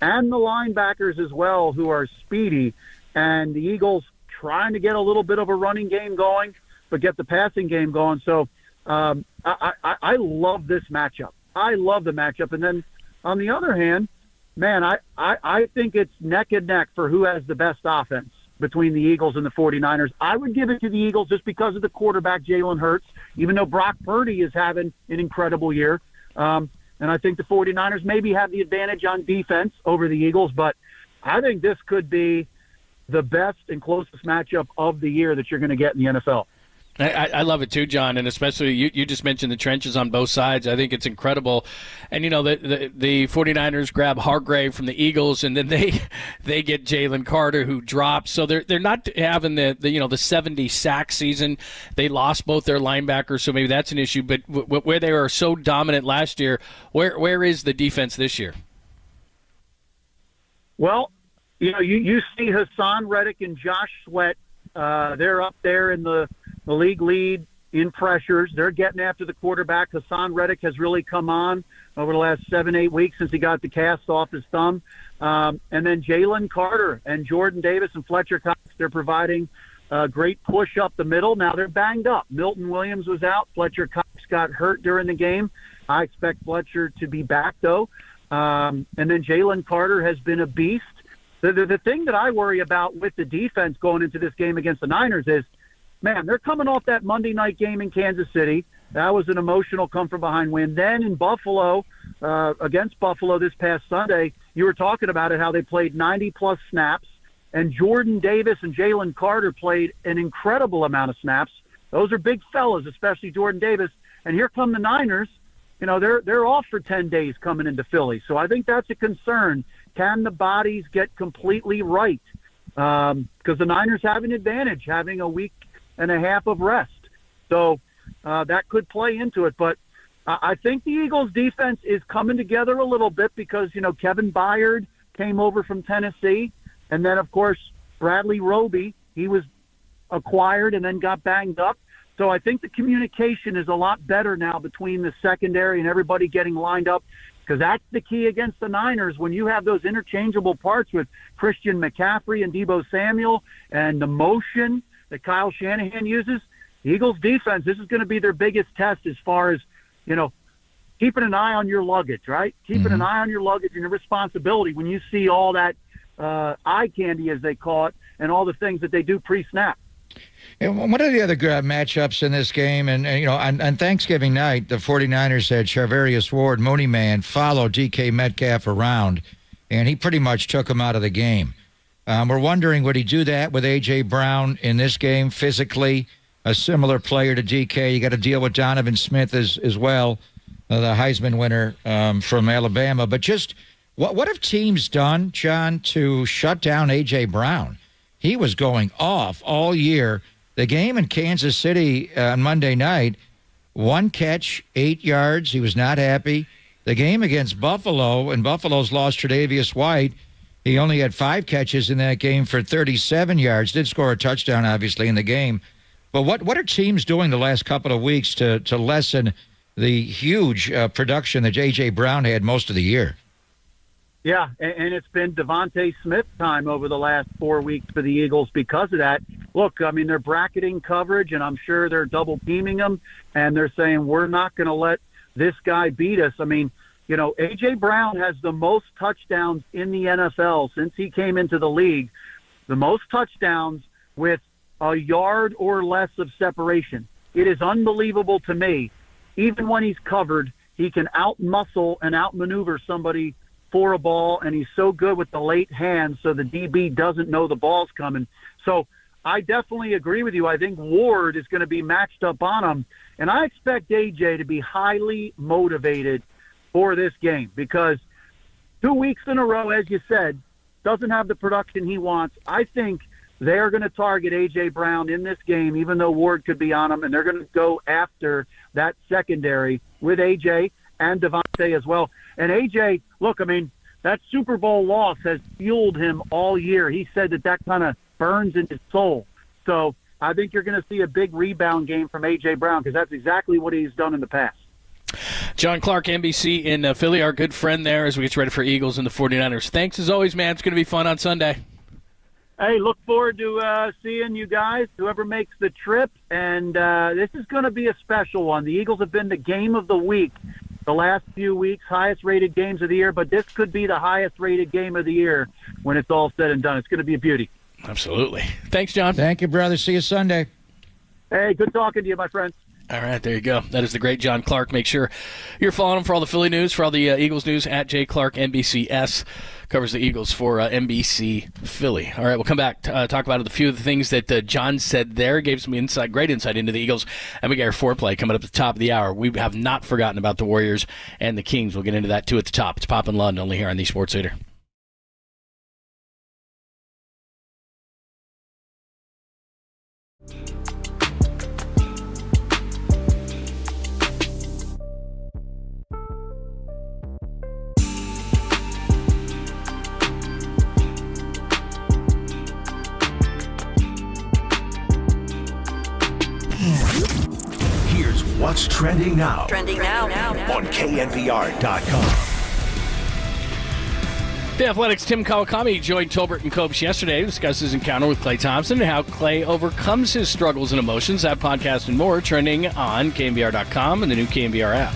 and the linebackers as well, who are speedy. And the Eagles trying to get a little bit of a running game going, but get the passing game going. So I love this matchup. I love the matchup. And then on the other hand, man, I think it's neck and neck for who has the best offense between the Eagles and the 49ers. I would give it to the Eagles just because of the quarterback, Jalen Hurts, even though Brock Purdy is having an incredible year. And I think the 49ers maybe have the advantage on defense over the Eagles, but I think this could be the best and closest matchup of the year that you're going to get in the NFL. I love it too, John, and especially you just mentioned the trenches on both sides. I think it's incredible. And, the 49ers grab Hargrave from the Eagles, and then they get Jalen Carter, who drops. So they're not having the 70 sack season. They lost both their linebackers, so maybe that's an issue. But where they were so dominant last year, where is the defense this year? Well, you see Hassan Reddick and Josh Sweat. They're up there in the league lead in pressures. They're getting after the quarterback. Hassan Reddick has really come on over the last 7-8 weeks since he got the cast off his thumb. And then Jalen Carter and Jordan Davis and Fletcher Cox, they're providing a great push up the middle. Now they're banged up. Milton Williams was out. Fletcher Cox got hurt during the game. I expect Fletcher to be back, though. And then Jalen Carter has been a beast. The thing that I worry about with the defense going into this game against the Niners is, man, they're coming off that Monday night game in Kansas City. That was an emotional come-from-behind win. Then in Buffalo, against Buffalo this past Sunday, you were talking about it, how they played 90-plus snaps, and Jordan Davis and Jalen Carter played an incredible amount of snaps. Those are big fellas, especially Jordan Davis. And here come the Niners. They're off for 10 days coming into Philly. So I think that's a concern. Can the bodies get completely right? Because the Niners have an advantage having a week and a half of rest. So that could play into it. But I think the Eagles' defense is coming together a little bit because, Kevin Byard came over from Tennessee. And then, of course, Bradley Roby, he was acquired and then got banged up. So I think the communication is a lot better now between the secondary and everybody getting lined up, because that's the key against the Niners. When you have those interchangeable parts with Christian McCaffrey and Deebo Samuel and the motion that Kyle Shanahan uses, the Eagles defense, this is going to be their biggest test as far as, keeping an eye on your luggage, right? Keeping an eye on your luggage and your responsibility when you see all that eye candy, as they call it, and all the things that they do pre-snap. And one of the other matchups in this game, and on Thanksgiving night, the 49ers had Charvarius Ward, Mooney Man, follow DK Metcalf around, and he pretty much took him out of the game. We're wondering, would he do that with A.J. Brown in this game physically? A similar player to DK. You got to deal with Donovan Smith as well, the Heisman winner from Alabama. But just what have teams done, John, to shut down A.J. Brown? He was going off all year. The game in Kansas City on Monday night, 1 catch, 8 yards. He was not happy. The game against Buffalo, and Buffalo's lost Tre'Davious White, he only had 5 catches in that game for 37 yards. Did score a touchdown, obviously, in the game. But what are teams doing the last couple of weeks to lessen the huge production that A.J. Brown had most of the year? Yeah, and it's been Devontae Smith time over the last 4 weeks for the Eagles because of that. Look, I mean, they're bracketing coverage, and I'm sure they're double-teaming him, and they're saying, we're not going to let this guy beat us. I mean, A.J. Brown has the most touchdowns in the NFL since he came into the league, the most touchdowns with a yard or less of separation. It is unbelievable to me. Even when he's covered, he can out-muscle and out-maneuver somebody for a ball, and he's so good with the late hands so the DB doesn't know the ball's coming. So I definitely agree with you. I think Ward is going to be matched up on him, and I expect A.J. to be highly motivated for this game because 2 weeks in a row, as you said, doesn't have the production he wants. I think they're going to target A.J. Brown in this game, even though Ward could be on him, and they're going to go after that secondary with A.J. and Devontae as well. And A.J., look, I mean, that Super Bowl loss has fueled him all year. He said that kind of burns in his soul. So I think you're going to see a big rebound game from A.J. Brown because that's exactly what he's done in the past. John Clark, NBC in Philly, our good friend there as we get ready for Eagles and the 49ers. Thanks as always, man. It's going to be fun on Sunday. Hey, look forward to seeing you guys, whoever makes the trip. And this is going to be a special one. The Eagles have been the game of the week the last few weeks, highest-rated games of the year. But this could be the highest-rated game of the year when it's all said and done. It's going to be a beauty. Absolutely. Thanks, John. Thank you, brother. See you Sunday. Hey, good talking to you, my friend. All right, there you go. That is the great John Clark. Make sure you're following him for all the Philly news, for all the Eagles news, at J. Clark NBCS. Covers the Eagles for NBC Philly. All right, we'll come back to talk about a few of the things that John said there. Gave some great insight into the Eagles. And we got our foreplay coming up at the top of the hour. We have not forgotten about the Warriors and the Kings. We'll get into that, too, at the top. It's Pop and Lund, only here on the Sports Leader. Here's what's trending now. Trending now. On KNBR.com. The Athletics' Tim Kawakami joined Tolbert and Copes yesterday to discuss his encounter with Klay Thompson and how Klay overcomes his struggles and emotions. That podcast and more trending on KNBR.com and the new KNBR app.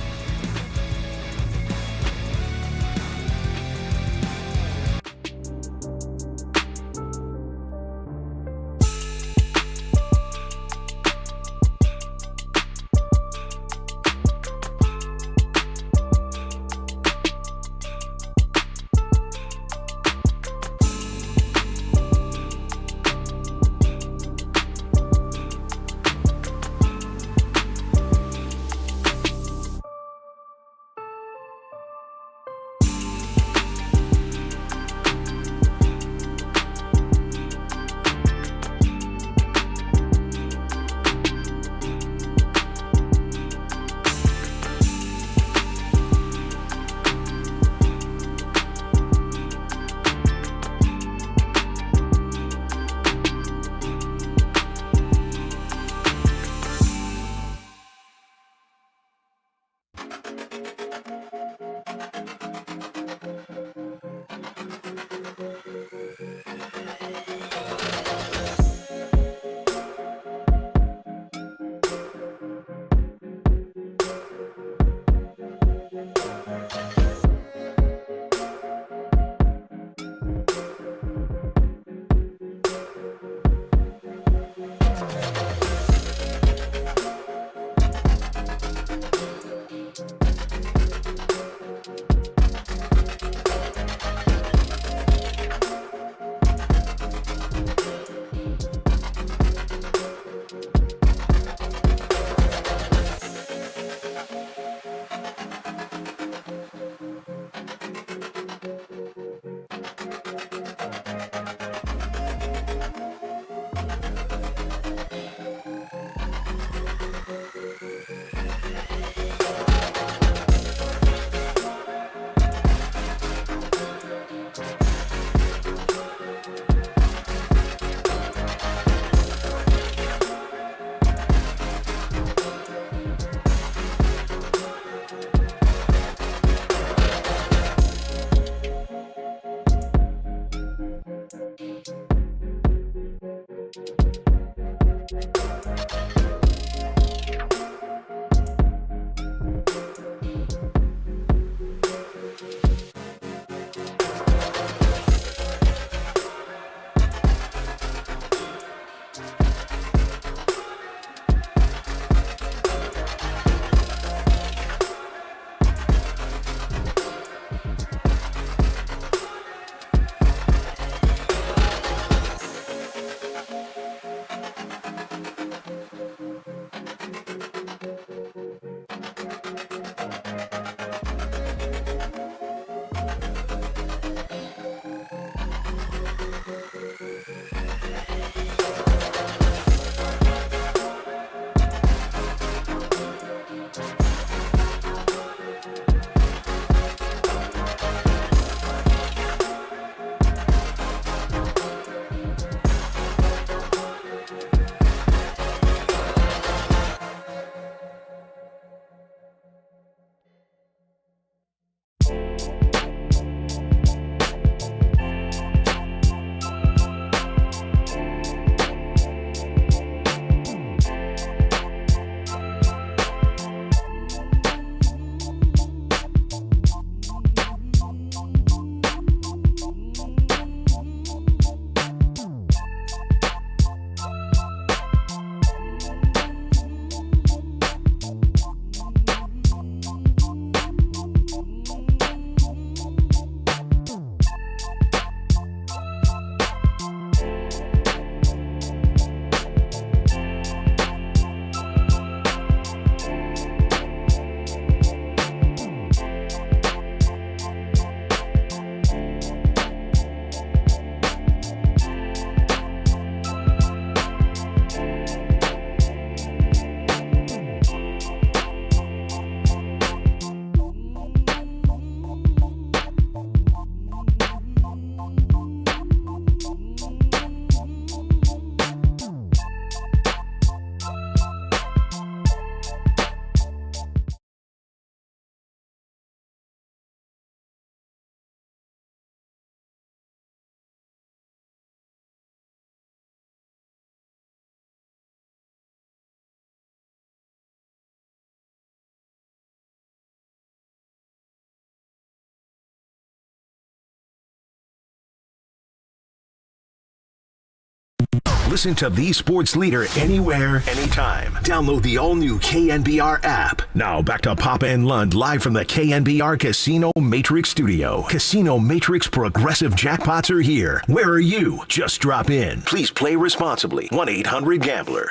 Listen to the sports leader anywhere, anytime. Download the all-new KNBR app. Now back to Papa and Lund live from the KNBR Casino Matrix Studio. Casino Matrix Progressive Jackpots are here. Where are you? Just drop in. Please play responsibly. 1-800-GAMBLER.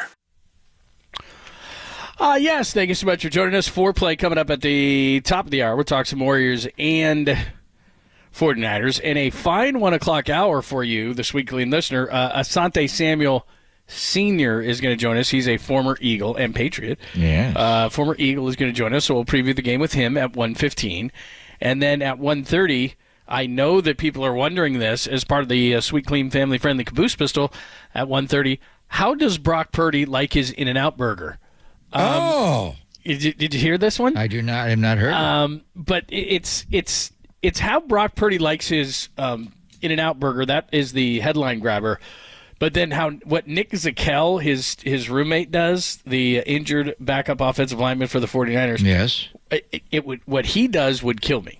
Yes, thank you so much for joining us. Foreplay coming up at the top of the hour. We'll talk some Warriors and 49ers. And a fine 1 o'clock hour for you, this weekly listener. Asante Samuel Sr. is going to join us. He's a former Eagle and Patriot. Yeah. Former Eagle is going to join us, so we'll preview the game with him at 1:15. And then at 1:30, I know that people are wondering this as part of the Sweet Clean Family Friendly Caboose Pistol at 1:30. How does Brock Purdy like his In-N-Out burger? Did you hear this one? I do not. I have not heard. But it's how Brock Purdy likes his In-N-Out burger. That is the headline grabber. But then what Nick Zakel, his roommate, does, the injured backup offensive lineman for the 49ers. Yes. What he does would kill me.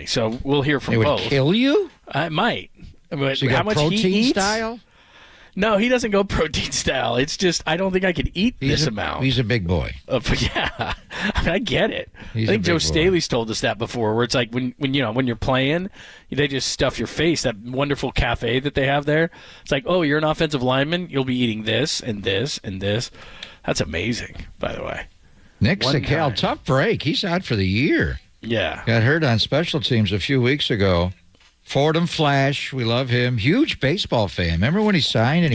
So we'll hear from both. It would kill you? I might. But So you got how much protein he eats? style? No, he doesn't go protein style. It's just I don't think I could eat this amount. He's a big boy. Yeah, I mean, I get it. He's I think a Joe big boy. Staley's told us that before, where it's like when you're playing, they just stuff your face. That wonderful cafe that they have there. It's like, oh, you're an offensive lineman. You'll be eating this and this and this. That's amazing, by the way. Nick Zakel, tough break. He's out for the year. Yeah. Got hurt on special teams a few weeks ago. Fordham Flash, we love him. Huge baseball fan. Remember when he signed? And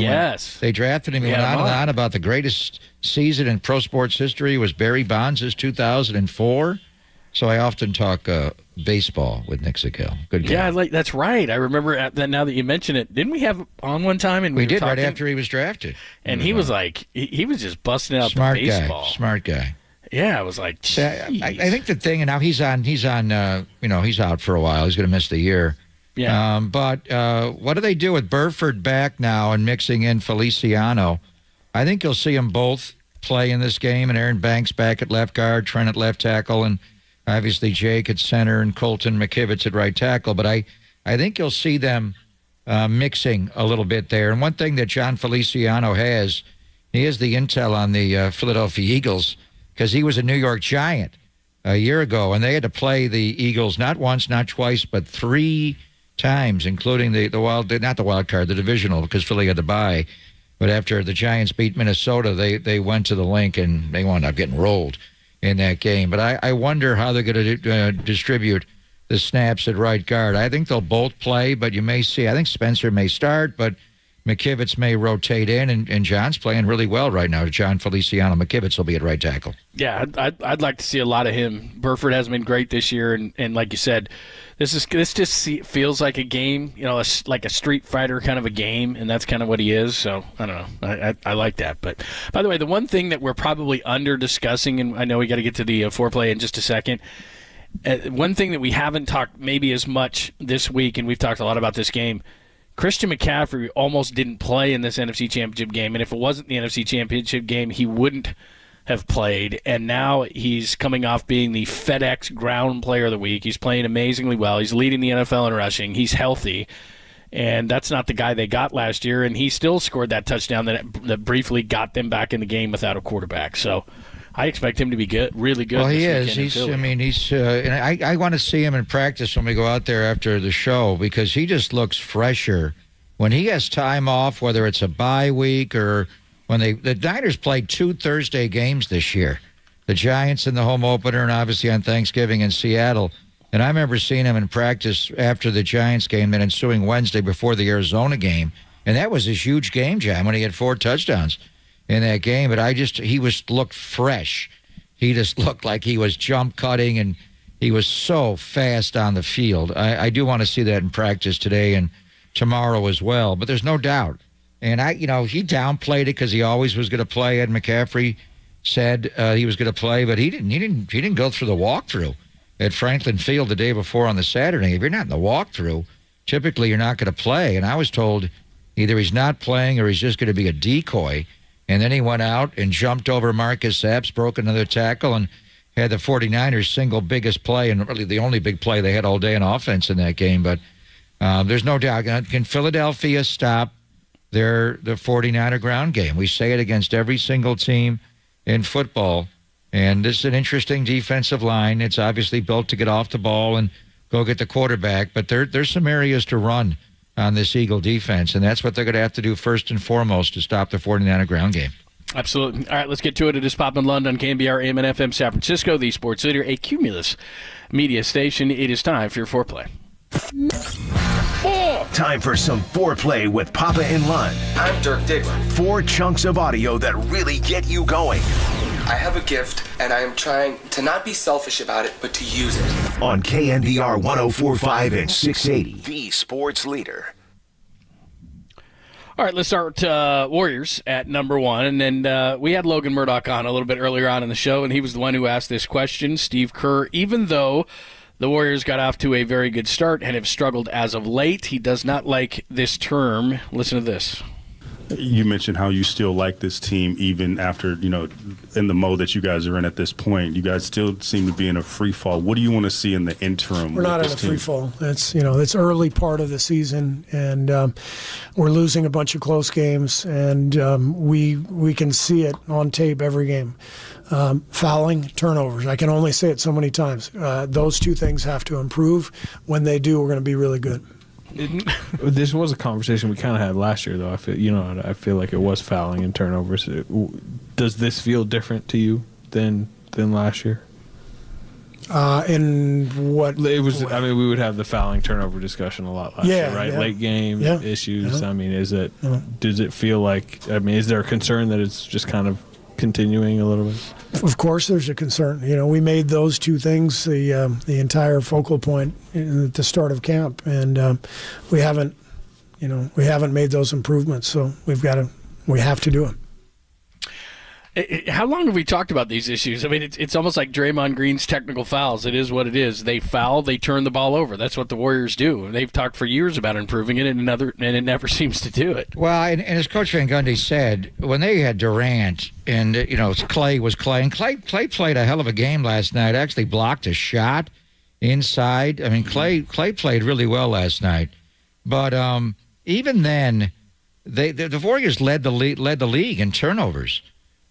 they drafted him. He went on and on about the greatest season in pro sports history was Barry Bonds' 2004. So I often talk baseball with Nick Zakel. Good guy. Yeah, that's right. I remember that now that you mention it. Didn't we have on one time? And we were did talking, right after he was drafted. And he was like, he was just busting out Smart the baseball. Smart guy. Yeah, I was like, I think the thing, and now he's on. He's out for a while. He's going to miss the year. Yeah. But what do they do with Burford back now and mixing in Feliciano? I think you'll see them both play in this game, and Aaron Banks back at left guard, Trent at left tackle, and obviously Jake at center and Colton McKivitz at right tackle. But I think you'll see them mixing a little bit there. And one thing that John Feliciano has, he has the intel on the Philadelphia Eagles because he was a New York Giant a year ago, and they had to play the Eagles not once, not twice, but 3 times, including the divisional, because Philly had to bye. But after the Giants beat Minnesota, they went to the link and they wound up getting rolled in that game. But I wonder how they're going to distribute the snaps at right guard. I think they'll both play, but you may see, I think Spencer may start, but McKivitz may rotate in, and John's playing really well right now. John Feliciano. McKivitz will be at right tackle. Yeah, I'd like to see a lot of him. Burford hasn't been great this year, and like you said, this just feels like a game, like a Street Fighter kind of a game, and that's kind of what he is. So I don't know. I like that. But by the way, the one thing that we're probably under discussing, and I know we got to get to the foreplay in just a second. One thing that we haven't talked maybe as much this week, and we've talked a lot about this game. Christian McCaffrey almost didn't play in this NFC Championship game, and if it wasn't the NFC Championship game, he wouldn't have played. And now he's coming off being the FedEx Ground Player of the Week. He's playing amazingly well. He's leading the NFL in rushing. He's healthy, and that's not the guy they got last year, and he still scored that touchdown that briefly got them back in the game without a quarterback. So I expect him to be good, really good. Well, he is. And I want to see him in practice when we go out there after the show because he just looks fresher. When he has time off, whether it's a bye week or when the Niners played 2 Thursday games this year, the Giants in the home opener and obviously on Thanksgiving in Seattle. And I remember seeing him in practice after the Giants game, then ensuing Wednesday before the Arizona game. And that was his huge game, John, when he had 4 touchdowns in that game. But he looked fresh. He just looked like he was jump cutting, and he was so fast on the field. I do want to see that in practice today and tomorrow as well. But there's no doubt. And he downplayed it because he always was going to play. Ed McCaffrey said he was going to play, but he didn't go through the walkthrough at Franklin Field the day before on the Saturday. If you're not in the walkthrough, typically you're not going to play. And I was told either he's not playing or he's just going to be a decoy. And then he went out and jumped over Marcus Epps, broke another tackle, and had the 49ers' single biggest play, and really the only big play they had all day in offense in that game. But there's no doubt. Can Philadelphia stop they're the 49er ground game. We say it against every single team in football. And this is an interesting defensive line. It's obviously built to get off the ball and go get the quarterback. But there's some areas to run on this Eagle defense, and that's what they're going to have to do first and foremost to stop the 49er ground game. Absolutely. All right, let's get to it. It is Pop and London, KNBR AM and FM San Francisco, the sports leader, a Cumulus media station. It is time for your foreplay. Time for some foreplay with Papa and Lund. I'm Dirk Diggler. 4 chunks of audio that really get you going. I have a gift, and I am trying to not be selfish about it, but to use it. On KNBR 104.5 and 680, the sports leader. All right, let's start Warriors at number 1. And then we had Logan Murdoch on a little bit earlier on in the show, and he was the one who asked this question. Steve Kerr, even though the Warriors got off to a very good start and have struggled as of late, he does not like this term. Listen to this. You mentioned how you still like this team even after, in the mode that you guys are in at this point. You guys still seem to be in a free fall. What do you want to see in the interim? We're not in a free fall. It's early part of the season, and we're losing a bunch of close games, and we can see it on tape every game. Fouling, turnovers. I can only say it so many times. Those two things have to improve. When they do, we're going to be really good. This was a conversation we kind of had last year, though. I feel like it was fouling and turnovers. Does this feel different to you than last year? In what it was? way? I mean, we would have the fouling turnover discussion a lot last year, right? Yeah. Late game issues. Yeah. I mean, does it feel like? I mean, is there a concern that it's just kind of continuing a little bit? Of course, there's a concern. We made those two things the entire focal point at the start of camp, and we haven't made those improvements. So we have to do them. How long have we talked about these issues? I mean, it's almost like Draymond Green's technical fouls. It is what it is. They foul, they turn the ball over. That's what the Warriors do. They've talked for years about improving it, and it never seems to do it. Well, and as Coach Van Gundy said, when they had Durant and Clay was Clay, and Clay played a hell of a game last night. Actually blocked a shot inside. I mean, Clay played really well last night, but even then, the Warriors led the league in turnovers.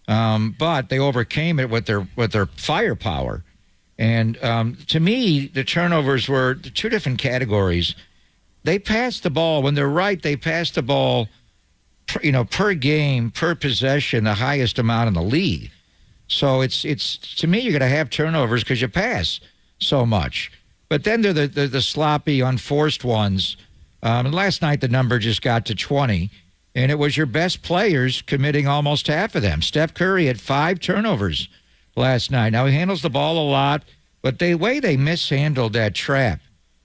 But they overcame it with their firepower. And to me, the turnovers were two different categories. They passed the ball. When they're right, they pass the ball, per game, per possession, the highest amount in the league. So it's to me, you're going to have turnovers because you pass so much. But then they're the sloppy, unforced ones. And last night, the number just got to 20. And it was your best players committing almost half of them. Steph Curry had 5 turnovers last night. Now, he handles the ball a lot, but the way they mishandled that trap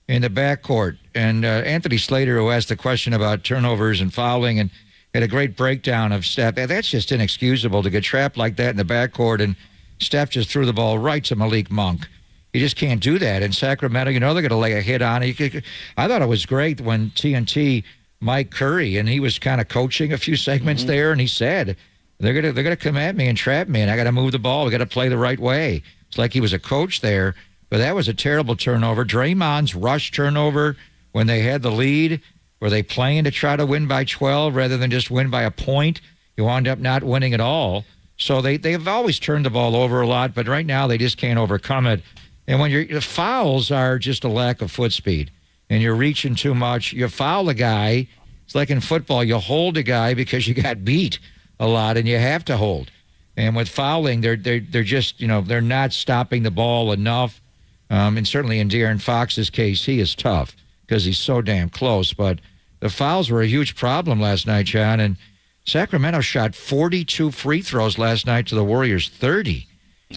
in the backcourt, and Anthony Slater, who asked the question about turnovers and fouling, and had a great breakdown of Steph, that's just inexcusable to get trapped like that in the backcourt, and Steph just threw the ball right to Malik Monk. You just can't do that. In Sacramento, they're going to lay a hit on it. I thought it was great when TNT Mike Curry, and he was kind of coaching a few segments there, and he said, they're gonna come at me and trap me, and I got to move the ball. We got to play the right way. It's like he was a coach there, but that was a terrible turnover. Draymond's rush turnover when they had the lead, were they playing to try to win by 12 rather than just win by a point? You wound up not winning at all. So they've always turned the ball over a lot, but right now they just can't overcome it. And when the fouls are just a lack of foot speed, and you're reaching too much, you foul a guy. It's like in football, you hold a guy because you got beat a lot, and you have to hold. And with fouling, they're just, they're not stopping the ball enough. And certainly in De'Aaron Fox's case, he is tough because he's so damn close. But the fouls were a huge problem last night, John. And Sacramento shot 42 free throws last night to the Warriors' 30.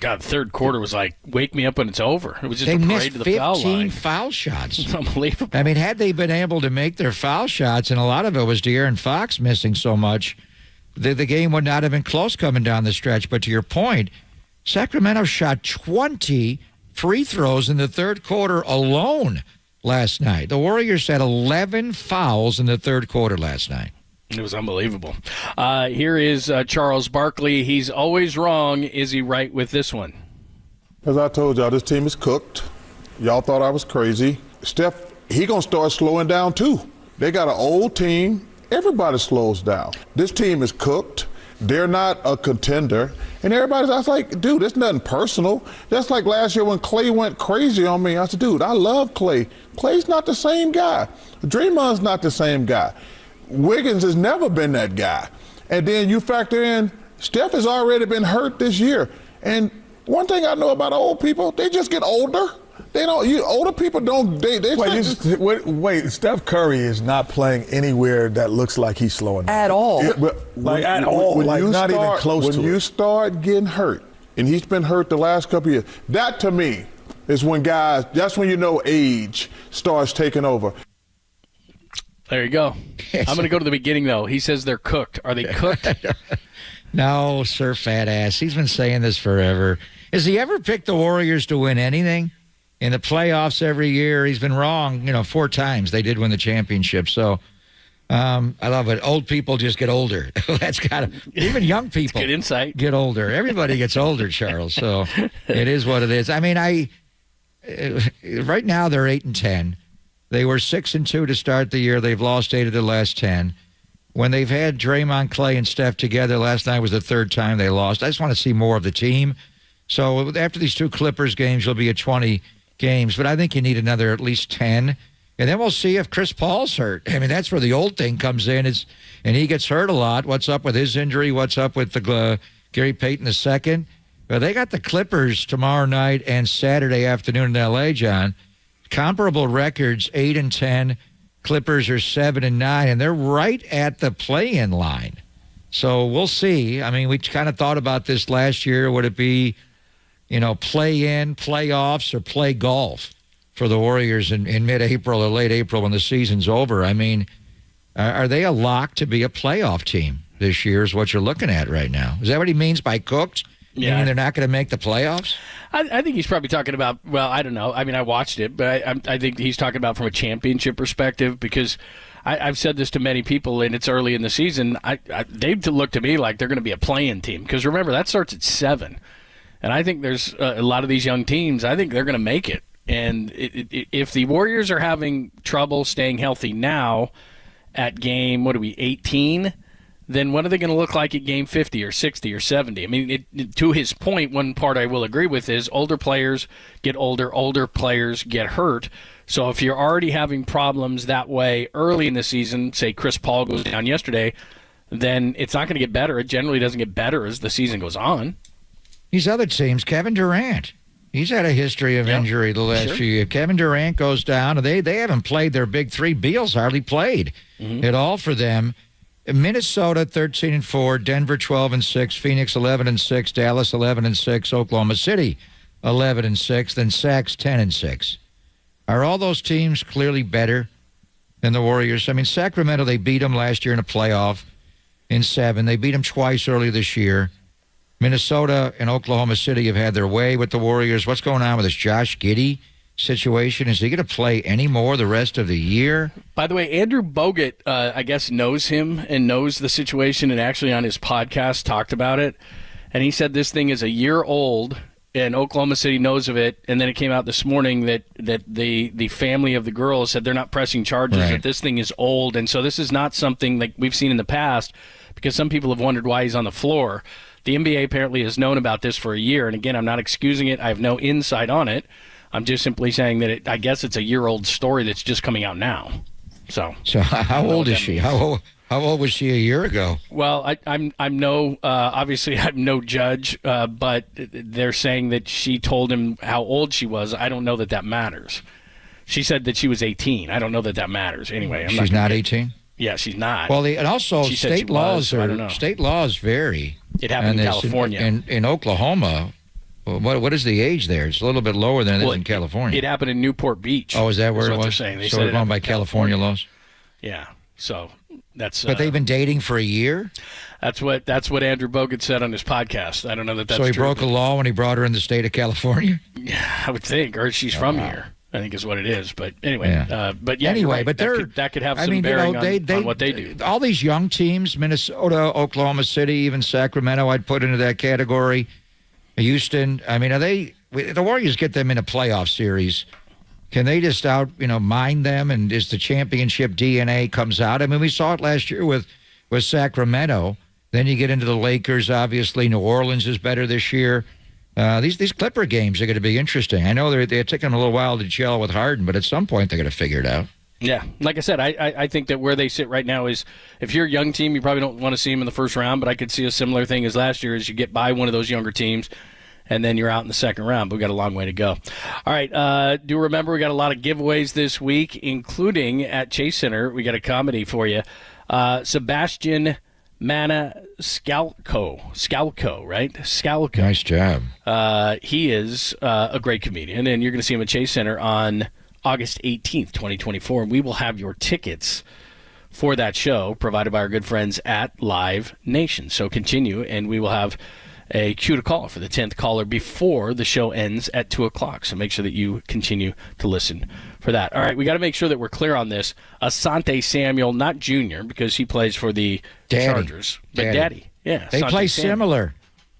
God, third quarter was like, wake me up when it's over. It was just they a parade missed to the foul line. 15 foul shots. It's unbelievable. I mean, had they been able to make their foul shots, and a lot of it was De'Aaron Fox missing so much, the game would not have been close coming down the stretch. But to your point, Sacramento shot 20 free throws in the third quarter alone last night. The Warriors had 11 fouls in the third quarter last night. It was unbelievable. Here is Charles Barkley. He's always wrong. Is he right with this one? As I told y'all, this team is cooked. Y'all thought I was crazy. Steph, he going to start slowing down too. They got an old team, everybody slows down. This team is cooked. They're not a contender. And I was like, dude, it's nothing personal. That's like last year when Clay went crazy on me. I said, dude, I love Clay. Clay's not the same guy. Draymond's not the same guy. Wiggins has never been that guy. And then you factor in, Steph has already been hurt this year. And one thing I know about old people, they just get older. They don't. Older people don't. Wait. Steph Curry is not playing anywhere that looks like he's slowing down at all. At all. Not even close to it. When you start getting hurt, and he's been hurt the last couple of years, that to me is when guys. That's when you know age starts taking over. There you go. I'm going to go to the beginning though. He says they're cooked. Are they cooked? No, sir, fat ass. He's been saying this forever. Has he ever picked the Warriors to win anything? In the playoffs every year, he's been wrong, 4 times. They did win the championship. So I love it. Old people just get older. That's even young people good insight. Get older. Everybody gets older, Charles. So it is what it is. I mean, right now they're 8-10. They were 6-2 to start the year. They've lost 8 of their last 10. When they've had Draymond, Clay, and Steph together, last night was the 3rd time they lost. I just want to see more of the team. So after these 2 Clippers games, you'll be at 20 games, but I think you need another at least 10. And then we'll see if Chris Paul's hurt. I mean, that's where the old thing comes in, and he gets hurt a lot. What's up with his injury? What's up with the Gary Payton II? But they got the Clippers tomorrow night and Saturday afternoon in L.A., John. Comparable records, 8-10. Clippers are 7-9, and they're right at the play-in line. So we'll see. I mean, we kind of thought about this last year. Would it be play-in, playoffs, or play golf for the Warriors in mid-April or late April when the season's over? I mean, are they a lock to be a playoff team this year is what you're looking at right now? Is that what he means by cooked? Yeah. Meaning they're not going to make the playoffs? I think he's probably talking about, well, I don't know. I mean, I watched it, but I think he's talking about from a championship perspective because I've said this to many people, and it's early in the season. They look to me like they're going to be a play-in team because, remember, that starts at 7. And I think there's a lot of these young teams, I think they're going to make it. And if the Warriors are having trouble staying healthy now at game, 18, then what are they going to look like at game 50 or 60 or 70? I mean, to his point, one part I will agree with is older players get older players get hurt. So if you're already having problems that way early in the season, say Chris Paul goes down yesterday, then it's not going to get better. It generally doesn't get better as the season goes on. These other teams, Kevin Durant, he's had a history of injury the last few years. Kevin Durant goes down. They haven't played their big 3. Beal's hardly played at all for them. Minnesota 13-4, Denver 12-6, Phoenix 11-6, Dallas 11-6, Oklahoma City 11-6, then Sacs 10-6. Are all those teams clearly better than the Warriors? I mean, Sacramento, they beat them last year in a playoff in 7. They beat them twice earlier this year. Minnesota and Oklahoma City have had their way with the Warriors. What's going on with this Josh Giddey situation? Is he going to play any more the rest of the year? By the way, Andrew Bogut, I guess, knows him and knows the situation, and actually on his podcast talked about it. And he said this thing is a year old, and Oklahoma City knows of it. And then it came out this morning that the family of the girl said they're not pressing charges, that this thing is old. And so this is not something like we've seen in the past, because some people have wondered why he's on the floor. The NBA apparently has known about this for a year. And again, I'm not excusing it. I have no insight on it. I'm just simply saying that I guess it's a year-old story that's just coming out now. So how old is she? How old was she a year ago? Well, I'm no obviously I'm no judge, but they're saying that she told him how old she was. I don't know that matters. She said that she was 18. I don't know that matters. Anyway, she's not 18. Yeah, she's not. Well, and also she state laws vary. It happened in California. In Oklahoma. What is the age there? It's a little bit lower than it is in California. It happened in Newport Beach. Oh, is that where it was? They're saying. So we're going by California laws? Yeah. So that's. But they've been dating for a year? That's what Andrew Bogut said on his podcast. I don't know that's true. So he broke a law when he brought her in the state of California? Yeah, I would think. Or she's from here, I think is what it is. But anyway, that could have some bearing on what they do. All these young teams, Minnesota, Oklahoma City, even Sacramento, I'd put into that category. Houston, I mean, the Warriors get them in a playoff series Can they just mine them, and is the championship DNA comes out? I mean, we saw it last year with Sacramento. Then you get into the Lakers, obviously. New Orleans is better this year. These Clipper games are going to be interesting. I know they're taking a little while to gel with Harden, but at some point they're going to figure it out. Yeah, like I said, I think that where they sit right now is, if you're a young team, you probably don't want to see them in the first round, but I could see a similar thing as last year, as you get by one of those younger teams, and then you're out in the second round. But we've got a long way to go. All right, do remember we got a lot of giveaways this week, including at Chase Center. We got a comedy for you. Sebastian Maniscalco, right? Scalco. Nice job. He is a great comedian, and you're going to see him at Chase Center on August 18th, 2024. We will have your tickets for that show provided by our good friends at Live Nation. So continue, and we will have a cue to call for the 10th caller before the show ends at 2 o'clock. So make sure that you continue to listen for that. All right, we got to make sure that we're clear on this. Asante Samuel, not Junior, because he plays for the Chargers, but Daddy. Yeah, they Asante play Samuel. similar.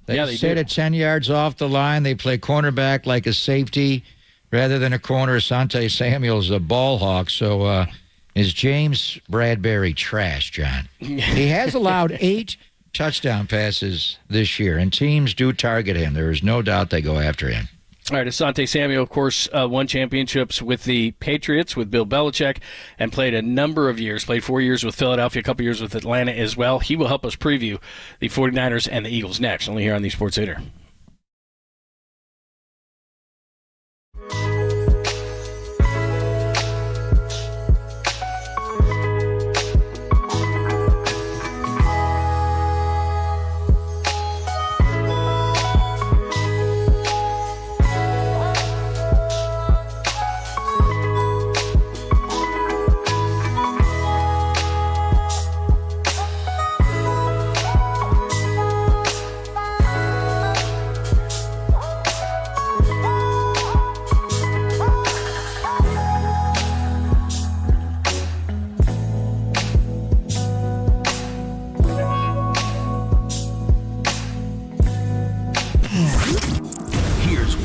They sit at 10 yards off the line. They play cornerback like a safety rather than a corner. Asante Samuel's a ball hawk. So is James Bradbury trash, John? He has allowed 8 touchdown passes this year, and teams do target him. There is no doubt they go after him. All right, Asante Samuel, of course, won championships with the Patriots, with Bill Belichick, and played a number of years, played 4 years with Philadelphia, a couple years with Atlanta as well. He will help us preview the 49ers and the Eagles next, only here on the Sports Leader.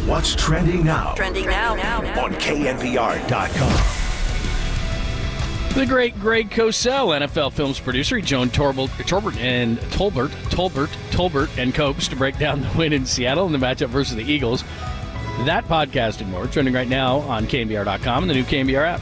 What's trending now? Trending now. On KNBR.com. The great Greg Cosell, NFL Films producer. He joined Tolbert and Copes to break down the win in Seattle and the matchup versus the Eagles. That podcast and more trending right now on KNBR.com and the new KNBR app.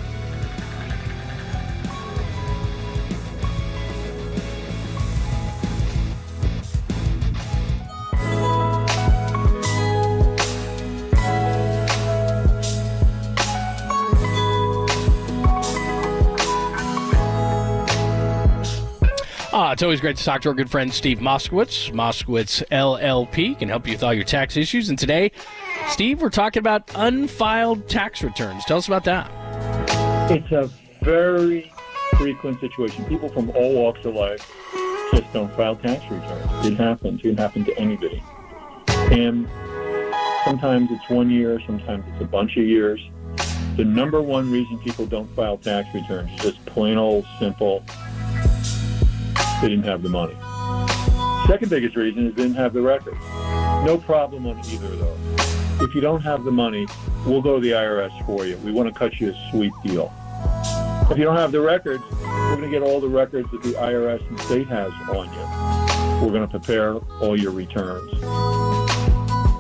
It's always great to talk to our good friend Steve Moskowitz. Moskowitz LLP can help you with all your tax issues. And today, Steve, we're talking about unfiled tax returns. Tell us about that. It's a very frequent situation. People from all walks of life just don't file tax returns. It happens. It can happen to anybody. And sometimes it's 1 year, sometimes it's a bunch of years. The number one reason people don't file tax returns is just plain old simple. They didn't have the money. Second biggest reason is they didn't have the record. No problem on either of those. If you don't have the money, we'll go to the IRS for you. We want to cut you a sweet deal. If you don't have the records, we're going to get all the records that the IRS and state has on you. We're going to prepare all your returns.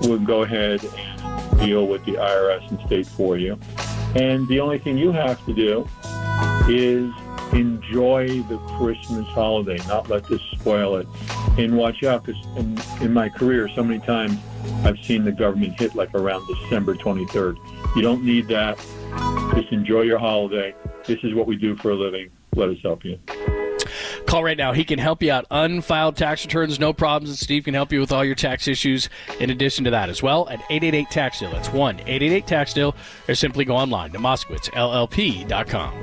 We'll go ahead and deal with the IRS and state for you. And the only thing you have to do is enjoy the Christmas holiday, not let this spoil it. And watch out, because in my career, so many times I've seen the government hit like around December 23rd. You don't need that. Just enjoy your holiday. This is what we do for a living. Let us help you. Call right now. He can help you out. Unfiled tax returns, no problems. And Steve can help you with all your tax issues in addition to that as well at 888-TAX-DEAL. That's 1-888-TAX-DEAL. Or simply go online to MoskowitzLLP.com.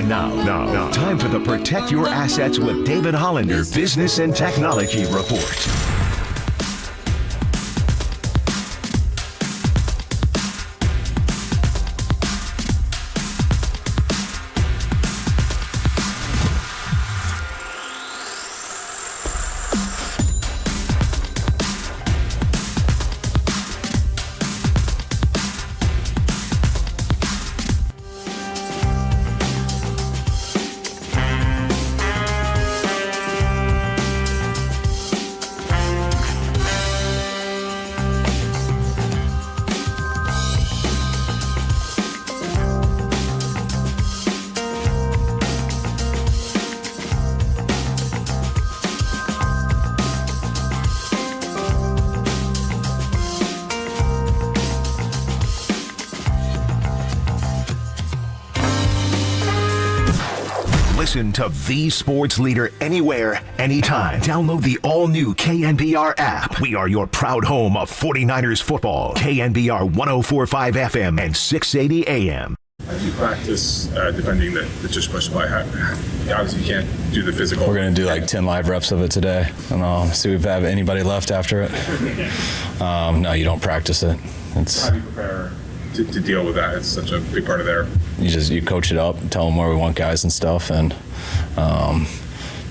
Now, time for the Protect Your Assets with David Hollander Business and Technology Report. Listen to the sports leader anywhere, anytime. Download the all-new KNBR app. We are your proud home of 49ers football. KNBR 104.5 FM and 680 AM. How do you practice defending the tush push play? Obviously, you can't do the physical. We're going to do like 10 live reps of it today, and see if we have anybody left after it. No, you don't practice it. How do you prepare to deal with that? It's such a big part of their. You coach it up, tell them where we want guys and stuff, and not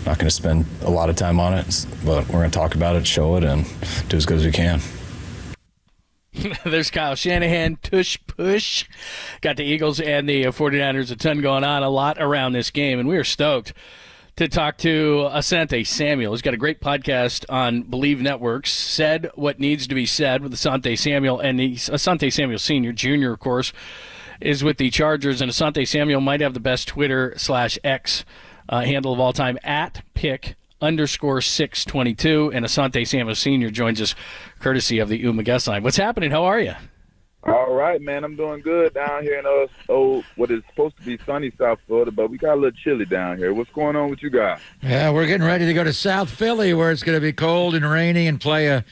going to spend a lot of time on it, but we're going to talk about it, show it, and do as good as we can. There's Kyle Shanahan, tush push. Got the Eagles and the 49ers, a ton going on, a lot around this game, and we are stoked to talk to Asante Samuel. He's got a great podcast on Believe Networks, Said What Needs to Be Said with Asante Samuel, and Asante Samuel Sr., Jr., of course, is with the Chargers, and Asante Samuel might have the best Twitter/X handle of all time, @pick_622, and Asante Samuel Sr. joins us courtesy of the Uma guest line. What's happening? How are you? All right, man. I'm doing good down here in what is supposed to be sunny South Florida, but we got a little chilly down here. What's going on with you guys? Yeah, we're getting ready to go to South Philly where it's going to be cold and rainy and play a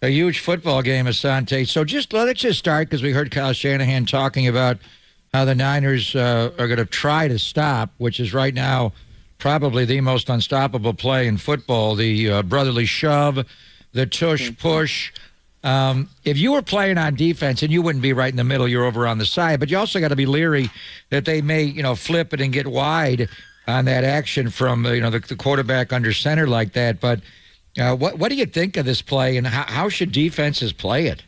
huge football game, Asante. So let's just start because we heard Kyle Shanahan talking about how the Niners are going to try to stop, which is right now probably the most unstoppable play in football, the brotherly shove, the tush push. If you were playing on defense, and you wouldn't be right in the middle, you're over on the side, but you also got to be leery that they may, flip it and get wide on that action from, the quarterback under center like that. But what do you think of this play, and how should defenses play it?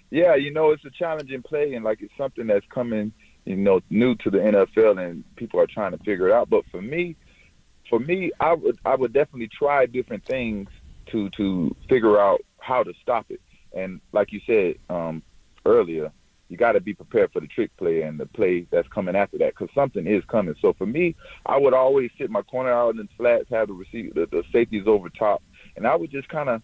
Yeah, it's a challenging play, and it's something that's coming, new to the NFL, and people are trying to figure it out. But for me, I would definitely try different things to figure out how to stop it. And like you said earlier, you got to be prepared for the trick play and the play that's coming after that, because something is coming. So for me, I would always sit my corner out in the flats, have the safeties over top, and I would just kind of,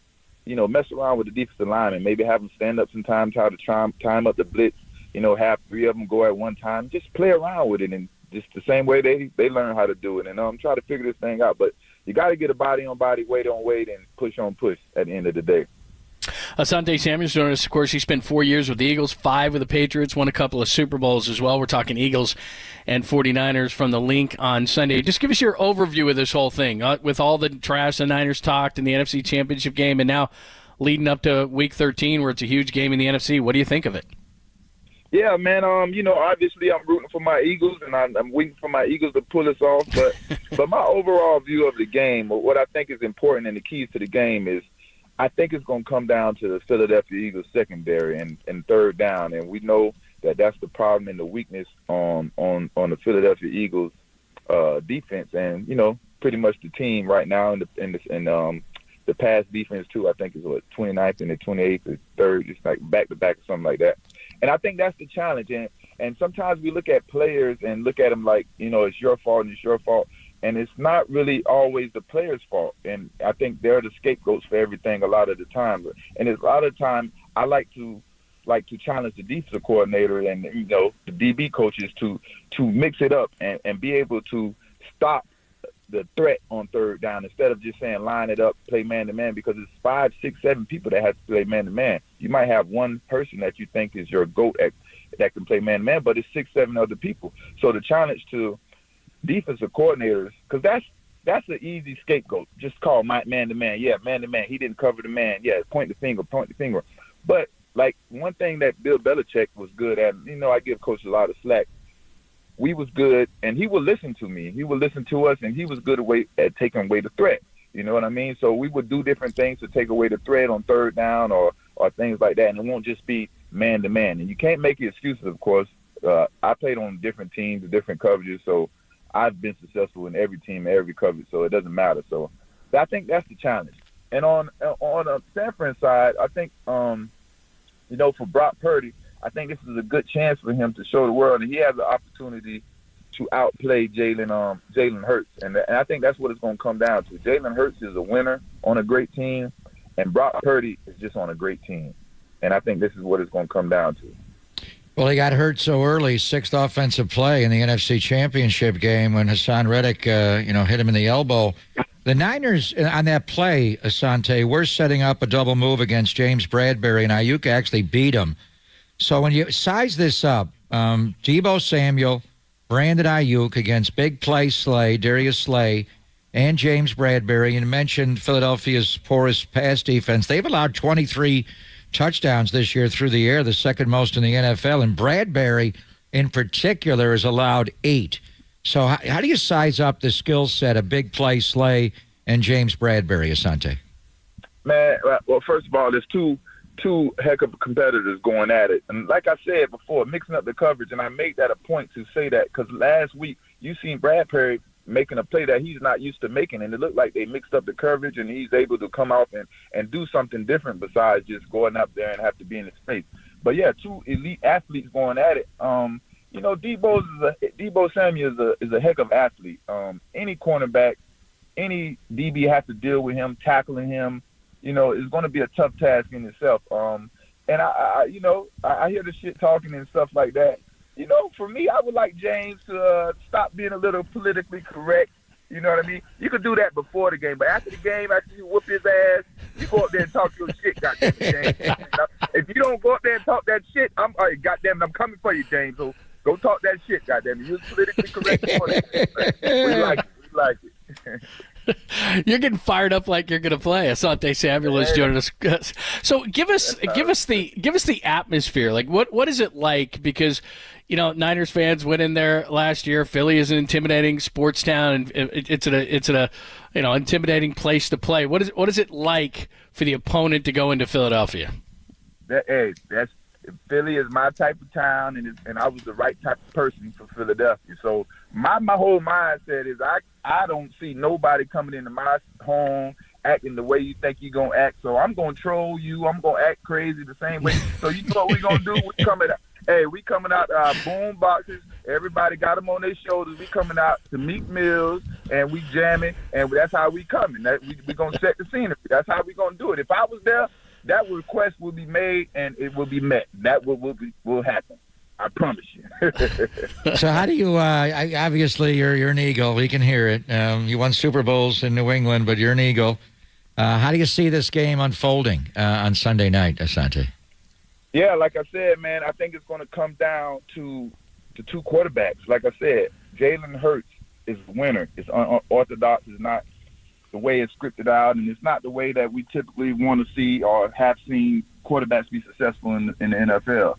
mess around with the defensive line and maybe have them stand up sometimes, try to time up the blitz, have 3 of them go at one time, just play around with it, and just the same way they learn how to do it. And try to figure this thing out. But you got to get a body on body, weight on weight, and push on push at the end of the day. Asante Samuel joining us. Of course, he spent 4 years with the Eagles, 5 with the Patriots, won a couple of Super Bowls as well. We're talking Eagles and 49ers from the link on Sunday. Just give us your overview of this whole thing, with all the trash the Niners talked in the NFC Championship game, and now leading up to Week 13, where it's a huge game in the NFC. What do you think of it? Yeah, man. Obviously I'm rooting for my Eagles, and I'm waiting for my Eagles to pull us off. But my overall view of the game, what I think is important and the keys to the game is, I think it's going to come down to the Philadelphia Eagles secondary and third down, and we know that that's the problem and the weakness on the Philadelphia Eagles defense, and pretty much the team right now in the pass defense too. I think is 29th and the 28th or 3rd, just like back to back or something like that. And I think that's the challenge. And sometimes we look at players and look at them like, it's your fault and it's your fault. And it's not really always the player's fault. And I think they're the scapegoats for everything a lot of the time. And a lot of the time I like to challenge the defensive coordinator and, the DB coaches to mix it up and be able to stop the threat on third down instead of just saying line it up, play man-to-man, because it's 5, 6, 7 people that have to play man-to-man. You might have one person that you think is your GOAT that can play man-to-man, but it's 6, 7 other people. So the challenge to defensive coordinators, because that's an easy scapegoat. Just call man-to-man. Yeah, man-to-man. He didn't cover the man. Yeah, point the finger. But, one thing that Bill Belichick was good at, I give Coach a lot of slack. We was good, and he would listen to me. He would listen to us, and he was good at taking away the threat. You know what I mean? So we would do different things to take away the threat on third down or things like that, and it won't just be man-to-man. And you can't make excuses, of course. I played on different teams, different coverages, so I've been successful in every team, every coverage, so it doesn't matter. So I think that's the challenge. And on the San Fran side, I think, for Brock Purdy, I think this is a good chance for him to show the world, and he has the opportunity to outplay Jalen Hurts. And I think that's what it's going to come down to. Jalen Hurts is a winner on a great team, and Brock Purdy is just on a great team. And I think this is what it's going to come down to. Well, he got hurt so early, 6th offensive play in the NFC Championship game when Hassan Reddick, hit him in the elbow. The Niners, on that play, Asante, were setting up a double move against James Bradbury, and Ayuk actually beat him. So when you size this up, Deebo Samuel, Brandon Ayuk against big play Darius Slay, and James Bradbury, and you mentioned Philadelphia's poorest pass defense. They've allowed 23 touchdowns this year through the air, the second most in the NFL, and Bradbury in particular has allowed 8. So how do you size up the skill set of big play Slay and James Bradbury, Asante? Man, well, first of all, there's two heck of competitors going at it. And like I said before, mixing up the coverage, and I made that a point to say that because last week you seen Bradbury making a play that he's not used to making, and it looked like they mixed up the coverage, and he's able to come out and do something different besides just going up there and have to be in his face. But, yeah, 2 elite athletes going at it. Deebo Samuel is a heck of an athlete. Any cornerback, any DB has to deal with him, tackling him. It's going to be a tough task in itself. And I hear the shit talking and stuff like that. For me, I would like James to stop being a little politically correct. You know what I mean? You could do that before the game, but after the game, after you whoop his ass, you go up there and talk your shit, goddamn it, James. If you don't go up there and talk that shit, I'm coming for you, James. So go talk that shit, goddamn it. You're politically correct. We like it. You're getting fired up like you're going to play. Asante Samuel is joining us. So give us the atmosphere. Like what is it like? Because Niners fans went in there last year. Philly is an intimidating sports town, and it's an intimidating place to play. What is it like for the opponent to go into Philadelphia? Philly is my type of town, and I was the right type of person for Philadelphia. So my whole mindset is I don't see nobody coming into my home acting the way you think you're going to act. So I'm going to troll you. I'm going to act crazy the same way. So you know what we're going to do? We coming out boom boxes. Everybody got them on their shoulders. We coming out to Meek Mills, and we jamming, and that's how we coming. We going to set the scenery. That's how we going to do it. If I was there, that request will be made, and it will be met. That will happen. I promise you. So how do you obviously you're an Eagle. We can hear it. You won Super Bowls in New England, but you're an Eagle. How do you see this game unfolding on Sunday night, Asante? Yeah, like I said, man, I think it's going to come down to the two quarterbacks. Like I said, Jalen Hurts is a winner. It's unorthodox. It's not the way it's scripted out, and it's not the way that we typically want to see or have seen quarterbacks be successful in the NFL.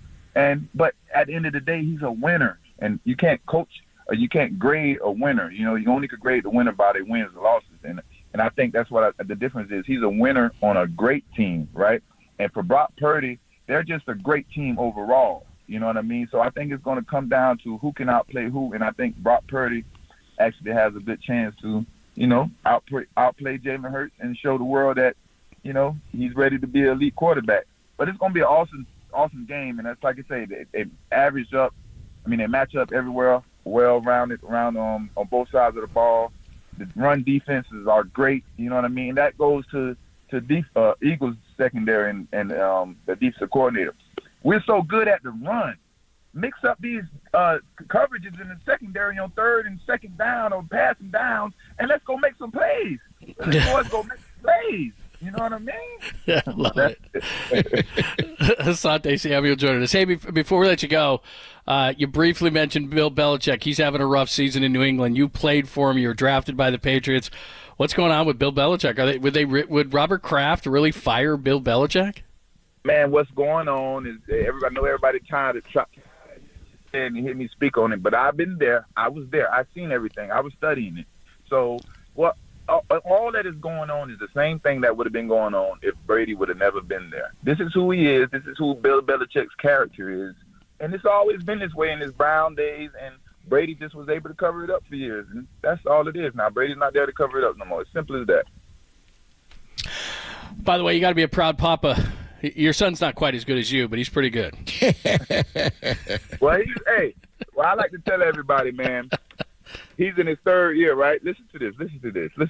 But at the end of the day, he's a winner, and you can't coach or you can't grade a winner. You only could grade the winner by their wins and losses, and I think that's what the difference is. He's a winner on a great team, right? And for Brock Purdy, they're just a great team overall. You know what I mean? So I think it's going to come down to who can outplay who, and I think Brock Purdy actually has a good chance to outplay Jalen Hurts and show the world that, he's ready to be an elite quarterback. But it's going to be an awesome game, and that's like I say, they match up everywhere, well-rounded on both sides of the ball. The run defenses are great, you know what I mean? That goes to Eagles secondary and the defensive coordinator. We're so good at the run. Mix up these coverages in the secondary on third and second down or passing downs, and let's go make some plays. Let's go make some plays. You know what I mean? Yeah, I love it. Asante Samuel joining us. Hey, before we let you go, you briefly mentioned Bill Belichick. He's having a rough season in New England. You played for him. You were drafted by the Patriots. What's going on with Bill Belichick? Would Robert Kraft really fire Bill Belichick? Man, what's going on is everybody trying to try and hear me speak on it, but I've been there. I was there. I've seen everything. I was studying it. So all that is going on is the same thing that would have been going on if Brady would have never been there. This is who he is. This is who Bill Belichick's character is. And it's always been this way in his Brown days, and Brady just was able to cover it up for years. And that's all it is now. Brady's not there to cover it up no more. It's simple as that. By the way, you got to be a proud papa. Your son's not quite as good as you, but he's pretty good. Well, I like to tell everybody, man, he's in his third year, right? Listen to this.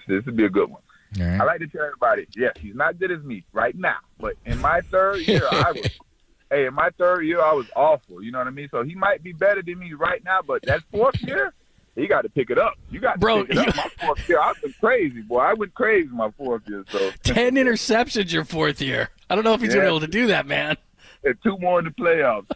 This would be a good one. Right. I like to tell everybody, yes, he's not good as me right now, but in my third year, I was awful. You know what I mean? So he might be better than me right now, but that fourth year, he got to pick it up. You got to pick it up. My fourth year, I've been crazy, boy. I went crazy my fourth year. So 10 interceptions your fourth year. I don't know if he's going to be able to do that, man. And 2 more in the playoffs.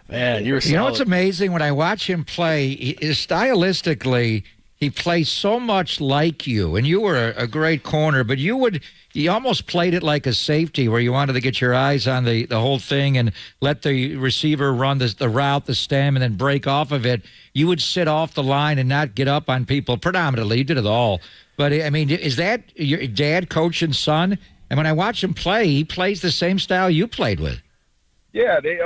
Man, you're solid. You know what's amazing? When I watch him play, stylistically, he plays so much like you. And you were a great corner, but you almost played it like a safety where you wanted to get your eyes on the whole thing and let the receiver run the route, the stem, and then break off of it. You would sit off the line and not get up on people predominantly. You did it all. But, I mean, is that your dad, coach, and son? And when I watch him play, he plays the same style you played with. Yeah, they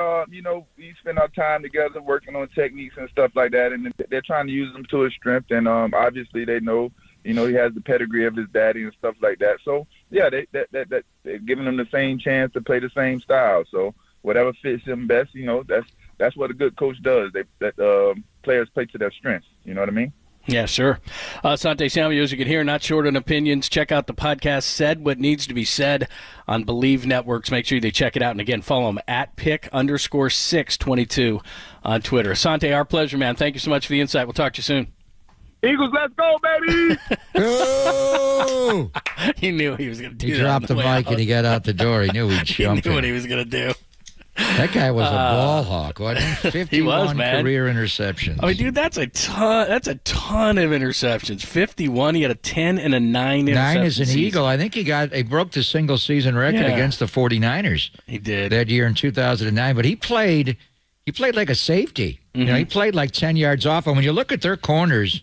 we spend our time together working on techniques and stuff like that, and they're trying to use them to his strength. And obviously they know, he has the pedigree of his daddy and stuff like that. So yeah, they're giving him the same chance to play the same style. So whatever fits him best, that's what a good coach does. Players play to their strengths. You know what I mean? Yeah, sure. Asante Samuel, as you can hear, not short on opinions. Check out the podcast, Said What Needs to Be Said, on Believe Networks. Make sure they check it out. And, again, follow him at pick_622 on Twitter. Asante, our pleasure, man. Thank you so much for the insight. We'll talk to you soon. Eagles, let's go, baby! Oh! He knew he was going to do that. He dropped the mic and he got out the door. He knew he'd jump He knew what he was going to do. That guy was a ball hawk, wasn't he? 51 He was, man. career interceptions. I mean, dude, that's a ton of interceptions. 51. He had a 10 and a 9 interception 9 is an season. Eagle. I think he broke the single season record against the 49ers. He did. That year in 2009. But he played like a safety. You know, he played like 10 yards off. And when you look at their corners,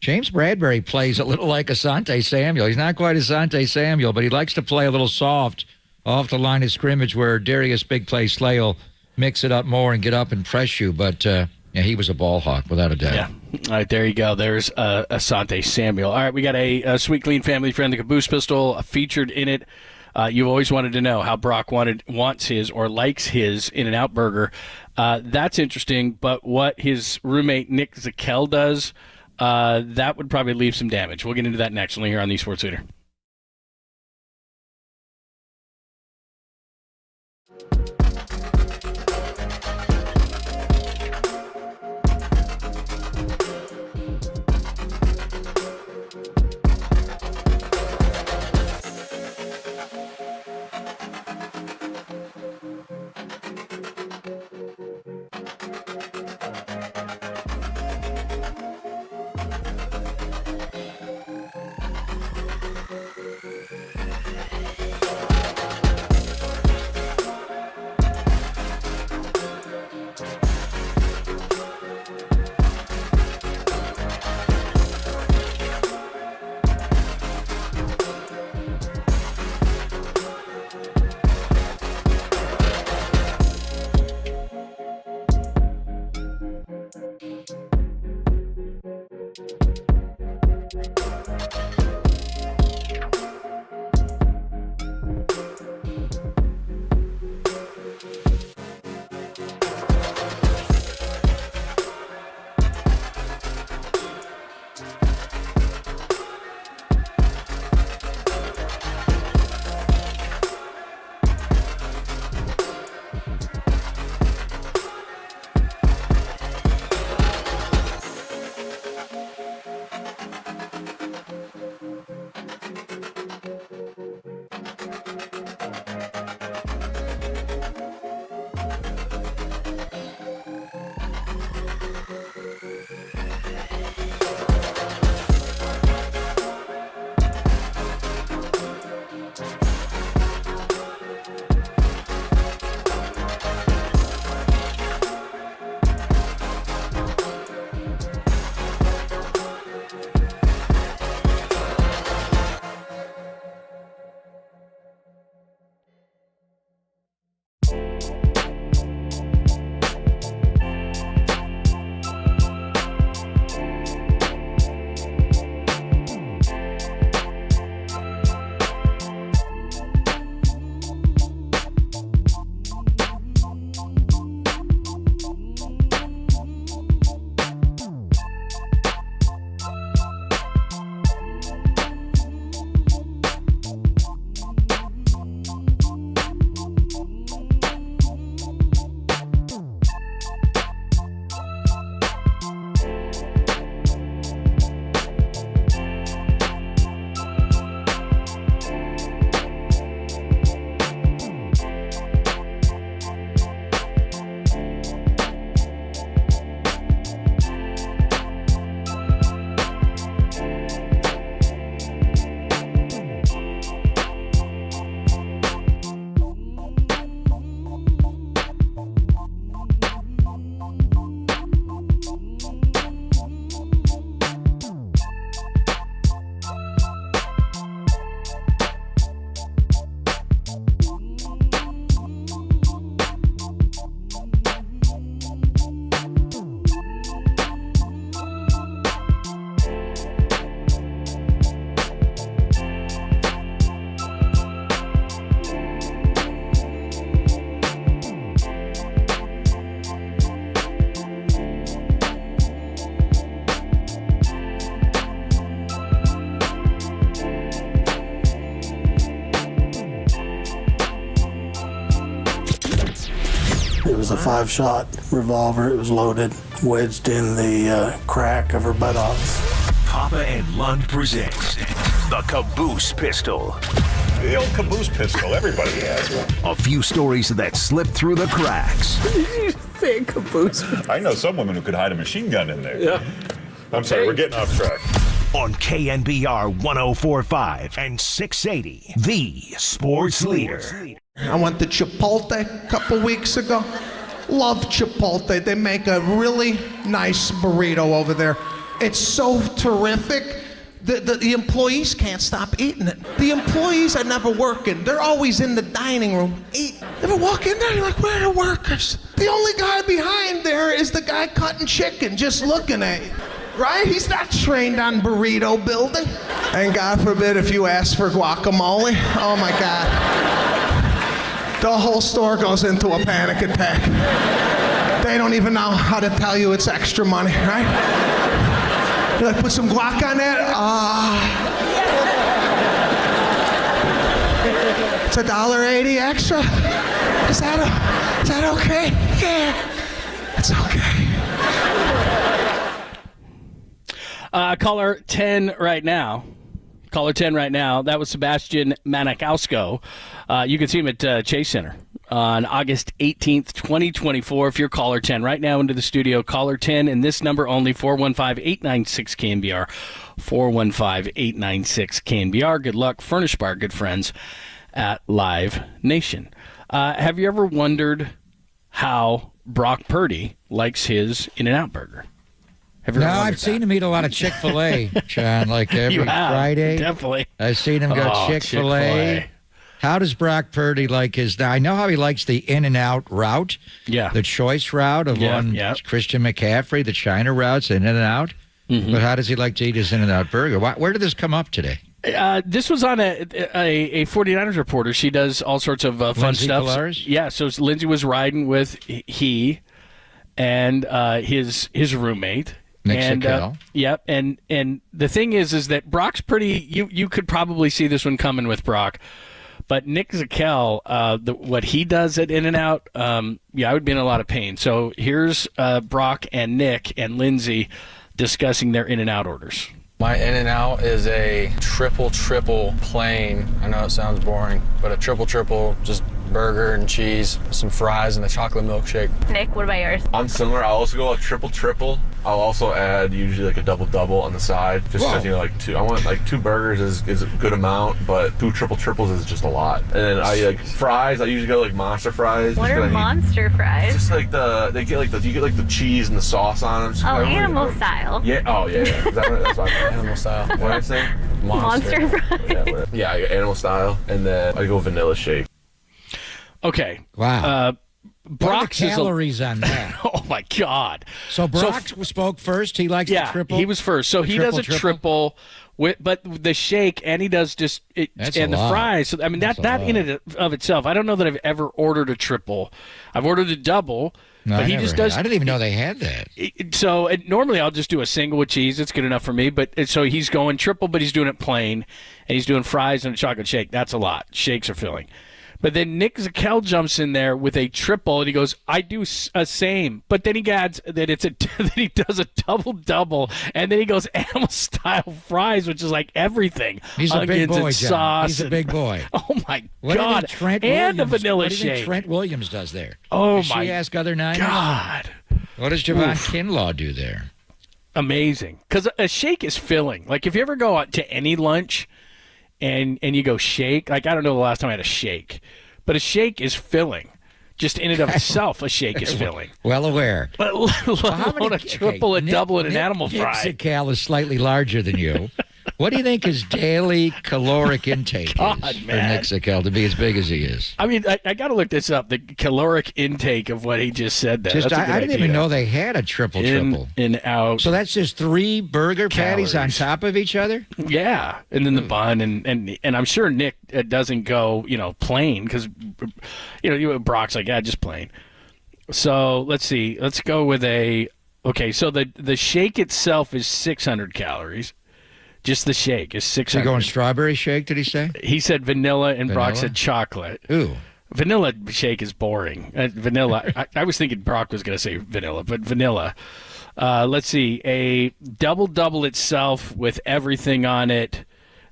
James Bradbury plays a little like Asante Samuel. He's not quite Asante Samuel, but he likes to play a little soft off the line of scrimmage where Darius Big Play Slay will mix it up more and get up and press you. But he was a ball hawk, without a doubt. Yeah. All right, there you go. There's Asante Samuel. All right, we got a Sweet Clean family friend, the Caboose Pistol, featured in it. You've always wanted to know how Brock wants his or likes his In-N-Out burger. That's interesting, but what his roommate Nick Zakel does, that would probably leave some damage. We'll get into that next only here on the Sports Leader. It was a 5-shot revolver. It was loaded, wedged in the crack of her buttocks. Papa and Lund presents the Caboose Pistol. The old caboose pistol, everybody has one. A few stories that slip through the cracks. Say caboose. I know some women who could hide a machine gun in there. Yeah. I'm sorry, we're getting off track. On KNBR 104.5 and 680, the sports leader. I went to Chipotle a couple weeks ago. Love Chipotle. They make a really nice burrito over there. It's so terrific. The employees can't stop eating it. The employees are never working. They're always in the dining room eating. Ever walk in there, you're like, where are the workers? The only guy behind there is the guy cutting chicken, just looking at you. Right? He's not trained on burrito building. And God forbid if you ask for guacamole. Oh my God. The whole store goes into a panic attack. They don't even know how to tell you it's extra money, right? You're like, put some guac on that? It's $1.80 extra? Is that okay? Yeah, it's okay. Caller 10 right now. Caller 10 right now. That was Sebastian Maniscalco. You can see him at Chase Center on August 18th, 2024. If you're caller 10 right now into the studio, caller 10, and this number only, 415-896-KNBR, 415-896-KNBR. Good luck. Furnished by our good friends at Live Nation. Have you ever wondered how Brock Purdy likes his In-N-Out burger? No, I've seen him eat a lot of Chick-fil-A, John, like every Friday. Definitely. I've seen him go Chick-fil-A. How does Brock Purdy like his? I know how he likes the In-N-Out route. Yeah. The choice route of Christian McCaffrey, the China routes, In-N-Out. Mm-hmm. But how does he like to eat his In-N-Out burger? Where did this come up today? This was on a 49ers reporter. She does all sorts of fun Lindsay stuff. Pilares? Yeah, so Lindsay was riding with he and his roommate. Nick and Zakel. Yep, and the thing is that Brock's pretty. You could probably see this one coming with Brock, but Nick Zakel, what he does at In-N-Out, I would be in a lot of pain. So here's Brock and Nick and Lindsay discussing their In-N-Out orders. My In-N-Out is a triple plain. I know it sounds boring, but a triple just burger and cheese, some fries, and a chocolate milkshake. Nick, what about yours? I'm similar. I'll also go a triple. I'll also add usually like a double on the side, just because like two. I want like 2 burgers is a good amount, but 2 triples is just a lot. And then I like fries. I usually go like monster fries. What are monster fries? Just like you get like the cheese and the sauce on them. Animal style. Yeah. Oh yeah. Is that what, that's what animal style. What did I say? Monster fries. Yeah, animal style, and then I go vanilla shake. Okay. Wow. Brock's what are the calories on that? Oh my God! So Brock spoke first. He likes the triple. He was first. So he does a triple, but the shake, and he does the fries. So I mean that in and of itself. I don't know that I've ever ordered a triple. I've ordered a double. No, but he just does. I didn't even know they had that. So normally I'll just do a single with cheese. It's good enough for me. But so he's going triple, but he's doing it plain, and he's doing fries and a chocolate shake. That's a lot. Shakes are filling. But then Nick Zakel jumps in there with a triple, and he goes, "I do a same." But then he adds that that he does a double, and then he goes animal style fries, which is like everything. He's a big boy, and John. sauce. He's a big boy. Oh my what God! And a vanilla what do you think shake. Trent Williams does there. Oh does my she ask other Niners? God! What does Javon Kinlaw do there? Amazing, because a shake is filling. Like if you ever go out to any lunch, and you go shake, like I don't know the last time I had a shake. But a shake is filling. Just in and of itself, a shake is filling. Well aware. But let alone a triple, a double, and an animal fry. Nick Zakel is slightly larger than you. What do you think his daily caloric intake is for Nick Zakel to be as big as he is? I mean, I got to look this up. The caloric intake of what he just said there. I didn't even know they had a triple. In out. So that's just 3 burger patties on top of each other? Yeah. And then the bun. And I'm sure Nick doesn't go, plain because, Brock's like, just plain. So let's see. Let's go with okay, so the shake itself is 600 calories. Just the shake is 600. Is he going strawberry shake, did he say? He said vanilla, and Brock said chocolate. Ooh. Vanilla shake is boring. Vanilla. I was thinking Brock was going to say vanilla, but vanilla. Let's see. A double itself with everything on it.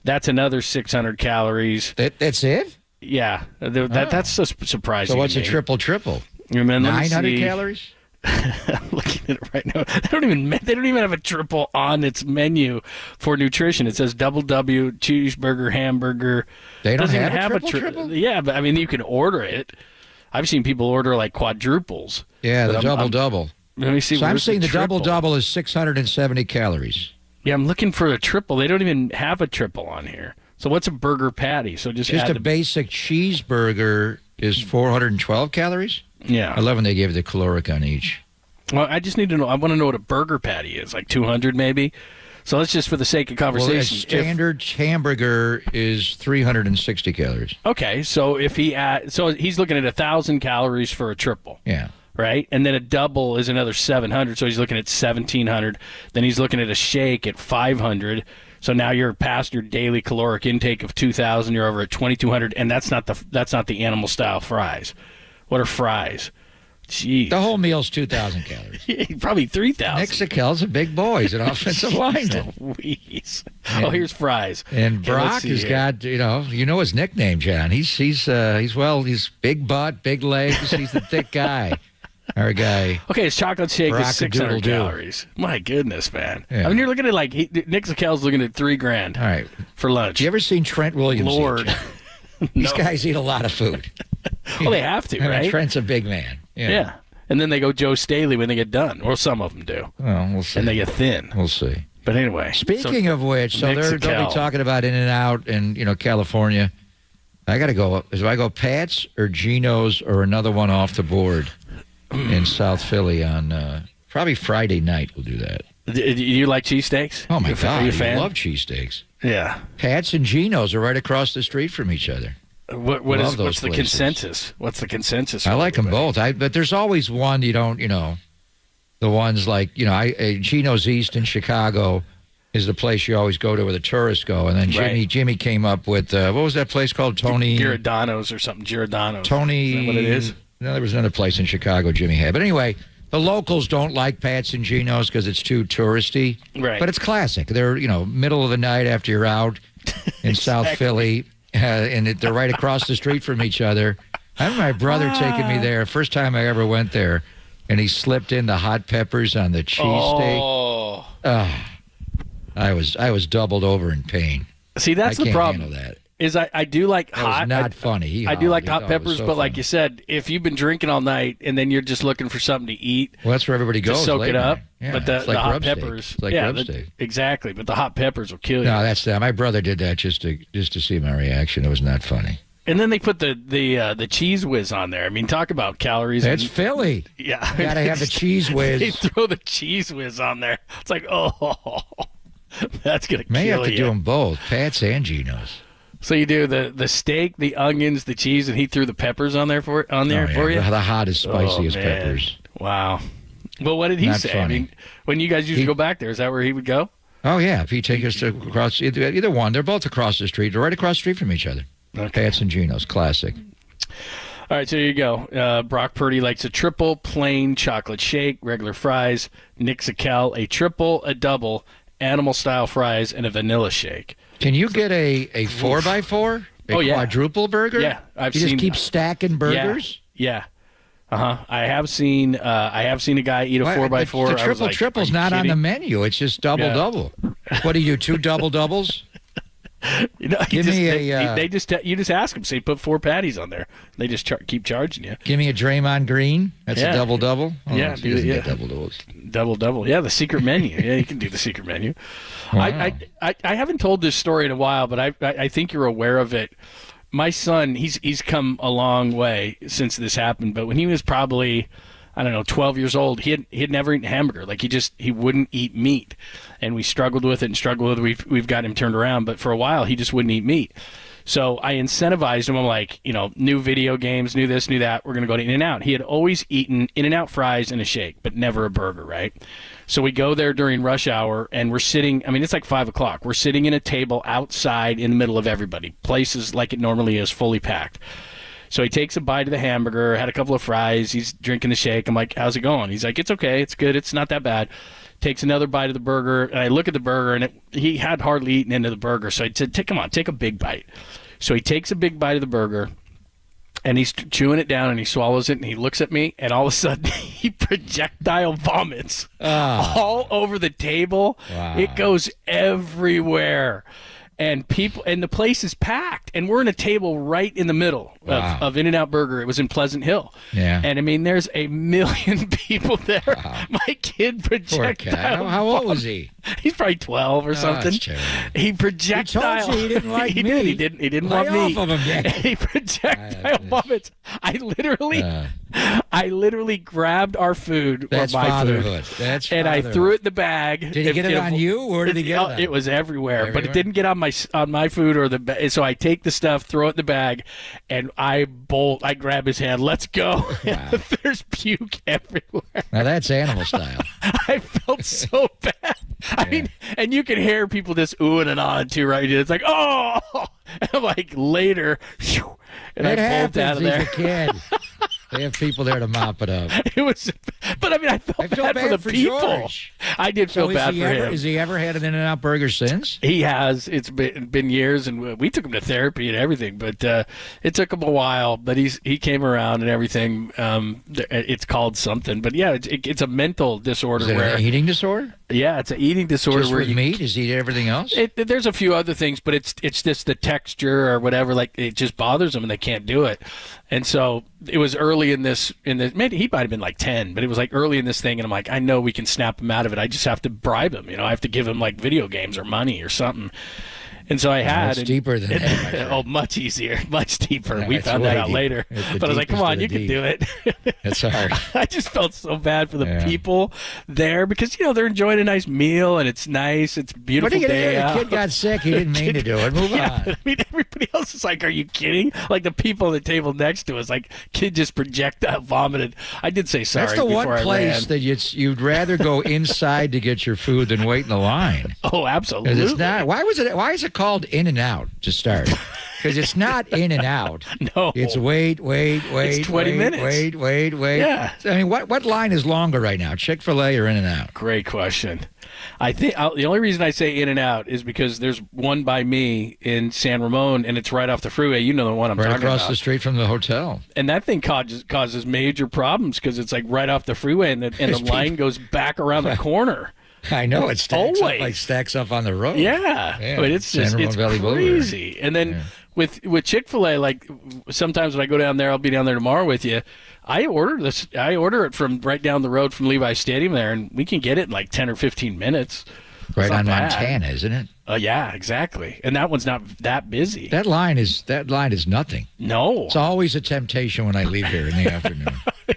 That's another 600 calories. That's it? Yeah, that's surprising. So what's to a me. triple? And then let me 900 see. calories? I'm looking at it right now. They don't even have a triple on its menu for nutrition. It says double W, cheeseburger, hamburger. They don't Doesn't have even a triple? Yeah, but I mean, you can order it. I've seen people order like quadruples. Yeah, But the double. Let me see. So I'm where's seeing the triple? double is 670 calories. Yeah, I'm looking for a triple. They don't even have a triple on here. So what's a burger patty? So just add a basic cheeseburger is 412 calories? Yeah. I love when they give the caloric on each. Well, I just need to know. I want to know what a burger patty is, like 200 maybe. So let's just, for the sake of conversation. Well, a standard hamburger is 360 calories. Okay, so if so he's looking at 1,000 calories for a triple. Yeah. Right? And then a double is another 700, so he's looking at 1,700. Then he's looking at a shake at 500. So now you're past your daily caloric intake of 2,000. You're over at 2,200, and that's not the animal style fries. What are fries? Jeez. The whole meal's 2,000 calories. Probably 3,000. Nick Sakel's a big boy. He's an offensive lineman. Oh, here's fries. And Okay, Brock has got, you know his nickname, John. He's big butt, big legs. He's the thick guy. Our guy. Okay, his chocolate shake is 600 Brock-a-doodle-doo. calories. My goodness, man. Yeah. I mean, you're looking at Nick Sakel's looking at $3,000. All right. For lunch. You ever seen Trent Williams? Lord. These guys eat a lot of food. Well, they have to, I mean, right? Trent's a big man. Yeah. And then they go Joe Staley when they get done. Or some of them do. Well, we'll see. And they get thin. We'll see. But anyway. Speaking of which, so they'll be talking about In-N-Out and, California. I got to go. Do I go Pat's or Geno's or another one off the board in South Philly on probably Friday night? We'll do that. Do you like cheesesteaks? Oh, my God. Are you a fan? I love cheesesteaks. Yeah. Pat's and Geno's are right across the street from each other. What's the consensus? What's the consensus? I like them both. But there's always one you don't, the ones like, Geno's East in Chicago is the place you always go to where the tourists go. And then Jimmy came up with, what was that place called? Tony? Giordano's or something. Giordano's. Tony. Is that what it is? No, there was another place in Chicago Jimmy had. But anyway, the locals don't like Pat's and Geno's because it's too touristy. Right. But it's classic. They're, middle of the night after you're out in South Philly. And they're right across the street from each other. I remember my brother taking me there. First time I ever went there, and he slipped in the hot peppers on the cheesesteak. Oh. I was doubled over in pain. See, that's the problem. Handle that. Is I do like that hot. Was not funny. I do like hot it peppers, so but like funny. you said, if you've been drinking all night and then you're just looking for something to eat, Well, that's where everybody to goes. soak later. it up. Yeah, but the it's like hot rub steak. peppers, It's like rub steak. Exactly. But the hot peppers will kill you. No, that's that. My brother did that just to see my reaction. It was not funny. And then they put the cheese whiz on there. I mean, talk about calories. That's Philly. Yeah, You gotta have the cheese whiz. They throw the cheese whiz on there. It's like, oh, that's gonna May kill have to you. do them both, Pat's and Geno's. So you do the steak, the onions, the cheese, and he threw the peppers on there for you. The hottest, spiciest man. peppers. Wow. Well, what did he Not say? funny. I mean, when you guys used to go back there, is that where he would go? Oh, yeah. If you take us to across either one, they're both across the street. They're right across the street from each other. Okay. Pat's and Geno's, classic. All right, so here you go. Brock Purdy likes a triple, plain chocolate shake, regular fries. Nick Sakel, a triple, a double, animal-style fries, and a vanilla shake. Can you get a 4x4? A quadruple burger? Yeah, You just keep stacking burgers? Yeah. I have seen a guy eat a 4x4. The triple's not on the menu. It's just double. What do you do? 2 doubles? You just ask them. Say put 4 patties on there. They just keep charging you. Give me a Draymond Green. That's a double. Oh, Yeah, he doesn't get doubles. Yeah, the secret menu. Yeah, you can do the secret menu. Wow. I haven't told this story in a while, but I think you're aware of it. My son, he's come a long way since this happened. But when he was probably, 12 years old, he had never eaten hamburger. Like he wouldn't eat meat, and we struggled with it. We've got him turned around, but for a while he just wouldn't eat meat. So I incentivized him. I'm like, new video games, new this, new that. We're going to go to In-N-Out. He had always eaten In-N-Out fries and a shake, but never a burger, right? So we go there during rush hour, and we're sitting, it's like 5 o'clock. We're sitting in a table outside in the middle of everybody. Places like it normally is, fully packed. So he takes a bite of the hamburger, had a couple of fries. He's drinking the shake. I'm like, how's it going? He's like, it's okay. It's good. It's not that bad. Takes another bite of the burger. And I look at the burger, and he had hardly eaten into the burger. So I said, come on, take a big bite. So he takes a big bite of the burger, and he's chewing it down, and he swallows it, and he looks at me, and all of a sudden he projectile vomits all over the table. Wow. It goes everywhere. And the place is packed, and we're in a table right in the middle of In-N-Out Burger. It was in Pleasant Hill. Yeah. And I mean, there's a million people there. Wow. My kid projectile. How old was he? He's probably 12 or something. That's terrible. He projectile. He told you he didn't like me. He didn't want me. Off of him, yeah. He projectile vomits. I literally grabbed our food, That's or my fatherhood. food, That's and I fatherhood. threw it in the bag. Did he get it on you, or did he get it on? It was everywhere, but it didn't get on my food or so I take the stuff, throw it in the bag, and I grab his hand. Let's go. Wow. There's puke everywhere. Now that's animal style. I felt so bad. I mean, and you can hear people just oohing and ahhing too, right? It's like, oh, and I'm like later, whew, and It I pulled out of there. He's a kid. They have people there to mop it up. It was, but I mean, I felt bad for the people. George. I did feel bad for him. Has he ever had an In-N-Out Burger since? He has. It's been years, and we took him to therapy and everything. But it took him a while. But he came around and everything. It's called something. But yeah, it's a mental disorder. Is it an eating disorder? Yeah, it's an eating disorder. Just with meat? Does he eat everything else? There's a few other things, but it's just the texture or whatever. Like it just bothers them, and they can't do it. And so it was early in this. Maybe he might have been like 10, but it was like early in this thing, and I'm like, I know we can snap him out of it. I just have to bribe him. I have to give him like video games or money or something. And so I had. It's deeper than that. Oh, much easier, much deeper. Yeah, we it's found that way out deep. later. It's But I was like, come on, you deep. can do it. It's hard. I just felt so bad for the people there because, they're enjoying a nice meal and it's nice. It's a beautiful What are you day gonna do? out. The kid got sick. He didn't mean to do it. Move on. I mean, everybody else is like, are you kidding? Like the people at the table next to us, like, kid just projectile vomited. I did say sorry That's the before one I place ran. that you'd rather go inside to get your food than wait in the line. Oh, absolutely. 'Cause it's not. Why is it called In-N-Out to start? Because it's not in and out. No. It's wait. It's 20 minutes. Wait. Yeah. I mean, what line is longer right now, Chick-fil-A or In-N-Out? Great question. I think the only reason I say In-N-Out is because there's one by me in San Ramon, and it's right off the freeway. You know the one I'm Right talking about. across the street from the hotel. And that thing causes major problems because it's like right off the freeway, and the line goes back around the corner. I know it stacks up on the road. Yeah. I mean, it's just it's crazy. And then with Chick-fil-A, like sometimes when I go down there, I'll be down there tomorrow with you. I order it from right down the road from Levi's Stadium there, and we can get it in like 10 or 15 minutes. Right on Montana, isn't it? Yeah, exactly. And that one's not that busy. That line is nothing. No. It's always a temptation when I leave here in the afternoon.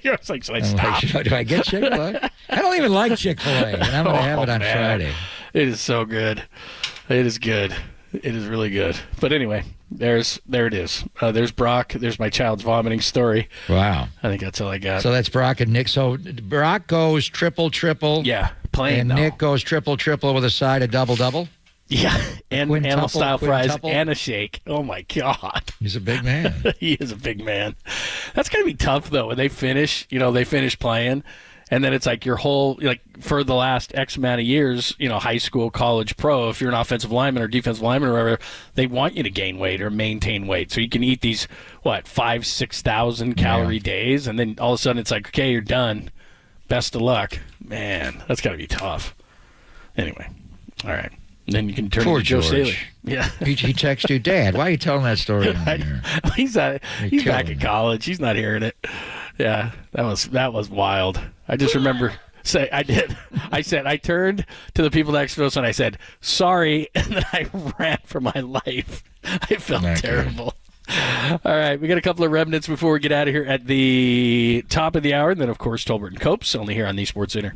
You're like, should I I'm stop? like, do I get Chick-fil-A? I don't even like Chick-fil-A, and I'm going to have it on Friday. It is so good. It is good. It is really good. But anyway, there it is. There's Brock. There's my child's vomiting story. Wow. I think that's all I got. So that's Brock and Nick. So Brock goes triple. Yeah, playing. And Nick goes triple with a side of double. Yeah, and animal style fries quintuple. and a shake. Oh my God. He's a big man. He is a big man. That's gonna be tough though when they finish. They finish playing. And then it's like your whole, like for the last X amount of years, high school, college, pro, if you're an offensive lineman or defensive lineman or whatever, they want you to gain weight or maintain weight. So you can eat these, 5,000-6,000 calorie days. And then all of a sudden it's like, okay, you're done. Best of luck. Man, that's got to be tough. Anyway. All right. And then you can turn Poor to Joe George. Staley. Yeah. He texts you, Dad, why are you telling that story on here? He's back in college. He's not hearing it. Yeah, that was wild. I just remember I said I turned to the people next to us and I said sorry, and then I ran for my life. I felt terrible. All right, we got a couple of remnants before we get out of here at the top of the hour, and then of course Tolbert and Copes only here on the Sports Center.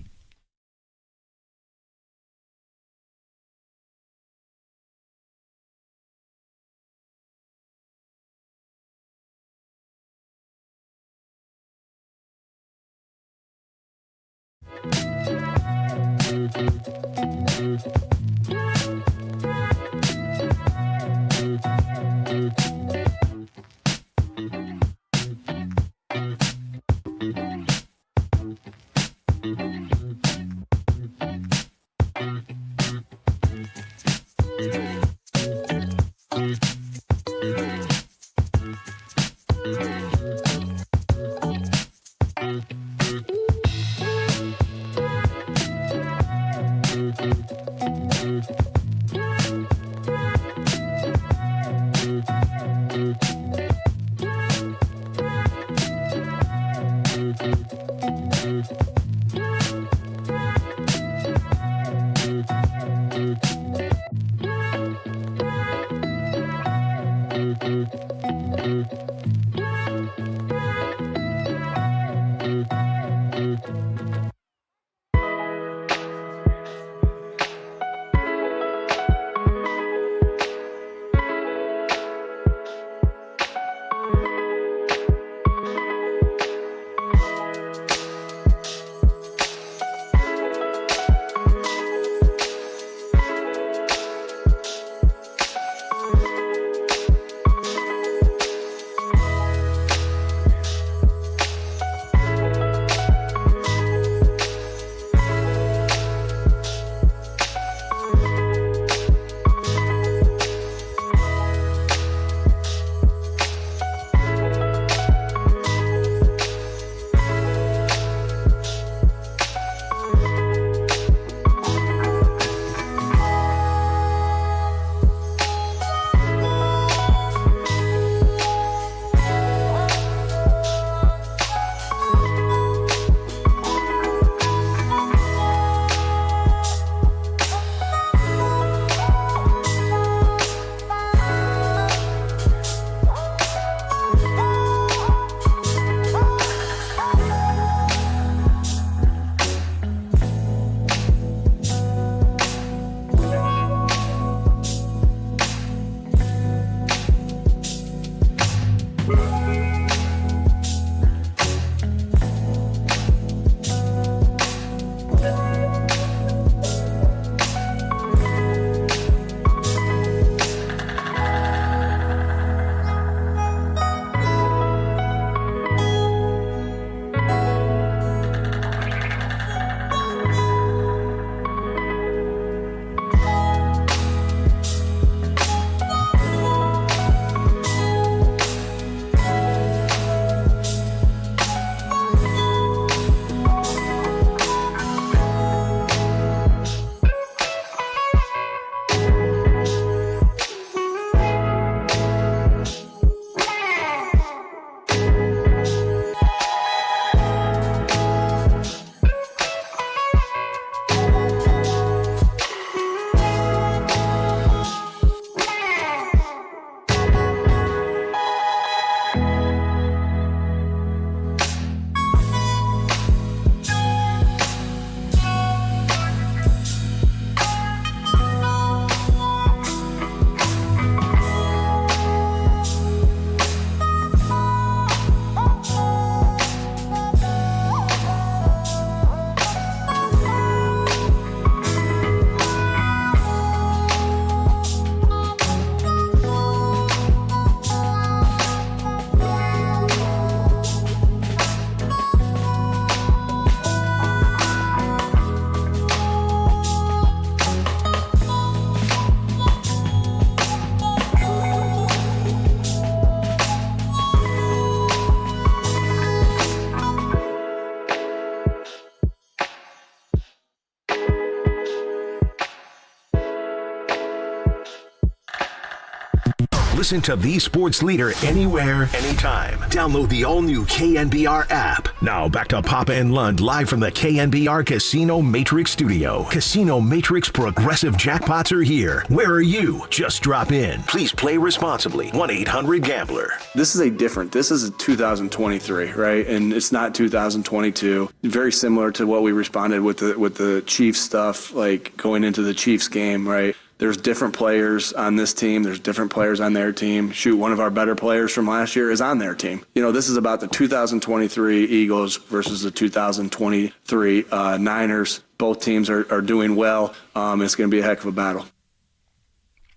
Listen to the sports leader anywhere, anytime. Download the all-new KNBR app. Now back to Papa and Lund live from the KNBR Casino Matrix studio. Casino Matrix progressive jackpots are here. Where are you? Just drop in. Please play responsibly. 1-800-GAMBLER. This is a 2023, right? And it's not 2022. Very similar to what we responded with the Chiefs stuff, like going into the Chiefs game, right? There's different players on this team. There's different players on their team. Shoot, one of our better players from last year is on their team. You know, this is about the 2023 Eagles versus the 2023 Niners. Both teams are doing well. It's going to be a heck of a battle.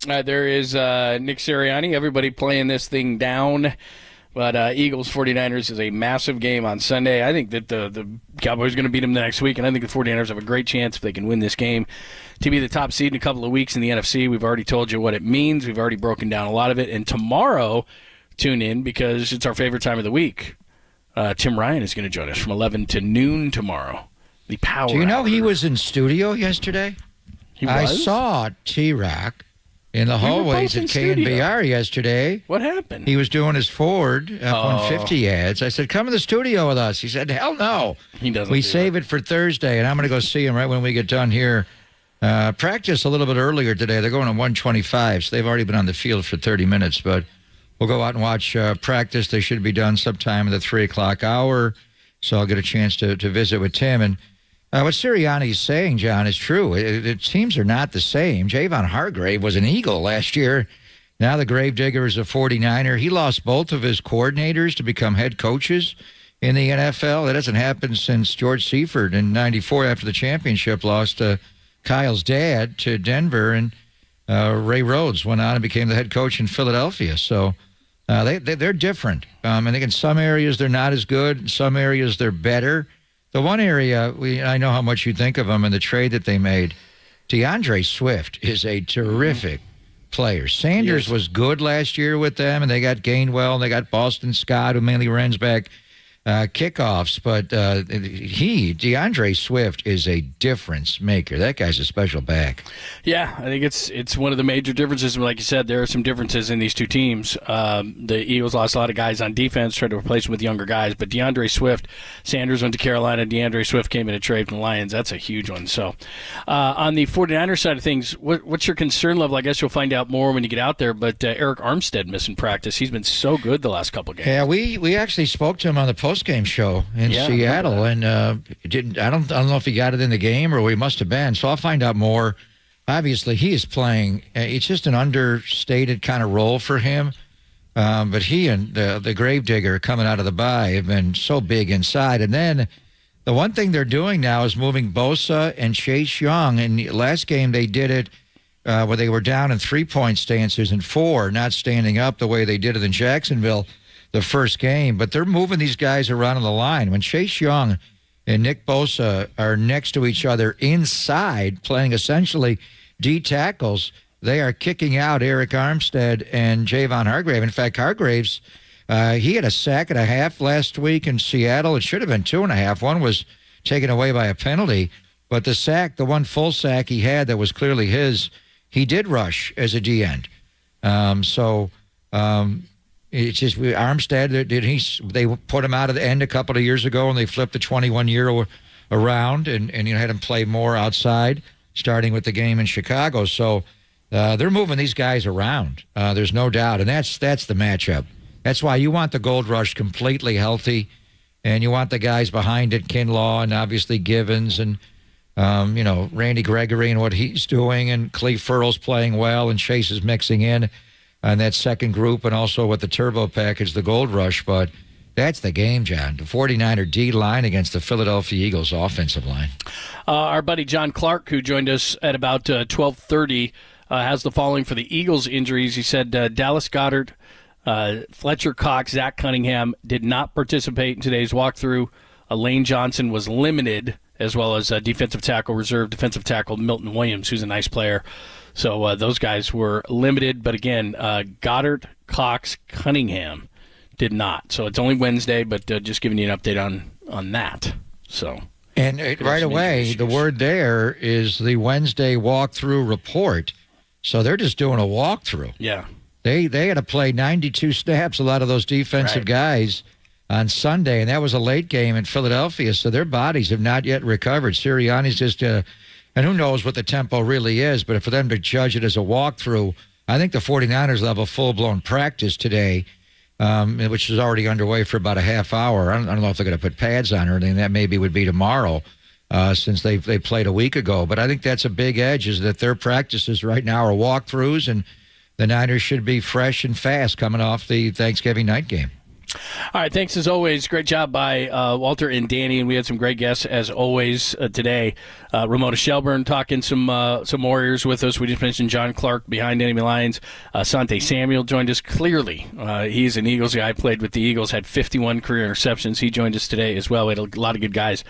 There is Nick Sirianni. Everybody playing this thing down. But Eagles 49ers is a massive game on Sunday. I think that the Cowboys are going to beat them the next week, and I think the 49ers have a great chance if they can win this game to be the top seed in a couple of weeks in the NFC. We've already told you what it means. We've already broken down a lot of it. And tomorrow, tune in because it's our favorite time of the week. Tim Ryan is going to join us from 11 to noon tomorrow. The Power Do you know Hour. he was in studio yesterday? He was? I saw T-Rock in the hallways at KNBR yesterday. What happened? He was doing his Ford F-150 ads. I said, come in the studio with us. He said, hell no. He doesn't. We save it for Thursday, and I'm going to go see him right when we get done here. Practice a little bit earlier today. They're going on 125, so they've already been on the field for 30 minutes, but we'll go out and watch practice. They should be done sometime in the 3 o'clock hour, so I'll get a chance to visit with Tim. And what Sirianni's saying, John, is true. It teams are not the same. Javon Hargrave was an Eagle last year. Now the Gravedigger is a 49er. He lost both of his coordinators to become head coaches in the NFL. That hasn't happened since George Seifert in '94 after the championship lost Kyle's dad to Denver, and Ray Rhodes went on and became the head coach in Philadelphia. So they're different. I think in some areas they're not as good. In some areas they're better. The one area, I know how much you think of him and the trade that they made. DeAndre Swift is a terrific player. Sanders was good last year with them, and they got Gainwell, and they got Boston Scott, who mainly runs back kickoffs. But DeAndre Swift is a difference maker. That guy's a special back. Yeah, I think it's one of the major differences. Like you said, there are some differences in these two teams. The Eagles lost a lot of guys on defense, tried to replace them with younger guys. But DeAndre Swift, Sanders went to Carolina. DeAndre Swift came in a trade from the Lions. That's a huge one. So on the 49ers side of things, what's your concern level? I guess you'll find out more when you get out there. But Eric Armstead missing practice. He's been so good the last couple of games. Yeah, we actually spoke to him on the postgame show in Seattle, and I don't know if he got it in the game or he must have been. So I'll find out more. Obviously, he is playing. It's just an understated kind of role for him. But he and the Gravedigger coming out of the bye have been so big inside. And then the one thing they're doing now is moving Bosa and Chase Young. And last game they did it where they were down in 3-point stances and 4, not standing up the way they did it in Jacksonville the first game. But they're moving these guys around on the line. When Chase Young and Nick Bosa are next to each other inside, playing essentially D tackles, they are kicking out Eric Armstead and Javon Hargrave. In fact, Hargrave's, he had a sack and a half last week in Seattle. It should have been 2.5. One was taken away by a penalty. But the sack, the one full sack he had that was clearly his, he did rush as a D-end. It's just Armstead, they put him out of the end a couple of years ago, and they flipped the 21-year around and had him play more outside, starting with the game in Chicago. So they're moving these guys around. There's no doubt, and that's the matchup. That's why you want the Gold Rush completely healthy, and you want the guys behind it, Kinlaw and obviously Givens and Randy Gregory and what he's doing, and Cleve Furl's playing well, and Chase is mixing in on that second group, and also with the turbo package, the Gold Rush. But that's the game, John. The 49er D-line against the Philadelphia Eagles offensive line. Our buddy John Clark, who joined us at about 12:30, has the following for the Eagles injuries. He said Dallas Goedert, Fletcher Cox, Zach Cunningham did not participate in today's walkthrough. Lane Johnson was limited, as well as reserve defensive tackle Milton Williams, who's a nice player. So those guys were limited. But again, Goedert, Cox, Cunningham did not. So it's only Wednesday, but just giving you an update on that. So. And right away, the word there is the Wednesday walkthrough report. So they're just doing a walkthrough. Yeah. They had to play 92 snaps, a lot of those defensive guys, on Sunday, and that was a late game in Philadelphia, so their bodies have not yet recovered. Sirianni's just, and who knows what the tempo really is, but for them to judge it as a walkthrough, I think the 49ers will have a full-blown practice today, which is already underway for about a half hour. I don't know if they're going to put pads on or anything. That maybe would be tomorrow, since they played a week ago. But I think that's a big edge, is that their practices right now are walkthroughs, and the Niners should be fresh and fast coming off the Thanksgiving night game. All right, thanks as always. Great job by Walter and Danny, and we had some great guests as always today. Ramona Shelburne talking some Warriors with us. We just mentioned John Clark behind Enemy Lions. Asante Samuel joined us. Clearly, he's an Eagles guy. Played with the Eagles, had 51 career interceptions. He joined us today as well. We had a lot of good guys.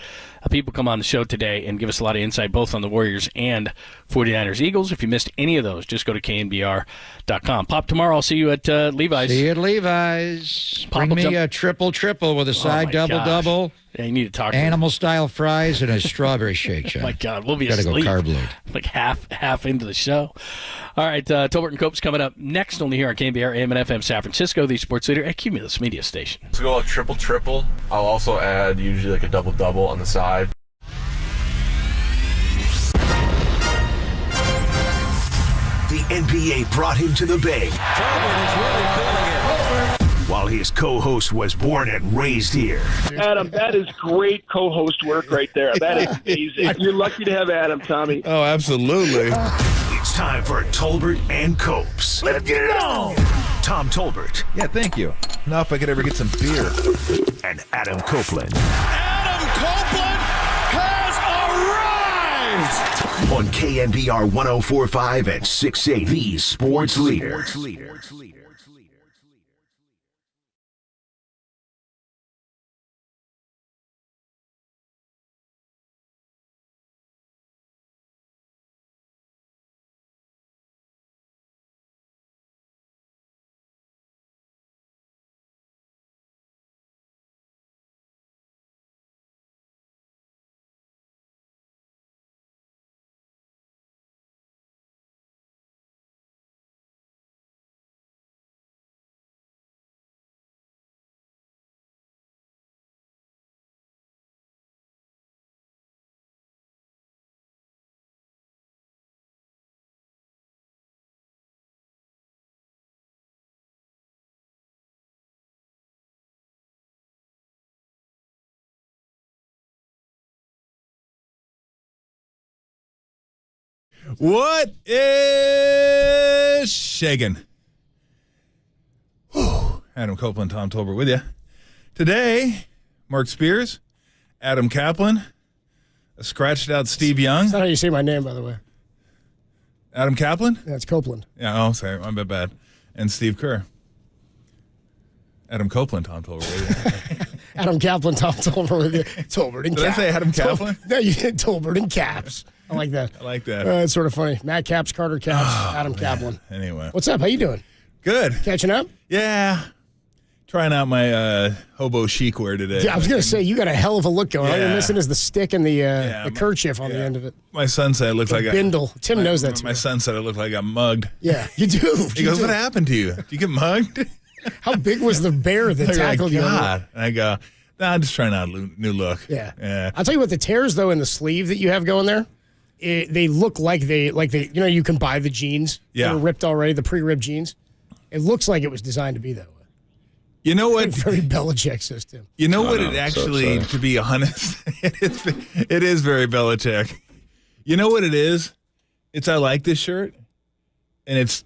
People come on the show today and give us a lot of insight both on the Warriors and 49ers Eagles. If you missed any of those, just go to KNBR.com. Pop, tomorrow I'll see you at Levi's. See you at Levi's. Papa me a triple with a side double. Yeah, you need to talk to Animal-style fries and a strawberry shake, John. Oh, my God, we'll be Gotta asleep. go carb load. Like half into the show. All right, Tolbert and Cope's coming up next only here on KNBR AM and FM San Francisco, the sports leader at Cumulus Media Station. To go a triple, I'll also add usually like a double on the side. The NBA brought him to the Bay. While his co-host was born and raised here. Adam, that is great co-host work right there. That is amazing. You're lucky to have Adam, Tommy. Oh, absolutely. It's time for Tolbert and Copes. Let's get it on! Tom Tolbert. Yeah, thank you. Now if I could ever get some beer. And Adam Copeland. Adam Copeland has arrived! On KNBR 104.5 and 680, the sports leader. What is shaking? Adam Copeland, Tom Tolbert with you. Today, Mark Spears, Adam Kaplan, a scratched out Steve Young. That's not how you say my name, by the way. Adam Kaplan? Yeah, it's Copeland. Yeah, oh, sorry, I'm a bit bad. And Steve Kerr. Adam Copeland, Tom Tolbert with you. Adam Kaplan, Tom Tolbert with you. Tolbert and Did Caps. I say Adam Kaplan? No, you did Tolbert and Caps. I like that. I like that. It's sort of funny. Matt Caps, Carter Caps, Adam Kaplan. Anyway. What's up? How you doing? Good. Catching up? Yeah. Trying out my hobo chic wear today. Yeah, I was going to say, you got a hell of a look going. All you're Yeah. missing is the stick and the kerchief on the end of it. My son said I look The like bindle. Tim knows that too. My son said I look like I'm mugged. Yeah, you do. He goes, "What happened to you? Did you get mugged?" How big was the bear that They're tackled like, you? God. And I go, "Nah, I'm just trying out a new look." Yeah. I'll tell you what, the tears though in the sleeve that you have going there, they look like they you can buy the jeans that are ripped already, the pre-ripped jeans. It looks like it was designed to be that way. You know what? Very Belichick system. You know what? It actually, to be honest, it is very Belichick. You know what it is? It's I like this shirt, and it's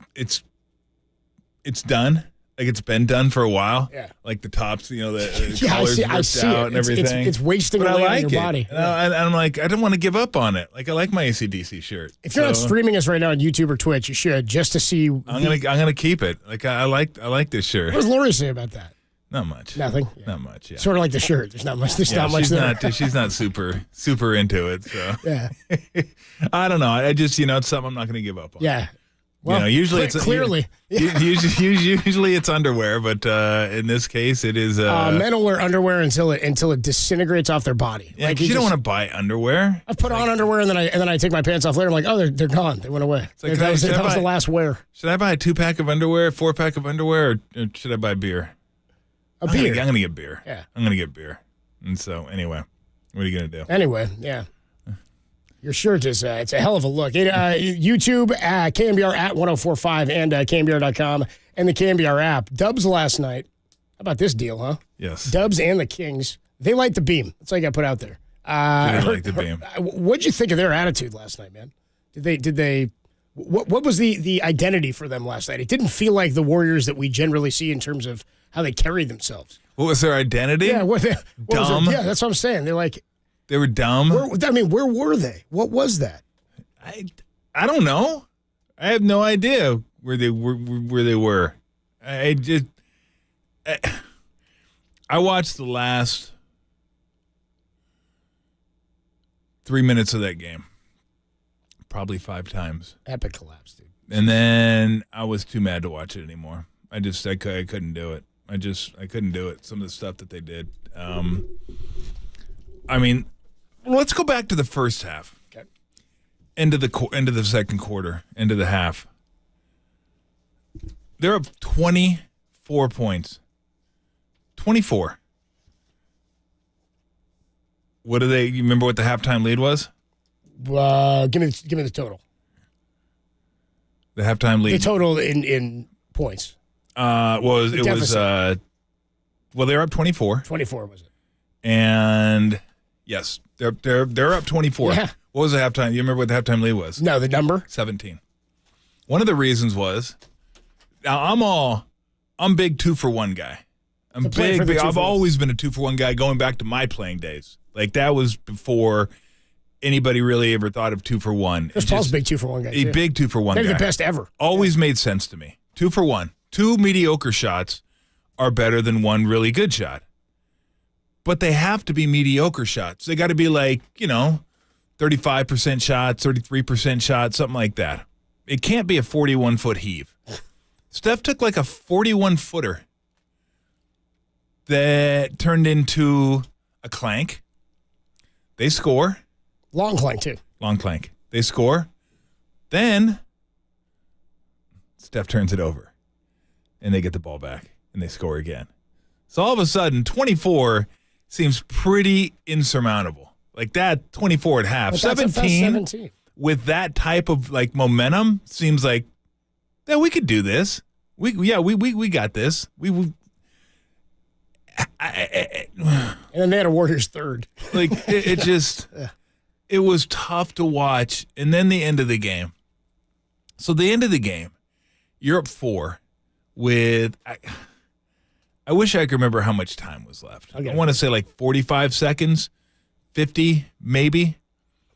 done. Like it's been done for a while. Yeah. Like the tops, the collar's I see ripped out it. and everything. It's wasting But away I on like your it. body. And I'm like, I don't want to give up on it. Like I like my AC/DC shirt. If you're not streaming us right now on YouTube or Twitch, you should, just to see. I'm gonna keep it. Like I like this shirt. What does Lori say about that? Not much. Nothing. Not much. Yeah. Sort of like the shirt. There's not much. There's not much there. She's not super into it. So Yeah. I don't know. I just it's something I'm not going to give up on. Yeah. Well, usually it's clearly. Usually it's underwear, but in this case it is. Men will wear underwear until it disintegrates off their body. Yeah, you don't want to buy underwear. I put on underwear and then I take my pants off later. I'm like, oh, they're gone. They went away. Like, that was the last wear. Should I buy a 2-pack of underwear, 4-pack of underwear, or should I buy beer? A beer. I'm gonna get beer. Yeah. I'm gonna get beer. And so anyway, what are you gonna do? Anyway, yeah. Your shirt is it's a hell of a look. YouTube, KNBR at 104.5 and KNBR.com and the KNBR app. Dubs last night. How about this deal, huh? Yes. Dubs and the Kings. They light the beam. That's all I got to put out there. They light the beam. What'd you think of their attitude last night, man? Did they what was the identity for them last night? It didn't feel like the Warriors that we generally see in terms of how they carry themselves. What was their identity? Yeah, dumb. Yeah, that's what I'm saying. They're like, they were dumb. Where were they? What was that? I don't know. I have no idea where they were. I watched the last 3 minutes of that game, probably 5 times. Epic collapse, dude. And then I was too mad to watch it anymore. I couldn't do it. I couldn't do it. Some of the stuff that they did. I mean, let's go back to the first half. Okay. End of the second quarter, end of the half. They're up 24 points. 24. What do they? You remember what the halftime lead was? Give me the total. The halftime lead. The total in points. Well, they're up 24. 24 was it? And yes, they're up 24. Yeah. What was the halftime? You remember what the halftime lead was? No, the number? 17. One of the reasons was, now I'm big 2-for-1 guy. I'm big. I've always been a 2-for-1 guy going back to my playing days. Like that was before anybody really ever thought of 2-for-1. Chris Paul's a big 2-for-1 guy. A big 2-for-1 guy. Maybe the best ever. Always made sense to me. 2-for-1. 2 mediocre shots are better than 1 really good shot. But they have to be mediocre shots. They got to be like, 35% shots, 33% shots, something like that. It can't be a 41-foot heave. Steph took like a 41-footer that turned into a clank. They score. Long clank, too. Long clank. They score. Then Steph turns it over, and they get the ball back, and they score again. So all of a sudden, 24 seems pretty insurmountable. Like that, 24 at half. 17 with that type of like momentum seems like, yeah, we could do this. We got this. And then they had a Warriors third. Like it just, it was tough to watch. And then the end of the game. So the end of the game, you're up 4 with, I wish I could remember how much time was left. Okay. I want to say like 45 seconds, 50 maybe.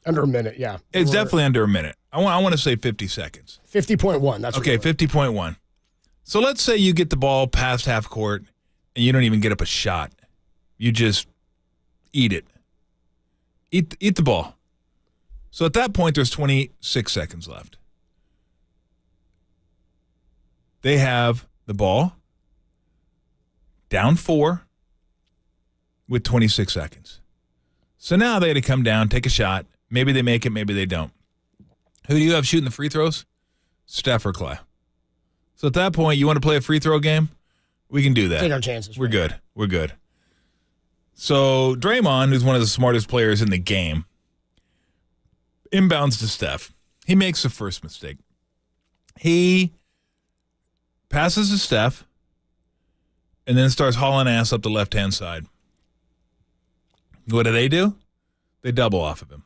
Under a minute, yeah. It's definitely under a minute. I want to say 50 seconds. 50.1. That's okay. 50.1. So let's say you get the ball past half court and you don't even get up a shot. You just eat it. Eat the ball. So at that point, there's 26 seconds left. They have the ball down 4 with 26 seconds. So now they had to come down, take a shot. Maybe they make it, maybe they don't. Who do you have shooting the free throws? Steph or Clay. So at that point, you want to play a free throw game? We can do that. Take our chances. We're good. We're good. So Draymond, who's one of the smartest players in the game, inbounds to Steph. He makes the first mistake. He passes to Steph and then starts hauling ass up the left-hand side. What do? They double off of him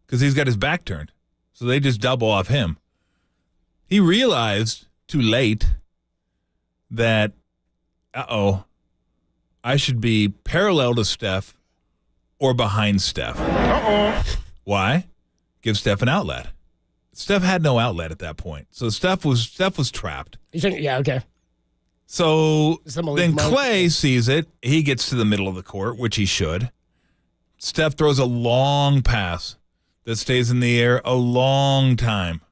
because he's got his back turned. So they just double off him. He realized too late that, I should be parallel to Steph or behind Steph. Why? Give Steph an outlet. Steph had no outlet at that point. So Steph was trapped. Yeah, okay. So then Clay sees it. He gets to the middle of the court, which he should. Steph throws a long pass that stays in the air a long time.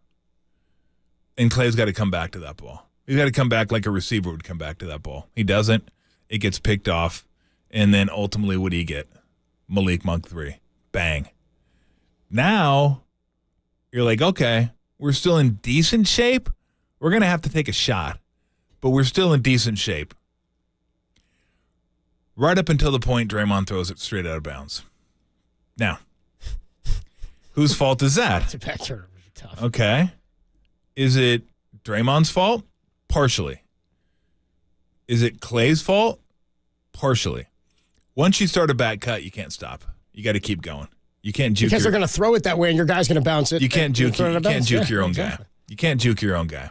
And Clay's got to come back to that ball. He's got to come back like a receiver would come back to that ball. He doesn't. It gets picked off. And then ultimately, what do you get? Malik Monk 3. Bang. Now, you're like, okay, we're still in decent shape. We're going to have to take a shot. But we're still in decent shape. Right up until the point Draymond throws it straight out of bounds. Now, whose fault is that? It's a back turnover. Tough. Okay. Is it Draymond's fault? Partially. Is it Clay's fault? Partially. Once you start a back cut, you can't stop. You got to keep going. You can't juke because they're going to throw it that way, and your guy's going to bounce it. You can't juke. You can't juke your own guy. You can't juke your own guy.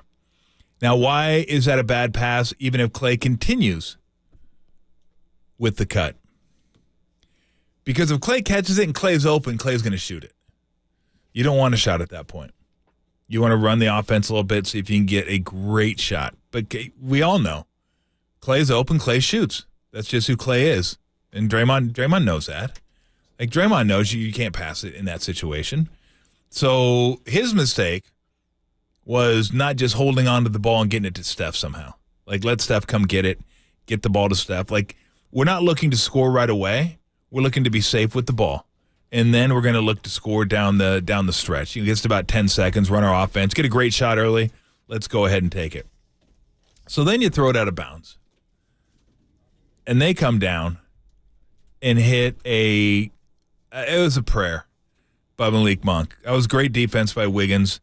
Now, why is that a bad pass? Even if Clay continues with the cut, because if Clay catches it and Clay's open, Clay's going to shoot it. You don't want a shot at that point. You want to run the offense a little bit, see if you can get a great shot. But we all know Clay's open, Clay shoots. That's just who Clay is. And Draymond knows that. Like, Draymond knows you can't pass it in that situation. So his mistake was not just holding on to the ball and getting it to Steph somehow. Like, let Steph come get it get the ball to Steph. Like, we're not looking to score right away. We're looking to be safe with the ball. And then we're going to look to score down the stretch. It gets to about 10 seconds, run our offense, get a great shot early. Let's go ahead and take it. So then you throw it out of bounds. And they come down and hit it was a prayer by Malik Monk. That was great defense by Wiggins.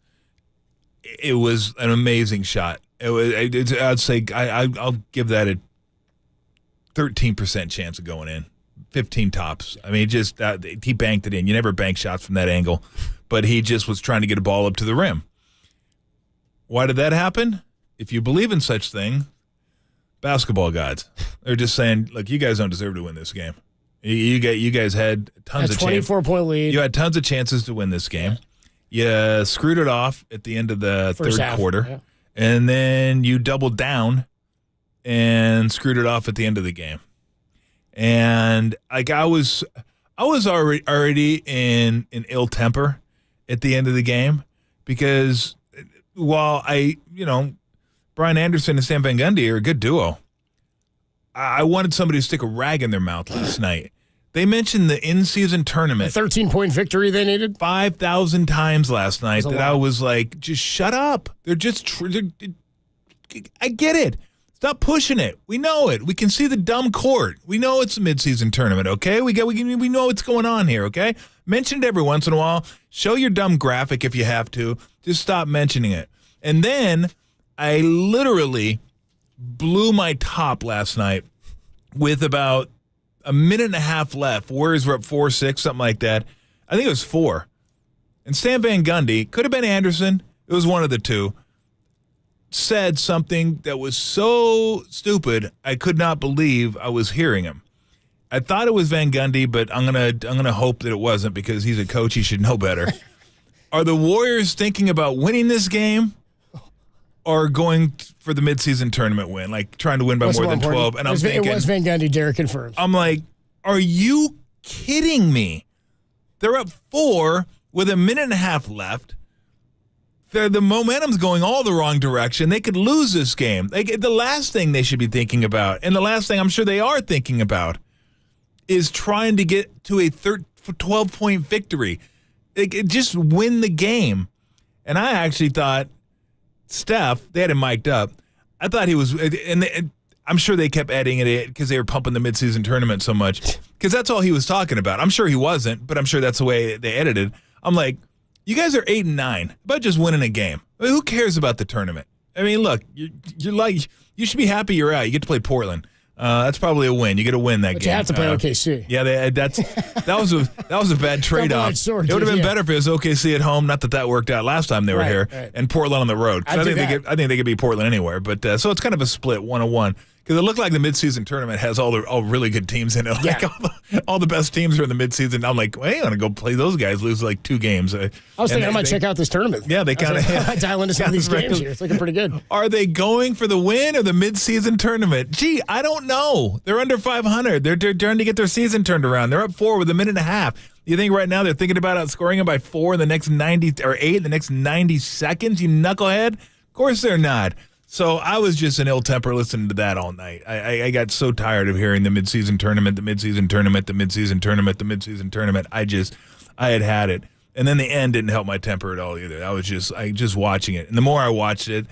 It was an amazing shot. I'd say I'll give that a 13% chance of going in. 15 tops. I mean, he banked it in. You never bank shots from that angle, but he just was trying to get a ball up to the rim. Why did that happen? If you believe in such thing, basketball gods, they're just saying, look, you guys don't deserve to win this game. You guys had tons of chances. 24-point lead. You had tons of chances to win this game. You screwed it off at the end of the third quarter, and then you doubled down and screwed it off at the end of the game. And like I was already in ill temper at the end of the game because while Brian Anderson and Stan Van Gundy are a good duo, I wanted somebody to stick a rag in their mouth last night. They mentioned the in-season tournament. The 13-point victory they needed? 5,000 times last night that I was like, just shut up. They're just I get it. Stop pushing it. We know it. We can see the dumb court. We know it's a midseason tournament, okay? We know what's going on here, okay? Mention it every once in a while. Show your dumb graphic if you have to. Just stop mentioning it. And then I literally blew my top last night with about a minute and a half left. Warriors were up 4-6, something like that. I think it was 4. And Stan Van Gundy, could have been Anderson. It was one of the two. Said something that was so stupid I could not believe I was hearing him. I thought it was Van Gundy, but I'm gonna hope that it wasn't because he's a coach. He should know better. Are the Warriors thinking about winning this game or going for the midseason tournament win, like trying to win by more than 12? And I'm thinking, it was Van Gundy. Derek confirms. I'm like, are you kidding me? They're up 4 with a minute and a half left. The momentum's going all the wrong direction. They could lose this game. The last thing they should be thinking about, and the last thing I'm sure they are thinking about, is trying to get to a 12-point victory. Just win the game. And I actually thought Steph, they had him mic'd up. I thought he was, and I'm sure they kept adding it because they were pumping the midseason tournament so much. Because that's all he was talking about. I'm sure he wasn't, but I'm sure that's the way they edited. I'm like, you guys are 8-9. About just winning a game. I mean, who cares about the tournament? I mean, look, you're like, you should be happy you're out. You get to play Portland. That's probably a win. You get to win that but game. You have to play OKC. Yeah, that was a bad trade-off. It would have been better if it was OKC at home. Not that worked out last time they were here, and Portland on the road. I think they could beat Portland anywhere. But so it's kind of a split 1-1. Because it looked like the midseason tournament has all really good teams in it. Like all the best teams are in the midseason. I'm like, well, I want to go play those guys, lose like 2 games. I was thinking I might check out this tournament. Yeah, they kind of dial into some of these games here. It's looking pretty good. Are they going for the win or the midseason tournament? Gee, I don't know. They're under 500. They're trying to get their season turned around. They're up 4 with a minute and a half. You think right now they're thinking about outscoring them by 4 in the next 90 or 8 in the next 90 seconds? You knucklehead. Of course they're not. So I was just in ill temper listening to that all night. I got so tired of hearing the midseason tournament, the midseason tournament, the midseason tournament, the midseason tournament. I had it. And then the end didn't help my temper at all either. I was just watching it. And the more I watched it,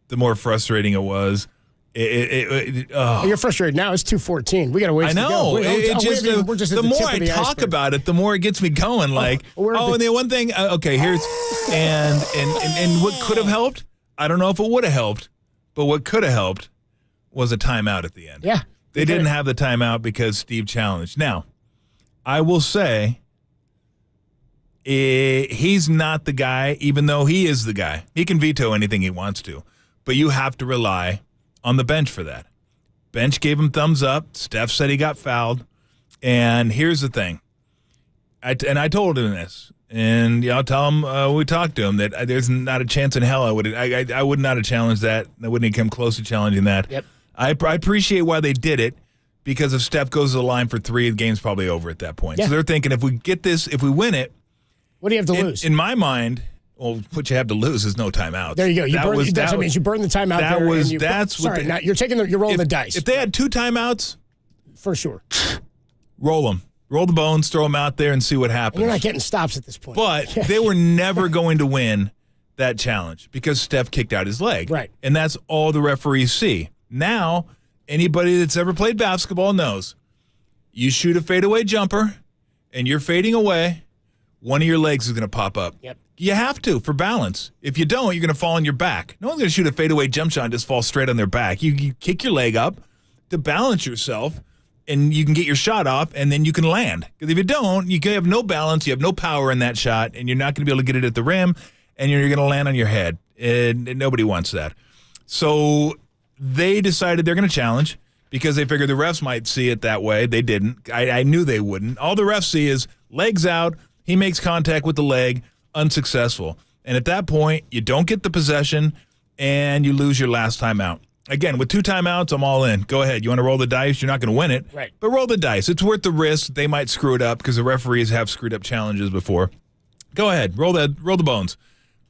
the more frustrating it was. You're frustrated now. It's 2:14. We got to wait. I know. The more I talk about it, the more it gets me going. Like, and the one thing. Okay, here's and what could have helped. I don't know if it would have helped. But what could have helped was a timeout at the end. Yeah. They didn't have the timeout because Steve challenged. Now, I will say he's not the guy, even though he is the guy. He can veto anything he wants to. But you have to rely on the bench for that. Bench gave him thumbs up. Steph said he got fouled. And here's the thing. I told him this. And I'll tell him we talked to him that there's not a chance in hell I would not have challenged that. I wouldn't have come close to challenging that. Yep. I appreciate why they did it because if Steph goes to the line for 3, the game's probably over at that point. Yeah. So they're thinking if we get this, if we win it, what do you have to lose? In my mind, Well, what you have to lose is no timeouts. There you go. That's what means. You burn the timeout there. You're rolling the dice. If they had 2 timeouts, for sure, roll them. Roll the bones, throw them out there, and see what happens. And you're not getting stops at this point. But they were never going to win that challenge because Steph kicked out his leg. Right. And that's all the referees see. Now, anybody that's ever played basketball knows you shoot a fadeaway jumper and you're fading away, one of your legs is going to pop up. Yep. You have to for balance. If you don't, you're going to fall on your back. No one's going to shoot a fadeaway jump shot and just fall straight on their back. You kick your leg up to balance yourself, and you can get your shot off, and then you can land. Because if you don't, you have no balance, you have no power in that shot, and you're not going to be able to get it at the rim, and you're going to land on your head. And nobody wants that. So they decided they're going to challenge because they figured the refs might see it that way. They didn't. I knew they wouldn't. All the refs see is legs out, he makes contact with the leg, unsuccessful. And at that point, you don't get the possession, and you lose your last time out. Again, with 2 timeouts, I'm all in. Go ahead. You want to roll the dice? You're not going to win it. Right. But roll the dice. It's worth the risk. They might screw it up because the referees have screwed up challenges before. Go ahead. Roll the bones.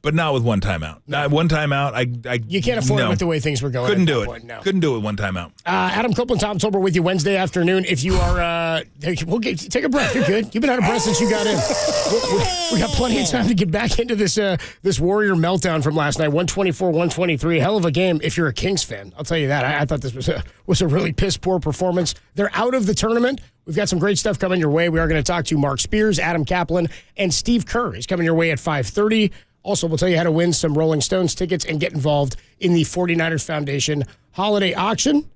But not with 1 timeout. No. Not 1 timeout. You can't afford it with the way things were going. Couldn't do it. Point, no. Couldn't do it with 1 timeout. Adam Copeland, Tom Tolbert with you Wednesday afternoon. If you are, take a breath. You're good. You've been out of breath since you got in. We got plenty of time to get back into this Warrior meltdown from last night. 124-123. Hell of a game if you're a Kings fan. I'll tell you that. I thought this was a really piss-poor performance. They're out of the tournament. We've got some great stuff coming your way. We are going to talk to Mark Spears, Adam Kaplan, and Steve Kerr. He's coming your way at 5:30. Also, we'll tell you how to win some Rolling Stones tickets and get involved in the 49ers Foundation holiday auction.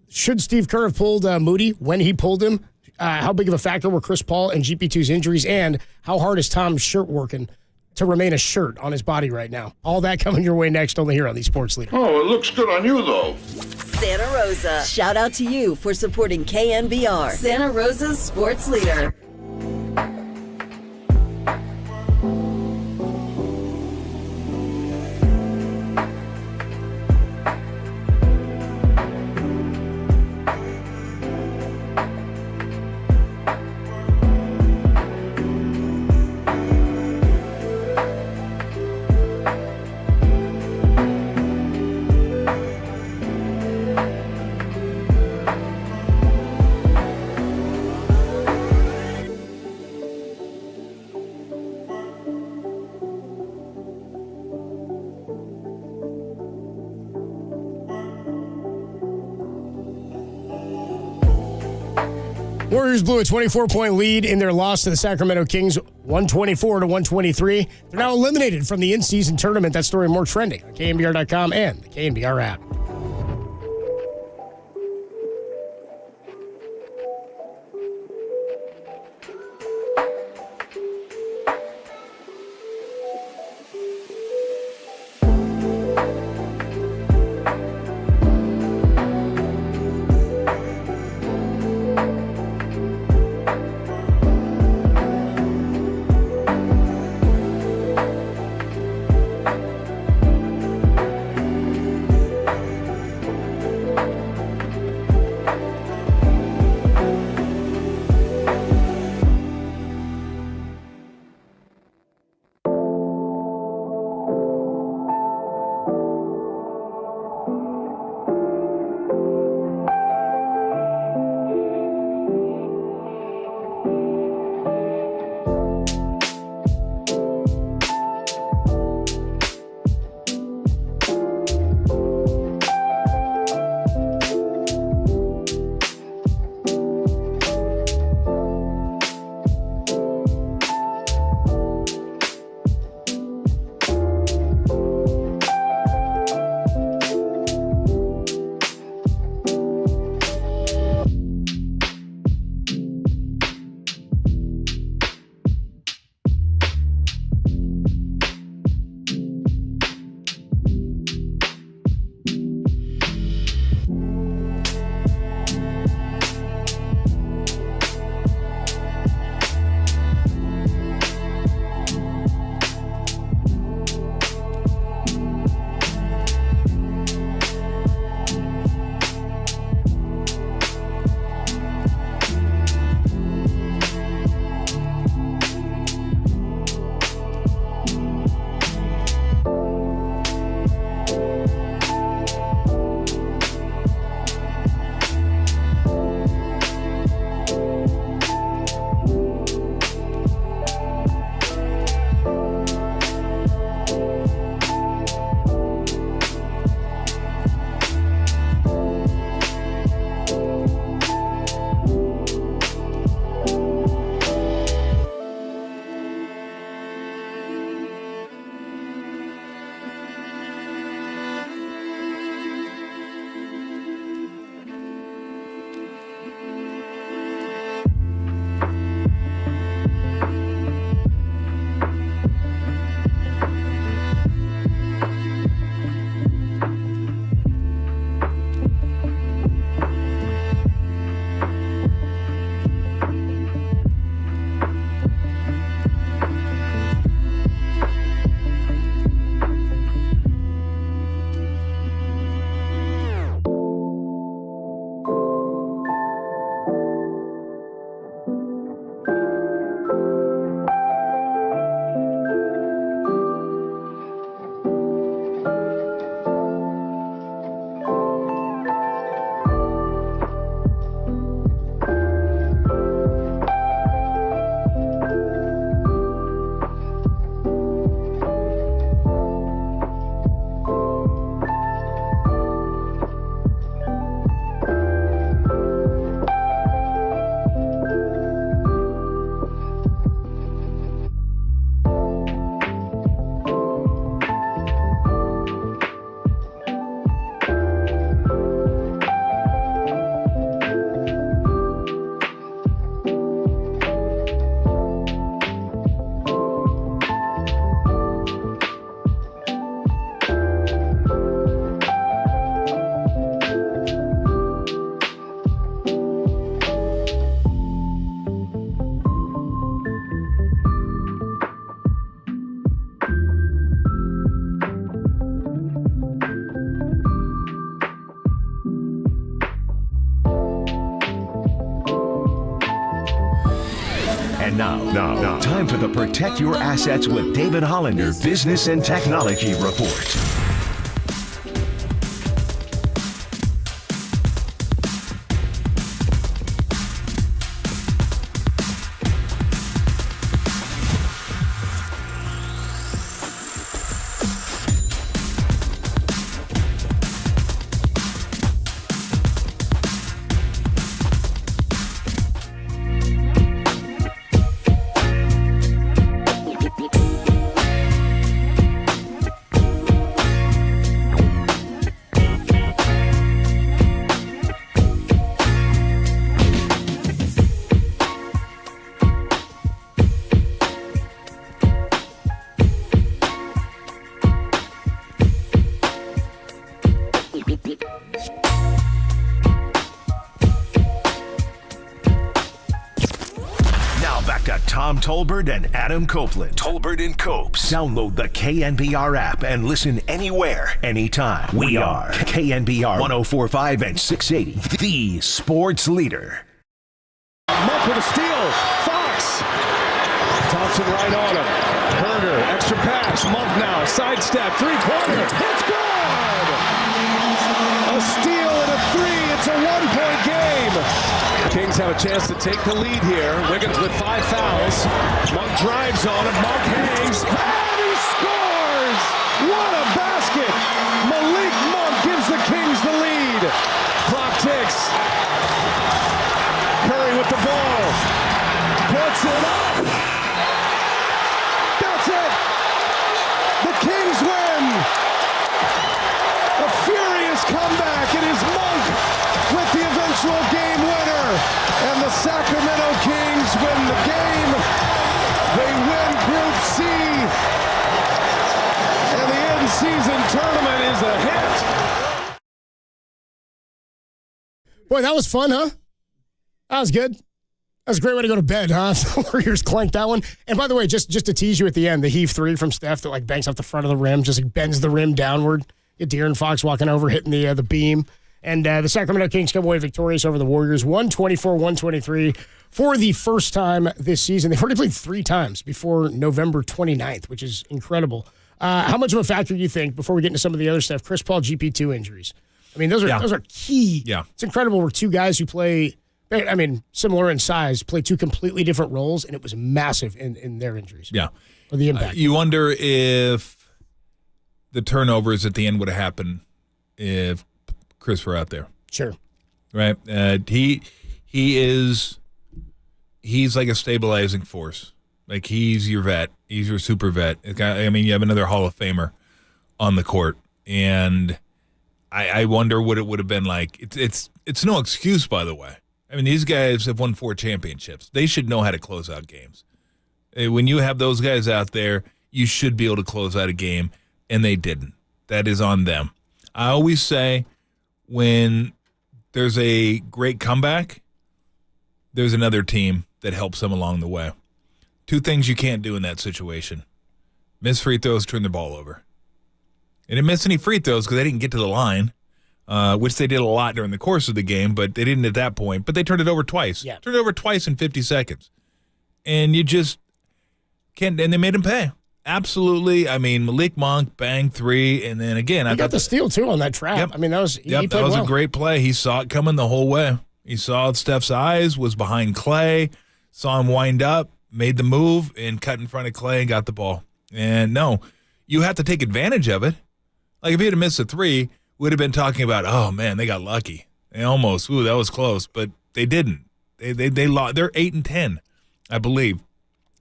Should Steve Kerr have pulled Moody when he pulled him? How big of a factor were Chris Paul and GP2's injuries? And how hard is Tom's shirt working to remain a shirt on his body right now? All that coming your way next, only here on the Sports Leader. Oh, it looks good on you, though. Santa Rosa. Shout out to you for supporting KNBR, Santa Rosa's Sports Leader. Warriors blew a 24-point lead in their loss to the Sacramento Kings, 124-123. They're now eliminated from the in-season tournament. That story more trending on KNBR.com and the KNBR app. And now, time for the Protect Your Assets with David Hollander Business and Technology Report. Tom Tolbert and Adam Copeland. Tolbert and Copes. Download the KNBR app and listen anywhere, anytime. We are KNBR 104.5 and 680, the sports leader. Monk with a steal. Fox. Thompson right on him. Herder, extra pass. Monk now. Sidestep. Three-pointer. It's good! A steal and a three. It's a one-point game. The Kings have a chance to take the lead here. Wiggins with 5 fouls. Monk drives on him. Monk hangs. And he scores! What a basket! Malik Monk gives the Kings the lead. Clock ticks. Curry with the ball. Puts it up. That's it. The Kings win. A furious comeback. It is Monk with the eventual game winner. And the Sacramento Kings win the game. They win Group C. And the in-season tournament is a hit. Boy, that was fun, huh? That was good. That was a great way to go to bed, huh? The Warriors clanked that one. And by the way, just to tease you at the end, the heave three from Steph that like banks off the front of the rim, just like bends the rim downward. Get De'Aaron Fox walking over, hitting the beam. And the Sacramento Kings come away victorious over the Warriors, 124-123 for the first time this season. They've already played 3 times before November 29th, which is incredible. How much of a factor do you think, before we get into some of the other stuff, Chris Paul GP2 injuries? I mean, those are key. Yeah. It's incredible. We're 2 guys who play, I mean, similar in size, play 2 completely different roles, and it was massive in their injuries. Yeah. Or the impact. You wonder if the turnovers at the end would have happened if Chris were out there. Sure. Right? He's like a stabilizing force. Like, he's your vet. He's your super vet. I mean, you have another Hall of Famer on the court. And I wonder what it would have been like. It's no excuse, by the way. I mean, these guys have won 4 championships. They should know how to close out games. When you have those guys out there, you should be able to close out a game, and they didn't. That is on them. I always say, when there's a great comeback, there's another team that helps them along the way. 2 things you can't do in that situation. Miss free throws, turn the ball over. They didn't miss any free throws because they didn't get to the line, which they did a lot during the course of the game, but they didn't at that point. But they turned it over twice. Yeah. Turned it over twice in 50 seconds. And you just can't – and they made him pay. Absolutely. I mean, Malik Monk banged 3, and then again, I got the steal too on that trap. Yep. I mean, that was he that was well. a great play. He saw it coming the whole way. He saw Steph's eyes, was behind Clay, saw him wind up, made the move, and cut in front of Clay and got the ball. And no, you have to take advantage of it. Like, if he had missed a 3, we'd have been talking about, oh man, they got lucky. They almost, that was close, but they didn't. They lost. They're 8-10, I believe,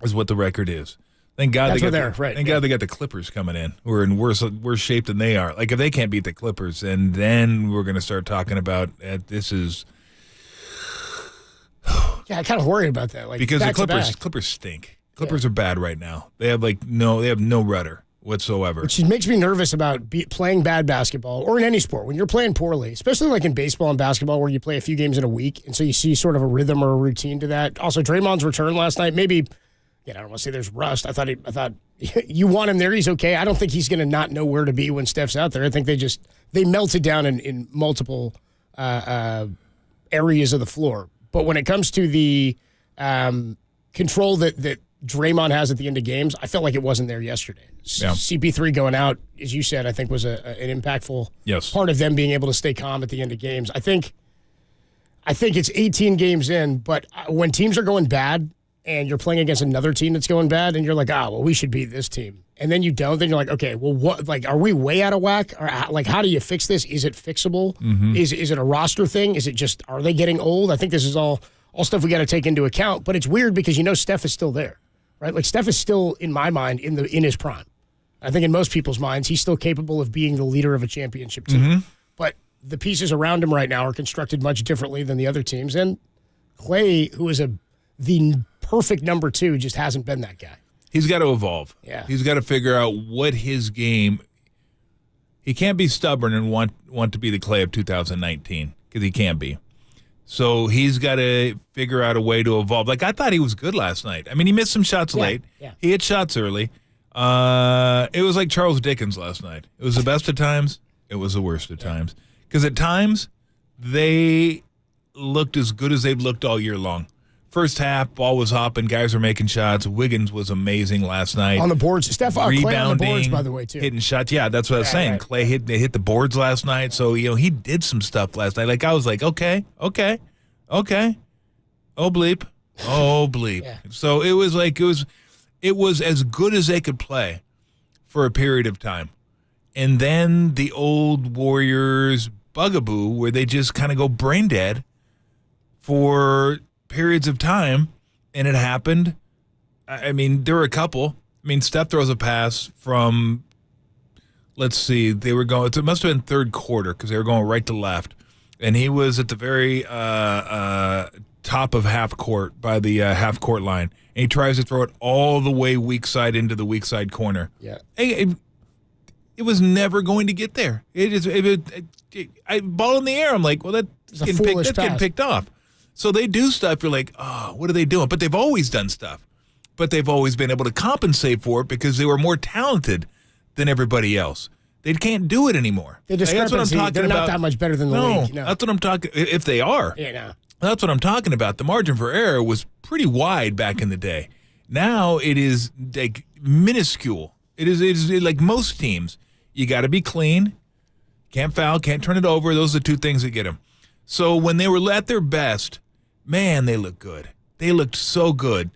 is what the record is. Thank God they got the Clippers coming in. We're in worse shape than they are. Like, if they can't beat the Clippers, and then we're going to start talking about this is. Yeah, I kind of worried about that. Like, because the Clippers stink. Clippers are bad right now. They have no rudder whatsoever. Which makes me nervous about playing bad basketball, or in any sport when you're playing poorly, especially like in baseball and basketball where you play a few games in a week, and so you see sort of a rhythm or a routine to that. Also, Draymond's return last night, maybe. I don't want to say there's rust. I thought you want him there. He's okay. I don't think he's going to not know where to be when Steph's out there. I think they melted down in multiple areas of the floor. But when it comes to the control that Draymond has at the end of games, I felt like it wasn't there yesterday. Yeah. CP3 going out, as you said, I think was an impactful part of them being able to stay calm at the end of games. I think it's 18 games in, but when teams are going bad and you're playing against another team that's going bad and you're like, well, we should beat this team. And then you don't, then you're like, okay, well, what? Like, are we way out of whack? Or like, how do you fix this? Is it fixable? Mm-hmm. Is it a roster thing? Is it just, are they getting old? I think this is all stuff we got to take into account. But it's weird because Steph is still there, right? Like Steph is still, in my mind, in his prime. I think in most people's minds, he's still capable of being the leader of a championship team. Mm-hmm. But the pieces around him right now are constructed much differently than the other teams. And Clay, who is the perfect number 2, just hasn't been that guy. He's got to evolve. Yeah. He's got to figure out what his game. He can't be stubborn and want to be the Clay of 2019 because he can't be. So he's got to figure out a way to evolve. Like, I thought he was good last night. I mean, he missed some shots late. Yeah. He hit shots early. It was like Charles Dickens last night. It was the best of times. It was the worst of times. Because at times, they looked as good as they've looked all year long. First half, ball was hopping. Guys were making shots. Wiggins was amazing last night. On the boards. Steph, Clay on the boards, by the way, too. Hitting shots. Yeah, that's what I was saying. Right. Clay hit the boards last night. So, he did some stuff last night. Like, I was like, okay. Oh, bleep. Yeah. So it was like, it was as good as they could play for a period of time. And then the old Warriors bugaboo where they just kind of go brain dead for periods of time, and it happened. I mean, there were a couple. I mean, Steph throws a pass from, let's see, it must have been third quarter because they were going right to left, and he was at the very top of half court by the half court line, and he tries to throw it all the way weak side into the weak side corner. Yeah. It was never going to get there. Ball in the air. I'm like, well, that's getting picked off. So they do stuff. You're like, oh, what are they doing? But they've always done stuff. But they've always been able to compensate for it because they were more talented than everybody else. They can't do it anymore. That's what I'm talking They're not that much better than the league. No, that's what I'm talking. If they are, that's what I'm talking about. The margin for error was pretty wide back in the day. Now it is like minuscule. It is like most teams. You got to be clean. Can't foul. Can't turn it over. Those are the 2 things that get them. So when they were at their best, man, they looked good. They looked so good.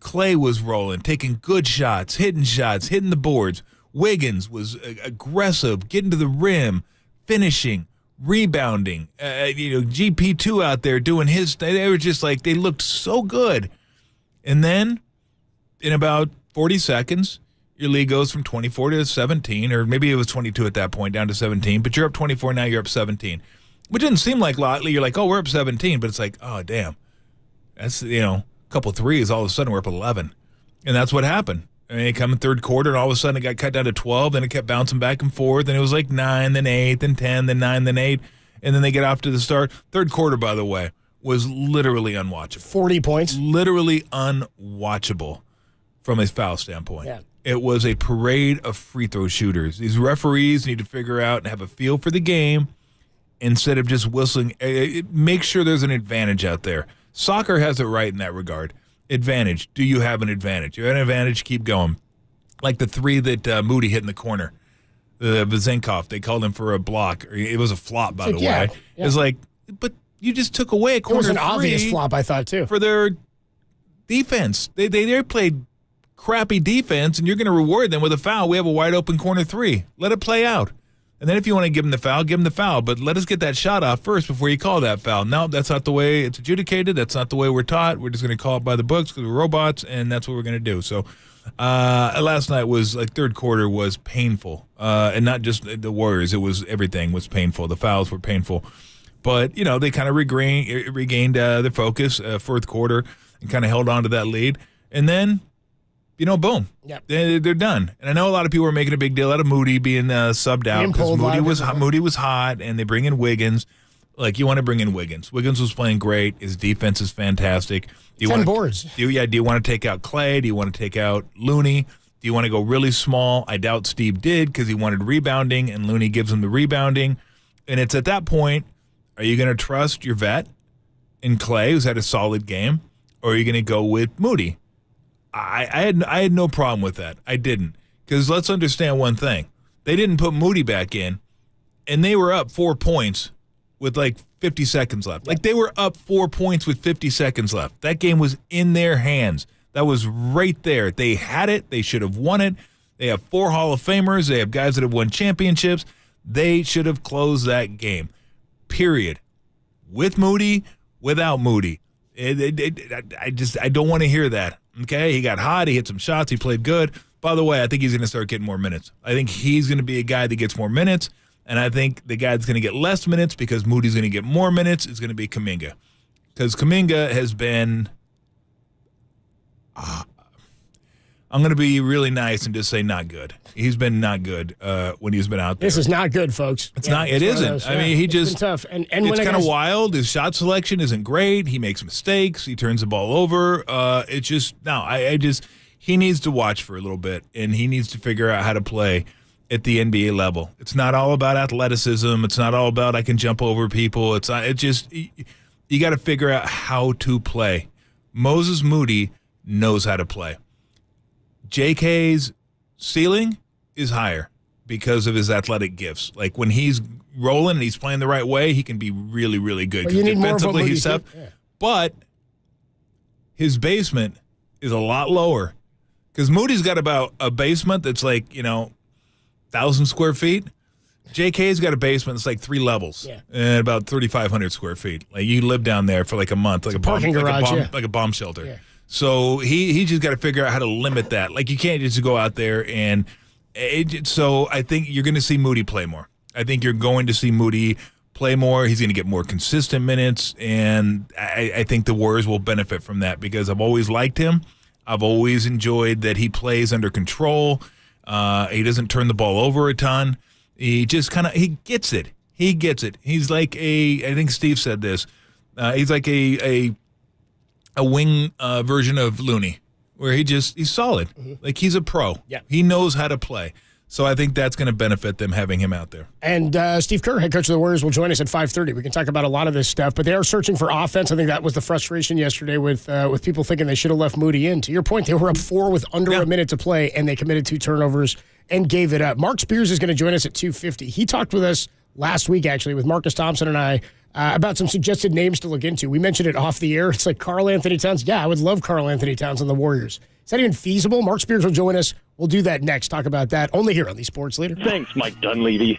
Clay was rolling, taking good shots, hitting the boards. Wiggins was aggressive, getting to the rim, finishing, rebounding. GP2 out there doing his thing. They were just like, they looked so good. And then in about 40 seconds, your lead goes from 24 to 17, or maybe it was 22 at that point, down to 17. But you're up 24, now you're up 17. Which didn't seem like a lot. You're like, oh, we're up 17. But it's like, oh, damn. That's, a couple threes, all of a sudden we're up 11. And that's what happened. I mean, it come in third quarter, and all of a sudden it got cut down to 12. Then it kept bouncing back and forth. And it was like 9, then 8, then 10, then 9, then 8. And then they get off to the start. Third quarter, by the way, was literally unwatchable. 40 points? Literally unwatchable from a foul standpoint. Yeah. It was a parade of free throw shooters. These referees need to figure out and have a feel for the game instead of just whistling. Make sure there's an advantage out there. Soccer has it right in that regard. Advantage. Do you have an advantage? You have an advantage, keep going. Like the 3 that Moody hit in the corner. The Vazenkov, they called him for a block. It was a flop, by the way. Yeah. It's like, but you just took away a corner. It was an obvious flop, I thought, too. For their defense. They played crappy defense, and you're going to reward them with a foul. We have a wide open corner 3. Let it play out. And then if you want to give them the foul, give them the foul. But let us get that shot off first before you call that foul. No, that's not the way it's adjudicated. That's not the way we're taught. We're just going to call it by the books because we're robots, and that's what we're going to do. So last night was like third quarter was painful. And not just the Warriors. It was everything was painful. The fouls were painful. But, they kind of regained their focus fourth quarter and kind of held on to that lead. And then, boom. Yep. They're done. And I know a lot of people are making a big deal out of Moody being subbed out because Moody was hot, and they bring in Wiggins. Like, you want to bring in Wiggins. Wiggins was playing great. His defense is fantastic. 10 boards. Do you want to take out Clay? Do you want to take out Looney? Do you want to go really small? I doubt Steve did because he wanted rebounding, and Looney gives him the rebounding. And it's at that point, are you going to trust your vet in Clay, who's had a solid game? or are you going to go with Moody? I had no problem with that. I didn't. Because let's understand one thing. They didn't put Moody back in, and they were up 4 points with like 50 seconds left. Like, they were up 4 points with 50 seconds left. That game was in their hands. That was right there. They had it. They should have won it. They have 4 Hall of Famers. They have guys that have won championships. They should have closed that game, period. With Moody, without Moody. I don't want to hear that, okay? He got hot. He hit some shots. He played good. By the way, I think he's going to start getting more minutes. I think he's going to be a guy that gets more minutes, and I think the guy that's going to get less minutes because Moody's going to get more minutes is going to be Kuminga. Because Kuminga has been I'm going to be really nice and just say not good. He's been not good when he's been out there. This is not good, folks. It's not. It isn't. I mean, he just it's been tough. And it's kind of wild. His shot selection isn't great. He makes mistakes. He turns the ball over. It's just he needs to watch for a little bit, and he needs to figure out how to play at the NBA level. It's not all about athleticism. It's not all about I can jump over people. It's not. It's just you got to figure out how to play. Moses Moody knows how to play. JK's ceiling is higher because of his athletic gifts. Like when he's rolling and he's playing the right way, he can be really, really good. Well, you need defensively, more he's tough. Yeah. But his basement is a lot lower because Moody's got about a basement that's like 1,000 square feet. JK's got a basement that's like 3 levels and about 3,500 square feet. Like you live down there for like a month, like a parking garage, like a bomb shelter. Yeah. So he just got to figure out how to limit that. Like you can't just go out there and so I think you're going to see Moody play more. I think you're going to see Moody play more. He's going to get more consistent minutes, and I think the Warriors will benefit from that because I've always liked him. I've always enjoyed that he plays under control. He doesn't turn the ball over a ton. He just he gets it. He gets it. He's like I think Steve said this. He's like a wing version of Looney, where he's solid. Mm-hmm. Like he's a pro. Yeah. He knows how to play. So I think that's going to benefit them having him out there. And Steve Kerr, head coach of the Warriors, will join us at 5:30. We can talk about a lot of this stuff, but they are searching for offense. I think that was the frustration yesterday with people thinking they should have left Moody in. To your point, they were up 4 with under a minute to play, and they committed 2 turnovers and gave it up. Mark Spears is going to join us at 2:50. He talked with us last week, actually, with Marcus Thompson and I, about some suggested names to look into. We mentioned it off the air. It's like Karl Anthony Towns. Yeah, I would love Karl Anthony Towns on the Warriors. Is that even feasible? Mark Spears will join us. We'll do that next. Talk about that only here on the Sports Leader. Thanks, Mike Dunleavy.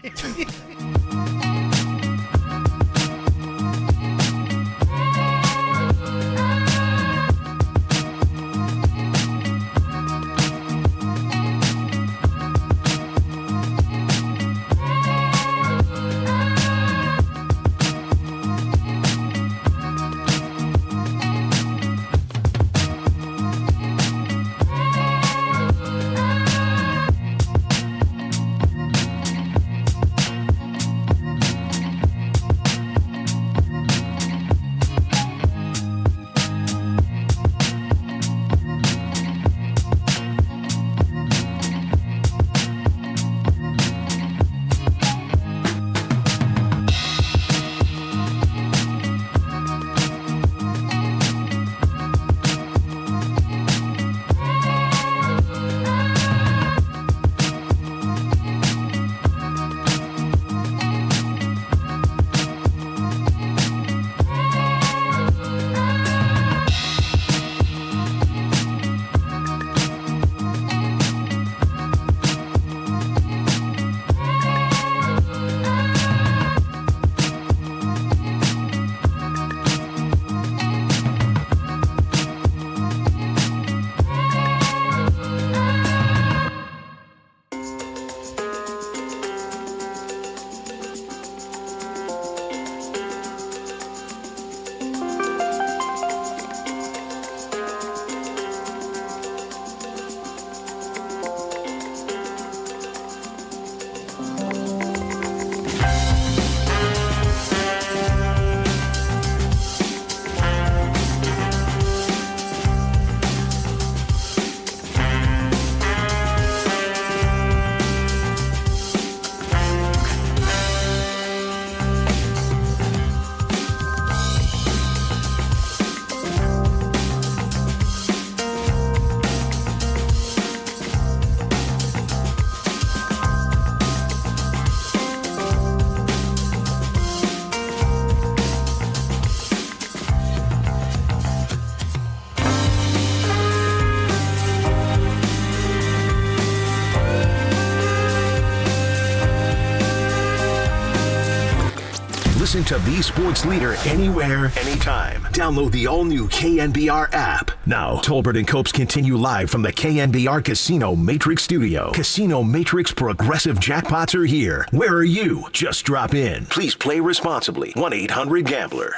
Listen to the sports leader anywhere, anytime. Download the all-new KNBR app. Now, Tolbert and Copes continue live from the KNBR Casino Matrix Studio. Casino Matrix Progressive Jackpots are here. Where are you? Just drop in. Please play responsibly. 1-800-GAMBLER.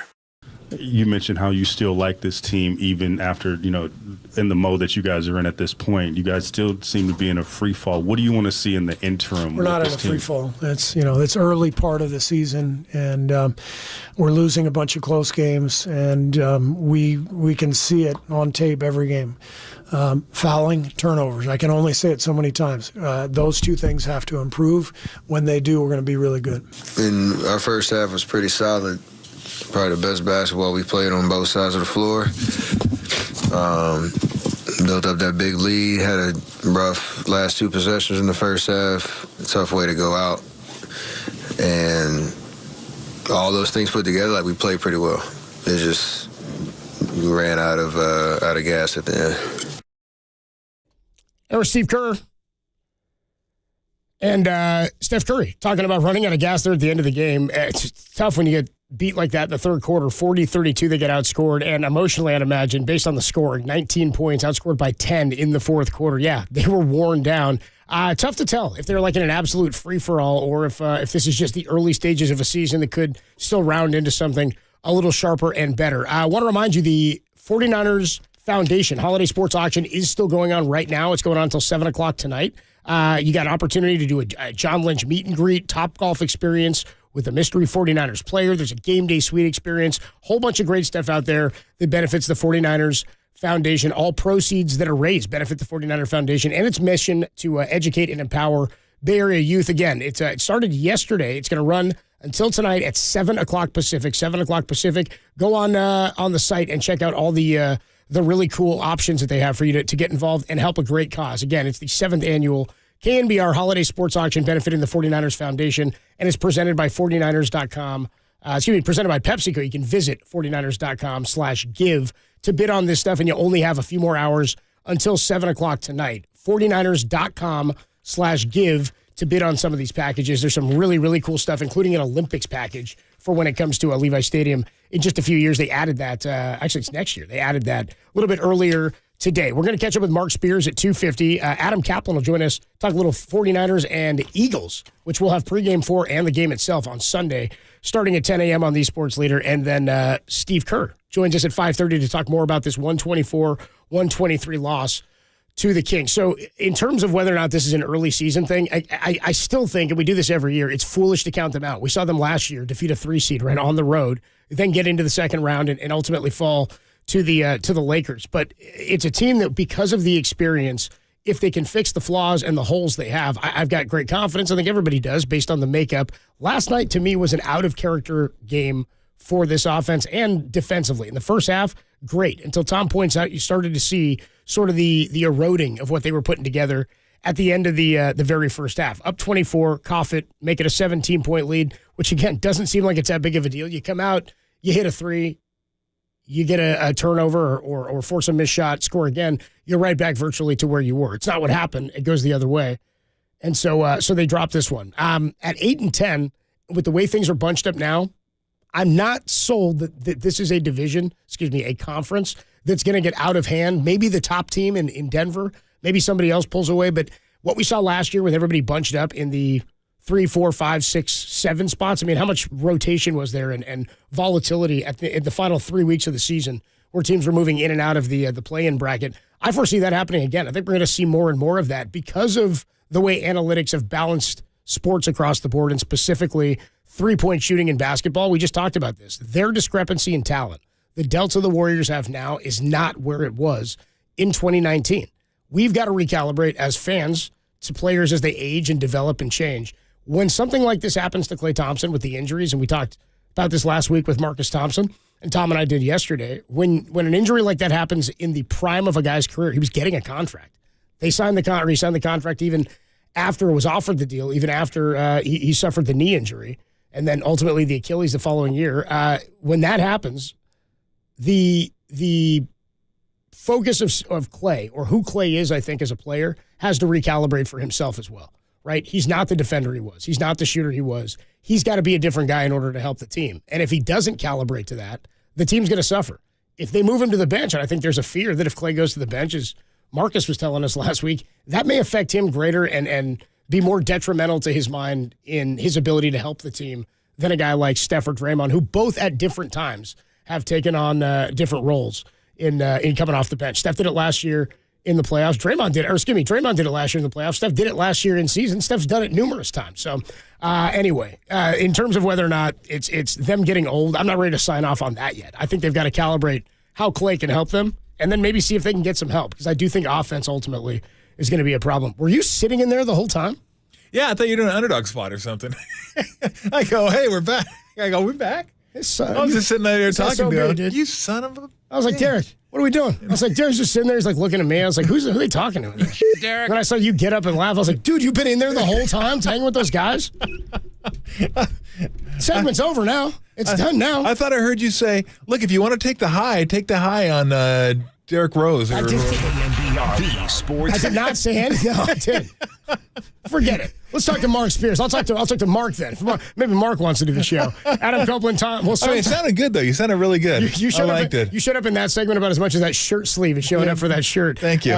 You mentioned how you still like this team even after, in the mode that you guys are in at this point. You guys still seem to be in a free fall. What do you want to see in the interim? We're not in a free fall. It's early part of the season, and we're losing a bunch of close games, and we can see it on tape every game. Fouling, turnovers. I can only say it so many times. Those two things have to improve. When they do, we're going to be really good. And our first half was pretty solid. Probably the best basketball we played on both sides of the floor. Built up that big lead, had a rough last two possessions in the first half. A tough way to go out. And all those things put together, we played pretty well. It's just we ran out of gas at the end. There was Steve Kerr and Steph Curry talking about running out of gas there at the end of the game. It's tough when you get beat like that in the third quarter. 40-32, they get outscored. And emotionally, I'd imagine, based on the scoring, 19 points, outscored by 10 in the fourth quarter. Yeah, they were worn down. Tough to tell if they're in an absolute free-for-all or if this is just the early stages of a season that could still round into something a little sharper and better. I want to remind you, the 49ers Foundation Holiday Sports Auction is still going on right now. It's going on until 7 o'clock tonight. You got an opportunity to do a John Lynch meet and greet, Top Golf experience with a mystery 49ers player. There's a game day suite experience, whole bunch of great stuff out there that benefits the 49ers Foundation. All proceeds that are raised benefit the 49er Foundation and its mission to educate and empower Bay Area youth. Again, it started yesterday. It's going to run until tonight at 7 o'clock Pacific. 7 o'clock Pacific. Go on the site and check out all the really cool options that they have for you to get involved and help a great cause. Again, it's the 7th annual KNBR Holiday Sports Auction benefiting the 49ers Foundation, and it's presented by 49ers.com. Presented by PepsiCo. You can visit 49ers.com/give to bid on this stuff, and you only have a few more hours until 7 o'clock tonight. 49ers.com/give to bid on some of these packages. There's some really, really cool stuff, including an Olympics package for when it comes to Levi Stadium. In just a few years, they added that. Actually, it's next year. They added that a little bit earlier today. We're going to catch up with Mark Spears at 2:50. Adam Kaplan will join us, talk a little 49ers and Eagles, which we'll have pregame for and the game itself on Sunday, starting at 10 a.m. on the Sports Leader. And then Steve Kerr joins us at 5:30 to talk more about this 124-123 loss to the Kings. So in terms of whether or not this is an early season thing, I still think, and we do this every year, it's foolish to count them out. We saw them last year defeat a 3-seed right on the road, then get into the second round and ultimately fall to the Lakers. But it's a team that, because of the experience, if they can fix the flaws and the holes they have, I've got great confidence. I think everybody does based on the makeup. Last night, to me, was an out-of-character game for this offense and defensively. In the first half, great. Until Tom points out, you started to see sort of the eroding of what they were putting together at the end of the very first half. Up 24, cough it, make it a 17-point lead, which, again, doesn't seem like it's that big of a deal. You come out, you hit a three, you get a turnover or force a missed shot, score again, you're right back virtually to where you were. It's not what happened. It goes the other way. And so they dropped this one. At 8-10, with the way things are bunched up now, I'm not sold that this is a conference that's going to get out of hand. Maybe the top team in Denver, maybe somebody else pulls away. But what we saw last year with everybody bunched up in the 3, 4, 5, 6, 7 spots, I mean, how much rotation was there and volatility at the final 3 weeks of the season where teams were moving in and out of the play-in bracket? I foresee that happening again. I think we're going to see more and more of that because of the way analytics have balanced sports across the board, and specifically three-point shooting in basketball. We just talked about this. Their discrepancy in talent, the delta the Warriors have now, is not where it was in 2019. We've got to recalibrate as fans to players as they age and develop and change. When something like this happens to Klay Thompson with the injuries, and we talked about this last week with Marcus Thompson, and Tom and I did yesterday, when an injury like that happens in the prime of a guy's career, he was getting a contract. He signed the contract even after it was offered the deal, even after he suffered the knee injury, and then ultimately the Achilles the following year. When that happens, the focus of Klay, or who Klay is, I think, as a player, has to recalibrate for himself as well. right? He's not the defender he was. He's not the shooter he was. He's got to be a different guy in order to help the team. And if he doesn't calibrate to that, the team's going to suffer. If they move him to the bench, and I think there's a fear that if Clay goes to the bench, as Marcus was telling us last week, that may affect him greater and be more detrimental to his mind in his ability to help the team than a guy like Steph or Draymond, who both at different times have taken on different roles in coming off the bench. Steph did it last year in the playoffs. Draymond did it last year in the playoffs. Steph did it last year in season. Steph's done it numerous times. So anyway, in terms of whether or not it's them getting old, I'm not ready to sign off on that yet. I think they've got to calibrate how Clay can help them and then maybe see if they can get some help, because I do think offense ultimately is going to be a problem. Were you sitting in there the whole time? Yeah, I thought you were doing an underdog spot or something. I go, hey, we're back. I go, we're back? I was just sitting there talking to him. Dude. You son of a... I was like, Derek, what are we doing? I was like, Derek's just sitting there. He's like looking at me. I was like, who are they talking to? Derek. When I saw you get up and laugh, I was like, dude, you've been in there the whole time hanging with those guys? Segment's over now. It's done now. I thought I heard you say, look, if you want to take the high on Derek Rose. I did not say anything. No, I didn't. Forget it. Let's talk to Mark Spears. I'll talk to Mark then. Maybe Mark wants to do the show. Adam Copeland, Tom. Well, it sounded good though. You sounded really good. I liked it. You showed up in that segment about as much as that shirt sleeve is showing up for that shirt. Thank you.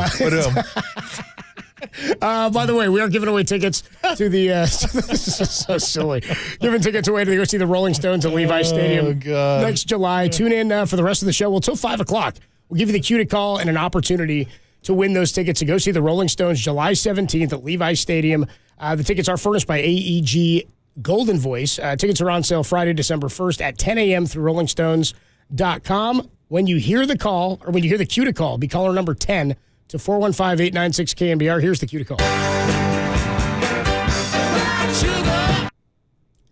By the way, we are giving away tickets to the. This is so silly. Giving tickets away to go see the Rolling Stones at Levi Stadium next July. Tune in for the rest of the show. Well, till 5:00. We'll give you the cue to call and an opportunity to win those tickets to go see the Rolling Stones July 17th at Levi Stadium. The tickets are furnished by AEG Golden Voice. Tickets are on sale Friday, December 1st at 10 a.m. through rollingstones.com. When you hear the call, or when you hear the cue to call, be caller number 10 to 415-896-KNBR. Here's the cue to call.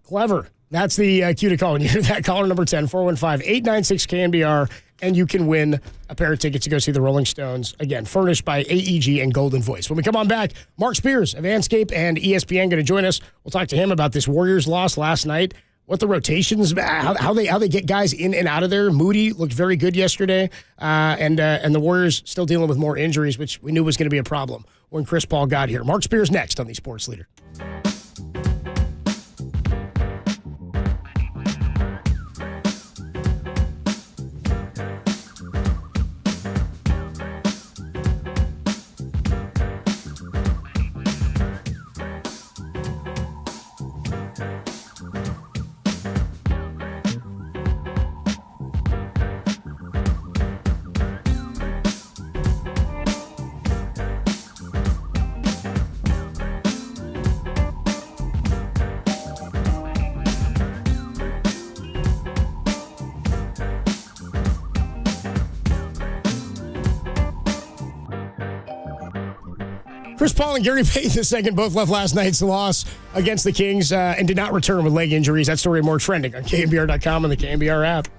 Clever. That's the cue to call. When you hear that, caller number 10, 415-896-KNBR, and you can win a pair of tickets to go see the Rolling Stones. Again, furnished by AEG and Golden Voice. When we come on back, Mark Spears of Anscape and ESPN going to join us. We'll talk to him about this Warriors loss last night, what the rotations, how they get guys in and out of there. Moody looked very good yesterday, and the Warriors still dealing with more injuries, which we knew was going to be a problem when Chris Paul got here. Mark Spears next on the Sports Leader. Chris Paul and Gary Payton II both left last night's loss against the Kings and did not return with leg injuries. That story more trending on KNBR.com and the KNBR app.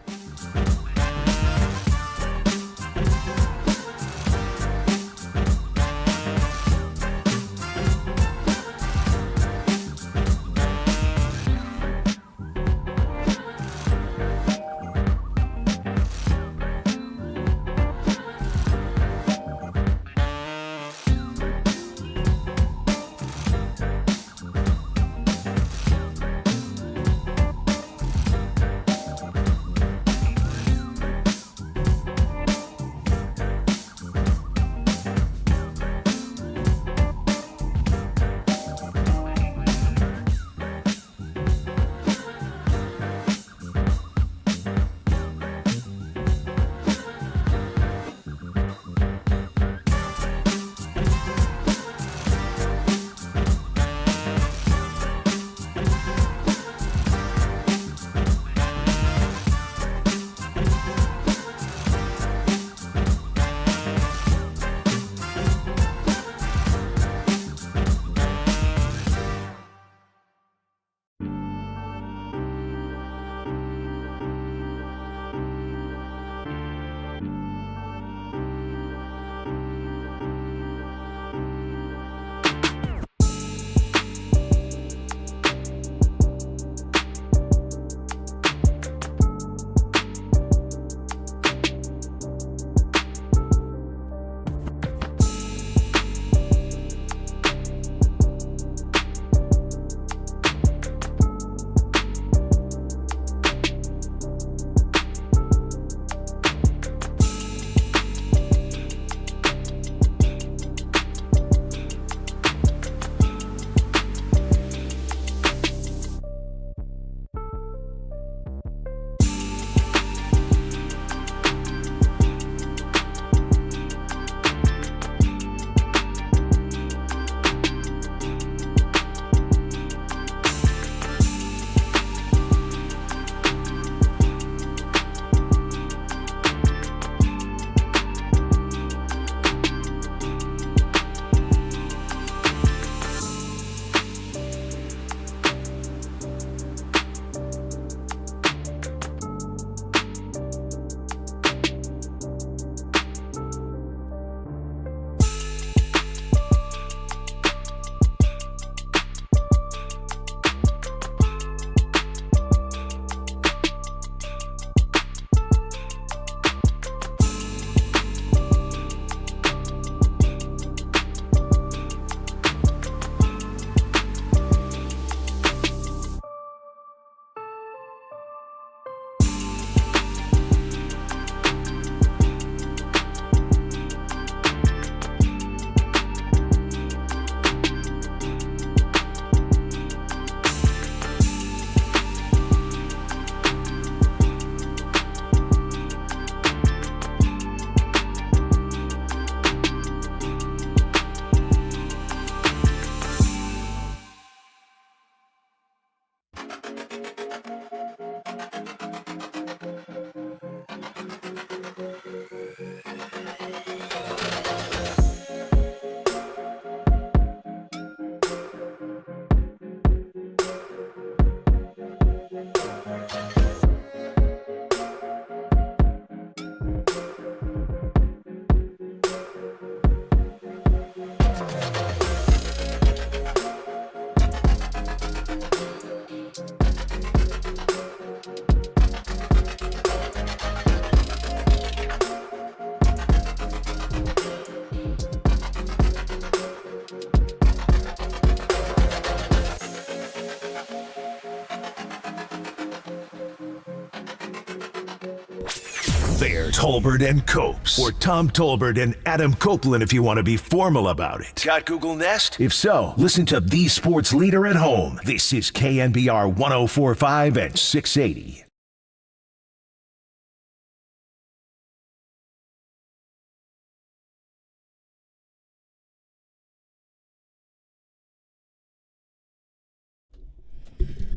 There's Tolbert and Copes, or Tom Tolbert and Adam Copeland if you want to be formal about it. Got Google Nest? If so, listen to the sports leader at home. This is KNBR 104.5 and 680.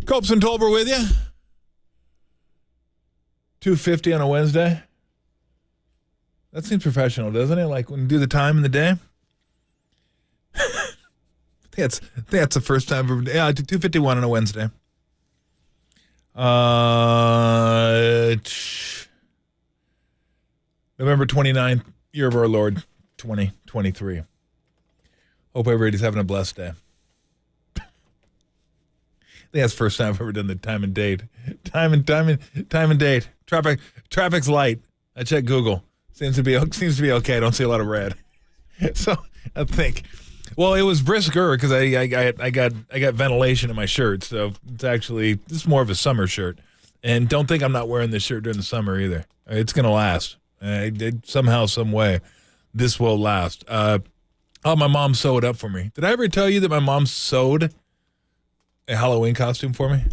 Copes and Tolbert with you. 2:50 on a Wednesday. That seems professional, doesn't it? Like when you do the time in the day. I think that's the first time. Yeah, 2:51 on a Wednesday. November 29th, year of our Lord, 2023. Hope everybody's having a blessed day. I think that's the first time I've ever done the time and date. Time and date. Traffic's light. I checked Google. Seems to be okay. I don't see a lot of red. So I think. Well, it was brisker because I got ventilation in my shirt. So this is more of a summer shirt. And don't think I'm not wearing this shirt during the summer either. It's gonna last. Somehow, some way, this will last. My mom sewed up for me. Did I ever tell you that my mom sewed a Halloween costume for me?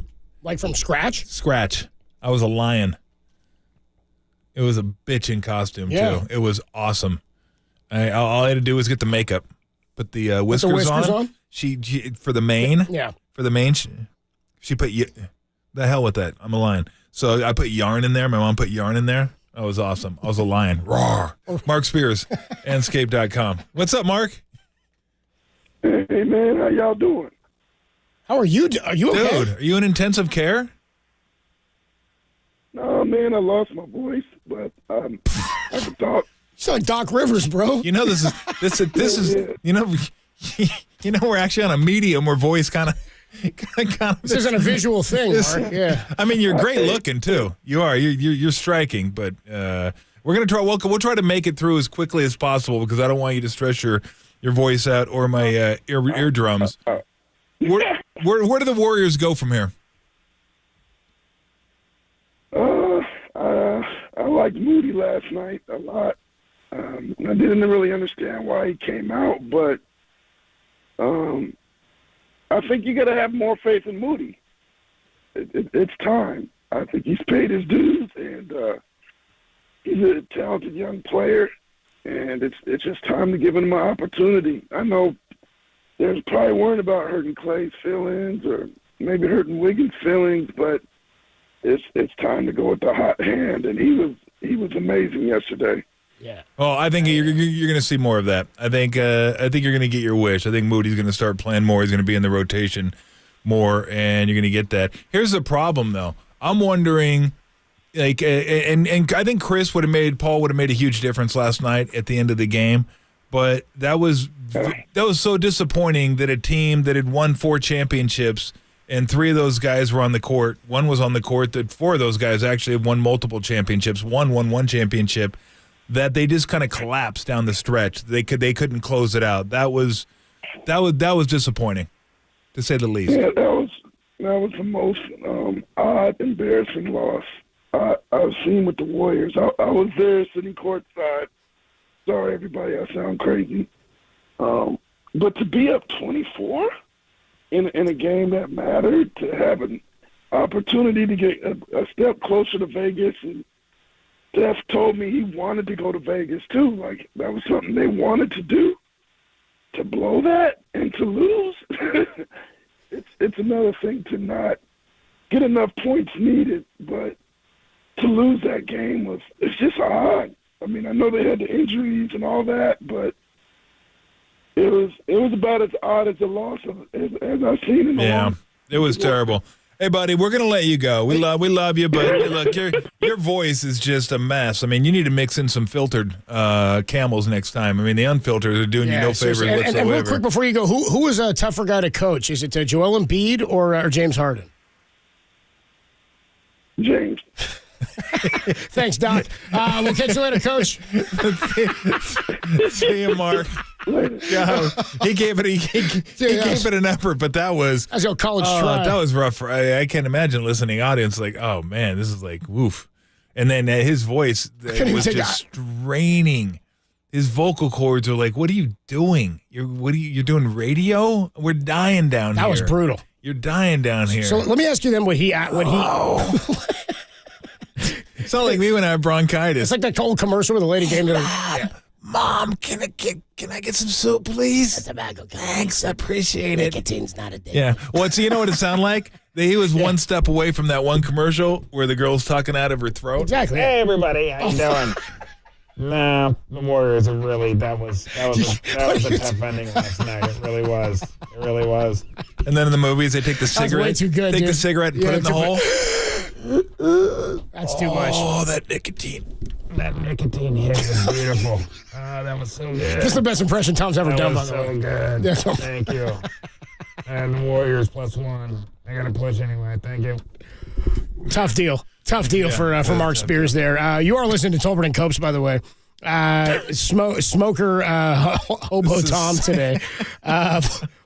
Like from scratch? Scratch. I was a lion. It was a bitchin' costume, too. It was awesome. All I had to do was get the makeup. Put the whiskers on. She for the mane. Yeah. For the mane, she put the hell with that. I'm a lion. So I put yarn in there. My mom put yarn in there. That was awesome. I was a lion. Roar. Mark Spears, Anscape.com. What's up, Mark? Hey, man. How y'all doing? How are you? Are you okay? Dude, are you in intensive care? No, man. I lost my voice, but I can talk. You sound like Doc Rivers, bro. You know this is you know we're actually on a medium where voice kind of. This isn't a visual thing, Mark. Yeah. I mean, you're great looking too. You are. You're striking, but we're gonna try. We'll try to make it through as quickly as possible because I don't want you to stress your voice out or my eardrums. Where do the Warriors go from here? I liked Moody last night a lot. I didn't really understand why he came out, but I think you got to have more faith in Moody. It's time. I think he's paid his dues, and he's a talented young player, and it's just time to give him an opportunity. I know there's probably worrying about hurting Clay's feelings or maybe hurting Wiggins' feelings, but it's time to go with the hot hand, and he was amazing yesterday. Yeah. Well, I think you're going to see more of that. I think you're going to get your wish. I think Moody's going to start playing more. He's going to be in the rotation more, and you're going to get that. Here's the problem, though. I'm wondering, like, and I think Paul would have made a huge difference last night at the end of the game, but that was so disappointing that a team that had won 4 championships and 3 of those guys were on the court. One was on the court. That 4 of those guys actually have won multiple championships. One won 1 championship. That they just kind of collapsed down the stretch. They couldn't close it out. That was disappointing, to say the least. Yeah, that was the most odd, embarrassing loss I've seen with the Warriors. I was there sitting courtside. Sorry, everybody, I sound crazy. But to be up 24 in a game that mattered, to have an opportunity to get a step closer to Vegas, and Steph told me he wanted to go to Vegas too. Like, that was something they wanted to do. To blow that and to lose, it's another thing to not get enough points needed, but to lose that game it's just odd. I mean, I know they had the injuries and all that, but it was about as odd as a loss as I've seen in a long. It was terrible. Hey, buddy, we're going to let you go. We love you, but look, your voice is just a mess. I mean, you need to mix in some filtered Camels next time. I mean, the unfiltered are doing you no favors whatsoever. And real quick before you go, who is a tougher guy to coach? Is it Joel Embiid or James Harden? James. Thanks, Doc. We'll catch you later, Coach. See you, Mark. God, he gave it an effort, but that was your college try. That was rough. I can't imagine listening audience like, oh man, this is like woof. And then his voice was just straining. His vocal cords are like, "What are you doing? You're doing radio? We're dying down here." That was brutal. You're dying down here. So let me ask you then what he It's not like me when I have bronchitis. It's like that old commercial where the lady came to her. Mom, can I get some soup, please? Tobacco. Thanks, I appreciate it. Nicotine's not a day. Yeah. Well, so you know what it sounded like? He was one step away from that one commercial where the girl's talking out of her throat. Exactly. Hey, everybody, how you doing? Nah, the Warriors are really that was a tough ending last night. It really was. It really was. And then in the movies, they take the That was cigarette, way too good, take the dude. cigarette and Yeah, put it in the hole. That's too much. Oh, that nicotine. That nicotine hit was beautiful. That was so good. This is the best impression Tom's ever done, by was the so way. good. Yeah. Thank you. And the Warriors +1. I got to push anyway. Thank you. Tough deal. Tough deal for Mark Spears there. You are listening to Tolbert and Copes, by the way. Smoker Hobo Tom today.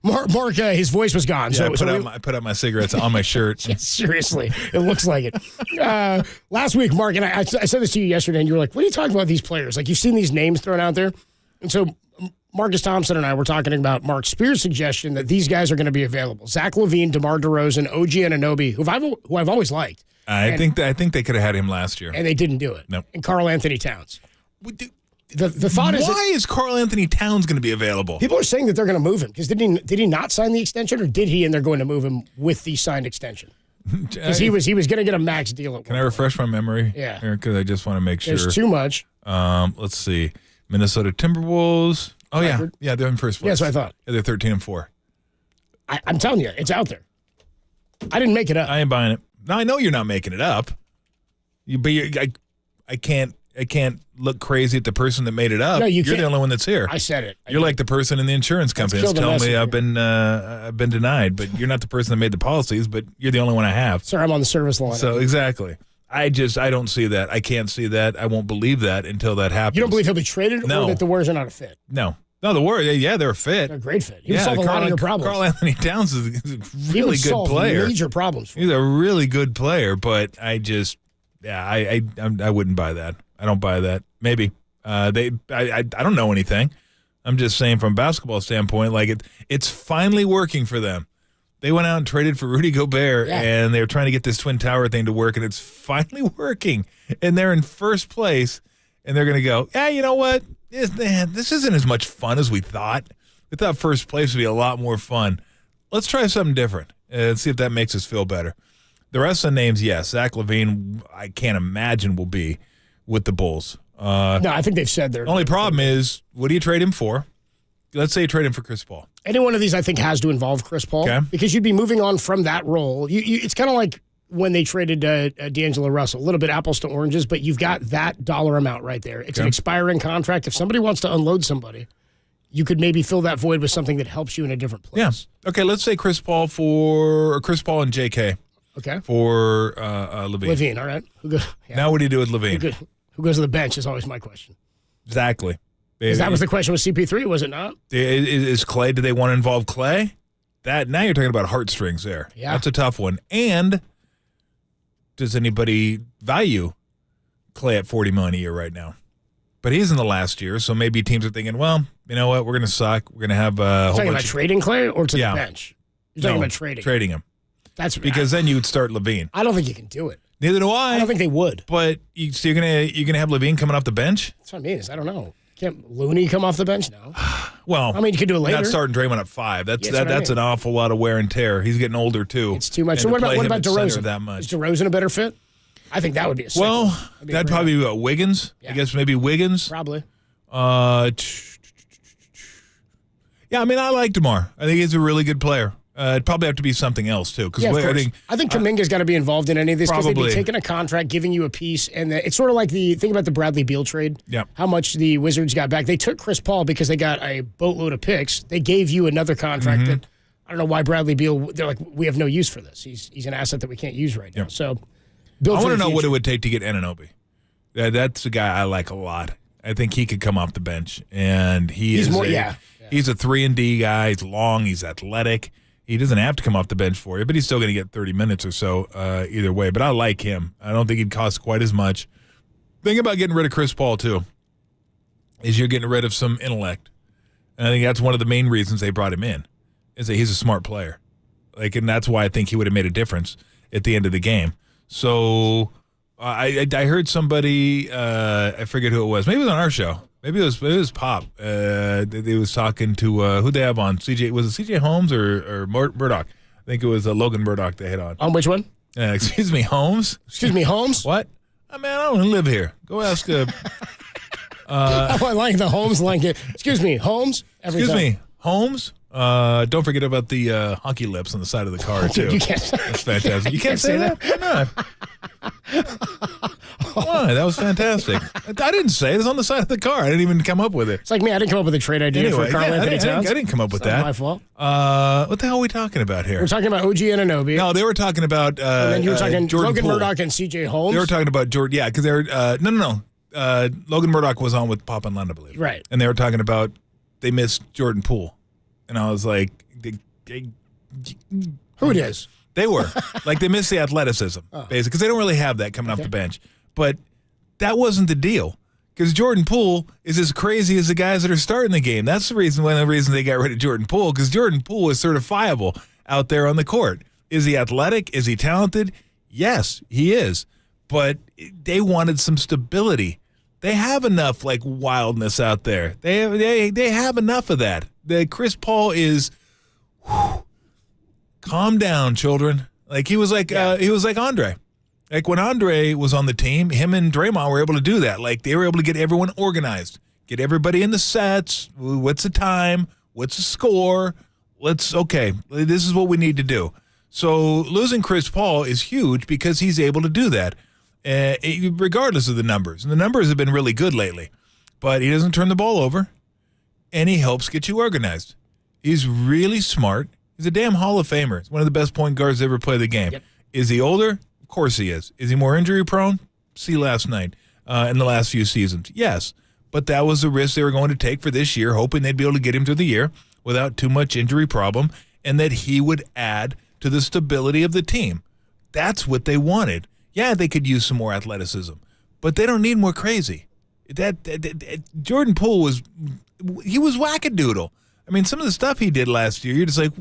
Mark, his voice was gone. Yeah, So I put out my cigarettes on my shirt. Yeah, seriously, it looks like it. Last week, Mark, and I said this to you yesterday, and you were like, what are you talking about these players? Like, you've seen these names thrown out there. And so Marcus Thompson and I were talking about Mark Spears' suggestion that these guys are going to be available. Zach LaVine, DeMar DeRozan, OG Anunoby, who I've always liked. I think they could have had him last year. And they didn't do it. Nope. And Karl Anthony Towns. The thought is, why is Karl Anthony Towns going to be available? People are saying that they're going to move him because did he not sign the extension, or did he and they're going to move him with the signed extension? Because he was going to get a max deal. Can I refresh my memory? Yeah. Because I just want to make sure. There's too much. Let's see. Minnesota Timberwolves. Oh, Record. yeah, they're in first place. Yeah, that's what I thought. Yeah, they're 13-4. I'm telling you, it's out there. I didn't make it up. I ain't buying it. No, I know you're not making it up. I can't look crazy at the person that made it up. No, you're the only one that's here. I said it. You're like the person in the insurance company that's telling me I've been denied, but you're not the person that made the policies, but you're the only one I have. Sorry, I'm on the service line. So exactly. I don't see that. I can't see that. I won't believe that until that happens. You don't believe he'll be traded, No. or that the Warriors are not a fit? No, the Warriors. Yeah, they're a fit. They're a great fit. He would solve a lot of your problems. Karl Anthony Towns is a He really would good solve player. major problems. He's a really good player, but I wouldn't buy that. I don't buy that. Maybe I don't know anything. I'm just saying from a basketball standpoint, like it's finally working for them. They went out and traded for Rudy Gobert, and they were trying to get this Twin Tower thing to work, and it's finally working. And they're in first place, and they're going to go, yeah, you know what? This isn't as much fun as we thought. We thought first place would be a lot more fun. Let's try something different and see if that makes us feel better. The rest of the names, yes. Zach LaVine, I can't imagine will be with the Bulls. No, I think they've said they're. The only problem is, what do you trade him for? Let's say you trade him for Chris Paul. Any one of these, I think, has to involve Chris Paul, because you'd be moving on from that role. It's kind of like when they traded D'Angelo Russell, a little bit apples to oranges, but you've got that dollar amount right there. It's an expiring contract. If somebody wants to unload somebody, you could maybe fill that void with something that helps you in a different place. Yeah. Okay, let's say Chris Paul and J.K. Okay. For LaVine. LaVine, all right. Now what do you do with LaVine? Who goes to the bench is always my question. Exactly. Because that was the question with CP3, was it not? Is Clay, do they want to involve Clay? Now you're talking about heartstrings there. Yeah. That's a tough one. And does anybody value Clay at $40 million a year right now? But he's in the last year, so maybe teams are thinking, well, you know what, we're going to suck. We're going to have a whole talking bunch about trading Clay or to Yeah. the bench? You're talking about trading. Trading him. That's because then you would start LaVine. I don't think you can do it. Neither do I. I don't think they would. But so you're gonna have LaVine coming off the bench? That's what I mean. I don't know. Can't Looney come off the bench now? Well, I mean, you could do it later. Not starting Draymond at 5. That's Yeah, that's an awful lot of wear and tear. He's getting older too. It's too much. And So to what play about him at center DeRozan? That much. Is DeRozan a better fit? I think that would be a sick Well, one. that'd probably be Wiggins. I guess maybe Wiggins. Probably. Yeah, I mean, I like DeMar. I think he's a really good player. It'd probably have to be something else too. Because I think Kuminga's got to be involved in any of this because they'd be Probably. taking a contract, giving you a piece, and it's sort of like think about the Bradley Beal trade. Yeah. How much the Wizards got back? They took Chris Paul because they got a boatload of picks. They gave you another contract Mm-hmm. that I don't know why Bradley Beal. They're like, we have no use for this. He's an asset that we can't use right now. So, I want to know what it would take to get Anunoby. That's a guy I like a lot. I think he could come off the bench, and he's a 3-and-D guy. He's long. He's athletic. He doesn't have to come off the bench for you, but he's still going to get 30 minutes or so either way. But I like him. I don't think he'd cost quite as much. Think about getting rid of Chris Paul, too, is you're getting rid of some intellect. And I think that's one of the main reasons they brought him in, is that he's a smart player. And that's why I think he would have made a difference at the end of the game. So I heard somebody, I forget who it was. Maybe it was on our show. Maybe it was Pop. They was talking to who'd they have on? CJ, was it CJ Holmes or Murdoch? I think it was Logan Murdoch they had on. On which one? Excuse me, Holmes. Excuse me, Holmes. What? I don't live here. Go ask. I like the Holmes blanket. Excuse me, Holmes. Excuse me, Holmes. Don't forget about the honky lips on the side of the car too. You can't. That's fantastic. You can't say that. Why not? Why? That was fantastic. I didn't say it. It's on the side of the car. I didn't even come up with it. It's like me. I didn't come up with a trade idea for Karl Anthony Towns. I didn't come up with that. Not my fault. What the hell are we talking about here? We're talking about OG Anunoby. No, they were talking about. And then you were talking Jordan Logan Poole. Murdoch and CJ Holmes. They were talking about Jordan. Yeah, because they were. No. Logan Murdoch was on with Pop and Lund, I believe. Right. And they were talking about they missed Jordan Poole, and I was like, who it is? They were like they missed the athleticism, basically, because they don't really have that coming off the bench. But that wasn't the deal, because Jordan Poole is as crazy as the guys that are starting the game. That's the reason. One of the reasons they got rid of Jordan Poole, because Jordan Poole is certifiable out there on the court. Is he athletic? Is he talented? Yes, he is. But they wanted some stability. They have enough wildness out there. They have enough of that. Chris Paul is. Calm down, children. He was like Andre. When Andre was on the team, him and Draymond were able to do that. They were able to get everyone organized, get everybody in the sets. What's the time? What's the score? This is what we need to do. So losing Chris Paul is huge because he's able to do that, regardless of the numbers. And the numbers have been really good lately, but he doesn't turn the ball over, and he helps get you organized. He's really smart. He's a damn Hall of Famer. He's one of the best point guards to ever play the game. Yep. Is he older? Of course he is. Is he more injury prone? See last night in the last few seasons. Yes, but that was the risk they were going to take for this year, hoping they'd be able to get him through the year without too much injury problem, and that he would add to the stability of the team. That's what they wanted. Yeah, they could use some more athleticism, but they don't need more crazy. Jordan Poole was wackadoodle. I mean, some of the stuff he did last year, you're just like,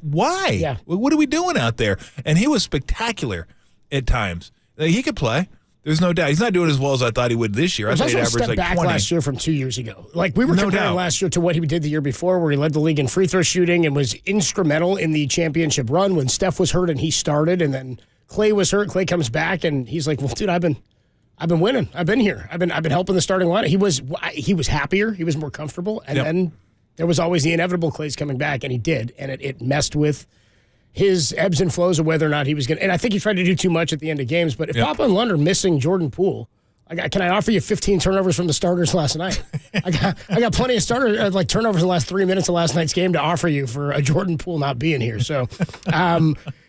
why? Yeah. What are we doing out there? And he was spectacular at times. He could play. There's no doubt. He's not doing as well as I thought he would this year. I thought he'd average back 20. last year from 2 years ago. We were comparing last year to what he did the year before, where he led the league in free throw shooting and was instrumental in the championship run when Steph was hurt and he started, and then Clay was hurt. Clay comes back and he's like, well, dude, I've been winning. I've been here. I've been helping the starting line. He was happier. He was more comfortable. And then there was always the inevitable Clay's coming back, and he did. And it messed with his ebbs and flows of whether or not he was going to. And I think he tried to do too much at the end of games. But if Papa and Lund are missing Jordan Poole, can I offer you 15 turnovers from the starters last night? I got plenty of turnovers in the last 3 minutes of last night's game to offer you for a Jordan Poole not being here. So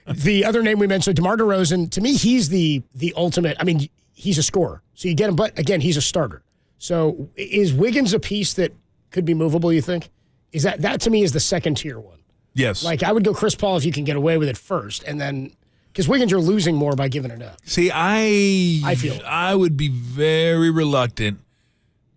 the other name we mentioned, DeMar DeRozan, to me, he's the ultimate. I mean, he's a scorer. So you get him, but again, he's a starter. So is Wiggins a piece that could be movable, you think? Is that to me is the second tier one? Yes. I would go Chris Paul if you can get away with it first, and then because Wiggins, you're losing more by giving it up. See, I feel I would be very reluctant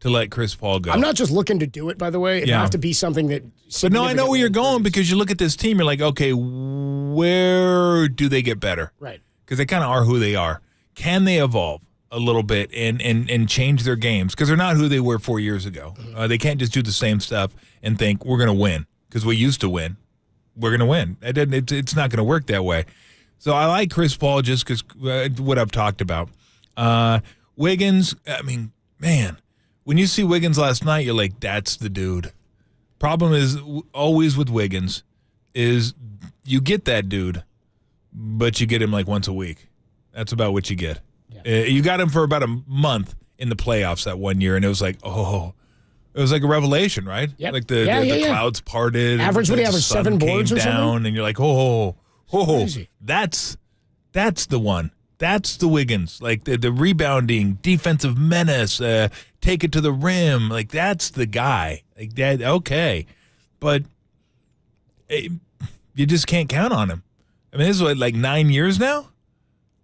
to let Chris Paul go. I'm not just looking to do it, by the way. It have to be something that. But no, I know where you're going because you look at this team, you're like, okay, where do they get better? Right. Because they kind of are who they are. Can they evolve a little bit and change their games? Because they're not who they were 4 years ago. They can't just do the same stuff and think we're going to win because we used to win. We're going to win. It's not going to work that way. So I like Chris Paul just because what I've talked about. Wiggins, I mean, man, when you see Wiggins last night, you're like, that's the dude. Problem is always with Wiggins is you get that dude, but you get him once a week. That's about what you get. Yeah. You got him for about a month in the playoffs that 1 year, and it was like, oh, it was like a revelation, right? Yep. The clouds parted. Average, what do you average, 7 boards or something? And you're like, that's the one. That's the Wiggins. The rebounding, defensive menace, take it to the rim. That's the guy. Okay. But you just can't count on him. I mean, this is like 9 years now?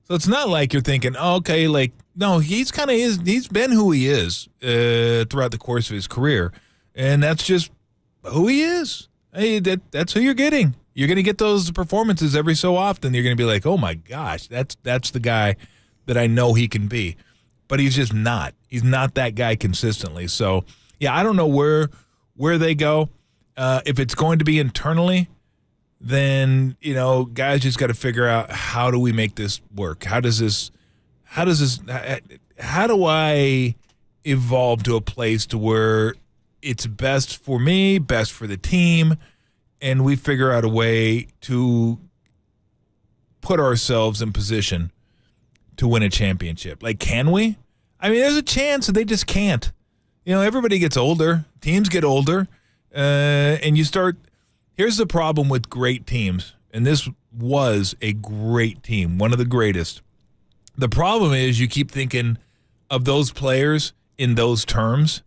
So it's not like you're thinking, oh, okay, like, no, he's been who he is throughout the course of his career. And that's just who he is. Hey, that's who you're getting. You're going to get those performances every so often. You're going to be like, oh, my gosh, that's the guy that I know he can be. But he's just not. He's not that guy consistently. So, yeah, I don't know where they go. If it's going to be internally, then, guys just got to figure out, how do we make this work? How do I evolve to a place to where it's best for me, best for the team, and we figure out a way to put ourselves in position to win a championship? Like, can we? I mean, there's a chance that they just can't. Everybody gets older. Teams get older. And you start – here's the problem with great teams, and this was a great team, one of the greatest. The problem is you keep thinking of those players in those terms,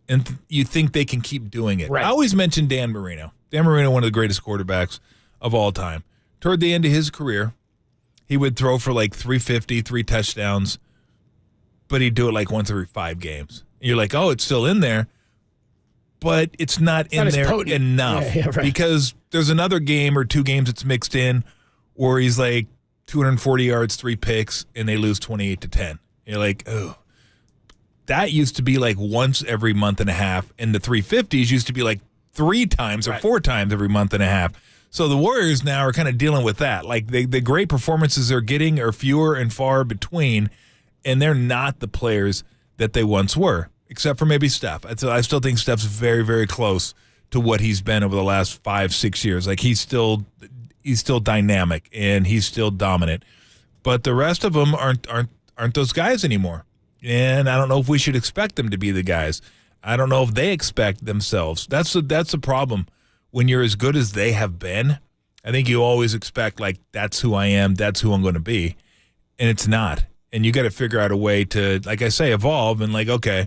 and you think they can keep doing it. Right. I always mention Dan Marino. Dan Marino, one of the greatest quarterbacks of all time. Toward the end of his career, he would throw for like 350, 3 touchdowns, but he'd do it like once every 5 games. And you're like, oh, it's still in there. But it's not in there enough because there's another game or 2 games that's mixed in where he's like 240 yards, 3 picks, and they lose 28-10. You're like, oh. That used to be like once every month and a half, and the 350s used to be like 3 times or 4 times every month and a half. So the Warriors now are kind of dealing with that. Like the great performances they're getting are fewer and far between, and they're not the players that they once were. Except for maybe Steph. I still think Steph's very, very close to what he's been over the last 5-6 years. Like he's still dynamic and he's still dominant. But the rest of them aren't those guys anymore. And I don't know if we should expect them to be the guys. I don't know if they expect themselves. That's the problem. When you're as good as they have been, I think you always expect like that's who I am, that's who I'm going to be, and it's not. And you got to figure out a way to, like I say, evolve and like, okay,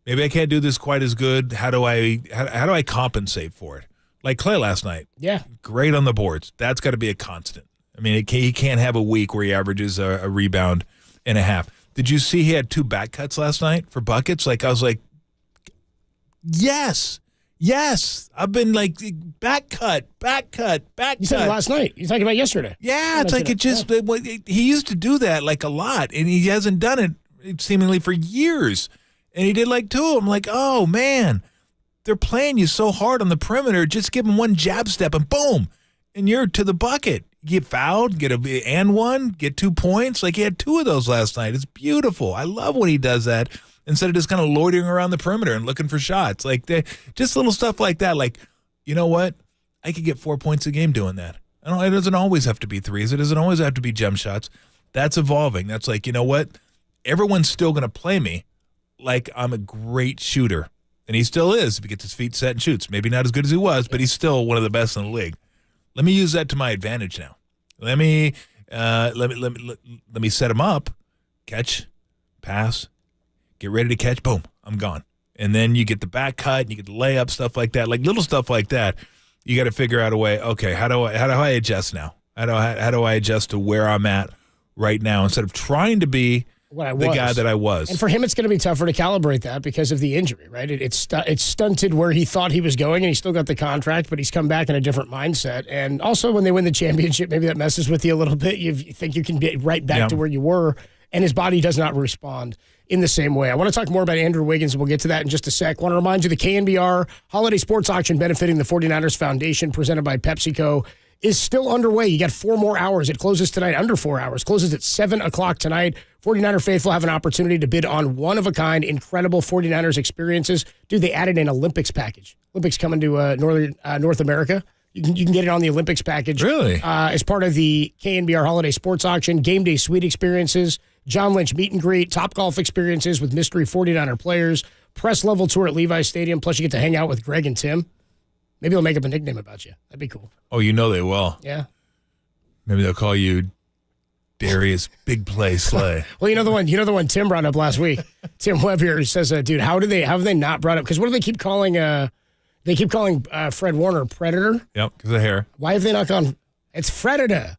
maybe I can't do this quite as good. How do I compensate for it? Like Clay last night. Yeah. Great on the boards. That's got to be a constant. I mean, he can't have a week where he averages a rebound and a half. Did you see he had 2 back cuts last night for buckets? Like, I was like, yes. I've been like, back cut. You said it last night. You're talking about yesterday. Yeah, it's like he used to do that like a lot, and he hasn't done it seemingly for years. And he did like 2 of them. Like, oh, man, they're playing you so hard on the perimeter. Just give them 1 jab step and boom, and you're to the bucket. You get fouled, get 2 points. Like he had 2 of those last night. It's beautiful. I love when he does that instead of just kind of loitering around the perimeter and looking for shots. Like just little stuff like that. Like, you know what? I could get 4 points a game doing that. It doesn't always have to be threes. It doesn't always have to be jump shots. That's evolving. That's like, you know what? Everyone's still going to play me like I'm a great shooter. And he still is if he gets his feet set and shoots. Maybe not as good as he was, but he's still one of the best in the league. Let me use that to my advantage now. Let me set him up, catch, pass, get ready to catch, boom, I'm gone. And then you get the back cut, and you get the layup, stuff like that, like little stuff like that. You got to figure out a way. Okay, how do I adjust now? How do I adjust to where I'm at right now instead of trying to be the guy that I was? And for him, it's going to be tougher to calibrate that because of the injury, right? It's stunted where he thought he was going, and he still got the contract, but he's come back in a different mindset. And also, when they win the championship, maybe that messes with you a little bit. You think you can be right back to where you were, and his body does not respond in the same way. I want to talk more about Andrew Wiggins, and we'll get to that in just a sec. I want to remind you the KNBR Holiday Sports Auction benefiting the 49ers Foundation presented by PepsiCo is still underway. You got 4 more hours. It closes tonight, under 4 hours. Closes at 7 o'clock tonight. 49er faithful have an opportunity to bid on one-of-a-kind, incredible 49ers experiences. Dude, they added an Olympics package. Olympics coming to North America. You can get it on the Olympics package. Really? As part of the KNBR Holiday Sports Auction, game day suite experiences, John Lynch meet and greet, top golf experiences with mystery 49er players, press level tour at Levi's Stadium, plus you get to hang out with Greg and Tim. Maybe they'll make up a nickname about you. That'd be cool. Oh, you know they will. Yeah. Maybe they'll call you Darius Big Play Slay. Well, you know the one Tim brought up last week. Tim Webb here says, dude, how have they not brought up? Because what do they keep calling They keep calling Fred Warner Predator. Yep, because of hair. Why have they not gone? It's Predator.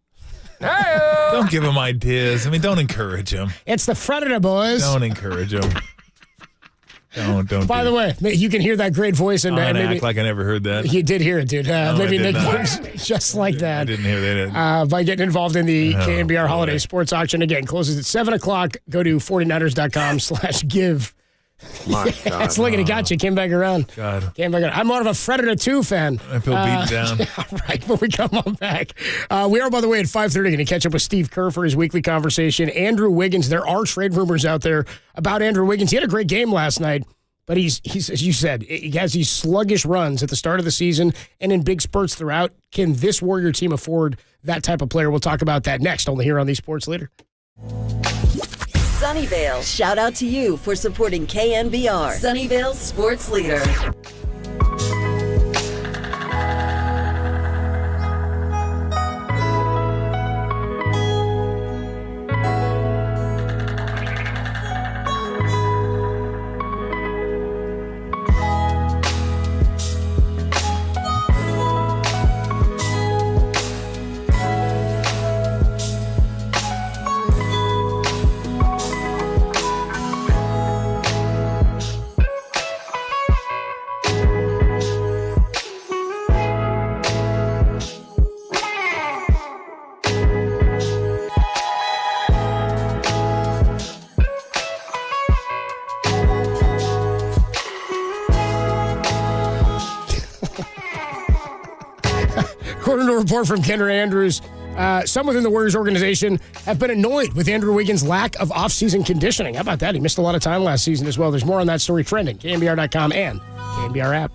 Don't give him ideas. I mean, don't encourage him. It's the Predator, boys. Don't encourage him. Don't. By the way, you can hear that great voice, and maybe maybe act like I never heard that. you did hear it, dude. Maybe Nick Bosa, just like that. I didn't hear that. By getting involved in the KNBR Holiday Sports Auction. Again, closes at 7 o'clock. Go to 49ers.com/give. My God. That's looking at got you. Came back around. God. Came back around. I'm more of a Predator 2 fan. I feel beaten down. All right, when we come on back. We are, by the way, at 5:30 going to catch up with Steve Kerr for his weekly conversation. Andrew Wiggins. There are trade rumors out there about Andrew Wiggins. He had a great game last night. But he's, as you said, he has these sluggish runs at the start of the season and in big spurts throughout. Can this Warrior team afford that type of player? We'll talk about that next, only here on the Sports Leader. Sunnyvale, shout out to you for supporting KNBR, Sunnyvale's sports leader. According to a report from Kendra Andrews, some within the Warriors organization have been annoyed with Andrew Wiggins' lack of offseason conditioning. How about that? He missed a lot of time last season as well. There's more on that story trending. KNBR.com and KNBR app.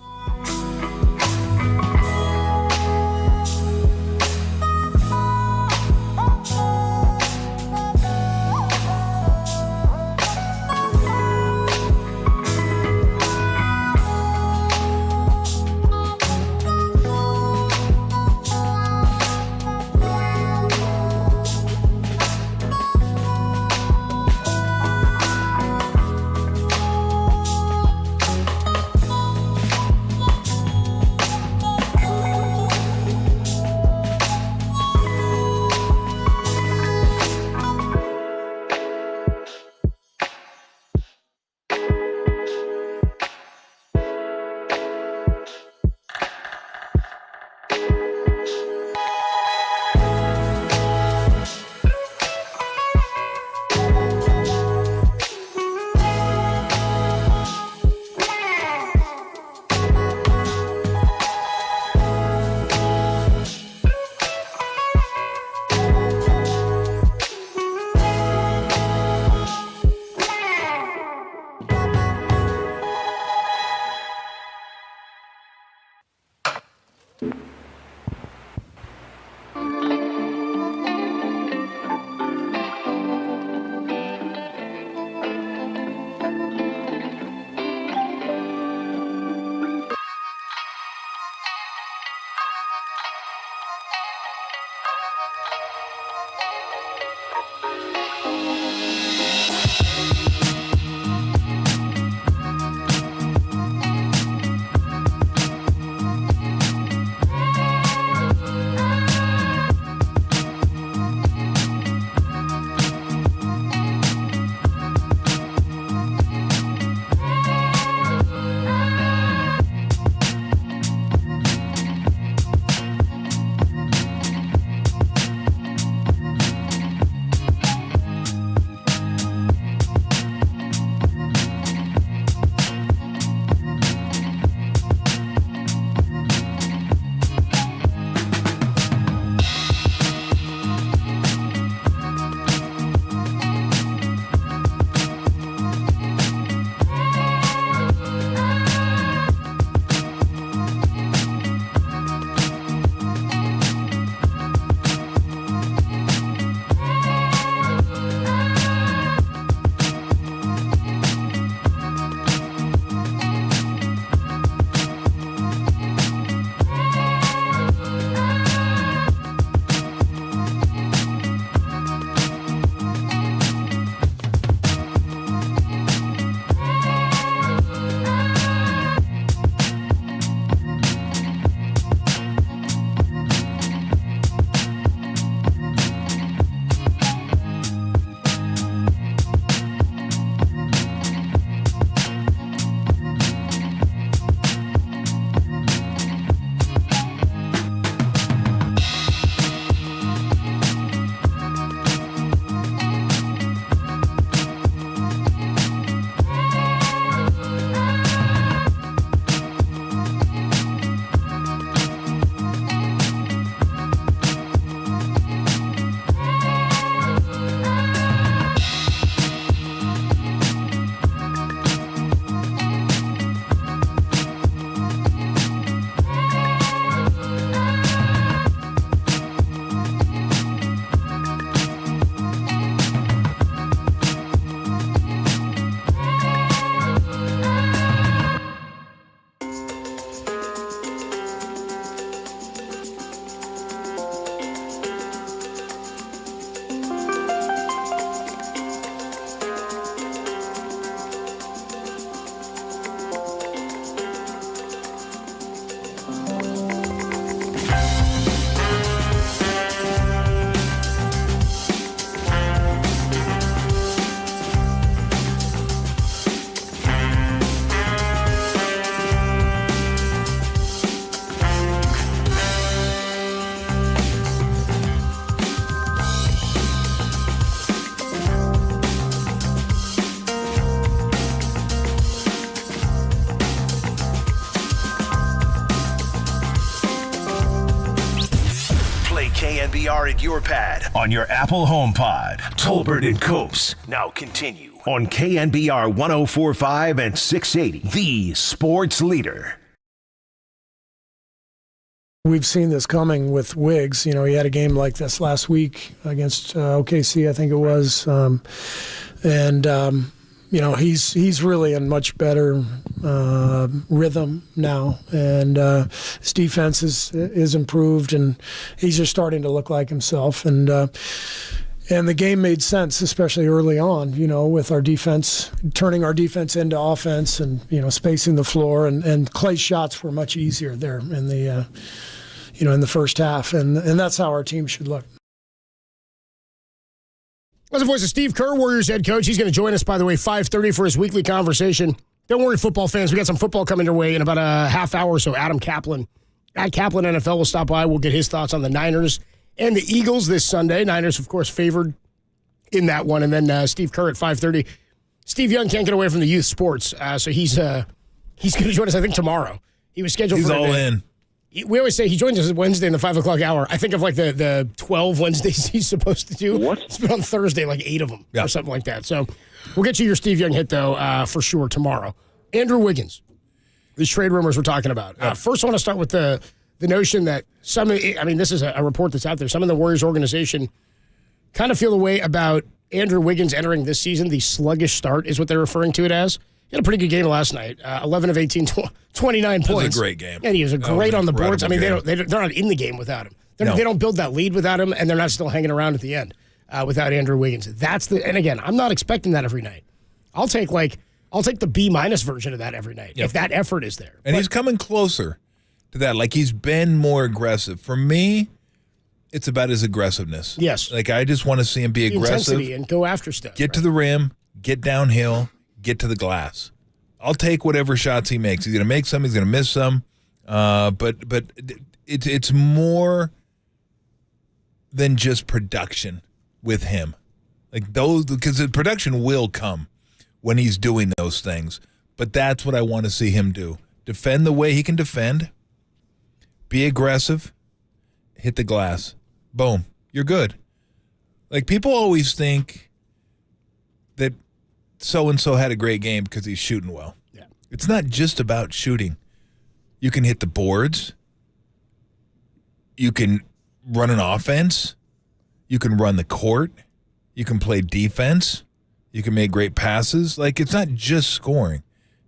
KNBR at your pad on your Apple HomePod. Tolbert and Copes now continue on KNBR 104.5 and 680, the sports leader. We've seen this coming with Wiggs. You know, he had a game like this last week against OKC, I think it was. You know, he's really in much better rhythm now, and his defense is improved, and he's just starting to look like himself. And the game made sense, especially early on. You know, with our defense turning our defense into offense, and spacing the floor, and Clay's shots were much easier there in the in the first half, and that's how our team should look. That's the voice of Steve Kerr, Warriors head coach. He's going to join us, by the way, 5:30 for his weekly conversation. Don't worry, football fans. We got some football coming your way in about a half hour or so. Adam Kaplan at Kaplan NFL will stop by. We'll get his thoughts on the Niners and the Eagles this Sunday. Niners, of course, favored in that one. And then Steve Kerr at 5:30. Steve Young can't get away from the youth sports, so he's going to join us, I think, tomorrow. He was scheduled for all in. We always say he joins us Wednesday in the 5 o'clock hour. I think of like the 12 Wednesdays he's supposed to do. What? It's been on Thursday, like 8 of them or something like that. So we'll get you your Steve Young hit, though, for sure tomorrow. Andrew Wiggins, these trade rumors we're talking about. First, I want to start with the notion that this is a report that's out there. Some in the Warriors organization kind of feel the way about Andrew Wiggins entering this season. The sluggish start is what they're referring to it as. He had a pretty good game last night. 11 of 18, 29 points. It was a great game. And he was great on the boards. I mean, game. they're not in the game without him. They don't build that lead without him, and they're not still hanging around at the end without Andrew Wiggins. And again, I'm not expecting that every night. I'll take the B- version of that every night if that effort is there. And he's coming closer to that. Like, he's been more aggressive. For me, it's about his aggressiveness. Yes. Like, I just want to see him be aggressive. Intensity and go after stuff. Get to the rim, get downhill, get to the glass. I'll take whatever shots he makes. He's going to make some. He's going to miss some. But it's more than just production with him. Like those, because the production will come when he's doing those things. But that's what I want to see him do. Defend the way he can defend. Be aggressive. Hit the glass. Boom. You're good. Like, people always think that so-and-so had a great game because he's shooting well. Yeah. It's not just about shooting. You can hit the boards. You can run an offense. You can run the court. You can play defense. You can make great passes. Like, it's not just scoring.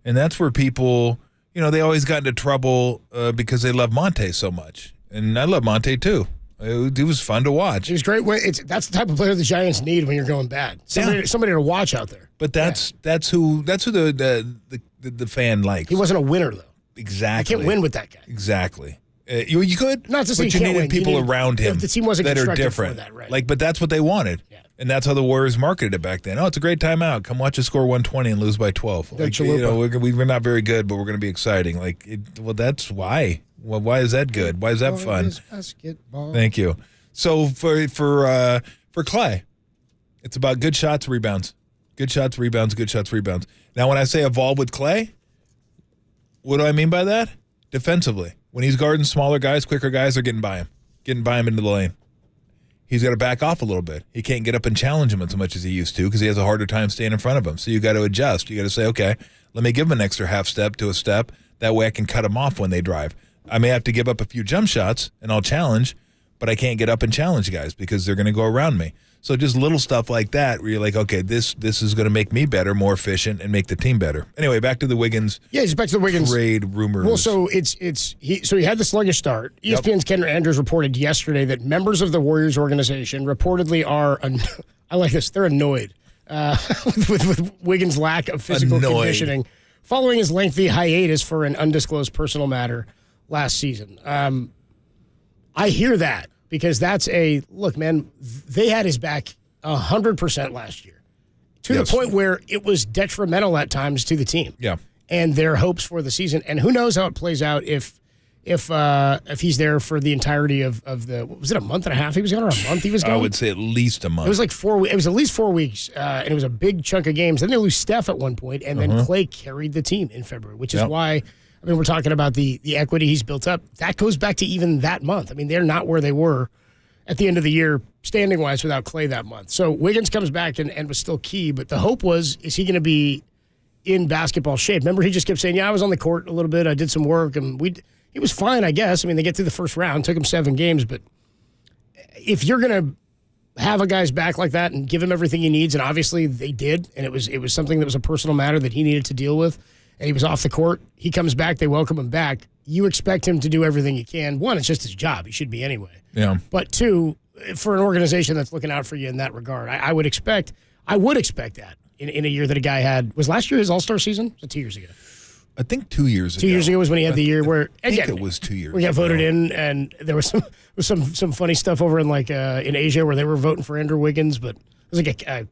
And that's where people, they always got into trouble because they love Monte so much. And I love Monte too. It was fun to watch. He was great. That's the type of player the Giants need when you're going bad. Somebody to watch out there. But that's who the fan likes. He wasn't a winner though. Exactly. You can't win with that guy. Exactly. You could, not to say but you needed people around him the team wasn't that are constructed different. For that, right? Like, but that's what they wanted. Yeah. And that's how the Warriors marketed it back then. Oh, it's a great timeout. Come watch us score 120 and lose by 12. Like, we're not very good, but we're going to be exciting. Like, that's why. Well, why is that good? Why is that fun? Basketball. Thank you. So for Clay, it's about good shots, rebounds. Good shots, rebounds, good shots, rebounds. Now, when I say evolve with Clay, what do I mean by that? Defensively. When he's guarding smaller guys, quicker guys are getting by him into the lane. He's got to back off a little bit. He can't get up and challenge him as much as he used to because he has a harder time staying in front of him. So you got to adjust. You got to say, okay, let me give him an extra half step to a step. That way I can cut him off when they drive. I may have to give up a few jump shots and I'll challenge, but I can't get up and challenge guys because they're going to go around me. So just little stuff like that where you're like, okay, this is going to make me better, more efficient, and make the team better. Anyway, back to the Wiggins. Yeah, just back to the Wiggins trade rumors. Well, so he had the sluggish start. ESPN's Ken Andrews reported yesterday that members of the Warriors organization reportedly are, I like this, they're annoyed with Wiggins' lack of physical conditioning following his lengthy hiatus for an undisclosed personal matter last season. I hear that because that's look, man, they had his back 100% last year to the point where it was detrimental at times to the team. Yeah. And their hopes for the season. And who knows how it plays out if he's there for the entirety of the, what was it, a month and a half he was gone, or a month he was gone? I would say at least a month. It was like 4 weeks. It was at least 4 weeks, and it was a big chunk of games. Then they lose Steph at one point, and then Clay carried the team in February, which is why, I mean, we're talking about the equity he's built up. That goes back to even that month. I mean, they're not where they were at the end of the year, standing-wise, without Clay that month. So Wiggins comes back and was still key, but the hope was, is he going to be in basketball shape? Remember, he just kept saying, I was on the court a little bit, I did some work, and he was fine, I guess. I mean, they get through the first round, took him 7 games, but if you're going to have a guy's back like that and give him everything he needs, and obviously they did, and it was something that was a personal matter that he needed to deal with, and he was off the court, he comes back, they welcome him back, you expect him to do everything he can. One, it's just his job, he should be anyway. Yeah. But two, for an organization that's looking out for you in that regard, I would expect that in a year that a guy had, was last year his All-Star season? Was it 2 years ago? I think 2 years ago. 2 years ago was when he had the year where, again, it was 2 years we got ago. voted in, and there was some funny stuff over in in Asia where they were voting for Andrew Wiggins, but it was like a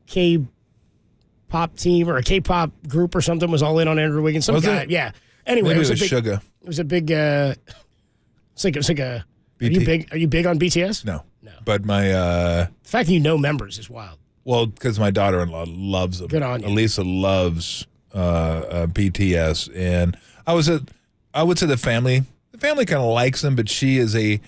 K-pop team or a K-pop group or something was all in on Andrew Wiggins. Some Was guy, it? yeah. Anyway, Maybe it was it was a big, Suga. It was a big. It's like a. BT. Are you big on BTS? No. But my The fact that you know members is wild. well, because my daughter-in-law loves them. Good on you. Elisa loves BTS, and I would say the family kind of likes them, but she is a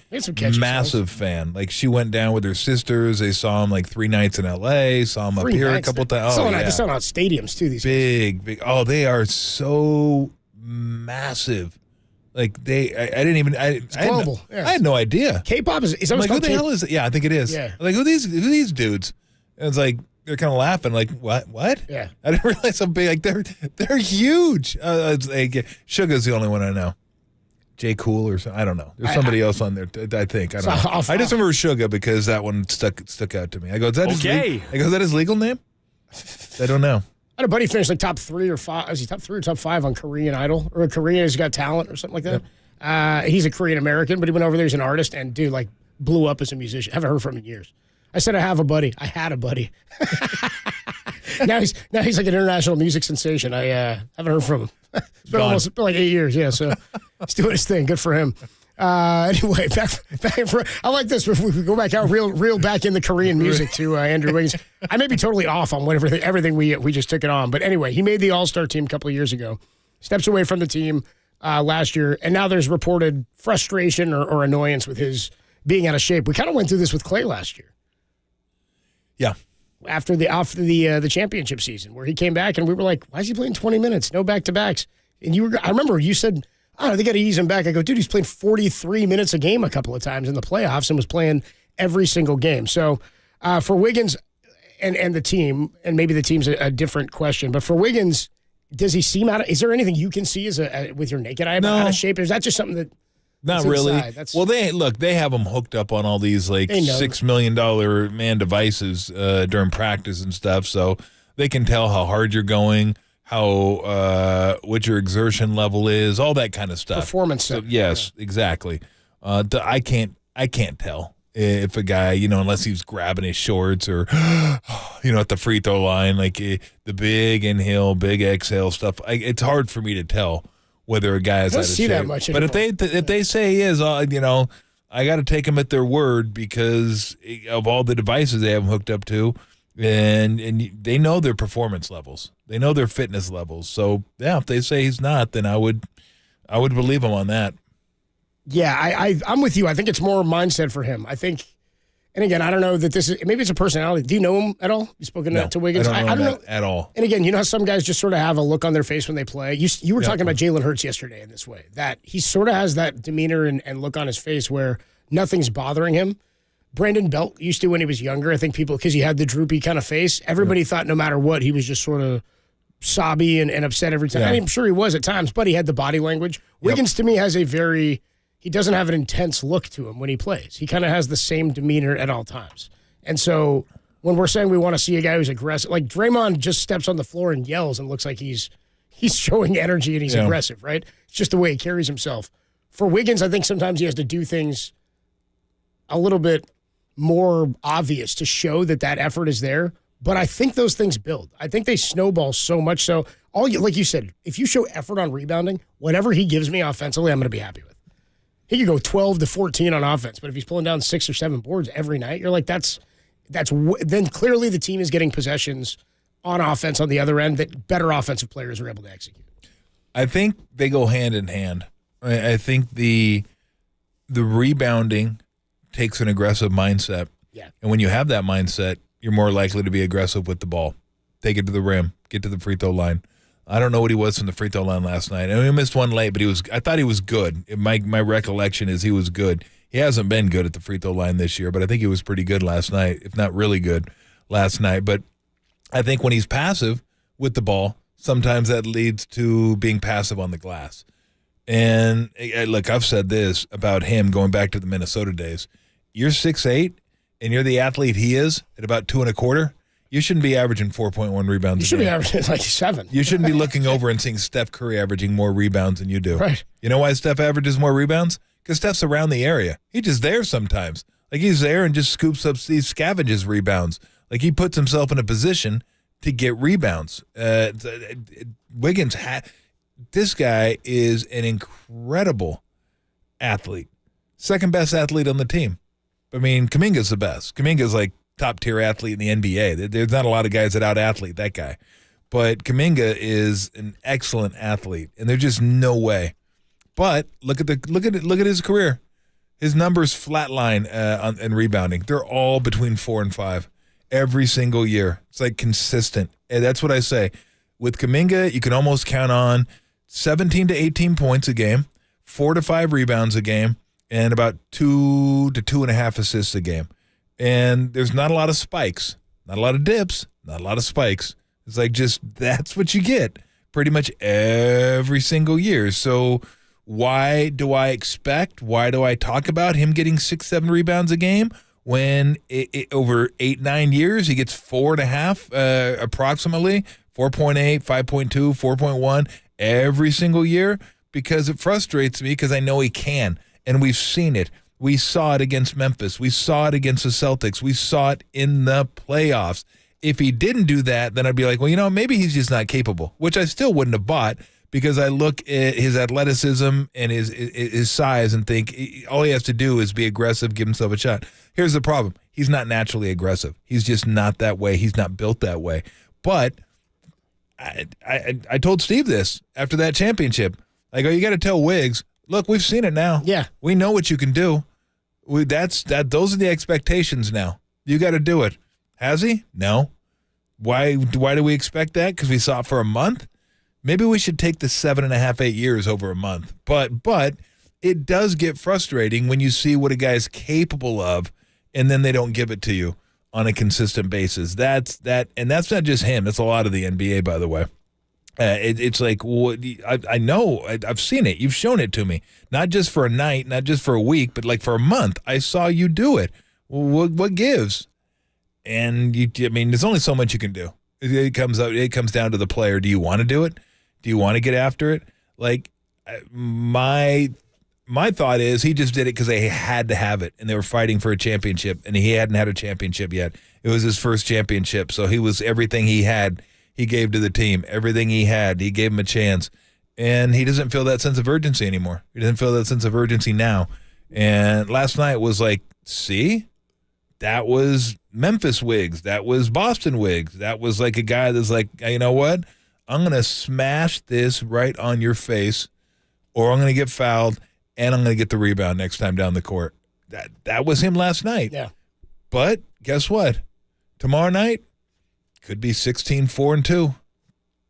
massive fan. Like, she went down with her sisters. They saw him like 3 nights in L.A., saw him up here a couple times. They're selling out stadiums too. These big. Oh, they are so massive. Like, I didn't even. It's global. I had no idea. K-pop is that like, what's who the hell is it? Yeah, I think it is. Yeah. Like, who are these dudes? And it's like, they're kind of laughing, like, what? Yeah. I didn't realize how big. Like, they're huge. It's like, Suga's the only one I know. J. Cool or something. I don't know. There's somebody else on there. I think. I don't know. I just remember Suga because that one stuck out to me. I go, is that is that his legal name? I don't know. I had a buddy finish like top 3 or 5. Was he top 3 or top 5 on Korean Idol, or Korean's Got Talent or something like that? Yep. He's a Korean American, but he went over there as an artist and dude, like, blew up as a musician. Haven't heard from him in years. I said I have a buddy. I had a buddy. now he's like an international music sensation. I haven't heard from him. It's been like 8 years. Yeah, so he's doing his thing. Good for him. Anyway, back I like this. If we go back out real back in the Korean music to Andrew Wiggins. I may be totally off on everything we just took it on, but anyway, he made the All-Star team a couple of years ago. Steps away from the team last year, and now there's reported frustration or annoyance with his being out of shape. We kind of went through this with Clay last year. Yeah. After the championship season, where he came back and we were like, why is he playing 20 minutes? No back-to-backs. And I remember you said, they got to ease him back. I go, dude, he's playing 43 minutes a game a couple of times in the playoffs and was playing every single game. So for Wiggins and the team, and maybe the team's a different question, but for Wiggins, does he seem is there anything you can see with your naked eye about out of shape? Or is that just something that Not really. Well, they have them hooked up on all these like $6 million man devices during practice and stuff, so they can tell how hard you're going, how what your exertion level is, all that kind of stuff. Performance. So, yes, exactly. I can't tell if a guy, unless he's grabbing his shorts or at the free throw line, like the big inhale, big exhale stuff. It's hard for me to tell whether a guy is out of shape. That much but if they say he is, I got to take them at their word because of all the devices they have him hooked up to, and they know their performance levels, they know their fitness levels. So yeah, if they say he's not, then I would believe them on that. Yeah, I'm with you. I think it's more mindset for him. I think. And again, I don't know that maybe it's a personality. Do you know him at all? You spoken to Wiggins? I don't know at all. And again, how some guys just sort of have a look on their face when they play? You were talking about Jalen Hurts yesterday in this way, that he sort of has that demeanor and look on his face where nothing's bothering him. Brandon Belt used to when he was younger. I think people, because he had the droopy kind of face, everybody thought no matter what, he was just sort of sobby and upset every time. Yeah. I'm sure he was at times, but he had the body language. Wiggins, to me, has he doesn't have an intense look to him when he plays. He kind of has the same demeanor at all times. And so when we're saying we want to see a guy who's aggressive, like Draymond just steps on the floor and yells and looks like he's showing energy and he's aggressive, right? It's just the way he carries himself. For Wiggins, I think sometimes he has to do things a little bit more obvious to show that effort is there. But I think those things build. I think they snowball so much so. Like you said, if you show effort on rebounding, whatever he gives me offensively, I'm going to be happy with. He could go 12 to 14 on offense, but if he's pulling down 6 or 7 boards every night, you're like, then clearly the team is getting possessions on offense on the other end that better offensive players are able to execute. I think they go hand in hand. I think the rebounding takes an aggressive mindset. Yeah. And when you have that mindset, you're more likely to be aggressive with the ball. Take it to the rim, get to the free throw line. I don't know what he was from the free throw line last night. I mean, he missed one late, but I thought he was good. My recollection is he was good. He hasn't been good at the free throw line this year, but I think he was pretty good last night, if not really good last night. But I think when he's passive with the ball, sometimes that leads to being passive on the glass. And look, I've said this about him going back to the Minnesota days. You're 6'8", and you're the athlete he is at about 2 1/4. You shouldn't be averaging 4.1 rebounds. You should be averaging like 7. You shouldn't be looking over and seeing Steph Curry averaging more rebounds than you do. Right. You know why Steph averages more rebounds? Because Steph's around the area. He's just there sometimes. Like he's there and just scoops up these scavenges rebounds. Like he puts himself in a position to get rebounds. Wiggins, this guy is an incredible athlete. Second best athlete on the team. I mean, Kuminga's the best. Kuminga's like top-tier athlete in the NBA. There's not a lot of guys that out-athlete that guy. But Kuminga is an excellent athlete, and there's just no way. But look at his career. His numbers flatline in rebounding. They're all between 4 and 5 every single year. It's like consistent. And that's what I say. With Kuminga, you can almost count on 17 to 18 points a game, 4 to 5 rebounds a game, and about 2 to 2.5 assists a game. And there's not a lot of spikes, not a lot of dips, not a lot of spikes. It's like just that's what you get pretty much every single year. So why do I talk about him getting 6-7 rebounds a game when over 8-9 years he gets 4.5 approximately, 4.8, 5.2, 4.1 every single year? Because it frustrates me because I know he can, and we've seen it. We saw it against Memphis. We saw it against the Celtics. We saw it in the playoffs. If he didn't do that, then I'd be like, well, maybe he's just not capable, which I still wouldn't have bought because I look at his athleticism and his size and think all he has to do is be aggressive, give himself a shot. Here's the problem. He's not naturally aggressive. He's just not that way. He's not built that way. But I told Steve this after that championship. I go, you got to tell Wiggs, look, we've seen it now. Yeah. We know what you can do. Those are the expectations now. You got to do it. Has he? No. Why do we expect that? Because we saw it for a month? Maybe we should take the 7.5, 8 years over a month. But it does get frustrating when you see what a guy's capable of and then they don't give it to you on a consistent basis. And that's not just him. That's a lot of the NBA, by the way. It's like, I know, I've seen it. You've shown it to me. Not just for a night, not just for a week, but like for a month. I saw you do it. What gives? And there's only so much you can do. It comes down to the player. Do you want to do it? Do you want to get after it? Like my thought is he just did it because they had to have it, and they were fighting for a championship, and he hadn't had a championship yet. It was his first championship, so he was everything he had. He gave to the team. Everything he had, he gave him a chance. And he doesn't feel that sense of urgency anymore. He doesn't feel that sense of urgency now. And last night was like, see? That was Memphis Wiggs. That was Boston Wiggs. That was like a guy that's like, hey, you know what? I'm going to smash this right on your face, or I'm going to get fouled, and I'm going to get the rebound next time down the court. That was him last night. Yeah. But guess what? Tomorrow night, could be 16-4-2,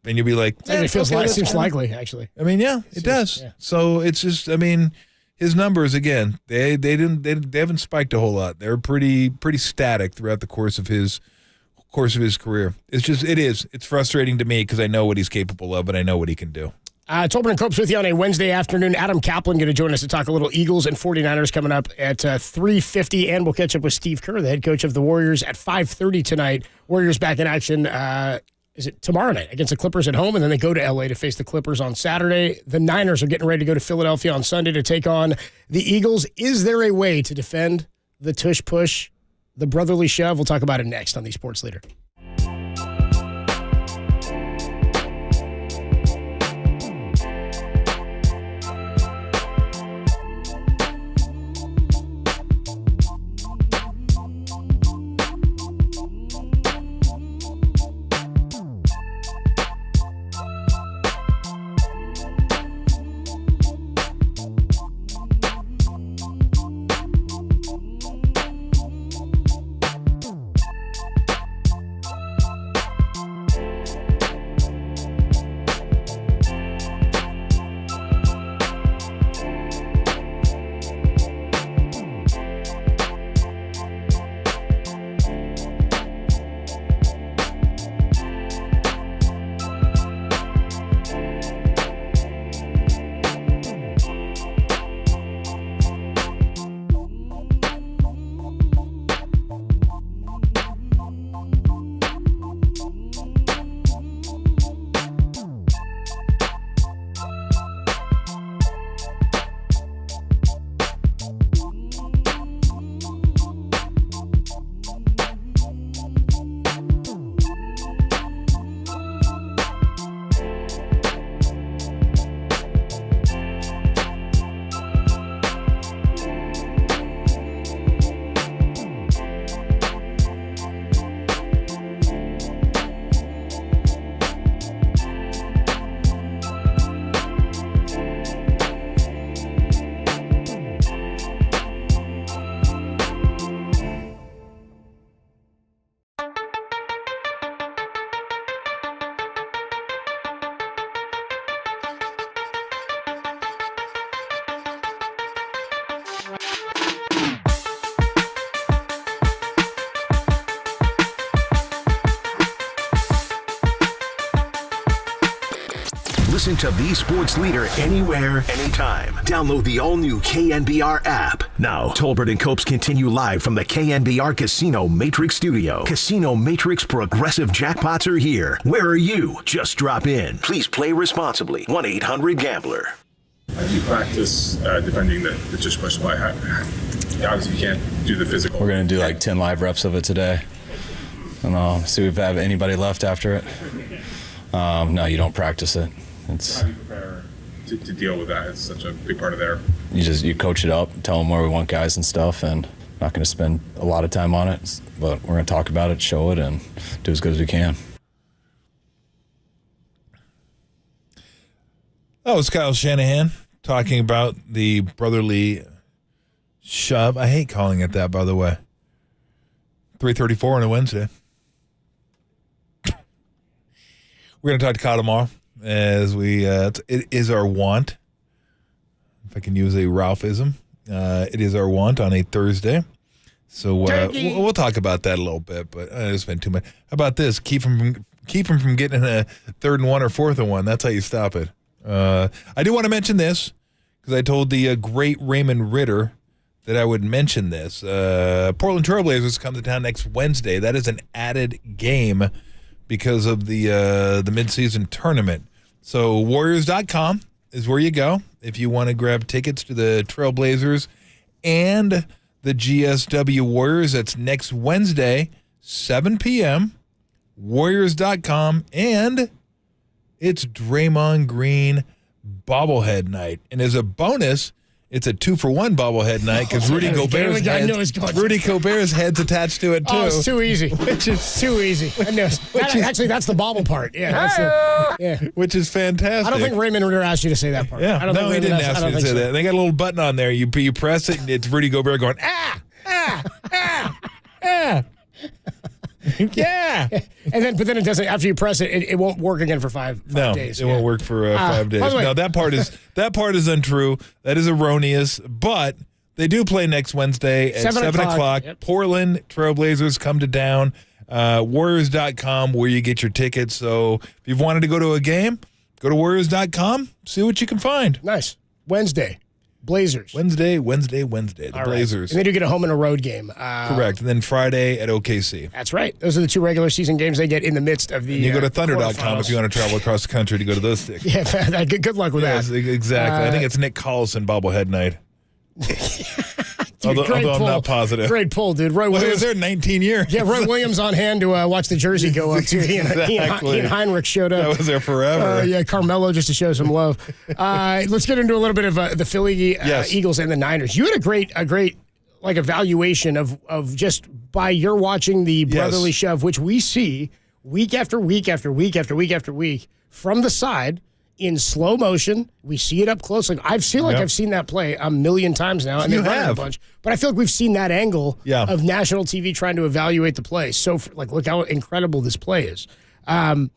and you'll be like, it seems likely, actually. I mean, yeah, it does. Yeah. So it's just, his numbers again, they haven't spiked a whole lot. They're pretty static throughout the course of his career. It's frustrating to me because I know what he's capable of, and I know what he can do. It's Tolbert and Copes with you on a Wednesday afternoon. Adam Kaplan going to join us to talk a little Eagles and 49ers coming up at 3:50, and we'll catch up with Steve Kerr, the head coach of the Warriors, at 5:30 tonight. Warriors back in action is it tomorrow night against the Clippers at home, and then they go to L.A. to face the Clippers on Saturday. The Niners are getting ready to go to Philadelphia on Sunday to take on the Eagles. Is there a way to defend the tush push, the brotherly shove? We'll talk about it next on the Sports Leader. Listen to the Sports Leader anywhere, anytime. Download the all-new KNBR app. Now, Tolbert and Copes continue live from the KNBR Casino Matrix Studio. Casino Matrix Progressive Jackpots are here. Where are you? Just drop in. Please play responsibly. 1-800-GAMBLER. How do you practice defending the tush push play? Obviously, you can't do the physical. We're going to do like 10 live reps of it today. And see if we have anybody left after it. No, you don't practice it. How do you prepare to deal with that? It's such a big part of their... You coach it up, tell them where we want guys and stuff, and not going to spend a lot of time on it, but we're going to talk about it, show it, and do as good as we can. That was Kyle Shanahan talking about the brotherly shove. I hate calling it that, by the way. 3:34 on a Wednesday. We're going to talk to Kyle tomorrow, as it is our want. If I can use a Ralphism, it is our want on a Thursday. So we'll talk about that a little bit, but I just spent too much. How about this? Keep him from getting a 3rd and 1 or 4th and 1. That's how you stop it. I do want to mention this because I told the great Raymond Ritter that I would mention this. Portland Trailblazers come to town next Wednesday. That is an added game because of the midseason tournament. So Warriors.com is where you go if you want to grab tickets to the Trailblazers and the GSW Warriors. That's next Wednesday, 7 p.m. Warriors.com, and it's Draymond Green bobblehead night. And as a bonus, it's a 2-for-1 bobblehead night because Rudy Gobert's head's attached to it too. Oh, it's too easy. It's too easy. I know. Actually, that's the bobble part. Yeah, which is fantastic. I don't think Raymond Ritter asked you to say that part. Yeah, no, he didn't ask me to say that. They got a little button on there. You press it, and it's Rudy Gobert going yeah. But then it doesn't. After you press it, it won't work again for five days. It won't work for 5 days. No, that part is untrue. That is erroneous. But they do play next Wednesday at 7 o'clock. Yep. Portland Trailblazers come to town. Warriors.com where you get your tickets. So if you've wanted to go to a game, go to Warriors.com. See what you can find. Nice. Wednesday. Blazers. Wednesday. The All right. Blazers. And they do get a home and a road game. Correct. And then Friday at OKC. That's right. Those are the 2 regular season games they get in the midst of the And you go to thunder.com quarterfinals. if you want to travel across the country to go to those sticks. Yeah, good luck with Yes, that. exactly. I think it's Nick Collison bobblehead night. Dude, although great I'm pull. not positive. Great pull, dude. Roy Well, he Williams. was there 19 years. Yeah, Roy Williams on hand to watch the jersey go up, too. He and Heinrich showed up. That was there forever. Yeah, Carmelo just to show some love. Let's get into a little bit of the Philly Eagles and the Niners. You had a great like evaluation of just by your watching the brotherly shove, which we see week after week after week after week after week from the side in slow motion. We see it up close. Like I've seen that play a million times now, and You they've run it have. a bunch. But I feel like we've seen that angle of national TV trying to evaluate the play. So look how incredible this play is. And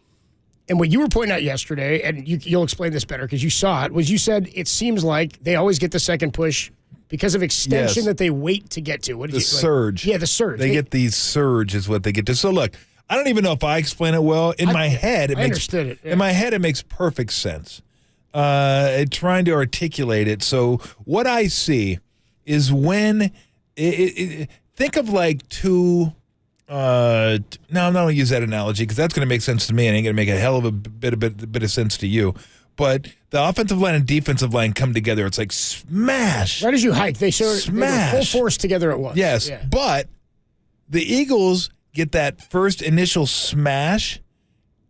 what you were pointing out yesterday, and you'll explain this better because you saw it, was you said it seems like they always get the second push because of extension that they wait to get to. What did The surge. Yeah, the surge. They get these surge is what they get to. So look, I don't even know if I explain it well. In my head, it understood it. Yeah. In my head, it makes perfect sense. Trying to articulate it. So what I see is when think of like two. No, I'm not going to use that analogy because that's going to make sense to me and ain't going to make a hell of a bit of sense to you. But the offensive line and defensive line come together. It's like smash. Right as you hike, they were full force together at once. Yes, but the Eagles get that first initial smash,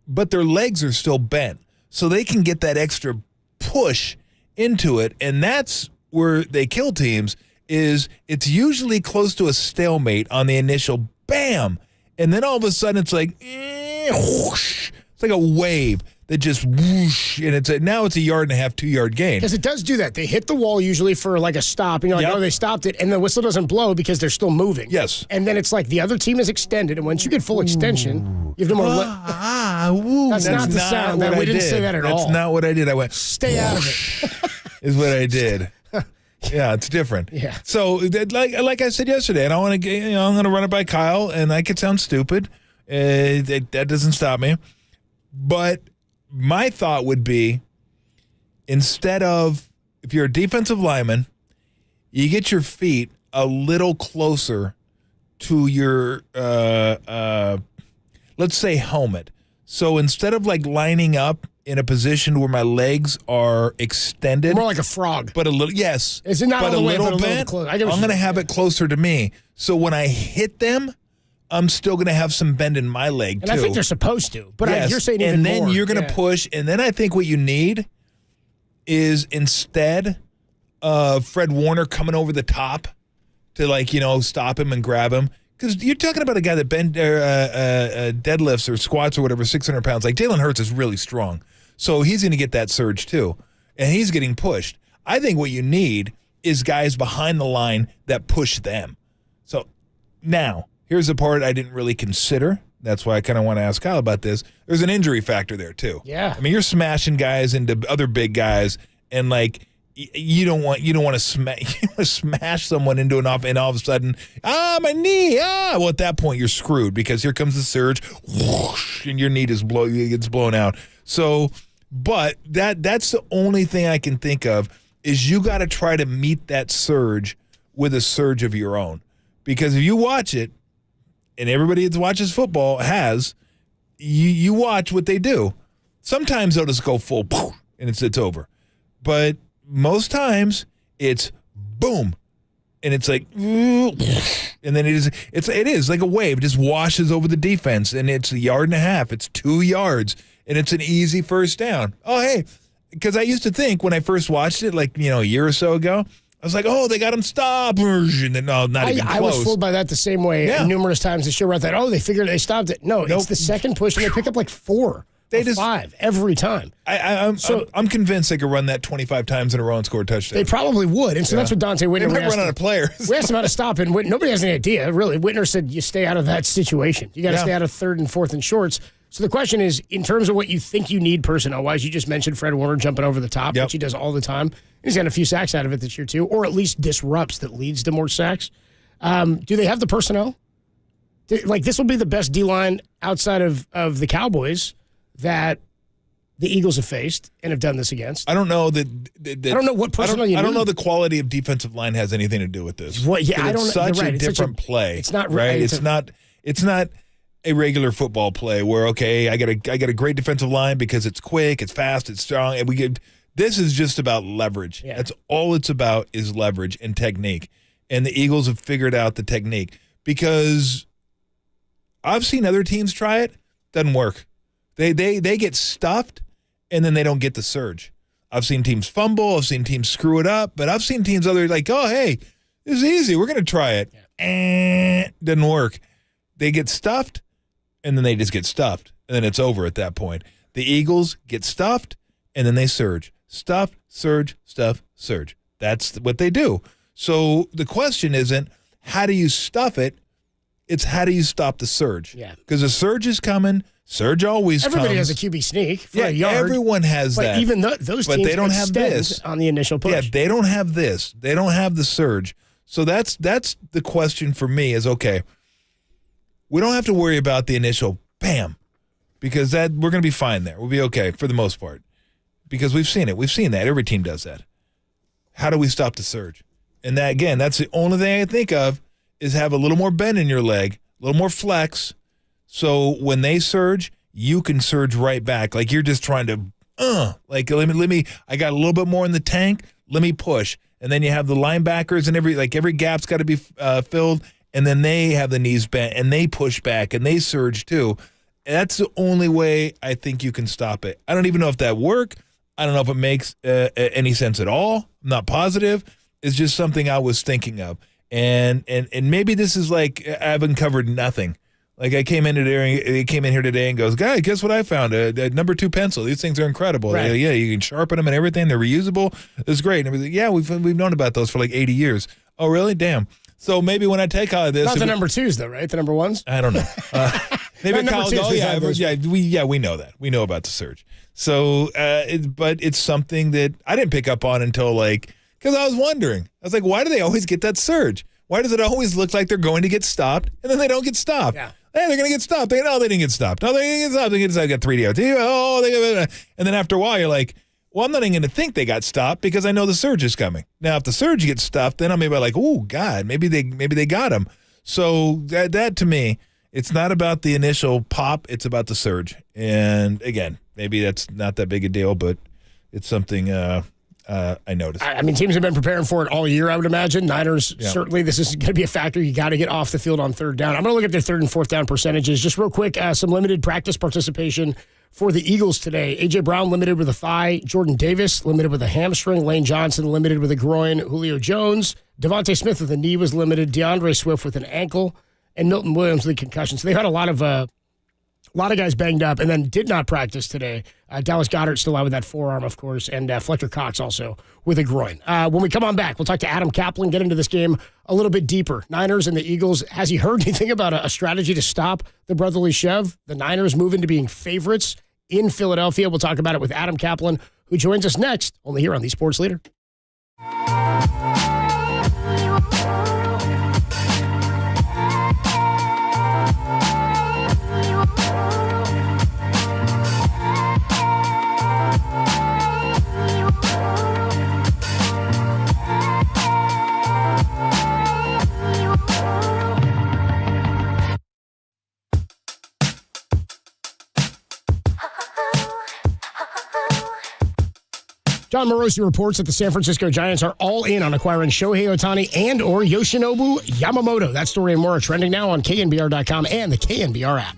but their legs are still bent. So they can get that extra push into it, and that's where they kill teams, is it's usually close to a stalemate on the initial bam, and then all of a sudden it's like, whoosh. It's like a wave that just whoosh, and now it's a 1.5 yard, 2 yard gain. Because it does do that. They hit the wall usually for like a stop, and you're like, oh, they stopped it, and the whistle doesn't blow because they're still moving. Yes. And then it's like the other team is extended, and once you get full extension, you have no more. That's not the sound. We didn't say that at all. That's not what I did. I went, stay out of it. Is what I did. Yeah, it's different. Yeah. So, like I said yesterday, and I want to, I'm going to run it by Kyle, and I could sound stupid. That doesn't stop me. But my thought would be, instead of, if you're a defensive lineman, you get your feet a little closer to your, let's say, helmet. So instead of like lining up in a position where my legs are extended, more like a frog, but a little, yes, is it not but all the way, little but a bit, little close? I'm going to have it closer to me. So when I hit them, I'm still going to have some bend in my leg, and too. I think they're supposed to, but Yes. you're saying even more. And then you're going to push, and then I think what you need is, instead of Fred Warner coming over the top to, like, stop him and grab him, because you're talking about a guy that deadlifts or squats or whatever, 600 pounds. Like, Jalen Hurts is really strong. So he's going to get that surge, too. And he's getting pushed. I think what you need is guys behind the line that push them. So now, here's the part I didn't really consider. That's why I kind of want to ask Kyle about this. There's an injury factor there, too. Yeah. I mean, you're smashing guys into other big guys, and, like, you don't want to smash someone into an off, and all of a sudden, my knee, well, at that point you're screwed, because here comes the surge, whoosh, and your knee gets blown out. So, but that's the only thing I can think of, is you got to try to meet that surge with a surge of your own, because if you watch it, and everybody that watches football you watch what they do. Sometimes they'll just go full, and it's over, but most times it's boom, and it's like, and then it is like a wave. It just washes over the defense, and it's 1.5 yards. It's 2 yards, and it's an easy first down. Oh, hey, because I used to think when I first watched it, like, a year or so ago, I was like, oh, they got him stopped, and then not even close. I was fooled by that the same way numerous times. The show wrote that, they figured they stopped it. No, it's the second push, and they pick up like 4. They just 5 every time. I'm convinced they could run that 25 times in a row and score a touchdown. They probably would, and so that's what Dante Whitner. They might run out of players. We asked him how to stop it, and nobody has any idea. Really, Whitner said you stay out of that situation. You got to stay out of 3rd and 4th and shorts. So the question is, in terms of what you think you need personnel-wise, you just mentioned Fred Warner jumping over the top, which he does all the time. He's gotten a few sacks out of it this year too, or at least disrupts that leads to more sacks. Do they have the personnel? Like, this will be the best D-line outside of the Cowboys that the Eagles have faced and have done this against. I don't know that I don't know what personnel you I don't need. know the quality of defensive line has anything to do with this. Well, yeah, I don't know. It's such You're right. a It's such different a- play. it's not right. right. It's not a regular football play where I got a great defensive line because it's quick, it's fast, it's strong, and we get. This is just about leverage. Yeah. That's all it's about is leverage and technique. And the Eagles have figured out the technique because I've seen other teams try it. Doesn't work. They get stuffed and then they don't get the surge. I've seen teams fumble. I've seen teams screw it up. But I've seen teams other like, oh, hey, this is easy. We're going to try it. Doesn't work. They get stuffed and then they just get stuffed. And then it's over at that point. The Eagles get stuffed and then they surge. Stuff, surge, stuff, surge. That's what they do. So the question isn't how do you stuff it? It's how do you stop the surge? Yeah. Because the surge is coming. Surge always Everybody comes. has a QB sneak for a Yeah, yard. everyone has but that. even those But teams they don't have extend this. on the initial push. Yeah, they don't have this. They don't have the surge. So that's the question for me is, okay, we don't have to worry about the initial bam because that we're going to be fine there. We'll be okay for the most part because we've seen it. We've seen that. Every team does that. How do we stop the surge? And that, again, that's the only thing I can think of is have a little more bend in your leg, a little more flex. So when they surge, you can surge right back. Like you're just trying to, like let me. I got a little bit more in the tank. Let me push, and then you have the linebackers and every gap's got to be filled, and then they have the knees bent and they push back and they surge too. That's the only way I think you can stop it. I don't even know if that works. I don't know if it makes any sense at all. I'm not positive. It's just something I was thinking of, and maybe this is like I've uncovered nothing. Like I came in here today and goes, guy, guess what I found? A number 2 pencil. These things are incredible. Right. Yeah, you can sharpen them and everything. They're reusable. It's great. And everything. Yeah, we've known about those for like 80 years. Oh, really? Damn. So maybe when I take all of this, Not the number 2s though, right? The number 1s. I don't know. Maybe Number college. 2s, Oh we've yeah, had those. we know that. We know about the surge. So, but it's something that I didn't pick up on until because I was wondering. I was like, why do they always get that surge? Why does it always look like they're going to get stopped and then they don't get stopped? Yeah. Hey, they're going to get stopped. They didn't get stopped. No, they didn't get stopped. They got 3 DOT. Oh, and then after a while, you're like, well, I'm not even going to think they got stopped because I know the surge is coming. Now, if the surge gets stopped, then I'm maybe like, oh God, maybe they got him. So that to me, it's not about the initial pop. It's about the surge. And again, maybe that's not that big a deal, but it's something I noticed. I mean, teams have been preparing for it all year, I would imagine. Niners, Yeah. certainly, this is going to be a factor. You got to get off the field on third down. I'm going to look at their third and fourth down percentages. Just real quick, some limited practice participation for the Eagles today. A.J. Brown limited with a thigh. Jordan Davis limited with a hamstring. Lane Johnson limited with a groin. Julio Jones. Devontae Smith with a knee was limited. DeAndre Swift with an ankle. And Milton Williams with a concussion. So they had a lot of guys banged up and then did not practice today. Dallas Goedert still out with that forearm, of course, and Fletcher Cox also with a groin. When we come on back, we'll talk to Adam Kaplan, get into this game a little bit deeper. Niners and the Eagles. Has he heard anything about a strategy to stop the brotherly shove? The Niners move into being favorites in Philadelphia. We'll talk about it with Adam Kaplan, who joins us next, only here on the Sports Leader. John Morosi reports that the San Francisco Giants are all in on acquiring Shohei Ohtani and or Yoshinobu Yamamoto. That story and more are trending now on KNBR.com and the KNBR app.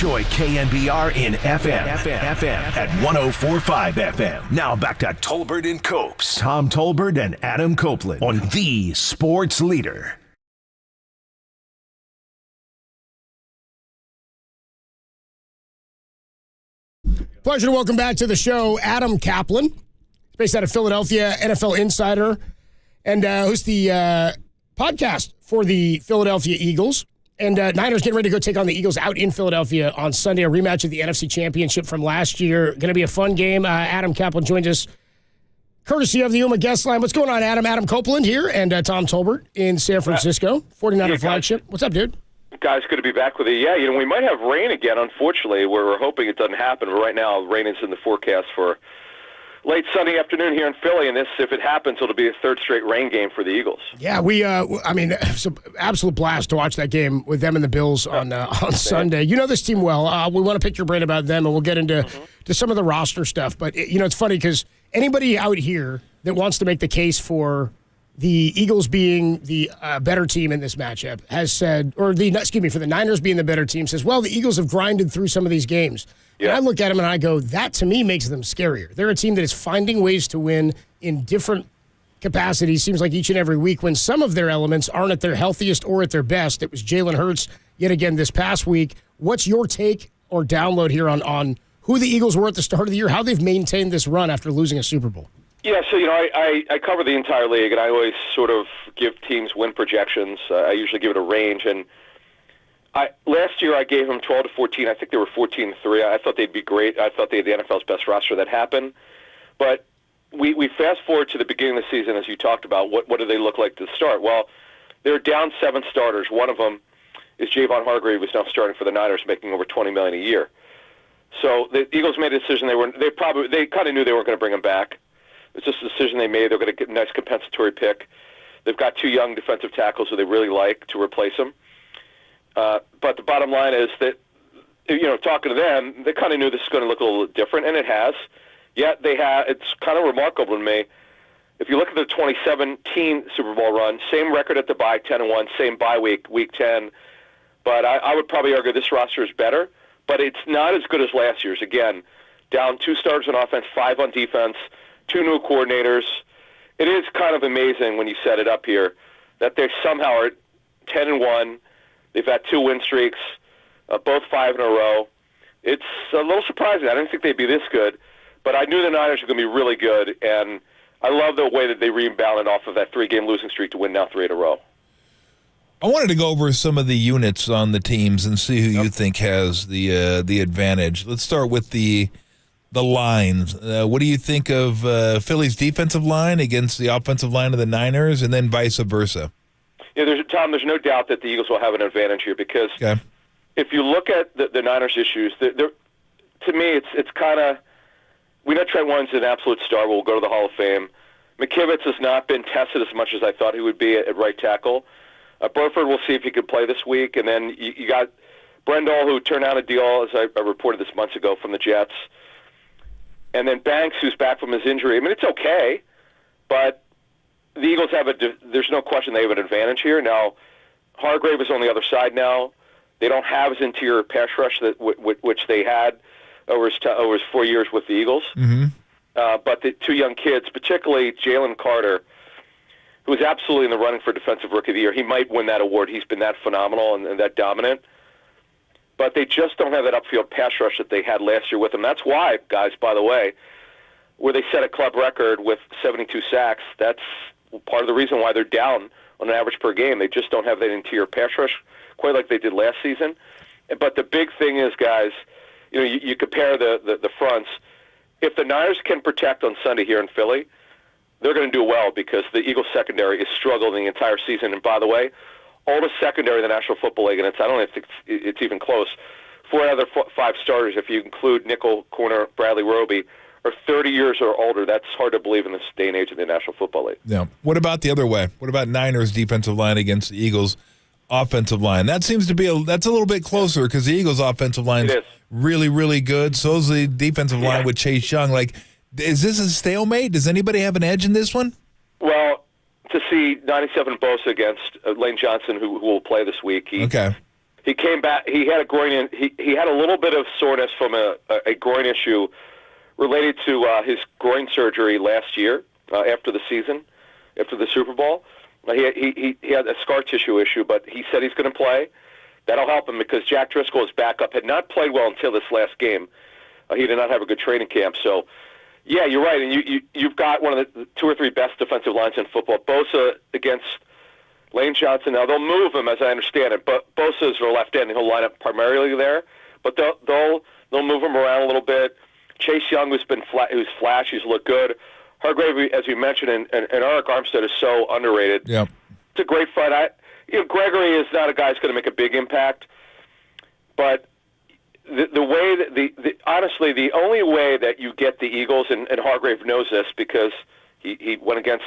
Enjoy KNBR in FM at 104.5 FM. Now back to Tolbert and Copes. Tom Tolbert and Adam Copeland on the Sports Leader. Pleasure to welcome back to the show Adam Kaplan, based out of Philadelphia, NFL insider, and who's the podcast for the Philadelphia Eagles. And Niners getting ready to go take on the Eagles out in Philadelphia on Sunday, a rematch of the NFC Championship from last year. Going to be a fun game. Adam Kaplan joins us courtesy of the Yuma guest line. What's going on, Adam? Adam Copeland here and Tom Tolbert in San Francisco, 49er flagship. What's up, dude? Guys, good to be back with you. Yeah, we might have rain again, unfortunately. We're hoping it doesn't happen. But right now, rain is in the forecast for late Sunday afternoon here in Philly, and if it happens, it'll be a third straight rain game for the Eagles. Yeah, it's an absolute blast to watch that game with them and the Bills on Sunday. You know this team well. We want to pick your brain about them, and we'll get into to some of the roster stuff. But, it's funny because anybody out here that wants to make the case for the Eagles being the better team in this matchup has said, for the Niners being the better team says, well, the Eagles have grinded through some of these games. Yeah. And I look at them and I go, that to me makes them scarier. They're a team that is finding ways to win in different capacities, seems like each and every week, when some of their elements aren't at their healthiest or at their best. It was Jalen Hurts yet again this past week. What's your take or download here on who the Eagles were at the start of the year, how they've maintained this run after losing a Super Bowl? Yeah, so, I cover the entire league, and I always sort of give teams win projections. I usually give it a range, and last year I gave them 12 to 14. I think they were 14-3. I thought they'd be great. I thought they had the NFL's best roster. That happened. But we fast forward to the beginning of the season, as you talked about. What do they look like to start? Well, they're down 7 starters. One of them is Javon Hargrave, who's now starting for the Niners, making over $20 million a year. So the Eagles made a decision. They kind of knew they weren't going to bring him back. It's just a decision they made. They're going to get a nice compensatory pick. They've got 2 young defensive tackles who they really like to replace him. But the bottom line is that, talking to them, they kind of knew this was going to look a little different, and it has. Yet it's kind of remarkable to me. If you look at the 2017 Super Bowl run, same record at the bye, 10-1, same bye week, week 10. But I would probably argue this roster is better, but it's not as good as last year's. Again, down 2 starters on offense, 5 on defense, 2 new coordinators. It is kind of amazing when you set it up here that they somehow are 10-1. They've had 2 win streaks, both 5 in a row. It's a little surprising. I didn't think they'd be this good, but I knew the Niners were going to be really good, and I love the way that they rebounded off of that 3-game losing streak to win now 3 in a row. I wanted to go over some of the units on the teams and see who you think has the advantage. Let's start with the lines. What do you think of Philly's defensive line against the offensive line of the Niners, and then vice versa? Yeah, there's no doubt that the Eagles will have an advantage here because if you look at the Niners' issues, to me it's kind of, we know Trent Warren's an absolute star. Will go to the Hall of Fame. McKivitz has not been tested as much as I thought he would be at right tackle. Burford, we'll see if he can play this week. And then you got Brendel, who turned out a deal, as I reported this months ago, from the Jets. And then Banks, who's back from his injury. I mean, it's okay, but the Eagles there's no question they have an advantage here. Now, Hargrave is on the other side now. They don't have his interior pass rush which they had over his 4 years with the Eagles. Mm-hmm. But the 2 young kids, particularly Jalen Carter, who is absolutely in the running for Defensive Rookie of the Year. He might win that award. He's been that phenomenal and that dominant. But they just don't have that upfield pass rush that they had last year with them. That's why, guys, by the way, where they set a club record with 72 sacks, that's part of the reason why they're down on an average per game. They just don't have that interior pass rush quite like they did last season. But the big thing is, guys, you compare the fronts. If the Niners can protect on Sunday here in Philly, they're going to do well because the Eagles secondary is struggling the entire season. And by the way, oldest secondary in the National Football League, and I don't think it's even close. 4 other 5 starters, if you include nickel corner Bradley Roby, are 30 years or older. That's hard to believe in this day and age of the National Football League. Yeah. What about the other way? What about Niners defensive line against the Eagles offensive line? That seems to be that's a little bit closer because the Eagles offensive line is really, really good. So is the defensive line with Chase Young. Like, is this a stalemate? Does anybody have an edge in this one? Well, to see 97 Bosa against Lane Johnson, who will play this week. He came back. He had a groin. He had a little bit of soreness from a groin issue related to his groin surgery last year after the season, after the Super Bowl. He had a scar tissue issue, but he said he's going to play. That'll help him because Jack Driscoll, his backup, had not played well until this last game. He did not have a good training camp. So, yeah, you're right. And you've got one of the 2 or 3 best defensive lines in football. Bosa against Lane Johnson. Now, they'll move him, as I understand it. But Bosa is their left end, and he'll line up primarily there. But they'll move him around a little bit. Chase Young, who's flashy, who's looked good. Hargrave, as we mentioned, and Eric Armstead is so underrated. Yeah, it's a great fight. Gregory is not a guy who's going to make a big impact, but the way that honestly, the only way that you get the Eagles, and Hargrave knows this because he went against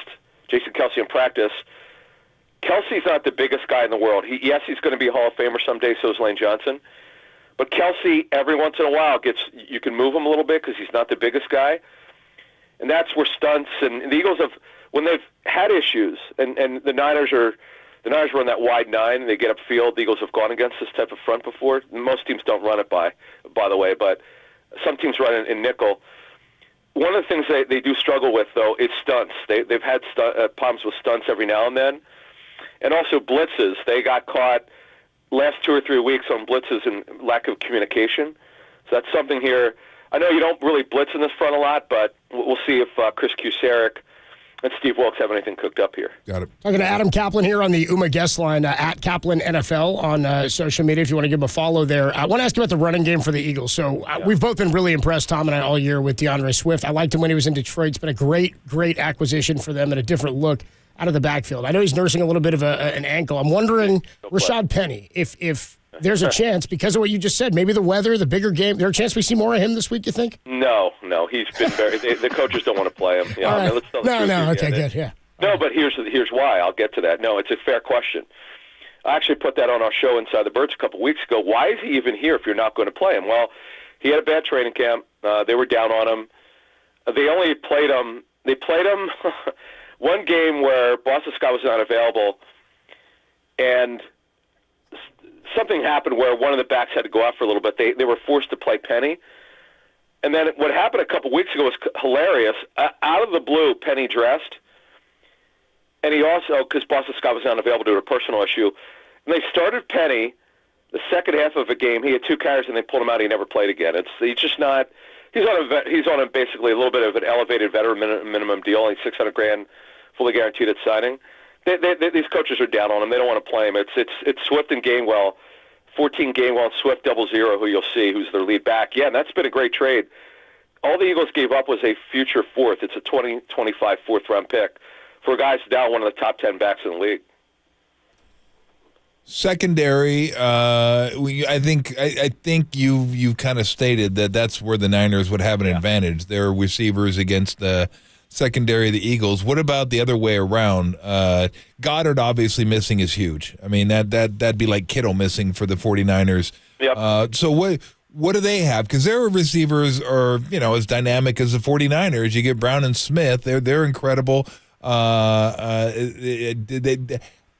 Jason Kelce in practice. Kelce's not the biggest guy in the world. Yes, he's going to be a Hall of Famer someday. So is Lane Johnson. But Kelce, every once in a while, you can move him a little bit because he's not the biggest guy. And that's where stunts and the Eagles have, when they've had issues, and the Niners run that wide 9 and they get upfield. The Eagles have gone against this type of front before. Most teams don't run it by the way, but some teams run it in nickel. One of the things they do struggle with, though, is stunts. They've had problems with stunts every now and then. And also blitzes. They got caught last 2 or 3 weeks on blitzes and lack of communication. So that's something here. I know you don't really blitz in this front a lot, but we'll see if Chris Kusarek and Steve Wilkes have anything cooked up here. Got it. Talking to Adam Kaplan here on the UMA guest line, at Kaplan NFL on social media if you want to give him a follow there. I want to ask you about the running game for the Eagles. So we've both been really impressed, Tom and I, all year with DeAndre Swift. I liked him when he was in Detroit. It's been a great acquisition for them and a different look out of the backfield. I know he's nursing a little bit of an ankle. I'm wondering, Rashad Penny, if there's a chance, because of what you just said, maybe the weather, the bigger game, there's a chance we see more of him this week, you think? No. He's been very the coaches don't want to play him. All right. Okay, good, yeah. No, but here's why. I'll get to that. No, it's a fair question. I actually put that on our show Inside the Birds a couple weeks ago. Why is he even here if you're not going to play him? Well, he had a bad training camp. They were down on him. They only played him. They played him one game where Boston Scott was not available, and something happened where one of the backs had to go out for a little bit. They were forced to play Penny. And then what happened a couple weeks ago was hilarious. Out of the blue, Penny dressed. And he also, because Boston Scott was unavailable due to a personal issue, and they started Penny the second half of a game. He had 2 carries, and they pulled him out. He never played again. He's just not. He's on a basically a little bit of an elevated veteran minimum deal, only $600,000, fully guaranteed at signing. These coaches are down on him. They don't want to play him. It's Swift and Gainwell, 14 Gainwell, and Swift 0-0, who you'll see, who's their lead back. Yeah, and that's been a great trade. All the Eagles gave up was a future fourth. It's a 2025 fourth-round pick for a guy who's now one of the top 10 backs in the league. Secondary, I think you've kind of stated that's where the Niners would have an advantage. Their receivers against the secondary of the Eagles. What about the other way around? Goddard obviously missing is huge. I mean, that'd be like Kittle missing for the 49ers. Yep. So what do they have? Because their receivers are, as dynamic as the 49ers. You get Brown and Smith. They're incredible.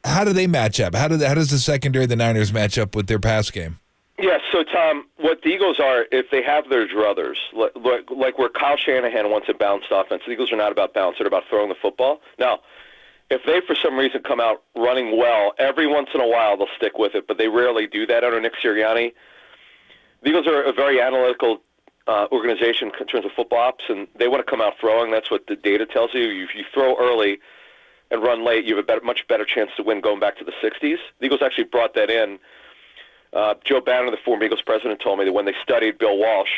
How do they match up? How does the secondary of the Niners match up with their pass game? Yeah, so, Tom, what the Eagles are, if they have their druthers, like where Kyle Shanahan wants a balanced offense, the Eagles are not about balance. They're about throwing the football. Now, if they, for some reason, come out running well, every once in a while they'll stick with it, but they rarely do that under Nick Sirianni. The Eagles are a very analytical organization in terms of football ops, and they want to come out throwing. That's what the data tells you. If you throw early and run late, you have a much better chance to win going back to the 60s. The Eagles actually brought that in. Joe Banner, the former Eagles president, told me that when they studied Bill Walsh,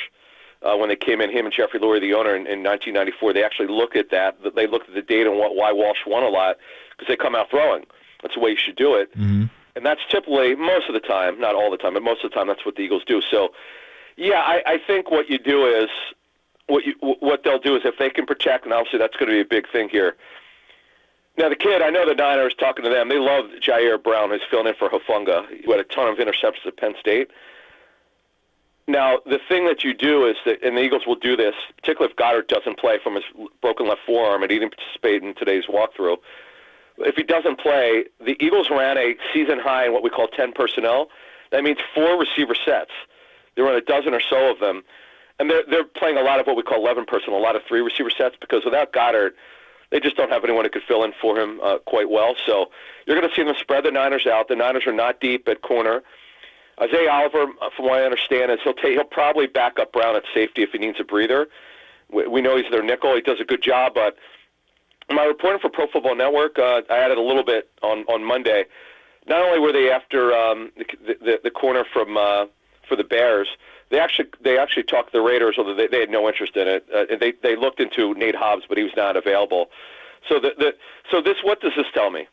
when they came in, him and Jeffrey Lurie, the owner, in 1994, they actually looked at that. They looked at the data and why Walsh won a lot, because they come out throwing. That's the way you should do it. Mm-hmm. And that's typically, most of the time, not all the time, but most of the time, that's what the Eagles do. So, yeah, I think what you do is, what they'll do is if they can protect, and obviously that's going to be a big thing here. Now, the kid, I know the Niners, talking to them, they love Jair Brown, who's filling in for Hufanga, who had a ton of interceptions at Penn State. Now, the thing that you do is that, and the Eagles will do this, particularly if Goddard doesn't play from his broken left forearm, and he didn't participate in today's walkthrough. If he doesn't play, the Eagles ran a season high in what we call 10 personnel. That means 4 receiver sets. They run a dozen or so of them. And they're playing a lot of what we call 11 personnel, a lot of 3 receiver sets, because without Goddard, they just don't have anyone who could fill in for him quite well. So you're going to see them spread the Niners out. The Niners are not deep at corner. Isaiah Oliver, from what I understand, is he'll probably back up Brown at safety if he needs a breather. We know he's their nickel. He does a good job, but my reporting for Pro Football Network, I added a little bit on Monday. Not only were they after the corner for the Bears, they actually talked to the Raiders, although they had no interest in it. They looked into Nate Hobbs, but he was not available. So what does this tell me?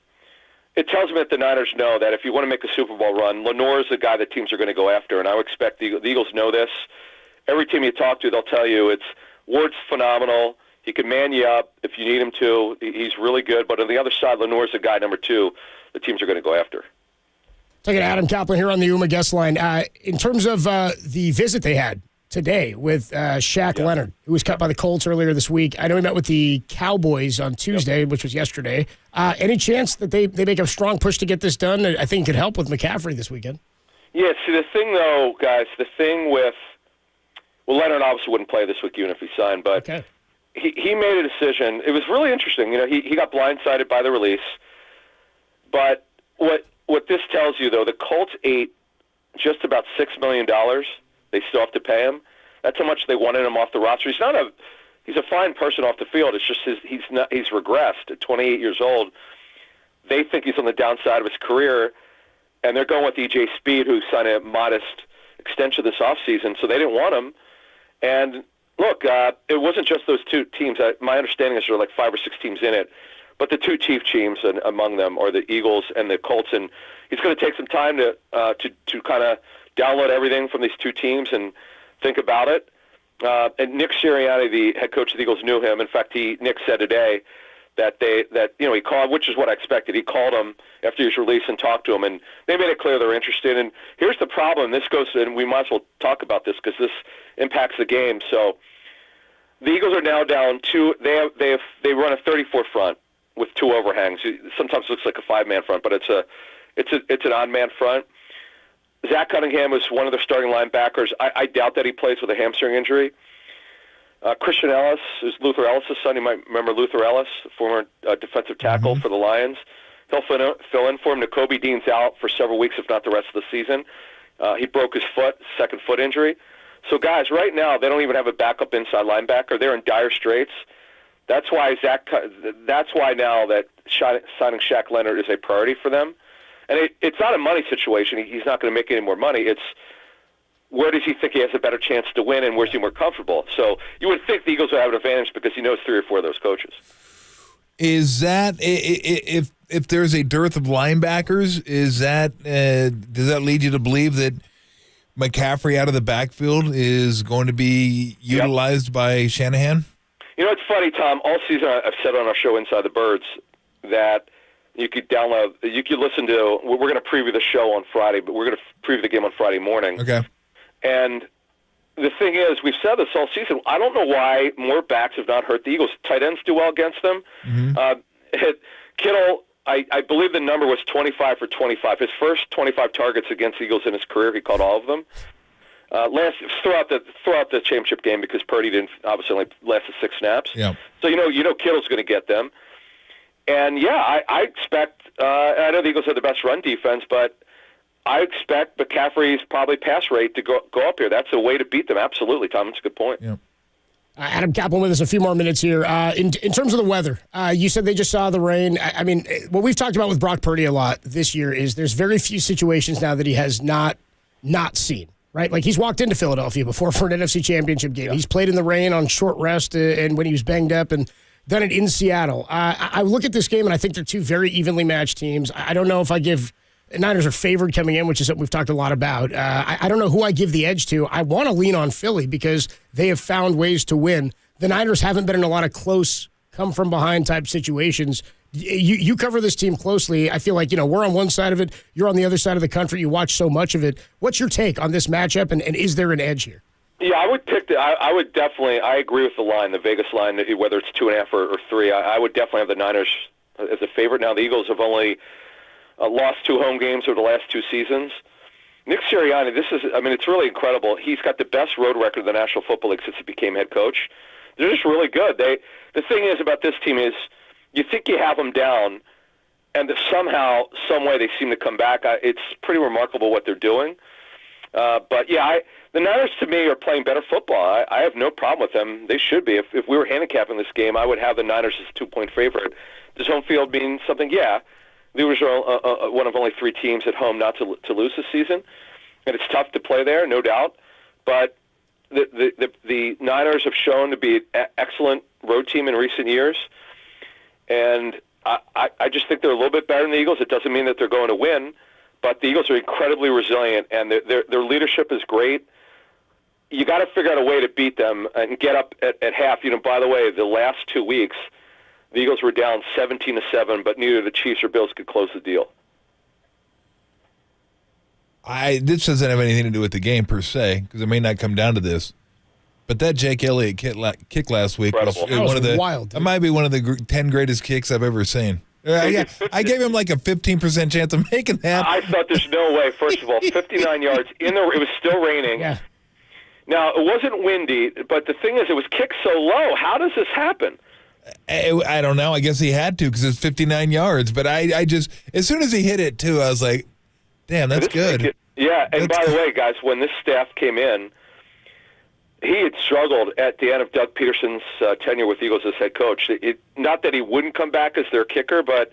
It tells me that the Niners know that if you want to make a Super Bowl run, Lenore is the guy that teams are going to go after, and I would expect the Eagles know this. Every team you talk to, they'll tell you Ward's phenomenal. He can man you up if you need him to. He's really good. But on the other side, Lenore's the guy number 2 the teams are going to go after. Taking Adam Kaplan here on the UMA guest line. In terms of the visit they had today with Shaq Leonard, who was cut by the Colts earlier this week. I know he met with the Cowboys on Tuesday, which was yesterday. Any chance that they make a strong push to get this done? I think it could help with McCaffrey this weekend. Yeah, see, the thing, though, guys, Leonard obviously wouldn't play this week even if he signed, but he made a decision. It was really interesting. He got blindsided by the release, but what this tells you, though, the Colts ate just about $6 million. They still have to pay him. That's how much they wanted him off the roster. He's a fine person off the field. It's just he's regressed at 28 years old. They think he's on the downside of his career, and they're going with E.J. Speed, who signed a modest extension this offseason, so they didn't want him. And look, it wasn't just those 2 teams. My understanding is there are like 5 or 6 teams in it. But the 2 chief teams among them are the Eagles and the Colts, and he's going to take some time to kind of download everything from these 2 teams and think about it. And Nick Sirianni, the head coach of the Eagles, knew him. In fact, Nick said today that he called, which is what I expected. He called him after he was released and talked to him, and they made it clear they're interested. And here's the problem. This goes, and we might as well talk about this because this impacts the game. So the Eagles are now down 2. They run a 34 front with 2 overhangs. It sometimes looks like a 5-man front, but it's an odd man front. Zach Cunningham was one of their starting linebackers. I doubt that he plays with a hamstring injury. Christian Ellis is Luther Ellis' son. You might remember Luther Ellis, former defensive tackle for the Lions. He'll fill in for him. Nakobe Dean's out for several weeks, if not the rest of the season. He broke his foot, second foot injury. So, guys, right now they don't even have a backup inside linebacker. They're in dire straits. That's why now that signing Shaq Leonard is a priority for them. And it's not a money situation. He's not going to make any more money. It's where does he think he has a better chance to win, and where's he more comfortable? So you would think the Eagles would have an advantage because he knows 3 or 4 of those coaches. Is that if there's a dearth of linebackers, does that lead you to believe that McCaffrey out of the backfield is going to be utilized by Shanahan? You know, it's funny, Tom. All season I've said on our show Inside the Birds that you could listen to. We're going to preview the show on Friday, but we're going to preview the game on Friday morning. Okay. And the thing is, we've said this all season. I don't know why more backs have not hurt the Eagles. Tight ends do well against them. Kittle, I believe the number was 25 for 25. His first 25 targets against the Eagles in his career, he caught all of them. Throughout the championship game, because Purdy didn't obviously only lasted 6 snaps. Yeah. So you know Kittle's going to get them. And I expect. I know the Eagles have the best run defense, but I expect McCaffrey's probably pass rate to go up here. That's a way to beat them. Absolutely, Tom. That's a good point. Yeah. Adam Kaplan with us a few more minutes here. In terms of the weather, you said they just saw the rain. I mean, what we've talked about with Brock Purdy a lot this year is there's very few situations now that he has not seen. Right? Like he's walked into Philadelphia before for an NFC Championship game. Yeah. He's played in the rain on short rest and when he was banged up and done it in Seattle. I look at this game and I think they're 2 very evenly matched teams. I don't know if I give Niners are favored coming in, which is something we've talked a lot about. I don't know who I give the edge to. I want to lean on Philly because they have found ways to win. The Niners haven't been in a lot of close come-from-behind type situations. You cover this team closely. I feel like, we're on one side of it. You're on the other side of the country. You watch so much of it. What's your take on this matchup, and is there an edge here? Yeah, I would pick I would definitely. I agree with the line, the Vegas line, whether it's 2.5 or 3. I would definitely have the Niners as a favorite. Now, the Eagles have only lost 2 home games over the last 2 seasons. Nick Sirianni, it's really incredible. He's got the best road record in the National Football League since he became head coach. They're just really good. The thing is about this team is you think you have them down, and somehow, some way they seem to come back. It's pretty remarkable what they're doing. The Niners, to me, are playing better football. I have no problem with them. They should be. If we were handicapping this game, I would have the Niners as a 2-point favorite. Does home field mean something? Yeah. The Eagles are one of only 3 teams at home not to lose this season, and it's tough to play there, no doubt. But the Niners have shown to be an excellent road team in recent years, and I just think they're a little bit better than the Eagles. It doesn't mean that they're going to win, but the Eagles are incredibly resilient, and their leadership is great. You got to figure out a way to beat them and get up at half. By the way, the last 2 weeks, the Eagles were down 17-7, but neither the Chiefs or Bills could close the deal. This doesn't have anything to do with the game per se, because it may not come down to this. But that Jake Elliott kick last week was one of the wild. That might be one of the 10 greatest kicks I've ever seen. I gave him like a 15% chance of making that. I thought there's no way. First of all, 59 yards it was still raining. Yeah. Now it wasn't windy, but the thing is, it was kicked so low. How does this happen? I don't know. I guess he had to because it's 59 yards. But I just, as soon as he hit it too, I was like, damn, that's good. Yeah, and by the way, guys, when this staff came in, he had struggled at the end of Doug Peterson's tenure with Eagles as head coach. Not that he wouldn't come back as their kicker, but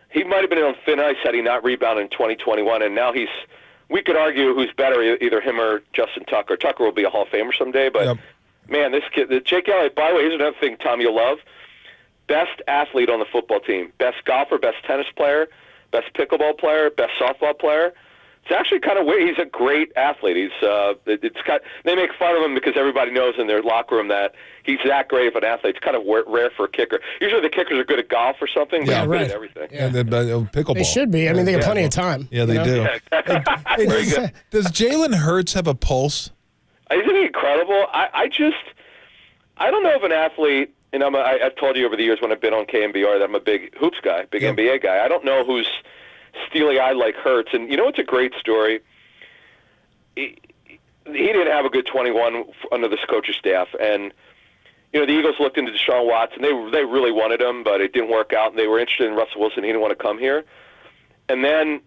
he might have been on thin ice had he not rebounded in 2021. And now we could argue who's better, either him or Justin Tucker. Tucker will be a Hall of Famer someday, but man, this kid, Jake Elliott, by the way, here's another thing, Tom, you'll love. Best athlete on the football team. Best golfer, best tennis player, best pickleball player, best softball player. It's actually kind of weird. He's a great athlete. They make fun of him because everybody knows in their locker room that he's that great of an athlete. It's kind of rare for a kicker. Usually the kickers are good at golf or something, but they're good at everything. Yeah, pickleball. They should be. I mean, they have plenty of time. Yeah, they do. Does Jalen Hurts have a pulse? Isn't he incredible? I don't know if an athlete, and I've told you over the years when I've been on KNBR that I'm a big hoops guy, big NBA guy. I don't know who's steely-eyed like Hurts. And you know what's a great story? he didn't have a good 21 under this coaching staff, and the Eagles looked into Deshaun Watson. They really wanted him, but it didn't work out, and they were interested in Russell Wilson. He didn't want to come here, and then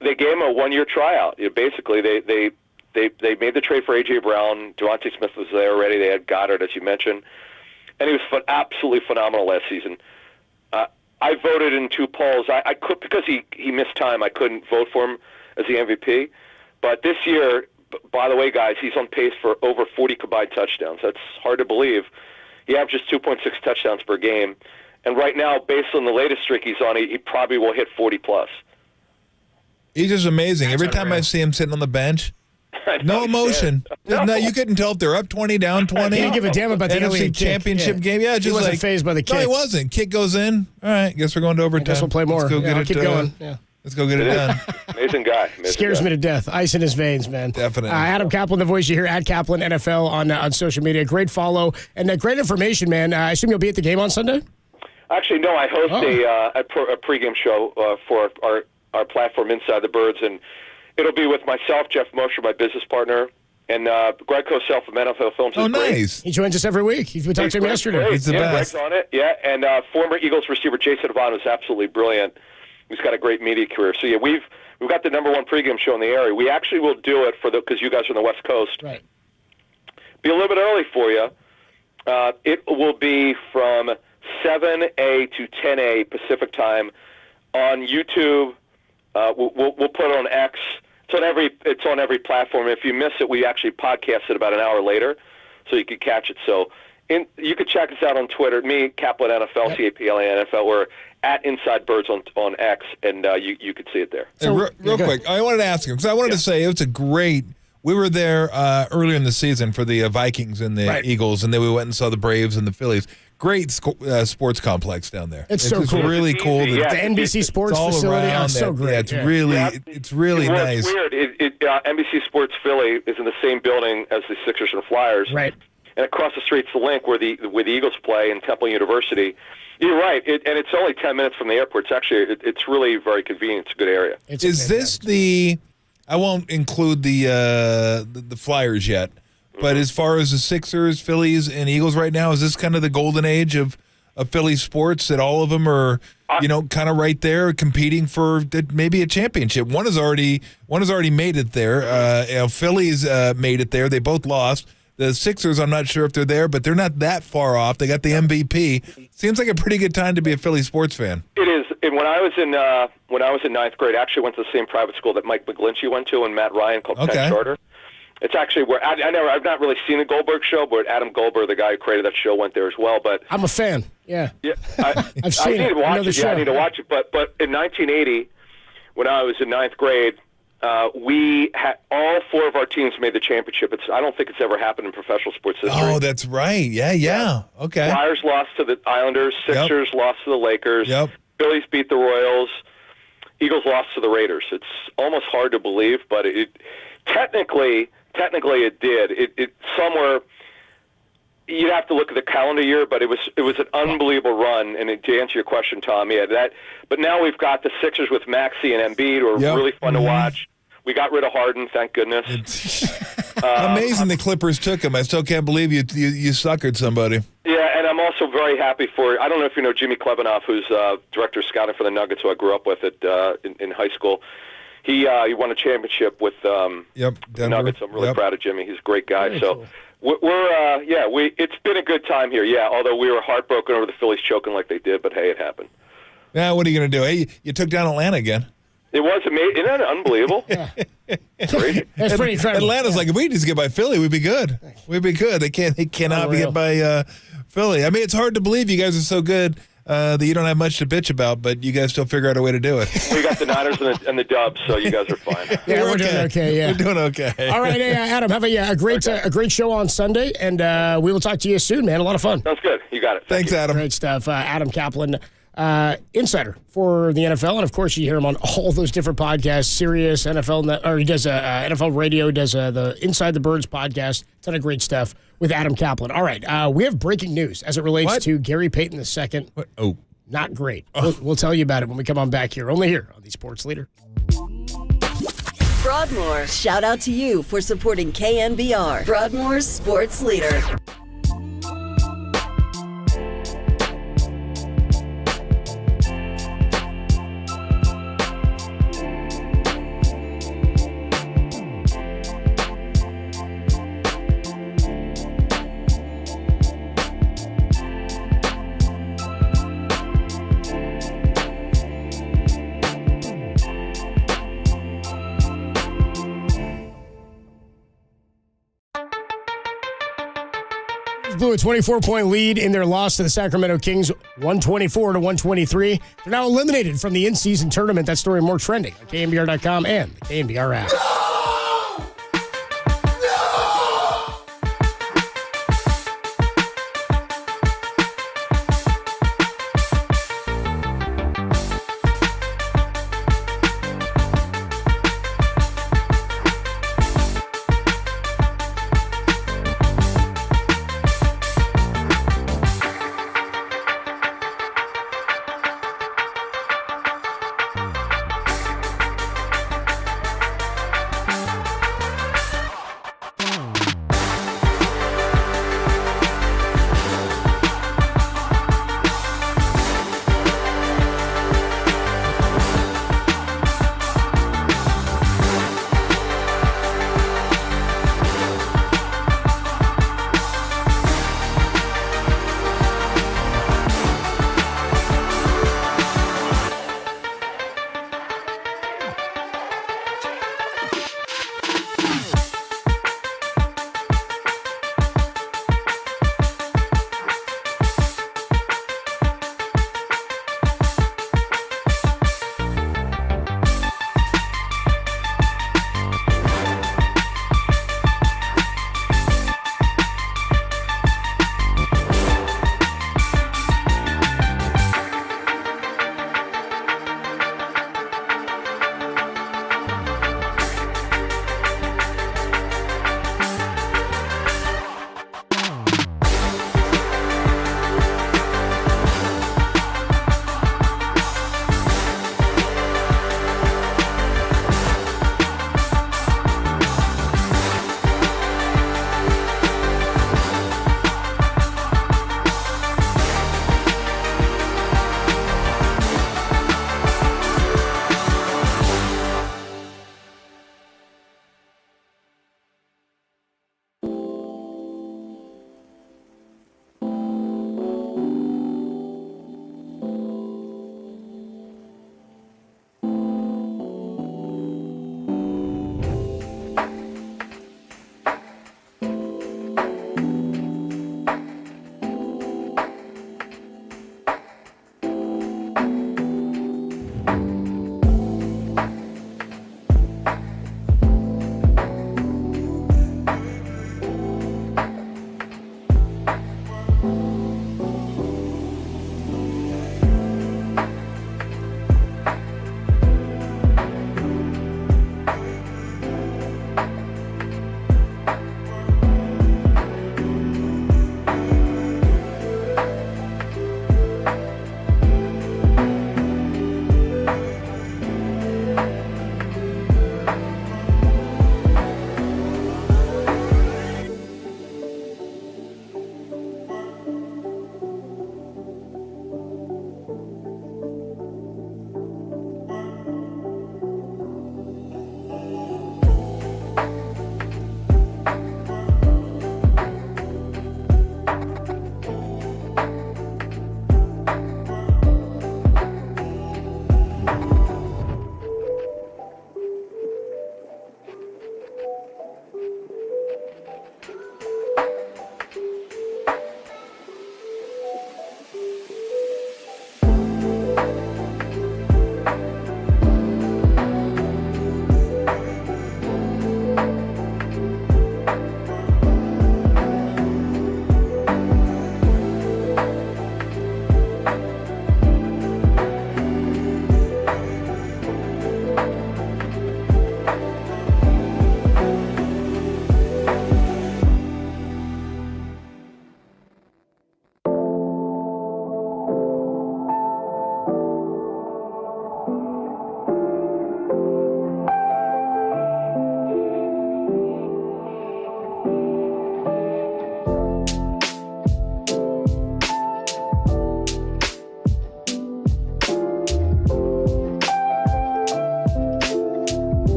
they gave him a 1-year tryout. Basically, they made the trade for A.J. Brown. Devontae Smith was there already. They had Goddard, as you mentioned, and he was absolutely phenomenal last season. I voted in 2 polls. I could, because he missed time, I couldn't vote for him as the MVP. But this year, by the way, guys, he's on pace for over 40 combined touchdowns. That's hard to believe. He averages 2.6 touchdowns per game. And right now, based on the latest streak he's on, he probably will hit 40-plus. He's just amazing. Every time I see him sitting on the bench, no emotion. No, you couldn't tell if they're up 20, down 20. He didn't give a damn about the NFC Championship game. Yeah, just he wasn't like fazed by the kick. No, he wasn't. Kick goes in. All right, guess we're going to overtime. I guess we'll play more. Let's go get it. Keep going. Yeah. Let's go get it done. Amazing guy. Scares me to death. Ice in his veins, man. Definitely. Adam Kaplan, the voice you hear at Kaplan NFL on social media. Great follow and great information, man. I assume you'll be at the game on Sunday? Actually, no. I host a pregame show for our platform Inside the Birds, and it'll be with myself, Jeff Mosher, my business partner, and Greg Cosell from NFL Films. Oh, nice. He joins us every week. We talked to him yesterday. Great. He's the best. Greg's on it, and former Eagles receiver Jason Devon is absolutely brilliant. He's got a great media career. So, we've got the #1 pregame show in the area. We actually will do it because you guys are on the West Coast. Right. Be a little bit early for you. It will be from 7 to 10 Pacific time on YouTube. We'll put it on X. It's on every platform. If you miss it, we actually podcast it about an hour later, so you can catch it. So you can check us out on Twitter. Me, Kaplan NFL, Kaplan NFL. We're at Inside Birds on X, and you can see it there. So, real quick, I wanted to ask him because I wanted to say it was a great. We were there earlier in the season for the Vikings and the Eagles, and then we went and saw the Braves and the Phillies. Great sports complex down there. It's so cool. Really cool. The NBC Sports facility is so great. Yeah, it's really nice. It's weird. NBC Sports Philly is in the same building as the Sixers and Flyers. Right. And across the street's the Link where the Eagles play in Temple University. You're right. And it's only 10 minutes from the airport. It's actually it's really very convenient. It's a good area. Is this the? I won't include the Flyers yet. But as far as the Sixers, Phillies, and Eagles right now, is this kind of the golden age of Philly sports that all of them are, kind of right there competing for maybe a championship? One has already made it there. Phillies made it there. They both lost. The Sixers, I'm not sure if they're there, but they're not that far off. They got the MVP. Seems like a pretty good time to be a Philly sports fan. It is. And when I was in ninth grade, I actually went to the same private school that Mike McGlinchey went to and Matt Ryan called Penn Charter. It's actually where I've not really seen the Goldberg show, but Adam Goldberg, the guy who created that show, went there as well. But I'm a fan. Yeah. I've seen it. I need to watch it. Yeah, I need to watch it. But in 1980, when I was in ninth grade, we had all 4 of our teams made the championship. I don't think it's ever happened in professional sports history. Oh, that's right. Yeah. Okay. Flyers lost to the Islanders. Sixers lost to the Lakers. Yep. Phillies beat the Royals. Eagles lost to the Raiders. It's almost hard to believe, but it technically it did. It somewhere you'd have to look at the calendar year, but it was an unbelievable run. And to answer your question, Tom, that. But now we've got the Sixers with Maxey and Embiid, who are really fun to watch. We got rid of Harden, thank goodness. Amazing the Clippers took him. I still can't believe you suckered somebody. Yeah, and I'm also very happy for. I don't know if you know Jimmy Klebanoff, who's director of scouting for the Nuggets, who I grew up with in high school. He won a championship with the Nuggets. I'm really proud of Jimmy. He's a great guy. Very cool. It's been a good time here. Yeah, although we were heartbroken over the Phillies choking like they did, but hey, it happened. Yeah, what are you going to do? Hey, you took down Atlanta again. It was amazing. Isn't that unbelievable? Crazy. That's pretty incredible. Atlanta's like, if we just get by Philly, we'd be good. We'd be good. They cannot get by Philly. I mean, it's hard to believe you guys are so good that you don't have much to bitch about, but you guys still figure out a way to do it. We got the Niners and the Dubs, so you guys are fine. Yeah, we're doing okay. Yeah, we're doing okay. All right, hey, Adam, have a great show on Sunday, and we will talk to you soon, man. A lot of fun. Sounds good. You got it. Thanks, Adam. Great stuff. Adam Kaplan, insider for the NFL, and of course you hear him on all those different podcasts. Sirius NFL, or he does NFL radio, does the Inside the Birds podcast. Ton of great stuff with Adam Kaplan. All right, we have breaking news as it relates to Gary Payton II. What? Oh, not great. We'll tell you about it when we come on back here. Only here on the Sports Leader. Broadmoor, shout out to you for supporting KNBR, Broadmoor's sports leader. Blew a 24-point lead in their loss to the Sacramento Kings, 124-123. They're now eliminated from the in-season tournament. That story more trending on KNBR.com and the KNBR app.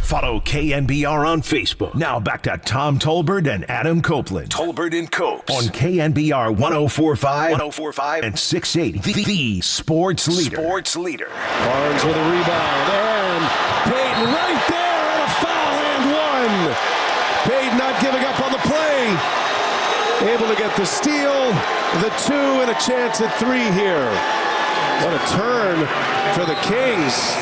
Follow KNBR on Facebook. Now back to Tom Tolbert and Adam Copeland. Tolbert and Copes on KNBR 104.5 and 680. The Sports Leader. Barnes with a rebound, and Payton right there, and a foul, and one. Payton not giving up on the play. Able to get the steal, the 2, and a chance at 3 here. What a turn for the Kings.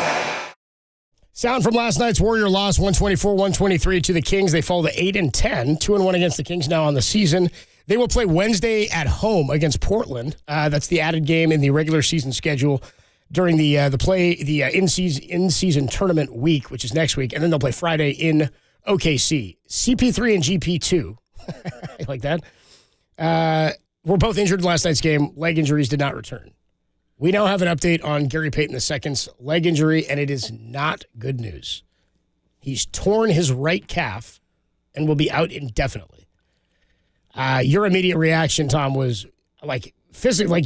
Sound from last night's Warrior loss, 124-123 to the Kings. They fall to 8-10, 2-1 against the Kings now on the season. They will play Wednesday at home against Portland. That's the added game in the regular season schedule during the in-season tournament week, which is next week, and then they'll play Friday in OKC. CP3 and GP2, I like that, were both injured in last night's game. Leg injuries did not return. We now have an update on Gary Payton II's leg injury, and it is not good news. He's torn his right calf and will be out indefinitely. Your immediate reaction, Tom, was like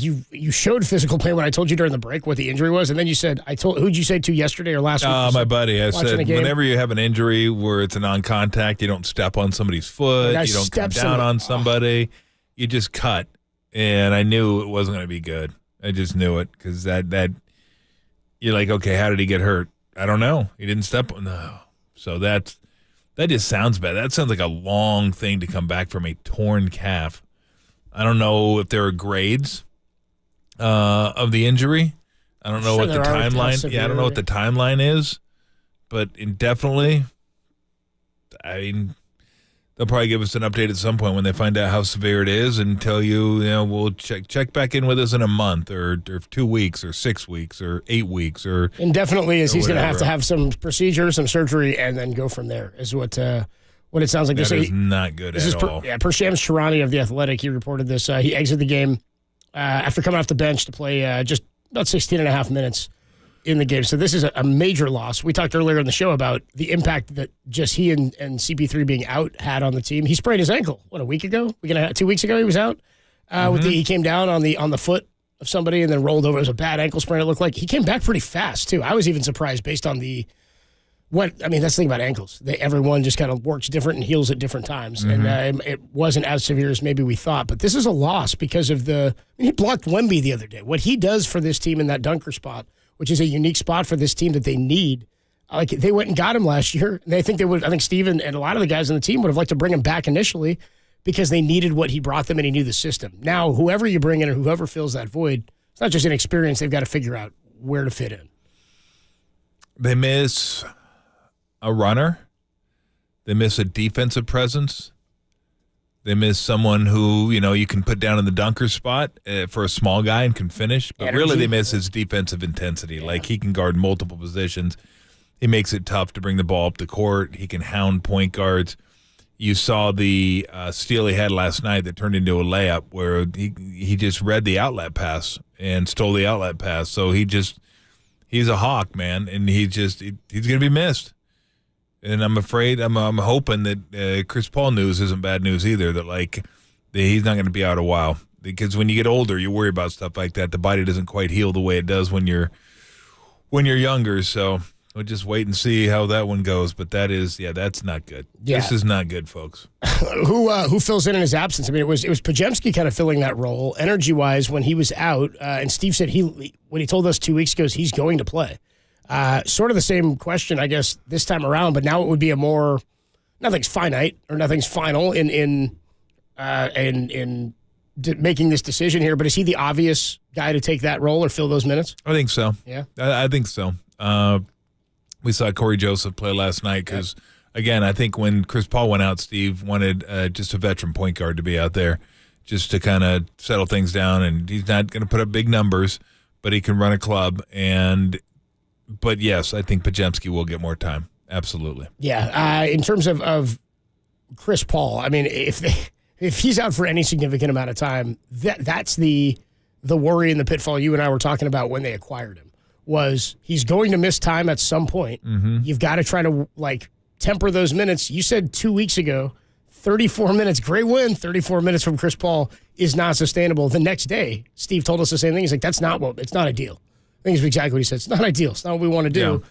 you showed physical pain when I told you during the break what the injury was, and then you said, who'd you say to yesterday or last week? My buddy. I said, whenever you have an injury where it's a non-contact, you don't step on somebody's foot, you don't come down on somebody, you just cut. And I knew it wasn't going to be good. I just knew it because that you're like, okay, how did he get hurt? I don't know. He didn't step on. No. So that just sounds bad. That sounds like a long thing to come back from a torn calf. I don't know if there are grades of the injury. I don't know what the timeline. Yeah, I don't know what the timeline is, but indefinitely, I mean, they'll probably give us an update at some point when they find out how severe it is and tell you, we'll check back in with us in a month or 2 weeks or 6 weeks or 8 weeks or indefinitely. Is he's going to have some procedure, some surgery, and then go from there. Is what it sounds like. That is not good at all. Per Shams Charania of The Athletic, he reported this. He exited the game after coming off the bench to play just about 16 and a half minutes in the game. So this is a major loss. We talked earlier in the show about the impact that just he and CP3 being out had on the team. He sprained his ankle, a week ago? 2 weeks ago he was out. He came down on the foot of somebody and then rolled over. It was a bad ankle sprain, it looked like. He came back pretty fast, too. I was even surprised based on that's the thing about ankles. Everyone just kind of works different and heals at different times. And it wasn't as severe as maybe we thought. But this is a loss because of he blocked Wemby the other day. What he does for this team in that dunker spot, which is a unique spot for this team that they need. Like, they went and got him last year. And I think Steve and a lot of the guys on the team would have liked to bring him back initially because they needed what he brought them and he knew the system. Now, whoever you bring in or whoever fills that void, it's not just inexperience. They've got to figure out where to fit in. They miss a runner. They miss a defensive presence. They miss someone who, you can put down in the dunker spot for a small guy and can finish. But really they miss his defensive intensity. Yeah. Like, he can guard multiple positions. He makes it tough to bring the ball up the court. He can hound point guards. You saw the steal he had last night that turned into a layup where he just read the outlet pass and stole the outlet pass. So he's a hawk, man, and he's going to be missed. And I'm afraid, I'm hoping that Chris Paul news isn't bad news either, that he's not going to be out a while. Because when you get older, you worry about stuff like that. The body doesn't quite heal the way it does when you're younger. So we'll just wait and see how that one goes. But that's not good. Yeah. This is not good, folks. Who fills in his absence? I mean, it was Podziemski kind of filling that role energy-wise when he was out. And Steve said when he told us 2 weeks ago he's going to play. Sort of the same question, I guess, this time around, but now it would be a more nothing's finite or nothing's final in making this decision here. But is he the obvious guy to take that role or fill those minutes? I think so. Yeah, I think so. We saw Corey Joseph play last night because, again, I think when Chris Paul went out, Steve wanted just a veteran point guard to be out there just to kind of settle things down. And he's not going to put up big numbers, but he can run a club But yes, I think Podziemski will get more time. Absolutely. Yeah. In terms of Chris Paul, I mean, if he's out for any significant amount of time, that's the worry and the pitfall you and I were talking about when they acquired him. Was he's going to miss time at some point. Mm-hmm. You've got to try to temper those minutes. You said 2 weeks ago, 34 minutes, great win. 34 minutes from Chris Paul is not sustainable. The next day, Steve told us the same thing. He's like, it's not ideal. I think it's exactly what he said. It's not ideal. It's not what we want to do.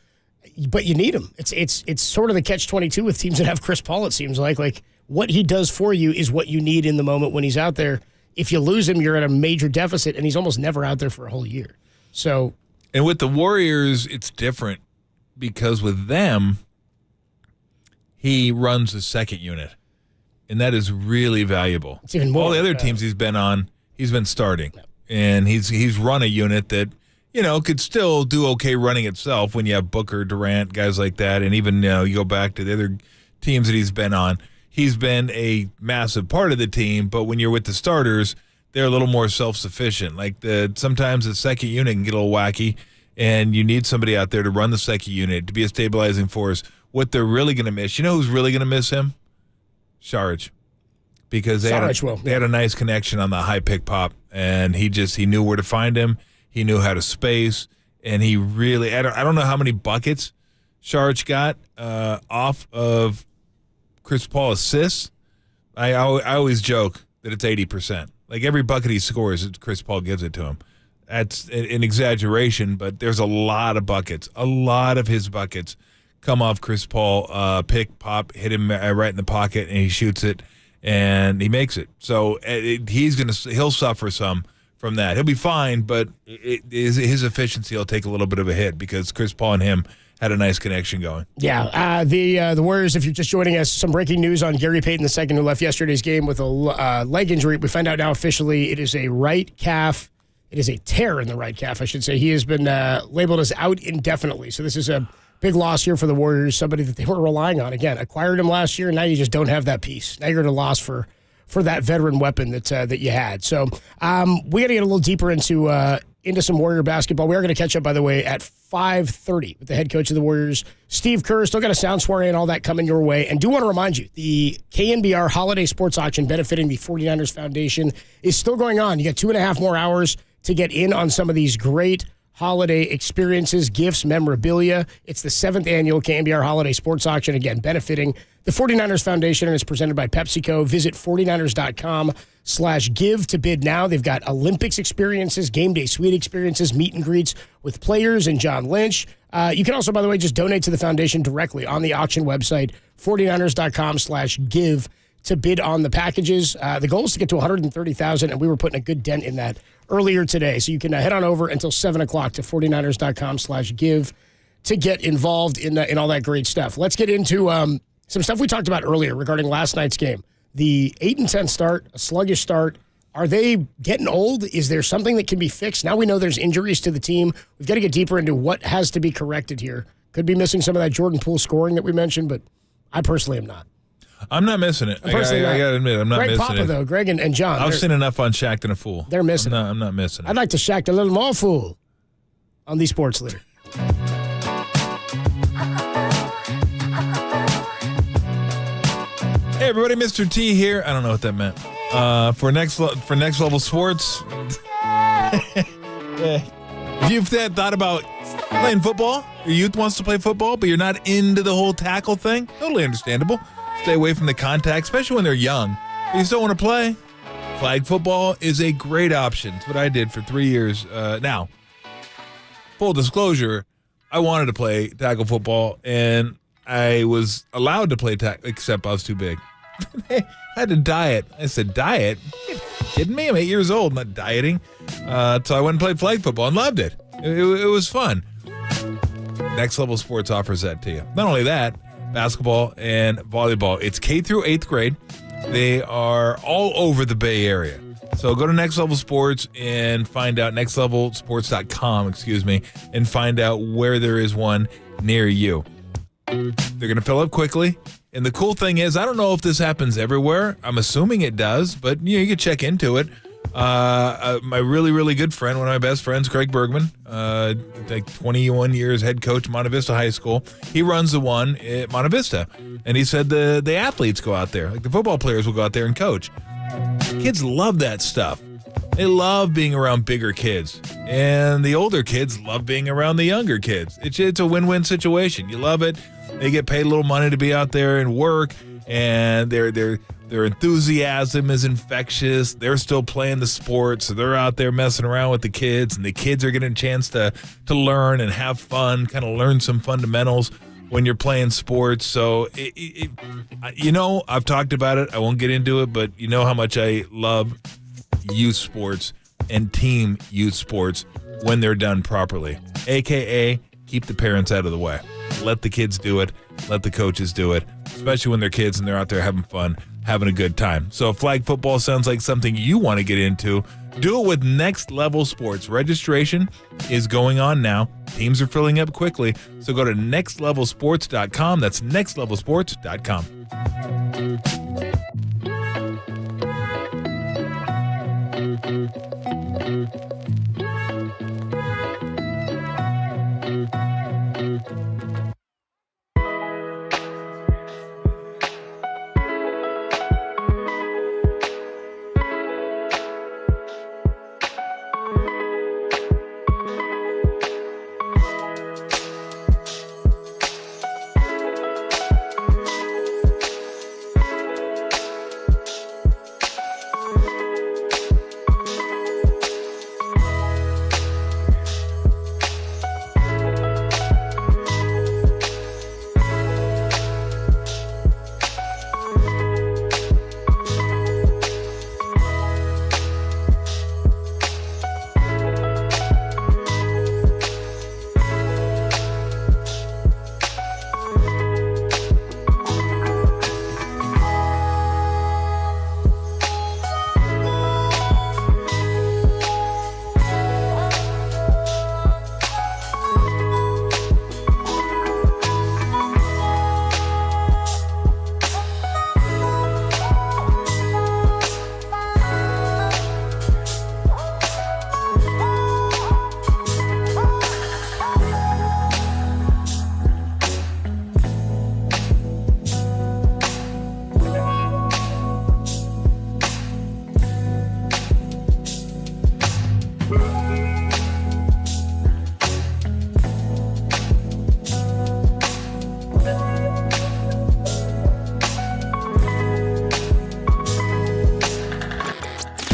but you need him. It's sort of the catch-22 with teams that have Chris Paul, it seems like. Like, what he does for you is what you need in the moment when he's out there. If you lose him, you're at a major deficit, and he's almost never out there for a whole year. So, and with the Warriors, it's different because with them, he runs the second unit, and that is really valuable. It's even more. All the other teams he's been on, he's been starting, and he's run a unit that, you know, could still do okay running itself when you have Booker, Durant, guys like that, and even, you know, you go back to the other teams that he's been on. He's been a massive part of the team, but when you're with the starters, they're a little more self-sufficient. Like sometimes the second unit can get a little wacky, and you need somebody out there to run the second unit to be a stabilizing force. What they're really going to miss, you know who's really going to miss him? Saric. Because they had a nice connection on the high pick pop, and he knew where to find him. He knew how to space, and he really, I don't know how many buckets Saric got off of Chris Paul assists. I always joke that it's 80%. Like every bucket he scores, Chris Paul gives it to him. That's an exaggeration, but there's a lot of buckets. A lot of his buckets come off Chris Paul, pick, pop, hit him right in the pocket, and he shoots it, and he makes it. So he'll suffer some from that. He'll be fine, but his efficiency will take a little bit of a hit because Chris Paul and him had a nice connection going. Yeah, the Warriors, if you're just joining us, some breaking news on Gary Payton II, who left yesterday's game with a leg injury. We find out now officially it is a right calf. It is a tear in the right calf, I should say. He has been labeled as out indefinitely. So this is a big loss here for the Warriors, somebody that they were relying on. Again, acquired him last year, and now you just don't have that piece. Now you're at a loss for that veteran weapon that you had. So we got to get a little deeper into some Warrior basketball. We are going to catch up, by the way, at 5:30 with the head coach of the Warriors, Steve Kerr. Still got a sound soiree and all that coming your way. And do want to remind you, the KNBR Holiday Sports Auction benefiting the 49ers Foundation is still going on. You got 2.5 more hours to get in on some of these great holiday experiences, gifts, memorabilia. It's the 7th annual KNBR Holiday Sports Auction, again, benefiting the 49ers Foundation, and it's presented by PepsiCo. Visit 49ers.com/give to bid now. They've got Olympics experiences, game day suite experiences, meet and greets with players and John Lynch. You can also, by the way, just donate to the foundation directly on the auction website, 49ers.com/give to bid on the packages. The goal is to get to 130,000, and we were putting a good dent in that earlier today. So you can head on over until 7 o'clock to 49ers.com/give to get involved in all that great stuff. Let's get into some stuff we talked about earlier regarding last night's game. The 8-10 start, a sluggish start. Are they getting old? Is there something that can be fixed? Now we know there's injuries to the team. We've got to get deeper into what has to be corrected here. Could be missing some of that Jordan Poole scoring that we mentioned, but I personally am not. I'm not missing it. I got to admit, I'm not missing Papa, it. Though, Greg and John. I've seen enough on Shaq and a Fool. They're missing it. I'm not missing it. I'd like to Shaq a little more fool on the Sports Leader. Hey everybody, Mr. T here. I don't know what that meant. For next level sports. If you've thought about playing football, your youth wants to play football, but you're not into the whole tackle thing, totally understandable. Stay away from the contact, especially when they're young. But you still want to play? Flag football is a great option. It's what I did for 3 years. Now, full disclosure, I wanted to play tackle football, and I was allowed to play tackle, except I was too big. I had to diet. I said, diet? Are you kidding me? I'm 8 years old. I'm not dieting. So I went and played flag football and loved it. It was fun. Next Level Sports offers that to you. Not only that, basketball and volleyball. It's K through 8th grade. They are all over the Bay Area. So go to Next Level Sports and find out, nextlevelsports.com, and find out where there is one near you. They're going to fill up quickly. And the cool thing is, I don't know if this happens everywhere. I'm assuming it does, but you can check into it. My really, really good friend, one of my best friends, Craig Bergman, like 21 years head coach at Monte Vista High School. He runs the one at Monte Vista. And he said the athletes go out there, like the football players will go out there and coach. Kids love that stuff. They love being around bigger kids. And the older kids love being around the younger kids. It's a win-win situation. You love it. They get paid a little money to be out there and work. and their enthusiasm is infectious. They're still playing the sport, so they're out there messing around with the kids, and the kids are getting a chance to learn and have fun, kind of learn some fundamentals when you're playing sports. So, I've talked about it. I won't get into it, but you know how much I love youth sports and team youth sports when they're done properly, a.k.a. keep the parents out of the way. Let the kids do it. Let the coaches do it, especially when they're kids and they're out there having fun, having a good time. So if flag football sounds like something you want to get into, do it with Next Level Sports. Registration is going on now. Teams are filling up quickly. So go to nextlevelsports.com. That's nextlevelsports.com.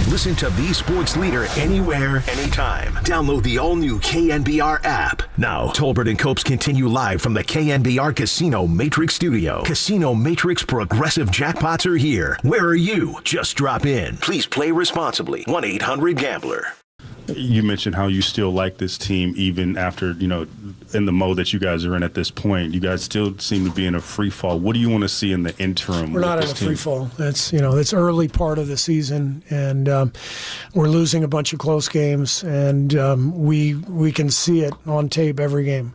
Listen to the sports leader anywhere, anytime. Download the all-new KNBR app. Now, Tolbert and Copes continue live from the KNBR Casino Matrix Studio. Casino Matrix Progressive Jackpots are here. Where are you? Just drop in. Please play responsibly. 1-800-GAMBLER. You mentioned how you still like this team even after, in the mode that you guys are in at this point. You guys still seem to be in a free fall. What do you want to see in the interim? We're not in a free fall. It's early part of the season, and we're losing a bunch of close games, and we can see it on tape every game.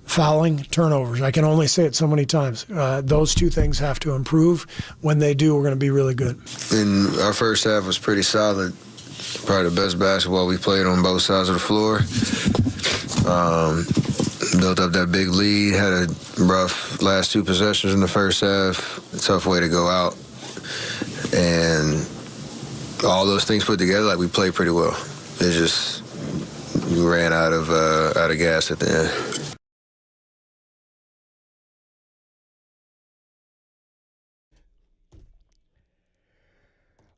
Fouling, turnovers. I can only say it so many times. Those two things have to improve. When they do, we're going to be really good. And our first half was pretty solid. Probably the best basketball we played on both sides of the floor. Built up that big lead, had a rough last two possessions in the first half. A tough way to go out. And all those things put together, we played pretty well. It just, we ran out of gas at the end.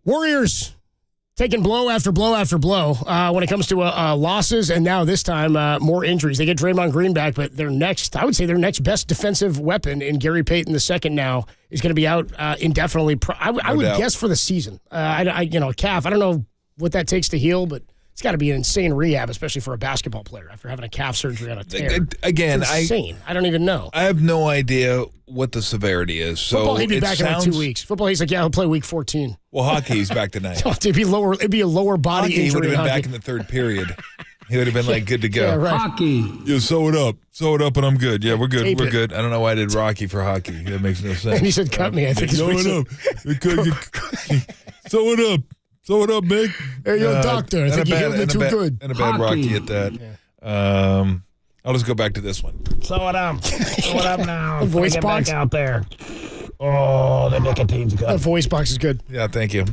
Warriors taking blow after blow after blow when it comes to losses, and now this time more injuries. They get Draymond Green back, but their next best defensive weapon in Gary Payton II now is going to be out indefinitely. I would guess for the season. Calf. I don't know what that takes to heal, but it's got to be an insane rehab, especially for a basketball player after having a calf surgery on a tear. Again, it's insane. I don't even know. I have no idea what the severity is. So football, he'd be back in like 2 weeks. Football, he's like, he'll play week 14. Well, hockey, he's back tonight. It'd be a lower body hockey, injury. He would have been back in the third period. He would have been good to go. Yeah, right. Hockey. Yeah, sew it up, and I'm good. Yeah, we're good. We're good. I don't know why I did Rocky for hockey. That makes no sense. And he said, "Cut me." I think sew it up. Sew it up. Sew it up, big. Hey, yo, doctor. I think you healed me too good. And a bad Rocky at that. Yeah. I'll just go back to this one. Sew it up. Sew it up now. The voice Get box back out there. Oh, the nicotine's good. The voice box is good. Yeah, thank you.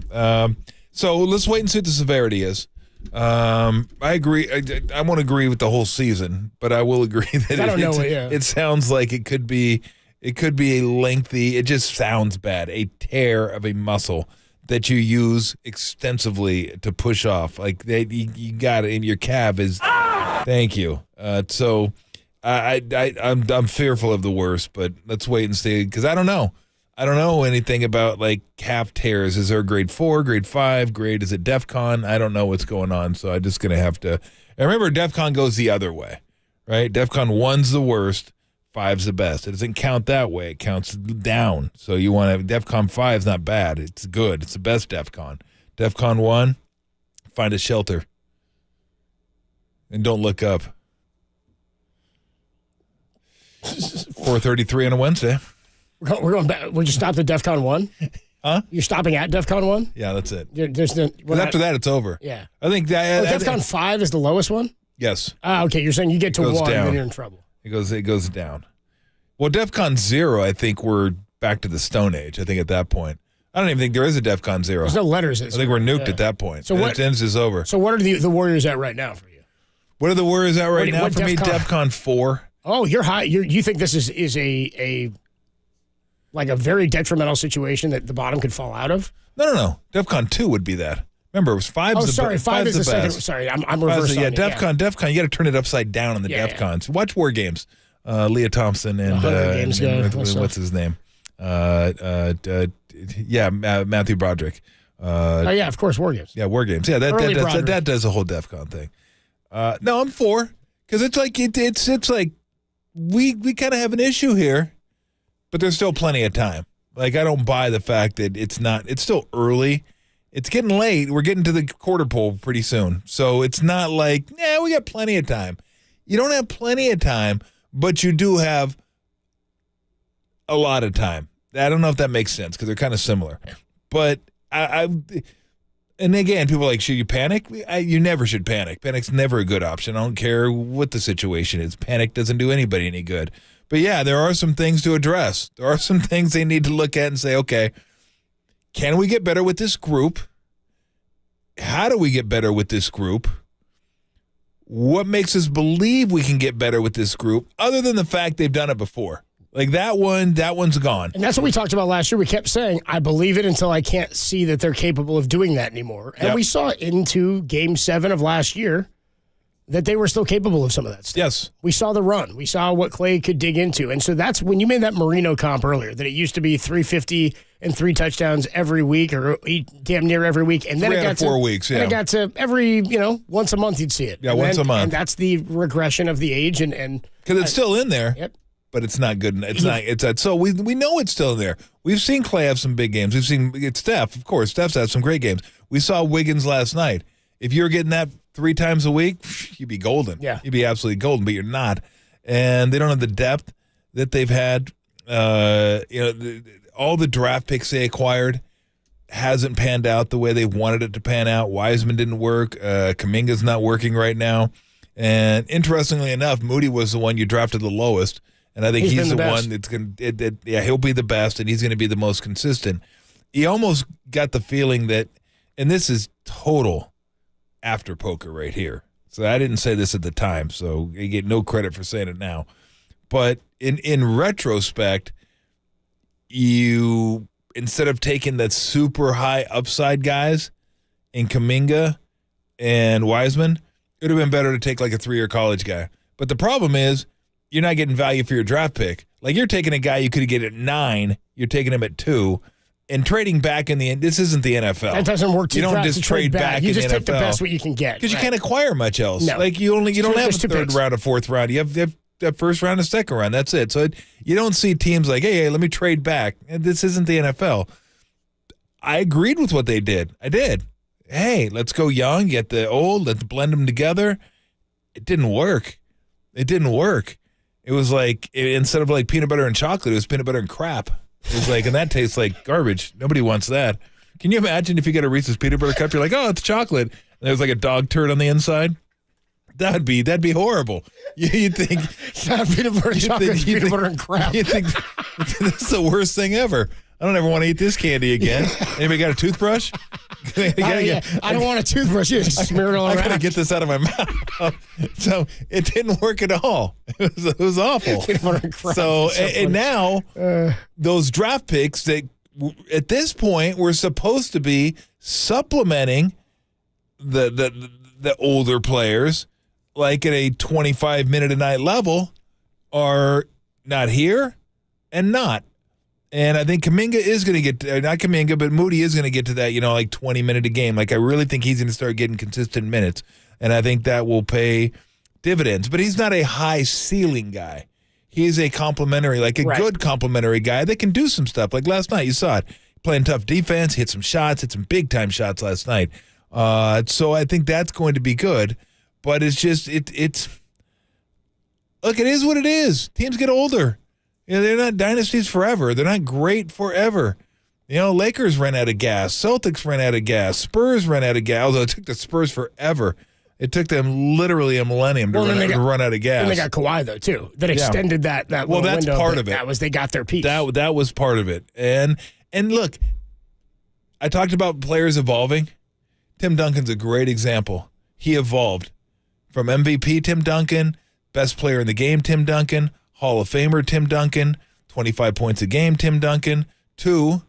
So let's wait and see what the severity is. I agree. I won't agree with the whole season, but I will agree that it sounds like it could be It could be a lengthy, it just sounds bad, a tear of a muscle that you use extensively to push off. Like you got it, and your calf is, thank you. So I'm fearful of the worst, but let's wait and see, because I don't know. I don't know anything about like calf tears. Is there a grade 4, grade 5, grade? Is it DEFCON? I don't know what's going on, so I'm just going to have to. And remember, DEFCON goes the other way, right? DEFCON 1's the worst, 5's the best. It doesn't count that way. It counts down. So you want to have DEFCON 5's not bad. It's good. It's the best DEFCON. DEFCON 1, find a shelter. And don't look up. 4:33 on a Wednesday. We're going back. Would you stop at DEFCON 1? Huh? You're stopping at DEFCON 1? Yeah, that's it. After that, it's over. Yeah. I think that. DEFCON 5 is the lowest one? Yes. Okay. You're saying you get to 1 down. and then you're in trouble. It goes down. Well, DEFCON 0, I think we're back to the Stone Age. I think at that point. I don't even think there is a DEFCON 0. There's no letters. I think we're nuked at that point. So what? It is over. So what are the Warriors at right now for you? What are the Warriors at right now for me? DEFCON 4. Oh, you're high. You think this is a like a very detrimental situation that the bottom could fall out of? No. DEFCON 2 would be that. Remember, it was 5's the best. 5 is the second. Sorry, I'm reversing. Yeah, DEFCON. You got to turn it upside down on the DEFCONs. Watch War Games. Leah Thompson and what's his name? Matthew Broderick. Of course, War Games. Yeah, War Games. Yeah, that does a whole DEFCON thing. No, I'm 4, because it's like it's like we kind of have an issue here, but there's still plenty of time. Like, I don't buy the fact that it's still early. It's getting late. We're getting to the quarter pole pretty soon. So it's not like, we got plenty of time. You don't have plenty of time, but you do have a lot of time. I don't know if that makes sense, because they're kind of similar. But and again, people are like, should you panic? You never should panic. Panic's never a good option. I don't care what the situation is. Panic doesn't do anybody any good. But yeah, there are some things to address. There are some things they need to look at and say, okay, can we get better with this group? How do we get better with this group? What makes us believe we can get better with this group, other than the fact they've done it before? Like that one's gone. And that's what we talked about last year. We kept saying, I believe it until I can't see that they're capable of doing that anymore. And we saw into Game 7 of last year that they were still capable of some of that stuff. Yes. We saw the run. We saw what Clay could dig into. And so that's when you made that Marino comp earlier, that it used to be 350 and 3 touchdowns every week, or damn near every week. And then it got 4 weeks, And it got to every, once a month you'd see it. Yeah, once a month. And that's the regression of the age. And because it's still in there. Yep. But it's not good. So we know it's still in there. We've seen Clay have some big games. We've seen Steph, of course. Steph's had some great games. We saw Wiggins last night. If you're getting that 3 times a week, you'd be golden. Yeah. You'd be absolutely golden, but you're not. And they don't have the depth that they've had. All the draft picks they acquired hasn't panned out the way they wanted it to pan out. Wiseman didn't work. Kuminga's not working right now. And interestingly enough, Moody was the one you drafted the lowest. And I think he's the one that's going to, he'll be the best, and he's going to be the most consistent. He almost got the feeling that, and this is total after poker right here. So I didn't say this at the time, so you get no credit for saying it now. But in retrospect, you, instead of taking that super high upside guys in Kuminga and Wiseman, it would have been better to take like a 3-year college guy. But the problem is, you're not getting value for your draft pick. Like, you're taking a guy you could get at 9, you're taking him at 2, and trading back in the end. This isn't the NFL. That doesn't work. You don't just trade back. You in just the take NFL. the best what you can get, because you can't acquire much else. No. Like, you don't have a 3rd picks. round, a 4th round. You have that 1st round, a 2nd round. That's it. So you don't see teams like, hey, let me trade back. And this isn't the NFL. I agreed with what they did. I did. Hey, let's go young, get the old, let's blend them together. It didn't work. It was like, instead of like peanut butter and chocolate, it was peanut butter and crap. It was like, and that tastes like garbage. Nobody wants that. Can you imagine if you get a Reese's peanut butter cup, you're like, oh, it's chocolate, and there's like a dog turd on the inside? That'd be horrible. You'd think peanut butter and chocolate, peanut butter and crap. You think that's the worst thing ever. I don't ever want to eat this candy again. Anybody got a toothbrush? I don't want a toothbrush. You just smear it all I around. got to get this out of my mouth. So it didn't work at all. It was awful. So, and now those draft picks that at this point were supposed to be supplementing the older players, like at a 25-minute-a-night level, are not here and not. And I think Kuminga is going to get, not Kuminga, but Moody is going to get to that, like 20-minute a game. Like, I really think he's going to start getting consistent minutes. And I think that will pay dividends. But he's not a high ceiling guy. He's a complimentary, like a good complimentary guy that can do some stuff. Like last night, you saw it. Playing tough defense, hit some big-time shots last night. So I think that's going to be good. But it's just, look, it is what it is. Teams get older. They're not dynasties forever. They're not great forever. Lakers ran out of gas. Celtics ran out of gas. Spurs ran out of gas. Although it took the Spurs forever. It took them literally a millennium to run out of gas. And they got Kawhi, though, too. That extended that well, that's window. part of it. That was, they got their peak. That was part of it. And look, I talked about players evolving. Tim Duncan's a great example. He evolved from MVP Tim Duncan, best player in the game Tim Duncan, Hall of Famer Tim Duncan, 25 points a game Tim Duncan, to,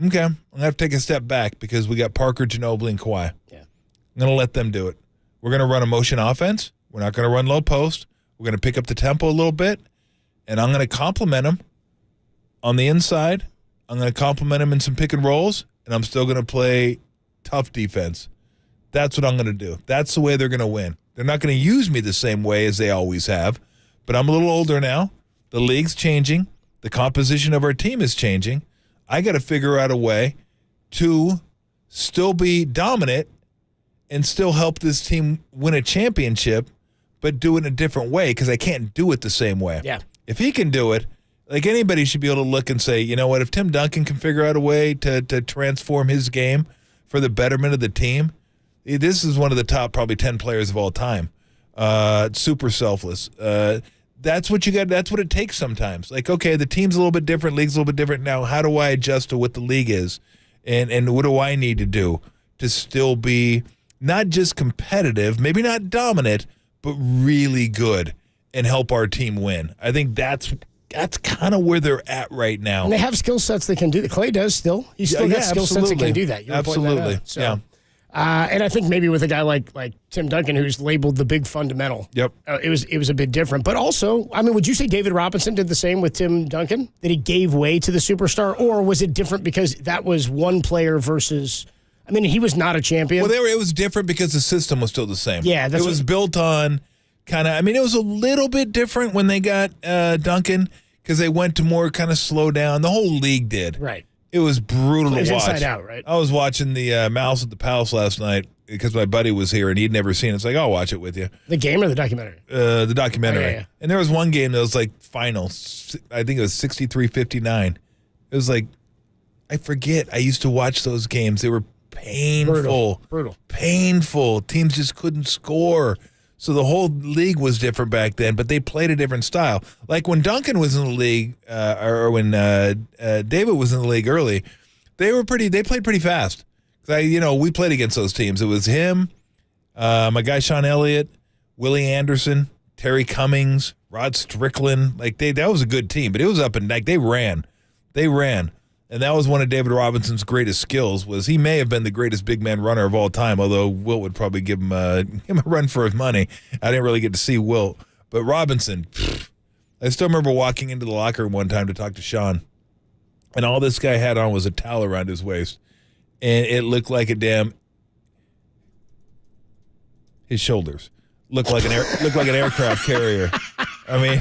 I'm going to have to take a step back because we got Parker, Ginobili, and Kawhi. Yeah. I'm going to let them do it. We're going to run a motion offense. We're not going to run low post. We're going to pick up the tempo a little bit, and I'm going to compliment them on the inside. I'm going to compliment them in some pick and rolls, and I'm still going to play tough defense. That's what I'm going to do. That's the way they're going to win. They're not going to use me the same way as they always have. But I'm a little older now. The league's changing. The composition of our team is changing. I got to figure out a way to still be dominant and still help this team win a championship, but do it in a different way because I can't do it the same way. Yeah. If he can do it, like anybody should be able to look and say, you know what, if Tim Duncan can figure out a way to transform his game for the betterment of the team, this is one of the top probably 10 players of all time. Super selfless. That's what you got. That's what it takes sometimes. Like, okay, the team's a little bit different, league's a little bit different. Now, how do I adjust to what the league is? And what do I need to do to still be not just competitive, maybe not dominant, but really good and help our team win? I think that's kind of where they're at right now. And they have skill sets that can do that. Clay does still. He's still got skill sets that can do that. Absolutely. Yeah. And I think maybe with a guy like Tim Duncan, who's labeled the big fundamental, yep, it was a bit different. But also, I mean, would you say David Robinson did the same with Tim Duncan? That he gave way to the superstar, or was it different because that was one player versus? I mean, he was not a champion. Well, it was different because the system was still the same. Yeah, it was built on kind of. I mean, it was a little bit different when they got Duncan because they went to more kind of slow down. The whole league did. Right. It was brutal to watch. Inside out, right? I was watching the Mouse at the Palace last night because my buddy was here and he'd never seen it. It's like, I'll watch it with you. The game or the documentary? The documentary. Oh, yeah. And there was one game that was like final. I think it was 63-59. It was like, I forget. I used to watch those games. They were painful. Brutal. Painful. Teams just couldn't score. So the whole league was different back then, but they played a different style. Like when Duncan was in the league, or when David was in the league early, they played pretty fast. We played against those teams. It was him, my guy Sean Elliott, Willie Anderson, Terry Cummings, Rod Strickland. Like that was a good team, but it was up and like they ran. And that was one of David Robinson's greatest skills. Was he may have been the greatest big man runner of all time, although Wilt would probably give him a run for his money. I didn't really get to see Wilt. But Robinson, I still remember walking into the locker room one time to talk to Sean, and all this guy had on was a towel around his waist, and it looked like his shoulders looked like an aircraft carrier. I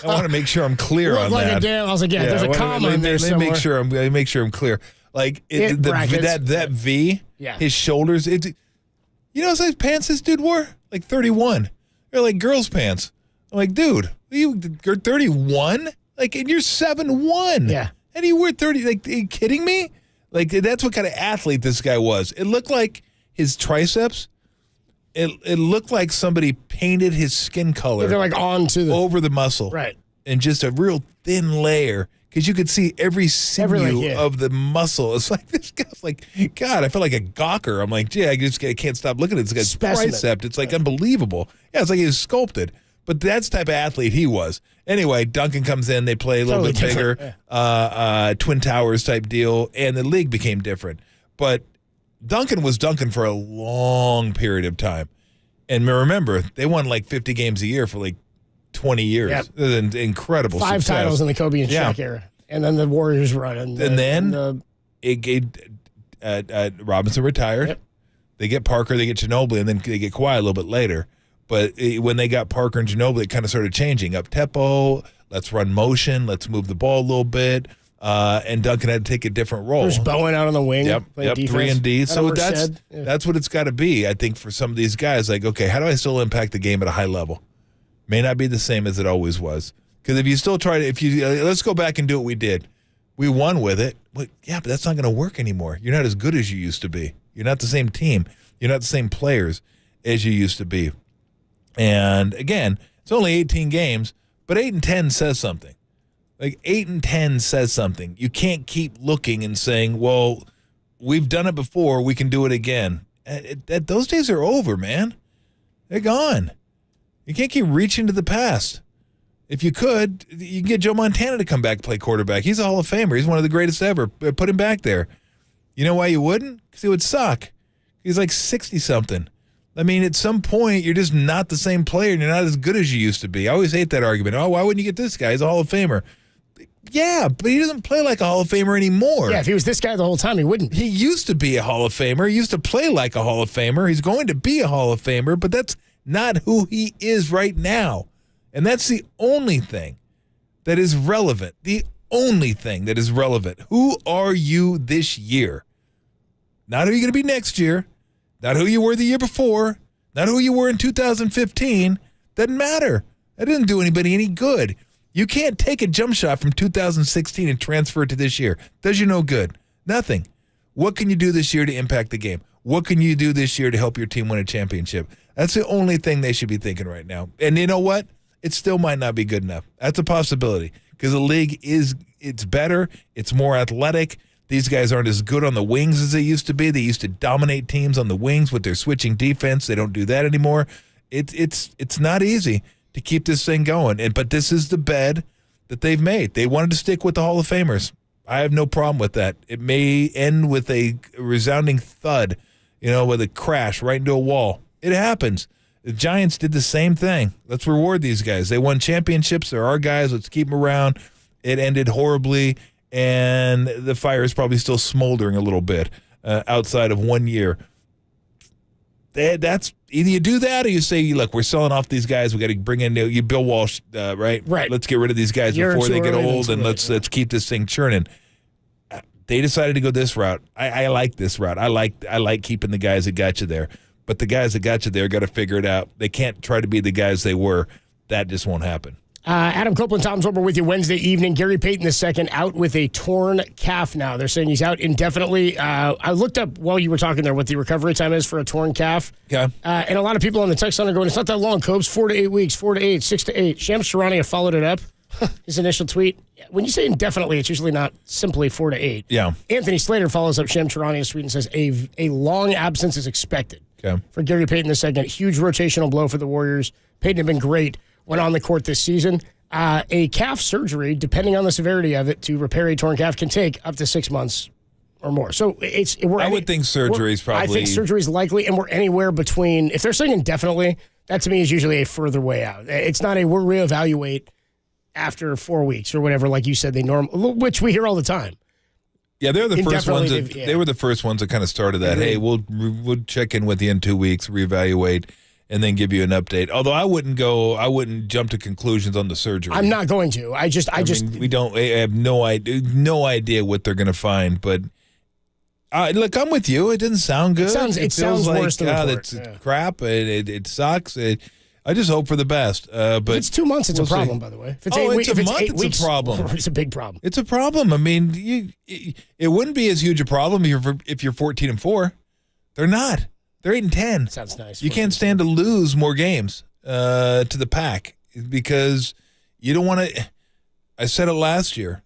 want to make sure I'm clear on that. I was like, there's a comma in there somewhere. Make sure I'm clear. Like that V, his shoulders. What size pants this dude wore? Like 31. They're like girls' pants. I'm like, dude, you're 31? Like, and you're 7'1". Yeah. And you wear 30. Like, are you kidding me? Like, that's what kind of athlete this guy was. It looked like his triceps. It looked like somebody painted his skin color. They're like over the muscle. Right. and just a real thin layer because you could see every sinew of the muscle. It's like this guy's like, God, I feel like a gawker. I'm like, gee, I can't stop looking at this guy's tricep. It's like unbelievable. Yeah, it's like he was sculpted. But that's the type of athlete he was. Anyway, Duncan comes in. They play a little bit bigger, Twin Towers type deal, and the league became different. But Duncan was Duncan for a long period of time. And remember, they won like 50 games a year for like 20 years. Yep. It was incredible 5 success. titles in the Kobe and Shaq era. And then the Warriors run. And then Robinson retired. Yep. They get Parker, they get Ginobili, and then they get Kawhi a little bit later. But when they got Parker and Ginobili, it kind of started changing. Up tempo, let's run motion, let's move the ball a little bit. And Duncan had to take a different role. There's Bowen out on the wing. Yep, 3 and D. So that's what it's got to be, I think, for some of these guys. Like, okay, how do I still impact the game at a high level? May not be the same as it always was. Because if you still try to, let's go back and do what we did. We won with it. But yeah, but that's not going to work anymore. You're not as good as you used to be. You're not the same team. You're not the same players as you used to be. And again, it's only 18 games, but 8-10 says something. Like 8-10 says something. You can't keep looking and saying, well, we've done it before, we can do it again. Those days are over, man. They're gone. You can't keep reaching to the past. If you could, you can get Joe Montana to come back and play quarterback. He's a Hall of Famer. He's one of the greatest ever. Put him back there. You know why you wouldn't? Because he would suck. He's like 60-something. I mean, at some point, you're just not the same player, and you're not as good as you used to be. I always hate that argument. Oh, why wouldn't you get this guy? He's a Hall of Famer. Yeah, but he doesn't play like a Hall of Famer anymore. Yeah, if he was this guy the whole time, he wouldn't. He used to be a Hall of Famer. He used to play like a Hall of Famer. He's going to be a Hall of Famer, but that's not who he is right now. And that's the only thing that is relevant. The only thing that is relevant. Who are you this year? Not who you're going to be next year. Not who you were the year before. Not who you were in 2015. Doesn't matter. That didn't do anybody any good. You can't take a jump shot from 2016 and transfer it to this year. Does you no good. Nothing. What can you do this year to impact the game? What can you do this year to help your team win a championship? That's the only thing they should be thinking right now. And you know what? It still might not be good enough. That's a possibility because the league it's better. It's more athletic. These guys aren't as good on the wings as they used to be. They used to dominate teams on the wings with their switching defense. They don't do that anymore. It's not easy to keep this thing going. But this is the bed that they've made. They wanted to stick with the Hall of Famers. I have no problem with that. It may end with a resounding thud, with a crash right into a wall. It happens. The Giants did the same thing. Let's reward these guys. They won championships. They're our guys. Let's keep them around. It ended horribly. And the fire is probably still smoldering a little bit outside of 1 year. That's either you do that or you say, look, we're selling off these guys. We got to bring in you Bill Walsh, right? Right. Let's get rid of these guys before they get old, and let's keep this thing churning. They decided to go this route. I like this route. I like keeping the guys that got you there. But the guys that got you there got to figure it out. They can't try to be the guys they were. That just won't happen. Adam Copeland, Tom Zolber with you Wednesday evening. Gary Payton II out with a torn calf now. They're saying he's out indefinitely. I looked up while you were talking there what the recovery time is for a torn calf. Okay. And a lot of people on the text line are going, it's not that long, Cobes. 4 to 8 weeks, 4 to 8, 6 to 8. Shams Charania followed it up. His initial tweet. When you say indefinitely, it's usually not simply 4 to 8. Yeah. Anthony Slater follows up Shams Charania's tweet and says a long absence is expected. Okay. For Gary Payton II. Huge rotational blow for the Warriors. Payton had been great when on the court this season. A calf surgery, depending on the severity of it, to repair a torn calf can take up to 6 months or more. So I would think surgery is probably. I think surgery is likely, and we're anywhere between. If they're saying indefinitely, that to me is usually a further way out. It's not we'll reevaluate after 4 weeks or whatever, like you said, which we hear all the time. Yeah, they're the first ones. They were the first ones that kind of started that. Hey, we'll check in with you in 2 weeks, reevaluate, and then give you an update. Although I wouldn't jump to conclusions on the surgery. I'm not going to. I have no idea what they're going to find. But look, I'm with you. It doesn't sound good. It sounds like, worse than that's crap. It sucks. I just hope for the best. But if it's 2 months, it's a problem, by the way. If it's it's a problem. It's a big problem. It's a problem. I mean, it wouldn't be as huge a problem if you're 14-4. They're not. They're 8-10. Sounds nice. You can't stand to lose more games to the pack because you don't want to. I said it last year.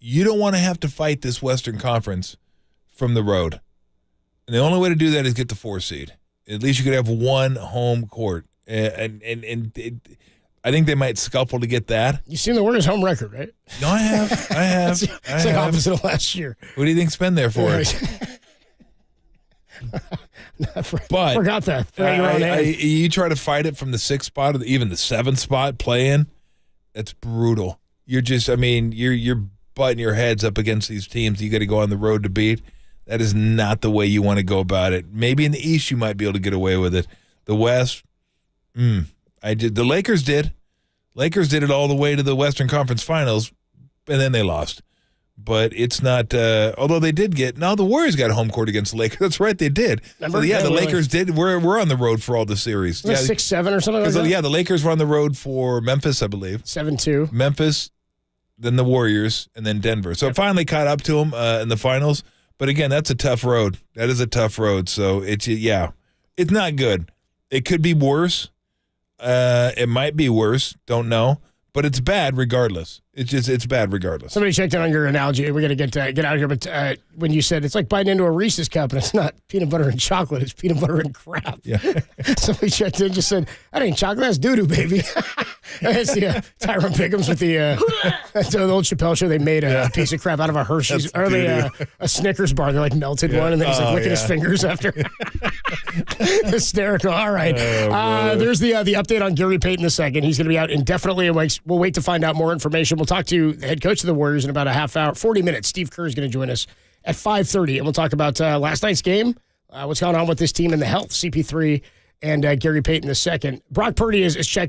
You don't want to have to fight this Western Conference from the road. And the only way to do that is get the 4 seed. At least you could have one home court. And I think they might scuffle to get that. You've seen the Warriors' home record, right? No, I have. It's like opposite of last year. What do you think's been there for? But forgot that. You try to fight it from the 6th spot or even the 7th spot play-in. That's brutal. You're just, you're butting your heads up against these teams you got to go on the road to beat. That is not the way you want to go about it. Maybe in the East you might be able to get away with it. The West, the Lakers did. Lakers did it all the way to the Western Conference Finals, and then they lost. But it's not, although they did the Warriors got a home court against the Lakers. That's right, they did. Remember? So, the Lakers did. We're on the road for all the series. 6-7 or something like that? Yeah, the Lakers were on the road for Memphis, I believe. 7-2. Memphis, then the Warriors, and then Denver. So it finally caught up to them in the finals. But again, that's a tough road. That is a tough road. So it's not good. It could be worse. It might be worse. Don't know. But it's bad regardless. It's bad regardless. Somebody checked in on your analogy. We're going to get out of here. But when you said it's like biting into a Reese's cup, and it's not peanut butter and chocolate, it's peanut butter and crap. Yeah. Somebody checked in and just said, that ain't chocolate, that's doo-doo, baby. It's the Tyrone Pickums with the old Chappelle show. They made a piece of crap out of a Hershey's, or a Snickers bar. They like melted one, and then he's like licking his fingers after. Hysterical. All right. There's the update on Gary Payton II. He's going to be out indefinitely. We'll wait to find out more information. We'll talk to the head coach of the Warriors in about a half hour, 40 minutes. Steve Kerr is going to join us at 5:30, and we'll talk about last night's game, what's going on with this team and the health, CP3 and Gary Payton II. Brock Purdy is checked